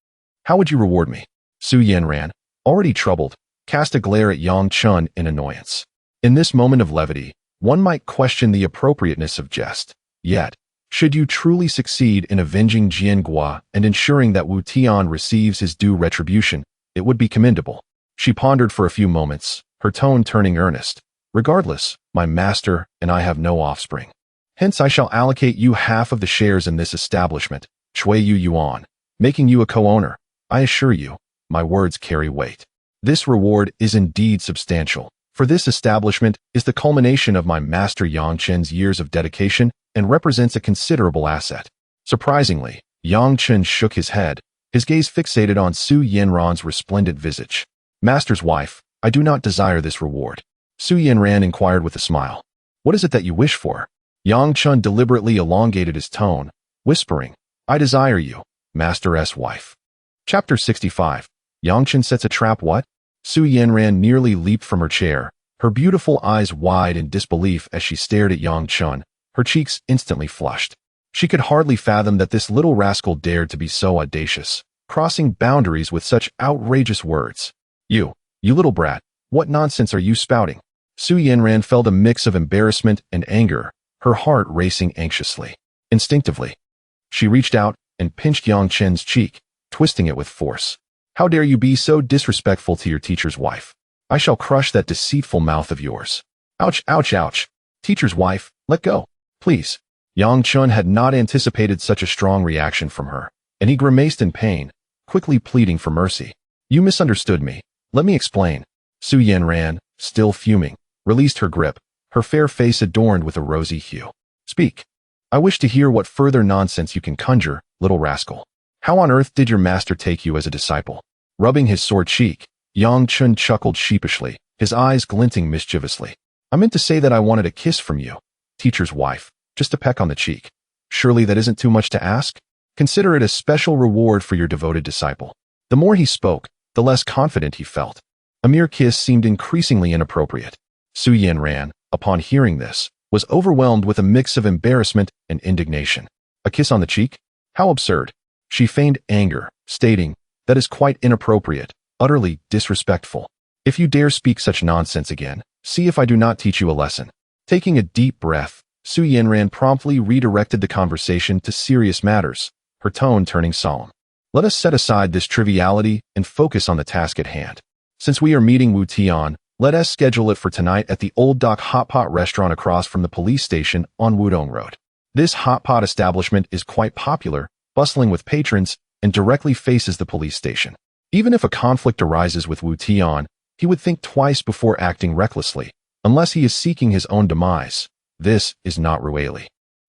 how would you reward me? Su Yanran, already troubled, cast a glare at Yang Chen in annoyance. In this moment of levity, one might question the appropriateness of jest. Yet, should you truly succeed in avenging Jian Gua and ensuring that Wu Tian receives his due retribution, it would be commendable. She pondered for a few moments, her tone turning earnest. Regardless, my master and I have no offspring. Hence I shall allocate you half of the shares in this establishment, Chui Yu Yuan, making you a co-owner. I assure you, my words carry weight. This reward is indeed substantial, for this establishment is the culmination of my master Yang Chen's years of dedication and represents a considerable asset. Surprisingly, Yang Chen shook his head, his gaze fixated on Su Yanran's resplendent visage. Master's wife, I do not desire this reward. Su Yanran inquired with a smile. What is it that you wish for? Yang Chen deliberately elongated his tone, whispering, I desire you, Master's wife. Chapter 65. Yang Chen sets a trap. What? Su Yanran nearly leaped from her chair, her beautiful eyes wide in disbelief as she stared at Yang Chen, her cheeks instantly flushed. She could hardly fathom that this little rascal dared to be so audacious, crossing boundaries with such outrageous words. You little brat, what nonsense are you spouting? Su Yanran felt a mix of embarrassment and anger, her heart racing anxiously. Instinctively, she reached out and pinched Yang Chen's cheek, twisting it with force. How dare you be so disrespectful to your teacher's wife? I shall crush that deceitful mouth of yours. Ouch, ouch, ouch. Teacher's wife, let go, please. Yang Chen had not anticipated such a strong reaction from her, and he grimaced in pain, quickly pleading for mercy. You misunderstood me. Let me explain. Su Yanran, still fuming, released her grip, her fair face adorned with a rosy hue. Speak. I wish to hear what further nonsense you can conjure, little rascal. How on earth did your master take you as a disciple? Rubbing his sore cheek, Yang Chen chuckled sheepishly, his eyes glinting mischievously. I meant to say that I wanted a kiss from you, teacher's wife, just a peck on the cheek. Surely that isn't too much to ask? Consider it a special reward for your devoted disciple. The more he spoke, the less confident he felt. A mere kiss seemed increasingly inappropriate. Su Yanran, upon hearing this, was overwhelmed with a mix of embarrassment and indignation. A kiss on the cheek? How absurd. She feigned anger, stating, that is quite inappropriate, utterly disrespectful. If you dare speak such nonsense again, see if I do not teach you a lesson. Taking a deep breath, Su Yanran promptly redirected the conversation to serious matters, her tone turning solemn. Let us set aside this triviality and focus on the task at hand. Since we are meeting Wu Tian, let us schedule it for tonight at the Old Dock Hot Pot restaurant across from the police station on Wudong Road. This hot pot establishment is quite popular, bustling with patrons, and directly faces the police station. Even if a conflict arises with Wu Tian, he would think twice before acting recklessly, unless he is seeking his own demise. This is not Rueli.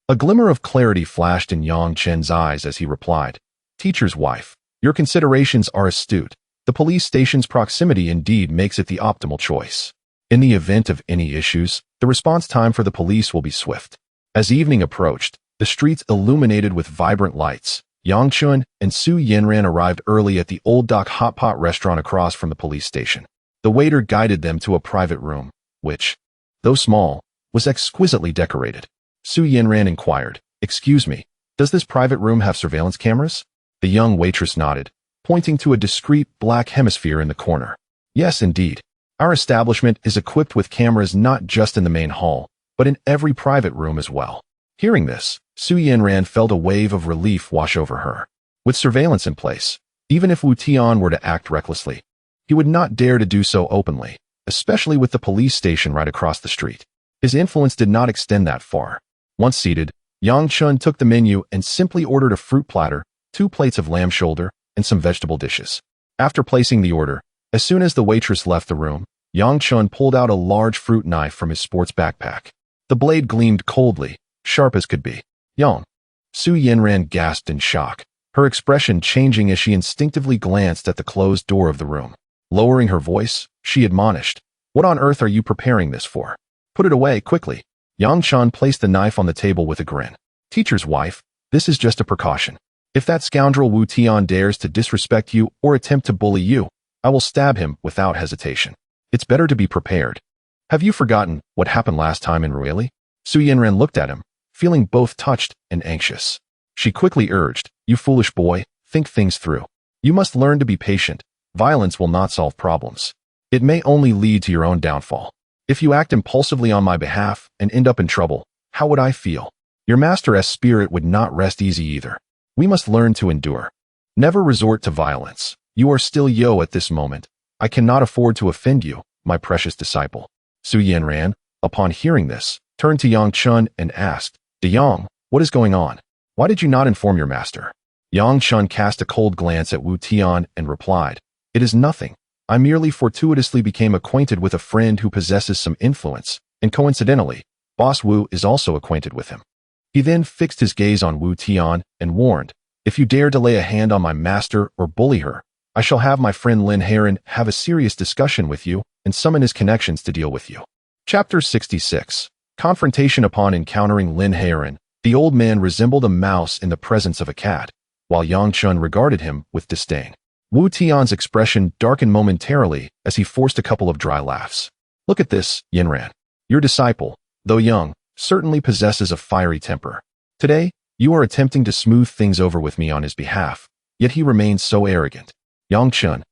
A glimmer of clarity flashed in Yang Chen's eyes as he replied, Teacher's wife, your considerations are astute, The police station's proximity indeed makes it the optimal choice. In the event of any issues, the response time for the police will be swift. As evening approached, the streets illuminated with vibrant lights. Yang Chun and Su Yanran arrived early at the Old Dock Hot Pot restaurant across from the police station. The waiter guided them to a private room, which, though small, was exquisitely decorated. Su Yanran inquired, "Excuse me, does this private room have surveillance cameras?" The young waitress nodded, pointing to a discreet black hemisphere in the corner. "Yes, indeed. Our establishment is equipped with cameras not just in the main hall, but in every private room as well." Hearing this, Su Yanran felt a wave of relief wash over her. With surveillance in place, even if Wu Tian were to act recklessly, he would not dare to do so openly, especially with the police station right across the street. His influence did not extend that far. Once seated, Yang Chun took the menu and simply ordered a fruit platter, 2 plates of lamb shoulder, and some vegetable dishes. After placing the order, as soon as the waitress left the room, Yang Chun pulled out a large fruit knife from his sports backpack. The blade gleamed coldly, sharp as could be. "Yang." Su Yanran gasped in shock, her expression changing as she instinctively glanced at the closed door of the room. Lowering her voice, she admonished, "What on earth are you preparing this for? Put it away, quickly." Yang Chun placed the knife on the table with a grin. "Teacher's wife, this is just a precaution. If that scoundrel Wu Tian dares to disrespect you or attempt to bully you, I will stab him without hesitation. It's better to be prepared. Have you forgotten what happened last time in Rueli?" Su Yanran looked at him, feeling both touched and anxious. She quickly urged, "You foolish boy, think things through. You must learn to be patient. Violence will not solve problems. It may only lead to your own downfall. If you act impulsively on my behalf and end up in trouble, how would I feel? Your master's spirit would not rest easy either. We must learn to endure. Never resort to violence. You are still Yo at this moment. I cannot afford to offend you, my precious disciple." Su Yanran, upon hearing this, turned to Yang Chun and asked, "De Yang, what is going on? Why did you not inform your master?" Yang Chun cast a cold glance at Wu Tian and replied, "It is nothing. I merely fortuitously became acquainted with a friend who possesses some influence, and coincidentally, Boss Wu is also acquainted with him." He then fixed his gaze on Wu Tian and warned, "If you dare to lay a hand on my master or bully her, I shall have my friend Lin Heron have a serious discussion with you and summon his connections to deal with you." Chapter 66. Confrontation. Upon encountering Lin Heron, the old man resembled a mouse in the presence of a cat, while Yang Chun regarded him with disdain. Wu Tian's expression darkened momentarily as he forced a couple of dry laughs. "Look at this, Yanran. Your disciple, though young, certainly possesses a fiery temper. Today, you are attempting to smooth things over with me on his behalf, yet he remains so arrogant. Yang Chun,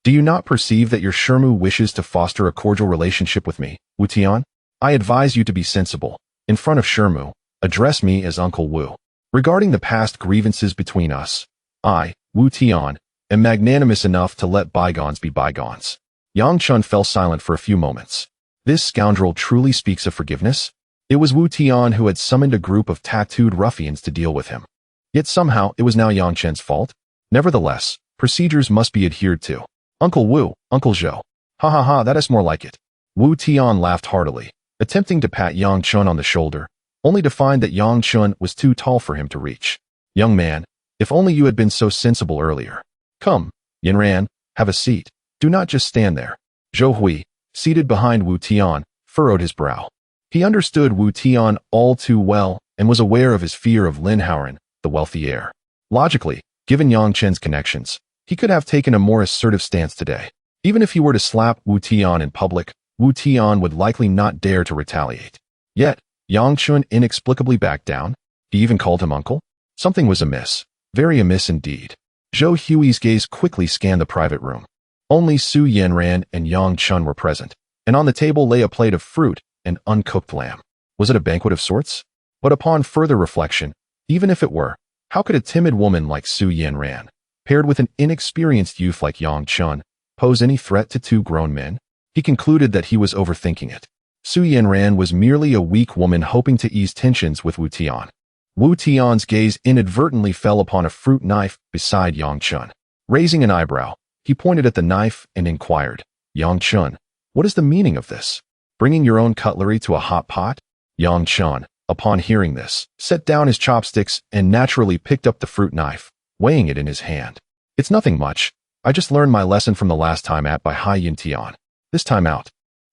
do you not perceive that your Shermu wishes to foster a cordial relationship with me, Wu Tian? I advise you to be sensible. In front of Shermu, address me as Uncle Wu. Regarding the past grievances between us, I, Wu Tian, am magnanimous enough to let bygones be bygones." Yang Chun fell silent for a few moments. This scoundrel truly speaks of forgiveness? It was Wu Tian who had summoned a group of tattooed ruffians to deal with him. Yet somehow it was now Yang Chen's fault? Nevertheless, procedures must be adhered to. "Uncle Wu, Uncle Zhou. Ha ha ha, that is more like it." Wu Tian laughed heartily, attempting to pat Yang Chun on the shoulder, only to find that Yang Chun was too tall for him to reach. "Young man, if only you had been so sensible earlier. Come, Yanran, have a seat. Do not just stand there." Zhou Hui, seated behind Wu Tian, furrowed his brow. He understood Wu Tian all too well and was aware of his fear of Lin Heron, the wealthy heir. Logically, given Yang Chen's connections, he could have taken a more assertive stance today. Even if he were to slap Wu Tian in public, Wu Tian would likely not dare to retaliate. Yet, Yang Chun inexplicably backed down. He even called him uncle? Something was amiss. Very amiss indeed. Zhou Hui's gaze quickly scanned the private room. Only Su Yanran and Yang Chun were present, and on the table lay a plate of fruit and uncooked lamb. Was it a banquet of sorts? But upon further reflection, even if it were, how could a timid woman like Su Yanran, paired with an inexperienced youth like Yang Chun, pose any threat to 2 grown men? He concluded that he was overthinking it. Su Yanran was merely a weak woman hoping to ease tensions with Wu Tian. Wu Tian's gaze inadvertently fell upon a fruit knife beside Yang Chun. Raising an eyebrow, he pointed at the knife and inquired, "Yang Chun, what is the meaning of this? Bringing your own cutlery to a hot pot?" Yang Chun, upon hearing this, set down his chopsticks and naturally picked up the fruit knife, weighing it in his hand. "It's nothing much. I just learned my lesson from the last time at by Hai Yin Tian. This time out,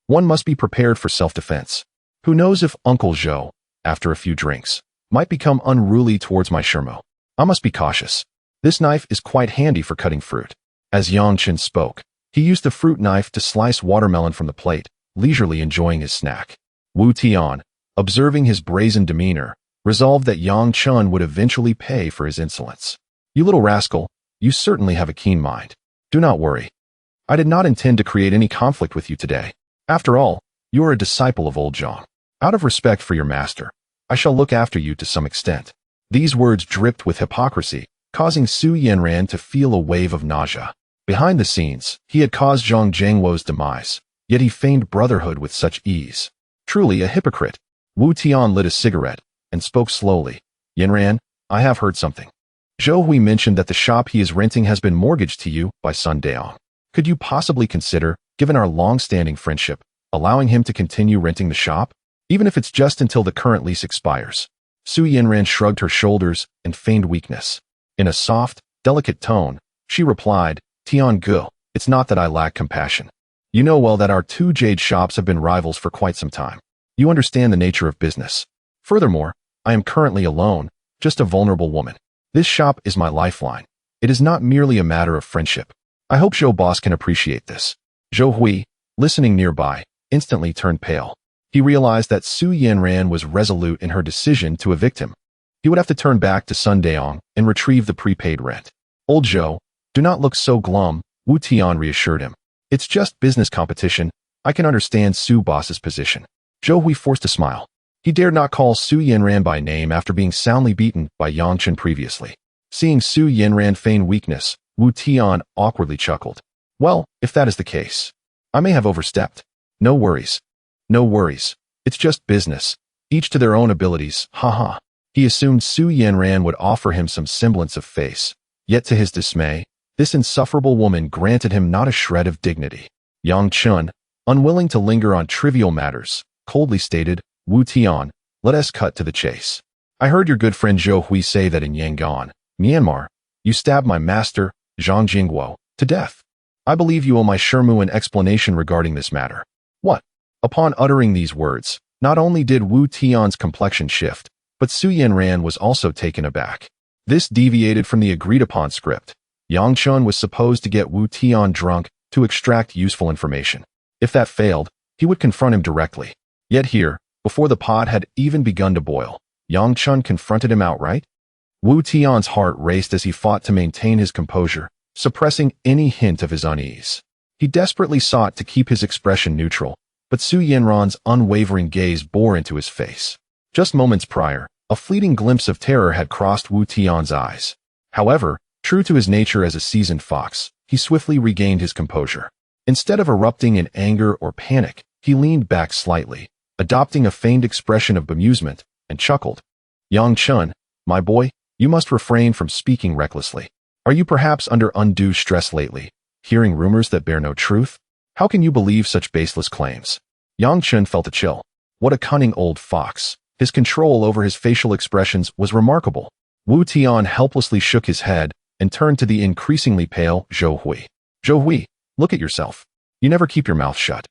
one must be prepared for self-defense. Who knows if Uncle Zhou, after a few drinks, might become unruly towards my Shermo. I must be cautious. This knife is quite handy for cutting fruit. As Yang Chen spoke, he used the fruit knife to slice watermelon from the plate, leisurely enjoying his snack. Wu Tian, observing his brazen demeanor, resolved that Yang Chen would eventually pay for his insolence. You little rascal, you certainly have a keen mind. Do not worry. I did not intend to create any conflict with you today. After all, you are a disciple of old Zhang. Out of respect for your master, I shall look after you to some extent. These words dripped with hypocrisy, causing Su Yanran to feel a wave of nausea. Behind the scenes, he had caused Zhang Jiangwo's demise, yet he feigned brotherhood with such ease. Truly a hypocrite. Wu Tian lit a cigarette and spoke slowly. Yanran, I have heard something. Zhou Hui mentioned that the shop he is renting has been mortgaged to you by Sun Daong. Could you possibly consider, given our long-standing friendship, allowing him to continue renting the shop? Even if it's just until the current lease expires. Su Yanran shrugged her shoulders and feigned weakness. In a soft, delicate tone, she replied, Tian Gu, it's not that I lack compassion. You know well that our two jade shops have been rivals for quite some time. You understand the nature of business. Furthermore, I am currently alone, just a vulnerable woman. This shop is my lifeline. It is not merely a matter of friendship. I hope Zhou Boss can appreciate this. Zhou Hui, listening nearby, instantly turned pale. He realized that Su Yanran was resolute in her decision to evict him. He would have to turn back to Sun Daong and retrieve the prepaid rent. Old Zhou, do not look so glum, Wu Tian reassured him. It's just business competition. I can understand Su Boss's position. Zhou Hui forced a smile. He dared not call Su Yanran by name after being soundly beaten by Yang Chen previously. Seeing Su Yanran feign weakness, Wu Tian awkwardly chuckled. Well, if that is the case, I may have overstepped. No worries. No worries. It's just business. Each to their own abilities, haha. He assumed Su Yanran would offer him some semblance of face. Yet to his dismay, this insufferable woman granted him not a shred of dignity. Yang Chen, unwilling to linger on trivial matters, coldly stated, Wu Tian, let us cut to the chase. I heard your good friend Zhou Hui say that in Yangon, Myanmar, you stabbed my master, Zhang Jingguo, to death. I believe you owe my Shermu an explanation regarding this matter. What? Upon uttering these words, not only did Wu Tian's complexion shift, but Su Yanran was also taken aback. This deviated from the agreed-upon script. Yang Chen was supposed to get Wu Tian drunk to extract useful information. If that failed, he would confront him directly. Yet here, before the pot had even begun to boil, Yang Chen confronted him outright. Wu Tian's heart raced as he fought to maintain his composure, suppressing any hint of his unease. He desperately sought to keep his expression neutral, but Su Yanran's unwavering gaze bore into his face. Just moments prior, a fleeting glimpse of terror had crossed Wu Tian's eyes. However, true to his nature as a seasoned fox, he swiftly regained his composure. Instead of erupting in anger or panic, he leaned back slightly, adopting a feigned expression of bemusement, and chuckled. Yang Chen, my boy, you must refrain from speaking recklessly. Are you perhaps under undue stress lately, hearing rumors that bear no truth? How can you believe such baseless claims? Yang Chen felt a chill. What a cunning old fox. His control over his facial expressions was remarkable. Wu Tian helplessly shook his head and turned to the increasingly pale Zhou Hui. Zhou Hui, look at yourself. You never keep your mouth shut.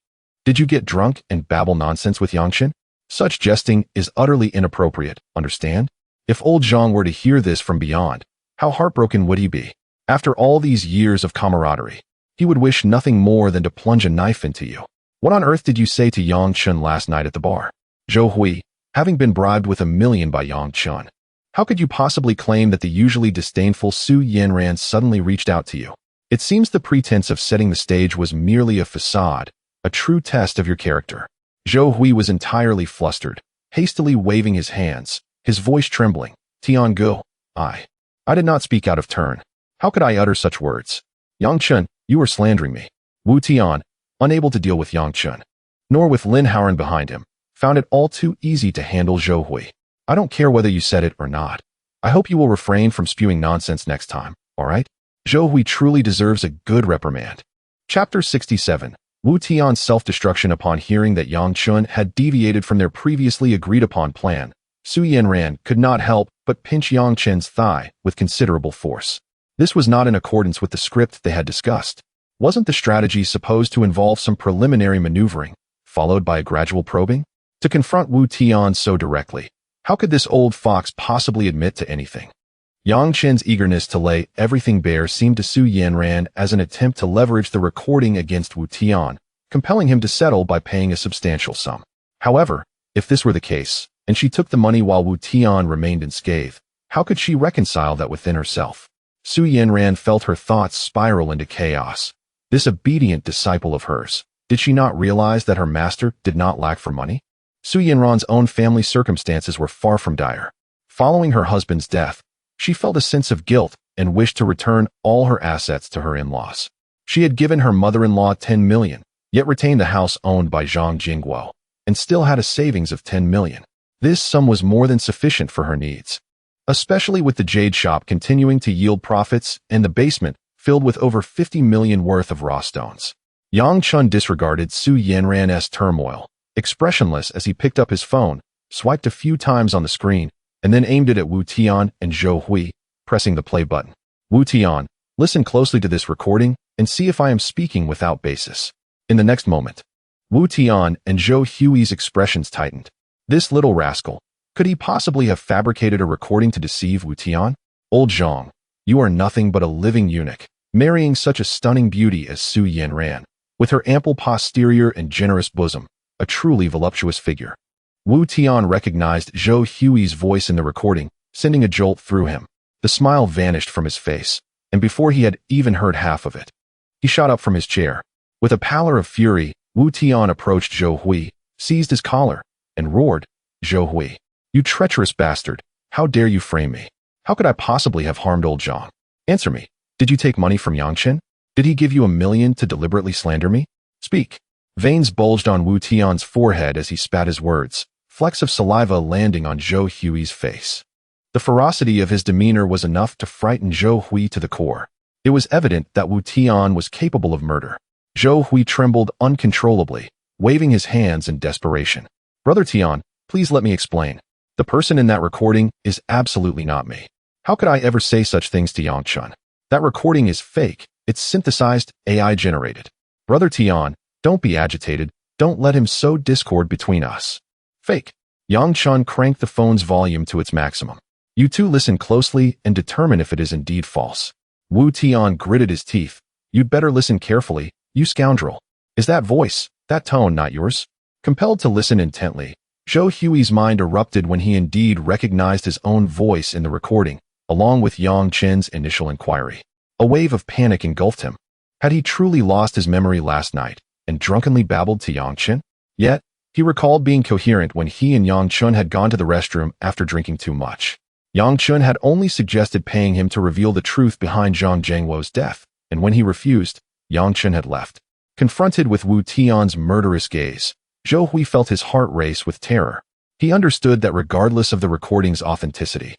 Did you get drunk and babble nonsense with Yang Chen? Such jesting is utterly inappropriate, understand? If old Zhang were to hear this from beyond, how heartbroken would he be? After all these years of camaraderie, he would wish nothing more than to plunge a knife into you. What on earth did you say to Yang Chen last night at the bar? Zhou Hui, having been bribed with $1 million by Yang Chen, how could you possibly claim that the usually disdainful Su Yanran suddenly reached out to you? It seems the pretense of setting the stage was merely a facade, a true test of your character. Zhou Hui was entirely flustered, hastily waving his hands, his voice trembling. Tian Gu, I did not speak out of turn. How could I utter such words? Yang Chen, you are slandering me. Wu Tian, unable to deal with Yang Chen, nor with Lin Haoran behind him, found it all too easy to handle Zhou Hui. I don't care whether you said it or not. I hope you will refrain from spewing nonsense next time, alright? Zhou Hui truly deserves a good reprimand. Chapter 67. Wu Tian's self-destruction. Upon hearing that Yang Chen had deviated from their previously agreed-upon plan, Su Yanran could not help but pinch Yang Chen's thigh with considerable force. This was not in accordance with the script they had discussed. Wasn't the strategy supposed to involve some preliminary maneuvering, followed by a gradual probing? To confront Wu Tian so directly, how could this old fox possibly admit to anything? Yang Chen's eagerness to lay everything bare seemed to Su Yanran as an attempt to leverage the recording against Wu Tian, compelling him to settle by paying a substantial sum. However, if this were the case, and she took the money while Wu Tian remained unscathed, how could she reconcile that within herself? Su Yanran felt her thoughts spiral into chaos. This obedient disciple of hers, did she not realize that her master did not lack for money? Su Yanran's own family circumstances were far from dire. Following her husband's death, she felt a sense of guilt and wished to return all her assets to her in-laws. She had given her mother-in-law 10 million, yet retained the house owned by Zhang Jingguo, and still had a savings of 10 million. This sum was more than sufficient for her needs, especially with the jade shop continuing to yield profits and the basement filled with over 50 million worth of raw stones. Yang Chen disregarded Su Yanran's turmoil, expressionless as he picked up his phone, swiped a few times on the screen, and then aimed it at Wu Tian and Zhou Hui, pressing the play button. Wu Tian, listen closely to this recording and see if I am speaking without basis. In the next moment, Wu Tian and Zhou Hui's expressions tightened. This little rascal, could he possibly have fabricated a recording to deceive Wu Tian? Old Zhang, you are nothing but a living eunuch, marrying such a stunning beauty as Su Yanran, with her ample posterior and generous bosom, a truly voluptuous figure. Wu Tian recognized Zhou Hui's voice in the recording, sending a jolt through him. The smile vanished from his face, and before he had even heard half of it, he shot up from his chair. With a pallor of fury, Wu Tian approached Zhou Hui, seized his collar, and roared, "Zhou Hui, you treacherous bastard, how dare you frame me? How could I possibly have harmed old Zhang? Answer me. Did you take money from Yang Chen? Did he give you 1 million to deliberately slander me? Speak." Veins bulged on Wu Tian's forehead as he spat his words, flecks of saliva landing on Zhou Hui's face. The ferocity of his demeanor was enough to frighten Zhou Hui to the core. It was evident that Wu Tian was capable of murder. Zhou Hui trembled uncontrollably, waving his hands in desperation. "Brother Tian, please let me explain. The person in that recording is absolutely not me. How could I ever say such things to Yang Chen? That recording is fake. It's synthesized, AI generated. Brother Tian, don't be agitated. Don't let him sow discord between us." Fake. Yang Chen cranked the phone's volume to its maximum. "You two listen closely and determine if it is indeed false." Wu Tian gritted his teeth. "You'd better listen carefully, you scoundrel. Is that voice, that tone not yours?" Compelled to listen intently, Zhou Hui's mind erupted when he indeed recognized his own voice in the recording, along with Yang Chen's initial inquiry. A wave of panic engulfed him. Had he truly lost his memory last night and drunkenly babbled to Yang Chen? Yet, he recalled being coherent when he and Yang Chen had gone to the restroom after drinking too much. Yang Chen had only suggested paying him to reveal the truth behind Zhang Jingguo's death, and when he refused, Yang Chen had left. Confronted with Wu Tian's murderous gaze, Zhou Hui felt his heart race with terror. He understood that regardless of the recording's authenticity,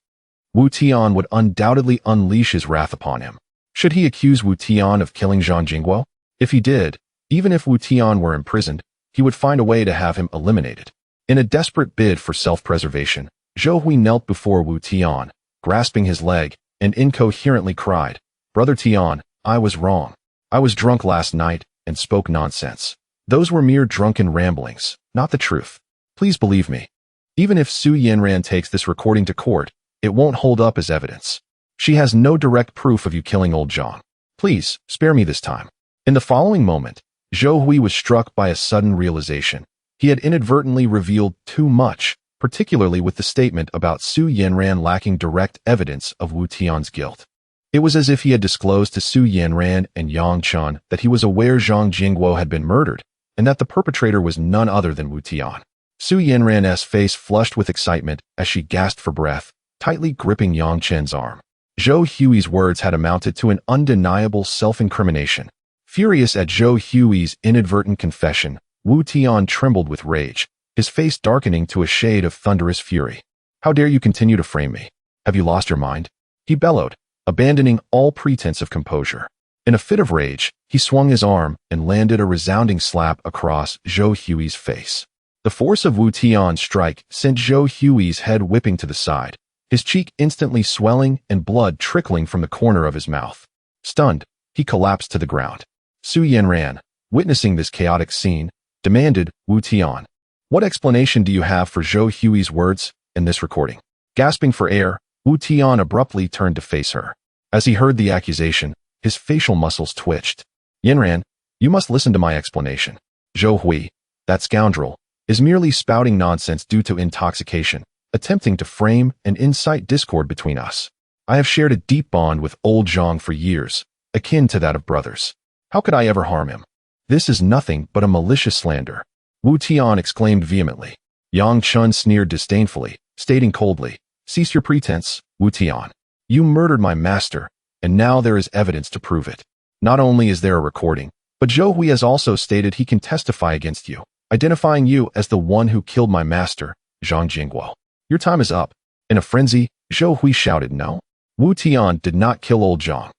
Wu Tian would undoubtedly unleash his wrath upon him. Should he accuse Wu Tian of killing Zhang Jingguo? If he did, even if Wu Tian were imprisoned, he would find a way to have him eliminated. In a desperate bid for self-preservation, Zhou Hui knelt before Wu Tian, grasping his leg, and incoherently cried, "Brother Tian, I was wrong. I was drunk last night and spoke nonsense. Those were mere drunken ramblings, not the truth. Please believe me. Even if Su Yanran takes this recording to court, it won't hold up as evidence. She has no direct proof of you killing old Zhang. Please, spare me this time." In the following moment, Zhou Hui was struck by a sudden realization. He had inadvertently revealed too much, particularly with the statement about Su Yanran lacking direct evidence of Wu Tian's guilt. It was as if he had disclosed to Su Yanran and Yang Chen that he was aware Zhang Jingguo had been murdered, and that the perpetrator was none other than Wu Tian. Su Yanran's face flushed with excitement as she gasped for breath, tightly gripping Yang Chen's arm. Zhou Hui's words had amounted to an undeniable self-incrimination. Furious at Zhou Hui's inadvertent confession, Wu Tian trembled with rage, his face darkening to a shade of thunderous fury. "How dare you continue to frame me? Have you lost your mind?" he bellowed, abandoning all pretense of composure. In a fit of rage, he swung his arm and landed a resounding slap across Zhou Hui's face. The force of Wu Tian's strike sent Zhou Hui's head whipping to the side, his cheek instantly swelling and blood trickling from the corner of his mouth. Stunned, he collapsed to the ground. Su Yanran, witnessing this chaotic scene, demanded, Wu Tian, what explanation do you have for Zhou Hui's words in this recording? Gasping for air, Wu Tian abruptly turned to face her. As he heard the accusation, his facial muscles twitched. Yanran, you must listen to my explanation. Zhou Hui, that scoundrel, is merely spouting nonsense due to intoxication, attempting to frame and incite discord between us. I have shared a deep bond with old Zhang for years, akin to that of brothers. How could I ever harm him? This is nothing but a malicious slander. Wu Tian exclaimed vehemently. Yang Chen sneered disdainfully, stating coldly, cease your pretense, Wu Tian. You murdered my master, and now there is evidence to prove it. Not only is there a recording, but Zhou Hui has also stated he can testify against you, identifying you as the one who killed my master, Zhang Jingguo. Your time is up. In a frenzy, Zhou Hui shouted no. Wu Tian did not kill old Zhang.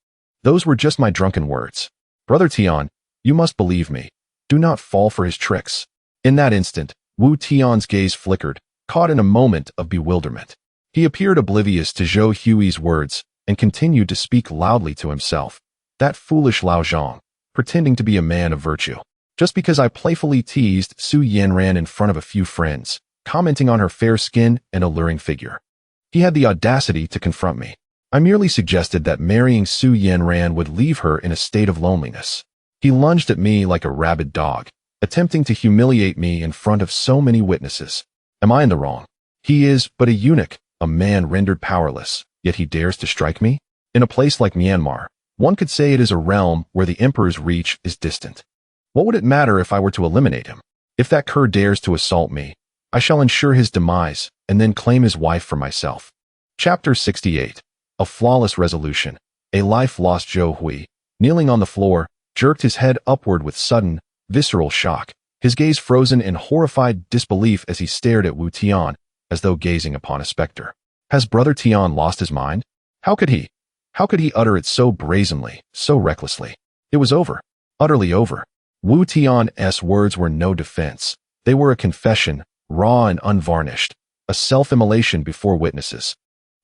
Those were just my drunken words. Brother Tian, you must believe me. Do not fall for his tricks. In that instant, Wu Tian's gaze flickered, caught in a moment of bewilderment. He appeared oblivious to Zhou Hui's words and continued to speak loudly to himself. That foolish Lao Zhang, pretending to be a man of virtue. Just because I playfully teased Su Yanran in front of a few friends, commenting on her fair skin and alluring figure. He had the audacity to confront me. I merely suggested that marrying Su Yanran would leave her in a state of loneliness. He lunged at me like a rabid dog, attempting to humiliate me in front of so many witnesses. Am I in the wrong? He is but a eunuch, a man rendered powerless, yet he dares to strike me? In a place like Myanmar, one could say it is a realm where the emperor's reach is distant. What would it matter if I were to eliminate him? If that cur dares to assault me, I shall ensure his demise and then claim his wife for myself. Chapter 68. A flawless resolution. A life lost. Zhou Hui, kneeling on the floor, jerked his head upward with sudden, visceral shock, his gaze frozen in horrified disbelief as he stared at Wu Tian, as though gazing upon a specter. Has Brother Tian lost his mind? How could he utter it so brazenly, so recklessly? It was over. Utterly over. Wu Tian's words were no defense. They were a confession, raw and unvarnished, a self-immolation before witnesses.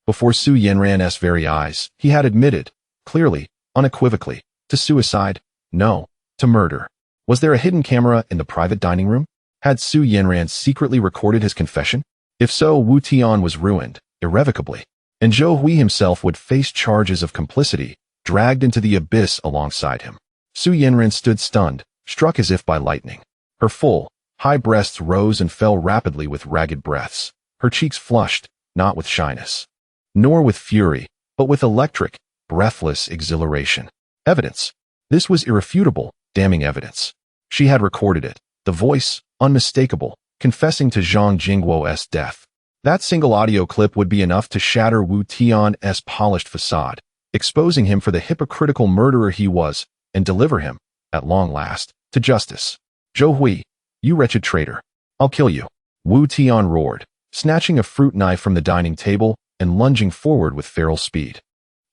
Before Su Yanran's very eyes, he had admitted, clearly, unequivocally, to suicide, no, to murder. Was there a hidden camera in the private dining room? Had Su Yanran secretly recorded his confession? If so, Wu Tian was ruined, irrevocably, and Zhou Hui himself would face charges of complicity, dragged into the abyss alongside him. Su Yanran stood stunned, struck as if by lightning. Her full, high breasts rose and fell rapidly with ragged breaths. Her cheeks flushed, not with shyness, nor with fury, but with electric, breathless exhilaration. Evidence. This was irrefutable, damning evidence. She had recorded it, the voice, unmistakable, confessing to Zhang Jingguo's death. That single audio clip would be enough to shatter Wu Tian's polished facade, exposing him for the hypocritical murderer he was, and deliver him, at long last, to justice. Zhou Hui, you wretched traitor. I'll kill you. Wu Tian roared, snatching a fruit knife from the dining table and lunging forward with feral speed.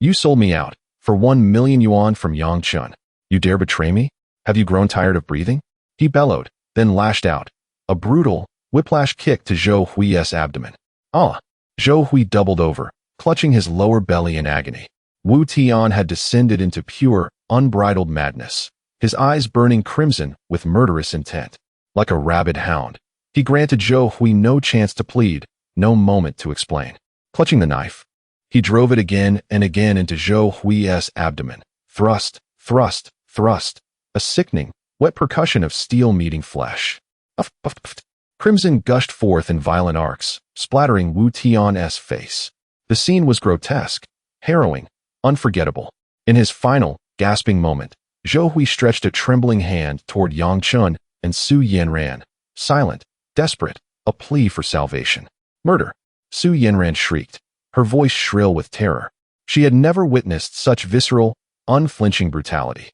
You sold me out, for 1 million yuan from Yang Chen. You dare betray me? Have you grown tired of breathing? He bellowed, then lashed out. A brutal, whiplash kick to Zhou Hui's abdomen. Ah! Zhou Hui doubled over, clutching his lower belly in agony. Wu Tian had descended into pure, unbridled madness, his eyes burning crimson with murderous intent. Like a rabid hound, he granted Zhou Hui no chance to plead, no moment to explain. Clutching the knife, he drove it again and again into Zhou Hui's abdomen. Thrust, thrust, thrust. A sickening, wet percussion of steel meeting flesh. Puff, puff, puff. Crimson gushed forth in violent arcs, splattering Wu Tian's face. The scene was grotesque, harrowing, unforgettable. In his final, gasping moment, Zhou Hui stretched a trembling hand toward Yang Chen and Su Yanran, silent, desperate, a plea for salvation. Murder! Su Yanran shrieked, her voice shrill with terror. She had never witnessed such visceral, unflinching brutality.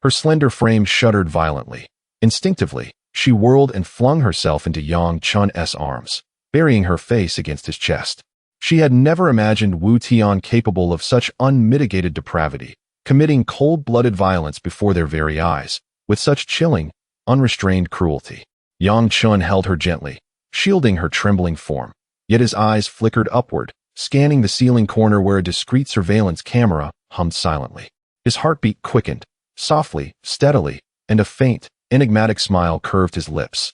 Her slender frame shuddered violently. Instinctively, she whirled and flung herself into Yang Chen's arms, burying her face against his chest. She had never imagined Wu Tian capable of such unmitigated depravity, committing cold-blooded violence before their very eyes, with such chilling, unrestrained cruelty. Yang Chen held her gently, shielding her trembling form, yet his eyes flickered upward, scanning the ceiling corner where a discreet surveillance camera hummed silently. His heartbeat quickened, softly, steadily, and a faint, enigmatic smile curved his lips.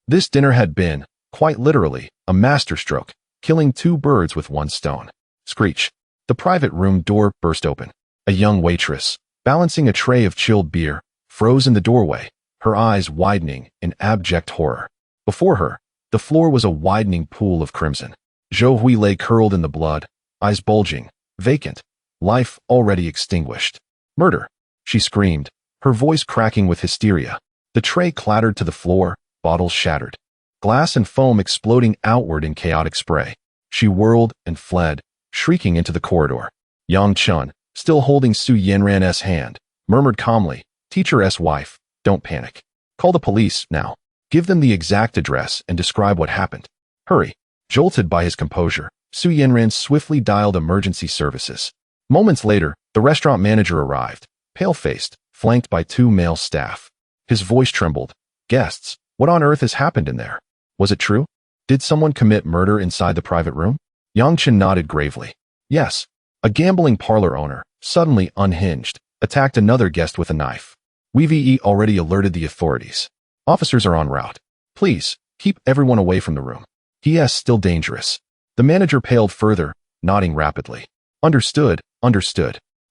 This dinner had been, quite literally, a masterstroke, killing two birds with one stone. Screech. The private room door burst open. A young waitress, balancing a tray of chilled beer, froze in the doorway, her eyes widening in abject horror. Before her, the floor was a widening pool of crimson. Zhou Hui lay curled in the blood, eyes bulging, vacant, life already extinguished. Murder, she screamed, her voice cracking with hysteria. The tray clattered to the floor, bottles shattered. Glass and foam exploding outward in chaotic spray. She whirled and fled, shrieking into the corridor. Yang Chen, still holding Su Yanran's hand, murmured calmly, "Teacher's wife, don't panic. Call the police now. Give them the exact address and describe what happened. Hurry." Jolted by his composure, Su Yanran swiftly dialed emergency services. Moments later, the restaurant manager arrived, pale-faced, flanked by two male staff. His voice trembled. "Guests, what on earth has happened in there? Was it true? Did someone commit murder inside the private room?" Yang Chen nodded gravely. "Yes. A gambling parlor owner, suddenly unhinged, attacked another guest with a knife. We've already alerted the authorities. Officers are en route. Please, keep everyone away from the room. He is still dangerous." The manager paled further, nodding rapidly. Understood.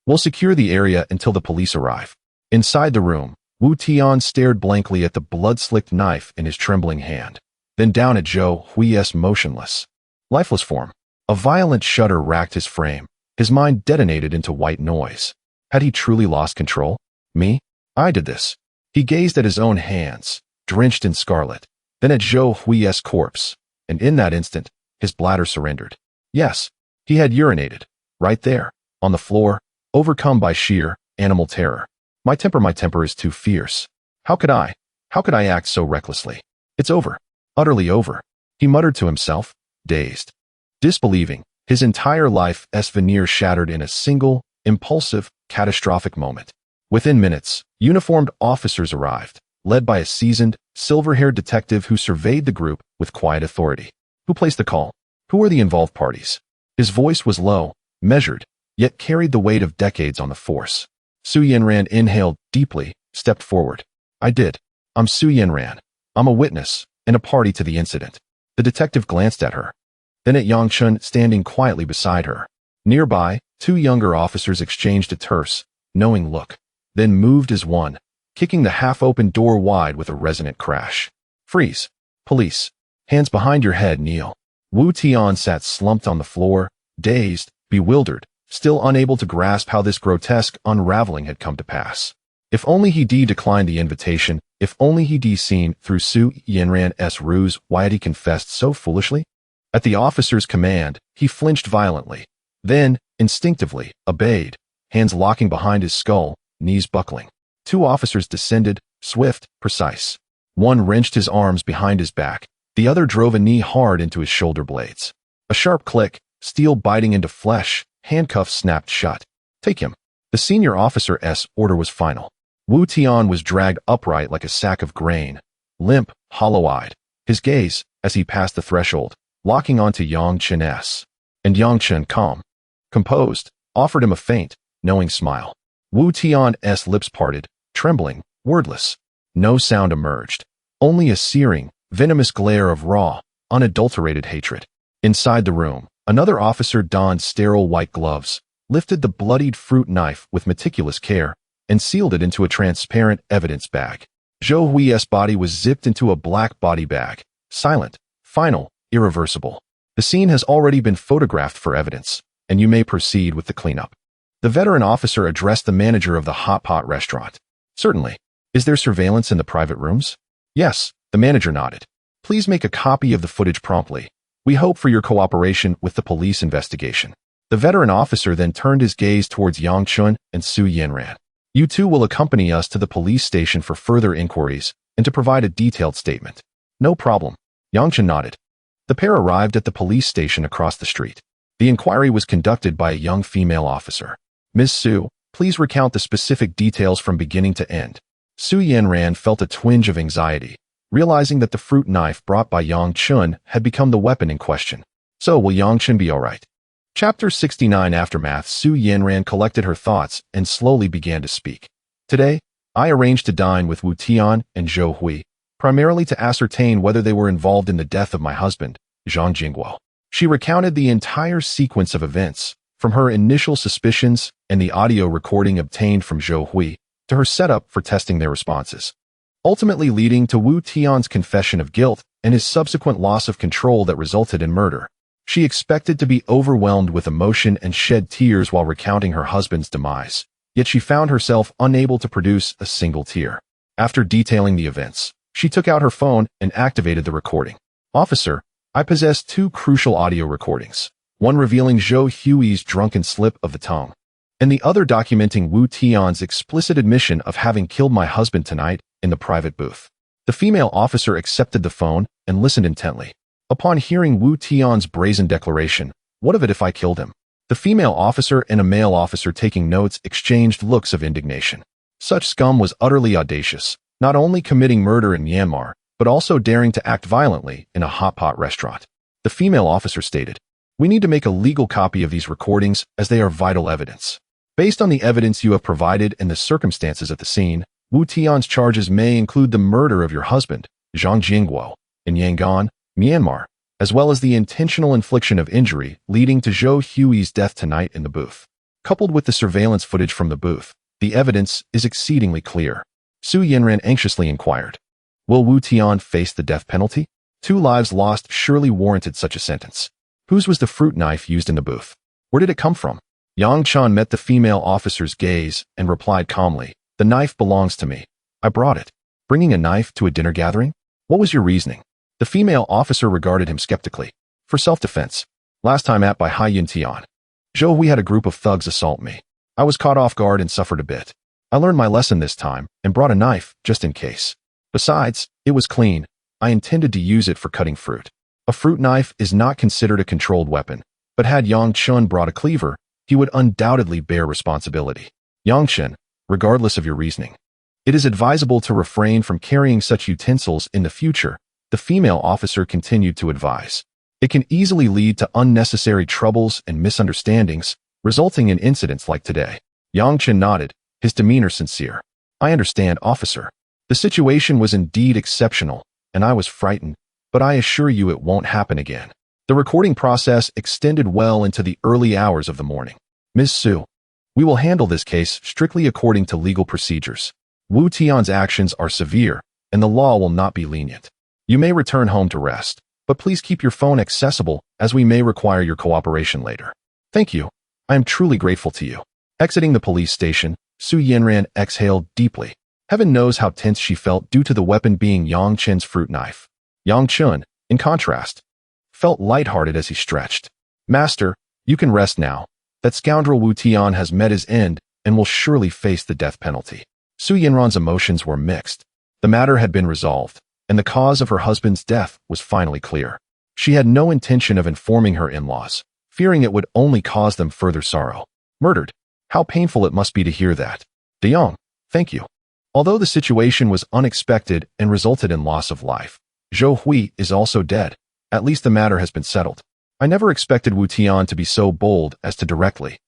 We'll secure the area until the police arrive." Inside the room, Wu Tian stared blankly at the blood-slicked knife in his trembling hand, then down at Zhou Hui's motionless, lifeless form. A violent shudder racked his frame. His mind detonated into white noise. Had he truly lost control? Me? I did this. He gazed at his own hands, drenched in scarlet, then at Zhou Hui's corpse, and in that instant, his bladder surrendered. Yes, he had urinated. Right there, on the floor, overcome by sheer, animal terror. My temper is too fierce. How could I act so recklessly? It's over. Utterly over. He muttered to himself, dazed. Disbelieving, his entire life's veneer shattered in a single, impulsive, catastrophic moment. Within minutes, uniformed officers arrived, led by a seasoned, silver-haired detective who surveyed the group with quiet authority. Who placed the call? Who are the involved parties? His voice was low, measured, yet carried the weight of decades on the force. Su Yanran inhaled deeply, stepped forward. I did. I'm Su Yanran. I'm a witness, and a party to the incident. The detective glanced at her. Then at Yang Chen standing quietly beside her. Nearby, two younger officers exchanged a terse, knowing look, then moved as one, kicking the half-open door wide with a resonant crash. Freeze. Police. Hands behind your head, kneel. Wu Tian sat slumped on the floor, dazed, bewildered, still unable to grasp how this grotesque unraveling had come to pass. If only he declined the invitation, if only he seen through Su Yanran's ruse, why had he confessed so foolishly? At the officer's command, he flinched violently, then, instinctively, obeyed, hands locking behind his skull, knees buckling. Two officers descended, swift, precise. One wrenched his arms behind his back, the other drove a knee hard into his shoulder blades. A sharp click, steel biting into flesh, handcuffs snapped shut. Take him. The senior officer's order was final. Wu Tian was dragged upright like a sack of grain, limp, hollow-eyed, his gaze, as he passed the threshold, locking onto Yang Chen's. And Yang Chen, calm, composed, offered him a faint, knowing smile. Wu Tian's lips parted, trembling, wordless. No sound emerged. Only a searing, venomous glare of raw, unadulterated hatred. Inside the room, another officer donned sterile white gloves, lifted the bloodied fruit knife with meticulous care, and sealed it into a transparent evidence bag. Zhou Hui's body was zipped into a black body bag, silent, final, irreversible. The scene has already been photographed for evidence, and you may proceed with the cleanup. The veteran officer addressed the manager of the hot pot restaurant. Certainly. Is there surveillance in the private rooms? Yes, the manager nodded. Please make a copy of the footage promptly. We hope for your cooperation with the police investigation. The veteran officer then turned his gaze towards Yang Chen and Su Yanran. You two will accompany us to the police station for further inquiries and to provide a detailed statement. No problem. Yang Chen nodded. The pair arrived at the police station across the street. The inquiry was conducted by a young female officer. Ms. Su, please recount the specific details from beginning to end. Su Yanran felt a twinge of anxiety, realizing that the fruit knife brought by Yang Chen had become the weapon in question. So will Yang Chen be all right? Chapter 69 Aftermath. Su Yanran collected her thoughts and slowly began to speak. Today, I arranged to dine with Wu Tian and Zhou Hui, primarily to ascertain whether they were involved in the death of my husband, Zhang Jingguo. She recounted the entire sequence of events, from her initial suspicions and the audio recording obtained from Zhou Hui to her setup for testing their responses, ultimately leading to Wu Tian's confession of guilt and his subsequent loss of control that resulted in murder. She expected to be overwhelmed with emotion and shed tears while recounting her husband's demise, yet she found herself unable to produce a single tear. After detailing the events, she took out her phone and activated the recording. Officer, I possess two crucial audio recordings, one revealing Zhou Hui's drunken slip of the tongue, and the other documenting Wu Tian's explicit admission of having killed my husband tonight in the private booth. The female officer accepted the phone and listened intently. Upon hearing Wu Tian's brazen declaration, "What of it if I killed him?" the female officer and a male officer taking notes exchanged looks of indignation. Such scum was utterly audacious, not only committing murder in Myanmar, but also daring to act violently in a hot pot restaurant. The female officer stated, "We need to make a legal copy of these recordings as they are vital evidence. Based on the evidence you have provided and the circumstances at the scene, Wu Tian's charges may include the murder of your husband, Zhang Jingguo, in Yangon, Myanmar, as well as the intentional infliction of injury leading to Zhou Hui's death tonight in the booth. Coupled with the surveillance footage from the booth, the evidence is exceedingly clear." Su Yanran anxiously inquired, "Will Wu Tian face the death penalty? 2 lives lost surely warranted such a sentence. Whose was the fruit knife used in the booth? Where did it come from?" Yang Chen met the female officer's gaze and replied calmly, "The knife belongs to me. I brought it." "Bringing a knife to a dinner gathering? What was your reasoning?" The female officer regarded him skeptically. "For self-defense. Last time at by Hai Yun Tian, Zhou Hui had a group of thugs assault me. I was caught off guard and suffered a bit. I learned my lesson this time and brought a knife just in case. Besides, it was clean. I intended to use it for cutting fruit. A fruit knife is not considered a controlled weapon, but had Yang Chen brought a cleaver, he would undoubtedly bear responsibility. Yang Chen, regardless of your reasoning, it is advisable to refrain from carrying such utensils in the future," the female officer continued to advise. "It can easily lead to unnecessary troubles and misunderstandings, resulting in incidents like today." Yang Chen nodded, his demeanor sincere. "I understand, officer. The situation was indeed exceptional, and I was frightened, but I assure you it won't happen again." The recording process extended well into the early hours of the morning. "Ms. Su, we will handle this case strictly according to legal procedures. Wu Tian's actions are severe, and the law will not be lenient. You may return home to rest, but please keep your phone accessible as we may require your cooperation later." "Thank you. I am truly grateful to you." Exiting the police station, Su Yanran exhaled deeply. Heaven knows how tense she felt due to the weapon being Yang Chen's fruit knife. Yang Chen, in contrast, felt lighthearted as he stretched. "Master, you can rest now. That scoundrel Wu Tian has met his end and will surely face the death penalty." Su Yanran's emotions were mixed. The matter had been resolved, and the cause of her husband's death was finally clear. She had no intention of informing her in-laws, fearing it would only cause them further sorrow. Murdered? How painful it must be to hear that. "De Jong, thank you." Although the situation was unexpected and resulted in loss of life, Zhou Hui is also dead. At least the matter has been settled. I never expected Wu Tian to be so bold as to directly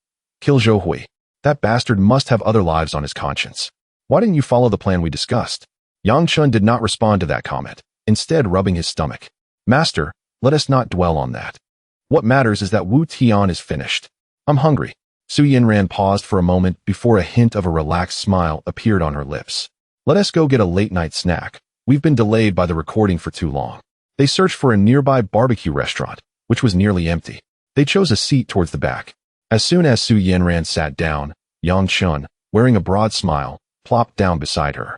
kill Zhou Hui. That bastard must have other lives on his conscience. Why didn't you follow the plan we discussed? Yang Chen did not respond to that comment, instead rubbing his stomach. "Master, let us not dwell on that. What matters is that Wu Tian is finished. I'm hungry." Su Yanran paused for a moment before a hint of a relaxed smile appeared on her lips. "Let us go get a late-night snack. We've been delayed by the recording for too long." They searched for a nearby barbecue restaurant, which was nearly empty. They chose a seat towards the back. As soon as Su Yanran sat down, Yang Chen, wearing a broad smile, plopped down beside her.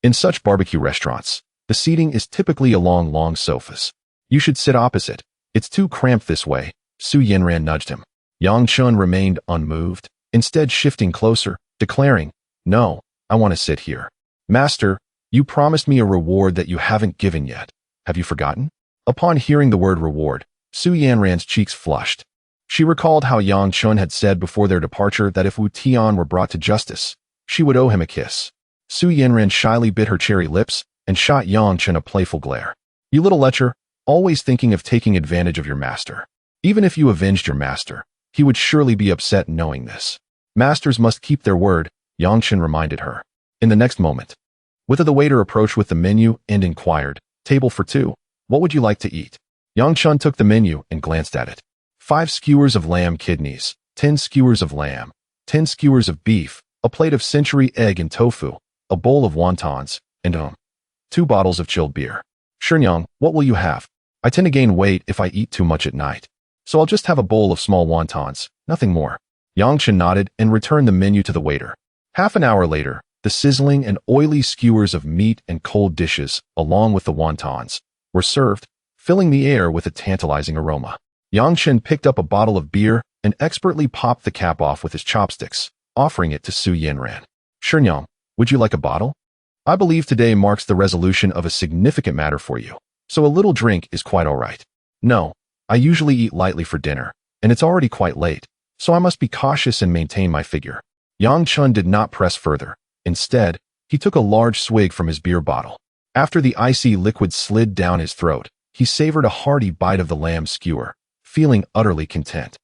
In such barbecue restaurants, the seating is typically along long sofas. "You should sit opposite. It's too cramped this way," Su Yanran nudged him. Yang Chen remained unmoved, instead shifting closer, declaring, "No, I want to sit here." "Master, you promised me a reward that you haven't given yet. Have you forgotten?" Upon hearing the word reward, Su Yanran's cheeks flushed. She recalled how Yang Chen had said before their departure that if Wu Tian were brought to justice, she would owe him a kiss. Su Yanran shyly bit her cherry lips and shot Yang Chen a playful glare. "You little lecher, always thinking of taking advantage of your master. Even if you avenged your master, He would surely be upset knowing this. Masters must keep their word, Yang Chen reminded her. In the next moment, the waiter approached with the menu and inquired, "Table for two. What would you like to eat?" Yang Chen took the menu and glanced at it. 5 skewers of lamb kidneys, 10 skewers of lamb, 10 skewers of beef, a plate of century egg and tofu, a bowl of wontons, and 2 bottles of chilled beer. "Shenyang, what will you have? I tend to gain weight if I eat too much at night, so I'll just have a bowl of small wontons, nothing more." Yang Chen nodded and returned the menu to the waiter. Half an hour later, the sizzling and oily skewers of meat and cold dishes, along with the wontons, were served, filling the air with a tantalizing aroma. Yang Chen picked up a bottle of beer and expertly popped the cap off with his chopsticks, offering it to Su Yanran. "Shenyang, would you like a bottle? I believe today marks the resolution of a significant matter for you, so a little drink is quite all right." "No, I usually eat lightly for dinner, and it's already quite late, so I must be cautious and maintain my figure." Yang Chen did not press further. Instead, he took a large swig from his beer bottle. After the icy liquid slid down his throat, he savored a hearty bite of the lamb skewer, feeling utterly content.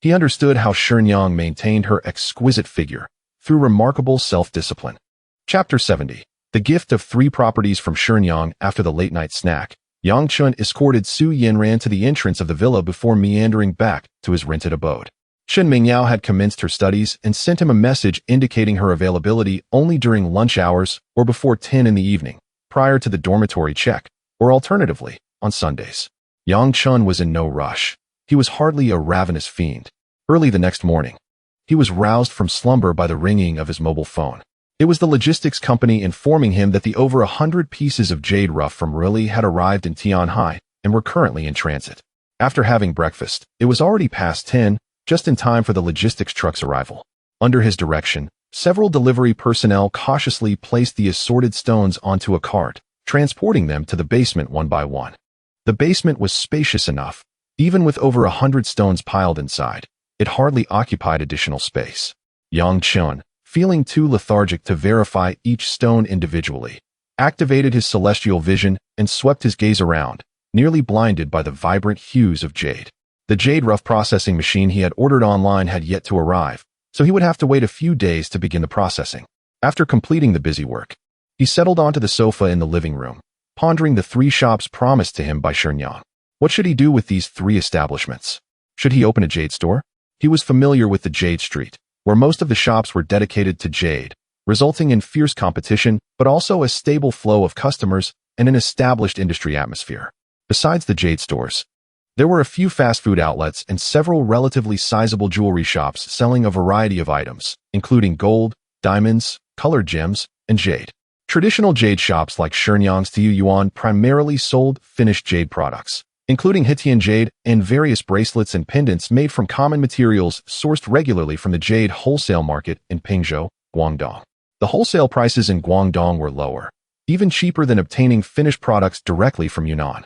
He understood how Shenyang maintained her exquisite figure through remarkable self-discipline. Chapter 70. The gift of 3 properties from Shenyang. After the late-night snack, Yang Chen escorted Su Yanran to the entrance of the villa before meandering back to his rented abode. Chen Mingyao had commenced her studies and sent him a message indicating her availability only during lunch hours or before 10 in the evening, prior to the dormitory check, or alternatively, on Sundays. Yang Chen was in no rush. He was hardly a ravenous fiend. Early the next morning, he was roused from slumber by the ringing of his mobile phone. It was the logistics company informing him that the over 100 pieces of jade rough from Rili had arrived in Tianhai and were currently in transit. After having breakfast, it was already past 10, just in time for the logistics truck's arrival. Under his direction, several delivery personnel cautiously placed the assorted stones onto a cart, transporting them to the basement one by one. The basement was spacious enough. Even with over 100 stones piled inside, it hardly occupied additional space. Yang Chen, feeling too lethargic to verify each stone individually, activated his celestial vision and swept his gaze around, nearly blinded by the vibrant hues of jade. The jade rough processing machine he had ordered online had yet to arrive, so he would have to wait a few days to begin the processing. After completing the busy work, he settled onto the sofa in the living room, pondering the 3 shops promised to him by Shenyang. What should he do with these 3 establishments? Should he open a jade store? He was familiar with the Jade Street, where most of the shops were dedicated to jade, resulting in fierce competition, but also a stable flow of customers and an established industry atmosphere. Besides the jade stores, there were a few fast food outlets and several relatively sizable jewelry shops selling a variety of items, including gold, diamonds, colored gems, and jade. Traditional jade shops like Shenyang's Tiu Yuan primarily sold finished jade products, including Hitian jade and various bracelets and pendants made from common materials sourced regularly from the jade wholesale market in Pingzhou, Guangdong. The wholesale prices in Guangdong were lower, even cheaper than obtaining finished products directly from Yunnan.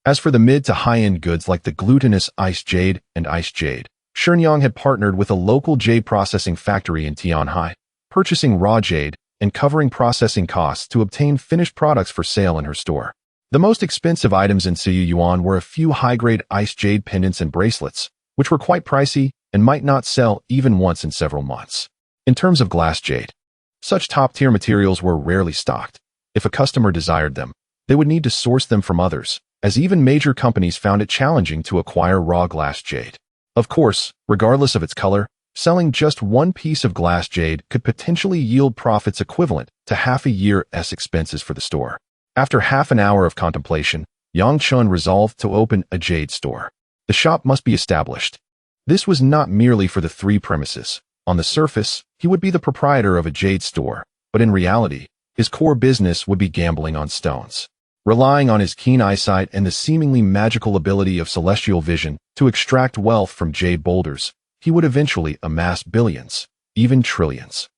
As for the mid to high-end goods like the glutinous ice jade and ice jade, Shenyang had partnered with a local jade processing factory in Tianhai, purchasing raw jade and covering processing costs to obtain finished products for sale in her store. The most expensive items in Tiu Yuan were a few high-grade ice jade pendants and bracelets, which were quite pricey and might not sell even once in several months. In terms of glass jade, such top-tier materials were rarely stocked. If a customer desired them, they would need to source them from others, as even major companies found it challenging to acquire raw glass jade. Of course, regardless of its color, selling just one piece of glass jade could potentially yield profits equivalent to half a year's expenses for the store. After half an hour of contemplation, Yang Chen resolved to open a jade store. The shop must be established. This was not merely for the 3 premises. On the surface, he would be the proprietor of a jade store, but in reality, his core business would be gambling on stones. Relying on his keen eyesight and the seemingly magical ability of celestial vision to extract wealth from jade boulders, he would eventually amass billions, even trillions.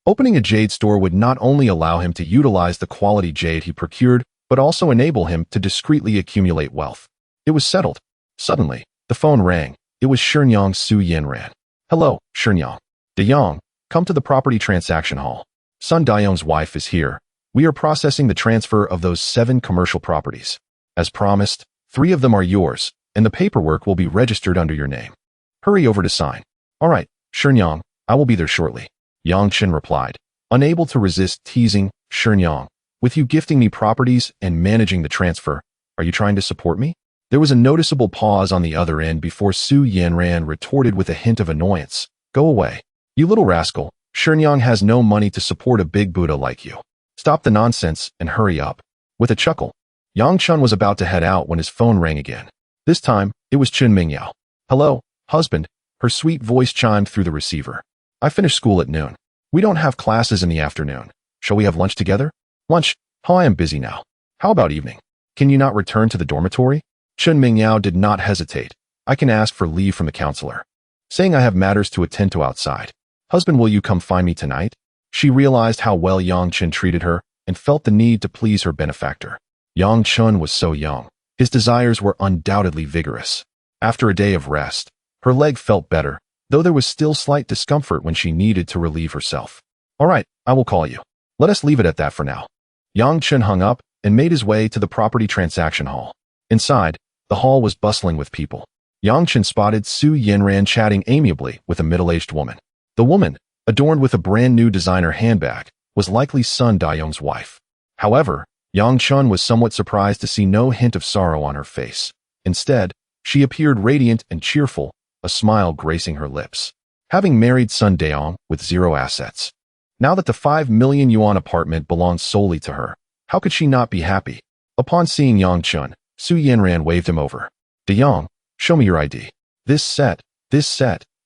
Opening a jade store would not only allow him to utilize the quality jade he procured, but also enable him to discreetly accumulate wealth. It was settled. Suddenly, the phone rang. It was Shenyang's Su Yanran. "Hello, Shenyang. Dayang, come to the property transaction hall. Sun Dayang's wife is here. We are processing the transfer of those 7 commercial properties. As promised, 3 of them are yours, and the paperwork will be registered under your name. Hurry over to sign." All right, Shenyang, I will be there shortly. Yang Chen replied, unable to resist teasing. Shenyang, with you gifting me properties and managing the transfer, are you trying to support me? There was a noticeable pause on the other end before Su Yanran retorted with a hint of annoyance. Go away. You little rascal, Shenyang has no money to support a big Buddha like you. Stop the nonsense and hurry up. With a chuckle, Yang Chen was about to head out when his phone rang again. This time, it was Chen Mingyao. Hello, husband, her sweet voice chimed through the receiver. I finished school at noon. We don't have classes in the afternoon. Shall we have lunch together? Lunch? Oh, I am busy now. How about evening? Can you not return to the dormitory? Chen Mingyao did not hesitate. I can ask for leave from the counselor. Saying I have matters to attend to outside. Husband, will you come find me tonight? She realized how well Yang Chen treated her and felt the need to please her benefactor. Yang Chen was so young. His desires were undoubtedly vigorous. After a day of rest, her leg felt better, though there was still slight discomfort when she needed to relieve herself. All right, I will call you. Let us leave it at that for now. Yang Chen hung up and made his way to the property transaction hall. Inside, the hall was bustling with people. Yang Chen spotted Su Yanran chatting amiably with a middle-aged woman. The woman, adorned with a brand-new designer handbag, was likely Sun Dayong's wife. However, Yang Chen was somewhat surprised to see no hint of sorrow on her face. Instead, she appeared radiant and cheerful, a smile gracing her lips. Having married Sun Dayong with zero assets. Now that the 5 million yuan apartment belonged solely to her, how could she not be happy? Upon seeing Yang Chen, Su Yanran waved him over. Dayong, show me your ID. This set,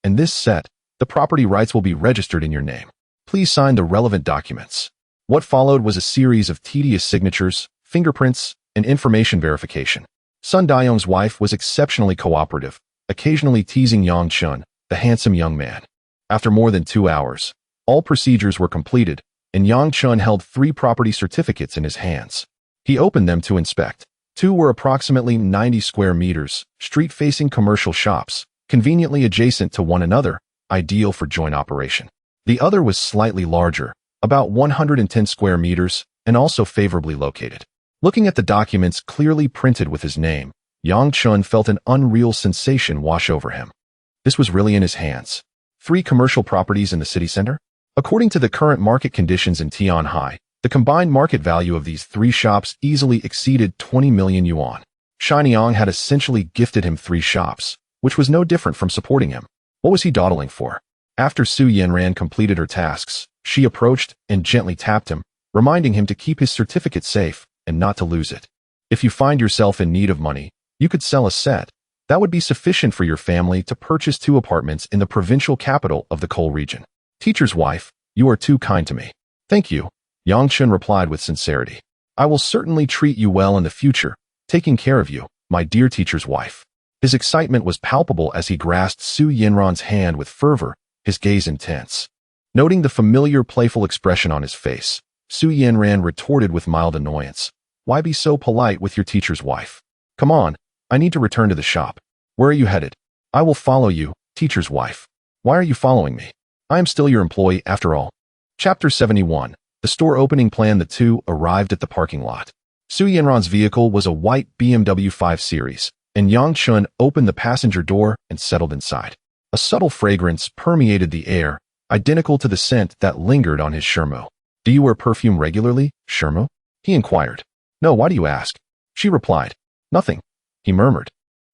and this set, the property rights will be registered in your name. Please sign the relevant documents. What followed was a series of tedious signatures, fingerprints, and information verification. Sun Dayong's wife was exceptionally cooperative, occasionally teasing Yang Chen, the handsome young man. After more than 2 hours, all procedures were completed, and Yang Chen held 3 property certificates in his hands. He opened them to inspect. 2 were approximately 90 square meters, street-facing commercial shops, conveniently adjacent to one another, ideal for joint operation. The other was slightly larger, about 110 square meters, and also favorably located. Looking at the documents clearly printed with his name, Yang Chen felt an unreal sensation wash over him. This was really in his hands. 3 commercial properties in the city center? According to the current market conditions in Tianhai, the combined market value of these 3 shops easily exceeded 20 million yuan. Shenyang had essentially gifted him 3 shops, which was no different from supporting him. What was he dawdling for? After Su Yanran completed her tasks, she approached and gently tapped him, reminding him to keep his certificate safe and not to lose it. If you find yourself in need of money, you could sell a set. That would be sufficient for your family to purchase 2 apartments in the provincial capital of the coal region. Teacher's wife, you are too kind to me. Thank you, Yang Chen replied with sincerity. I will certainly treat you well in the future, taking care of you, my dear teacher's wife. His excitement was palpable as he grasped Su Yanran's hand with fervor, his gaze intense. Noting the familiar playful expression on his face, Su Yanran retorted with mild annoyance. Why be so polite with your teacher's wife? Come on, I need to return to the shop. Where are you headed? I will follow you, teacher's wife. Why are you following me? I am still your employee after all. Chapter 71. The store opening plan. The 2 arrived at the parking lot. Su Yanran's vehicle was a white BMW 5 Series, and Yang Chen opened the passenger door and settled inside. A subtle fragrance permeated the air, identical to the scent that lingered on his Shermo. Do you wear perfume regularly, Shermo? He inquired. No, why do you ask? She replied. Nothing, he murmured,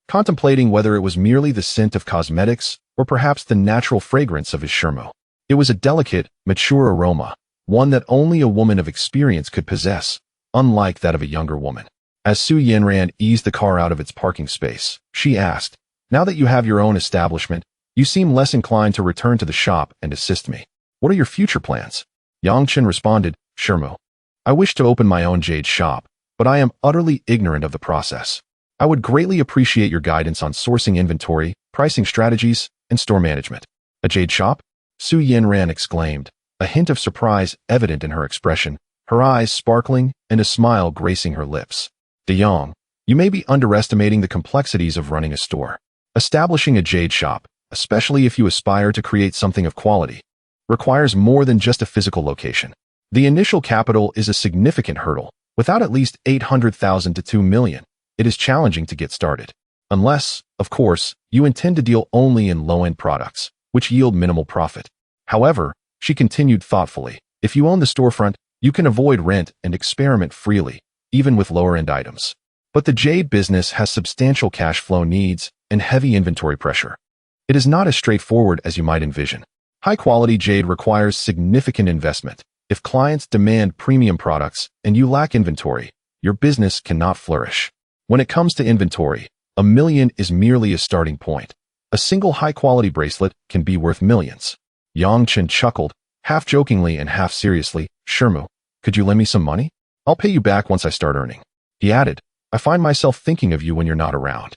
contemplating whether it was merely the scent of cosmetics or perhaps the natural fragrance of his Shermo. It was a delicate, mature aroma, one that only a woman of experience could possess, unlike that of a younger woman. As Su Yanran eased the car out of its parking space, she asked, now that you have your own establishment, you seem less inclined to return to the shop and assist me. What are your future plans? Yang Chen responded, Shermo. I wish to open my own jade shop, but I am utterly ignorant of the process. I would greatly appreciate your guidance on sourcing inventory, pricing strategies, and store management. A jade shop? Su Yanran exclaimed, a hint of surprise evident in her expression, her eyes sparkling and a smile gracing her lips. Dayong, you may be underestimating the complexities of running a store. Establishing a jade shop, especially if you aspire to create something of quality, requires more than just a physical location. The initial capital is a significant hurdle. Without at least 800,000 to 2 million, it is challenging to get started. Unless, of course, you intend to deal only in low-end products, which yield minimal profit. However, she continued thoughtfully, if you own the storefront, you can avoid rent and experiment freely, even with lower-end items. But the jade business has substantial cash flow needs and heavy inventory pressure. It is not as straightforward as you might envision. High-quality jade requires significant investment. If clients demand premium products and you lack inventory, your business cannot flourish. When it comes to inventory, $1 million is merely a starting point. A single high-quality bracelet can be worth millions. Chen chuckled, half jokingly and half seriously. Shermu, could you lend me some money? I'll pay you back once I start earning. He added, I find myself thinking of you when you're not around.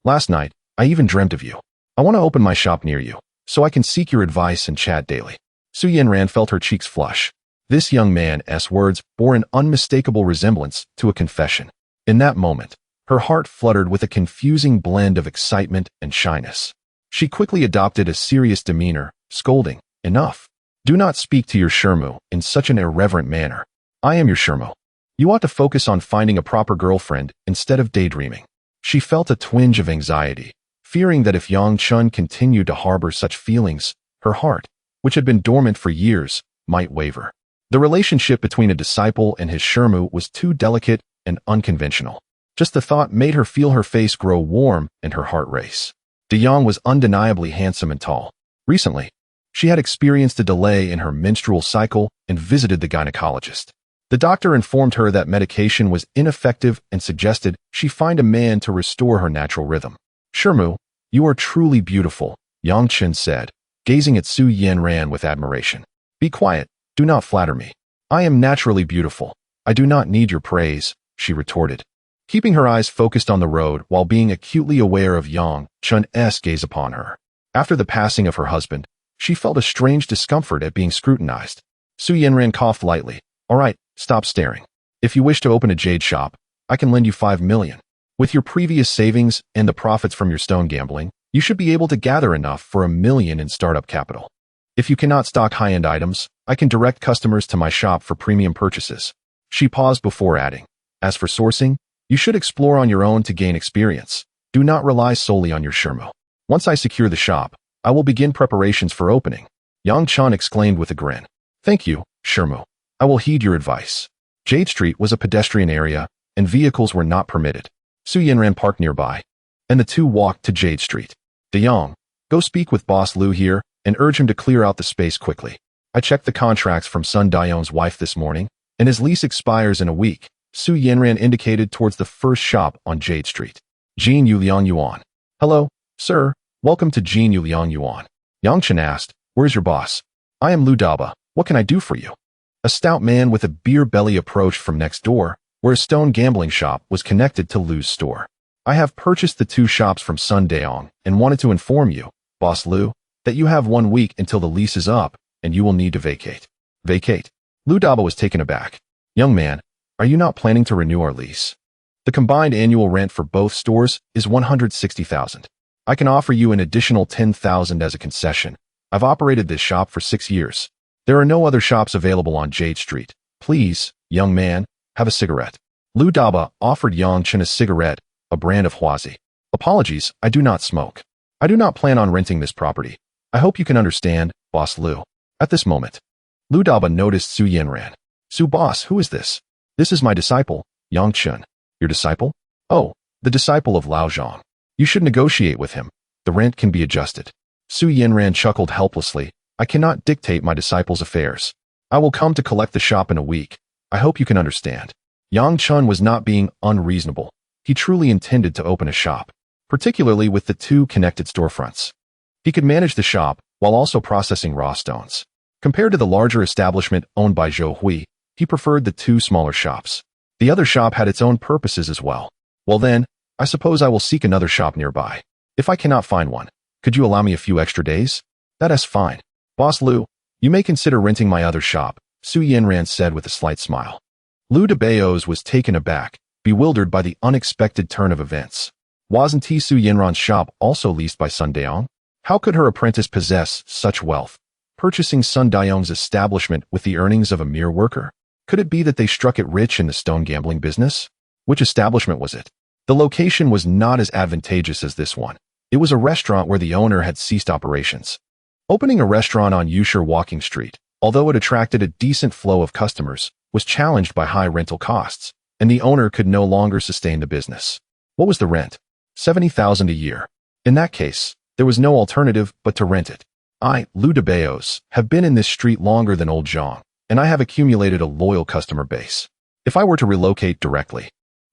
Last night, I even dreamt of you. I want to open my shop near you, so I can seek your advice and chat daily. Yanran felt her cheeks flush. This young man's words bore an unmistakable resemblance to a confession. In that moment, her heart fluttered with a confusing blend of excitement and shyness. She quickly adopted a serious demeanor, scolding, enough. Do not speak to your Shermu in such an irreverent manner. I am your Shermu. You ought to focus on finding a proper girlfriend instead of daydreaming. She felt a twinge of anxiety, fearing that if Chen continued to harbor such feelings, her heart, which had been dormant for years, might waver. The relationship between a disciple and his Shermu was too delicate and unconventional. Just the thought made her feel her face grow warm and her heart race. De Jong was undeniably handsome and tall. Recently, she had experienced a delay in her menstrual cycle and visited the gynecologist. The doctor informed her that medication was ineffective and suggested she find a man to restore her natural rhythm. Shermu, you are truly beautiful, Chen said, gazing at Yanran with admiration. Be quiet, do not flatter me. I am naturally beautiful. I do not need your praise, she retorted, keeping her eyes focused on the road while being acutely aware of Chen's gaze upon her. After the passing of her husband, she felt a strange discomfort at being scrutinized. Yanran coughed lightly. All right, stop staring. If you wish to open a jade shop, I can lend you $5 million. With your previous savings and the profits from your stone gambling, you should be able to gather enough for $1 million in startup capital. If you cannot stock high-end items, I can direct customers to my shop for premium purchases. She paused before adding, as for sourcing, you should explore on your own to gain experience. Do not rely solely on your Shermu. Once I secure the shop, I will begin preparations for opening. Chen exclaimed with a grin. Thank you, Shermu. I will heed your advice. Jade Street was a pedestrian area, and vehicles were not permitted. Yanran parked nearby, and the two walked to Jade Street. De Jong, go speak with Boss Lu here and urge him to clear out the space quickly. I checked the contracts from Sun Dayong's wife this morning, and his lease expires in a week. Yanran indicated towards the first shop on Jade Street. Jin Yuliang Yuan. Hello, sir. Welcome to Jin Yuliang Yuan. Chen asked, where's your boss? I am Lu Daba. What can I do for you? A stout man with a beer belly approached from next door, where a stone gambling shop was connected to Lu's store. I have purchased the two shops from Sun Dayong and wanted to inform you, Boss Lu, that you have 1 week until the lease is up and you will need to vacate. Vacate? Lu Daba was taken aback. Young man, are you not planning to renew our lease? The combined annual rent for both stores is $160,000. I can offer you an additional $10,000 as a concession. I've operated this shop for 6 years. There are no other shops available on Jade Street. Please, young man, have a cigarette. Lu Daba offered Chen a cigarette, a brand of Huazi. Apologies, I do not smoke. I do not plan on renting this property. I hope you can understand, Boss Lu. At this moment, Lu Daba noticed Yanran. Boss, who is this? This is my disciple, Chen. Your disciple? Oh, the disciple of Lao Zhang. You should negotiate with him. The rent can be adjusted. Yanran chuckled helplessly. I cannot dictate my disciple's affairs. I will come to collect the shop in a week. I hope you can understand. Chen was not being unreasonable. He truly intended to open a shop, particularly with the two connected storefronts. He could manage the shop while also processing raw stones. Compared to the larger establishment owned by Zhou Hui, he preferred the two smaller shops. The other shop had its own purposes as well. Well then, I suppose I will seek another shop nearby. If I cannot find one, could you allow me a few extra days? That is fine. Boss Lu, you may consider renting my other shop, Yanran said with a slight smile. Lu de Bayos was taken aback, bewildered by the unexpected turn of events. Wasn't Yanran's shop also leased by Sun Dayong? How could her apprentice possess such wealth, purchasing Sun Dayong's establishment with the earnings of a mere worker? Could it be that they struck it rich in the stone gambling business? Which establishment was it? The location was not as advantageous as this one. It was a restaurant where the owner had ceased operations. Opening a restaurant on Yusher Walking Street, although it attracted a decent flow of customers, was challenged by high rental costs, and the owner could no longer sustain the business. What was the rent? $70,000 a year. In that case, there was no alternative but to rent it. I, Lou de Beos, have been in this street longer than old Zhang, and I have accumulated a loyal customer base. If I were to relocate directly,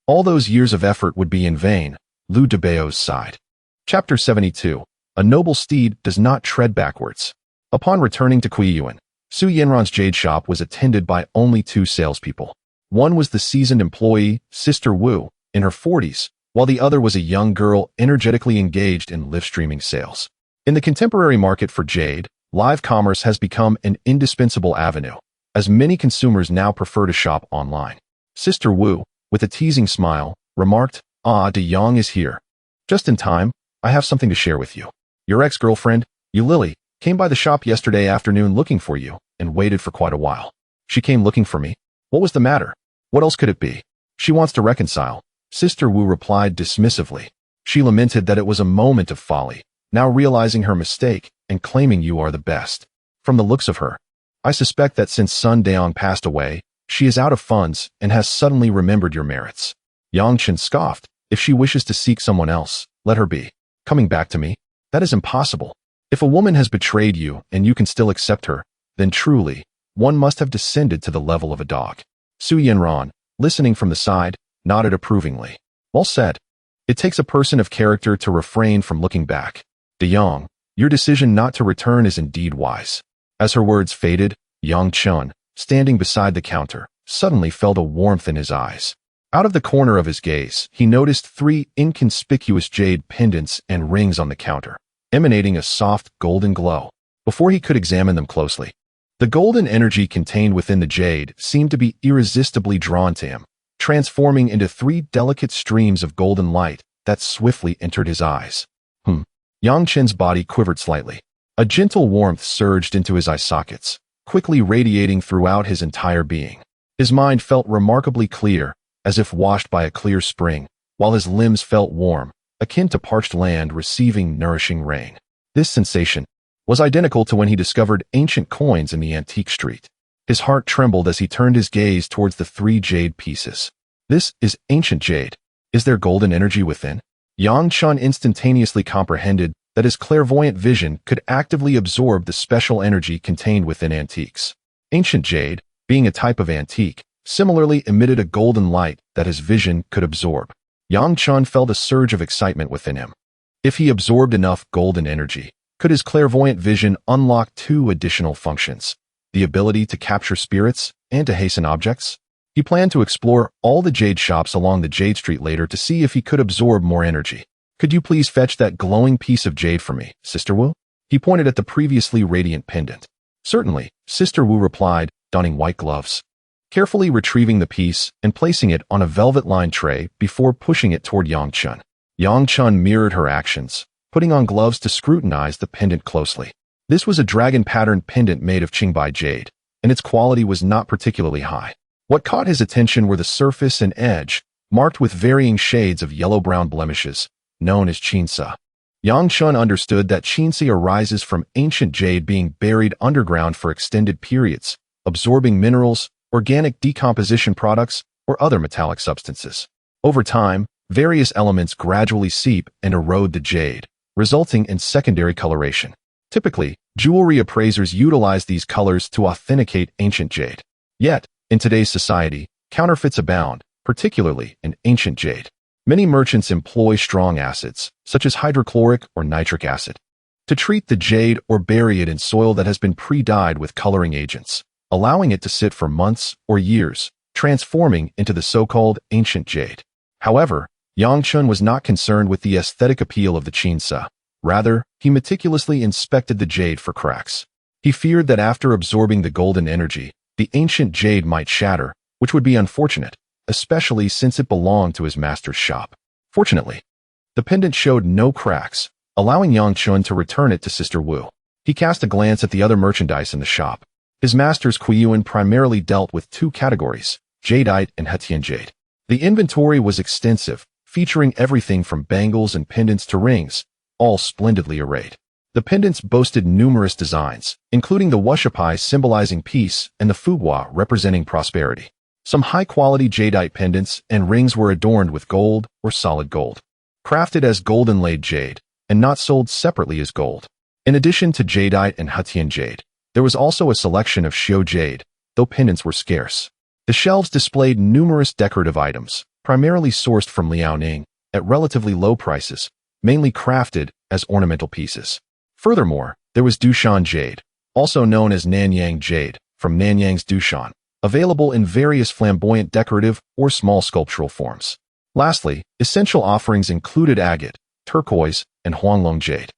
all those years of effort would be in vain, Lou de Beos sighed. Chapter 72. A noble steed does not tread backwards. Upon returning to Kuiyuan, Su Yanran's jade shop was attended by only 2 salespeople. One was the seasoned employee, Sister Wu, in her 40s, while the other was a young girl energetically engaged in live streaming sales. In the contemporary market for jade, live commerce has become an indispensable avenue, as many consumers now prefer to shop online. Sister Wu, with a teasing smile, remarked, De Yang is here. Just in time, I have something to share with you. Your ex-girlfriend, Yu Lily, came by the shop yesterday afternoon looking for you and waited for quite a while. She came looking for me. What was the matter? What else could it be? She wants to reconcile, Sister Wu replied dismissively. She lamented that it was a moment of folly, now realizing her mistake and claiming you are the best. From the looks of her, I suspect that since Sun Daong passed away, she is out of funds and has suddenly remembered your merits. Yang Chen scoffed. If she wishes to seek someone else, let her be. Coming back to me? That is impossible. If a woman has betrayed you and you can still accept her, then truly, one must have descended to the level of a dog. Su Yanran, listening from the side, nodded approvingly. Well said. It takes a person of character to refrain from looking back. De Yang, your decision not to return is indeed wise. As her words faded, Yang Chen, standing beside the counter, suddenly felt a warmth in his eyes. Out of the corner of his gaze, he noticed 3 inconspicuous jade pendants and rings on the counter, emanating a soft golden glow. Before he could examine them closely, the golden energy contained within the jade seemed to be irresistibly drawn to him, transforming into 3 delicate streams of golden light that swiftly entered his eyes. Yang Chen's body quivered slightly. A gentle warmth surged into his eye sockets, quickly radiating throughout his entire being. His mind felt remarkably clear, as if washed by a clear spring, while his limbs felt warm, akin to parched land receiving nourishing rain. This sensation was identical to when he discovered ancient coins in the antique street. His heart trembled as he turned his gaze towards the 3 jade pieces. This is ancient jade. Is there golden energy within? Yang Chen instantaneously comprehended that his clairvoyant vision could actively absorb the special energy contained within antiques. Ancient jade, being a type of antique, similarly emitted a golden light that his vision could absorb. Yang Chen felt a surge of excitement within him. If he absorbed enough golden energy, could his clairvoyant vision unlock 2 additional functions: the ability to capture spirits and to hasten objects? He planned to explore all the jade shops along the Jade Street later to see if he could absorb more energy. Could you please fetch that glowing piece of jade for me, Sister Wu? He pointed at the previously radiant pendant. Certainly, Sister Wu replied, donning white gloves. Carefully retrieving the piece and placing it on a velvet-lined tray before pushing it toward Yang Chen. Yang Chen mirrored her actions, putting on gloves to scrutinize the pendant closely. This was a dragon-patterned pendant made of Qingbai jade, and its quality was not particularly high. What caught his attention were the surface and edge, marked with varying shades of yellow-brown blemishes, known as chinsa. Yang Chen understood that chinsa arises from ancient jade being buried underground for extended periods, absorbing minerals, organic decomposition products, or other metallic substances. Over time, various elements gradually seep and erode the jade, resulting in secondary coloration. Typically, jewelry appraisers utilize these colors to authenticate ancient jade. Yet, in today's society, counterfeits abound, particularly in ancient jade. Many merchants employ strong acids, such as hydrochloric or nitric acid, to treat the jade or bury it in soil that has been pre-dyed with coloring agents, allowing it to sit for months or years, transforming into the so-called ancient jade. However, Yang Chen was not concerned with the aesthetic appeal of the chinsa. Rather, he meticulously inspected the jade for cracks. He feared that after absorbing the golden energy, the ancient jade might shatter, which would be unfortunate, especially since it belonged to his master's shop. Fortunately, the pendant showed no cracks, allowing Yang Chen to return it to Sister Wu. He cast a glance at the other merchandise in the shop. His master's Kuiyuan primarily dealt with 2 categories, jadeite and Hetian jade. The inventory was extensive, featuring everything from bangles and pendants to rings, all splendidly arrayed. The pendants boasted numerous designs, including the Wushapai symbolizing peace and the Fugua representing prosperity. Some high-quality jadeite pendants and rings were adorned with gold or solid gold, crafted as gold-inlaid jade, and not sold separately as gold. In addition to jadeite and Hetian jade, there was also a selection of Xiu jade, though pendants were scarce. The shelves displayed numerous decorative items, primarily sourced from Liaoning, at relatively low prices, mainly crafted as ornamental pieces. Furthermore, there was Dushan jade, also known as Nanyang jade, from Nanyang's Dushan, available in various flamboyant decorative or small sculptural forms. Lastly, essential offerings included agate, turquoise, and Huanglong jade.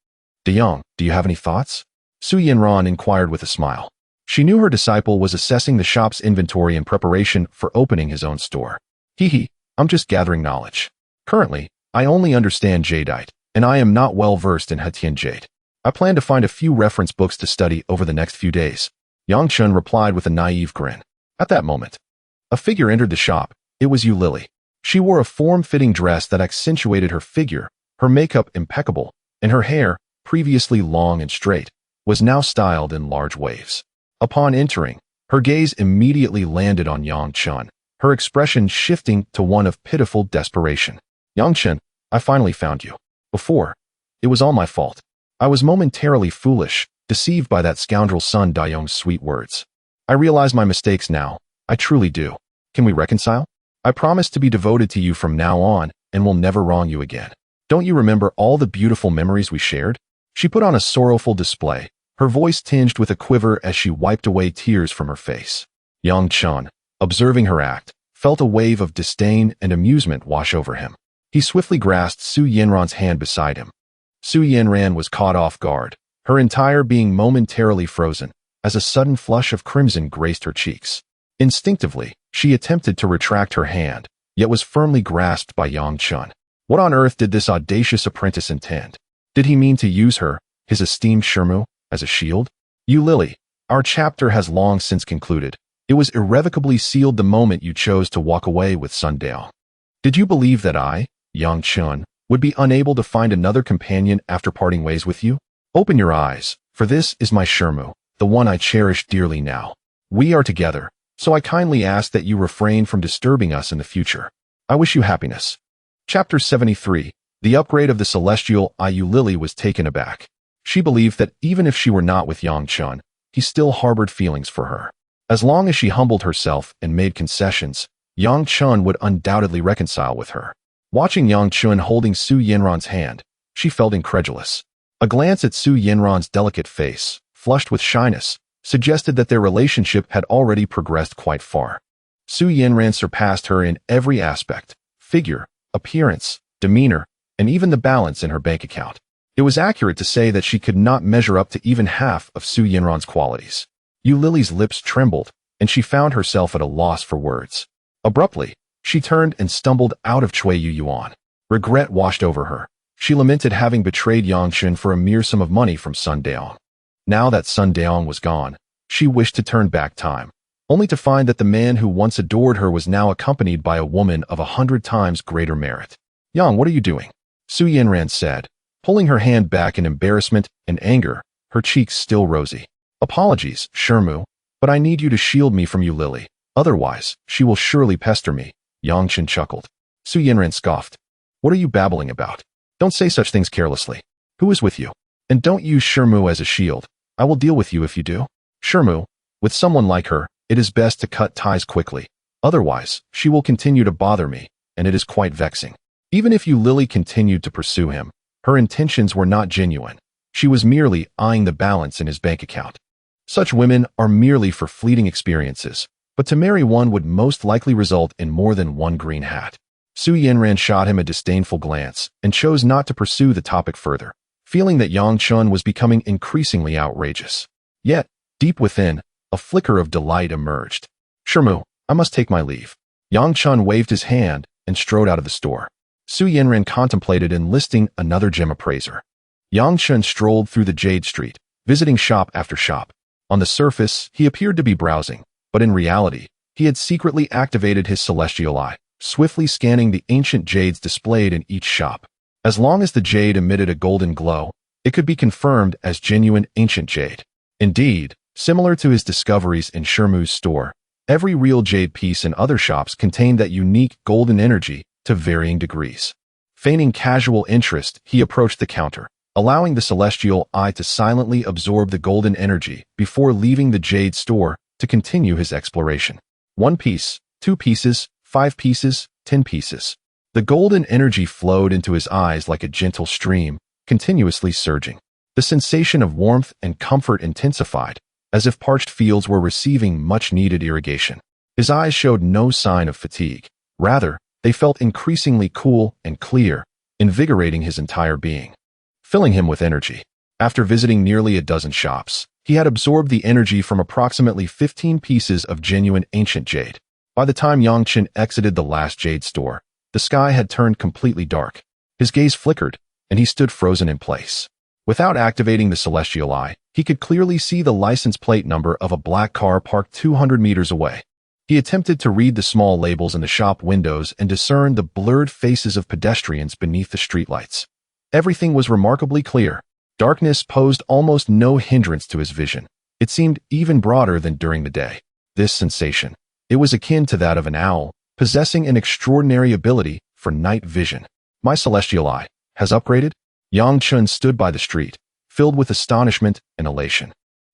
DeYoung, do you have any thoughts? Su Yanran inquired with a smile. She knew her disciple was assessing the shop's inventory in preparation for opening his own store. I'm just gathering knowledge. Currently, I only understand jadeite, and I am not well versed in Hetian jade. I plan to find a few reference books to study over the next few days. Yang Chen replied with a naive grin. At that moment, a figure entered the shop. It was Yu Lily. She wore a form-fitting dress that accentuated her figure, her makeup impeccable, and her hair, previously long and straight, was now styled in large waves. Upon entering, her gaze immediately landed on Yang Chen, her expression shifting to one of pitiful desperation. Yang Chen, I finally found you. Before, it was all my fault. I was momentarily foolish, deceived by that scoundrel Sun Dayong's sweet words. I realize my mistakes now. I truly do. Can we reconcile? I promise to be devoted to you from now on and will never wrong you again. Don't you remember all the beautiful memories we shared? She put on a sorrowful display, her voice tinged with a quiver as she wiped away tears from her face. Yang Chen, observing her act, felt a wave of disdain and amusement wash over him. He swiftly grasped Su Yanran's hand beside him. Su Yanran was caught off guard, her entire being momentarily frozen, as a sudden flush of crimson graced her cheeks. Instinctively, she attempted to retract her hand, yet was firmly grasped by Yang Chen. What on earth did this audacious apprentice intend? Did he mean to use her, his esteemed Shermu, as a shield? Yu Lily, our chapter has long since concluded. It was irrevocably sealed the moment you chose to walk away with Sun Dao. Did you believe that I, Yang Chen, would be unable to find another companion after parting ways with you? Open your eyes, for this is my Shermu, the one I cherish dearly now. We are together, so I kindly ask that you refrain from disturbing us in the future. I wish you happiness. Chapter 73. The upgrade of the celestial Yu Lily was taken aback. She believed that even if she were not with Yang Chen, he still harbored feelings for her. As long as she humbled herself and made concessions, Yang Chen would undoubtedly reconcile with her. Watching Yang Chen holding Su Yanran's hand, she felt incredulous. A glance at Su Yanran's delicate face, flushed with shyness, suggested that their relationship had already progressed quite far. Su Yanran surpassed her in every aspect: figure, appearance, demeanor, and even the balance in her bank account. It was accurate to say that she could not measure up to even half of Su Yanran's qualities. Yu Lily's lips trembled, and she found herself at a loss for words. Abruptly, she turned and stumbled out of Chui Yu Yuan. Regret washed over her. She lamented having betrayed Yang Chen for a mere sum of money from Sun Daong. Now that Sun Daong was gone, she wished to turn back time, only to find that the man who once adored her was now accompanied by a woman of 100 times greater merit. Yang, what are you doing? Su Yanran said, pulling her hand back in embarrassment and anger, her cheeks still rosy. Apologies, Shermu, but I need you to shield me from Yu Lily. Otherwise, she will surely pester me. Yang Chen chuckled. Su Yanran scoffed. What are you babbling about? Don't say such things carelessly. Who is with you? And don't use Shermu as a shield. I will deal with you if you do. Shermu, with someone like her, it is best to cut ties quickly. Otherwise, she will continue to bother me, and it is quite vexing. Even if Yu Lily continued to pursue him, her intentions were not genuine. She was merely eyeing the balance in his bank account. Such women are merely for fleeting experiences, but to marry one would most likely result in more than one green hat. Su Yanran shot him a disdainful glance and chose not to pursue the topic further, feeling that Yang Chen was becoming increasingly outrageous. Yet, deep within, a flicker of delight emerged. Shermu, I must take my leave. Yang Chen waved his hand and strode out of the store. Su Yanran contemplated enlisting another gem appraiser. Yang Chen strolled through the Jade Street, visiting shop after shop. On the surface, he appeared to be browsing, but in reality, he had secretly activated his celestial eye, swiftly scanning the ancient jades displayed in each shop. As long as the jade emitted a golden glow, it It could be confirmed as genuine ancient jade. Indeed, similar to his discoveries in Shermu's store, every real jade piece in other shops contained that unique golden energy to varying degrees. Feigning casual interest, he approached the counter, allowing the celestial eye to silently absorb the golden energy before leaving the jade store to continue his exploration. 1 piece, 2 pieces, 5 pieces, 10 pieces. The golden energy flowed into his eyes like a gentle stream, continuously surging. The sensation of warmth and comfort intensified, as if parched fields were receiving much-needed irrigation. His eyes showed no sign of fatigue. Rather, they felt increasingly cool and clear, invigorating his entire being, filling him with energy. After visiting nearly a dozen shops, he had absorbed the energy from approximately 15 pieces of genuine ancient jade. By the time Chen exited the last jade store, the sky had turned completely dark. His gaze flickered, and he stood frozen in place. Without activating the celestial eye, he could clearly see the license plate number of a black car parked 200 meters away. He attempted to read the small labels in the shop windows and discern the blurred faces of pedestrians beneath the streetlights. Everything was remarkably clear. Darkness posed almost no hindrance to his vision. It seemed even broader than during the day. This sensation, it was akin to that of an owl, possessing an extraordinary ability for night vision. My celestial eye has upgraded? Chen stood by the street, filled with astonishment and elation.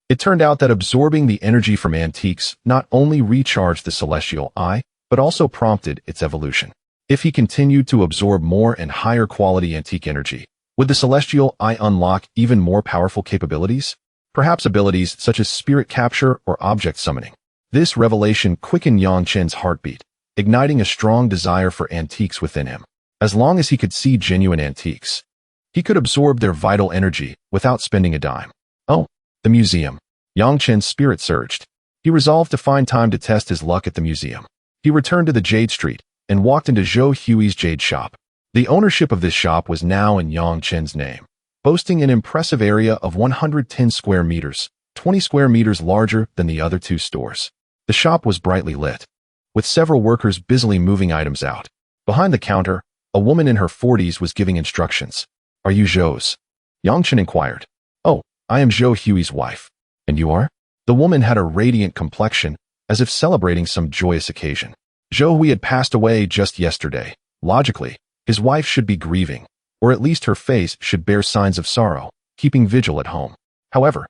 It turned out that absorbing the energy from antiques not only recharged the celestial eye, but also prompted its evolution. If he continued to absorb more and higher quality antique energy, would the celestial eye unlock even more powerful capabilities? Perhaps abilities such as spirit capture or object summoning. This revelation quickened Chen's heartbeat, igniting a strong desire for antiques within him. As long as he could see genuine antiques, he could absorb their vital energy without spending a dime. Oh, the museum. Chen's spirit surged. He resolved to find time to test his luck at the museum. He returned to the Jade Street and walked into Zhou Hui's jade shop. The ownership of this shop was now in Chen's name, boasting an impressive area of 110 square meters, 20 square meters larger than the other 2 stores. The shop was brightly lit, with several workers busily moving items out. Behind the counter, a woman in her 40s was giving instructions. Are you Zhou's? Chen inquired. Oh, I am Zhou Hui's wife. And you are? The woman had a radiant complexion, as if celebrating some joyous occasion. Zhou Hui had passed away just yesterday. Logically, his wife should be grieving, or at least her face should bear signs of sorrow, keeping vigil at home. However,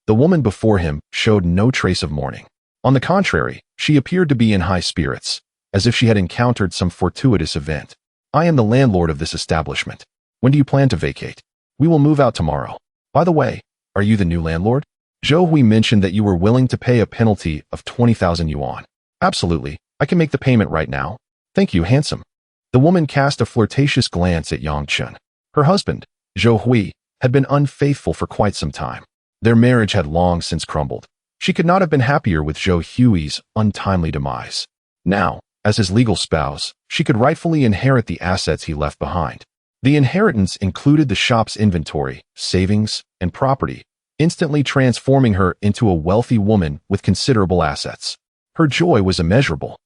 the woman before him showed no trace of mourning. On the contrary, she appeared to be in high spirits, as if she had encountered some fortuitous event. I am the landlord of this establishment. When do you plan to vacate? We will move out tomorrow. By the way, are you the new landlord? Zhou Hui mentioned that you were willing to pay a penalty of 20,000 yuan. Absolutely, I can make the payment right now. Thank you, handsome. The woman cast a flirtatious glance at Chen. Her husband, Zhou Hui, had been unfaithful for quite some time. Their marriage had long since crumbled. She could not have been happier with Zhou Hui's untimely demise. Now, as his legal spouse, she could rightfully inherit the assets he left behind. The inheritance included the shop's inventory, savings, and property, instantly transforming her into a wealthy woman with considerable assets. Her joy was immeasurable,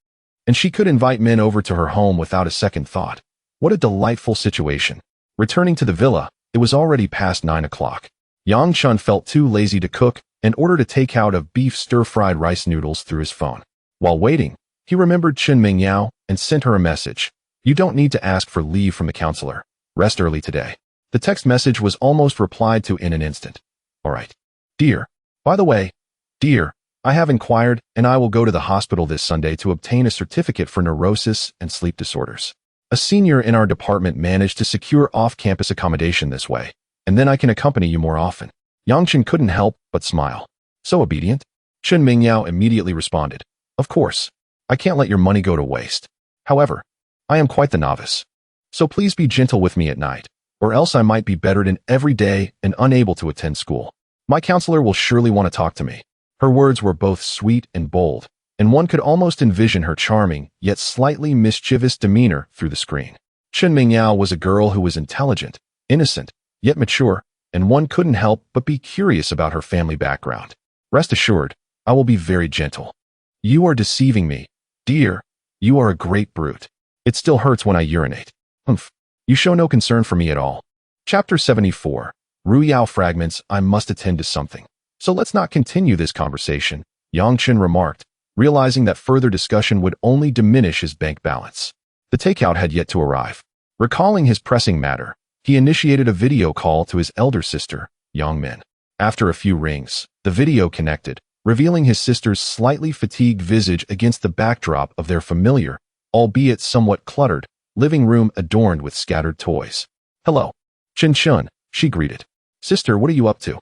and she could invite men over to her home without a second thought. What a delightful situation. Returning to the villa, it was already past 9 o'clock. Chen felt too lazy to cook and ordered a takeout of beef stir-fried rice noodles through his phone. While waiting, he remembered Chen Mingyao and sent her a message. You don't need to ask for leave from the counselor. Rest early today. The text message was almost replied to in an instant. All right. Dear. By the way, dear, I have inquired and I will go to the hospital this Sunday to obtain a certificate for neurosis and sleep disorders. A senior in our department managed to secure off-campus accommodation this way, and then I can accompany you more often. Chen couldn't help but smile. So obedient. Chen Mingyao immediately responded. Of course. I can't let your money go to waste. However, I am quite the novice. So please be gentle with me at night, or else I might be bedridden every day and unable to attend school. My counselor will surely want to talk to me. Her words were both sweet and bold, and one could almost envision her charming, yet slightly mischievous demeanor through the screen. Chen Mingyao was a girl who was intelligent, innocent, yet mature, and one couldn't help but be curious about her family background. Rest assured, I will be very gentle. You are deceiving me. Dear, you are a great brute. It still hurts when I urinate. Humph. You show no concern for me at all. Chapter 74. Ruyao fragments, I must attend to something. So let's not continue this conversation, Chen remarked, realizing that further discussion would only diminish his bank balance. The takeout had yet to arrive. Recalling his pressing matter, he initiated a video call to his elder sister, Min. After a few rings, the video connected, revealing his sister's slightly fatigued visage against the backdrop of their familiar, albeit somewhat cluttered, living room adorned with scattered toys. "Hello. Chen," she greeted. "Sister, what are you up to?"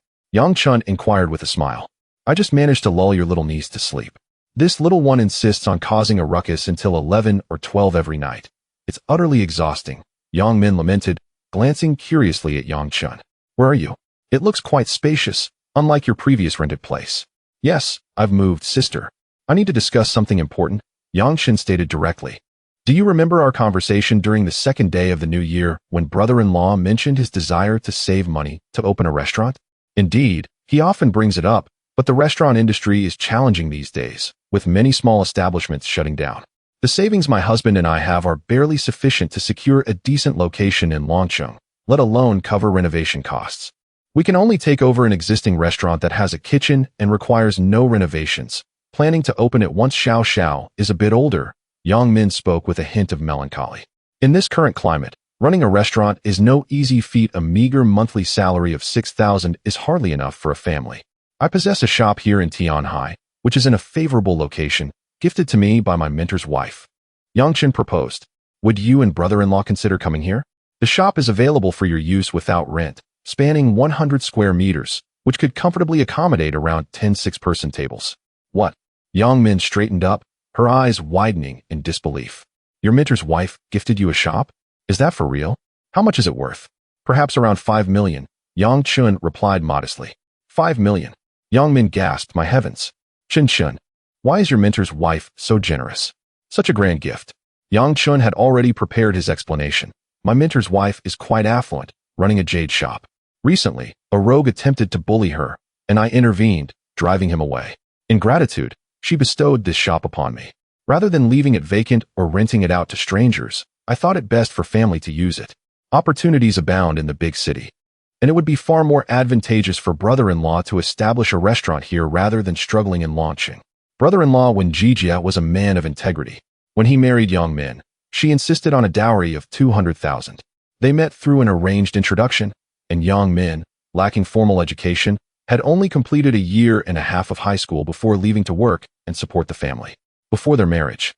Chen inquired with a smile. "I just managed to lull your little niece to sleep. This little one insists on causing a ruckus until 11 or 12 every night. It's utterly exhausting," Min lamented, glancing curiously at Chen. "Where are you? It looks quite spacious, unlike your previous rented place." "Yes, I've moved, sister. I need to discuss something important," Chen stated directly. "Do you remember our conversation during the second day of the new year when brother-in-law mentioned his desire to save money to open a restaurant? Indeed, he often brings it up, but the restaurant industry is challenging these days, with many small establishments shutting down. The savings my husband and I have are barely sufficient to secure a decent location in Longcheng, let alone cover renovation costs. We can only take over an existing restaurant that has a kitchen and requires no renovations. Planning to open it once Xiao is a bit older," Min spoke with a hint of melancholy. "In this current climate, running a restaurant is no easy feat. A meager monthly salary of 6,000 is hardly enough for a family. I possess a shop here in Tianhai, which is in a favorable location, gifted to me by my mentor's wife." Chen proposed. "Would you and brother-in-law consider coming here? The shop is available for your use without rent, spanning 100 square meters, which could comfortably accommodate around 10 six-person tables." "What?" Min straightened up, her eyes widening in disbelief. "Your mentor's wife gifted you a shop? Is that for real? How much is it worth?" "Perhaps around 5 million, Chen replied modestly. 5 million? Min gasped, "My heavens. Chen, why is your mentor's wife so generous? Such a grand gift." Chen had already prepared his explanation. "My mentor's wife is quite affluent, running a jade shop. Recently, a rogue attempted to bully her, and I intervened, driving him away. In gratitude, she bestowed this shop upon me. Rather than leaving it vacant or renting it out to strangers, I thought it best for family to use it. Opportunities abound in the big city, and it would be far more advantageous for brother-in-law to establish a restaurant here rather than struggling in launching." Brother-in-law Wen Jijia was a man of integrity. When he married Min, she insisted on a dowry of 200,000. They met through an arranged introduction, and Min, lacking formal education, had only completed a year and a half of high school before leaving to work and support the family. Before their marriage,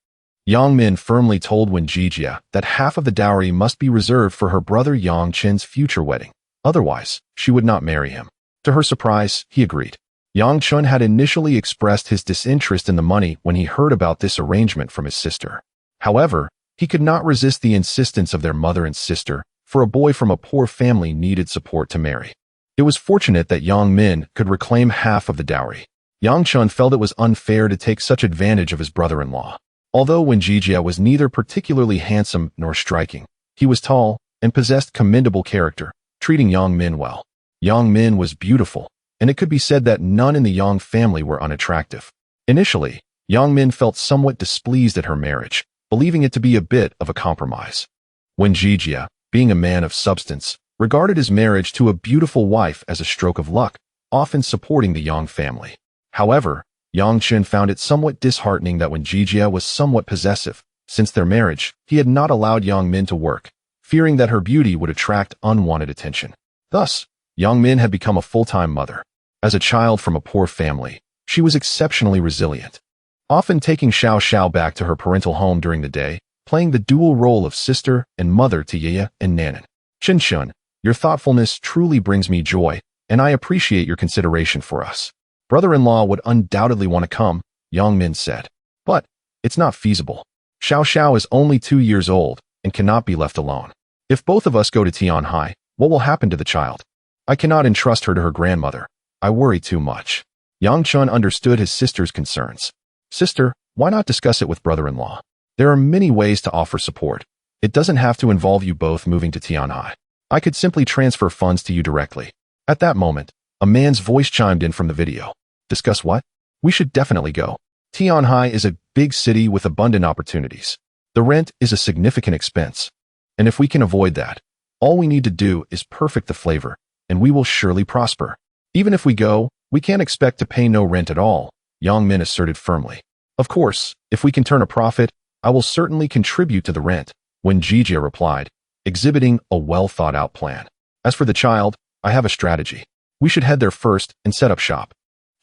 Min firmly told Wen Jijia that half of the dowry must be reserved for her brother Chen's future wedding. Otherwise, she would not marry him. To her surprise, he agreed. Chen had initially expressed his disinterest in the money when he heard about this arrangement from his sister. However, he could not resist the insistence of their mother and sister, for a boy from a poor family needed support to marry. It was fortunate that Min could reclaim half of the dowry. Chen felt it was unfair to take such advantage of his brother-in-law. Although Wen Jijia was neither particularly handsome nor striking, he was tall and possessed commendable character, treating Min well. Min was beautiful, and it could be said that none in the Yang family were unattractive. Initially, Min felt somewhat displeased at her marriage, believing it to be a bit of a compromise. Wen Jijia, being a man of substance, regarded his marriage to a beautiful wife as a stroke of luck, often supporting the Yang family. However, Chen found it somewhat disheartening that Wen Jijia was somewhat possessive. Since their marriage, he had not allowed Min to work, fearing that her beauty would attract unwanted attention. Thus, Min had become a full-time mother. As a child from a poor family, she was exceptionally resilient, often taking Xiao back to her parental home during the day, playing the dual role of sister and mother to Yaya and Nanan. "Chen, your thoughtfulness truly brings me joy, and I appreciate your consideration for us. Brother-in-law would undoubtedly want to come," Min said. "But it's not feasible. Xiao is only 2 years old and cannot be left alone. If both of us go to Tianhai, what will happen to the child? I cannot entrust her to her grandmother. I worry too much." Chen understood his sister's concerns. "Sister, why not discuss it with brother-in-law? There are many ways to offer support. It doesn't have to involve you both moving to Tianhai. I could simply transfer funds to you directly." At that moment, a man's voice chimed in from the video. "Discuss what? We should definitely go. Tianhai is a big city with abundant opportunities. The rent is a significant expense. And if we can avoid that, all we need to do is perfect the flavor, and we will surely prosper. Even if we go, we can't expect to pay no rent at all, Yang Min asserted firmly. Of course, if we can turn a profit, I will certainly contribute to the rent, Wen Jijia replied, exhibiting a well-thought-out plan. As for the child, I have a strategy. We should head there first and set up shop.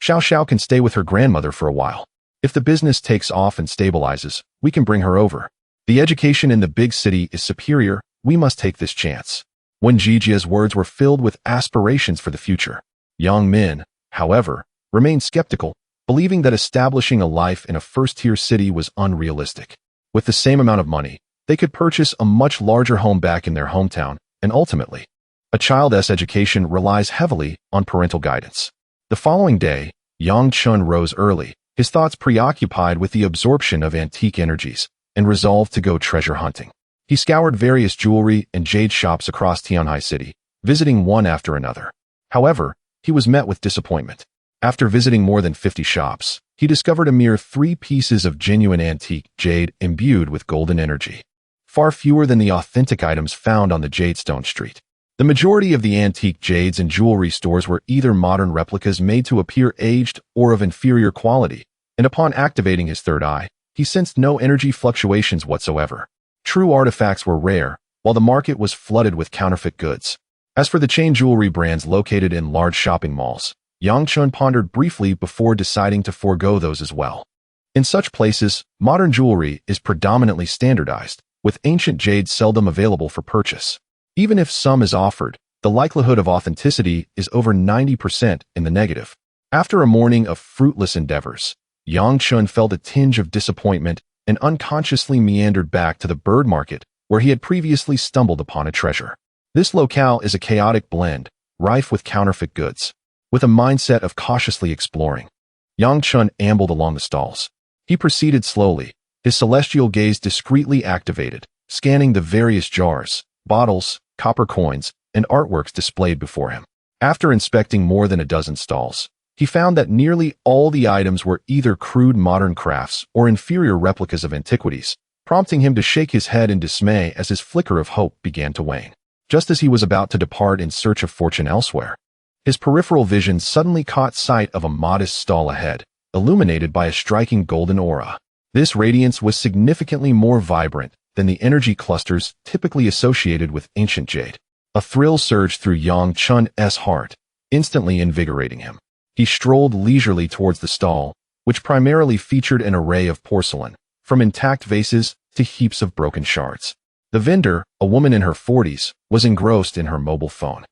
Xiao Xiao can stay with her grandmother for a while. If the business takes off and stabilizes, we can bring her over. The education in the big city is superior, we must take this chance. Wen Jijia's words were filled with aspirations for the future. Yang Min, however, remained skeptical, believing that establishing a life in a first-tier city was unrealistic. With the same amount of money, they could purchase a much larger home back in their hometown, and ultimately, a child's education relies heavily on parental guidance. The following day, Yang Chun rose early, his thoughts preoccupied with the absorption of antique energies, and resolved to go treasure hunting. He scoured various jewelry and jade shops across Tianhai City, visiting one after another. However, he was met with disappointment. After visiting more than 50 shops, he discovered a mere 3 pieces of genuine antique jade imbued with golden energy, far fewer than the authentic items found on the Jadestone Street. The majority of the antique jades in jewelry stores were either modern replicas made to appear aged or of inferior quality, and upon activating his third eye, he sensed no energy fluctuations whatsoever. True artifacts were rare, while the market was flooded with counterfeit goods. As for the chain jewelry brands located in large shopping malls, Yang Chun pondered briefly before deciding to forego those as well. In such places, modern jewelry is predominantly standardized, with ancient jade seldom available for purchase. Even if some is offered, the likelihood of authenticity is over 90% in the negative. After a morning of fruitless endeavors, Yang Chun felt a tinge of disappointment and unconsciously meandered back to the bird market where he had previously stumbled upon a treasure. This locale is a chaotic blend, rife with counterfeit goods. With a mindset of cautiously exploring, Yang Chun ambled along the stalls. He proceeded slowly, his celestial gaze discreetly activated, scanning the various jars, bottles, copper coins, and artworks displayed before him. After inspecting more than a dozen stalls, he found that nearly all the items were either crude modern crafts or inferior replicas of antiquities, prompting him to shake his head in dismay as his flicker of hope began to wane. Just as he was about to depart in search of fortune elsewhere, his peripheral vision suddenly caught sight of a modest stall ahead, illuminated by a striking golden aura. This radiance was significantly more vibrant than the energy clusters typically associated with ancient jade. A thrill surged through Yang Chun's heart, instantly invigorating him. He strolled leisurely towards the stall, which primarily featured an array of porcelain, from intact vases to heaps of broken shards. The vendor, a woman in her 40s, was engrossed in her mobile phone.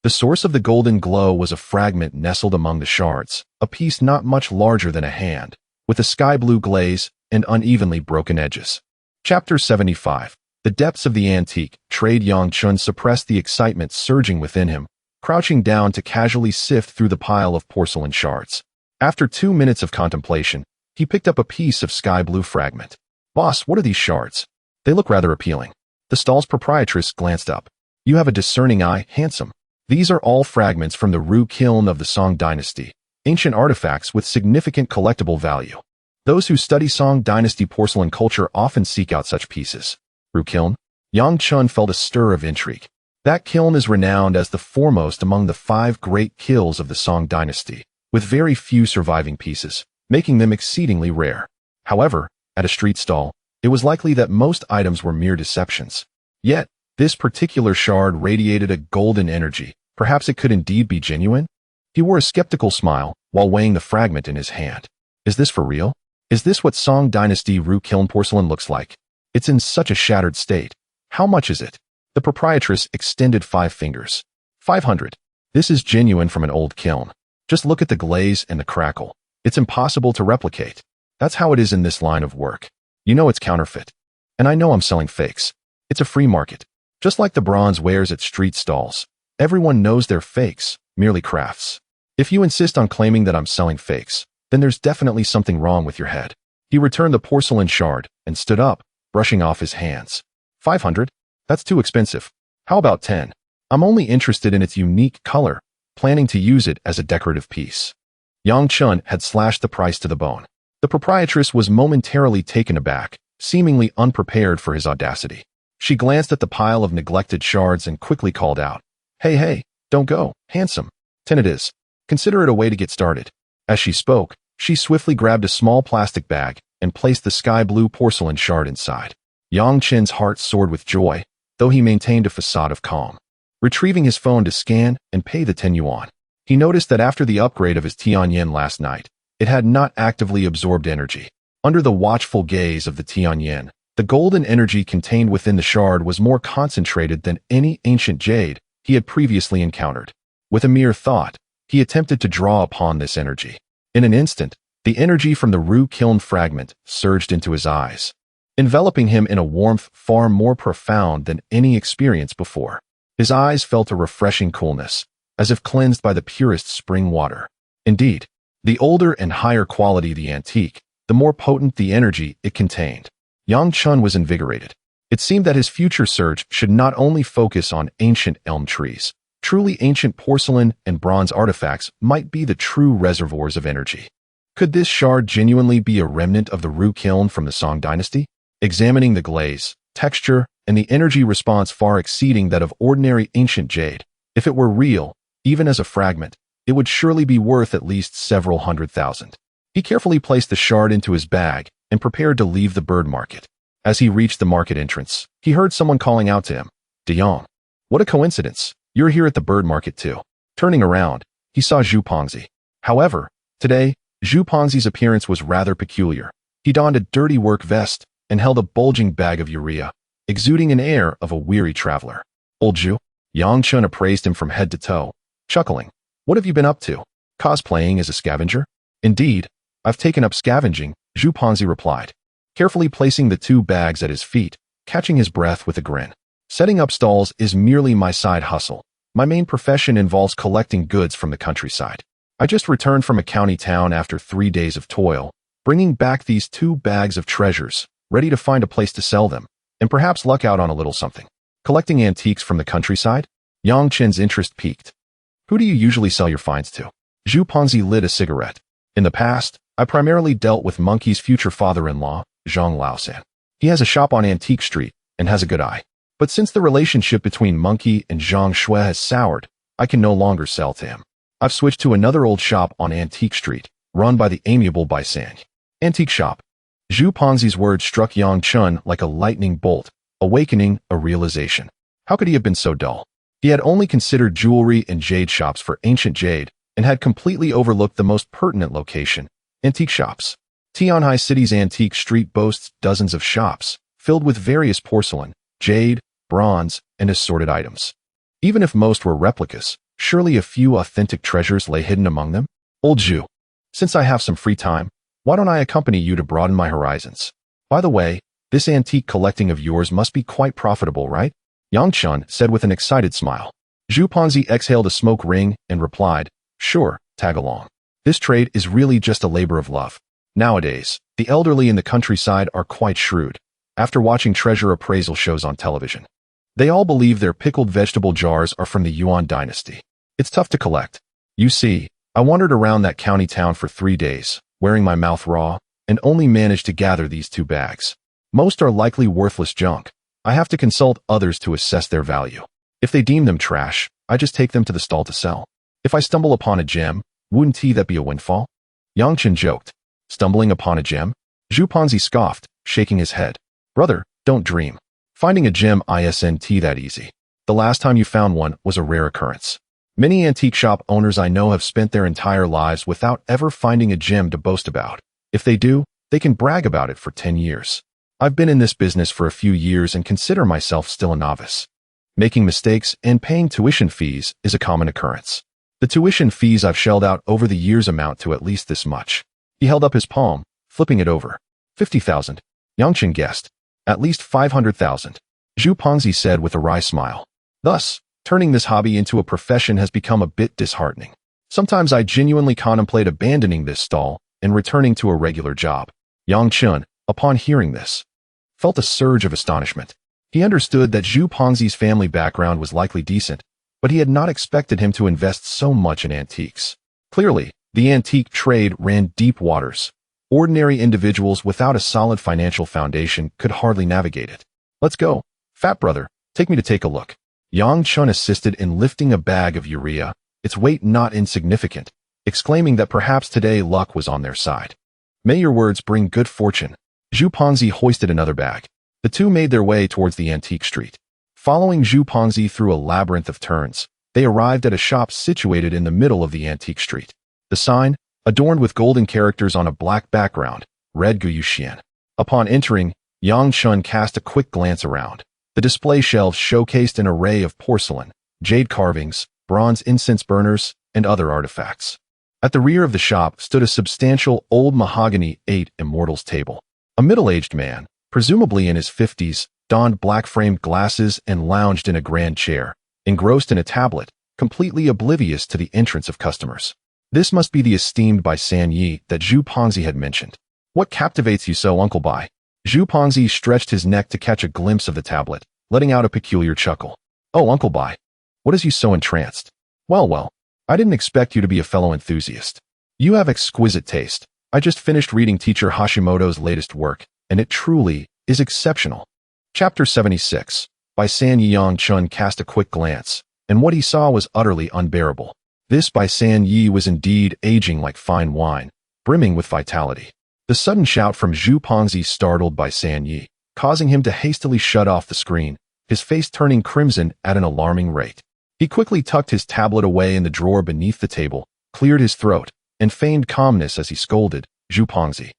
The source of the golden glow was a fragment nestled among the shards, a piece not much larger than a hand, with a sky-blue glaze and unevenly broken edges. Chapter 75. The depths of the antique trade. Yang Chun suppressed the excitement surging within him, crouching down to casually sift through the pile of porcelain shards. After 2 minutes of contemplation, he picked up a piece of sky-blue fragment. "Boss, what are these shards? They look rather appealing." The stall's proprietress glanced up. "You have a discerning eye, handsome. These are all fragments from the Ru kiln of the Song dynasty, ancient artifacts with significant collectible value. Those who study Song dynasty porcelain culture often seek out such pieces." Ru kiln? Yang Chun felt a stir of intrigue. That kiln is renowned as the foremost among the 5 great kilns of the Song dynasty, with very few surviving pieces, making them exceedingly rare. However, at a street stall, it was likely that most items were mere deceptions. Yet, this particular shard radiated a golden energy. Perhaps it could indeed be genuine? He wore a skeptical smile while weighing the fragment in his hand. Is this for real? Is this what Song dynasty Ru kiln porcelain looks like? It's in such a shattered state. How much is it? The proprietress extended 5 fingers. 500. This is genuine from an old kiln. Just look at the glaze and the crackle. It's impossible to replicate. That's how it is in this line of work. You know it's counterfeit. And I know I'm selling fakes. It's a free market. Just like the bronze wares at street stalls. Everyone knows they're fakes, merely crafts. If you insist on claiming that I'm selling fakes, then there's definitely something wrong with your head. He returned the porcelain shard and stood up, brushing off his hands. 500? That's too expensive. How about 10? I'm only interested in its unique color, planning to use it as a decorative piece. Yang Chun had slashed the price to the bone. The proprietress was momentarily taken aback, seemingly unprepared for his audacity. She glanced at the pile of neglected shards and quickly called out, Hey, Don't go, handsome. 10 it is. Consider it a way to get started. As she spoke, she swiftly grabbed a small plastic bag and placed the sky-blue porcelain shard inside. Yang Chen's heart soared with joy, though he maintained a facade of calm. Retrieving his phone to scan and pay the 10 yuan, he noticed that after the upgrade of his Tianyan last night, it had not actively absorbed energy. Under the watchful gaze of the Tianyan, the golden energy contained within the shard was more concentrated than any ancient jade he had previously encountered. With a mere thought, he attempted to draw upon this energy. In an instant, the energy from the Ru kiln fragment surged into his eyes, enveloping him in a warmth far more profound than any experience before. His eyes felt a refreshing coolness, as if cleansed by the purest spring water. Indeed, the older and higher quality the antique, the more potent the energy it contained. Yang Chen was invigorated. It seemed that his future search should not only focus on ancient elm trees. Truly ancient porcelain and bronze artifacts might be the true reservoirs of energy. Could this shard genuinely be a remnant of the Ru kiln from the Song dynasty? Examining the glaze, texture, and the energy response far exceeding that of ordinary ancient jade, if it were real, even as a fragment, it would surely be worth at least several 100,000. He carefully placed the shard into his bag and prepared to leave the bird market. As he reached the market entrance, he heard someone calling out to him, "De Yang, what a coincidence. You're here at the bird market too." Turning around, he saw Zhu Pongzi. However, today, Zhu Pongzi's appearance was rather peculiar. He donned a dirty work vest and held a bulging bag of urea, exuding an air of a weary traveler. "Old Zhu?" Yang Chen appraised him from head to toe, chuckling. "What have you been up to? Cosplaying as a scavenger?" "Indeed, I've taken up scavenging," Zhu Pongzi replied, carefully placing the 2 bags at his feet, catching his breath with a grin. "Setting up stalls is merely my side hustle. My main profession involves collecting goods from the countryside. I just returned from a county town after 3 days of toil, bringing back these 2 bags of treasures, ready to find a place to sell them, and perhaps luck out on a little something." Collecting antiques from the countryside? Yang Chen's interest piqued. "Who do you usually sell your finds to?" Zhu Pongzi lit a cigarette. "In the past, I primarily dealt with Monkey's future father-in-law, Zhang Laosan. He has a shop on Antique Street and has a good eye. But since the relationship between Monkey and Zhang Shui has soured, I can no longer sell to him. I've switched to another old shop on Antique Street, run by the amiable Bai San. Antique shop." Zhu Pongzi's words struck Yang Chen like a lightning bolt, awakening a realization. How could he have been so dull? He had only considered jewelry and jade shops for ancient jade and had completely overlooked the most pertinent location, antique shops. Tianhai City's Antique Street boasts dozens of shops, filled with various porcelain, jade, bronze, and assorted items. Even if most were replicas, surely a few authentic treasures lay hidden among them? "Old Zhu, since I have some free time, why don't I accompany you to broaden my horizons? By the way, this antique collecting of yours must be quite profitable, right?" Yang Chen said with an excited smile. Zhu Pongzi exhaled a smoke ring and replied, "Sure, tag along. This trade is really just a labor of love. Nowadays, the elderly in the countryside are quite shrewd. After watching treasure appraisal shows on television, they all believe their pickled vegetable jars are from the Yuan dynasty. It's tough to collect. You see, I wandered around that county town for 3 days, wearing my mouth raw, and only managed to gather these 2 bags. Most are likely worthless junk. I have to consult others to assess their value. If they deem them trash, I just take them to the stall to sell. If I stumble upon a gem, wouldn't that be a windfall?" Yang Chen joked. "Stumbling upon a gem?" Zhu Pongzi scoffed, shaking his head. "Brother, don't dream. Finding a gem isn't that easy. The last time you found one was a rare occurrence. Many antique shop owners I know have spent their entire lives without ever finding a gem to boast about. If they do, they can brag about it for 10 years. I've been in this business for a few years and consider myself still a novice. Making mistakes and paying tuition fees is a common occurrence. The tuition fees I've shelled out over the years amount to at least this much." He held up his palm, flipping it over. 50,000. Yang Chen guessed. "At least 500,000. Zhu Pongzi said with a wry smile. "Thus, turning this hobby into a profession has become a bit disheartening. Sometimes I genuinely contemplate abandoning this stall and returning to a regular job." Yang Chen, upon hearing this, felt a surge of astonishment. He understood that Zhu Pongzi's family background was likely decent, but he had not expected him to invest so much in antiques. Clearly, the antique trade ran deep waters. Ordinary individuals without a solid financial foundation could hardly navigate it. "Let's go. Fat brother, take me to take a look." Yang Chen assisted in lifting a bag of urea, its weight not insignificant, exclaiming that perhaps today luck was on their side. May your words bring good fortune. Zhu Pongzi hoisted another bag. The two made their way towards the antique street. Following Zhu Pongzi through a labyrinth of turns, they arrived at a shop situated in the middle of the antique street. The sign, adorned with golden characters on a black background, read Guyuxian. Upon entering, Yang Chen cast a quick glance around. The display shelves showcased an array of porcelain, jade carvings, bronze incense burners, and other artifacts. At the rear of the shop stood a substantial old mahogany 8 immortals table. A middle-aged man, presumably in his 50s, donned black-framed glasses and lounged in a grand chair, engrossed in a tablet, completely oblivious to the entrance of customers. This must be the esteemed Bai San Yi that Zhu Pongzi had mentioned. What captivates you so, Uncle Bai? Zhu Pongzi stretched his neck to catch a glimpse of the tablet, letting out a peculiar chuckle. Oh, Uncle Bai, what has you so entranced? Well, I didn't expect you to be a fellow enthusiast. You have exquisite taste. I just finished reading teacher Hashimoto's latest work, and it truly is exceptional. Chapter 76. Bai San Yi. Yang Chen cast a quick glance, and what he saw was utterly unbearable. This Bai San Yi was indeed aging like fine wine, brimming with vitality. The sudden shout from Zhu Pongzi startled Bai San Yi, causing him to hastily shut off the screen, his face turning crimson at an alarming rate. He quickly tucked his tablet away in the drawer beneath the table, cleared his throat, and feigned calmness as he scolded, Zhu Pongzi.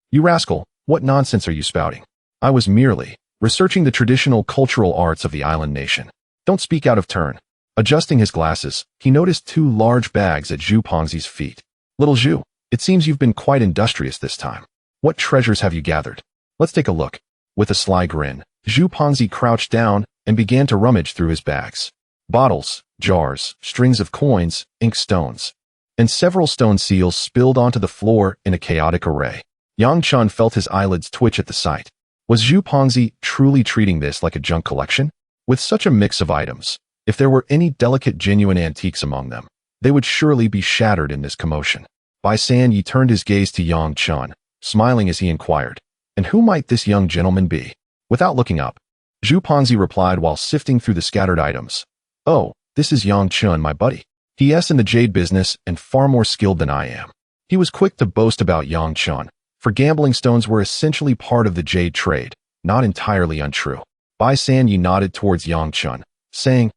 You rascal, what nonsense are you spouting? I was merely researching the traditional cultural arts of the island nation. Don't speak out of turn. Adjusting his glasses, he noticed 2 large bags at Zhu Pongzi's feet. Little Zhu, it seems you've been quite industrious this time. What treasures have you gathered? Let's take a look. With a sly grin, Zhu Pongzi crouched down and began to rummage through his bags. Bottles, jars, strings of coins, ink stones, and several stone seals spilled onto the floor in a chaotic array. Yang Chen felt his eyelids twitch at the sight. Was Zhu Pongzi truly treating this like a junk collection? With such a mix of items, if there were any delicate genuine antiques among them, they would surely be shattered in this commotion. Bai San Yi turned his gaze to Yang Chen, smiling as he inquired, and who might this young gentleman be? Without looking up, Zhu Pongzi replied while sifting through the scattered items. Oh, this is Yang Chen, my buddy. He's in the jade business and far more skilled than I am. He was quick to boast about Yang Chen, for gambling stones were essentially part of the jade trade, not entirely untrue. Bai San Yi nodded towards Yang Chen, saying,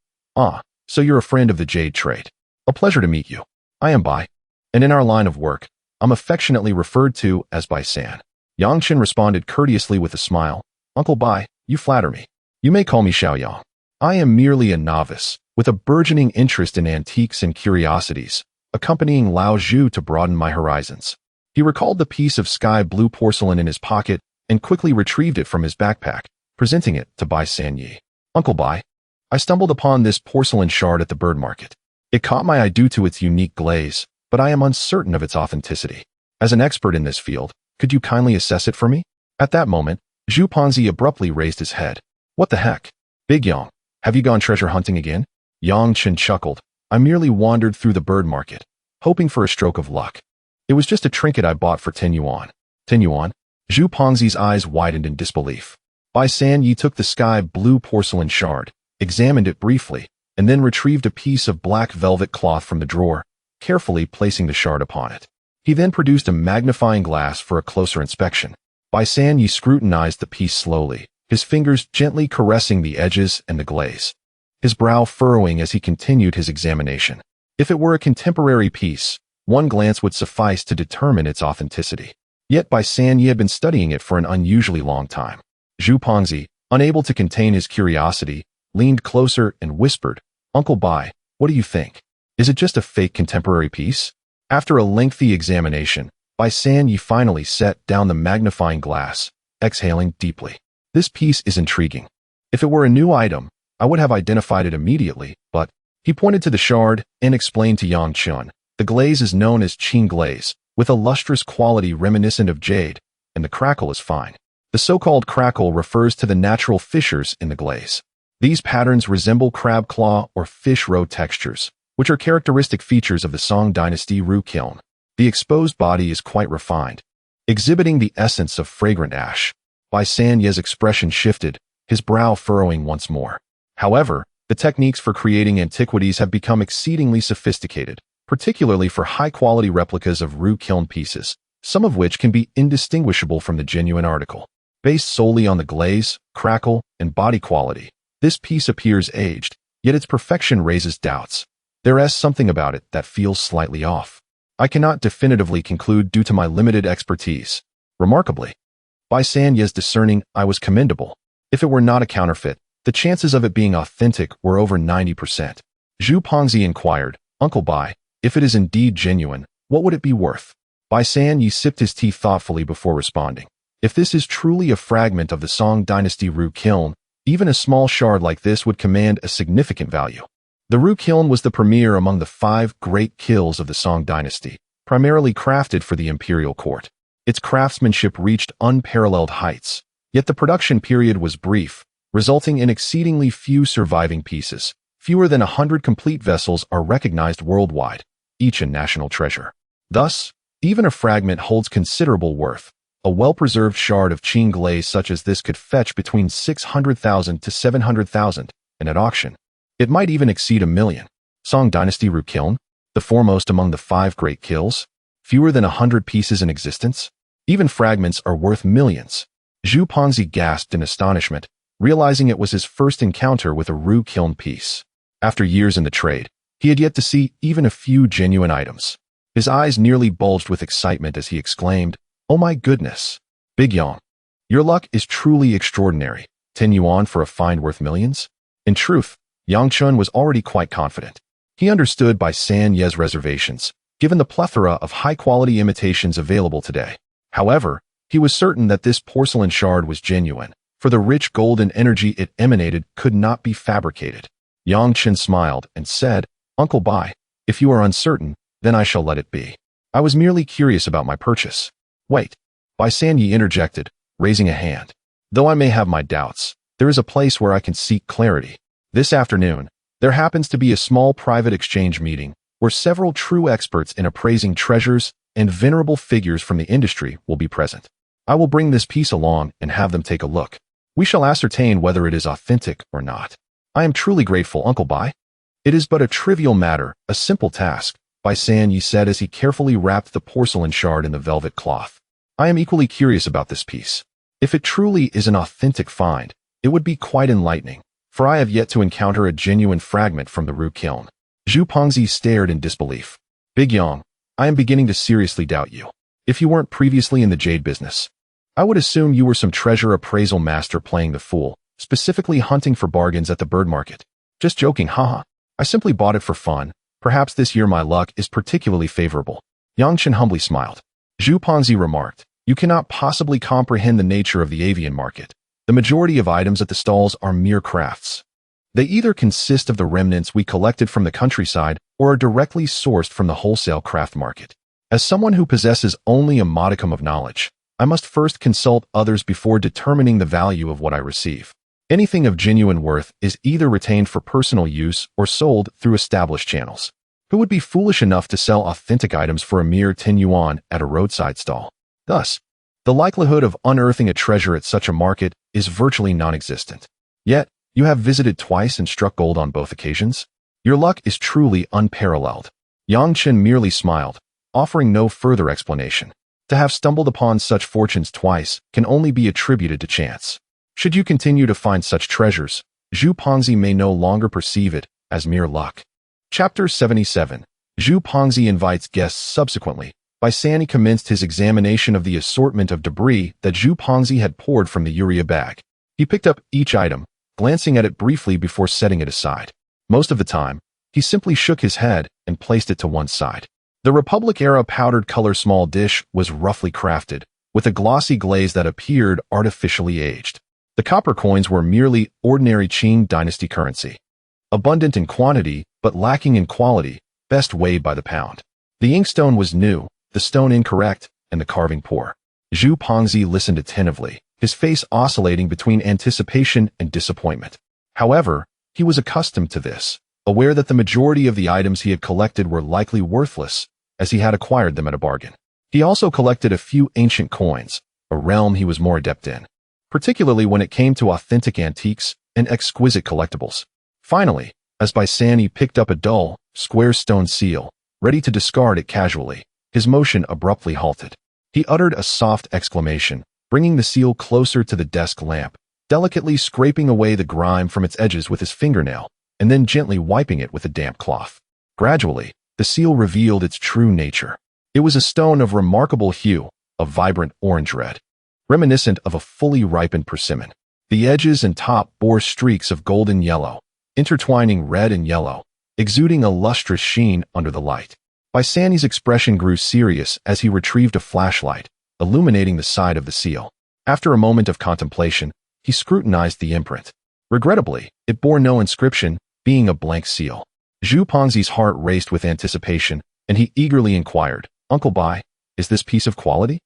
so you're a friend of the jade trade. A pleasure to meet you. I am Bai, and in our line of work, I'm affectionately referred to as Bai San. Yang Chen responded courteously with a smile. Uncle Bai, you flatter me. You may call me Xiao Yang. I am merely a novice, with a burgeoning interest in antiques and curiosities, accompanying Lao Zhu to broaden my horizons. He recalled the piece of sky blue porcelain in his pocket and quickly retrieved it from his backpack, presenting it to Bai San Yi. Uncle Bai, I stumbled upon this porcelain shard at the bird market. It caught my eye due to its unique glaze, but I am uncertain of its authenticity. As an expert in this field, could you kindly assess it for me? At that moment, Zhu Pongzi abruptly raised his head. What the heck? Big Yang, have you gone treasure hunting again? Yang Chen chuckled. I merely wandered through the bird market, hoping for a stroke of luck. It was just a trinket I bought for 10 yuan. 10 yuan? Zhu Pongzi's eyes widened in disbelief. Bai San Yi took the sky blue porcelain shard, examined it briefly, and then retrieved a piece of black velvet cloth from the drawer, carefully placing the shard upon it. He then produced a magnifying glass for a closer inspection. Bai San Yi scrutinized the piece slowly, his fingers gently caressing the edges and the glaze, his brow furrowing as he continued his examination. If it were a contemporary piece, one glance would suffice to determine its authenticity. Yet Bai San Yi had been studying it for an unusually long time. Zhu Pongzi, unable to contain his curiosity, leaned closer and whispered, Uncle Bai, what do you think? Is it just a fake contemporary piece? After a lengthy examination, Bai San Yi finally set down the magnifying glass, exhaling deeply. This piece is intriguing. If it were a new item, I would have identified it immediately, but he pointed to the shard and explained to Yang Chen, the glaze is known as Qing glaze, with a lustrous quality reminiscent of jade, and the crackle is fine. The so-called crackle refers to the natural fissures in the glaze. These patterns resemble crab claw or fish roe textures, which are characteristic features of the Song Dynasty roux kiln. The exposed body is quite refined, exhibiting the essence of fragrant ash. Bai San Yi's expression shifted, his brow furrowing once more. However, The techniques for creating antiquities have become exceedingly sophisticated, particularly for high-quality replicas of roux-kiln pieces, some of which can be indistinguishable from the genuine article. Based solely on the glaze, crackle, and body quality, this piece appears aged, yet its perfection raises doubts. There is something about it that feels slightly off. I cannot definitively conclude due to my limited expertise. Remarkably, Bai Sanye's discerning eye was commendable. If it were not a counterfeit, the chances of it being authentic were over 90%. Zhu Pengzi inquired, Uncle Bai, if it is indeed genuine, what would it be worth? Bai Sanye sipped his tea thoughtfully before responding. If this is truly a fragment of the Song Dynasty roux-kiln, even a small shard like this would command a significant value. The roux-kiln was the premier among the 5 great kilns of the Song Dynasty, primarily crafted for the imperial court. Its craftsmanship reached unparalleled heights, yet the production period was brief, resulting in exceedingly few surviving pieces. Fewer than 100 complete vessels are recognized worldwide, each a national treasure. Thus, even a fragment holds considerable worth. A well-preserved shard of Qing glaze such as this could fetch between 600,000 to 700,000, and at auction, it might even exceed $1 million. Song Dynasty roux-kiln, the foremost among the 5 great kilns, fewer than 100 pieces in existence. Even fragments are worth millions. Zhu Pengzi gasped in astonishment, realizing it was his first encounter with a roux-kiln piece. After years in the trade, he had yet to see even a few genuine items. His eyes nearly bulged with excitement as he exclaimed, "Oh my goodness! Big Yang, your luck is truly extraordinary. 10 yuan for a find worth millions?" In truth, Yang Chen was already quite confident. He understood Bai Sanye's reservations, given the plethora of high-quality imitations available today. However, he was certain that this porcelain shard was genuine, for the rich golden energy it emanated could not be fabricated. Yang Chen smiled and said, "Uncle Bai, if you are uncertain, then I shall let it be. I was merely curious about my purchase." "Wait," Bai Sanye interjected, raising a hand. "Though I may have my doubts, there is a place where I can seek clarity. This afternoon, there happens to be a small private exchange meeting where several true experts in appraising treasures and venerable figures from the industry will be present. I will bring this piece along and have them take a look. We shall ascertain whether it is authentic or not." "I am truly grateful, Uncle Bai." "It is but a trivial matter, a simple task," Bai Sanye said as he carefully wrapped the porcelain shard in the velvet cloth. "I am equally curious about this piece. If it truly is an authentic find, it would be quite enlightening, for I have yet to encounter a genuine fragment from the roux-kiln." Zhu Pengzi stared in disbelief. "Big Yang, I am beginning to seriously doubt you. If you weren't previously in the jade business, I would assume you were some treasure appraisal master playing the fool, specifically hunting for bargains at the bird market." "Just joking, haha. I simply bought it for fun. Perhaps this year my luck is particularly favorable." Yang Chen humbly smiled. Zhu Pengzi remarked, "You cannot possibly comprehend the nature of the avian market. The majority of items at the stalls are mere crafts. They either consist of the remnants we collected from the countryside or are directly sourced from the wholesale craft market. As someone who possesses only a modicum of knowledge, I must first consult others before determining the value of what I receive. Anything of genuine worth is either retained for personal use or sold through established channels. Who would be foolish enough to sell authentic items for a mere 10 yuan at a roadside stall? Thus, the likelihood of unearthing a treasure at such a market is virtually non-existent. Yet, you have visited twice and struck gold on both occasions? Your luck is truly unparalleled." Yang Chen merely smiled, offering no further explanation. To have stumbled upon such fortunes twice can only be attributed to chance. Should you continue to find such treasures, Zhu Pengzi may no longer perceive it as mere luck. Chapter 77. Zhu Pengzi invites guests. Subsequently, Bai Sanye commenced his examination of the assortment of debris that Zhu Pengzi had poured from the urea bag. He picked up each item, glancing at it briefly before setting it aside. Most of the time, he simply shook his head and placed it to one side. The Republic-era powdered color small dish was roughly crafted, with a glossy glaze that appeared artificially aged. The copper coins were merely ordinary Qing dynasty currency. Abundant in quantity, but lacking in quality, best weighed by the pound. The inkstone was new, the stone incorrect, and the carving poor. Zhu Pengzi listened attentively, his face oscillating between anticipation and disappointment. However, he was accustomed to this, aware that the majority of the items he had collected were likely worthless, as he had acquired them at a bargain. He also collected a few ancient coins, a realm he was more adept in, particularly when it came to authentic antiques and exquisite collectibles. Finally, as Baisani picked up a dull, square stone seal, ready to discard it casually, his motion abruptly halted. He uttered a soft exclamation, bringing the seal closer to the desk lamp, delicately scraping away the grime from its edges with his fingernail, and then gently wiping it with a damp cloth. Gradually, the seal revealed its true nature. It was a stone of remarkable hue, a vibrant orange-red, reminiscent of a fully ripened persimmon. The edges and top bore streaks of golden yellow, intertwining red and yellow, exuding a lustrous sheen under the light. Baisani's expression grew serious as he retrieved a flashlight, illuminating the side of the seal. After a moment of contemplation, he scrutinized the imprint. Regrettably, it bore no inscription, being a blank seal. Zhu Pengzi's heart raced with anticipation, and he eagerly inquired, "Uncle Bai, is this piece of quality?"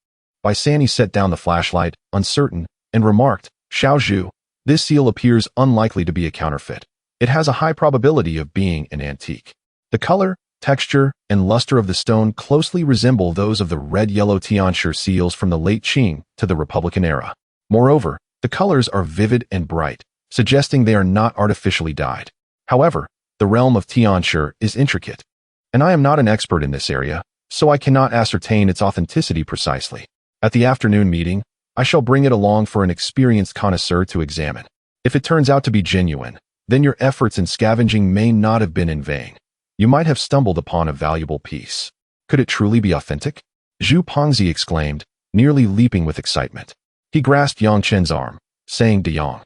Baisani set down the flashlight, uncertain, and remarked, "Xiao Zhu, this seal appears unlikely to be a counterfeit. It has a high probability of being an antique. The color, texture, and luster of the stone closely resemble those of the red-yellow Tianshi seals from the late Qing to the Republican era. Moreover, the colors are vivid and bright, suggesting they are not artificially dyed. However, the realm of Tianshi is intricate, and I am not an expert in this area, so I cannot ascertain its authenticity precisely. At the afternoon meeting, I shall bring it along for an experienced connoisseur to examine. If it turns out to be genuine, then your efforts in scavenging may not have been in vain. You might have stumbled upon a valuable piece. Could it truly be authentic?" Zhu Pengzi exclaimed, nearly leaping with excitement. He grasped Yang Chen's arm, saying to Yang,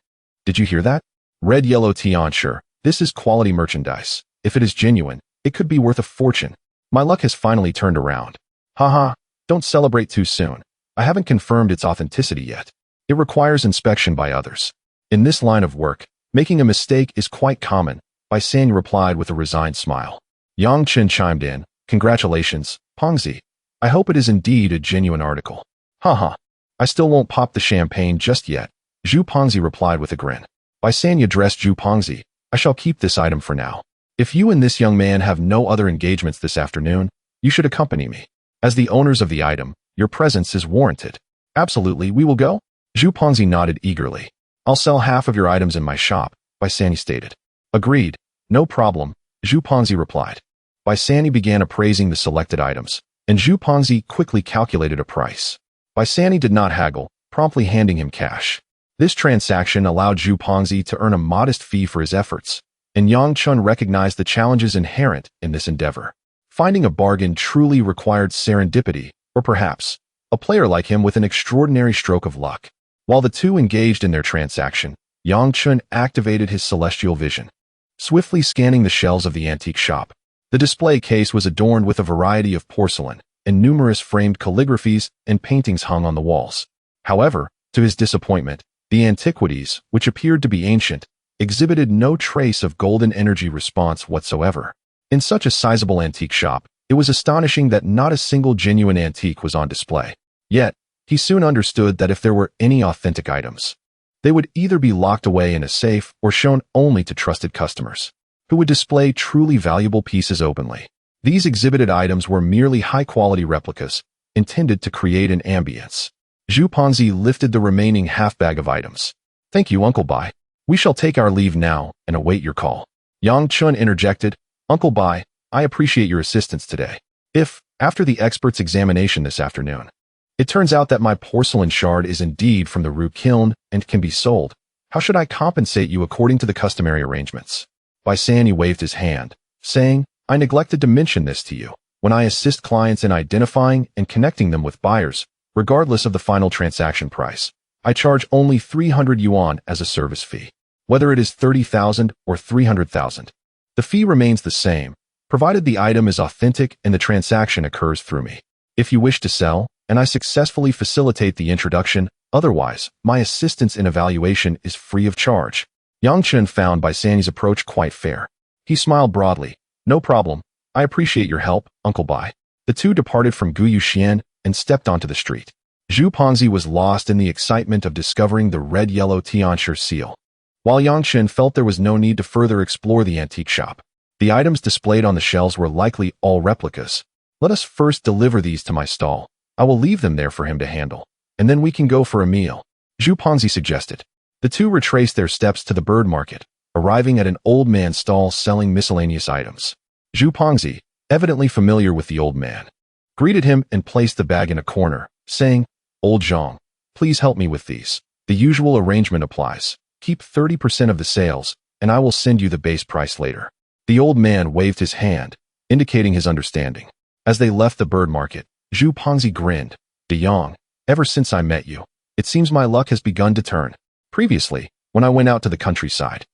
"Did you hear that? Red-yellow Tianshi, this is quality merchandise. If it is genuine, it could be worth a fortune. My luck has finally turned around. Haha, don't celebrate too soon. I haven't confirmed its authenticity yet. It requires inspection by others. In this line of work, making a mistake is quite common," Baisani replied with a resigned smile. Yang Chen chimed in, "Congratulations, Pengzi. I hope it is indeed a genuine article." "Haha, I still won't pop the champagne just yet," Zhu Pengzi replied with a grin. Baisani addressed Zhu Pengzi, "I shall keep this item for now. If you and this young man have no other engagements this afternoon, you should accompany me. As the owners of the item, your presence is warranted." "Absolutely, we will go?" Zhu Pengzi nodded eagerly. "I'll sell half of your items in my shop," Baisani stated. "Agreed, no problem," Zhu Pengzi replied. Baisani began appraising the selected items, and Zhu Pengzi quickly calculated a price. Baisani did not haggle, promptly handing him cash. This transaction allowed Zhu Pengzi to earn a modest fee for his efforts, and Yang Chen recognized the challenges inherent in this endeavor. Finding a bargain truly required serendipity, or perhaps, a player like him with an extraordinary stroke of luck. While the two engaged in their transaction, Yang Chen activated his celestial vision, swiftly scanning the shelves of the antique shop. The display case was adorned with a variety of porcelain, and numerous framed calligraphies and paintings hung on the walls. However, to his disappointment, the antiquities, which appeared to be ancient, exhibited no trace of golden energy response whatsoever. In such a sizable antique shop, it was astonishing that not a single genuine antique was on display. Yet, he soon understood that if there were any authentic items, they would either be locked away in a safe or shown only to trusted customers, who would display truly valuable pieces openly. These exhibited items were merely high-quality replicas, intended to create an ambience. Zhu Pengzi lifted the remaining half-bag of items. "Thank you, Uncle Bai. We shall take our leave now and await your call." Yang Chen interjected, "Uncle Bai, I appreciate your assistance today. If, after the expert's examination this afternoon, it turns out that my porcelain shard is indeed from the Ru kiln and can be sold, how should I compensate you according to the customary arrangements?" Baisani waved his hand, saying, "I neglected to mention this to you. When I assist clients in identifying and connecting them with buyers, regardless of the final transaction price, I charge only 300 yuan as a service fee. Whether it is 30,000 or 300,000, the fee remains the same, provided the item is authentic and the transaction occurs through me. If you wish to sell, and I successfully facilitate the introduction, otherwise, my assistance in evaluation is free of charge." Yang Chen found Baisani's approach quite fair. He smiled broadly. "No problem. I appreciate your help, Uncle Bai." The two departed from Guyu Xian and stepped onto the street. Zhu Pengzi was lost in the excitement of discovering the red-yellow Tianshi seal, while Yang Chen felt there was no need to further explore the antique shop. The items displayed on the shelves were likely all replicas. "Let us first deliver these to my stall. I will leave them there for him to handle, and then we can go for a meal," Zhu Pengzi suggested. The two retraced their steps to the bird market, arriving at an old man's stall selling miscellaneous items. Zhu Pongzi, evidently familiar with the old man, greeted him and placed the bag in a corner, saying, "Old Zhang, please help me with these. The usual arrangement applies. Keep 30% of the sales, and I will send you the base price later." The old man waved his hand, indicating his understanding. As they left the bird market, Zhu Pongzi grinned. "De Yong, ever since I met you, it seems my luck has begun to turn. Previously, when I went out to the countryside,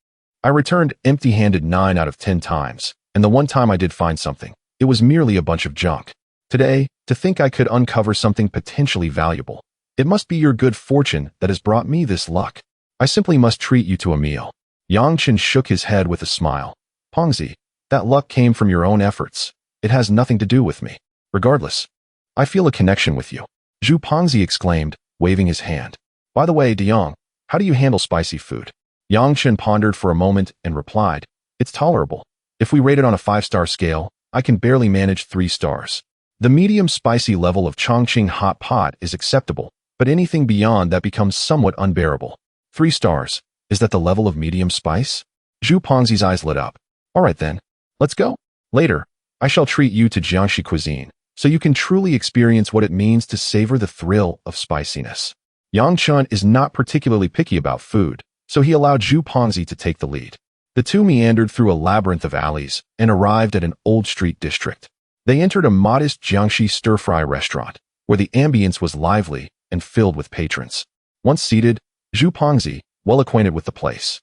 I returned empty-handed 9 out of 10 times, and the one time I did find something, it was merely a bunch of junk. Today, to think I could uncover something potentially valuable, it must be your good fortune that has brought me this luck. I simply must treat you to a meal." Yang Chen shook his head with a smile. "Pongzi, that luck came from your own efforts. It has nothing to do with me. Regardless, I feel a connection with you." Zhu Pongzi exclaimed, waving his hand. "By the way, De Yong, how do you handle spicy food?" Yang Chen pondered for a moment and replied, "It's tolerable. If we rate it on a 5-star scale, I can barely manage 3 stars. The medium spicy level of Chongqing hot pot is acceptable, but anything beyond that becomes somewhat unbearable." 3 stars. Is that the level of medium spice? Zhu Pongzi's eyes lit up. "All right then, let's go. Later, I shall treat you to Jiangxi cuisine, so you can truly experience what it means to savor the thrill of spiciness." Yang Chen is not particularly picky about food, so he allowed Zhu Pongzi to take the lead. The two meandered through a labyrinth of alleys and arrived at an old street district. They entered a modest Jiangxi stir-fry restaurant, where the ambience was lively and filled with patrons. Once seated, Zhu Pongzi, well acquainted with the place,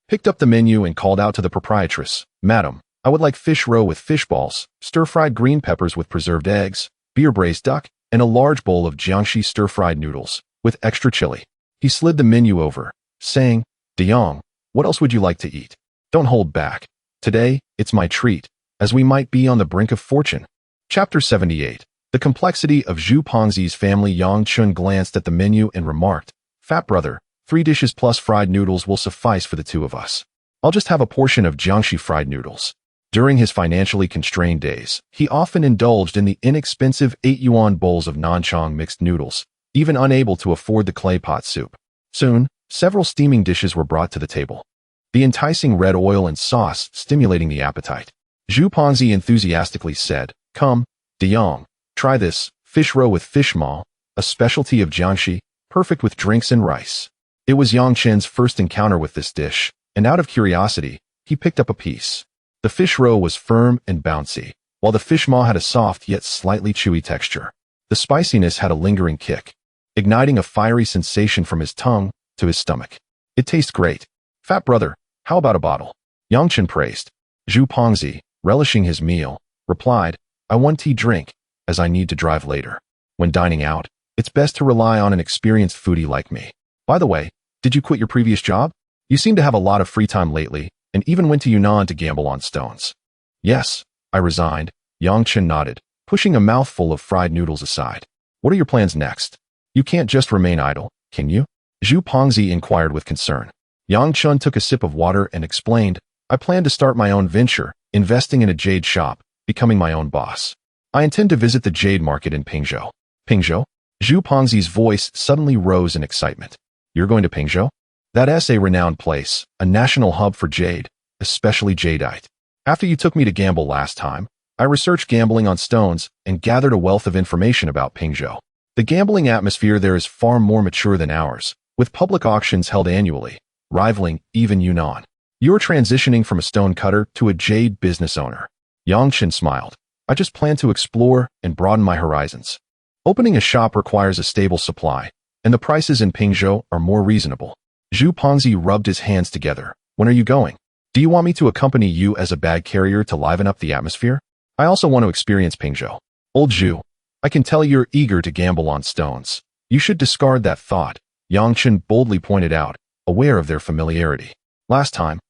picked up the menu and called out to the proprietress, "Madam, I would like fish roe with fish balls, stir-fried green peppers with preserved eggs, beer-braised duck, and a large bowl of Jiangxi stir-fried noodles, with extra chili." He slid the menu over, saying, "De Yong, what else would you like to eat? Don't hold back. Today, it's my treat, as we might be on the brink of fortune." Chapter 78. The complexity of Zhu Pongzi's family. Yang Chen glanced at the menu and remarked, "Fat brother, 3 dishes plus fried noodles will suffice for the 2 of us. I'll just have a portion of Jiangxi fried noodles." During his financially constrained days, he often indulged in the inexpensive 8 yuan bowls of nanchong mixed noodles, even unable to afford the clay pot soup. Soon, several steaming dishes were brought to the table, the enticing red oil and sauce stimulating the appetite. Zhu Pongzi enthusiastically said, "Come, De Yong, try this, fish roe with fish maw, a specialty of Jiangxi, perfect with drinks and rice." It was Yang Chen's first encounter with this dish, and out of curiosity, he picked up a piece. The fish roe was firm and bouncy, while the fish maw had a soft yet slightly chewy texture. The spiciness had a lingering kick, igniting a fiery sensation from his tongue to his stomach. "It tastes great. Fat brother, how about a bottle?" Yang Chen praised. Zhu Pongzi, relishing his meal, replied, "I want tea drink, as I need to drive later. When dining out, it's best to rely on an experienced foodie like me. By the way, did you quit your previous job? You seem to have a lot of free time lately, and even went to Yanran to gamble on stones." "Yes, I resigned," Yang Chen nodded, pushing a mouthful of fried noodles aside. "What are your plans next? You can't just remain idle, can you?" Zhu Pongzi inquired with concern. Yang Chen took a sip of water and explained, "I plan to start my own venture, investing in a jade shop, becoming my own boss. I intend to visit the jade market in Pingzhou." "Pingzhou?" Zhu Pongzi's voice suddenly rose in excitement. "You're going to Pingzhou? That's a renowned place, a national hub for jade, especially jadeite. After you took me to gamble last time, I researched gambling on stones and gathered a wealth of information about Pingzhou. The gambling atmosphere there is far more mature than ours, with public auctions held annually, rivaling even Yunnan. You're transitioning from a stone cutter to a jade business owner." Yang Chen smiled. "I just plan to explore and broaden my horizons. Opening a shop requires a stable supply, and the prices in Pingzhou are more reasonable." Zhu Pongzi rubbed his hands together. "When are you going? Do you want me to accompany you as a bag carrier to liven up the atmosphere? I also want to experience Pingzhou." "Old Zhu, I can tell you're eager to gamble on stones. You should discard that thought," Yang Chen boldly pointed out, aware of their familiarity. "Last time,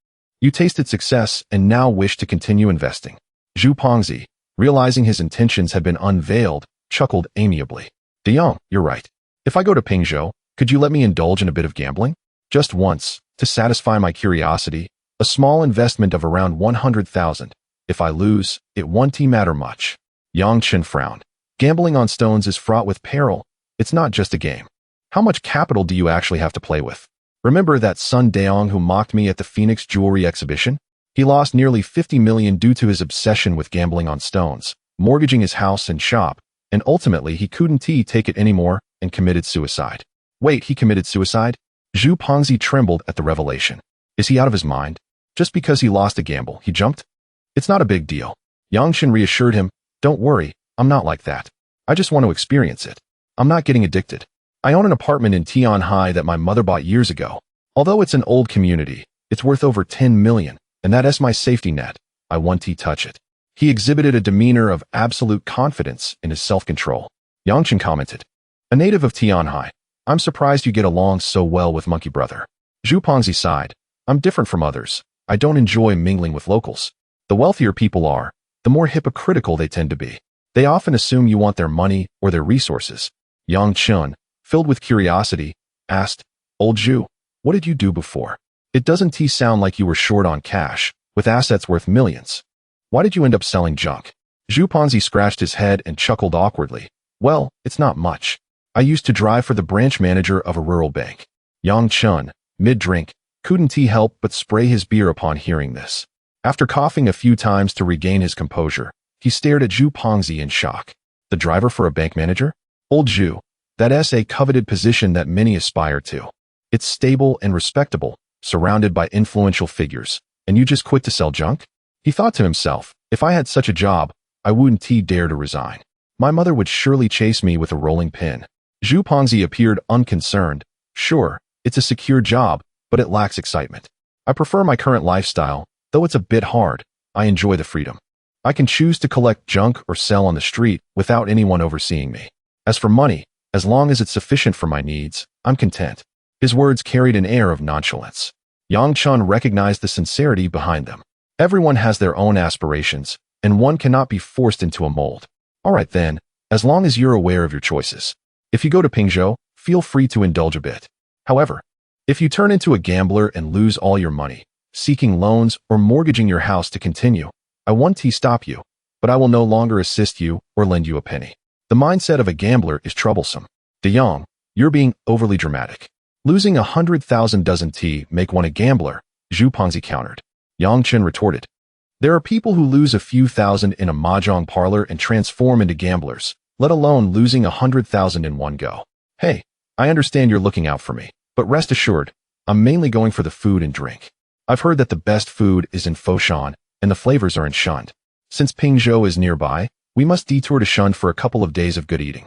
you tasted success and now wish to continue investing." Zhu Pongzi, realizing his intentions had been unveiled, chuckled amiably. "De Yong, you're right. If I go to Pingzhou, could you let me indulge in a bit of gambling? Just once, to satisfy my curiosity, a small investment of around 100,000. If I lose, it won't matter much." Yang Chen frowned. "Gambling on stones is fraught with peril. It's not just a game. How much capital do you actually have to play with?" Remember that Sun Daong who mocked me at the Phoenix Jewelry Exhibition? He lost nearly 50 million due to his obsession with gambling on stones, mortgaging his house and shop, and ultimately he couldn't take it anymore and committed suicide. Wait, he committed suicide? Zhu Pengzi trembled at the revelation. Is he out of his mind? Just because he lost a gamble, he jumped? It's not a big deal. Yang Chen reassured him, don't worry, I'm not like that. I just want to experience it. I'm not getting addicted. I own an apartment in Tianhai that my mother bought years ago. Although it's an old community, it's worth over 10 million, and that's my safety net. I won't touch it. He exhibited a demeanor of absolute confidence in his self-control. Yang Chen commented, a native of Tianhai, I'm surprised you get along so well with Monkey Brother. Zhu Pengzi sighed, I'm different from others. I don't enjoy mingling with locals. The wealthier people are, the more hypocritical they tend to be. They often assume you want their money or their resources. Yang Chen, filled with curiosity, asked, Old Zhu, what did you do before? It doesn't sound like you were short on cash, with assets worth millions. Why did you end up selling junk? Zhu Pengzi scratched his head and chuckled awkwardly. Well, it's not much. I used to drive for the branch manager of a rural bank. Yang Chen, mid-drink, couldn't help but spray his beer upon hearing this. After coughing a few times to regain his composure, he stared at Zhu Pengzi in shock. The driver for a bank manager? Old Zhu, that's a coveted position that many aspire to. It's stable and respectable, surrounded by influential figures, and you just quit to sell junk? He thought to himself, if I had such a job, I wouldn't dare to resign. My mother would surely chase me with a rolling pin. Zhu Pengzi appeared unconcerned. Sure, it's a secure job, but it lacks excitement. I prefer my current lifestyle, though it's a bit hard. I enjoy the freedom. I can choose to collect junk or sell on the street without anyone overseeing me. As for money, as long as it's sufficient for my needs, I'm content. His words carried an air of nonchalance. Yang Chen recognized the sincerity behind them. Everyone has their own aspirations, and one cannot be forced into a mold. All right then, as long as you're aware of your choices. If you go to Pingzhou, feel free to indulge a bit. However, if you turn into a gambler and lose all your money, seeking loans or mortgaging your house to continue, I won't stop you, but I will no longer assist you or lend you a penny. The mindset of a gambler is troublesome. De Jong, you're being overly dramatic. Losing 100,000 doesn't make one a gambler, Zhu Pengzi countered. Yang Chen retorted. There are people who lose a few thousand in a mahjong parlor and transform into gamblers, let alone losing 100,000 in one go. Hey, I understand you're looking out for me, but rest assured, I'm mainly going for the food and drink. I've heard that the best food is in Foshan, and the flavors are in Shund. Since Pingzhou is nearby, we must detour to Shund for a couple of days of good eating.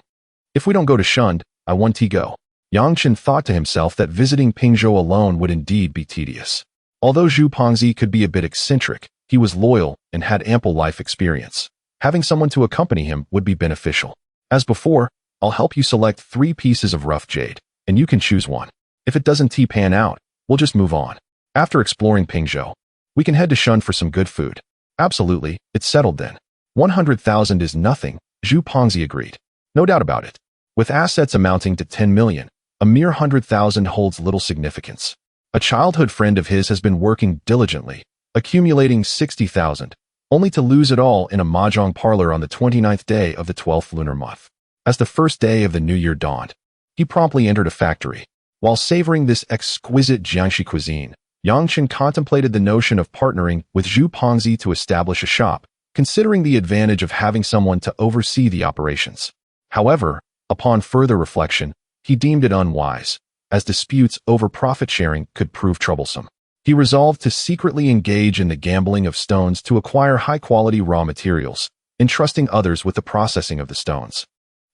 If we don't go to Shund, I won't go. Yang Chen thought to himself that visiting Pingzhou alone would indeed be tedious. Although Zhu Pengzi could be a bit eccentric, he was loyal and had ample life experience. Having someone to accompany him would be beneficial. As before, I'll help you select 3 pieces of rough jade, and you can choose one. If it doesn't pan out, we'll just move on. After exploring Pingzhou, we can head to Shun for some good food. Absolutely, it's settled then. 100,000 is nothing, Zhu Pengzi agreed. No doubt about it. With assets amounting to 10 million, a mere 100,000 holds little significance. A childhood friend of his has been working diligently, accumulating 60,000, only to lose it all in a mahjong parlor on the 29th day of the 12th lunar month. As the first day of the new year dawned, he promptly entered a factory. While savoring this exquisite Jiangxi cuisine, Yang Chen contemplated the notion of partnering with Zhu Pengzi to establish a shop, considering the advantage of having someone to oversee the operations. However, upon further reflection, he deemed it unwise, as disputes over profit-sharing could prove troublesome. He resolved to secretly engage in the gambling of stones to acquire high-quality raw materials, entrusting others with the processing of the stones,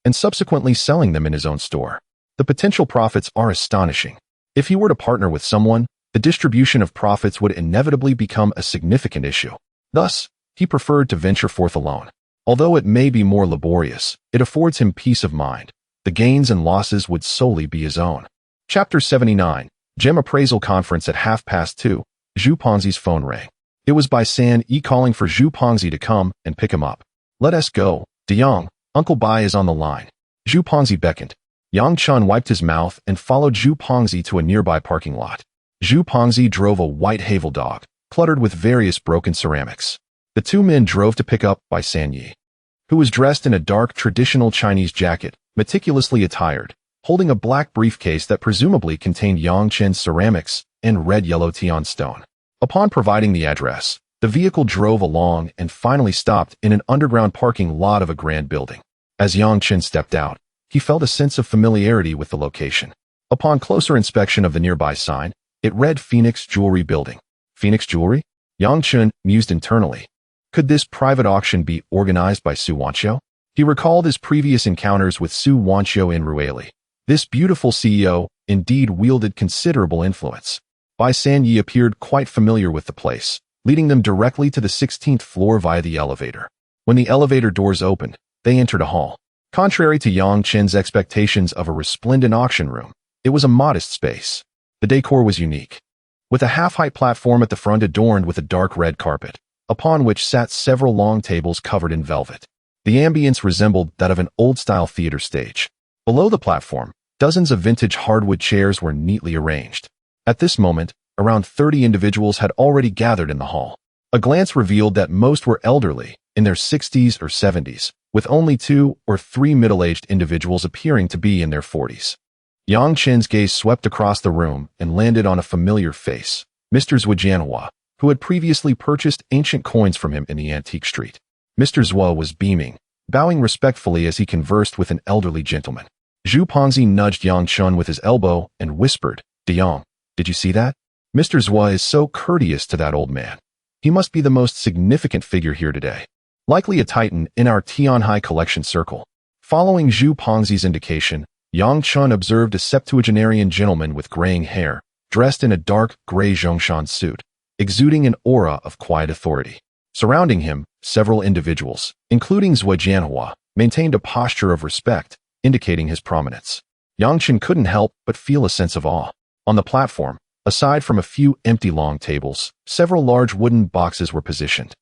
and subsequently selling them in his own store. The potential profits are astonishing. If he were to partner with someone, the distribution of profits would inevitably become a significant issue. Thus, he preferred to venture forth alone. Although it may be more laborious, it affords him peace of mind. The gains and losses would solely be his own. Chapter 79, Gem Appraisal Conference at 2:30, Zhu Pengzi's phone rang. It was by San Yi calling for Zhu Pengzi to come and pick him up. Let us go, De Jong, Uncle Bai is on the line. Zhu Pengzi beckoned. Yang Chen wiped his mouth and followed Zhu Pengzi to a nearby parking lot. Zhu Pengzi drove a white Havel dog, cluttered with various broken ceramics. The two men drove to pick up by San Yi, who was dressed in a dark traditional Chinese jacket, meticulously attired, holding a black briefcase that presumably contained Yang Chen's ceramics and red-yellow Tian stone. Upon providing the address, the vehicle drove along and finally stopped in an underground parking lot of a grand building. As Yang Chen stepped out, he felt a sense of familiarity with the location. Upon closer inspection of the nearby sign, it read Phoenix Jewelry Building. Phoenix Jewelry? Yang Chen mused internally. Could this private auction be organized by Su Wanqiu? He recalled his previous encounters with Su Wanqiu in Ruili. This beautiful CEO indeed wielded considerable influence. Bai Sanyi appeared quite familiar with the place, leading them directly to the 16th floor via the elevator. When the elevator doors opened, they entered a hall. Contrary to Yang Chen's expectations of a resplendent auction room, it was a modest space. The decor was unique, with a half-height platform at the front adorned with a dark red carpet, upon which sat several long tables covered in velvet. The ambience resembled that of an old-style theater stage. Below the platform, dozens of vintage hardwood chairs were neatly arranged. At this moment, around 30 individuals had already gathered in the hall. A glance revealed that most were elderly, in their 60s or 70s, with only 2 or 3 middle-aged individuals appearing to be in their 40s. Yang Chen's gaze swept across the room and landed on a familiar face, Mr. Zhujianhua, who had previously purchased ancient coins from him in the antique street. Mr. Zhua was beaming, bowing respectfully as he conversed with an elderly gentleman. Zhu Pongzi nudged Yang Chen with his elbow and whispered, "Yang, did you see that? Mr. Zhua is so courteous to that old man. He must be the most significant figure here today. Likely a titan in our Tianhai collection circle." Following Zhu Pongzi's indication, Yang Chen observed a septuagenarian gentleman with graying hair, dressed in a dark gray Zhongshan suit, exuding an aura of quiet authority. Surrounding him, several individuals, including Zhua Jianhua, maintained a posture of respect, indicating his prominence. Yang Chen couldn't help but feel a sense of awe. On the platform, aside from a few empty long tables, several large wooden boxes were positioned.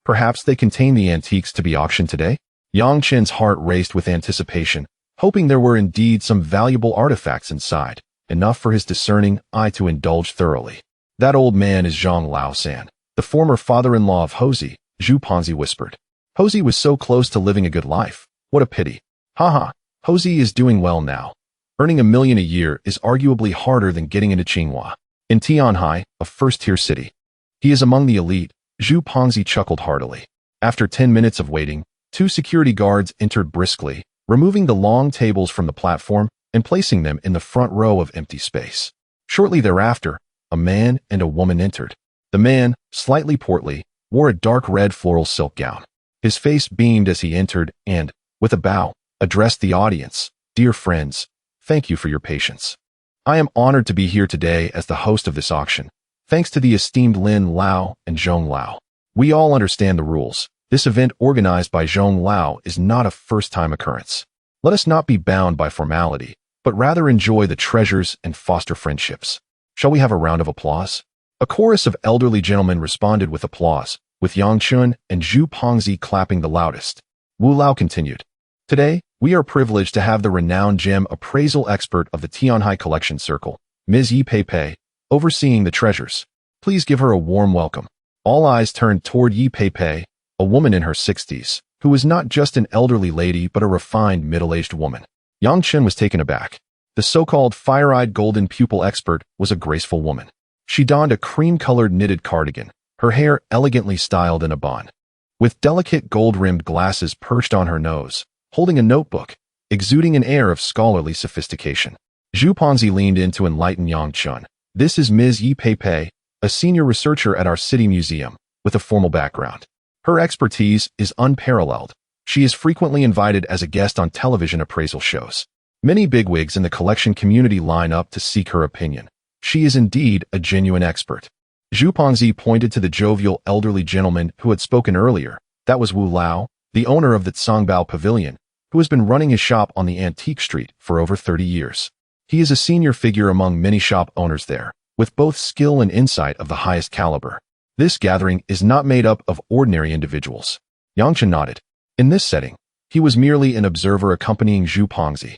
Perhaps they contained the antiques to be auctioned today? Yang Chen's heart raced with anticipation, hoping there were indeed some valuable artifacts inside, enough for his discerning eye to indulge thoroughly. "That old man is Zhang Laosan, the former father-in-law of Hosey," Zhu Pongzi whispered. "Hosey was so close to living a good life. What a pity. Haha, Hosey is doing well now. Earning $1 million a year is arguably harder than getting into Tsinghua. In Tianhai, a first-tier city. He is among the elite." Zhu Pongzi chuckled heartily. After 10 minutes of waiting, 2 security guards entered briskly, removing the long tables from the platform and placing them in the front row of empty space. Shortly thereafter, a man and a woman entered. The man, slightly portly, wore a dark red floral silk gown. His face beamed as he entered and, with a bow, addressed the audience. "Dear friends, thank you for your patience. I am honored to be here today as the host of this auction, thanks to the esteemed Lin Lao and Zhong Lao. We all understand the rules. This event organized by Zhong Lao is not a first-time occurrence. Let us not be bound by formality, but rather enjoy the treasures and foster friendships. Shall we have a round of applause?" A chorus of elderly gentlemen responded with applause, with Yang Chen and Zhu Pongzi clapping the loudest. Wu Lao continued. "Today, we are privileged to have the renowned gem appraisal expert of the Tianhai Collection Circle, Ms. Yi Pei, overseeing the treasures. Please give her a warm welcome." All eyes turned toward Yi Pei, a woman in her 60s, who was not just an elderly lady but a refined middle-aged woman. Yang Chen was taken aback. The so-called fire-eyed golden pupil expert was a graceful woman. She donned a cream-colored knitted cardigan, her hair elegantly styled in a bun. With delicate gold-rimmed glasses perched on her nose, holding a notebook, exuding an air of scholarly sophistication. Zhu Pongzi leaned in to enlighten Yang Chen. "This is Ms. Yi Pei, a senior researcher at our city museum, with a formal background. Her expertise is unparalleled. She is frequently invited as a guest on television appraisal shows. Many bigwigs in the collection community line up to seek her opinion. She is indeed a genuine expert." Zhu Pongzi pointed to the jovial elderly gentleman who had spoken earlier. That was Wu Lao, the owner of the Tsangbao Pavilion, who has been running his shop on the antique street for over 30 years. He is a senior figure among many shop owners there, with both skill and insight of the highest caliber. This gathering is not made up of ordinary individuals. Yang Chen nodded. In this setting, he was merely an observer accompanying Zhu Pongzi,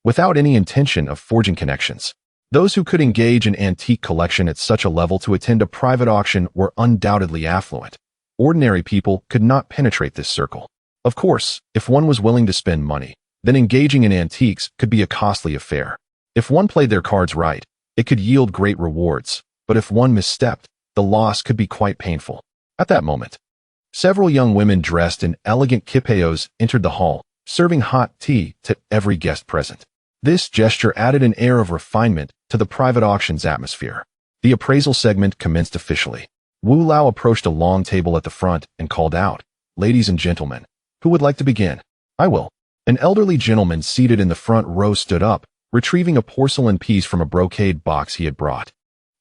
without any intention of forging connections. Those who could engage in antique collection at such a level to attend a private auction were undoubtedly affluent. Ordinary people could not penetrate this circle. Of course, if one was willing to spend money, then engaging in antiques could be a costly affair. If one played their cards right, it could yield great rewards, but if one misstepped, the loss could be quite painful. At that moment, several young women dressed in elegant kipeos entered the hall, serving hot tea to every guest present. This gesture added an air of refinement to the private auctions atmosphere. The appraisal segment commenced officially. Wu Lao approached a long table at the front and called out, "Ladies and gentlemen, who would like to begin?" "I will." An elderly gentleman seated in the front row stood up, retrieving a porcelain piece from a brocade box he had brought.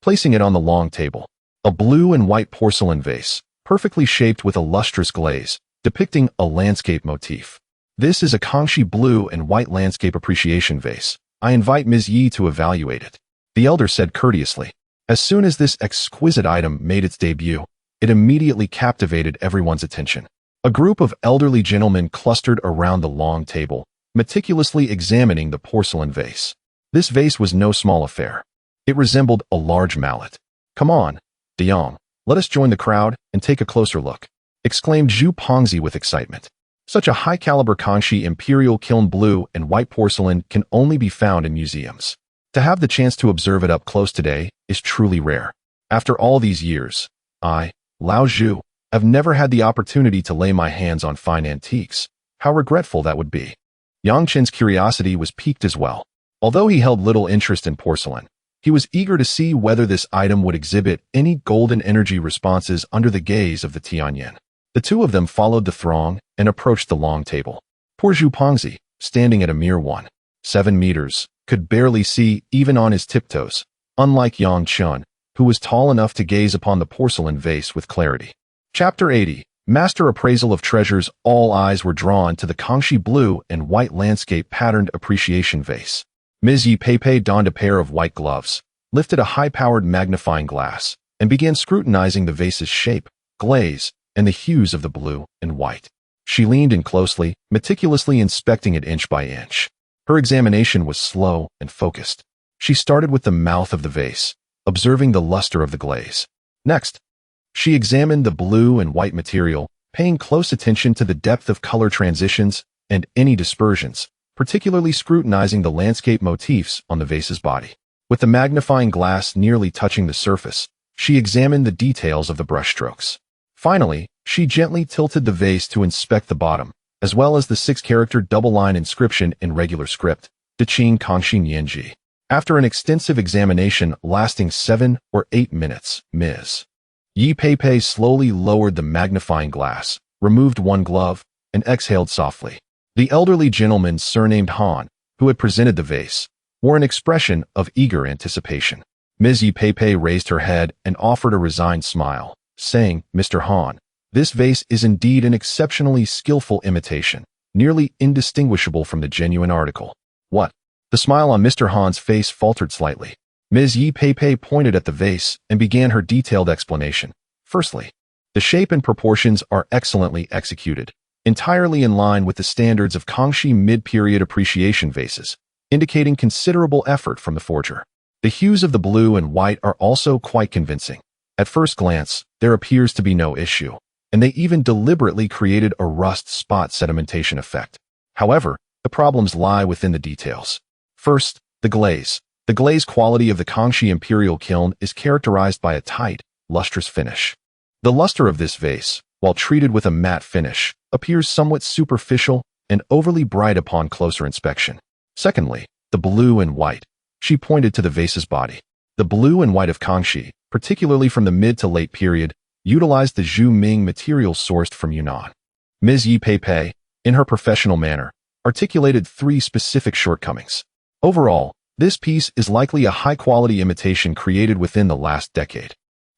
Placing it on the long table, a blue and white porcelain vase, perfectly shaped with a lustrous glaze, depicting a landscape motif. "This is a Kangxi blue and white landscape appreciation vase. I invite Ms. Yi to evaluate it," the elder said courteously. As soon as this exquisite item made its debut, it immediately captivated everyone's attention. A group of elderly gentlemen clustered around the long table, meticulously examining the porcelain vase. This vase was no small affair. It resembled a large mallet. "Come on, De Yong, let us join the crowd and take a closer look," exclaimed Zhu Pongzi with excitement. Such a high-caliber Kangxi imperial kiln blue and white porcelain can only be found in museums. To have the chance to observe it up close today is truly rare. After all these years, I, Lao Zhu, have never had the opportunity to lay my hands on fine antiques. How regretful that would be. Yang Chen's curiosity was piqued as well. Although he held little interest in porcelain, he was eager to see whether this item would exhibit any golden energy responses under the gaze of the Tianyan. The two of them followed the throng and approached the long table. Poor Zhu Pongzi, standing at a mere 1.7 meters, could barely see even on his tiptoes, unlike Yang Chen, who was tall enough to gaze upon the porcelain vase with clarity. Chapter 80. Master Appraisal of Treasures. All eyes were drawn to the Kangxi blue and white landscape patterned appreciation vase. Ms. Yi Pei donned a pair of white gloves, lifted a high-powered magnifying glass, and began scrutinizing the vase's shape, glaze, and the hues of the blue and white. She leaned in closely, meticulously inspecting it inch by inch. Her examination was slow and focused. She started with the mouth of the vase, observing the luster of the glaze. Next, she examined the blue and white material, paying close attention to the depth of color transitions and any dispersions, particularly scrutinizing the landscape motifs on the vase's body. With the magnifying glass nearly touching the surface, she examined the details of the brushstrokes. Finally, she gently tilted the vase to inspect the bottom, as well as the 6-character double-line inscription in regular script, Diqing Kangxi Nianji. After an extensive examination lasting 7 or 8 minutes, Ms. Yi Pei slowly lowered the magnifying glass, removed one glove, and exhaled softly. The elderly gentleman surnamed Han, who had presented the vase, wore an expression of eager anticipation. Ms. Yi Pei raised her head and offered a resigned smile, saying, "Mr. Han, this vase is indeed an exceptionally skillful imitation, nearly indistinguishable from the genuine article." "What?" The smile on Mr. Han's face faltered slightly. Ms. Yi Pei pointed at the vase and began her detailed explanation. "Firstly, the shape and proportions are excellently executed, entirely in line with the standards of Kangxi mid-period appreciation vases, indicating considerable effort from the forger. The hues of the blue and white are also quite convincing. At first glance, there appears to be no issue, and they even deliberately created a rust spot sedimentation effect. However, the problems lie within the details. First, the glaze. The glaze quality of the Kangxi imperial kiln is characterized by a tight, lustrous finish. The luster of this vase, while treated with a matte finish, appears somewhat superficial and overly bright upon closer inspection. Secondly, the blue and white. She pointed to the vase's body. The blue and white of Kangxi, particularly from the mid to late period, utilized the Zhu Ming material sourced from Yunnan. Ms. Yi Pei, in her professional manner, articulated 3 specific shortcomings. Overall, this piece is likely a high-quality imitation created within the last decade.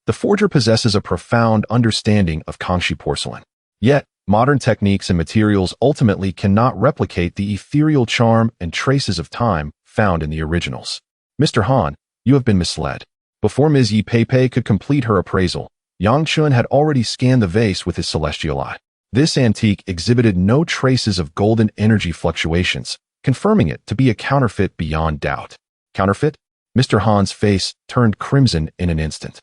The forger possesses a profound understanding of Kangxi porcelain. Yet, modern techniques and materials ultimately cannot replicate the ethereal charm and traces of time found in the originals. Mr. Han, you have been misled. Before Ms. Yi Pei could complete her appraisal, Yang Chen had already scanned the vase with his celestial eye. This antique exhibited no traces of golden energy fluctuations, confirming it to be a counterfeit beyond doubt. Counterfeit? Mr. Han's face turned crimson in an instant,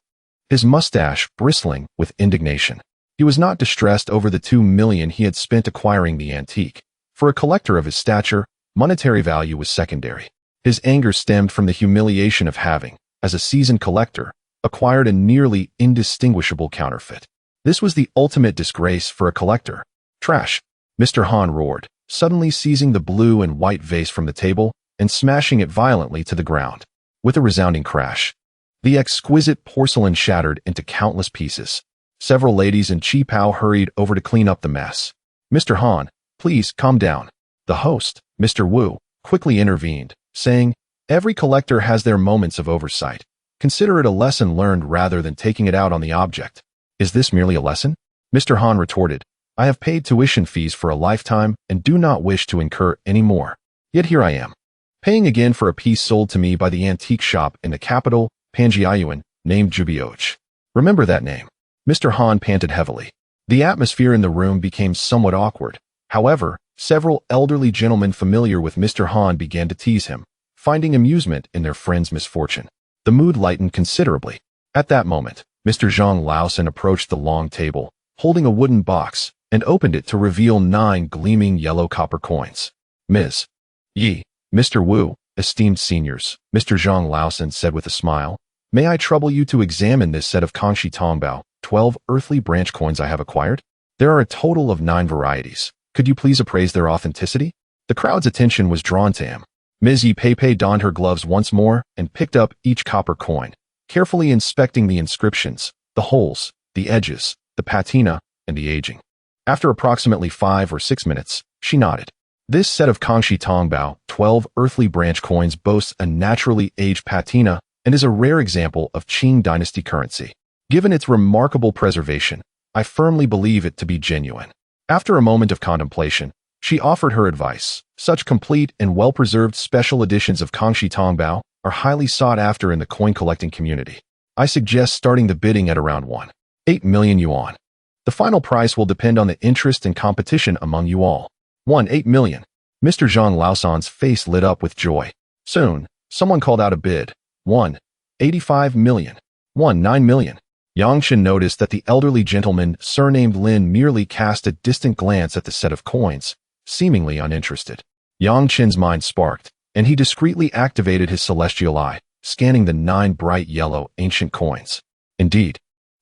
his mustache bristling with indignation. He was not distressed over the 2 million he had spent acquiring the antique. For a collector of his stature, monetary value was secondary. His anger stemmed from the humiliation of having, as a seasoned collector, acquired a nearly indistinguishable counterfeit. This was the ultimate disgrace for a collector. Trash! Mr. Han roared, suddenly seizing the blue and white vase from the table and smashing it violently to the ground. With a resounding crash, the exquisite porcelain shattered into countless pieces. Several ladies in Qipao hurried over to clean up the mess. Mr. Han, please calm down. The host, Mr. Wu, quickly intervened, saying, every collector has their moments of oversight. Consider it a lesson learned rather than taking it out on the object. Is this merely a lesson? Mr. Han retorted, I have paid tuition fees for a lifetime and do not wish to incur any more. Yet here I am, paying again for a piece sold to me by the antique shop in the capital, Panjiayuan, named Jubioch. Remember that name. Mr. Han panted heavily. The atmosphere in the room became somewhat awkward. However, several elderly gentlemen familiar with Mr. Han began to tease him, finding amusement in their friend's misfortune. The mood lightened considerably. At that moment, Mr. Zhang Laosan approached the long table, holding a wooden box, and opened it to reveal 9 gleaming yellow copper coins. Ms. Yi, Mr. Wu, esteemed seniors, Mr. Zhang Laosan said with a smile, may I trouble you to examine this set of Kangxi Tongbao, 12 earthly branch coins I have acquired? There are a total of 9 varieties. Could you please appraise their authenticity? The crowd's attention was drawn to him. Ms. Yi Pei donned her gloves once more and picked up each copper coin, carefully inspecting the inscriptions, the holes, the edges, the patina, and the aging. After approximately 5 or 6 minutes, she nodded. This set of Kangxi Tongbao, 12 earthly branch coins boasts a naturally aged patina and is a rare example of Qing dynasty currency. Given its remarkable preservation, I firmly believe it to be genuine. After a moment of contemplation, she offered her advice. Such complete and well-preserved special editions of Kangxi Tongbao are highly sought after in the coin-collecting community. I suggest starting the bidding at around 1.8 million yuan. The final price will depend on the interest and competition among you all. 1.8 million. Mr. Zhang Laosan's face lit up with joy. Soon, someone called out a bid. 1.85 million. 1.9 million. Yang Chen noticed that the elderly gentleman surnamed Lin merely cast a distant glance at the set of coins, seemingly uninterested. Yang Chen's mind sparked, and he discreetly activated his celestial eye, scanning the 9 bright yellow ancient coins. Indeed,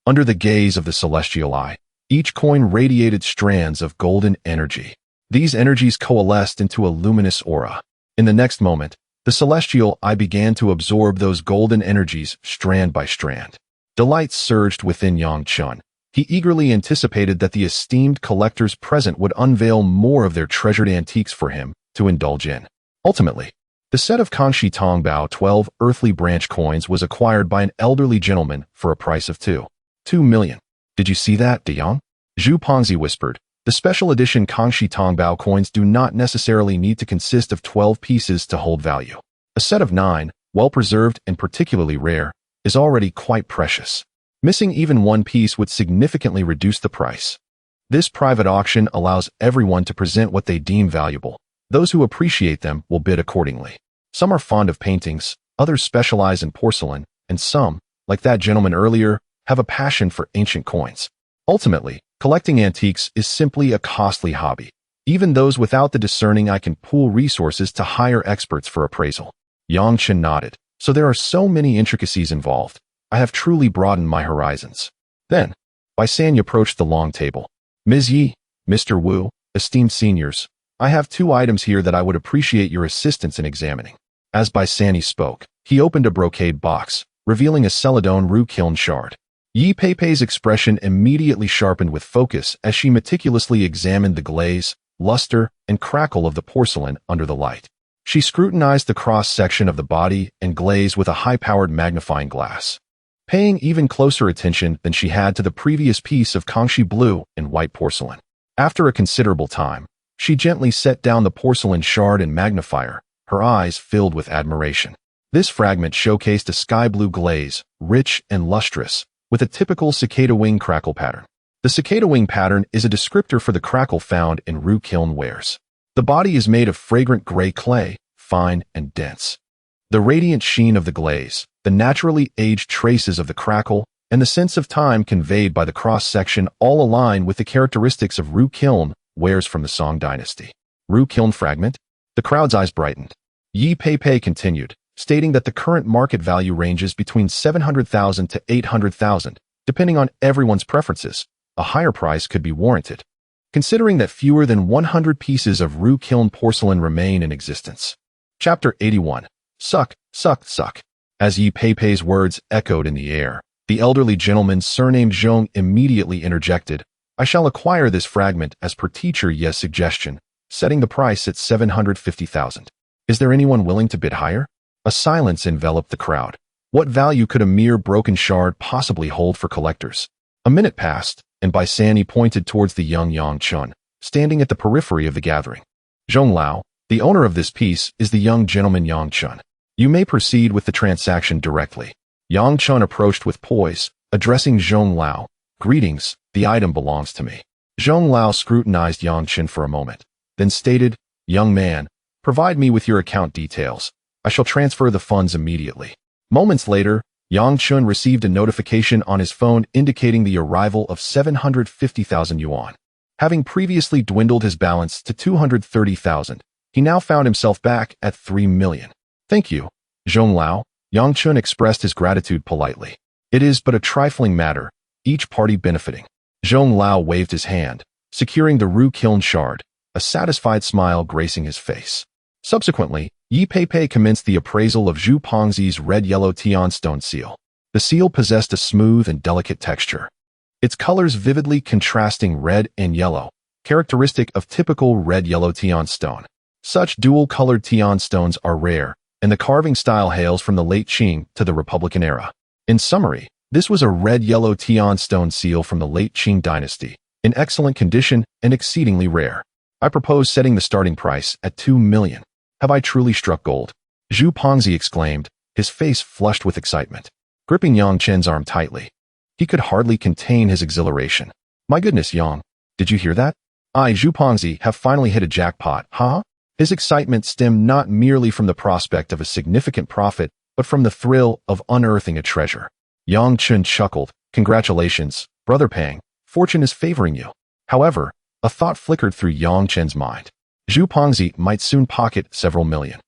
under the gaze of the celestial eye, each coin radiated strands of golden energy. These energies coalesced into a luminous aura. In the next moment, the celestial eye began to absorb those golden energies strand by strand. Delight surged within Yang Chen. He eagerly anticipated that the esteemed collectors present would unveil more of their treasured antiques for him to indulge in. Ultimately, the set of Kangxi Tongbao 12 earthly branch coins was acquired by an elderly gentleman for a price of 2 million. Did you see that, De Yang? Zhu Pongzi whispered. The special edition Kangxi Tongbao coins do not necessarily need to consist of 12 pieces to hold value. A set of 9, well-preserved and particularly rare, is already quite precious. Missing even one piece would significantly reduce the price. This private auction allows everyone to present what they deem valuable. Those who appreciate them will bid accordingly. Some are fond of paintings, others specialize in porcelain, and some, like that gentleman earlier, have a passion for ancient coins. Ultimately, collecting antiques is simply a costly hobby. Even those without the discerning eye can pool resources to hire experts for appraisal. Yang Chen nodded. So there are so many intricacies involved. I have truly broadened my horizons. Then, Bai San approached the long table. Ms. Yi, Mr. Wu, esteemed seniors, I have 2 items here that I would appreciate your assistance in examining. As Bai San spoke, he opened a brocade box, revealing a celadone roux kiln shard. Yi Pei's expression immediately sharpened with focus as she meticulously examined the glaze, luster, and crackle of the porcelain under the light. She scrutinized the cross-section of the body and glaze with a high-powered magnifying glass, paying even closer attention than she had to the previous piece of Kangxi blue and white porcelain. After a considerable time, she gently set down the porcelain shard and magnifier, her eyes filled with admiration. This fragment showcased a sky-blue glaze, rich and lustrous, with a typical cicada wing crackle pattern. The cicada wing pattern is a descriptor for the crackle found in roux kiln wares. The body is made of fragrant gray clay, fine and dense. The radiant sheen of the glaze, the naturally aged traces of the crackle, and the sense of time conveyed by the cross-section all align with the characteristics of roux kiln wares from the Song dynasty. Ru kiln fragment? The crowd's eyes brightened. Yi Pei continued, stating that the current market value ranges between 700,000 to 800,000, depending on everyone's preferences. A higher price could be warranted, considering that fewer than 100 pieces of Ru kiln porcelain remain in existence. Chapter 81. Suck, suck, suck. As Yi Pei's words echoed in the air, the elderly gentleman surnamed Zhong immediately interjected, I shall acquire this fragment as per teacher Ye's suggestion, setting the price at 750,000. Is there anyone willing to bid higher? A silence enveloped the crowd. What value could a mere broken shard possibly hold for collectors? A minute passed, and Bai Sanyi pointed towards the young Yang Chun, standing at the periphery of the gathering. Zhong Lao, the owner of this piece, is the young gentleman Yang Chun. You may proceed with the transaction directly. Yang Chun approached with poise, addressing Zhong Lao. Greetings, the item belongs to me. Zhong Lao scrutinized Yang Chun for a moment, then stated, Young man, provide me with your account details. I shall transfer the funds immediately. Moments later, Yang Chun received a notification on his phone indicating the arrival of 750,000 yuan. Having previously dwindled his balance to 230,000, he now found himself back at 3 million. Thank you, Zhong Lao. Yang Chun expressed his gratitude politely. It is but a trifling matter, each party benefiting. Zhong Lao waved his hand, securing the Ru kiln shard, a satisfied smile gracing his face. Subsequently, Yi Pei commenced the appraisal of Zhu Pengzi's red-yellow Tian stone seal. The seal possessed a smooth and delicate texture, its colors vividly contrasting red and yellow, characteristic of typical red-yellow Tian stone. Such dual-colored Tian stones are rare, and the carving style hails from the late Qing to the Republican era. In summary, this was a red-yellow Tian stone seal from the late Qing dynasty, in excellent condition and exceedingly rare. I propose setting the starting price at 2 million. Have I truly struck gold? Zhu Pengzi exclaimed, his face flushed with excitement, gripping Yang Chen's arm tightly. He could hardly contain his exhilaration. My goodness, Yang, did you hear that? I, Zhu Pengzi, have finally hit a jackpot, huh? His excitement stemmed not merely from the prospect of a significant profit, but from the thrill of unearthing a treasure. Yang Chen chuckled, Congratulations, Brother Pang, fortune is favoring you. However, a thought flickered through Yang Chen's mind. Zhu Pengzi might soon pocket several million.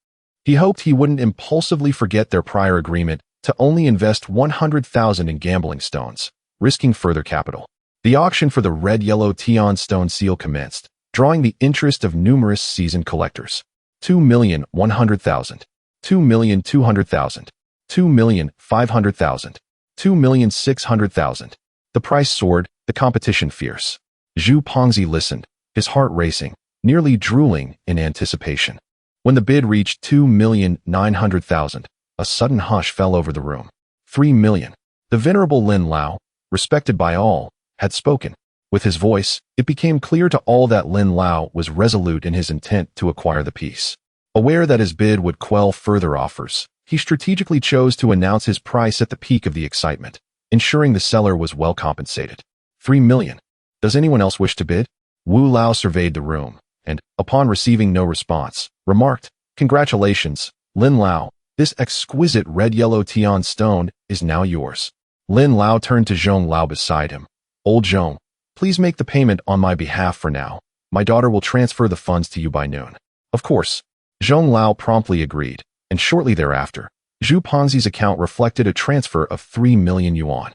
He hoped he wouldn't impulsively forget their prior agreement to only invest 100,000 in gambling stones, risking further capital. The auction for the red-yellow Tian stone seal commenced, drawing the interest of numerous seasoned collectors. 2,100,000, 2,200,000, 2,500,000, 2,600,000. The price soared, the competition fierce. Zhu Pengzi listened, his heart racing, nearly drooling in anticipation. When the bid reached 2,900,000, a sudden hush fell over the room. 3 million. The venerable Lin Lao, respected by all, had spoken. With his voice, it became clear to all that Lin Lao was resolute in his intent to acquire the piece. Aware that his bid would quell further offers, he strategically chose to announce his price at the peak of the excitement, ensuring the seller was well compensated. 3 million. Does anyone else wish to bid? Wu Lao surveyed the room, and, upon receiving no response, remarked, Congratulations, Lin Lao, this exquisite red-yellow Tian stone is now yours. Lin Lao turned to Zhong Lao beside him. Old Zhong, please make the payment on my behalf for now. My daughter will transfer the funds to you by noon. Of course. Zhong Lao promptly agreed, and shortly thereafter, Zhu Pengzi's account reflected a transfer of 3 million yuan.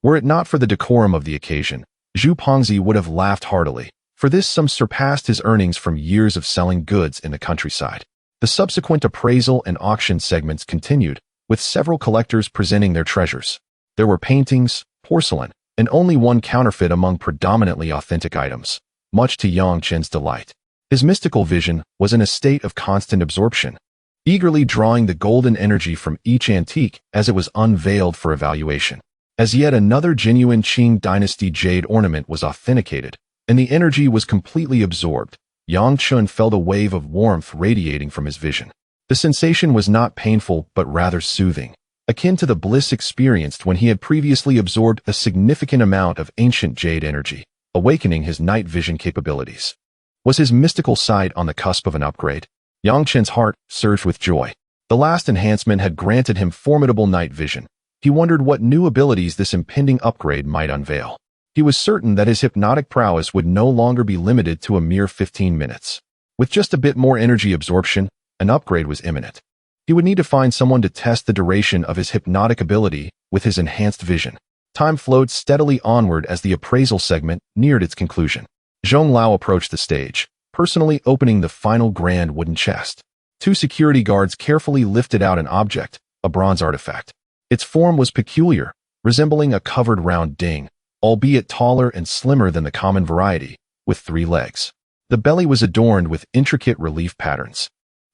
Were it not for the decorum of the occasion, Zhu Pengzi would have laughed heartily, for this sum surpassed his earnings from years of selling goods in the countryside. The subsequent appraisal and auction segments continued, with several collectors presenting their treasures. There were paintings, porcelain, and only one counterfeit among predominantly authentic items, much to Yang Chen's delight. His mystical vision was in a state of constant absorption, eagerly drawing the golden energy from each antique as it was unveiled for evaluation. As yet another genuine Qing dynasty jade ornament was authenticated, and the energy was completely absorbed, Yang Chun felt a wave of warmth radiating from his vision. The sensation was not painful but rather soothing, akin to the bliss experienced when he had previously absorbed a significant amount of ancient jade energy, awakening his night vision capabilities. Was his mystical sight on the cusp of an upgrade? Yang Chen's heart surged with joy. The last enhancement had granted him formidable night vision. He wondered what new abilities this impending upgrade might unveil. He was certain that his hypnotic prowess would no longer be limited to a mere 15 minutes. With just a bit more energy absorption, an upgrade was imminent. He would need to find someone to test the duration of his hypnotic ability with his enhanced vision. Time flowed steadily onward as the appraisal segment neared its conclusion. Zhong Lao approached the stage, personally opening the final grand wooden chest. Two security guards carefully lifted out an object, a bronze artifact. Its form was peculiar, resembling a covered round ding, albeit taller and slimmer than the common variety, with 3 legs. The belly was adorned with intricate relief patterns,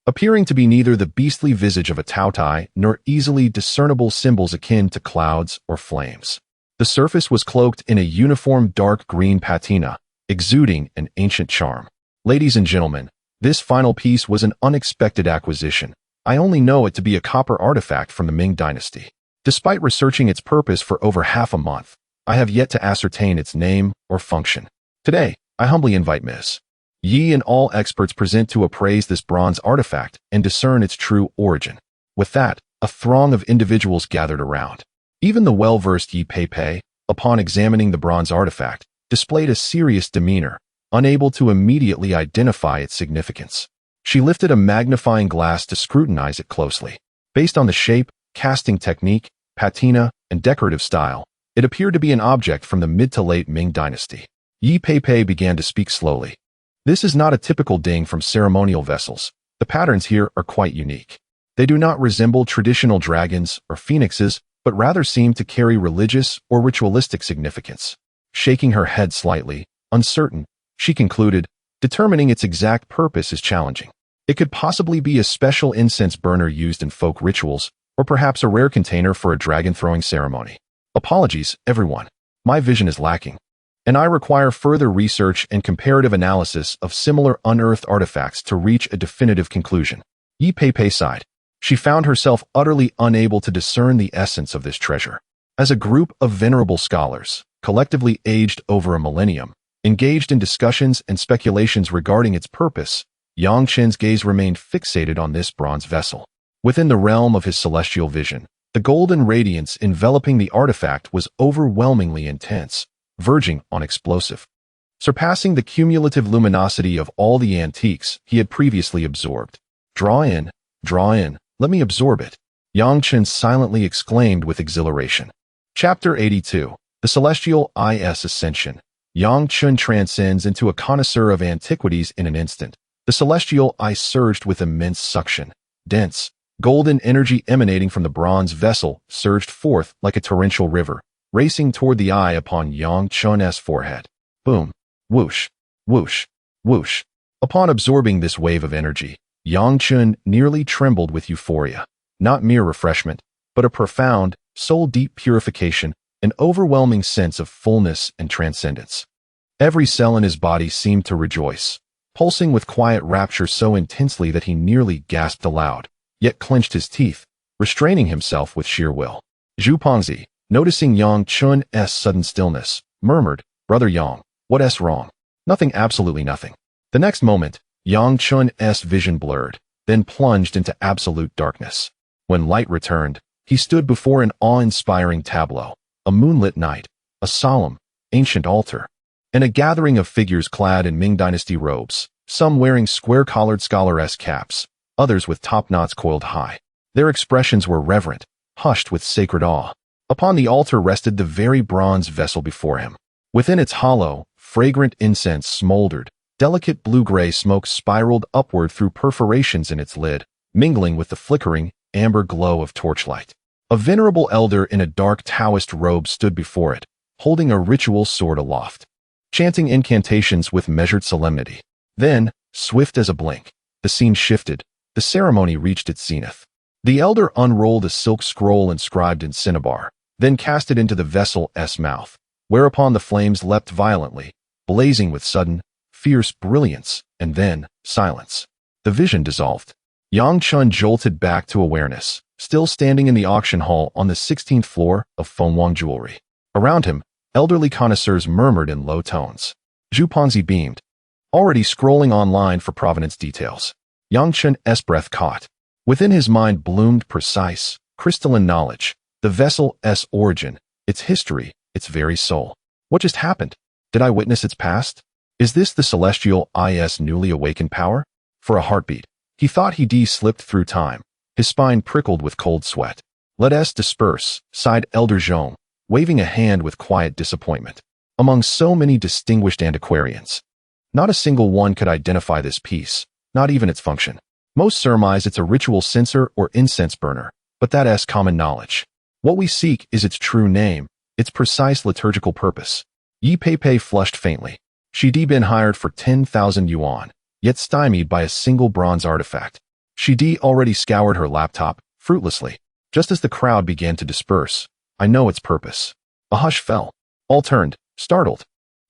appearing to be neither the beastly visage of a Taotai nor easily discernible symbols akin to clouds or flames. The surface was cloaked in a uniform dark green patina, exuding an ancient charm. Ladies and gentlemen, this final piece was an unexpected acquisition. I only know it to be a copper artifact from the Ming Dynasty. Despite researching its purpose for over half a month, I have yet to ascertain its name or function. Today, I humbly invite Ms. Yi and all experts present to appraise this bronze artifact and discern its true origin. With that, a throng of individuals gathered around. Even the well-versed Yi Pei, upon examining the bronze artifact, displayed a serious demeanor, unable to immediately identify its significance. She lifted a magnifying glass to scrutinize it closely. Based on the shape, casting technique, patina, and decorative style, it appeared to be an object from the mid to late Ming Dynasty. Yi Pei began to speak slowly. This is not a typical ding from ceremonial vessels. The patterns here are quite unique. They do not resemble traditional dragons or phoenixes, but rather seem to carry religious or ritualistic significance. Shaking her head slightly, uncertain, she concluded, determining its exact purpose is challenging. It could possibly be a special incense burner used in folk rituals, or perhaps a rare container for a dragon-throwing ceremony. Apologies, everyone. My vision is lacking, and I require further research and comparative analysis of similar unearthed artifacts to reach a definitive conclusion. Yi Pei sighed. She found herself utterly unable to discern the essence of this treasure. As a group of venerable scholars, collectively aged over a millennium, engaged in discussions and speculations regarding its purpose, Yang Chen's gaze remained fixated on this bronze vessel. Within the realm of his celestial vision, the golden radiance enveloping the artifact was overwhelmingly intense, verging on explosive, surpassing the cumulative luminosity of all the antiques he had previously absorbed. Draw in, let me absorb it, Yang Chen silently exclaimed with exhilaration. Chapter 82. The Celestial Is Ascension. Yang Chen transcends into a connoisseur of antiquities in an instant. The celestial eye surged with immense suction. Dense, golden energy emanating from the bronze vessel surged forth like a torrential river, racing toward the eye upon Yang Chen's forehead. Boom, whoosh, whoosh, whoosh. Upon absorbing this wave of energy, Yang Chen nearly trembled with euphoria. Not mere refreshment, but a profound, soul-deep purification, an overwhelming sense of fullness and transcendence. Every cell in his body seemed to rejoice, pulsing with quiet rapture so intensely that he nearly gasped aloud, yet clenched his teeth, restraining himself with sheer will. Zhu Pengzi, noticing Yang Chen's sudden stillness, murmured, "Brother Yang, what's wrong?" "Nothing, absolutely nothing." The next moment, Yang Chen's vision blurred, then plunged into absolute darkness. When light returned, he stood before an awe-inspiring tableau, a moonlit night, a solemn, ancient altar, and a gathering of figures clad in Ming Dynasty robes, some wearing square-collared scholar-esque caps, others with top knots coiled high. Their expressions were reverent, hushed with sacred awe. Upon the altar rested the very bronze vessel before him. Within its hollow, fragrant incense smoldered. Delicate blue-gray smoke spiraled upward through perforations in its lid, mingling with the flickering, amber glow of torchlight. A venerable elder in a dark Taoist robe stood before it, holding a ritual sword aloft, chanting incantations with measured solemnity. Then, swift as a blink, the scene shifted. The ceremony reached its zenith. The elder unrolled a silk scroll inscribed in cinnabar, then cast it into the vessel's mouth, whereupon the flames leapt violently, blazing with sudden, fierce brilliance, and then, silence. The vision dissolved. Yang Chen jolted back to awareness, still standing in the auction hall on the 16th floor of Fengwang Jewelry. Around him, elderly connoisseurs murmured in low tones. Zhu Pengzi beamed, already scrolling online for provenance details. Yang Chen's breath caught. Within his mind bloomed precise, crystalline knowledge, the vessel's origin, its history, its very soul. What just happened? Did I witness its past? Is this the celestial Is newly awakened power? For a heartbeat, he thought he slipped through time. His spine prickled with cold sweat. "Let us disperse," sighed Elder Zhong, waving a hand with quiet disappointment. Among so many distinguished antiquarians, not a single one could identify this piece, not even its function. Most surmise it's a ritual censer or incense burner, but that's common knowledge. What we seek is its true name, its precise liturgical purpose. Yi Pei flushed faintly. She'd been hired for 10,000 yuan, yet stymied by a single bronze artifact. She'd already scoured her laptop, fruitlessly. Just as the crowd began to disperse, "I know its purpose." A hush fell. All turned, startled.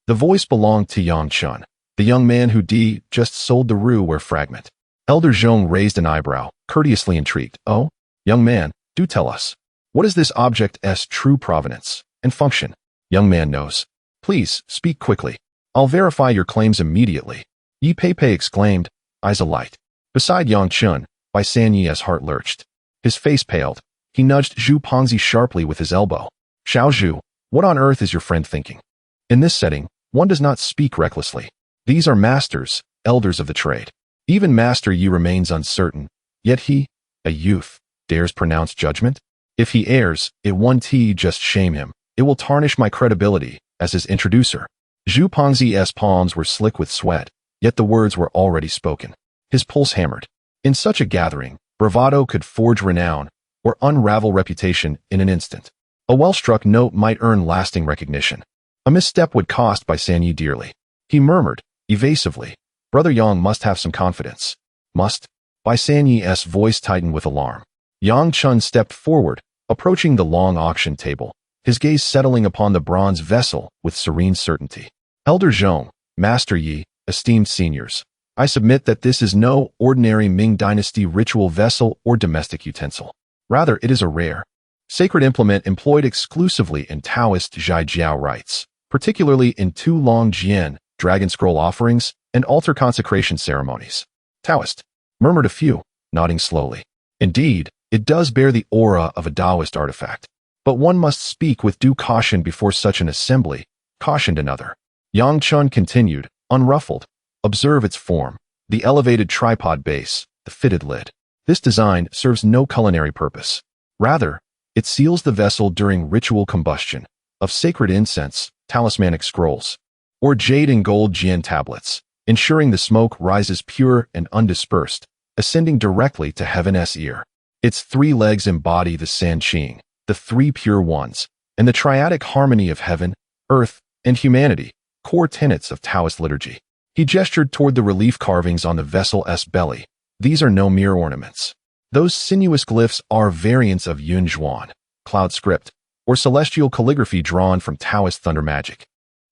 The voice belonged to Yang Chen, the young man who just sold the Ruware fragment. Elder Zhong raised an eyebrow, courteously intrigued. "Oh, young man, do tell us. What is this object's true provenance and function?" "Young man knows. Please, speak quickly. I'll verify your claims immediately," Yi Pei exclaimed, eyes alight. Beside Yang Chen, Bai Sanyi's heart lurched. His face paled. He nudged Zhu Pengzi sharply with his elbow. "Xiao Zhu, what on earth is your friend thinking? In this setting, one does not speak recklessly. These are masters, elders of the trade. Even Master Yi remains uncertain, yet he, a youth, dares pronounce judgment? If he errs, it won't just shame him. It will tarnish my credibility as his introducer." Zhu Pengzi's palms were slick with sweat, yet the words were already spoken. His pulse hammered. In such a gathering, bravado could forge renown or unravel reputation in an instant. A well-struck note might earn lasting recognition. A misstep would cost Bai Sanyi dearly. He murmured, evasively, "Brother Yang must have some confidence." "Must?" Bai Sanyi's voice tightened with alarm. Yang Chen stepped forward, approaching the long auction table, his gaze settling upon the bronze vessel with serene certainty. "Elder Zhong, Master Yi, esteemed seniors, I submit that this is no ordinary Ming Dynasty ritual vessel or domestic utensil. Rather, it is a rare, sacred implement employed exclusively in Taoist Zhaijiao rites, particularly in Tu Long Jian, dragon scroll offerings, and altar consecration ceremonies." "Taoist," murmured a few, nodding slowly. "Indeed, it does bear the aura of a Taoist artifact. But one must speak with due caution before such an assembly," cautioned another. Yang Chen continued, unruffled. "Observe its form, the elevated tripod base, the fitted lid. This design serves no culinary purpose. Rather, it seals the vessel during ritual combustion of sacred incense, talismanic scrolls, or jade and gold jian tablets, ensuring the smoke rises pure and undispersed, ascending directly to heaven's ear. Its 3 legs embody the Sanqing, the 3 pure ones, and the triadic harmony of heaven, earth, and humanity, core tenets of Taoist liturgy." He gestured toward the relief carvings on the vessel's belly. "These are no mere ornaments. Those sinuous glyphs are variants of Yun Zhuan, cloud script, or celestial calligraphy drawn from Taoist thunder magic,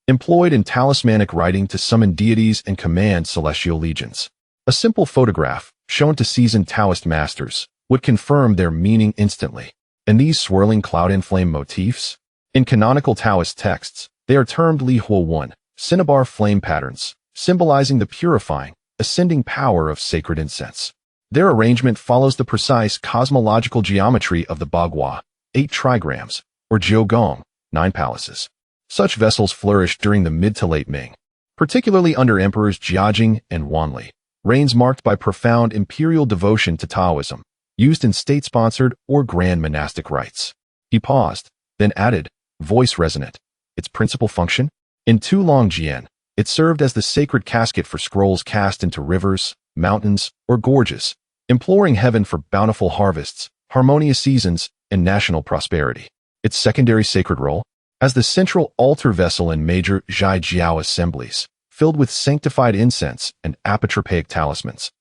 employed in talismanic writing to summon deities and command celestial legions. A simple photograph, shown to seasoned Taoist masters, would confirm their meaning instantly. And these swirling cloud-inflamed motifs? In canonical Taoist texts, they are termed Li Huo Wen, cinnabar flame patterns, symbolizing the purifying, ascending power of sacred incense. Their arrangement follows the precise cosmological geometry of the Bagua, 8 trigrams, or Jiugong, 9 palaces. Such vessels flourished during the mid to late Ming, particularly under emperors Jiajing and Wanli, reigns marked by profound imperial devotion to Taoism, used in state-sponsored or grand monastic rites. He paused, then added, voice resonant. Its principal function? In Tu Long Jian, it served as the sacred casket for scrolls cast into rivers, mountains, or gorges, imploring heaven for bountiful harvests, harmonious seasons, and national prosperity. Its secondary sacred role? As the central altar vessel in major Zhaijiao assemblies, filled with sanctified incense and apotropaic talismans.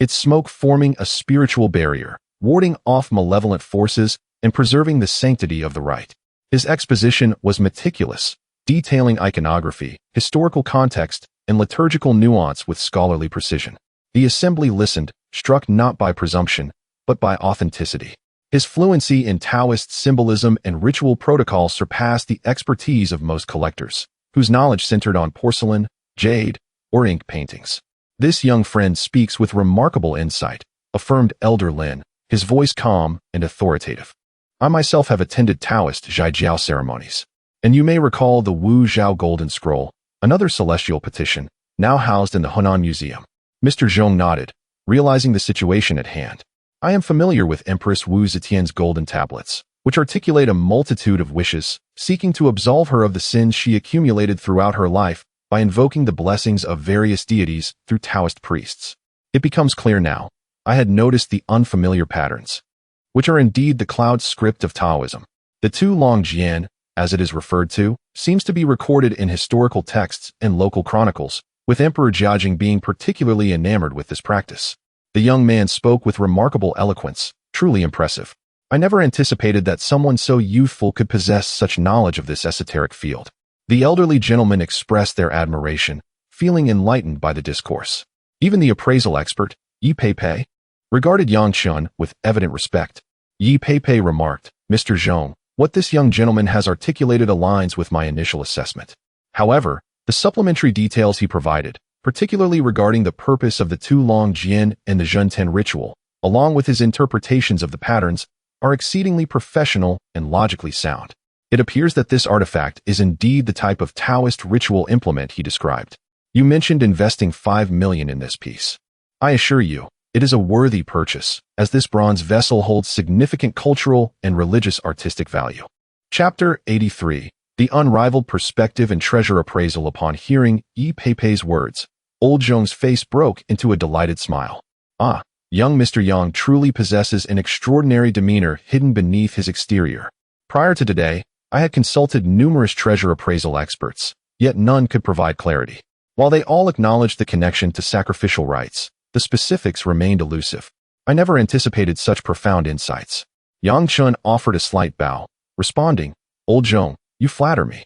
Its smoke forming a spiritual barrier, warding off malevolent forces and preserving the sanctity of the rite. His exposition was meticulous, detailing iconography, historical context, and liturgical nuance with scholarly precision. The assembly listened, struck not by presumption, but by authenticity. His fluency in Taoist symbolism and ritual protocol surpassed the expertise of most collectors, whose knowledge centered on porcelain, jade, or ink paintings. This young friend speaks with remarkable insight, affirmed Elder Lin, his voice calm and authoritative. I myself have attended Taoist Zhaijiao ceremonies, and you may recall the Wu Zhao Golden Scroll, another celestial petition, now housed in the Hunan Museum. Mr. Zhong nodded, realizing the situation at hand. I am familiar with Empress Wu Zetian's golden tablets, which articulate a multitude of wishes, seeking to absolve her of the sins she accumulated throughout her life by invoking the blessings of various deities through Taoist priests. It becomes clear now. I had noticed the unfamiliar patterns, which are indeed the cloud script of Taoism. The Tu Long Jian, as it is referred to, seems to be recorded in historical texts and local chronicles, with Emperor Jiajing being particularly enamored with this practice. The young man spoke with remarkable eloquence, truly impressive. I never anticipated that someone so youthful could possess such knowledge of this esoteric field. The elderly gentlemen expressed their admiration, feeling enlightened by the discourse. Even the appraisal expert, Yi Peipei, regarded Yang Chen with evident respect. Yi Peipei remarked, "Mr. Zhong, what this young gentleman has articulated aligns with my initial assessment." However, the supplementary details he provided, particularly regarding the purpose of the Tu Long Jian and the Zhenten ritual, along with his interpretations of the patterns, are exceedingly professional and logically sound. It appears that this artifact is indeed the type of Taoist ritual implement he described. You mentioned investing 5 million in this piece. I assure you, it is a worthy purchase, as this bronze vessel holds significant cultural and religious artistic value. Chapter 83. The Unrivaled Perspective and Treasure Appraisal. Upon hearing Yi Peipei's words, Old Zhong's face broke into a delighted smile. Ah, young Mr. Yang truly possesses an extraordinary demeanor hidden beneath his exterior. Prior to today, I had consulted numerous treasure appraisal experts, yet none could provide clarity. While they all acknowledged the connection to sacrificial rites, the specifics remained elusive. I never anticipated such profound insights. Yang Chen offered a slight bow, responding, "Old Zhong, you flatter me.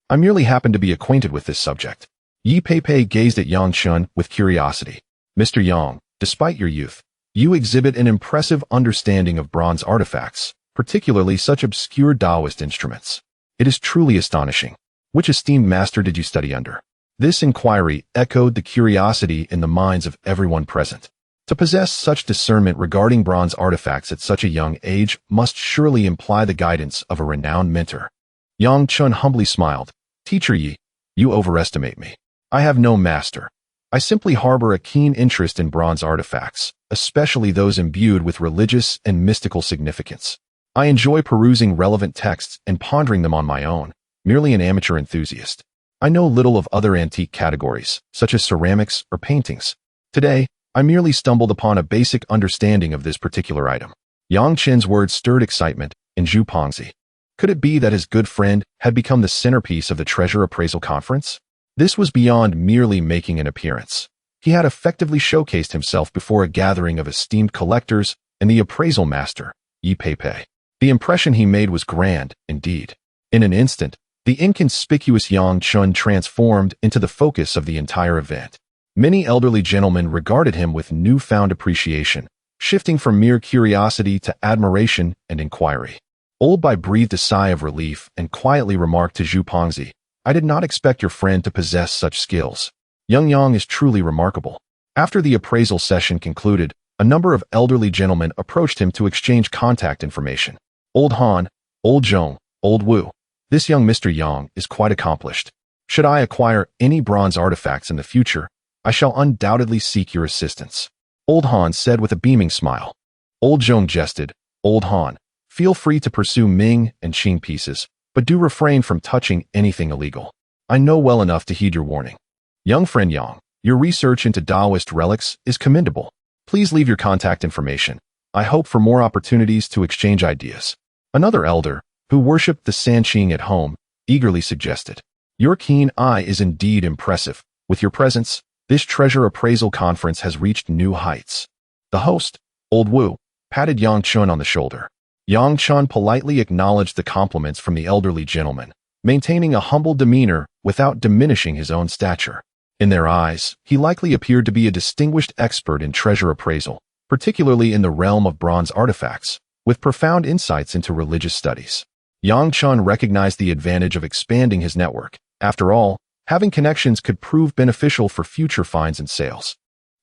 I merely happen to be acquainted with this subject." Yi Peipei gazed at Yang Chen with curiosity. "Mr. Yang, despite your youth, you exhibit an impressive understanding of bronze artifacts, particularly such obscure Taoist instruments. It is truly astonishing. Which esteemed master did you study under?" This inquiry echoed the curiosity in the minds of everyone present. To possess such discernment regarding bronze artifacts at such a young age must surely imply the guidance of a renowned mentor. Yang Chen humbly smiled. "Teacher Yi, you overestimate me. I have no master. I simply harbor a keen interest in bronze artifacts, especially those imbued with religious and mystical significance. I enjoy perusing relevant texts and pondering them on my own, merely an amateur enthusiast. I know little of other antique categories, such as ceramics or paintings. Today, I merely stumbled upon a basic understanding of this particular item." Yang Chen's words stirred excitement in Zhu Pongzi. Could it be that his good friend had become the centerpiece of the treasure appraisal conference? This was beyond merely making an appearance. He had effectively showcased himself before a gathering of esteemed collectors and the appraisal master, Yi Peipei. The impression he made was grand, indeed. In an instant, the inconspicuous Yang Chen transformed into the focus of the entire event. Many elderly gentlemen regarded him with newfound appreciation, shifting from mere curiosity to admiration and inquiry. Old Bai breathed a sigh of relief and quietly remarked to Zhu Pongzi, "I did not expect your friend to possess such skills. Young Yang is truly remarkable." After the appraisal session concluded, a number of elderly gentlemen approached him to exchange contact information. "Old Han, Old Zhong, Old Wu. This young Mr. Yang is quite accomplished. Should I acquire any bronze artifacts in the future, I shall undoubtedly seek your assistance," Old Han said with a beaming smile. Old Zhong jested, "Old Han, feel free to pursue Ming and Qing pieces, but do refrain from touching anything illegal. I know well enough to heed your warning. Young friend Yang, your research into Taoist relics is commendable. Please leave your contact information. I hope for more opportunities to exchange ideas." Another elder, who worshipped the Sanqing at home, eagerly suggested, "Your keen eye is indeed impressive. With your presence, this treasure appraisal conference has reached new heights." The host, Old Wu, patted Yang Chen on the shoulder. Yang Chen politely acknowledged the compliments from the elderly gentleman, maintaining a humble demeanor without diminishing his own stature. In their eyes, he likely appeared to be a distinguished expert in treasure appraisal, particularly in the realm of bronze artifacts, with profound insights into religious studies. Yang Chen recognized the advantage of expanding his network. After all, having connections could prove beneficial for future finds and sales.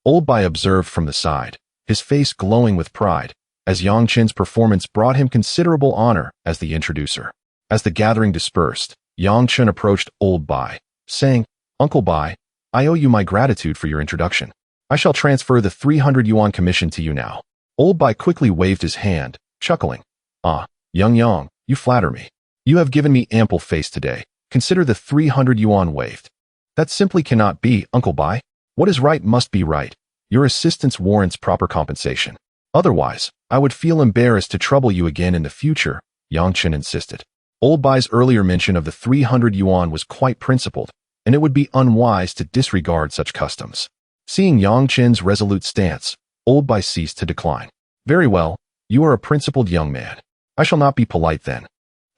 Old Bai observed from the side, his face glowing with pride, as Yang Chen's performance brought him considerable honor as the introducer. As the gathering dispersed, Yang Chen approached Old Bai, saying, "Uncle Bai, I owe you my gratitude for your introduction. I shall transfer the 300 yuan commission to you now. Old Bai quickly waved his hand, chuckling. Ah, Yang, you flatter me. You have given me ample face today. Consider the 300 yuan waived. That simply cannot be, Uncle Bai. What is right must be right. Your assistance warrants proper compensation. Otherwise, I would feel embarrassed to trouble you again in the future, Yang Chen insisted. Old Bai's earlier mention of the 300 yuan was quite principled, and it would be unwise to disregard such customs. Seeing Yang Chen's resolute stance, Old Bai ceased to decline. Very well, you are a principled young man. I shall not be polite then.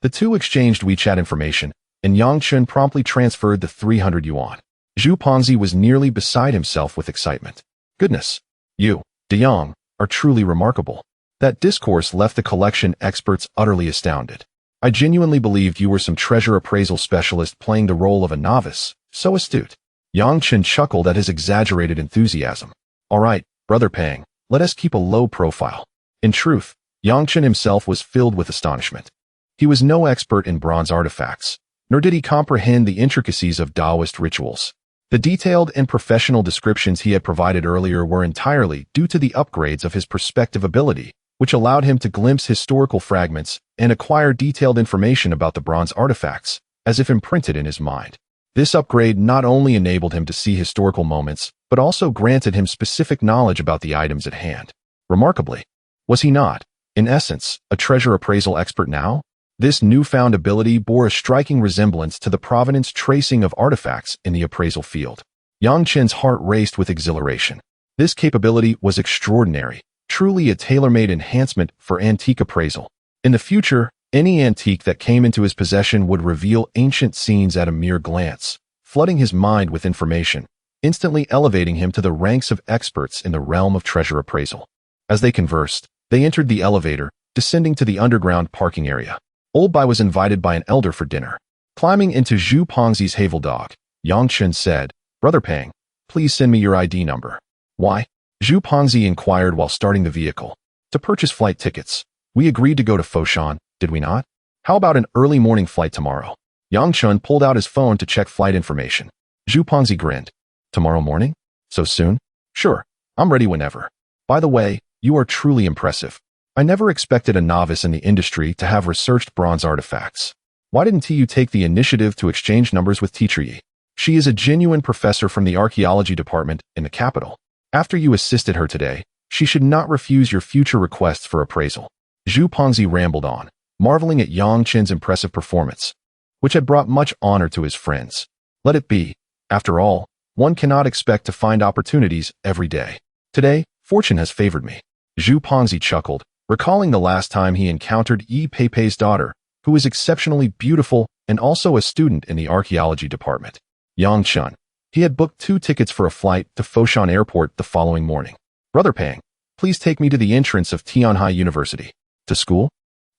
The two exchanged WeChat information, and Yang Chen promptly transferred the 300 yuan. Zhu Pongzi was nearly beside himself with excitement. Goodness, you, De Yang, are truly remarkable. That discourse left the collection experts utterly astounded. I genuinely believed you were some treasure appraisal specialist playing the role of a novice, so astute. Yang Chen chuckled at his exaggerated enthusiasm. All right, Brother Pang, let us keep a low profile. In truth, Yang Chen himself was filled with astonishment. He was no expert in bronze artifacts, nor did he comprehend the intricacies of Taoist rituals. The detailed and professional descriptions he had provided earlier were entirely due to the upgrades of his perspective ability, which allowed him to glimpse historical fragments and acquire detailed information about the bronze artifacts, as if imprinted in his mind. This upgrade not only enabled him to see historical moments, but also granted him specific knowledge about the items at hand. Remarkably, was he not, in essence, a treasure appraisal expert now? This newfound ability bore a striking resemblance to the provenance tracing of artifacts in the appraisal field. Yang Chen's heart raced with exhilaration. This capability was extraordinary, truly a tailor-made enhancement for antique appraisal. In the future, any antique that came into his possession would reveal ancient scenes at a mere glance, flooding his mind with information, instantly elevating him to the ranks of experts in the realm of treasure appraisal. As they conversed, they entered the elevator, descending to the underground parking area. Old Bai was invited by an elder for dinner. Climbing into Zhu Pongzi's Havel dog, Yang Chen said, Brother Pang, please send me your ID number. Why? Zhu Pongzi inquired while starting the vehicle. To purchase flight tickets. We agreed to go to Foshan, did we not? How about an early morning flight tomorrow? Yang Chen pulled out his phone to check flight information. Zhu Pongzi grinned. Tomorrow morning? So soon? Sure, I'm ready whenever. By the way, you are truly impressive. I never expected a novice in the industry to have researched bronze artifacts. Why didn't you take the initiative to exchange numbers with Teacher Yi? She is a genuine professor from the archaeology department in the capital. After you assisted her today, she should not refuse your future requests for appraisal. Zhu Pongzi rambled on, marveling at Yang Chen's impressive performance, which had brought much honor to his friends. Let it be. After all, one cannot expect to find opportunities every day. Today, fortune has favored me. Zhu Pongzi chuckled, recalling the last time he encountered Yi Peipei's daughter, who is exceptionally beautiful and also a student in the archaeology department. Yang Chen. He had booked 2 tickets for a flight to Foshan Airport the following morning. Brother Pang, please take me to the entrance of Tianhai University. To school?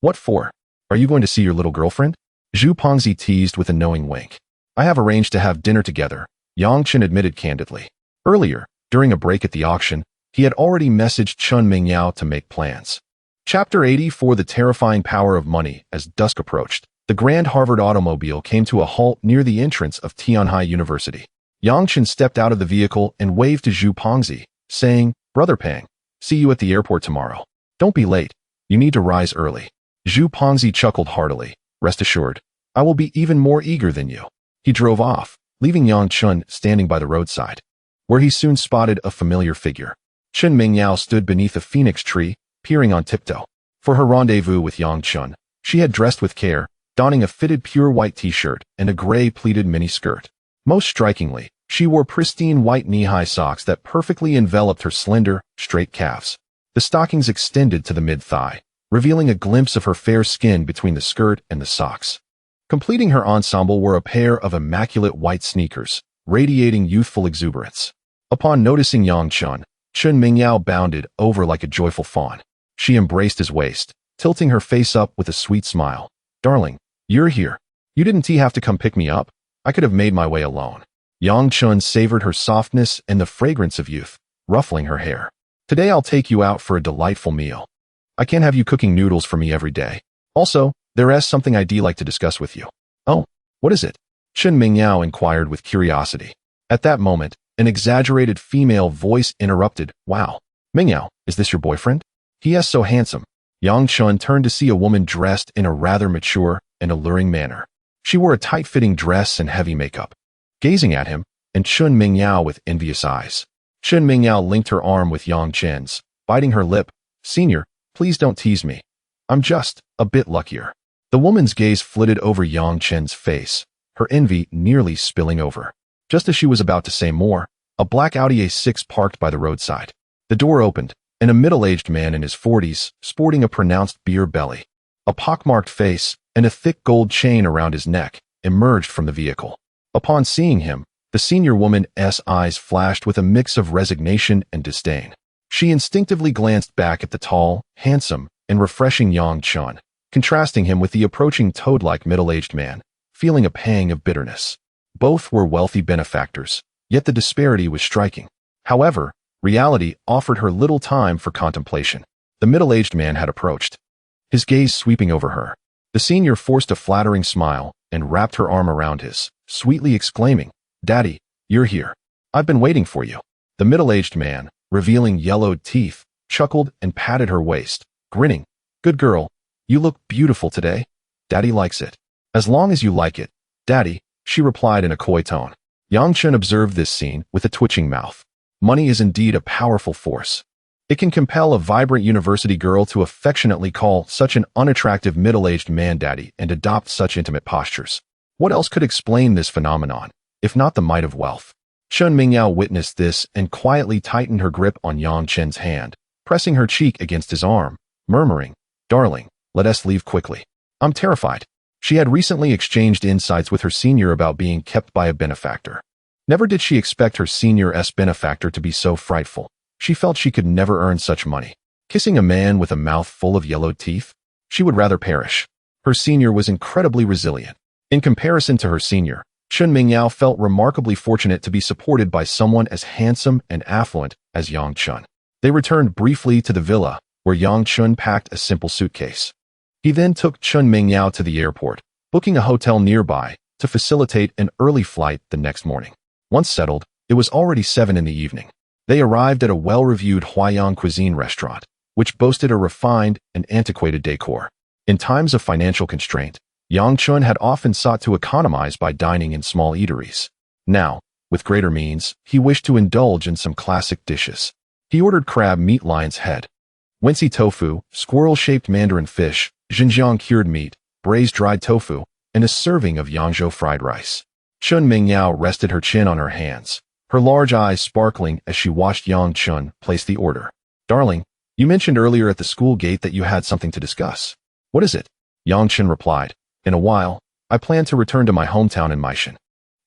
What for? Are you going to see your little girlfriend? Zhu Pongzi teased with a knowing wink. I have arranged to have dinner together, Yang Chen admitted candidly. Earlier, during a break at the auction, he had already messaged Chun Mingyao to make plans. Chapter 84 The Terrifying Power of Money. As dusk approached, the Grand Harvard automobile came to a halt near the entrance of Tianhai University. Yang Chen stepped out of the vehicle and waved to Zhu Pongzi, saying, Brother Pang, see you at the airport tomorrow. Don't be late. You need to rise early. Zhu Pongzi chuckled heartily. Rest assured, I will be even more eager than you. He drove off, leaving Yang Chen standing by the roadside, where he soon spotted a familiar figure. Chen Mingyao stood beneath a phoenix tree, peering on tiptoe. For her rendezvous with Yang Chen, she had dressed with care, donning a fitted pure white t-shirt and a gray pleated mini-skirt. Most strikingly, she wore pristine white knee-high socks that perfectly enveloped her slender, straight calves. The stockings extended to the mid-thigh, revealing a glimpse of her fair skin between the skirt and the socks. Completing her ensemble were a pair of immaculate white sneakers, radiating youthful exuberance. Upon noticing Yang Chen, Chen Mingyao bounded over like a joyful fawn. She embraced his waist, tilting her face up with a sweet smile. Darling, you're here. You didn't have to come pick me up. I could have made my way alone. Yang Chen savored her softness and the fragrance of youth, ruffling her hair. Today I'll take you out for a delightful meal. I can't have you cooking noodles for me every day. Also, there is something I'd like to discuss with you. Oh, what is it? Chen Mingyao inquired with curiosity. At that moment, An exaggerated female voice interrupted. Wow. Mingyao, is this your boyfriend? He is so handsome. Yang Chun turned to see a woman dressed in a rather mature and alluring manner. She wore a tight-fitting dress and heavy makeup. Gazing at him, and Chun Mingyao with envious eyes. Chun Mingyao linked her arm with Yang Chen's, biting her lip. Senior, please don't tease me. I'm just a bit luckier. The woman's gaze flitted over Yang Chen's face, her envy nearly spilling over. Just as she was about to say more, a black Audi A6 parked by the roadside. The door opened, and a middle-aged man in his 40s, sporting a pronounced beer belly, a pockmarked face, and a thick gold chain around his neck, emerged from the vehicle. Upon seeing him, the senior woman's eyes flashed with a mix of resignation and disdain. She instinctively glanced back at the tall, handsome, and refreshing Yang Chun, contrasting him with the approaching toad-like middle-aged man, feeling a pang of bitterness. Both were wealthy benefactors, yet the disparity was striking. However, reality offered her little time for contemplation. The middle-aged man had approached, his gaze sweeping over her. The senior forced a flattering smile and wrapped her arm around his, sweetly exclaiming, "Daddy, you're here. I've been waiting for you." The middle-aged man, revealing yellowed teeth, chuckled and patted her waist, grinning. "Good girl, you look beautiful today. Daddy likes it." "As long as you like it, Daddy," she replied in a coy tone. Yang Chen observed this scene with a twitching mouth. Money is indeed a powerful force. It can compel a vibrant university girl to affectionately call such an unattractive middle-aged man daddy and adopt such intimate postures. What else could explain this phenomenon, if not the might of wealth? Chun Mingyao witnessed this and quietly tightened her grip on Yang Chen's hand, pressing her cheek against his arm, murmuring, "Darling, let us leave quickly. I'm terrified." She had recently exchanged insights with her senior about being kept by a benefactor. Never did she expect her senior's benefactor to be so frightful. She felt she could never earn such money. Kissing a man with a mouth full of yellowed teeth? She would rather perish. Her senior was incredibly resilient. In comparison to her senior, Chun Mingyao felt remarkably fortunate to be supported by someone as handsome and affluent as Yang Chun. They returned briefly to the villa, where Yang Chun packed a simple suitcase. He then took Chun Mingyao to the airport, booking a hotel nearby to facilitate an early flight the next morning. Once settled, it was already 7 in the evening. They arrived at a well-reviewed Huaiyang cuisine restaurant, which boasted a refined and antiquated decor. In times of financial constraint, Yang Chun had often sought to economize by dining in small eateries. Now, with greater means, he wished to indulge in some classic dishes. He ordered crab meat lion's head, Wensi tofu, squirrel-shaped mandarin fish, Xinjiang cured meat, braised dried tofu, and a serving of Yangzhou fried rice. Chun Mingyao rested her chin on her hands, her large eyes sparkling as she watched Yang Chun place the order. "Darling, you mentioned earlier at the school gate that you had something to discuss. What is it?" Yang Chun replied, "In a while, I plan to return to my hometown in Meishan.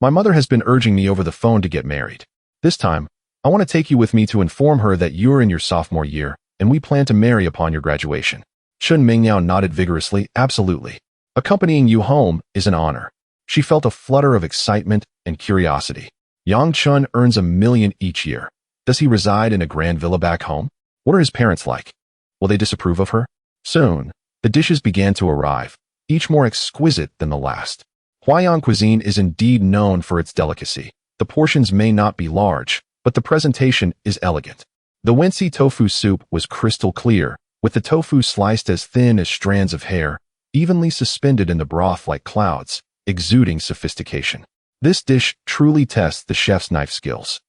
My mother has been urging me over the phone to get married. This time, I want to take you with me to inform her that you're in your sophomore year, and we plan to marry upon your graduation." Chun Mingyao nodded vigorously. "Absolutely. Accompanying you home is an honor." She felt a flutter of excitement and curiosity. Yang Chun earns $1 million each year. Does he reside in a grand villa back home? What are his parents like? Will they disapprove of her? Soon, the dishes began to arrive, each more exquisite than the last. Huaiyang cuisine is indeed known for its delicacy. The portions may not be large, but the presentation is elegant. The Wensi tofu soup was crystal clear, with the tofu sliced as thin as strands of hair, evenly suspended in the broth like clouds, exuding sophistication. This dish truly tests the chef's knife skills.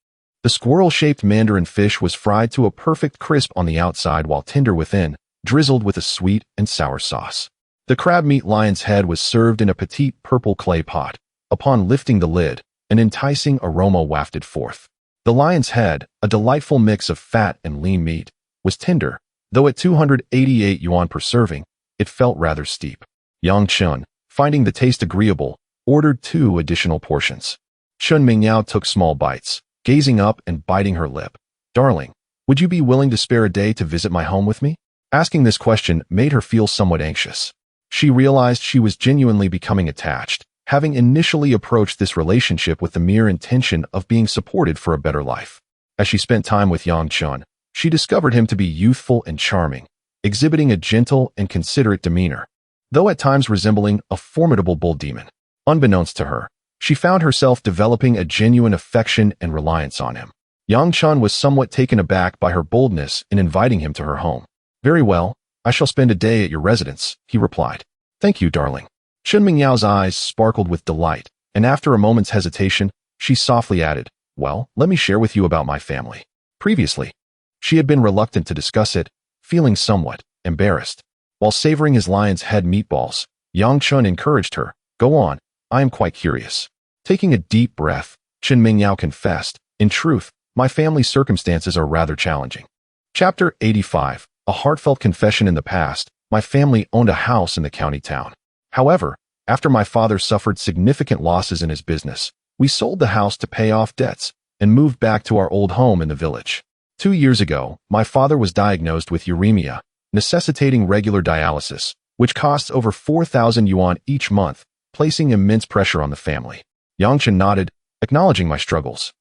The squirrel-shaped mandarin fish was fried to a perfect crisp on the outside while tender within, drizzled with a sweet and sour sauce. The crab meat lion's head was served in a petite purple clay pot. Upon lifting the lid, an enticing aroma wafted forth. The lion's head, a delightful mix of fat and lean meat, was tender, though at 288 yuan per serving, it felt rather steep. Yang Chun, finding the taste agreeable, ordered 2 additional portions. Chun Mingyao took small bites, gazing up and biting her lip. "Darling, would you be willing to spare a day to visit my home with me?" Asking this question made her feel somewhat anxious. She realized she was genuinely becoming attached, having initially approached this relationship with the mere intention of being supported for a better life. As she spent time with Yang Chun, she discovered him to be youthful and charming, exhibiting a gentle and considerate demeanor, though at times resembling a formidable bull demon. Unbeknownst to her, She found herself developing a genuine affection and reliance on him. Yang Chen was somewhat taken aback by her boldness in inviting him to her home. "Very well, I shall spend a day at your residence," he replied. "Thank you, darling." Chen Mingyao's eyes sparkled with delight, and after a moment's hesitation, she softly added, "Well, let me share with you about my family." Previously, she had been reluctant to discuss it, feeling somewhat embarrassed. While savoring his lion's head meatballs, Yang Chen encouraged her, "Go on, I am quite curious." Taking a deep breath, Chen Mingyao confessed, "In truth, my family's circumstances are rather challenging." Chapter 85, A Heartfelt Confession. In the past, my family owned a house in the county town. However, after my father suffered significant losses in his business, we sold the house to pay off debts and moved back to our old home in the village. 2 years ago, my father was diagnosed with uremia, necessitating regular dialysis, which costs over 4,000 yuan each month, placing immense pressure on the family. Yang Chen nodded, acknowledging my struggles.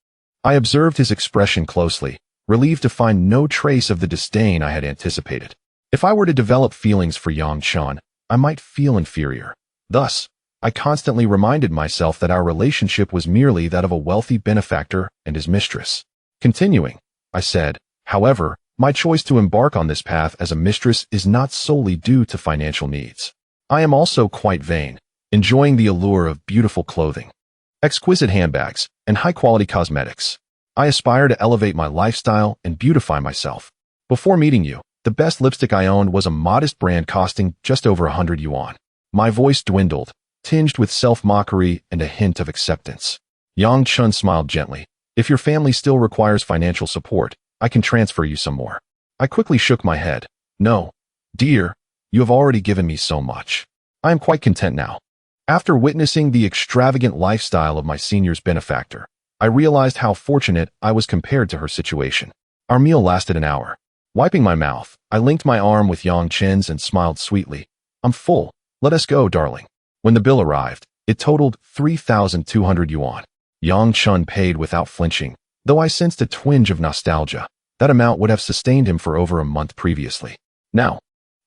I observed his expression closely, relieved to find no trace of the disdain I had anticipated. If I were to develop feelings for Yang Chen, I might feel inferior. Thus, I constantly reminded myself that our relationship was merely that of a wealthy benefactor and his mistress. Continuing, I said, "However, my choice to embark on this path as a mistress is not solely due to financial needs. I am also quite vain, enjoying the allure of beautiful clothing, exquisite handbags, and high-quality cosmetics. I aspire to elevate my lifestyle and beautify myself. Before meeting you, the best lipstick I owned was a modest brand costing just over 100 yuan. My voice dwindled, tinged with self-mockery and a hint of acceptance. Yang Chen smiled gently. "If your family still requires financial support, I can transfer you some more." I quickly shook my head. "No, dear, you have already given me so much. I am quite content now." After witnessing the extravagant lifestyle of my senior's benefactor, I realized how fortunate I was compared to her situation. Our meal lasted an hour. Wiping my mouth, I linked my arm with Yang Chen's and smiled sweetly. "I'm full. Let us go, darling." When the bill arrived, it totaled 3,200 yuan. Yang Chen paid without flinching, though I sensed a twinge of nostalgia. That amount would have sustained him for over a month previously. Now,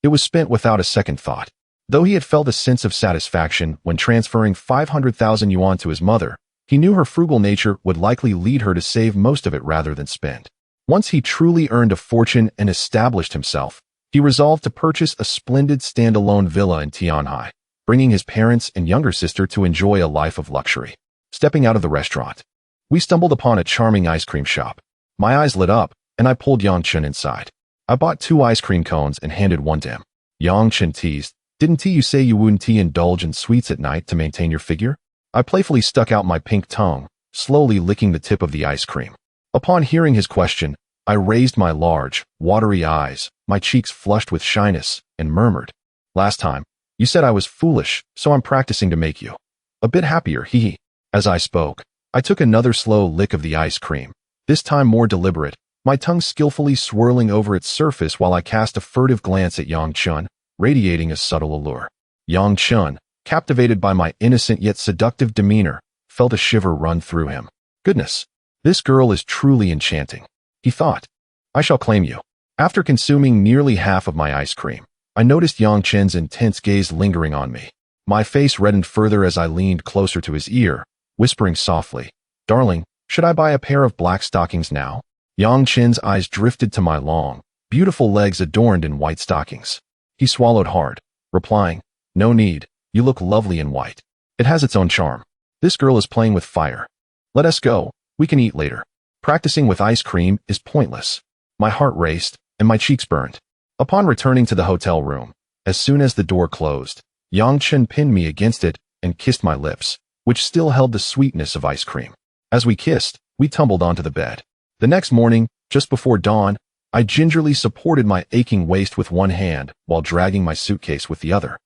it was spent without a second thought. Though he had felt a sense of satisfaction when transferring 500,000 yuan to his mother, he knew her frugal nature would likely lead her to save most of it rather than spend. Once he truly earned a fortune and established himself, he resolved to purchase a splendid standalone villa in Tianhai, bringing his parents and younger sister to enjoy a life of luxury. Stepping out of the restaurant, we stumbled upon a charming ice cream shop. My eyes lit up, and I pulled Yang Chen inside. I bought 2 ice cream cones and handed one to him. Yang Chen teased, "Didn't you say you wouldn't indulge in sweets at night to maintain your figure?" I playfully stuck out my pink tongue, slowly licking the tip of the ice cream. Upon hearing his question, I raised my large, watery eyes, my cheeks flushed with shyness, and murmured, "Last time, you said I was foolish, so I'm practicing to make you a bit happier, hee." As I spoke, I took another slow lick of the ice cream, this time more deliberate, my tongue skillfully swirling over its surface while I cast a furtive glance at Yang Chen, radiating a subtle allure. Yang Chen, captivated by my innocent yet seductive demeanor, felt a shiver run through him. "Goodness, this girl is truly enchanting," he thought. "I shall claim you." After consuming nearly half of my ice cream, I noticed Yang Chen's intense gaze lingering on me. My face reddened further as I leaned closer to his ear, whispering softly, "Darling, should I buy a pair of black stockings now?" Yang Chen's eyes drifted to my long, beautiful legs adorned in white stockings. He swallowed hard, replying, "No need, you look lovely in white. It has its own charm. This girl is playing with fire. Let us go, we can eat later. Practicing with ice cream is pointless." My heart raced, and my cheeks burned. Upon returning to the hotel room, as soon as the door closed, Yang Chen pinned me against it and kissed my lips, which still held the sweetness of ice cream. As we kissed, we tumbled onto the bed. The next morning, just before dawn, I gingerly supported my aching waist with one hand while dragging my suitcase with the other,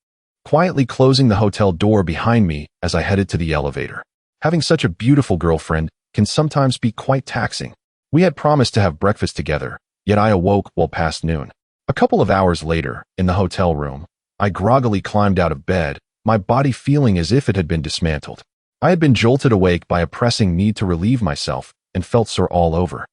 quietly closing the hotel door behind me as I headed to the elevator. Having such a beautiful girlfriend can sometimes be quite taxing. We had promised to have breakfast together, yet I awoke well past noon. A couple of hours later, in the hotel room, I groggily climbed out of bed, my body feeling as if it had been dismantled. I had been jolted awake by a pressing need to relieve myself and felt sore all over,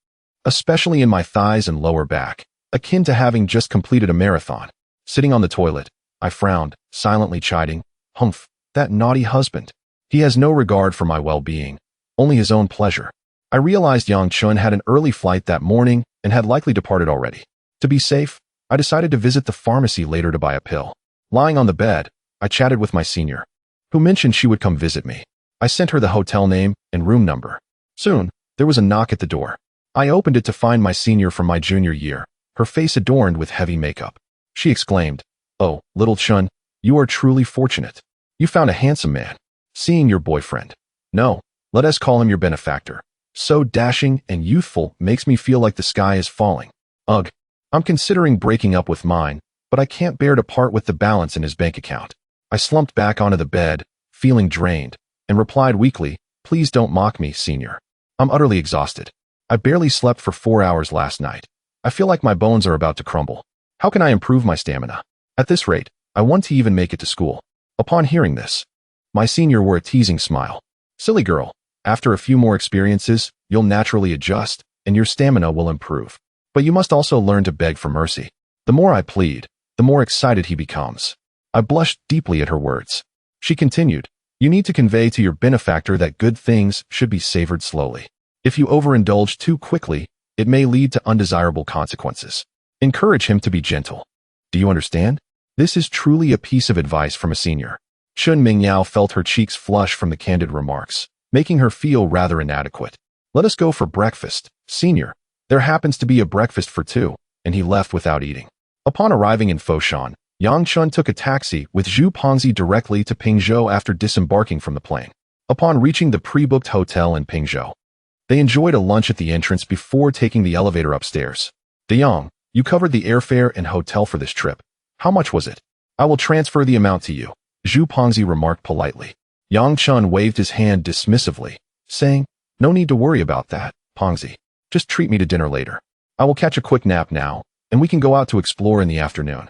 especially in my thighs and lower back, akin to having just completed a marathon. Sitting on the toilet, I frowned, silently chiding, "Humph, that naughty husband." He has no regard for my well-being, only his own pleasure. I realized Yang Chun had an early flight that morning and had likely departed already. To be safe, I decided to visit the pharmacy later to buy a pill. Lying on the bed, I chatted with my senior, who mentioned she would come visit me. I sent her the hotel name and room number. Soon, there was a knock at the door. I opened it to find my senior from my junior year, her face adorned with heavy makeup. She exclaimed, "Oh, little Chun, you are truly fortunate. You found a handsome man. Seeing your boyfriend. No, let us call him your benefactor. So dashing and youthful makes me feel like the sky is falling. Ugh, I'm considering breaking up with mine, but I can't bear to part with the balance in his bank account." I slumped back onto the bed, feeling drained, and replied weakly, "Please don't mock me, senior. I'm utterly exhausted. I barely slept for 4 hours last night. I feel like my bones are about to crumble. How can I improve my stamina? At this rate, I want to even make it to school." Upon hearing this, my senior wore a teasing smile. "Silly girl, after a few more experiences, you'll naturally adjust, and your stamina will improve. But you must also learn to beg for mercy." The more I plead, the more excited he becomes. I blushed deeply at her words. She continued, "You need to convey to your benefactor that good things should be savored slowly. If you overindulge too quickly, it may lead to undesirable consequences. Encourage him to be gentle. Do you understand?" This is truly a piece of advice from a senior. Chun Mingyao felt her cheeks flush from the candid remarks, making her feel rather inadequate. "Let us go for breakfast, senior. There happens to be a breakfast for two," and he left without eating. Upon arriving in Foshan, Yang Chun took a taxi with Zhu Pengzi directly to Pingzhou after disembarking from the plane. Upon reaching the pre-booked hotel in Pingzhou, they enjoyed a lunch at the entrance before taking the elevator upstairs. "De Yang, you covered the airfare and hotel for this trip. How much was it?" "I will transfer the amount to you," Zhu Pengzi remarked politely. Yang Chun waved his hand dismissively, saying, "No need to worry about that, Pengzi. Just treat me to dinner later. I will catch a quick nap now, and we can go out to explore in the afternoon."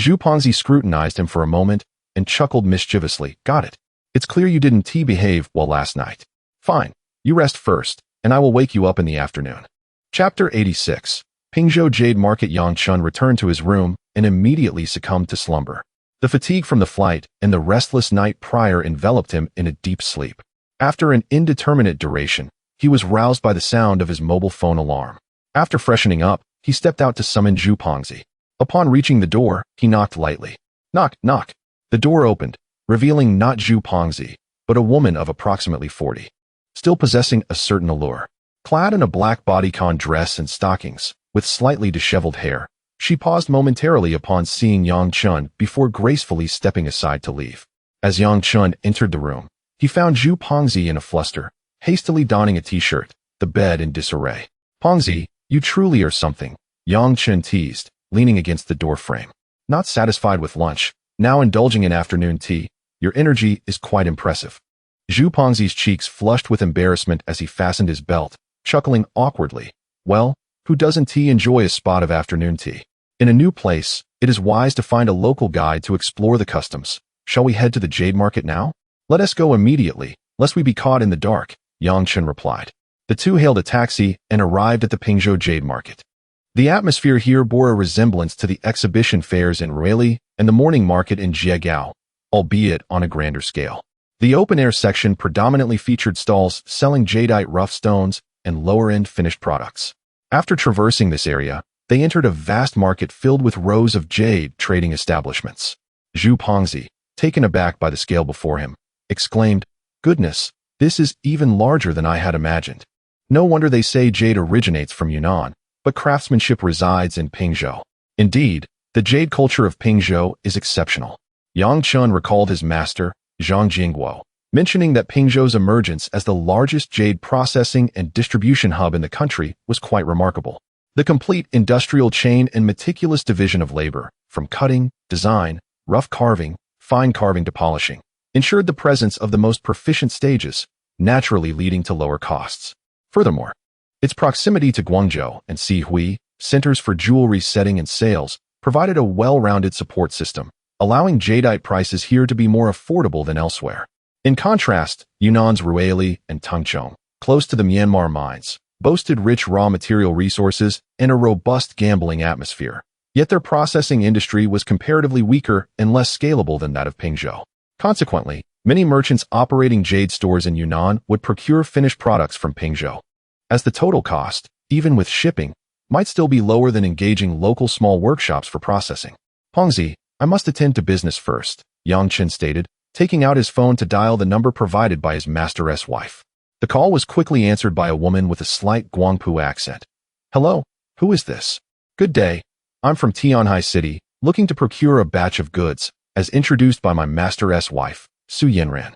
Zhu Pengzi scrutinized him for a moment and chuckled mischievously. "Got it. It's clear you didn't behave well last night. Fine, you rest first, and I will wake you up in the afternoon." Chapter 86. Pingzhou Jade Market. Yang Chun returned to his room and immediately succumbed to slumber. The fatigue from the flight and the restless night prior enveloped him in a deep sleep. After an indeterminate duration, he was roused by the sound of his mobile phone alarm. After freshening up, he stepped out to summon Zhu Pengzi. Upon reaching the door, he knocked lightly. Knock, knock. The door opened, revealing not Zhu Pengzi, but a woman of approximately 40, still possessing a certain allure. Clad in a black bodycon dress and stockings, with slightly disheveled hair, she paused momentarily upon seeing Yang Chun before gracefully stepping aside to leave. As Yang Chun entered the room, he found Zhu Pengzi in a fluster, hastily donning a t-shirt, the bed in disarray. "Pengzi, you truly are something," Yang Chun teased, leaning against the door frame. "Not satisfied with lunch, now indulging in afternoon tea. Your energy is quite impressive." Zhu Pengzi's cheeks flushed with embarrassment as he fastened his belt, chuckling awkwardly. "Well, who doesn't enjoy a spot of afternoon tea? In a new place, it is wise to find a local guide to explore the customs. Shall we head to the jade market now?" "Let us go immediately, lest we be caught in the dark," Yang Chun replied. The two hailed a taxi and arrived at the Pingzhou Jade Market. The atmosphere here bore a resemblance to the exhibition fairs in Ruili and the morning market in Jiegao, albeit on a grander scale. The open-air section predominantly featured stalls selling jadeite rough stones and lower-end finished products. After traversing this area, they entered a vast market filled with rows of jade trading establishments. Zhu Pengzi, taken aback by the scale before him, exclaimed, "Goodness, this is even larger than I had imagined. No wonder they say jade originates from Yunnan, but craftsmanship resides in Pingzhou. Indeed, the jade culture of Pingzhou is exceptional." Yang Chun recalled his master, Zhang Jingguo, mentioning that Pingzhou's emergence as the largest jade processing and distribution hub in the country was quite remarkable. The complete industrial chain and meticulous division of labor, from cutting, design, rough carving, fine carving to polishing, ensured the presence of the most proficient stages, naturally leading to lower costs. Furthermore, its proximity to Guangzhou and Sihui, centers for jewelry setting and sales, provided a well-rounded support system, allowing jadeite prices here to be more affordable than elsewhere. In contrast, Yunnan's Ruili and Tengchong, close to the Myanmar mines, boasted rich raw material resources and a robust gambling atmosphere. Yet their processing industry was comparatively weaker and less scalable than that of Pingzhou. Consequently, Many merchants operating jade stores in Yunnan would procure finished products from Pingzhou, as the total cost, even with shipping, might still be lower than engaging local small workshops for processing. Pengzi, I must attend to business first, Chen stated, taking out his phone to dial the number provided by his master's wife. The call was quickly answered by a woman with a slight Guangpu accent. Hello, who is this? Good day. I'm from Tianhai City, looking to procure a batch of goods, as introduced by my master's wife, Su Yanran.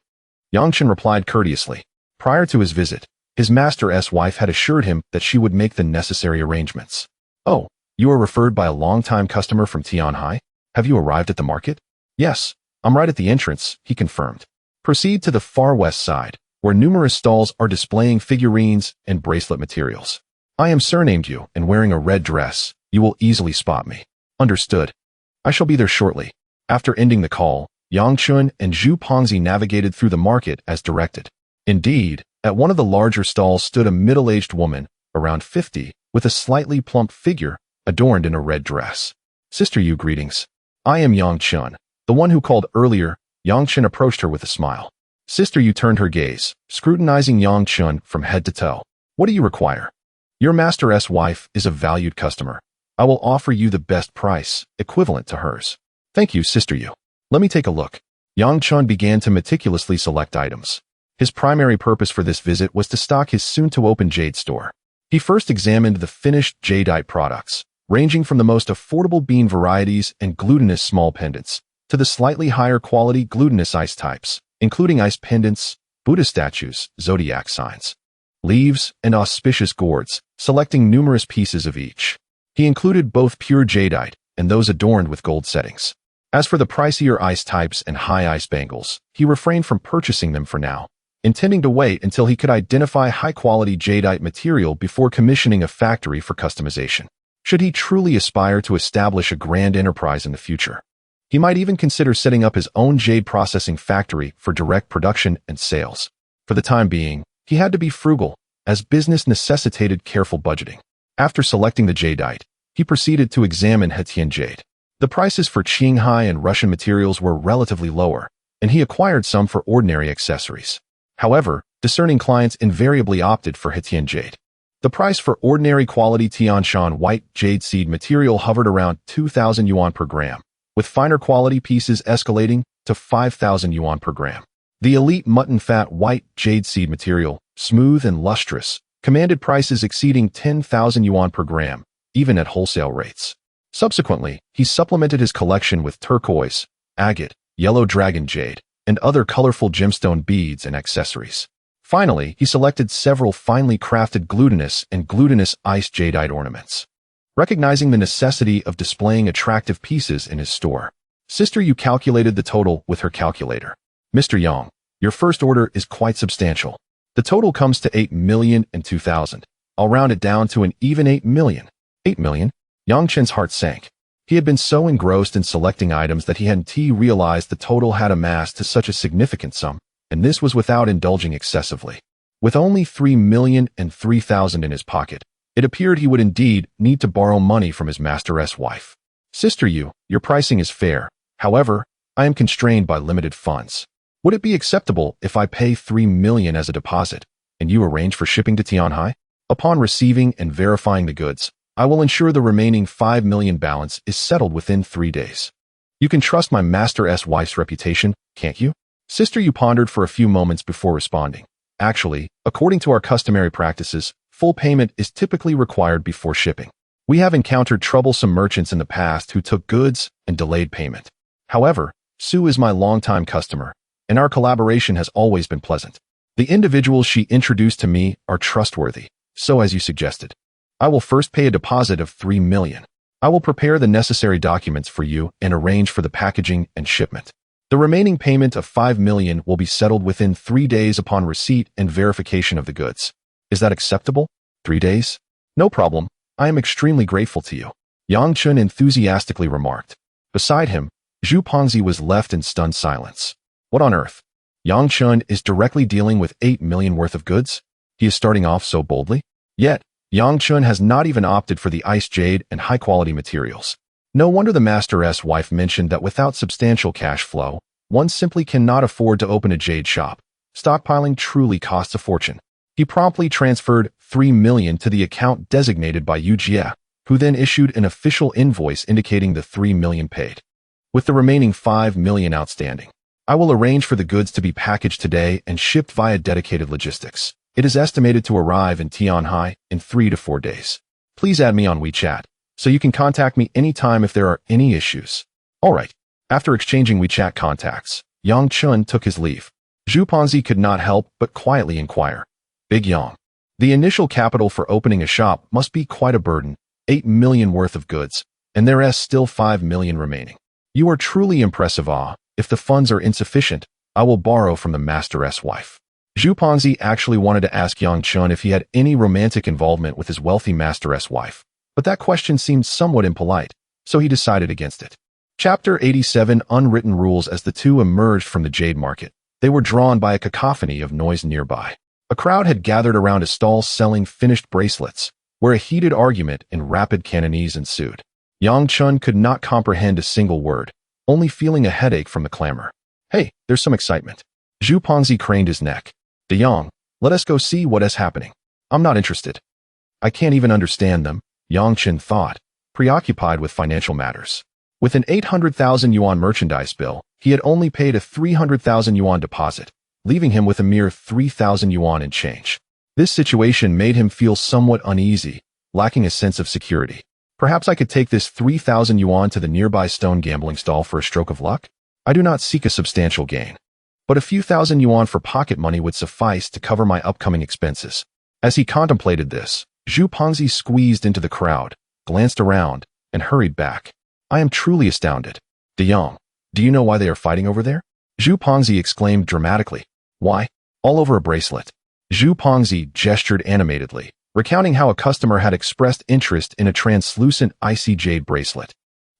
Chen replied courteously. Prior to his visit, his master's wife had assured him that she would make the necessary arrangements. Oh, you are referred by a long-time customer from Tianhai? Have you arrived at the market? Yes, I'm right at the entrance, he confirmed. Proceed to the far west side, where numerous stalls are displaying figurines and bracelet materials. I am surnamed Yu and wearing a red dress. You will easily spot me. Understood. I shall be there shortly. After ending the call, Chen and Zhu Pengzi navigated through the market as directed. Indeed, at one of the larger stalls stood a middle-aged woman, around 50, with a slightly plump figure, adorned in a red dress. Sister Yu, greetings. I am Chen, the one who called earlier. Chen approached her with a smile. Sister Yu turned her gaze, scrutinizing Chen from head to toe. What do you require? Your master's wife is a valued customer. I will offer you the best price, equivalent to hers. Thank you, Sister Yu. Let me take a look. Chen began to meticulously select items. His primary purpose for this visit was to stock his soon-to-open jade store. He first examined the finished jadeite products, ranging from the most affordable bean varieties and glutinous small pendants, to the slightly higher quality glutinous ice types, including ice pendants, Buddha statues, zodiac signs, leaves, and auspicious gourds, selecting numerous pieces of each. He included both pure jadeite and those adorned with gold settings. As for the pricier ice types and high ice bangles, he refrained from purchasing them for now, intending to wait until he could identify high-quality jadeite material before commissioning a factory for customization. Should he truly aspire to establish a grand enterprise in the future, he might even consider setting up his own jade processing factory for direct production and sales. For the time being, he had to be frugal, as business necessitated careful budgeting. After selecting the jadeite, he proceeded to examine Hetian jade. The prices for Qinghai and Russian materials were relatively lower, and he acquired some for ordinary accessories. However, discerning clients invariably opted for Hetian jade. The price for ordinary quality Tianshan white jade seed material hovered around 2,000 yuan per gram, with finer quality pieces escalating to 5,000 yuan per gram. The elite mutton fat white jade seed material, smooth and lustrous, commanded prices exceeding 10,000 yuan per gram, even at wholesale rates. Subsequently, he supplemented his collection with turquoise, agate, yellow dragon jade, and other colorful gemstone beads and accessories. Finally, he selected several finely crafted glutinous and glutinous ice jadeite ornaments. Recognizing the necessity of displaying attractive pieces in his store, Sister Yu calculated the total with her calculator. Mr. Yang, your first order is quite substantial. The total comes to 8,002,000. I'll round it down to an even 8 million. 8 million? Chen's heart sank. He had been so engrossed in selecting items that he hadn't realized the total had amassed to such a significant sum, and this was without indulging excessively. With only 3,003,000 in his pocket, it appeared he would indeed need to borrow money from his master's wife. Sister Yu, your pricing is fair. However, I am constrained by limited funds. Would it be acceptable if I pay 3 million as a deposit, and you arrange for shipping to Tianhai? Upon receiving and verifying the goods, I will ensure the remaining 5 million balance is settled within 3 days. You can trust my master's wife's reputation, can't you? Sister Yu pondered for a few moments before responding. Actually, according to our customary practices, full payment is typically required before shipping. We have encountered troublesome merchants in the past who took goods and delayed payment. However, Su is my longtime customer, and our collaboration has always been pleasant. The individuals she introduced to me are trustworthy, so as you suggested. I will first pay a deposit of 3 million. I will prepare the necessary documents for you and arrange for the packaging and shipment. The remaining payment of 5 million will be settled within 3 days upon receipt and verification of the goods. Is that acceptable? 3 days? No problem. I am extremely grateful to you, Chen enthusiastically remarked. Beside him, Zhu Pengzi was left in stunned silence. What on earth? Chen is directly dealing with 8 million worth of goods? He is starting off so boldly? Yet, Chen has not even opted for the ice jade and high-quality materials. No wonder the master's wife mentioned that without substantial cash flow, one simply cannot afford to open a jade shop. Stockpiling truly costs a fortune. He promptly transferred 3 million to the account designated by Yu Jie, who then issued an official invoice indicating the 3 million paid, with the remaining 5 million outstanding. I will arrange for the goods to be packaged today and shipped via dedicated logistics. It is estimated to arrive in Tianhai in 3 to 4 days. Please add me on WeChat, so you can contact me anytime if there are any issues. Alright. After exchanging WeChat contacts, Yang Chen took his leave. Zhu Ponzi could not help but quietly inquire. Big Yang. The initial capital for opening a shop must be quite a burden, 8 million worth of goods, and there is still 5 million remaining. You are truly impressive. If the funds are insufficient, I will borrow from the master's wife. Zhu Ponzi actually wanted to ask Yang Chen if he had any romantic involvement with his wealthy master's wife, but that question seemed somewhat impolite, so he decided against it. Chapter 87 Unwritten Rules. As the two emerged from the jade market, they were drawn by a cacophony of noise nearby. A crowd had gathered around a stall selling finished bracelets, where a heated argument in rapid Cantonese ensued. Yang Chen could not comprehend a single word, only feeling a headache from the clamor. Hey, there's some excitement. Zhu Ponzi craned his neck. De Yang, let us go see what is happening. I'm not interested. I can't even understand them, Yang Chen thought, preoccupied with financial matters. With an 800,000 yuan merchandise bill, he had only paid a 300,000 yuan deposit, leaving him with a mere 3,000 yuan in change. This situation made him feel somewhat uneasy, lacking a sense of security. Perhaps I could take this 3,000 yuan to the nearby stone gambling stall for a stroke of luck? I do not seek a substantial gain, but a few thousand yuan for pocket money would suffice to cover my upcoming expenses. As he contemplated this, Zhu Ponzi squeezed into the crowd, glanced around, and hurried back. I am truly astounded. De Yang, do you know why they are fighting over there? Zhu Ponzi exclaimed dramatically. Why? All over a bracelet. Zhu Ponzi gestured animatedly, recounting how a customer had expressed interest in a translucent icy jade bracelet,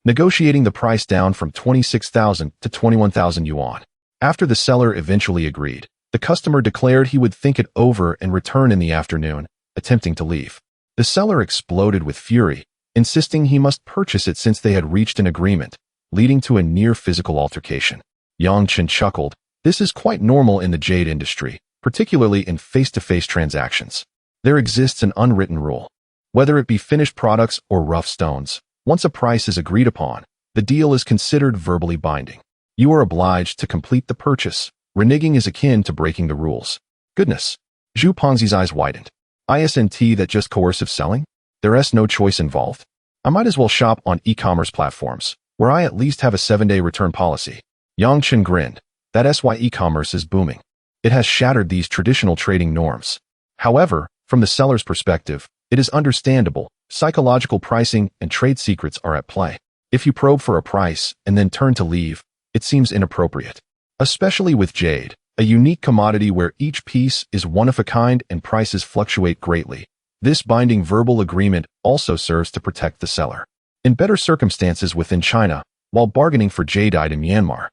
negotiating the price down from 26,000 to 21,000 yuan. After the seller eventually agreed, the customer declared he would think it over and return in the afternoon, attempting to leave. The seller exploded with fury, insisting he must purchase it since they had reached an agreement, leading to a near-physical altercation. Yang Chen chuckled. This is quite normal in the jade industry, particularly in face-to-face transactions. There exists an unwritten rule. Whether it be finished products or rough stones, once a price is agreed upon, the deal is considered verbally binding. You are obliged to complete the purchase. Reneging is akin to breaking the rules. Goodness. Zhu Ponzi's eyes widened. Isn't that just coercive selling? There is no choice involved. I might as well shop on e-commerce platforms, where I at least have a 7-day return policy. Yang Chen grinned. That's why e-commerce is booming. It has shattered these traditional trading norms. However, from the seller's perspective, it is understandable. Psychological pricing and trade secrets are at play. If you probe for a price and then turn to leave, it seems inappropriate. Especially with jade, a unique commodity where each piece is one of a kind and prices fluctuate greatly. This binding verbal agreement also serves to protect the seller. In better circumstances within China, while bargaining for jadeite in Myanmar.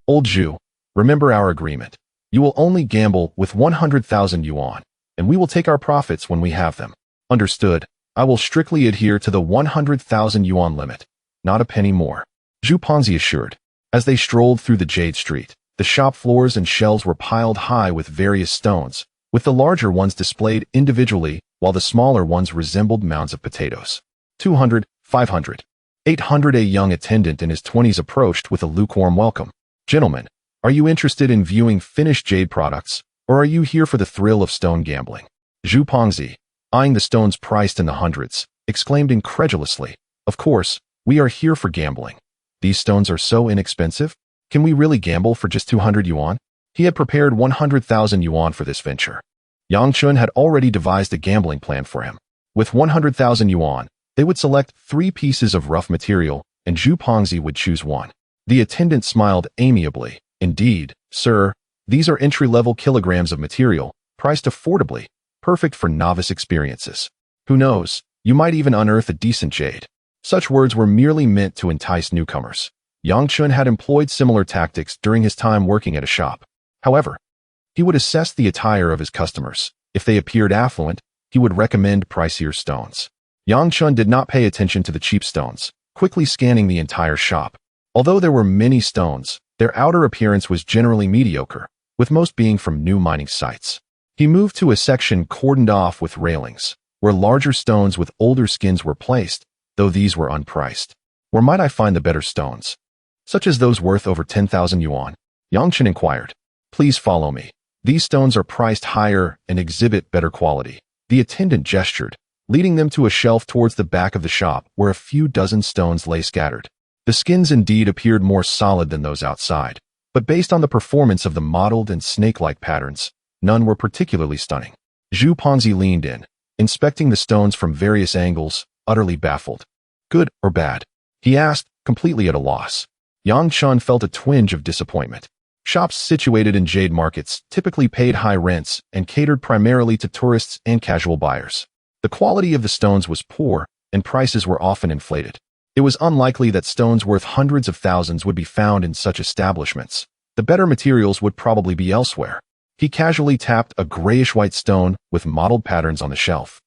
Old Zhu, remember our agreement. You will only gamble with 100,000 yuan, and we will take our profits when we have them. Understood. I will strictly adhere to the 100,000 yuan limit, not a penny more. Zhu Ponzi assured. As they strolled through the jade street, the shop floors and shelves were piled high with various stones, with the larger ones displayed individually, while the smaller ones resembled mounds of potatoes. 200, 500, 800. A young attendant in his 20s approached with a lukewarm welcome. Gentlemen, are you interested in viewing finished jade products, or are you here for the thrill of stone gambling? Zhu Ponzi, eyeing the stones priced in the hundreds, exclaimed incredulously. Of course, we are here for gambling. These stones are so inexpensive. Can we really gamble for just 200 yuan? He had prepared 100,000 yuan for this venture. Yang Chen had already devised a gambling plan for him. With 100,000 yuan, they would select 3 pieces of rough material, and Zhu Ponzi would choose one. The attendant smiled amiably. Indeed, sir, these are entry-level kilograms of material, priced affordably, perfect for novice experiences. Who knows, you might even unearth a decent jade. Such words were merely meant to entice newcomers. Yang Chen had employed similar tactics during his time working at a shop. However, he would assess the attire of his customers. If they appeared affluent, he would recommend pricier stones. Yang Chen did not pay attention to the cheap stones, quickly scanning the entire shop. Although there were many stones, their outer appearance was generally mediocre, with most being from new mining sites. He moved to a section cordoned off with railings, where larger stones with older skins were placed, though these were unpriced. Where might I find the better stones? Such as those worth over 10,000 yuan? Yang Chen inquired. Please follow me. These stones are priced higher and exhibit better quality. The attendant gestured, leading them to a shelf towards the back of the shop where a few dozen stones lay scattered. The skins indeed appeared more solid than those outside, but based on the performance of the mottled and snake-like patterns, none were particularly stunning. Zhu Pengzi leaned in, inspecting the stones from various angles, utterly baffled. Good or bad? He asked, completely at a loss. Yang Chen felt a twinge of disappointment. Shops situated in jade markets typically paid high rents and catered primarily to tourists and casual buyers. The quality of the stones was poor, and prices were often inflated. It was unlikely that stones worth hundreds of thousands would be found in such establishments. The better materials would probably be elsewhere. He casually tapped a grayish-white stone with mottled patterns on the shelf.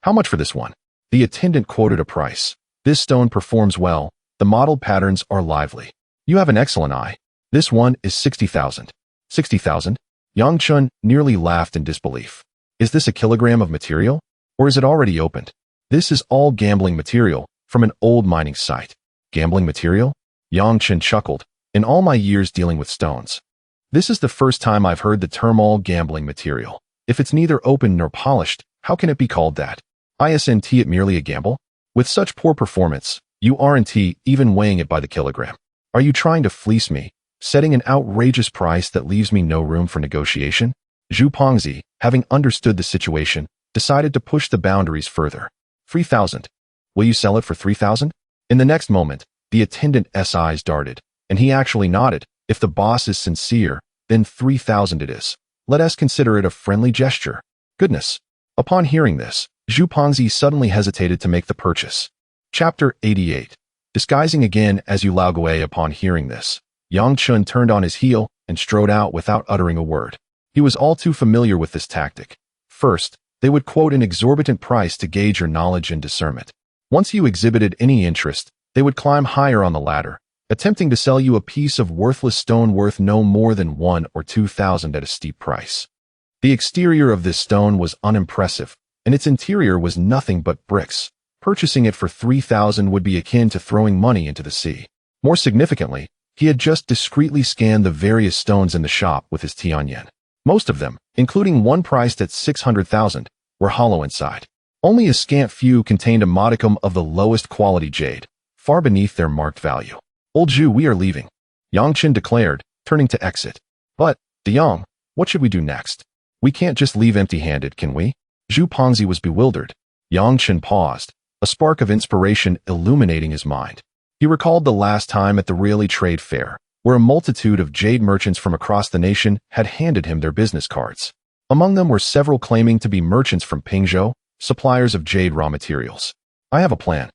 How much for this one? The attendant quoted a price. This stone performs well. The mottled patterns are lively. You have an excellent eye. This one is 60,000. 60,000? Yang Chen nearly laughed in disbelief. Is this a kilogram of material? Or is it already opened? This is all gambling material from an old mining site. Gambling material? Yang Chen chuckled. In all my years dealing with stones, this is the first time I've heard the term all gambling material. If it's neither open nor polished, how can it be called that? Isn't it merely a gamble? With such poor performance, you aren't even weighing it by the kilogram. Are you trying to fleece me, setting an outrageous price that leaves me no room for negotiation? Zhu Pengzi, having understood the situation, decided to push the boundaries further. 3,000. Will you sell it for 3,000? In the next moment, the attendant's eyes darted, and he actually nodded. If the boss is sincere, then 3,000 it is. Let us consider it a friendly gesture. Goodness. Upon hearing this, Zhu Pengzi suddenly hesitated to make the purchase. Chapter 88. Disguising again as Yu Lao Gui. Upon hearing this, Yang Chen turned on his heel and strode out without uttering a word. He was all too familiar with this tactic. First, they would quote an exorbitant price to gauge your knowledge and discernment. Once you exhibited any interest, they would climb higher on the ladder, attempting to sell you a piece of worthless stone worth no more than 1,000 or 2,000 at a steep price. The exterior of this stone was unimpressive, and its interior was nothing but bricks. Purchasing it for 3,000 would be akin to throwing money into the sea. More significantly, he had just discreetly scanned the various stones in the shop with his Tianyan. Most of them, including one priced at 600,000, were hollow inside. Only a scant few contained a modicum of the lowest quality jade, far beneath their marked value. Old Zhu, we are leaving, Yang Chen declared, turning to exit. But, DeYang, what should we do next? We can't just leave empty-handed, can we? Zhu Pengzi was bewildered. Yang Chen paused, a spark of inspiration illuminating his mind. He recalled the last time at the Really Trade Fair, where a multitude of jade merchants from across the nation had handed him their business cards. Among them were several claiming to be merchants from Pingzhou, suppliers of jade raw materials. I have a plan,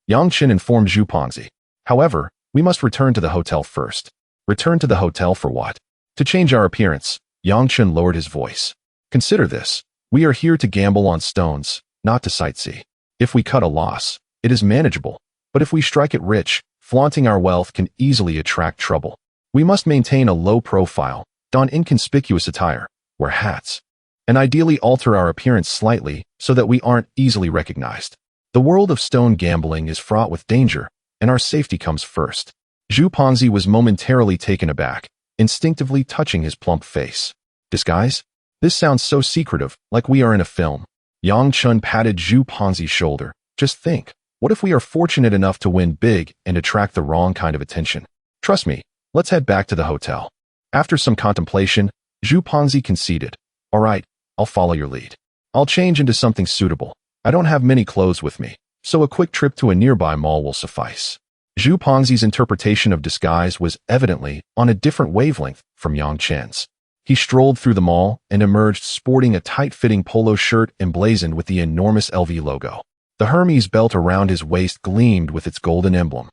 Yang Chen informed Zhu Pengzi. However, we must return to the hotel first. Return to the hotel for what? To change our appearance. Yang Chen lowered his voice. Consider this. We are here to gamble on stones, not to sightsee. If we cut a loss, it is manageable. But if we strike it rich, flaunting our wealth can easily attract trouble. We must maintain a low profile, don inconspicuous attire, wear hats, and ideally alter our appearance slightly so that we aren't easily recognized. The world of stone gambling is fraught with danger, and our safety comes first. Zhu Pengzi was momentarily taken aback, instinctively touching his plump face. Disguise? This sounds so secretive, like we are in a film. Yang Chen patted Zhu Pengzi's shoulder. Just think, what if we are fortunate enough to win big and attract the wrong kind of attention? Trust me, let's head back to the hotel. After some contemplation, Zhu Pengzi conceded. All right, I'll follow your lead. I'll change into something suitable. I don't have many clothes with me, so a quick trip to a nearby mall will suffice. Zhu Pengzi's interpretation of disguise was evidently on a different wavelength from Yang Chen's. He strolled through the mall and emerged sporting a tight-fitting polo shirt emblazoned with the enormous LV logo. The Hermes belt around his waist gleamed with its golden emblem,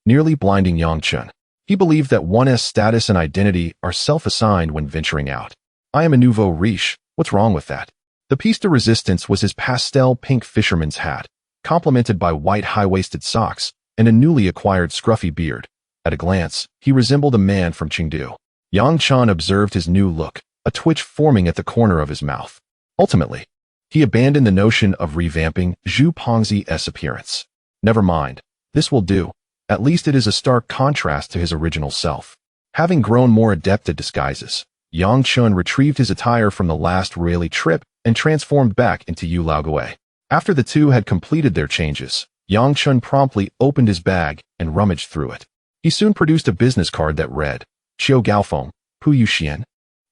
nearly blinding Yang Chen. He believed that one's status and identity are self-assigned when venturing out. I am a nouveau riche. What's wrong with that? The piece de resistance was his pastel pink fisherman's hat, complemented by white high-waisted socks and a newly acquired scruffy beard. At a glance, he resembled a man from Chengdu. Yang Chen observed his new look, a twitch forming at the corner of his mouth. Ultimately, he abandoned the notion of revamping Zhu Pengzi's appearance. Never mind, this will do. At least it is a stark contrast to his original self. Having grown more adept at disguises, Yang Chen retrieved his attire from the last really trip and transformed back into Yu Laoguei. After the two had completed their changes, Yang Chen promptly opened his bag and rummaged through it. He soon produced a business card that read, Qiu Gaofeng, Puyu Xian,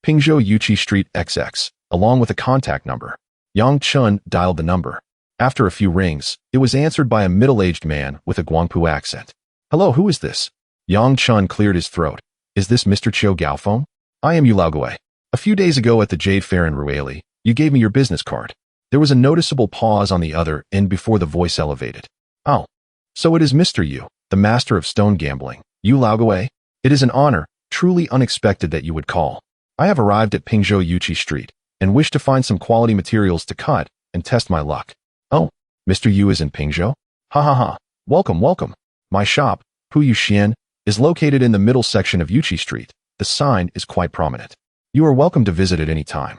Pingzhou Yuqi Street XX, along with a contact number. Yang Chen dialed the number. After a few rings, it was answered by a middle-aged man with a Guangpu accent. Hello, who is this? Yang Chen cleared his throat. Is this Mr. Qiu Gaofeng? I am Yu Laoguei. A few days ago at the Jade Fair in Ruili, you gave me your business card. There was a noticeable pause on the other end before the voice elevated. Oh, so it is Mr. Yu, the master of stone gambling. Yu Laoguei? It is an honor, truly unexpected that you would call. I have arrived at Pingzhou Yuqi Street and wish to find some quality materials to cut and test my luck. Oh, Mr. Yu is in Pingzhou? Ha ha ha. Welcome, welcome. My shop, Puyu Xian, is located in the middle section of Yuqi Street. The sign is quite prominent. You are welcome to visit at any time.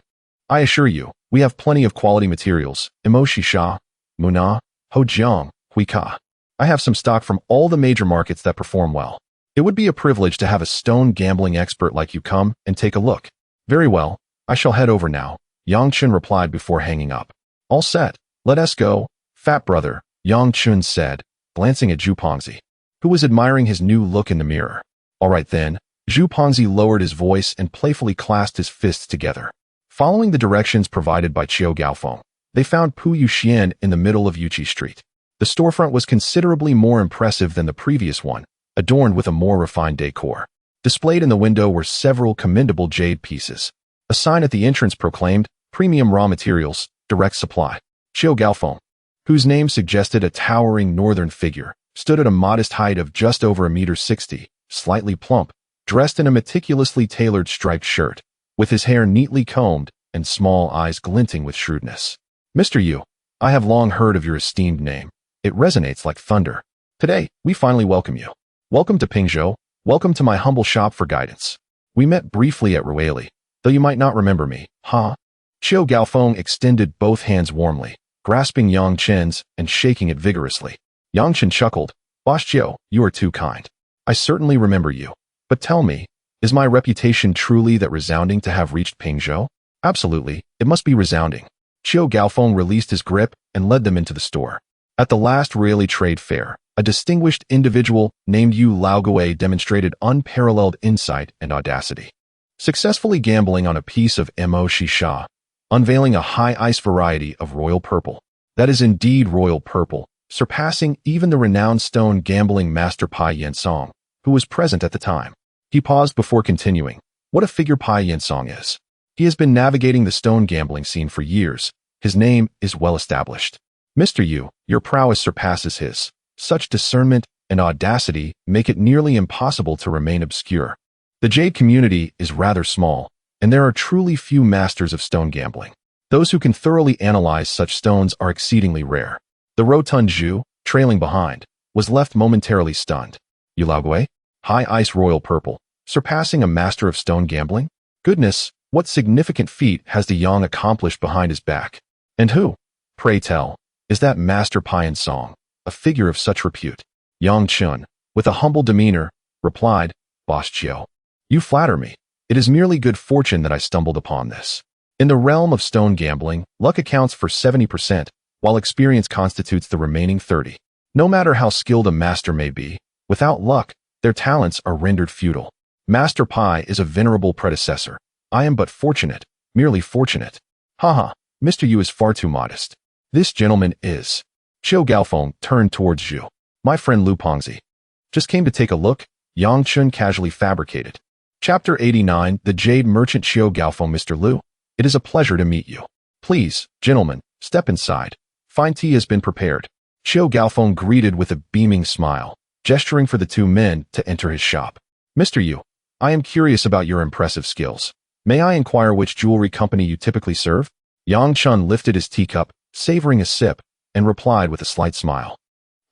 I assure you, we have plenty of quality materials, Imo Shisha, Muna, Hojiang, Huika. I have some stock from all the major markets that perform well. It would be a privilege to have a stone gambling expert like you come and take a look. Very well, I shall head over now, Yang Chen replied before hanging up. All set, let us go, fat brother, Yang Chen said, glancing at Zhu Pengzi, who was admiring his new look in the mirror. All right then, Zhu Pengzi lowered his voice and playfully clasped his fists together. Following the directions provided by Qiu Gaofeng, they found Puyu Xian in the middle of Yuqi Street. The storefront was considerably more impressive than the previous one, adorned with a more refined decor. Displayed in the window were several commendable jade pieces. A sign at the entrance proclaimed, Premium Raw Materials, Direct Supply. Qiu Gaofeng, whose name suggested a towering northern figure, stood at a modest height of just over 1.60 meters, slightly plump, dressed in a meticulously tailored striped shirt, with his hair neatly combed and small eyes glinting with shrewdness. Mr. Yu, I have long heard of your esteemed name. It resonates like thunder. Today, we finally welcome you. Welcome to Pingzhou. Welcome to my humble shop for guidance. We met briefly at Ruili, though you might not remember me, huh? Qiu Gaofeng extended both hands warmly, grasping Yang Chen's and shaking it vigorously. Yang Chen chuckled. Boss Qiu, you are too kind. I certainly remember you. But tell me, is my reputation truly that resounding to have reached Pingzhou? Absolutely, it must be resounding. Qiu Gaofeng released his grip and led them into the store. At the last Ruili trade fair, a distinguished individual named Yu Laoguei demonstrated unparalleled insight and audacity. Successfully gambling on a piece of Mo Shisha, unveiling a high ice variety of royal purple. That is indeed royal purple, surpassing even the renowned stone gambling master Pai Yansong, who was present at the time. He paused before continuing. What a figure Pai Yansong is. He has been navigating the stone gambling scene for years. His name is well established. Mr. Yu, your prowess surpasses his. Such discernment and audacity make it nearly impossible to remain obscure. The jade community is rather small, and there are truly few masters of stone gambling. Those who can thoroughly analyze such stones are exceedingly rare. The rotund Zhu, trailing behind, was left momentarily stunned. Yu Laoguei, high ice royal purple, surpassing a master of stone gambling? Goodness, what significant feat has the Yang accomplished behind his back? And who, pray tell, is that Master Pai Yansong, a figure of such repute? Yang Chen, with a humble demeanor, replied, Boss Qiu, you flatter me. It is merely good fortune that I stumbled upon this. In the realm of stone gambling, luck accounts for 70%, while experience constitutes the remaining 30%. No matter how skilled a master may be, without luck, their talents are rendered futile. Master Pai is a venerable predecessor. I am but fortunate, merely fortunate. Haha, Mr. Yu is far too modest. This gentleman is. Qiu Gaofeng turned towards Zhu. My friend Lu Pengzi. Just came to take a look, Yang Chen casually fabricated. Chapter 89, The Jade Merchant. Qiu Gaofeng. Mr. Lu, it is a pleasure to meet you. Please, gentlemen, step inside. Fine tea has been prepared. Qiu Gaofeng greeted with a beaming smile, gesturing for the two men to enter his shop. Mr. Yu, I am curious about your impressive skills. May I inquire which jewelry company you typically serve? Yang Chen lifted his teacup, savoring a sip, and replied with a slight smile.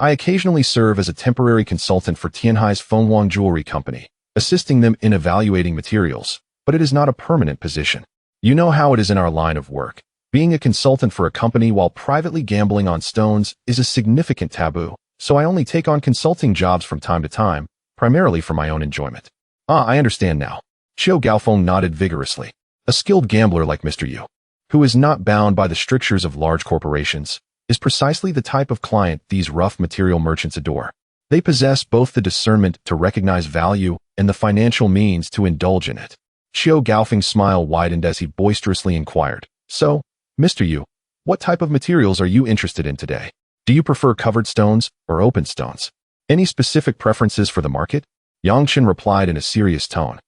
I occasionally serve as a temporary consultant for Tianhai's Fenghuang Jewelry Company, assisting them in evaluating materials, but it is not a permanent position. You know how it is in our line of work. Being a consultant for a company while privately gambling on stones is a significant taboo, so I only take on consulting jobs from time to time, primarily for my own enjoyment. Ah, I understand now. Xiao Gaofeng nodded vigorously. A skilled gambler like Mr. Yu, who is not bound by the strictures of large corporations, is precisely the type of client these rough material merchants adore. They possess both the discernment to recognize value and the financial means to indulge in it. Xiao Gaofeng's smile widened as he boisterously inquired, "So, Mr. Yu, what type of materials are you interested in today? Do you prefer covered stones or open stones? Any specific preferences for the market?" Yang Chen replied in a serious tone.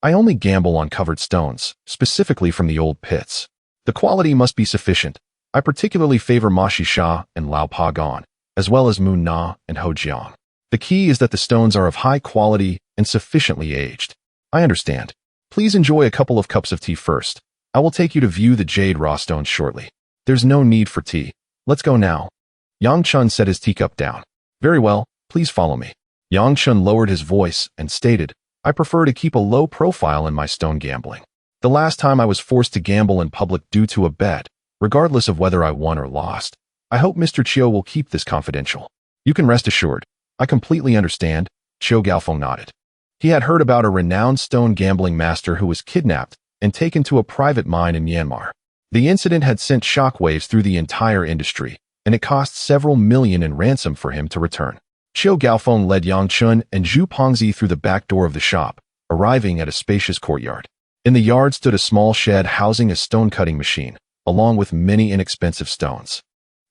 "I only gamble on covered stones, specifically from the old pits. The quality must be sufficient. I particularly favor Ma Sha and Lao Pa Gan, as well as Mu Na and Ho Jiang. The key is that the stones are of high quality and sufficiently aged." "I understand. Please enjoy a couple of cups of tea first. I will take you to view the jade raw stones shortly." "There's no need for tea. Let's go now." Yang Chen set his teacup down. "Very well, please follow me." Yang Chen lowered his voice and stated, "I prefer to keep a low profile in my stone gambling. The last time I was forced to gamble in public due to a bet, regardless of whether I won or lost. I hope Mr. Chiu will keep this confidential." "You can rest assured. I completely understand," Xiao Gaofeng nodded. He had heard about a renowned stone gambling master who was kidnapped and taken to a private mine in Myanmar. The incident had sent shockwaves through the entire industry, and it cost several million in ransom for him to return. Xiao Gaofeng led Yang Chun and Zhu Pongzi through the back door of the shop, arriving at a spacious courtyard. In the yard stood a small shed housing a stone-cutting machine, along with many inexpensive stones.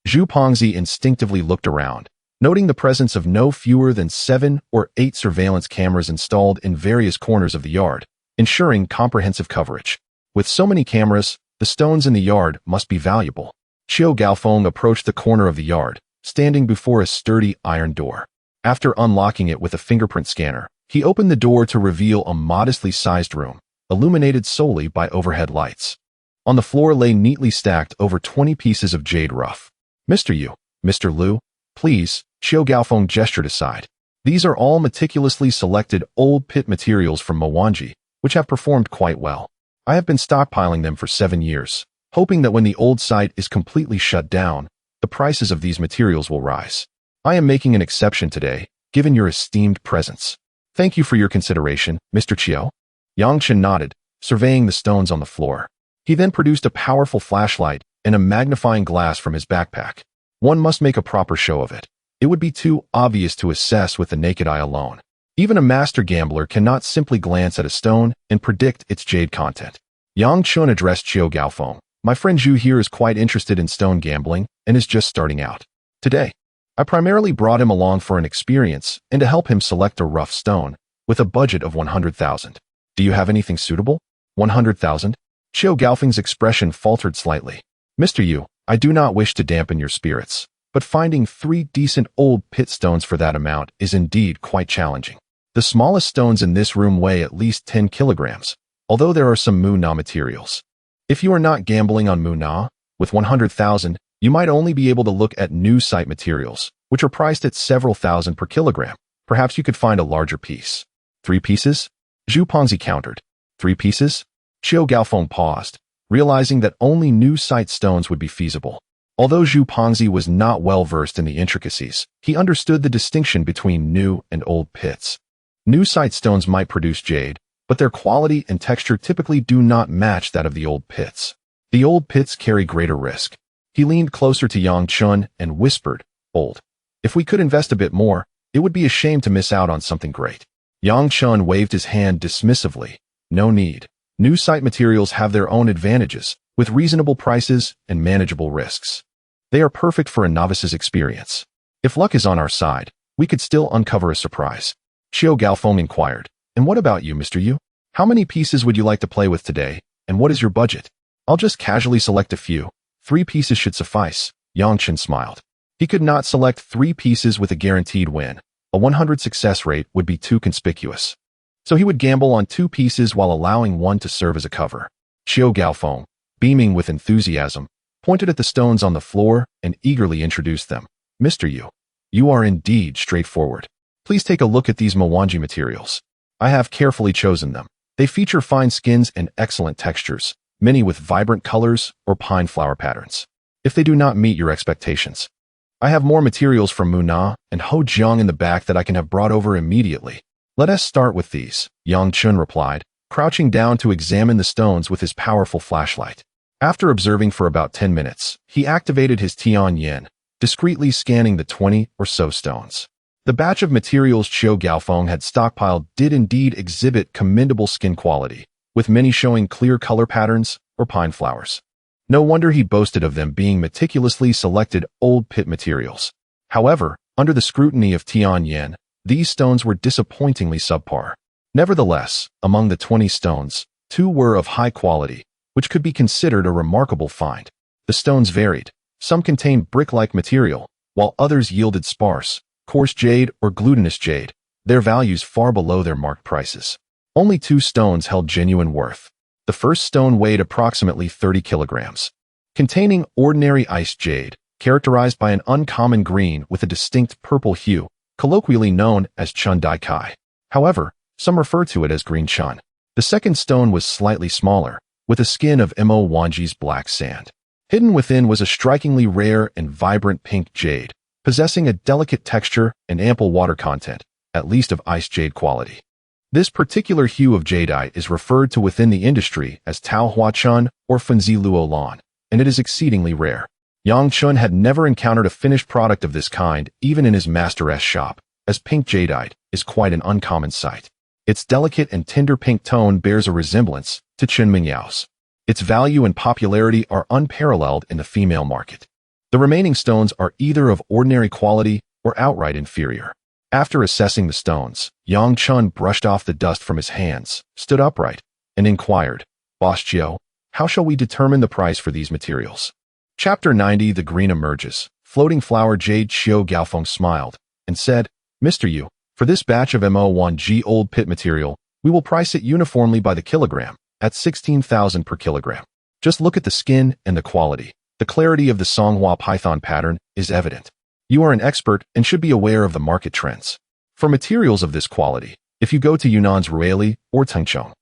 Zhu Pongzi instinctively looked around, noting the presence of no fewer than 7 or 8 surveillance cameras installed in various corners of the yard, ensuring comprehensive coverage. With so many cameras, the stones in the yard must be valuable. Xiao Gaofeng approached the corner of the yard, standing before a sturdy iron door. After unlocking it with a fingerprint scanner, he opened the door to reveal a modestly sized room, illuminated solely by overhead lights. On the floor lay neatly stacked over 20 pieces of jade rough. "Mr. Yu, Mr. Liu, please," Xiao Gaofeng gestured aside. "These are all meticulously selected old pit materials from Mowanji, which have performed quite well. I have been stockpiling them for 7 years, hoping that when the old site is completely shut down, the prices of these materials will rise. I am making an exception today, given your esteemed presence. Thank you for your consideration, Mr. Chiu." Yang Chen nodded, surveying the stones on the floor. He then produced a powerful flashlight and a magnifying glass from his backpack. One must make a proper show of it. It would be too obvious to assess with the naked eye alone. Even a master gambler cannot simply glance at a stone and predict its jade content. Yang Chun addressed Xiao Gaofeng. "My friend Zhu here is quite interested in stone gambling and is just starting out. Today, I primarily brought him along for an experience and to help him select a rough stone with a budget of 100,000. Do you have anything suitable?" 100,000? Xiao Gaofeng's expression faltered slightly. "Mr. Yu, I do not wish to dampen your spirits, but finding 3 decent old pit stones for that amount is indeed quite challenging. The smallest stones in this room weigh at least 10 kilograms, although there are some Mu Na materials. If you are not gambling on Mu Na, with 100,000, you might only be able to look at new site materials, which are priced at several thousand per kilogram. Perhaps you could find a larger piece." 3 pieces? Zhu Pongzi countered. 3 pieces? Xiao Gaofeng paused, realizing that only new site stones would be feasible. Although Zhu Pongzi was not well versed in the intricacies, he understood the distinction between new and old pits. New site stones might produce jade, but their quality and texture typically do not match that of the old pits. The old pits carry greater risk. He leaned closer to Yang Chun and whispered, "Old. If we could invest a bit more, it would be a shame to miss out on something great." Yang Chun waved his hand dismissively. "No need. New site materials have their own advantages, with reasonable prices and manageable risks. They are perfect for a novice's experience. If luck is on our side, we could still uncover a surprise." Xiao Gaofeng inquired, "And what about you, Mr. Yu? How many pieces would you like to play with today, and what is your budget?" "I'll just casually select a few. 3 pieces should suffice," Yang Chen smiled. He could not select 3 pieces with a guaranteed win. A 100 success rate would be too conspicuous. So he would gamble on 2 pieces while allowing one to serve as a cover. Xiao Gaofeng, beaming with enthusiasm, pointed at the stones on the floor, and eagerly introduced them. Mr. Yu, you are indeed straightforward. Please take a look at these Mwanji materials. I have carefully chosen them. They feature fine skins and excellent textures, many with vibrant colors or pine flower patterns. If they do not meet your expectations, I have more materials from Muna and Hojiang in the back that I can have brought over immediately. Let us start with these, Yang Chun replied, crouching down to examine the stones with his powerful flashlight. After observing for about 10 minutes, he activated his Tianyan, discreetly scanning the 20 or so stones. The batch of materials Qiu Gaofeng had stockpiled did indeed exhibit commendable skin quality, with many showing clear color patterns or pine flowers. No wonder he boasted of them being meticulously selected old pit materials. However, under the scrutiny of Tianyan, these stones were disappointingly subpar. Nevertheless, among the 20 stones, 2 were of high quality, which could be considered a remarkable find. The stones varied. Some contained brick-like material, while others yielded sparse, coarse jade or glutinous jade, their values far below their marked prices. Only 2 stones held genuine worth. The first stone weighed approximately 30 kilograms, containing ordinary iced jade, characterized by an uncommon green with a distinct purple hue, colloquially known as Chun Dai Kai. However, some refer to it as green chun. The second stone was slightly smaller, with a skin of Mo Wanji's black sand. Hidden within was a strikingly rare and vibrant pink jade, possessing a delicate texture and ample water content, at least of iced jade quality. This particular hue of jadeite is referred to within the industry as Tao Hua Chun or Funzi Luo Lan, and it is exceedingly rare. Yang Chun had never encountered a finished product of this kind even in his master's shop, as pink jadeite is quite an uncommon sight. Its delicate and tender pink tone bears a resemblance to Chen Mingyao's. Its value and popularity are unparalleled in the female market. The remaining stones are either of ordinary quality or outright inferior. After assessing the stones, Yang Chun brushed off the dust from his hands, stood upright, and inquired, Boss Chiu, how shall we determine the price for these materials? Chapter 90 The Green Emerges. Floating flower jade. Qiu Gaofeng smiled and said, Mr. Yu, for this batch of Mo1G old pit material, we will price it uniformly by the kilogram, at 16,000 per kilogram. Just look at the skin and the quality. The clarity of the Songhua python pattern is evident. You are an expert and should be aware of the market trends. For materials of this quality, if you go to Yunnan's Ruili or Tengchong,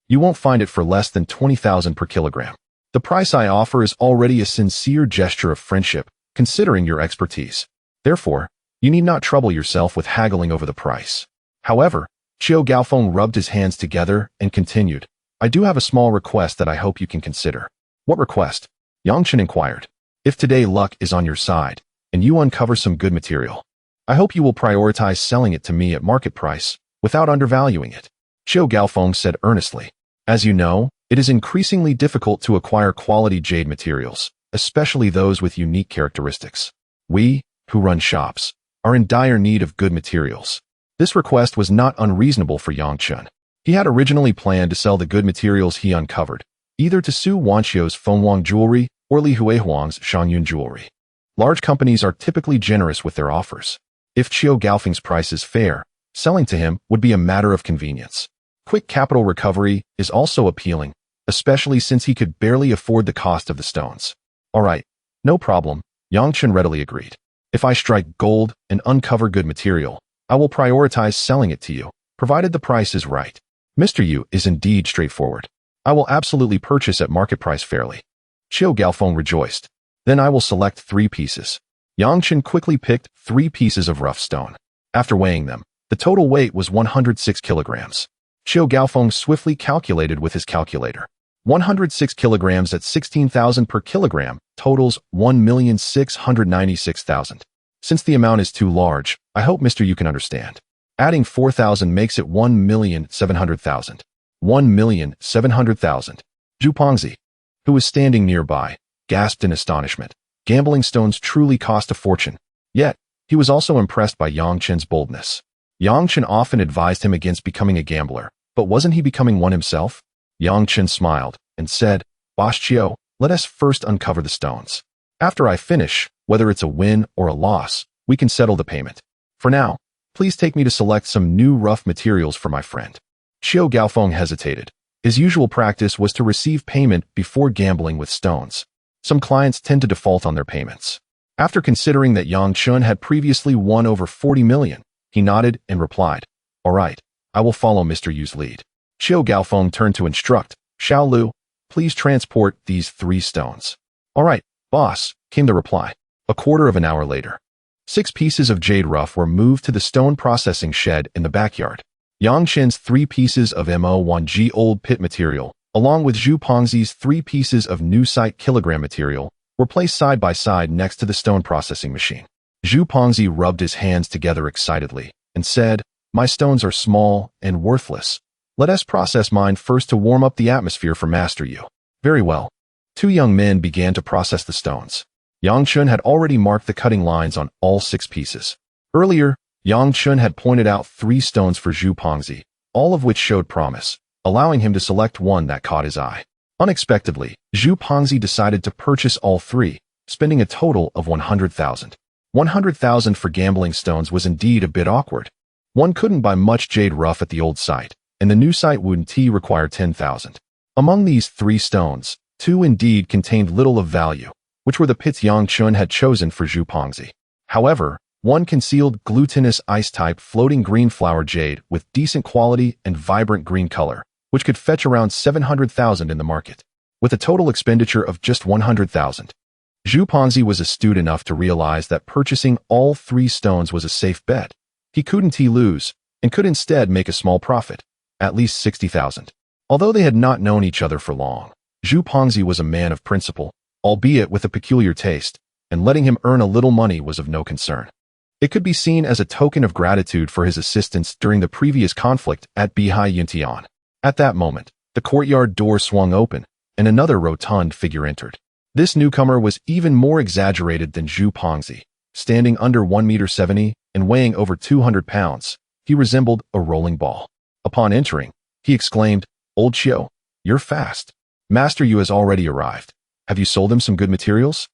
you won't find it for less than 20,000 per kilogram. The price I offer is already a sincere gesture of friendship, considering your expertise. Therefore, you need not trouble yourself with haggling over the price. However, Qiu Gaofeng rubbed his hands together and continued, I do have a small request that I hope you can consider. What request? Yang Chen inquired. If today luck is on your side, and you uncover some good material, I hope you will prioritize selling it to me at market price, without undervaluing it. Qiu Gaofeng said earnestly. As you know, it is increasingly difficult to acquire quality jade materials, especially those with unique characteristics. We, who run shops, are in dire need of good materials. This request was not unreasonable for Yang Chen. He had originally planned to sell the good materials he uncovered, either to Su Wanqiu's Fengwang Jewelry or Li Huihuang's Shangyun Jewelry. Large companies are typically generous with their offers. If Qiu Gaofeng's price is fair, selling to him would be a matter of convenience. Quick capital recovery is also appealing, especially since he could barely afford the cost of the stones. All right, no problem, Yang Chen readily agreed. If I strike gold and uncover good material, I will prioritize selling it to you, provided the price is right. Mr. Yu is indeed straightforward. I will absolutely purchase at market price fairly. Qiu Gaofeng rejoiced. Then I will select 3 pieces. Yang Chen quickly picked 3 pieces of rough stone. After weighing them, the total weight was 106 kilograms. Qiu Gaofeng swiftly calculated with his calculator. 106 kilograms at 16,000 per kilogram totals 1,696,000. Since the amount is too large, I hope Mr. Yu can understand. Adding 4,000 makes it 1,700,000. 1,700,000. Zhu Pongzi, who was standing nearby, gasped in astonishment. Gambling stones truly cost a fortune. Yet, he was also impressed by Yang Chen's boldness. Yang Chen often advised him against becoming a gambler, but wasn't he becoming one himself? Yang Chen smiled and said, Boss Chiu, let us first uncover the stones. After I finish, whether it's a win or a loss, we can settle the payment. For now, please take me to select some new rough materials for my friend. Qiu Gaofeng hesitated. His usual practice was to receive payment before gambling with stones. Some clients tend to default on their payments. After considering that Yang Chen had previously won over 40 million, he nodded and replied, "All right, I will follow Mr. Yu's lead." Xiao Gaofeng turned to instruct, "Xiao Lu, please transport these 3 stones." "All right, boss," came the reply. A quarter of an hour later, 6 pieces of jade rough were moved to the stone processing shed in the backyard. Yang Chen's 3 pieces of Mo1G old pit material, along with Zhu Pengzi's 3 pieces of new site kilogram material, were placed side by side next to the stone processing machine. Zhu Pengzi rubbed his hands together excitedly and said, "My stones are small and worthless. Let us process mine first to warm up the atmosphere for Master Yu." "Very well." 2 young men began to process the stones. Yang Chen had already marked the cutting lines on all 6 pieces. Earlier, Yang Chen had pointed out 3 stones for Zhu Pengzi, all of which showed promise, allowing him to select one that caught his eye. Unexpectedly, Zhu Pengzi decided to purchase all 3, spending a total of 100,000. 100,000 for gambling stones was indeed a bit awkward. One couldn't buy much jade rough at the old site, and the new site wouldn't require 10,000. Among these 3 stones, 2 indeed contained little of value, which were the pits Yang Chen had chosen for Zhu Pengzi. However, one concealed glutinous ice-type floating green flower jade with decent quality and vibrant green color, which could fetch around 700,000 in the market. With a total expenditure of just 100,000. Zhu Pengzi was astute enough to realize that purchasing all 3 stones was a safe bet. He couldn't lose, and could instead make a small profit, at least 60,000. Although they had not known each other for long, Zhu Pengzi was a man of principle, albeit with a peculiar taste, and letting him earn a little money was of no concern. It could be seen as a token of gratitude for his assistance during the previous conflict at Bihai Yuntian. At that moment, the courtyard door swung open, and another rotund figure entered. This newcomer was even more exaggerated than Zhu Pengzi. Standing under 1.70 meters and weighing over 200 pounds, he resembled a rolling ball. Upon entering, he exclaimed, "Old Xiao, you're fast. Master Yu has already arrived. Have you sold him some good materials?"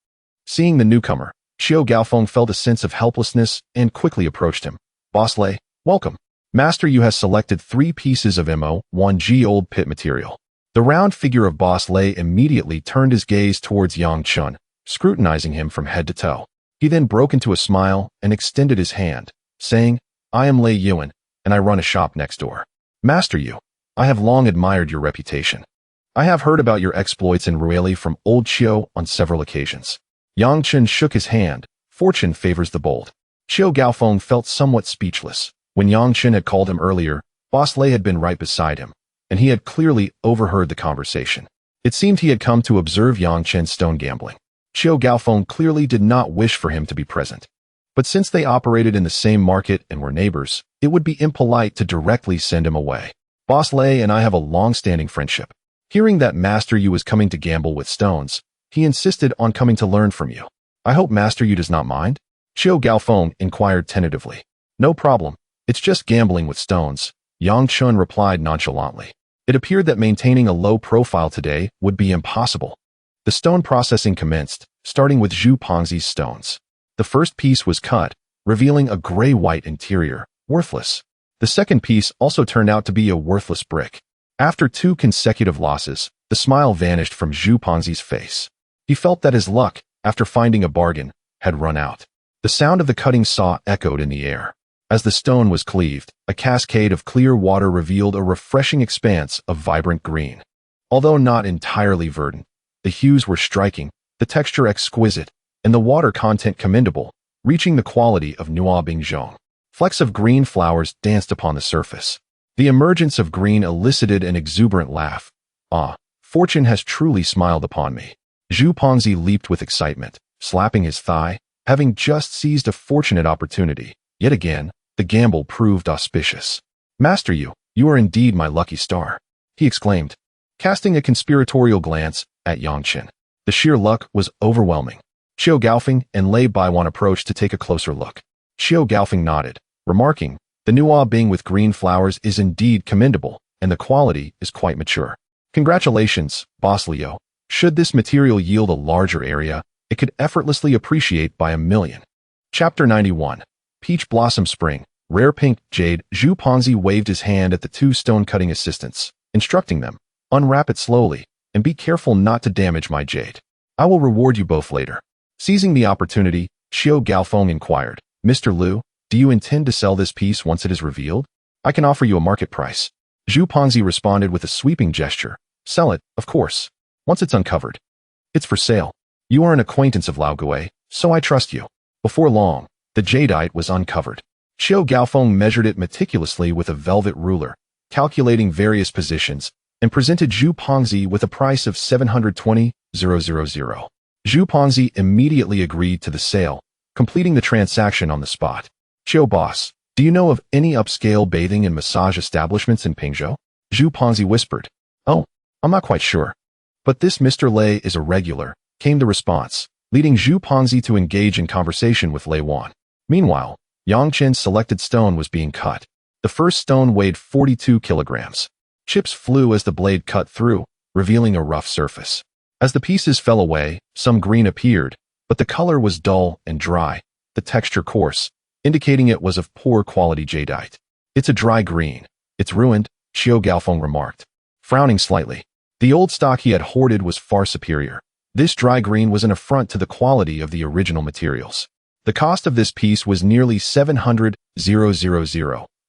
Seeing the newcomer, Xiao Gaofeng felt a sense of helplessness and quickly approached him. "Boss Lei, welcome. Master Yu has selected 3 pieces of Mo1G old pit material." The round figure of Boss Lei immediately turned his gaze towards Yang Chen, scrutinizing him from head to toe. He then broke into a smile and extended his hand, saying, "I am Lei Yuan, and I run a shop next door. Master Yu, I have long admired your reputation. I have heard about your exploits in Rueli from old Xiao on several occasions." Yang Chen shook his hand. Fortune favors the bold. Xiao Gaofeng felt somewhat speechless. When Yang Chen had called him earlier, Boss Lei had been right beside him, and he had clearly overheard the conversation. It seemed he had come to observe Yang Chen's stone gambling. Xiao Gaofeng clearly did not wish for him to be present. But since they operated in the same market and were neighbors, it would be impolite to directly send him away. "Boss Lei and I have a long-standing friendship. Hearing that Master Yu was coming to gamble with stones, he insisted on coming to learn from you. I hope Master Yu does not mind?" Xiao Gaofeng inquired tentatively. "No problem. It's just gambling with stones," Yang Chen replied nonchalantly. It appeared that maintaining a low profile today would be impossible. The stone processing commenced, starting with Zhu Pengzi's stones. The first piece was cut, revealing a gray-white interior, worthless. The second piece also turned out to be a worthless brick. After 2 consecutive losses, the smile vanished from Zhu Pengzi's face. He felt that his luck, after finding a bargain, had run out. The sound of the cutting saw echoed in the air. As the stone was cleaved, a cascade of clear water revealed a refreshing expanse of vibrant green. Although not entirely verdant, the hues were striking, the texture exquisite, and the water content commendable, reaching the quality of Nuo Bingzhong. Flecks of green flowers danced upon the surface. The emergence of green elicited an exuberant laugh. "Ah, fortune has truly smiled upon me." Zhu Pengzi leaped with excitement, slapping his thigh, having just seized a fortunate opportunity. Yet again, the gamble proved auspicious. "Master Yu, you are indeed my lucky star," he exclaimed, casting a conspiratorial glance at Yang Chen. The sheer luck was overwhelming. Xiao Gaofeng and Lei Baiwan approached to take a closer look. Xiao Gaofeng nodded, remarking, "The Nuo Bing with green flowers is indeed commendable, and the quality is quite mature. Congratulations, Boss Leo. Should this material yield a larger area, it could effortlessly appreciate by 1,000,000. Chapter 91. Peach Blossom Spring, Rare Pink Jade. Zhu Pengzi waved his hand at the 2 stone-cutting assistants, instructing them, "Unwrap it slowly, and be careful not to damage my jade. I will reward you both later. Seizing the opportunity, Xiao Gaofeng inquired, Mr. Liu, do you intend to sell this piece once it is revealed? I can offer you a market price. Zhu Pongzi responded with a sweeping gesture. Sell it, of course. Once it's uncovered. It's for sale. You are an acquaintance of Lao Gui, so I trust you. Before long, the jadeite was uncovered. Xiao Gaofeng measured it meticulously with a velvet ruler, calculating various positions, and presented Zhu Pongzi with a price of 720,000. Zhu Pongzi immediately agreed to the sale, completing the transaction on the spot. Xiao boss, do you know of any upscale bathing and massage establishments in Pingzhou? Zhu Pongzi whispered. Oh, I'm not quite sure. But this Mr. Lei is a regular, came the response, leading Zhu Pongzi to engage in conversation with Lei Wan. Meanwhile, Yang Chen's selected stone was being cut. The first stone weighed 42 kilograms. Chips flew as the blade cut through, revealing a rough surface. As the pieces fell away, some green appeared, but the color was dull and dry, the texture coarse, indicating it was of poor quality jadeite. It's a dry green. It's ruined, Xiao Gaofeng remarked, frowning slightly. The old stock he had hoarded was far superior. This dry green was an affront to the quality of the original materials. The cost of this piece was nearly 700,000,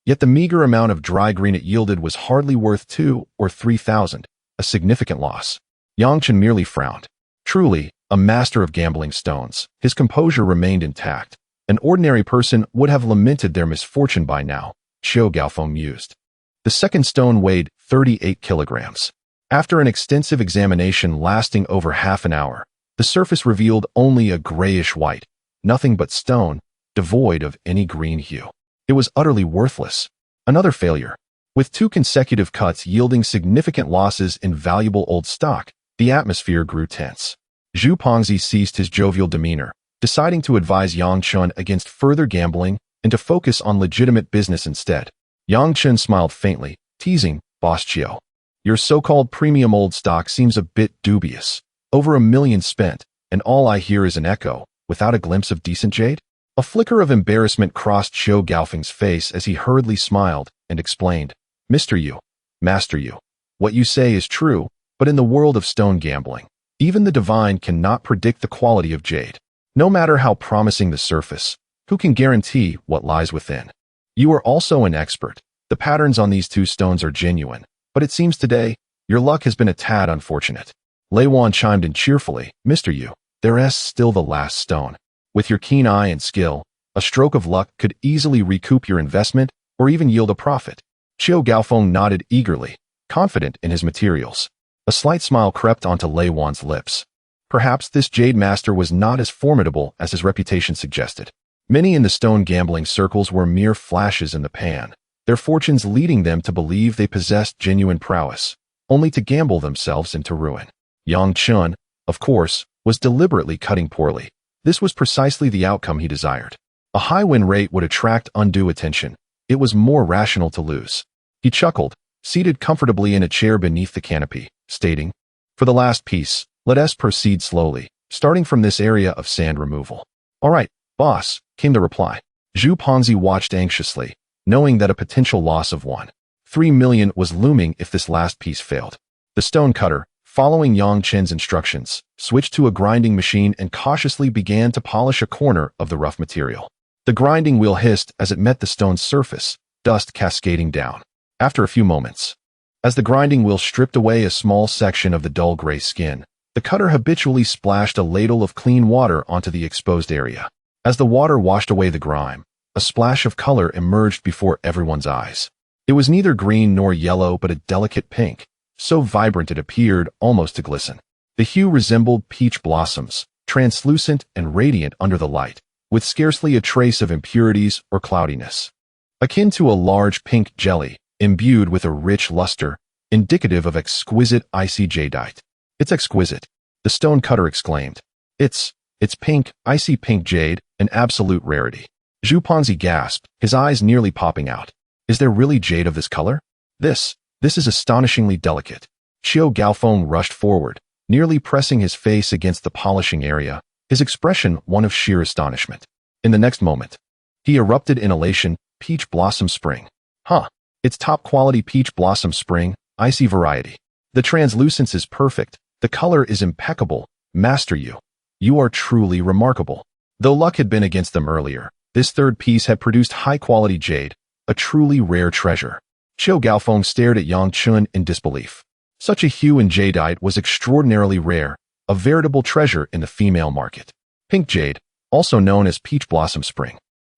yet the meager amount of dry green it yielded was hardly worth 2,000 or 3,000, a significant loss. Yang Chen merely frowned. Truly, a master of gambling stones, his composure remained intact. An ordinary person would have lamented their misfortune by now, Xiao Gaofeng mused. The second stone weighed 38 kilograms. After an extensive examination lasting over half an hour, the surface revealed only a grayish white, nothing but stone, devoid of any green hue. It was utterly worthless. Another failure. With 2 consecutive cuts yielding significant losses in valuable old stock, the atmosphere grew tense. Zhu Pongzi ceased his jovial demeanor, deciding to advise Yang Chen against further gambling and to focus on legitimate business instead. Yang Chen smiled faintly, teasing, Boss Qiu. Your so-called premium old stock seems a bit dubious. Over 1 million spent, and all I hear is an echo, without a glimpse of decent jade? A flicker of embarrassment crossed Xiao Gaofeng's face as he hurriedly smiled and explained, Mr. Yu, Master Yu, what you say is true, but in the world of stone gambling, even the divine cannot predict the quality of jade. No matter how promising the surface, who can guarantee what lies within? You are also an expert. The patterns on these 2 stones are genuine, but it seems today, your luck has been a tad unfortunate. Lei Wan chimed in cheerfully, Mr. Yu, there is still the last stone. With your keen eye and skill, a stroke of luck could easily recoup your investment or even yield a profit. Xiao Gaofeng nodded eagerly, confident in his materials. A slight smile crept onto Lei Wan's lips. Perhaps this jade master was not as formidable as his reputation suggested. Many in the stone gambling circles were mere flashes in the pan, their fortunes leading them to believe they possessed genuine prowess, only to gamble themselves into ruin. Yang Chen, of course, was deliberately cutting poorly. This was precisely the outcome he desired. A high win rate would attract undue attention. It was more rational to lose. He chuckled, seated comfortably in a chair beneath the canopy, stating, For the last piece, let us proceed slowly, starting from this area of sand removal. All right, boss, came the reply. Zhu Pongzi watched anxiously, knowing that a potential loss of 1.3 million was looming if this last piece failed. The stone cutter, following Yang Chen's instructions, switched to a grinding machine and cautiously began to polish a corner of the rough material. The grinding wheel hissed as it met the stone's surface, dust cascading down. After a few moments, as the grinding wheel stripped away a small section of the dull gray skin, the cutter habitually splashed a ladle of clean water onto the exposed area. As the water washed away the grime, a splash of color emerged before everyone's eyes. It was neither green nor yellow but a delicate pink, so vibrant it appeared almost to glisten. The hue resembled peach blossoms, translucent and radiant under the light, with scarcely a trace of impurities or cloudiness. Akin to a large pink jelly, imbued with a rich luster, indicative of exquisite icy jadeite. It's exquisite, the stone cutter exclaimed. It's pink, icy pink jade, an absolute rarity. Zhu Pongzi gasped, his eyes nearly popping out. Is there really jade of this color? This is astonishingly delicate. Xiao Gaofeng rushed forward, nearly pressing his face against the polishing area, his expression one of sheer astonishment. In the next moment, he erupted in elation, peach blossom spring. Huh, it's top-quality peach blossom spring, icy variety. The translucence is perfect, the color is impeccable, Master Yu, you are truly remarkable. Though luck had been against them earlier, this third piece had produced high-quality jade, a truly rare treasure. Qiu Gaofeng stared at Yang Chun in disbelief. Such a hue and jadeite was extraordinarily rare, a veritable treasure in the female market. Pink jade, also known as peach blossom spring,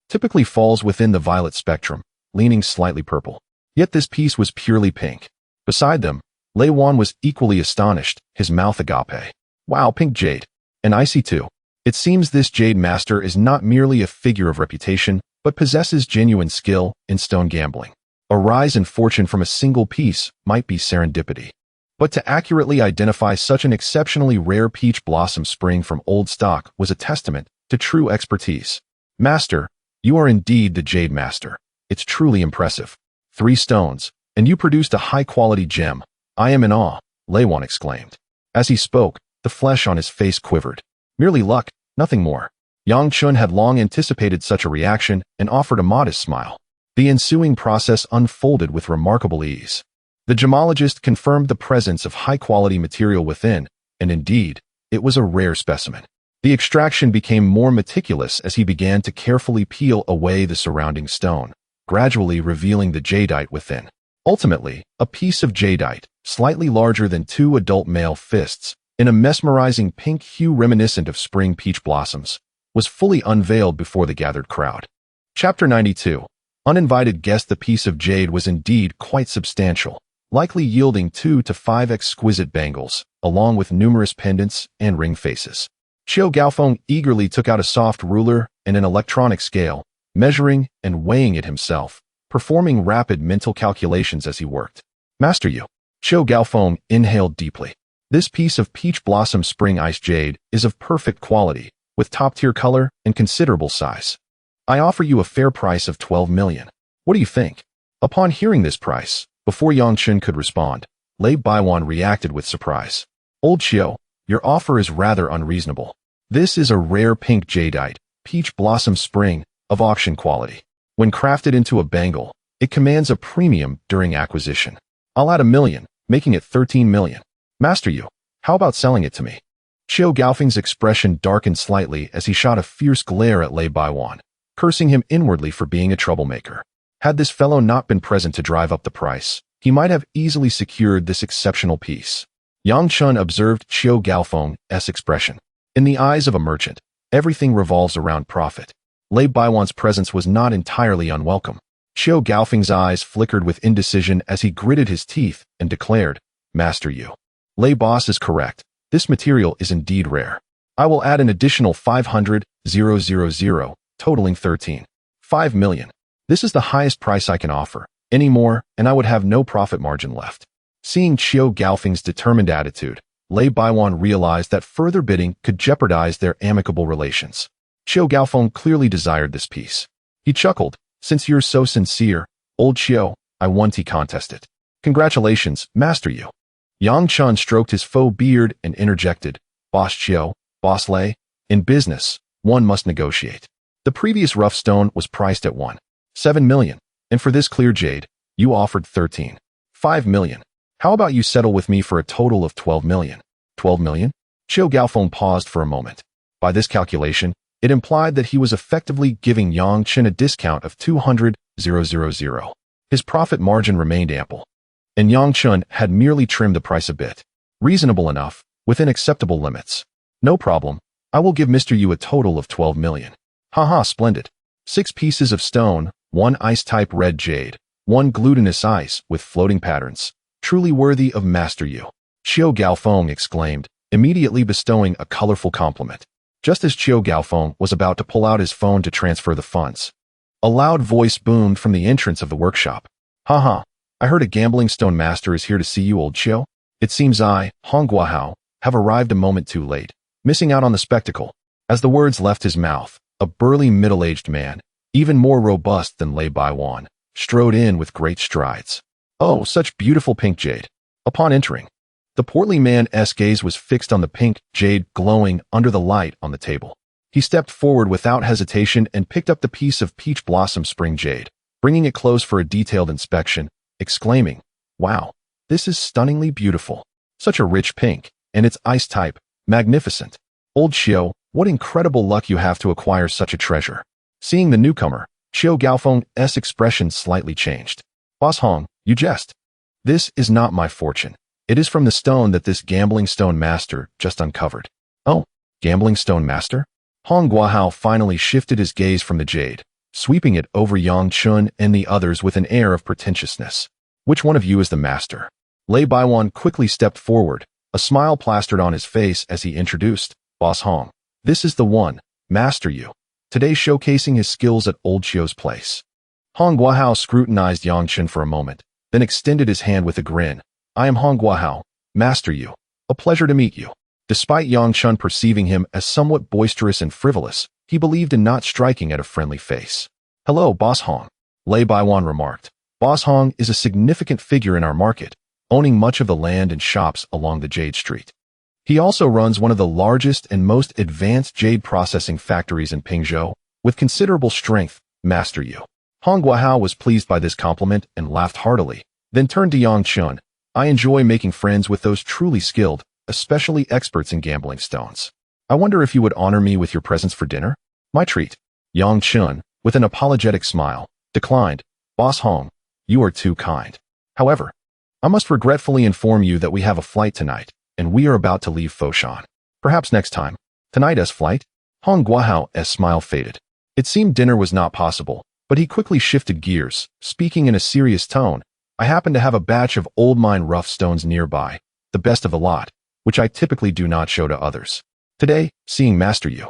typically falls within the violet spectrum, leaning slightly purple. Yet this piece was purely pink. Beside them, Lei Wan was equally astonished, his mouth agape. Wow, pink jade. And icy too. It seems this jade master is not merely a figure of reputation, but possesses genuine skill in stone gambling. A rise in fortune from a single piece might be serendipity. But to accurately identify such an exceptionally rare peach blossom spring from old stock was a testament to true expertise. Master, you are indeed the jade master. It's truly impressive. 3 stones, and you produced a high-quality gem. I am in awe, Lei Wan exclaimed. As he spoke, the flesh on his face quivered. Merely luck, nothing more. Yang Chun had long anticipated such a reaction and offered a modest smile. The ensuing process unfolded with remarkable ease. The gemologist confirmed the presence of high-quality material within, and indeed, it was a rare specimen. The extraction became more meticulous as he began to carefully peel away the surrounding stone, gradually revealing the jadeite within. Ultimately, a piece of jadeite, slightly larger than 2 adult male fists, in a mesmerizing pink hue reminiscent of spring peach blossoms, was fully unveiled before the gathered crowd. Chapter 92. Uninvited guest. The piece of jade was indeed quite substantial, likely yielding 2 to 5 exquisite bangles, along with numerous pendants and ring faces. Qiu Gaofeng eagerly took out a soft ruler and an electronic scale, measuring and weighing it himself, performing rapid mental calculations as he worked. Master Yu. Qiu Gaofeng inhaled deeply. This piece of peach blossom spring ice jade is of perfect quality, with top-tier color and considerable size. I offer you a fair price of 12 million. What do you think? Upon hearing this price, before Yang Chun could respond, Lei Baiwan reacted with surprise. Old Qiu, your offer is rather unreasonable. This is a rare pink jadeite, peach blossom spring, of auction quality. When crafted into a bangle, it commands a premium during acquisition. I'll add 1 million, making it 13 million. Master Yu, how about selling it to me? Qiu Gaofeng's expression darkened slightly as he shot a fierce glare at Lei Baiwan, cursing him inwardly for being a troublemaker. Had this fellow not been present to drive up the price, he might have easily secured this exceptional piece. Yang Chun observed Qiu Gaofeng's expression. In the eyes of a merchant, everything revolves around profit. Lei Baiwan's presence was not entirely unwelcome. Qiu Gaofeng's eyes flickered with indecision as he gritted his teeth and declared, Master Yu. Lei Boss is correct. This material is indeed rare. I will add an additional 500,000, totaling 13.5 million. This is the highest price I can offer. Any more, and I would have no profit margin left. Seeing Qiu Gaofeng's determined attitude, Lei Baiwan realized that further bidding could jeopardize their amicable relations. Qiu Gaofeng clearly desired this piece. He chuckled, since you're so sincere, old Qiu, I won the contest it. Congratulations, Master Yu. Yang Chun stroked his faux beard and interjected, Boss Qiu, Boss Lei, in business, one must negotiate. The previous rough stone was priced at 1.7 million, and for this clear jade, you offered 13.5 million. How about you settle with me for a total of 12 million? 12 million? Qiu Gaofeng paused for a moment. By this calculation, it implied that he was effectively giving Yang Chun a discount of 200,000. His profit margin remained ample, and Yang Chun had merely trimmed the price a bit. Reasonable enough, within acceptable limits. No problem, I will give Mr. Yu a total of 12 million. Haha, splendid. 6 pieces of stone, 1 ice-type red jade, 1 glutinous ice with floating patterns. Truly worthy of Master Yu. Qiu Gaofeng exclaimed, immediately bestowing a colorful compliment. Just as Qiu Gaofeng was about to pull out his phone to transfer the funds, a loud voice boomed from the entrance of the workshop. Haha, I heard a gambling stone master is here to see you, old Qiu. It seems I, Hong Guahao, have arrived a moment too late, missing out on the spectacle. As the words left his mouth, a burly middle-aged man, even more robust than Lei Baiwan, strode in with great strides. Oh, such beautiful pink jade. Upon entering, the portly man's gaze was fixed on the pink jade glowing under the light on the table. He stepped forward without hesitation and picked up the piece of peach blossom spring jade, bringing it close for a detailed inspection, exclaiming, Wow, this is stunningly beautiful. Such a rich pink, and its ice type, Magnificent. Old Xiao, what incredible luck you have to acquire such a treasure. Seeing the newcomer, Xiao Gaofeng's expression slightly changed. Boss Hong, you jest. This is not my fortune. It is from the stone that this gambling stone master just uncovered. Oh, gambling stone master? Hong Guahao finally shifted his gaze from the jade, sweeping it over Yang Chun and the others with an air of pretentiousness. Which one of you is the master? Lei Baiwan quickly stepped forward, a smile plastered on his face as he introduced, Boss Hong. This is the one, Master Yu. Today showcasing his skills at Old Xiao's place. Hong Guahao scrutinized Yang Chen for a moment, then extended his hand with a grin. I am Hong Guahao, Master Yu. A pleasure to meet you. Despite Yang Chen perceiving him as somewhat boisterous and frivolous, he believed in not striking at a friendly face. Hello, Boss Hong. Lei Baiwan remarked. Boss Hong is a significant figure in our market, owning much of the land and shops along the Jade Street. He also runs one of the largest and most advanced jade processing factories in Pingzhou, with considerable strength, Master Yu. Hong Guahao was pleased by this compliment and laughed heartily, then turned to Yang Chen. I enjoy making friends with those truly skilled, especially experts in gambling stones. I wonder if you would honor me with your presence for dinner? My treat. Yang Chen, with an apologetic smile, declined. Boss Hong, you are too kind. However, I must regretfully inform you that we have a flight tonight, and we are about to leave Foshan. Perhaps next time. Tonight's flight? Hong Guahao's smile faded. It seemed dinner was not possible, but he quickly shifted gears, speaking in a serious tone. I happen to have a batch of old mine rough stones nearby, the best of the lot, which I typically do not show to others. Today, seeing Master Yu,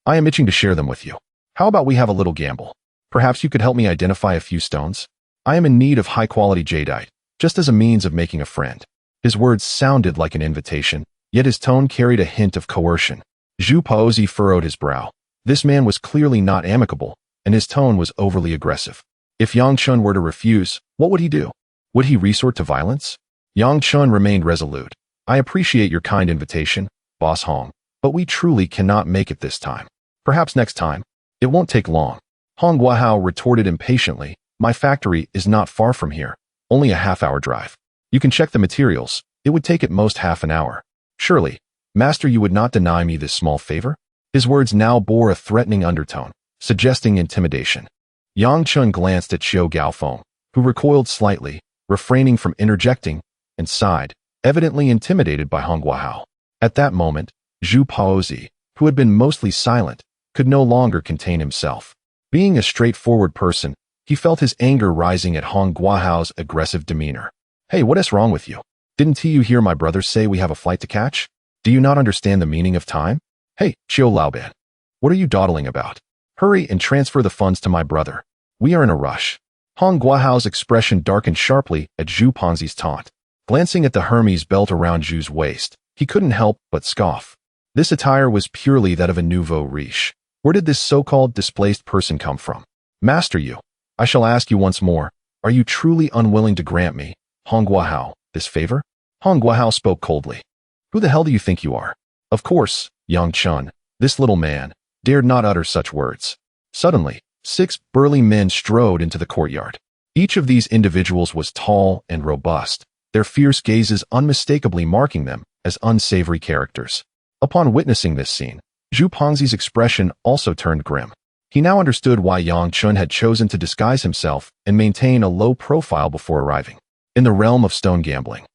I am itching to share them with you. How about we have a little gamble? Perhaps you could help me identify a few stones? I am in need of high-quality jadeite, just as a means of making a friend. His words sounded like an invitation, yet his tone carried a hint of coercion. Zhu Paozi furrowed his brow. This man was clearly not amicable, and his tone was overly aggressive. If Yang Chun were to refuse, what would he do? Would he resort to violence? Yang Chun remained resolute. I appreciate your kind invitation, Boss Hong, but we truly cannot make it this time. Perhaps next time. It won't take long. Hong Guahao retorted impatiently. My factory is not far from here, only a half-hour drive. You can check the materials. It would take at most half an hour. Surely, Master, you would not deny me this small favor? His words now bore a threatening undertone, suggesting intimidation. Yang Chun glanced at Xiao Gaofeng, who recoiled slightly, refraining from interjecting, and sighed, evidently intimidated by Hong Guahao. At that moment, Zhu Paozi, who had been mostly silent, could no longer contain himself. Being a straightforward person, he felt his anger rising at Hong Guahao's aggressive demeanor. Hey, what is wrong with you? Didn't you hear my brother say we have a flight to catch? Do you not understand the meaning of time? Hey, Qiu Laoban, what are you dawdling about? Hurry and transfer the funds to my brother. We are in a rush. Hong Guahao's expression darkened sharply at Zhu Panzi's taunt. Glancing at the Hermes belt around Zhu's waist, he couldn't help but scoff. This attire was purely that of a nouveau riche. Where did this so-called displaced person come from? Master Yu, I shall ask you once more, are you truly unwilling to grant me, Hong Guahao, this favor? Hong Guahao spoke coldly. Who the hell do you think you are? Of course, Yang Chun, this little man, dared not utter such words. Suddenly, 6 burly men strode into the courtyard. Each of these individuals was tall and robust, their fierce gazes unmistakably marking them as unsavory characters. Upon witnessing this scene, Zhu Pengzi's expression also turned grim. He now understood why Yang Chun had chosen to disguise himself and maintain a low profile before arriving. In the realm of stone gambling,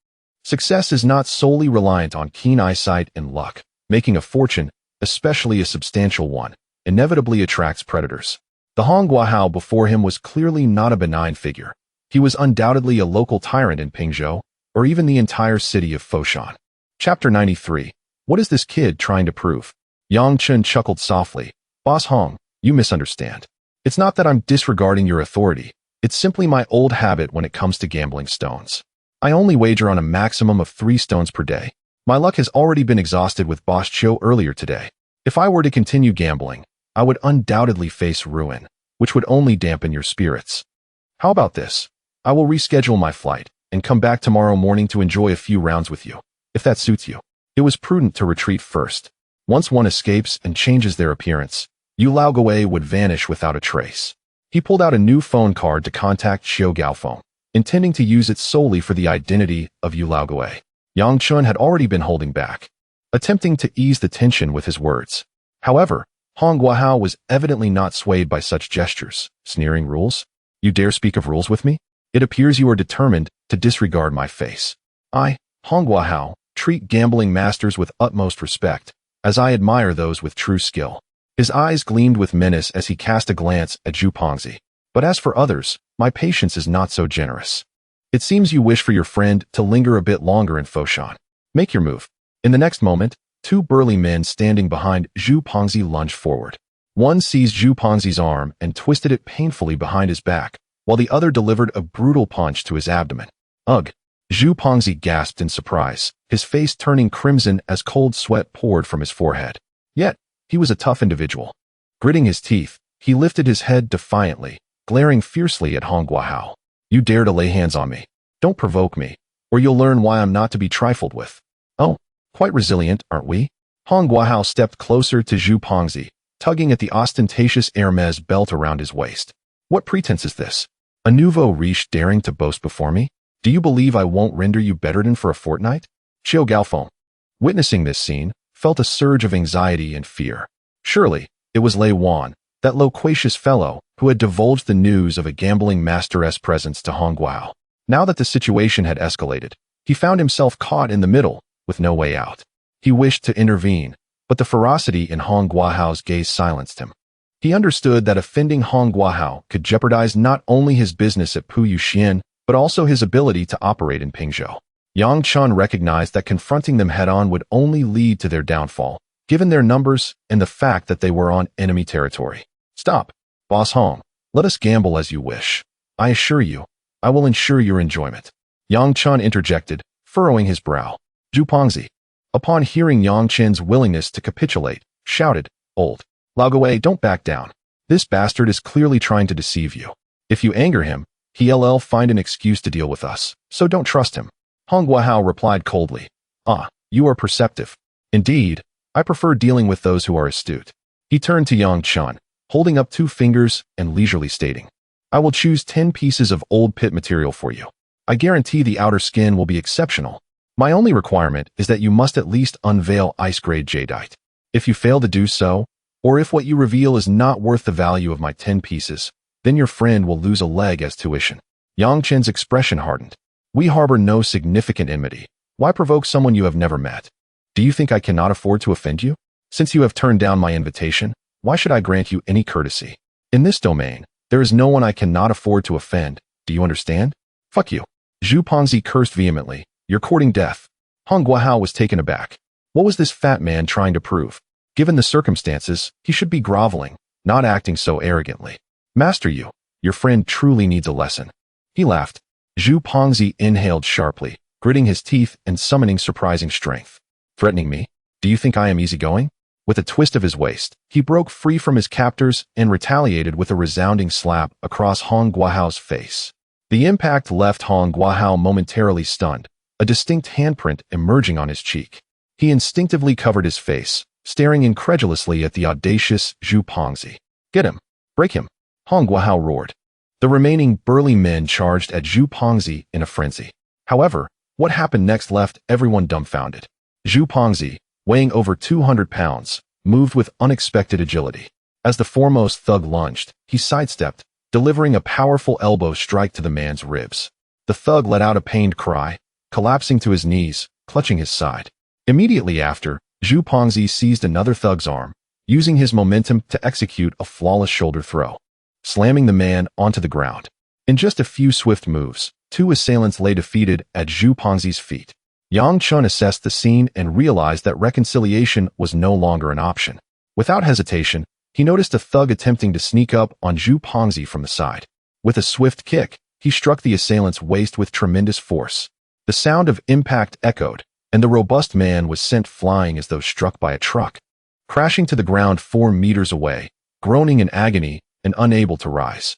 success is not solely reliant on keen eyesight and luck. Making a fortune, especially a substantial one, inevitably attracts predators. The Hong Guahao before him was clearly not a benign figure. He was undoubtedly a local tyrant in Pingzhou, or even the entire city of Foshan. Chapter 93. What is this kid trying to prove? Yang Chun chuckled softly. Boss Hong, you misunderstand. It's not that I'm disregarding your authority. It's simply my old habit when it comes to gambling stones. I only wager on a maximum of 3 stones per day. My luck has already been exhausted with Boss Chiu earlier today. If I were to continue gambling, I would undoubtedly face ruin, which would only dampen your spirits. How about this? I will reschedule my flight and come back tomorrow morning to enjoy a few rounds with you, if that suits you. It was prudent to retreat first. Once one escapes and changes their appearance, Yu Laoguei would vanish without a trace. He pulled out a new phone card to contact Xiao Gaofeng, intending to use it solely for the identity of Yu Laoguei. Yang Chun had already been holding back. attempting to ease the tension with his words. However, Hong Guahao was evidently not swayed by such gestures. Sneering rules? You dare speak of rules with me? It appears you are determined to disregard my face. I, Hong Guahao, treat gambling masters with utmost respect, as I admire those with true skill. His eyes gleamed with menace as he cast a glance at Zhu Pongzi. But as for others, my patience is not so generous. It seems you wish for your friend to linger a bit longer in Foshan. Make your move. In the next moment, two burly men standing behind Zhu Pongzi lunged forward. One seized Zhu Pongzi's arm and twisted it painfully behind his back, while the other delivered a brutal punch to his abdomen. Ugh! Zhu Pongzi gasped in surprise, his face turning crimson as cold sweat poured from his forehead. Yet, he was a tough individual. Gritting his teeth, he lifted his head defiantly, glaring fiercely at Hong Guahao. You dare to lay hands on me. Don't provoke me, or you'll learn why I'm not to be trifled with. Oh, quite resilient, aren't we? Hong Guahao stepped closer to Zhu Pongzi, tugging at the ostentatious Hermes belt around his waist. What pretense is this? A nouveau riche daring to boast before me? Do you believe I won't render you betterton for a fortnight? Xiao Gaofeng, witnessing this scene, felt a surge of anxiety and fear. Surely, it was Lei Wan, that loquacious fellow, who had divulged the news of a gambling master's presence to Hong Guahao. Now that the situation had escalated, he found himself caught in the middle, with no way out. He wished to intervene, but the ferocity in Hong Guahao's gaze silenced him. He understood that offending Hong Guahao could jeopardize not only his business at Puyu Xian, but also his ability to operate in Pingzhou. Yang Chen recognized that confronting them head-on would only lead to their downfall, given their numbers and the fact that they were on enemy territory. Stop, Boss Hong. Let us gamble as you wish. I assure you, I will ensure your enjoyment. Yang Chen interjected, furrowing his brow. Zhu Pongzi, upon hearing Yang Chen's willingness to capitulate, shouted, Old Laogwei, don't back down. This bastard is clearly trying to deceive you. If you anger him, he'll find an excuse to deal with us, so don't trust him. Hong Guahao replied coldly. Ah, you are perceptive. Indeed, I prefer dealing with those who are astute. He turned to Yang Chen, holding up 2 fingers and leisurely stating, I will choose 10 pieces of old pit material for you. I guarantee the outer skin will be exceptional. My only requirement is that you must at least unveil ice-grade jadeite. If you fail to do so, or if what you reveal is not worth the value of my 10 pieces, then your friend will lose a leg as tuition. Yang Chen's expression hardened. We harbor no significant enmity. Why provoke someone you have never met? Do you think I cannot afford to offend you? Since you have turned down my invitation, why should I grant you any courtesy? In this domain, there is no one I cannot afford to offend. Do you understand? Fuck you. Zhu Pongzi cursed vehemently. You're courting death. Hong Guahao was taken aback. What was this fat man trying to prove? Given the circumstances, he should be groveling, not acting so arrogantly. Master you, your friend truly needs a lesson. He laughed. Zhu Pongzi inhaled sharply, gritting his teeth and summoning surprising strength. Threatening me? Do you think I am easygoing? With a twist of his waist, he broke free from his captors and retaliated with a resounding slap across Hong Guahao's face. The impact left Hong Guahao momentarily stunned, a distinct handprint emerging on his cheek. He instinctively covered his face, staring incredulously at the audacious Zhu Pongzi. Get him! Break him! Hong Guahao roared. The remaining burly men charged at Zhu Pongzi in a frenzy. However, what happened next left everyone dumbfounded. Zhu Pongzi, weighing over 200 pounds, moved with unexpected agility. As the foremost thug lunged, he sidestepped, delivering a powerful elbow strike to the man's ribs. The thug let out a pained cry, collapsing to his knees, clutching his side. Immediately after, Zhu Pongzi seized another thug's arm, using his momentum to execute a flawless shoulder throw, slamming the man onto the ground. In just a few swift moves, 2 assailants lay defeated at Zhu Pongzi's feet. Yang Chen assessed the scene and realized that reconciliation was no longer an option. Without hesitation, he noticed a thug attempting to sneak up on Zhu Pongzi from the side. With a swift kick, he struck the assailant's waist with tremendous force. The sound of impact echoed, and the robust man was sent flying as though struck by a truck, crashing to the ground 4 meters away, groaning in agony and unable to rise.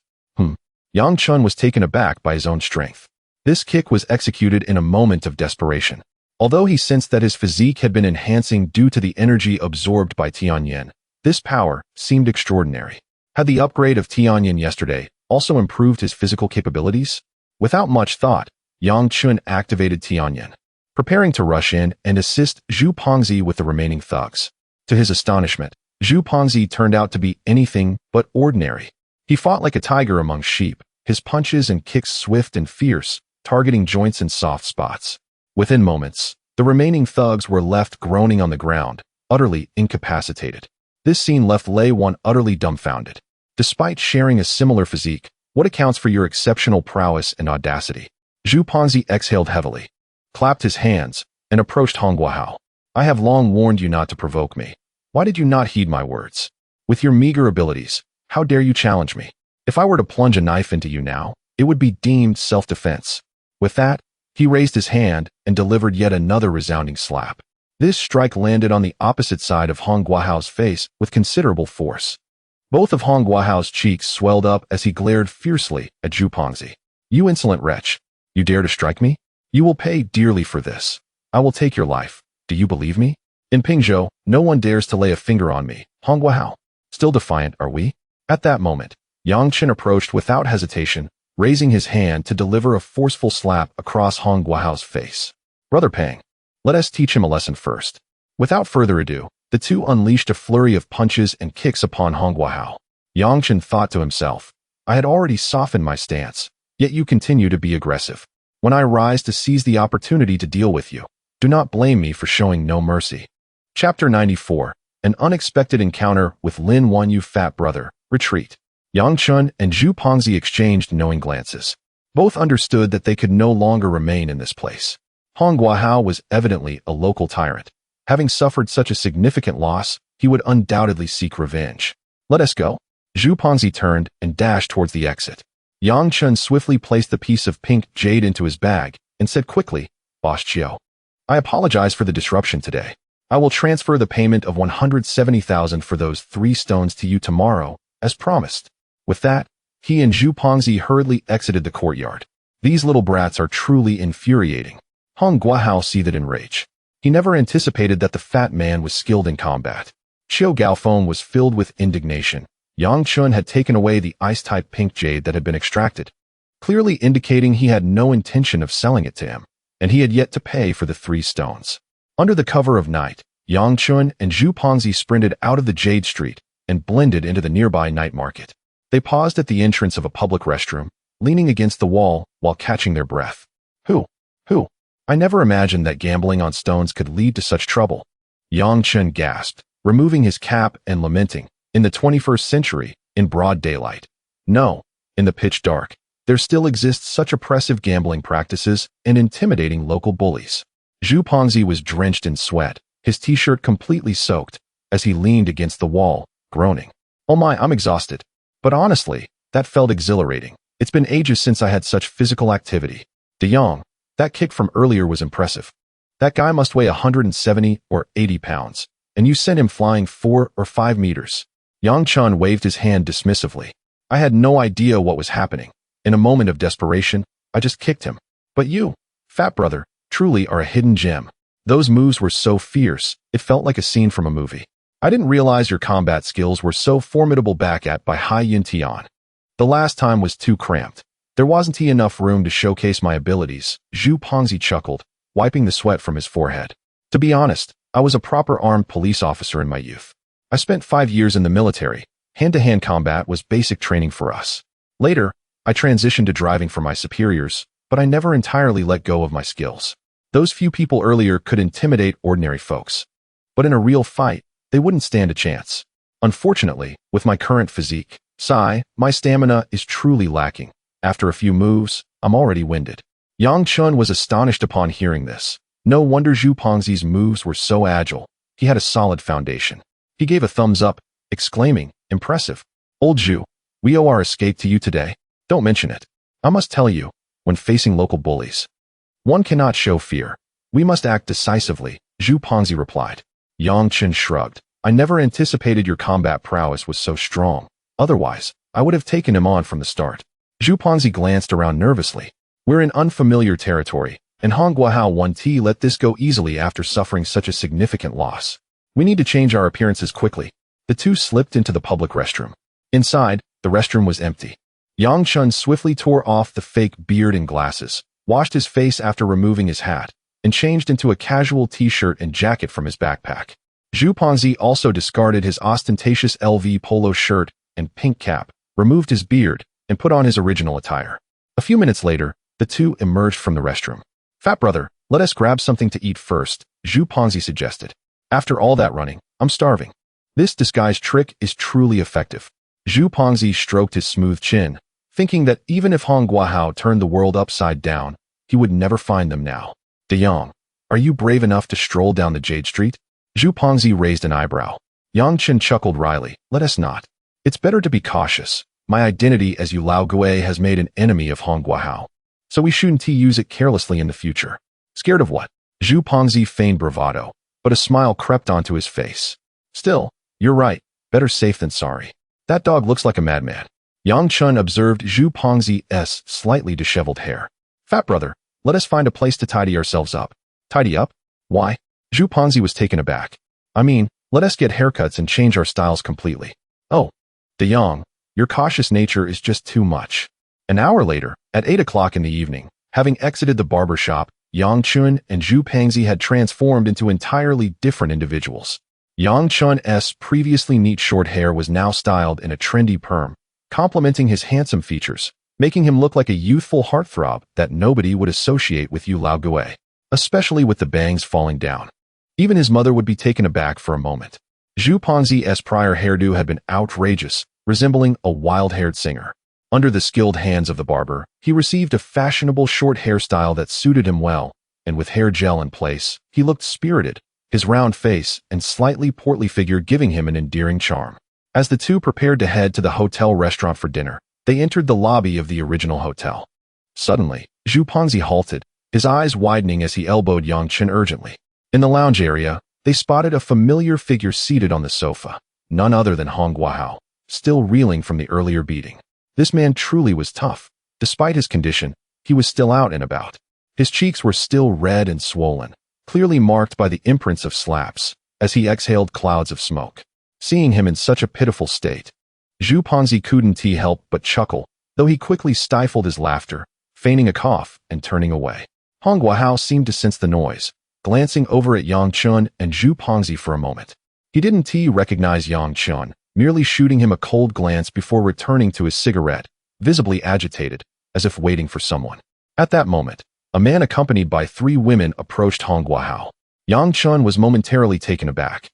Yang Chen was taken aback by his own strength. This kick was executed in a moment of desperation. Although he sensed that his physique had been enhancing due to the energy absorbed by Tianyan, this power seemed extraordinary. Had the upgrade of Tianyan yesterday also improved his physical capabilities? Without much thought, Yang Chen activated Tianyan. preparing to rush in and assist Zhu Pongzi with the remaining thugs. To his astonishment, Zhu Pongzi turned out to be anything but ordinary. He fought like a tiger among sheep, his punches and kicks swift and fierce, targeting joints and soft spots. Within moments, the remaining thugs were left groaning on the ground, utterly incapacitated. This scene left Lei Wan utterly dumbfounded. Despite sharing a similar physique, what accounts for your exceptional prowess and audacity? Zhu Pongzi exhaled heavily, clapped his hands, and approached Hong Guahao. I have long warned you not to provoke me. Why did you not heed my words? With your meager abilities, how dare you challenge me? If I were to plunge a knife into you now, it would be deemed self-defense. With that, he raised his hand and delivered yet another resounding slap. This strike landed on the opposite side of Hong Guahao's face with considerable force. Both of Hong Guahao's cheeks swelled up as he glared fiercely at Zhu Pongzi. You insolent wretch! You dare to strike me? You will pay dearly for this. I will take your life. Do you believe me? In Pingzhou, no one dares to lay a finger on me. Hong Guahao. Still defiant, are we? At that moment, Yang Chen approached without hesitation, raising his hand to deliver a forceful slap across Hong Guahao's face. Brother Pang, let us teach him a lesson first. Without further ado, the two unleashed a flurry of punches and kicks upon Hong Guahao. Yang Chen thought to himself, I had already softened my stance, yet you continue to be aggressive. When I rise to seize the opportunity to deal with you, do not blame me for showing no mercy. Chapter 94, An Unexpected Encounter with Lin Wanyu Fat Brother, Retreat. Yang Chen and Zhu Pongzi exchanged knowing glances. Both understood that they could no longer remain in this place. Hong Guahao was evidently a local tyrant. Having suffered such a significant loss, he would undoubtedly seek revenge. Let us go. Zhu Pongzi turned and dashed towards the exit. Yang Chen swiftly placed the piece of pink jade into his bag and said quickly, Boss Chiu, I apologize for the disruption today. I will transfer the payment of 170,000 for those 3 stones to you tomorrow, as promised. With that, he and Zhu Pongzi hurriedly exited the courtyard. These little brats are truly infuriating. Hong Guahao seethed in rage. He never anticipated that the fat man was skilled in combat. Qiu Gaofeng was filled with indignation. Yang Chen had taken away the ice-type pink jade that had been extracted, clearly indicating he had no intention of selling it to him, and he had yet to pay for the 3 stones. Under the cover of night, Yang Chen and Zhu Pongzi sprinted out of the Jade Street and blended into the nearby night market. They paused at the entrance of a public restroom, leaning against the wall while catching their breath. Who? I never imagined that gambling on stones could lead to such trouble. Yang Chen gasped, removing his cap and lamenting, in the 21st century, in broad daylight. No, in the pitch dark, there still exists such oppressive gambling practices and intimidating local bullies. Zhu Pongzi was drenched in sweat, his t-shirt completely soaked, as he leaned against the wall, groaning. Oh my, I'm exhausted. But honestly, that felt exhilarating. It's been ages since I had such physical activity. De Jong, that kick from earlier was impressive. That guy must weigh 170 or 80 pounds, and you sent him flying 4 or 5 meters. Yang Chen waved his hand dismissively. I had no idea what was happening. In a moment of desperation, I just kicked him. But you, fat brother, truly are a hidden gem. Those moves were so fierce, it felt like a scene from a movie. I didn't realize your combat skills were so formidable back at by Hai Yin Tian. The last time was too cramped. There wasn't enough room to showcase my abilities, Zhu Pongzi chuckled, wiping the sweat from his forehead. To be honest, I was a proper armed police officer in my youth. I spent 5 years in the military. Hand-to-hand combat was basic training for us. Later, I transitioned to driving for my superiors, but I never entirely let go of my skills. Those few people earlier could intimidate ordinary folks. But in a real fight, they wouldn't stand a chance. Unfortunately, with my current physique, my stamina is truly lacking. After a few moves, I'm already winded. Yang Chen was astonished upon hearing this. No wonder Zhu Pongzi's moves were so agile. He had a solid foundation. He gave a thumbs up, exclaiming, impressive. Old Zhu, we owe our escape to you today. Don't mention it. I must tell you, when facing local bullies, one cannot show fear. We must act decisively, Zhu Pongzi replied. Yang Chen shrugged. I never anticipated your combat prowess was so strong. Otherwise, I would have taken him on from the start. Zhu Pongzi glanced around nervously. We're in unfamiliar territory, and Hong Guahao 1T let this go easily after suffering such a significant loss. We need to change our appearances quickly. The two slipped into the public restroom. Inside, the restroom was empty. Yang Chen swiftly tore off the fake beard and glasses, washed his face after removing his hat, and changed into a casual t-shirt and jacket from his backpack. Zhu Pengzi also discarded his ostentatious LV polo shirt and pink cap, removed his beard, and put on his original attire. A few minutes later, the two emerged from the restroom. "Fat brother, let us grab something to eat first," Zhu Pengzi suggested. "After all that running, I'm starving." This disguise trick is truly effective. Zhu Pengzi stroked his smooth chin, thinking that even if Hong Guahao turned the world upside down, he would never find them now. "De Yang, are you brave enough to stroll down the Jade Street?" Zhu Pengzi raised an eyebrow. Yang Chen chuckled wryly. "Let us not. It's better to be cautious. My identity as Yu Lao Gui has made an enemy of Hong Guahao, so we shouldn't use it carelessly in the future." "Scared of what?" Zhu Pengzi feigned bravado, but a smile crept onto his face. "Still, you're right. Better safe than sorry. That dog looks like a madman." Yang Chen observed Zhu Pengzi's slightly disheveled hair. "Fat brother, let us find a place to tidy ourselves up." "Tidy up? Why?" Zhu Pengzi was taken aback. "I mean, let us get haircuts and change our styles completely." "Oh, De Yang, your cautious nature is just too much." An hour later, at 8 o'clock in the evening, having exited the barber shop, Yang Chen and Zhu Pengzi had transformed into entirely different individuals. Yang Chen's previously neat short hair was now styled in a trendy perm, complementing his handsome features, making him look like a youthful heartthrob that nobody would associate with Yu Lao Gui, especially with the bangs falling down. Even his mother would be taken aback for a moment. Zhu Pengzi's prior hairdo had been outrageous, resembling a wild-haired singer. Under the skilled hands of the barber, he received a fashionable short hairstyle that suited him well, and with hair gel in place, he looked spirited, his round face and slightly portly figure giving him an endearing charm. As the two prepared to head to the hotel restaurant for dinner, they entered the lobby of the original hotel. Suddenly, Zhu Pengzi halted, his eyes widening as he elbowed Yang Chen urgently. In the lounge area, they spotted a familiar figure seated on the sofa, none other than Hong Guahao, still reeling from the earlier beating. This man truly was tough. Despite his condition, he was still out and about. His cheeks were still red and swollen, clearly marked by the imprints of slaps, as he exhaled clouds of smoke. Seeing him in such a pitiful state, Zhu Pengzi couldn't help but chuckle, though he quickly stifled his laughter, feigning a cough and turning away. Hong Guahao seemed to sense the noise, glancing over at Yang Chen and Zhu Pengzi for a moment. He didn't recognize Yang Chen, merely shooting him a cold glance before returning to his cigarette, visibly agitated, as if waiting for someone. At that moment, a man accompanied by 3 women approached Hong Guahao. Yang Chen was momentarily taken aback.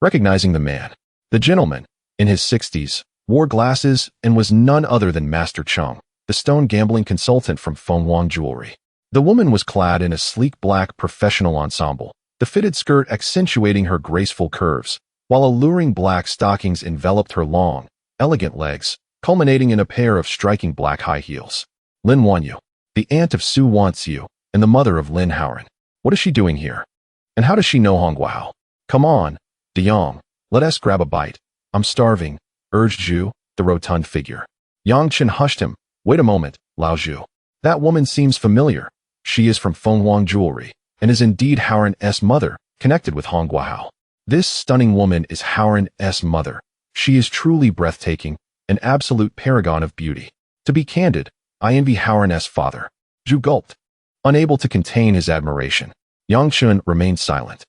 Recognizing the man, the gentleman, in his 60s, wore glasses and was none other than Master Cheng, the stone gambling consultant from Fengwang Jewelry. The woman was clad in a sleek black professional ensemble, the fitted skirt accentuating her graceful curves, while alluring black stockings enveloped her long, elegant legs, culminating in a pair of striking black high heels. Lin Wanyu, the aunt of Su Wanxiu and the mother of Lin Haoran. What is she doing here? And how does she know Hong Guahao? "Come on, De Yang, let us grab a bite. I'm starving," urged Zhu, the rotund figure. Yang Chen hushed him. "Wait a moment, Lao Zhu. That woman seems familiar. She is from Fengwang Jewelry, and is indeed Haoran's mother, connected with Hong Guahao. This stunning woman is Haoran's mother. She is truly breathtaking, an absolute paragon of beauty. To be candid, I envy Haoran's father." Zhu gulped. Unable to contain his admiration, Yang Chen remained silent.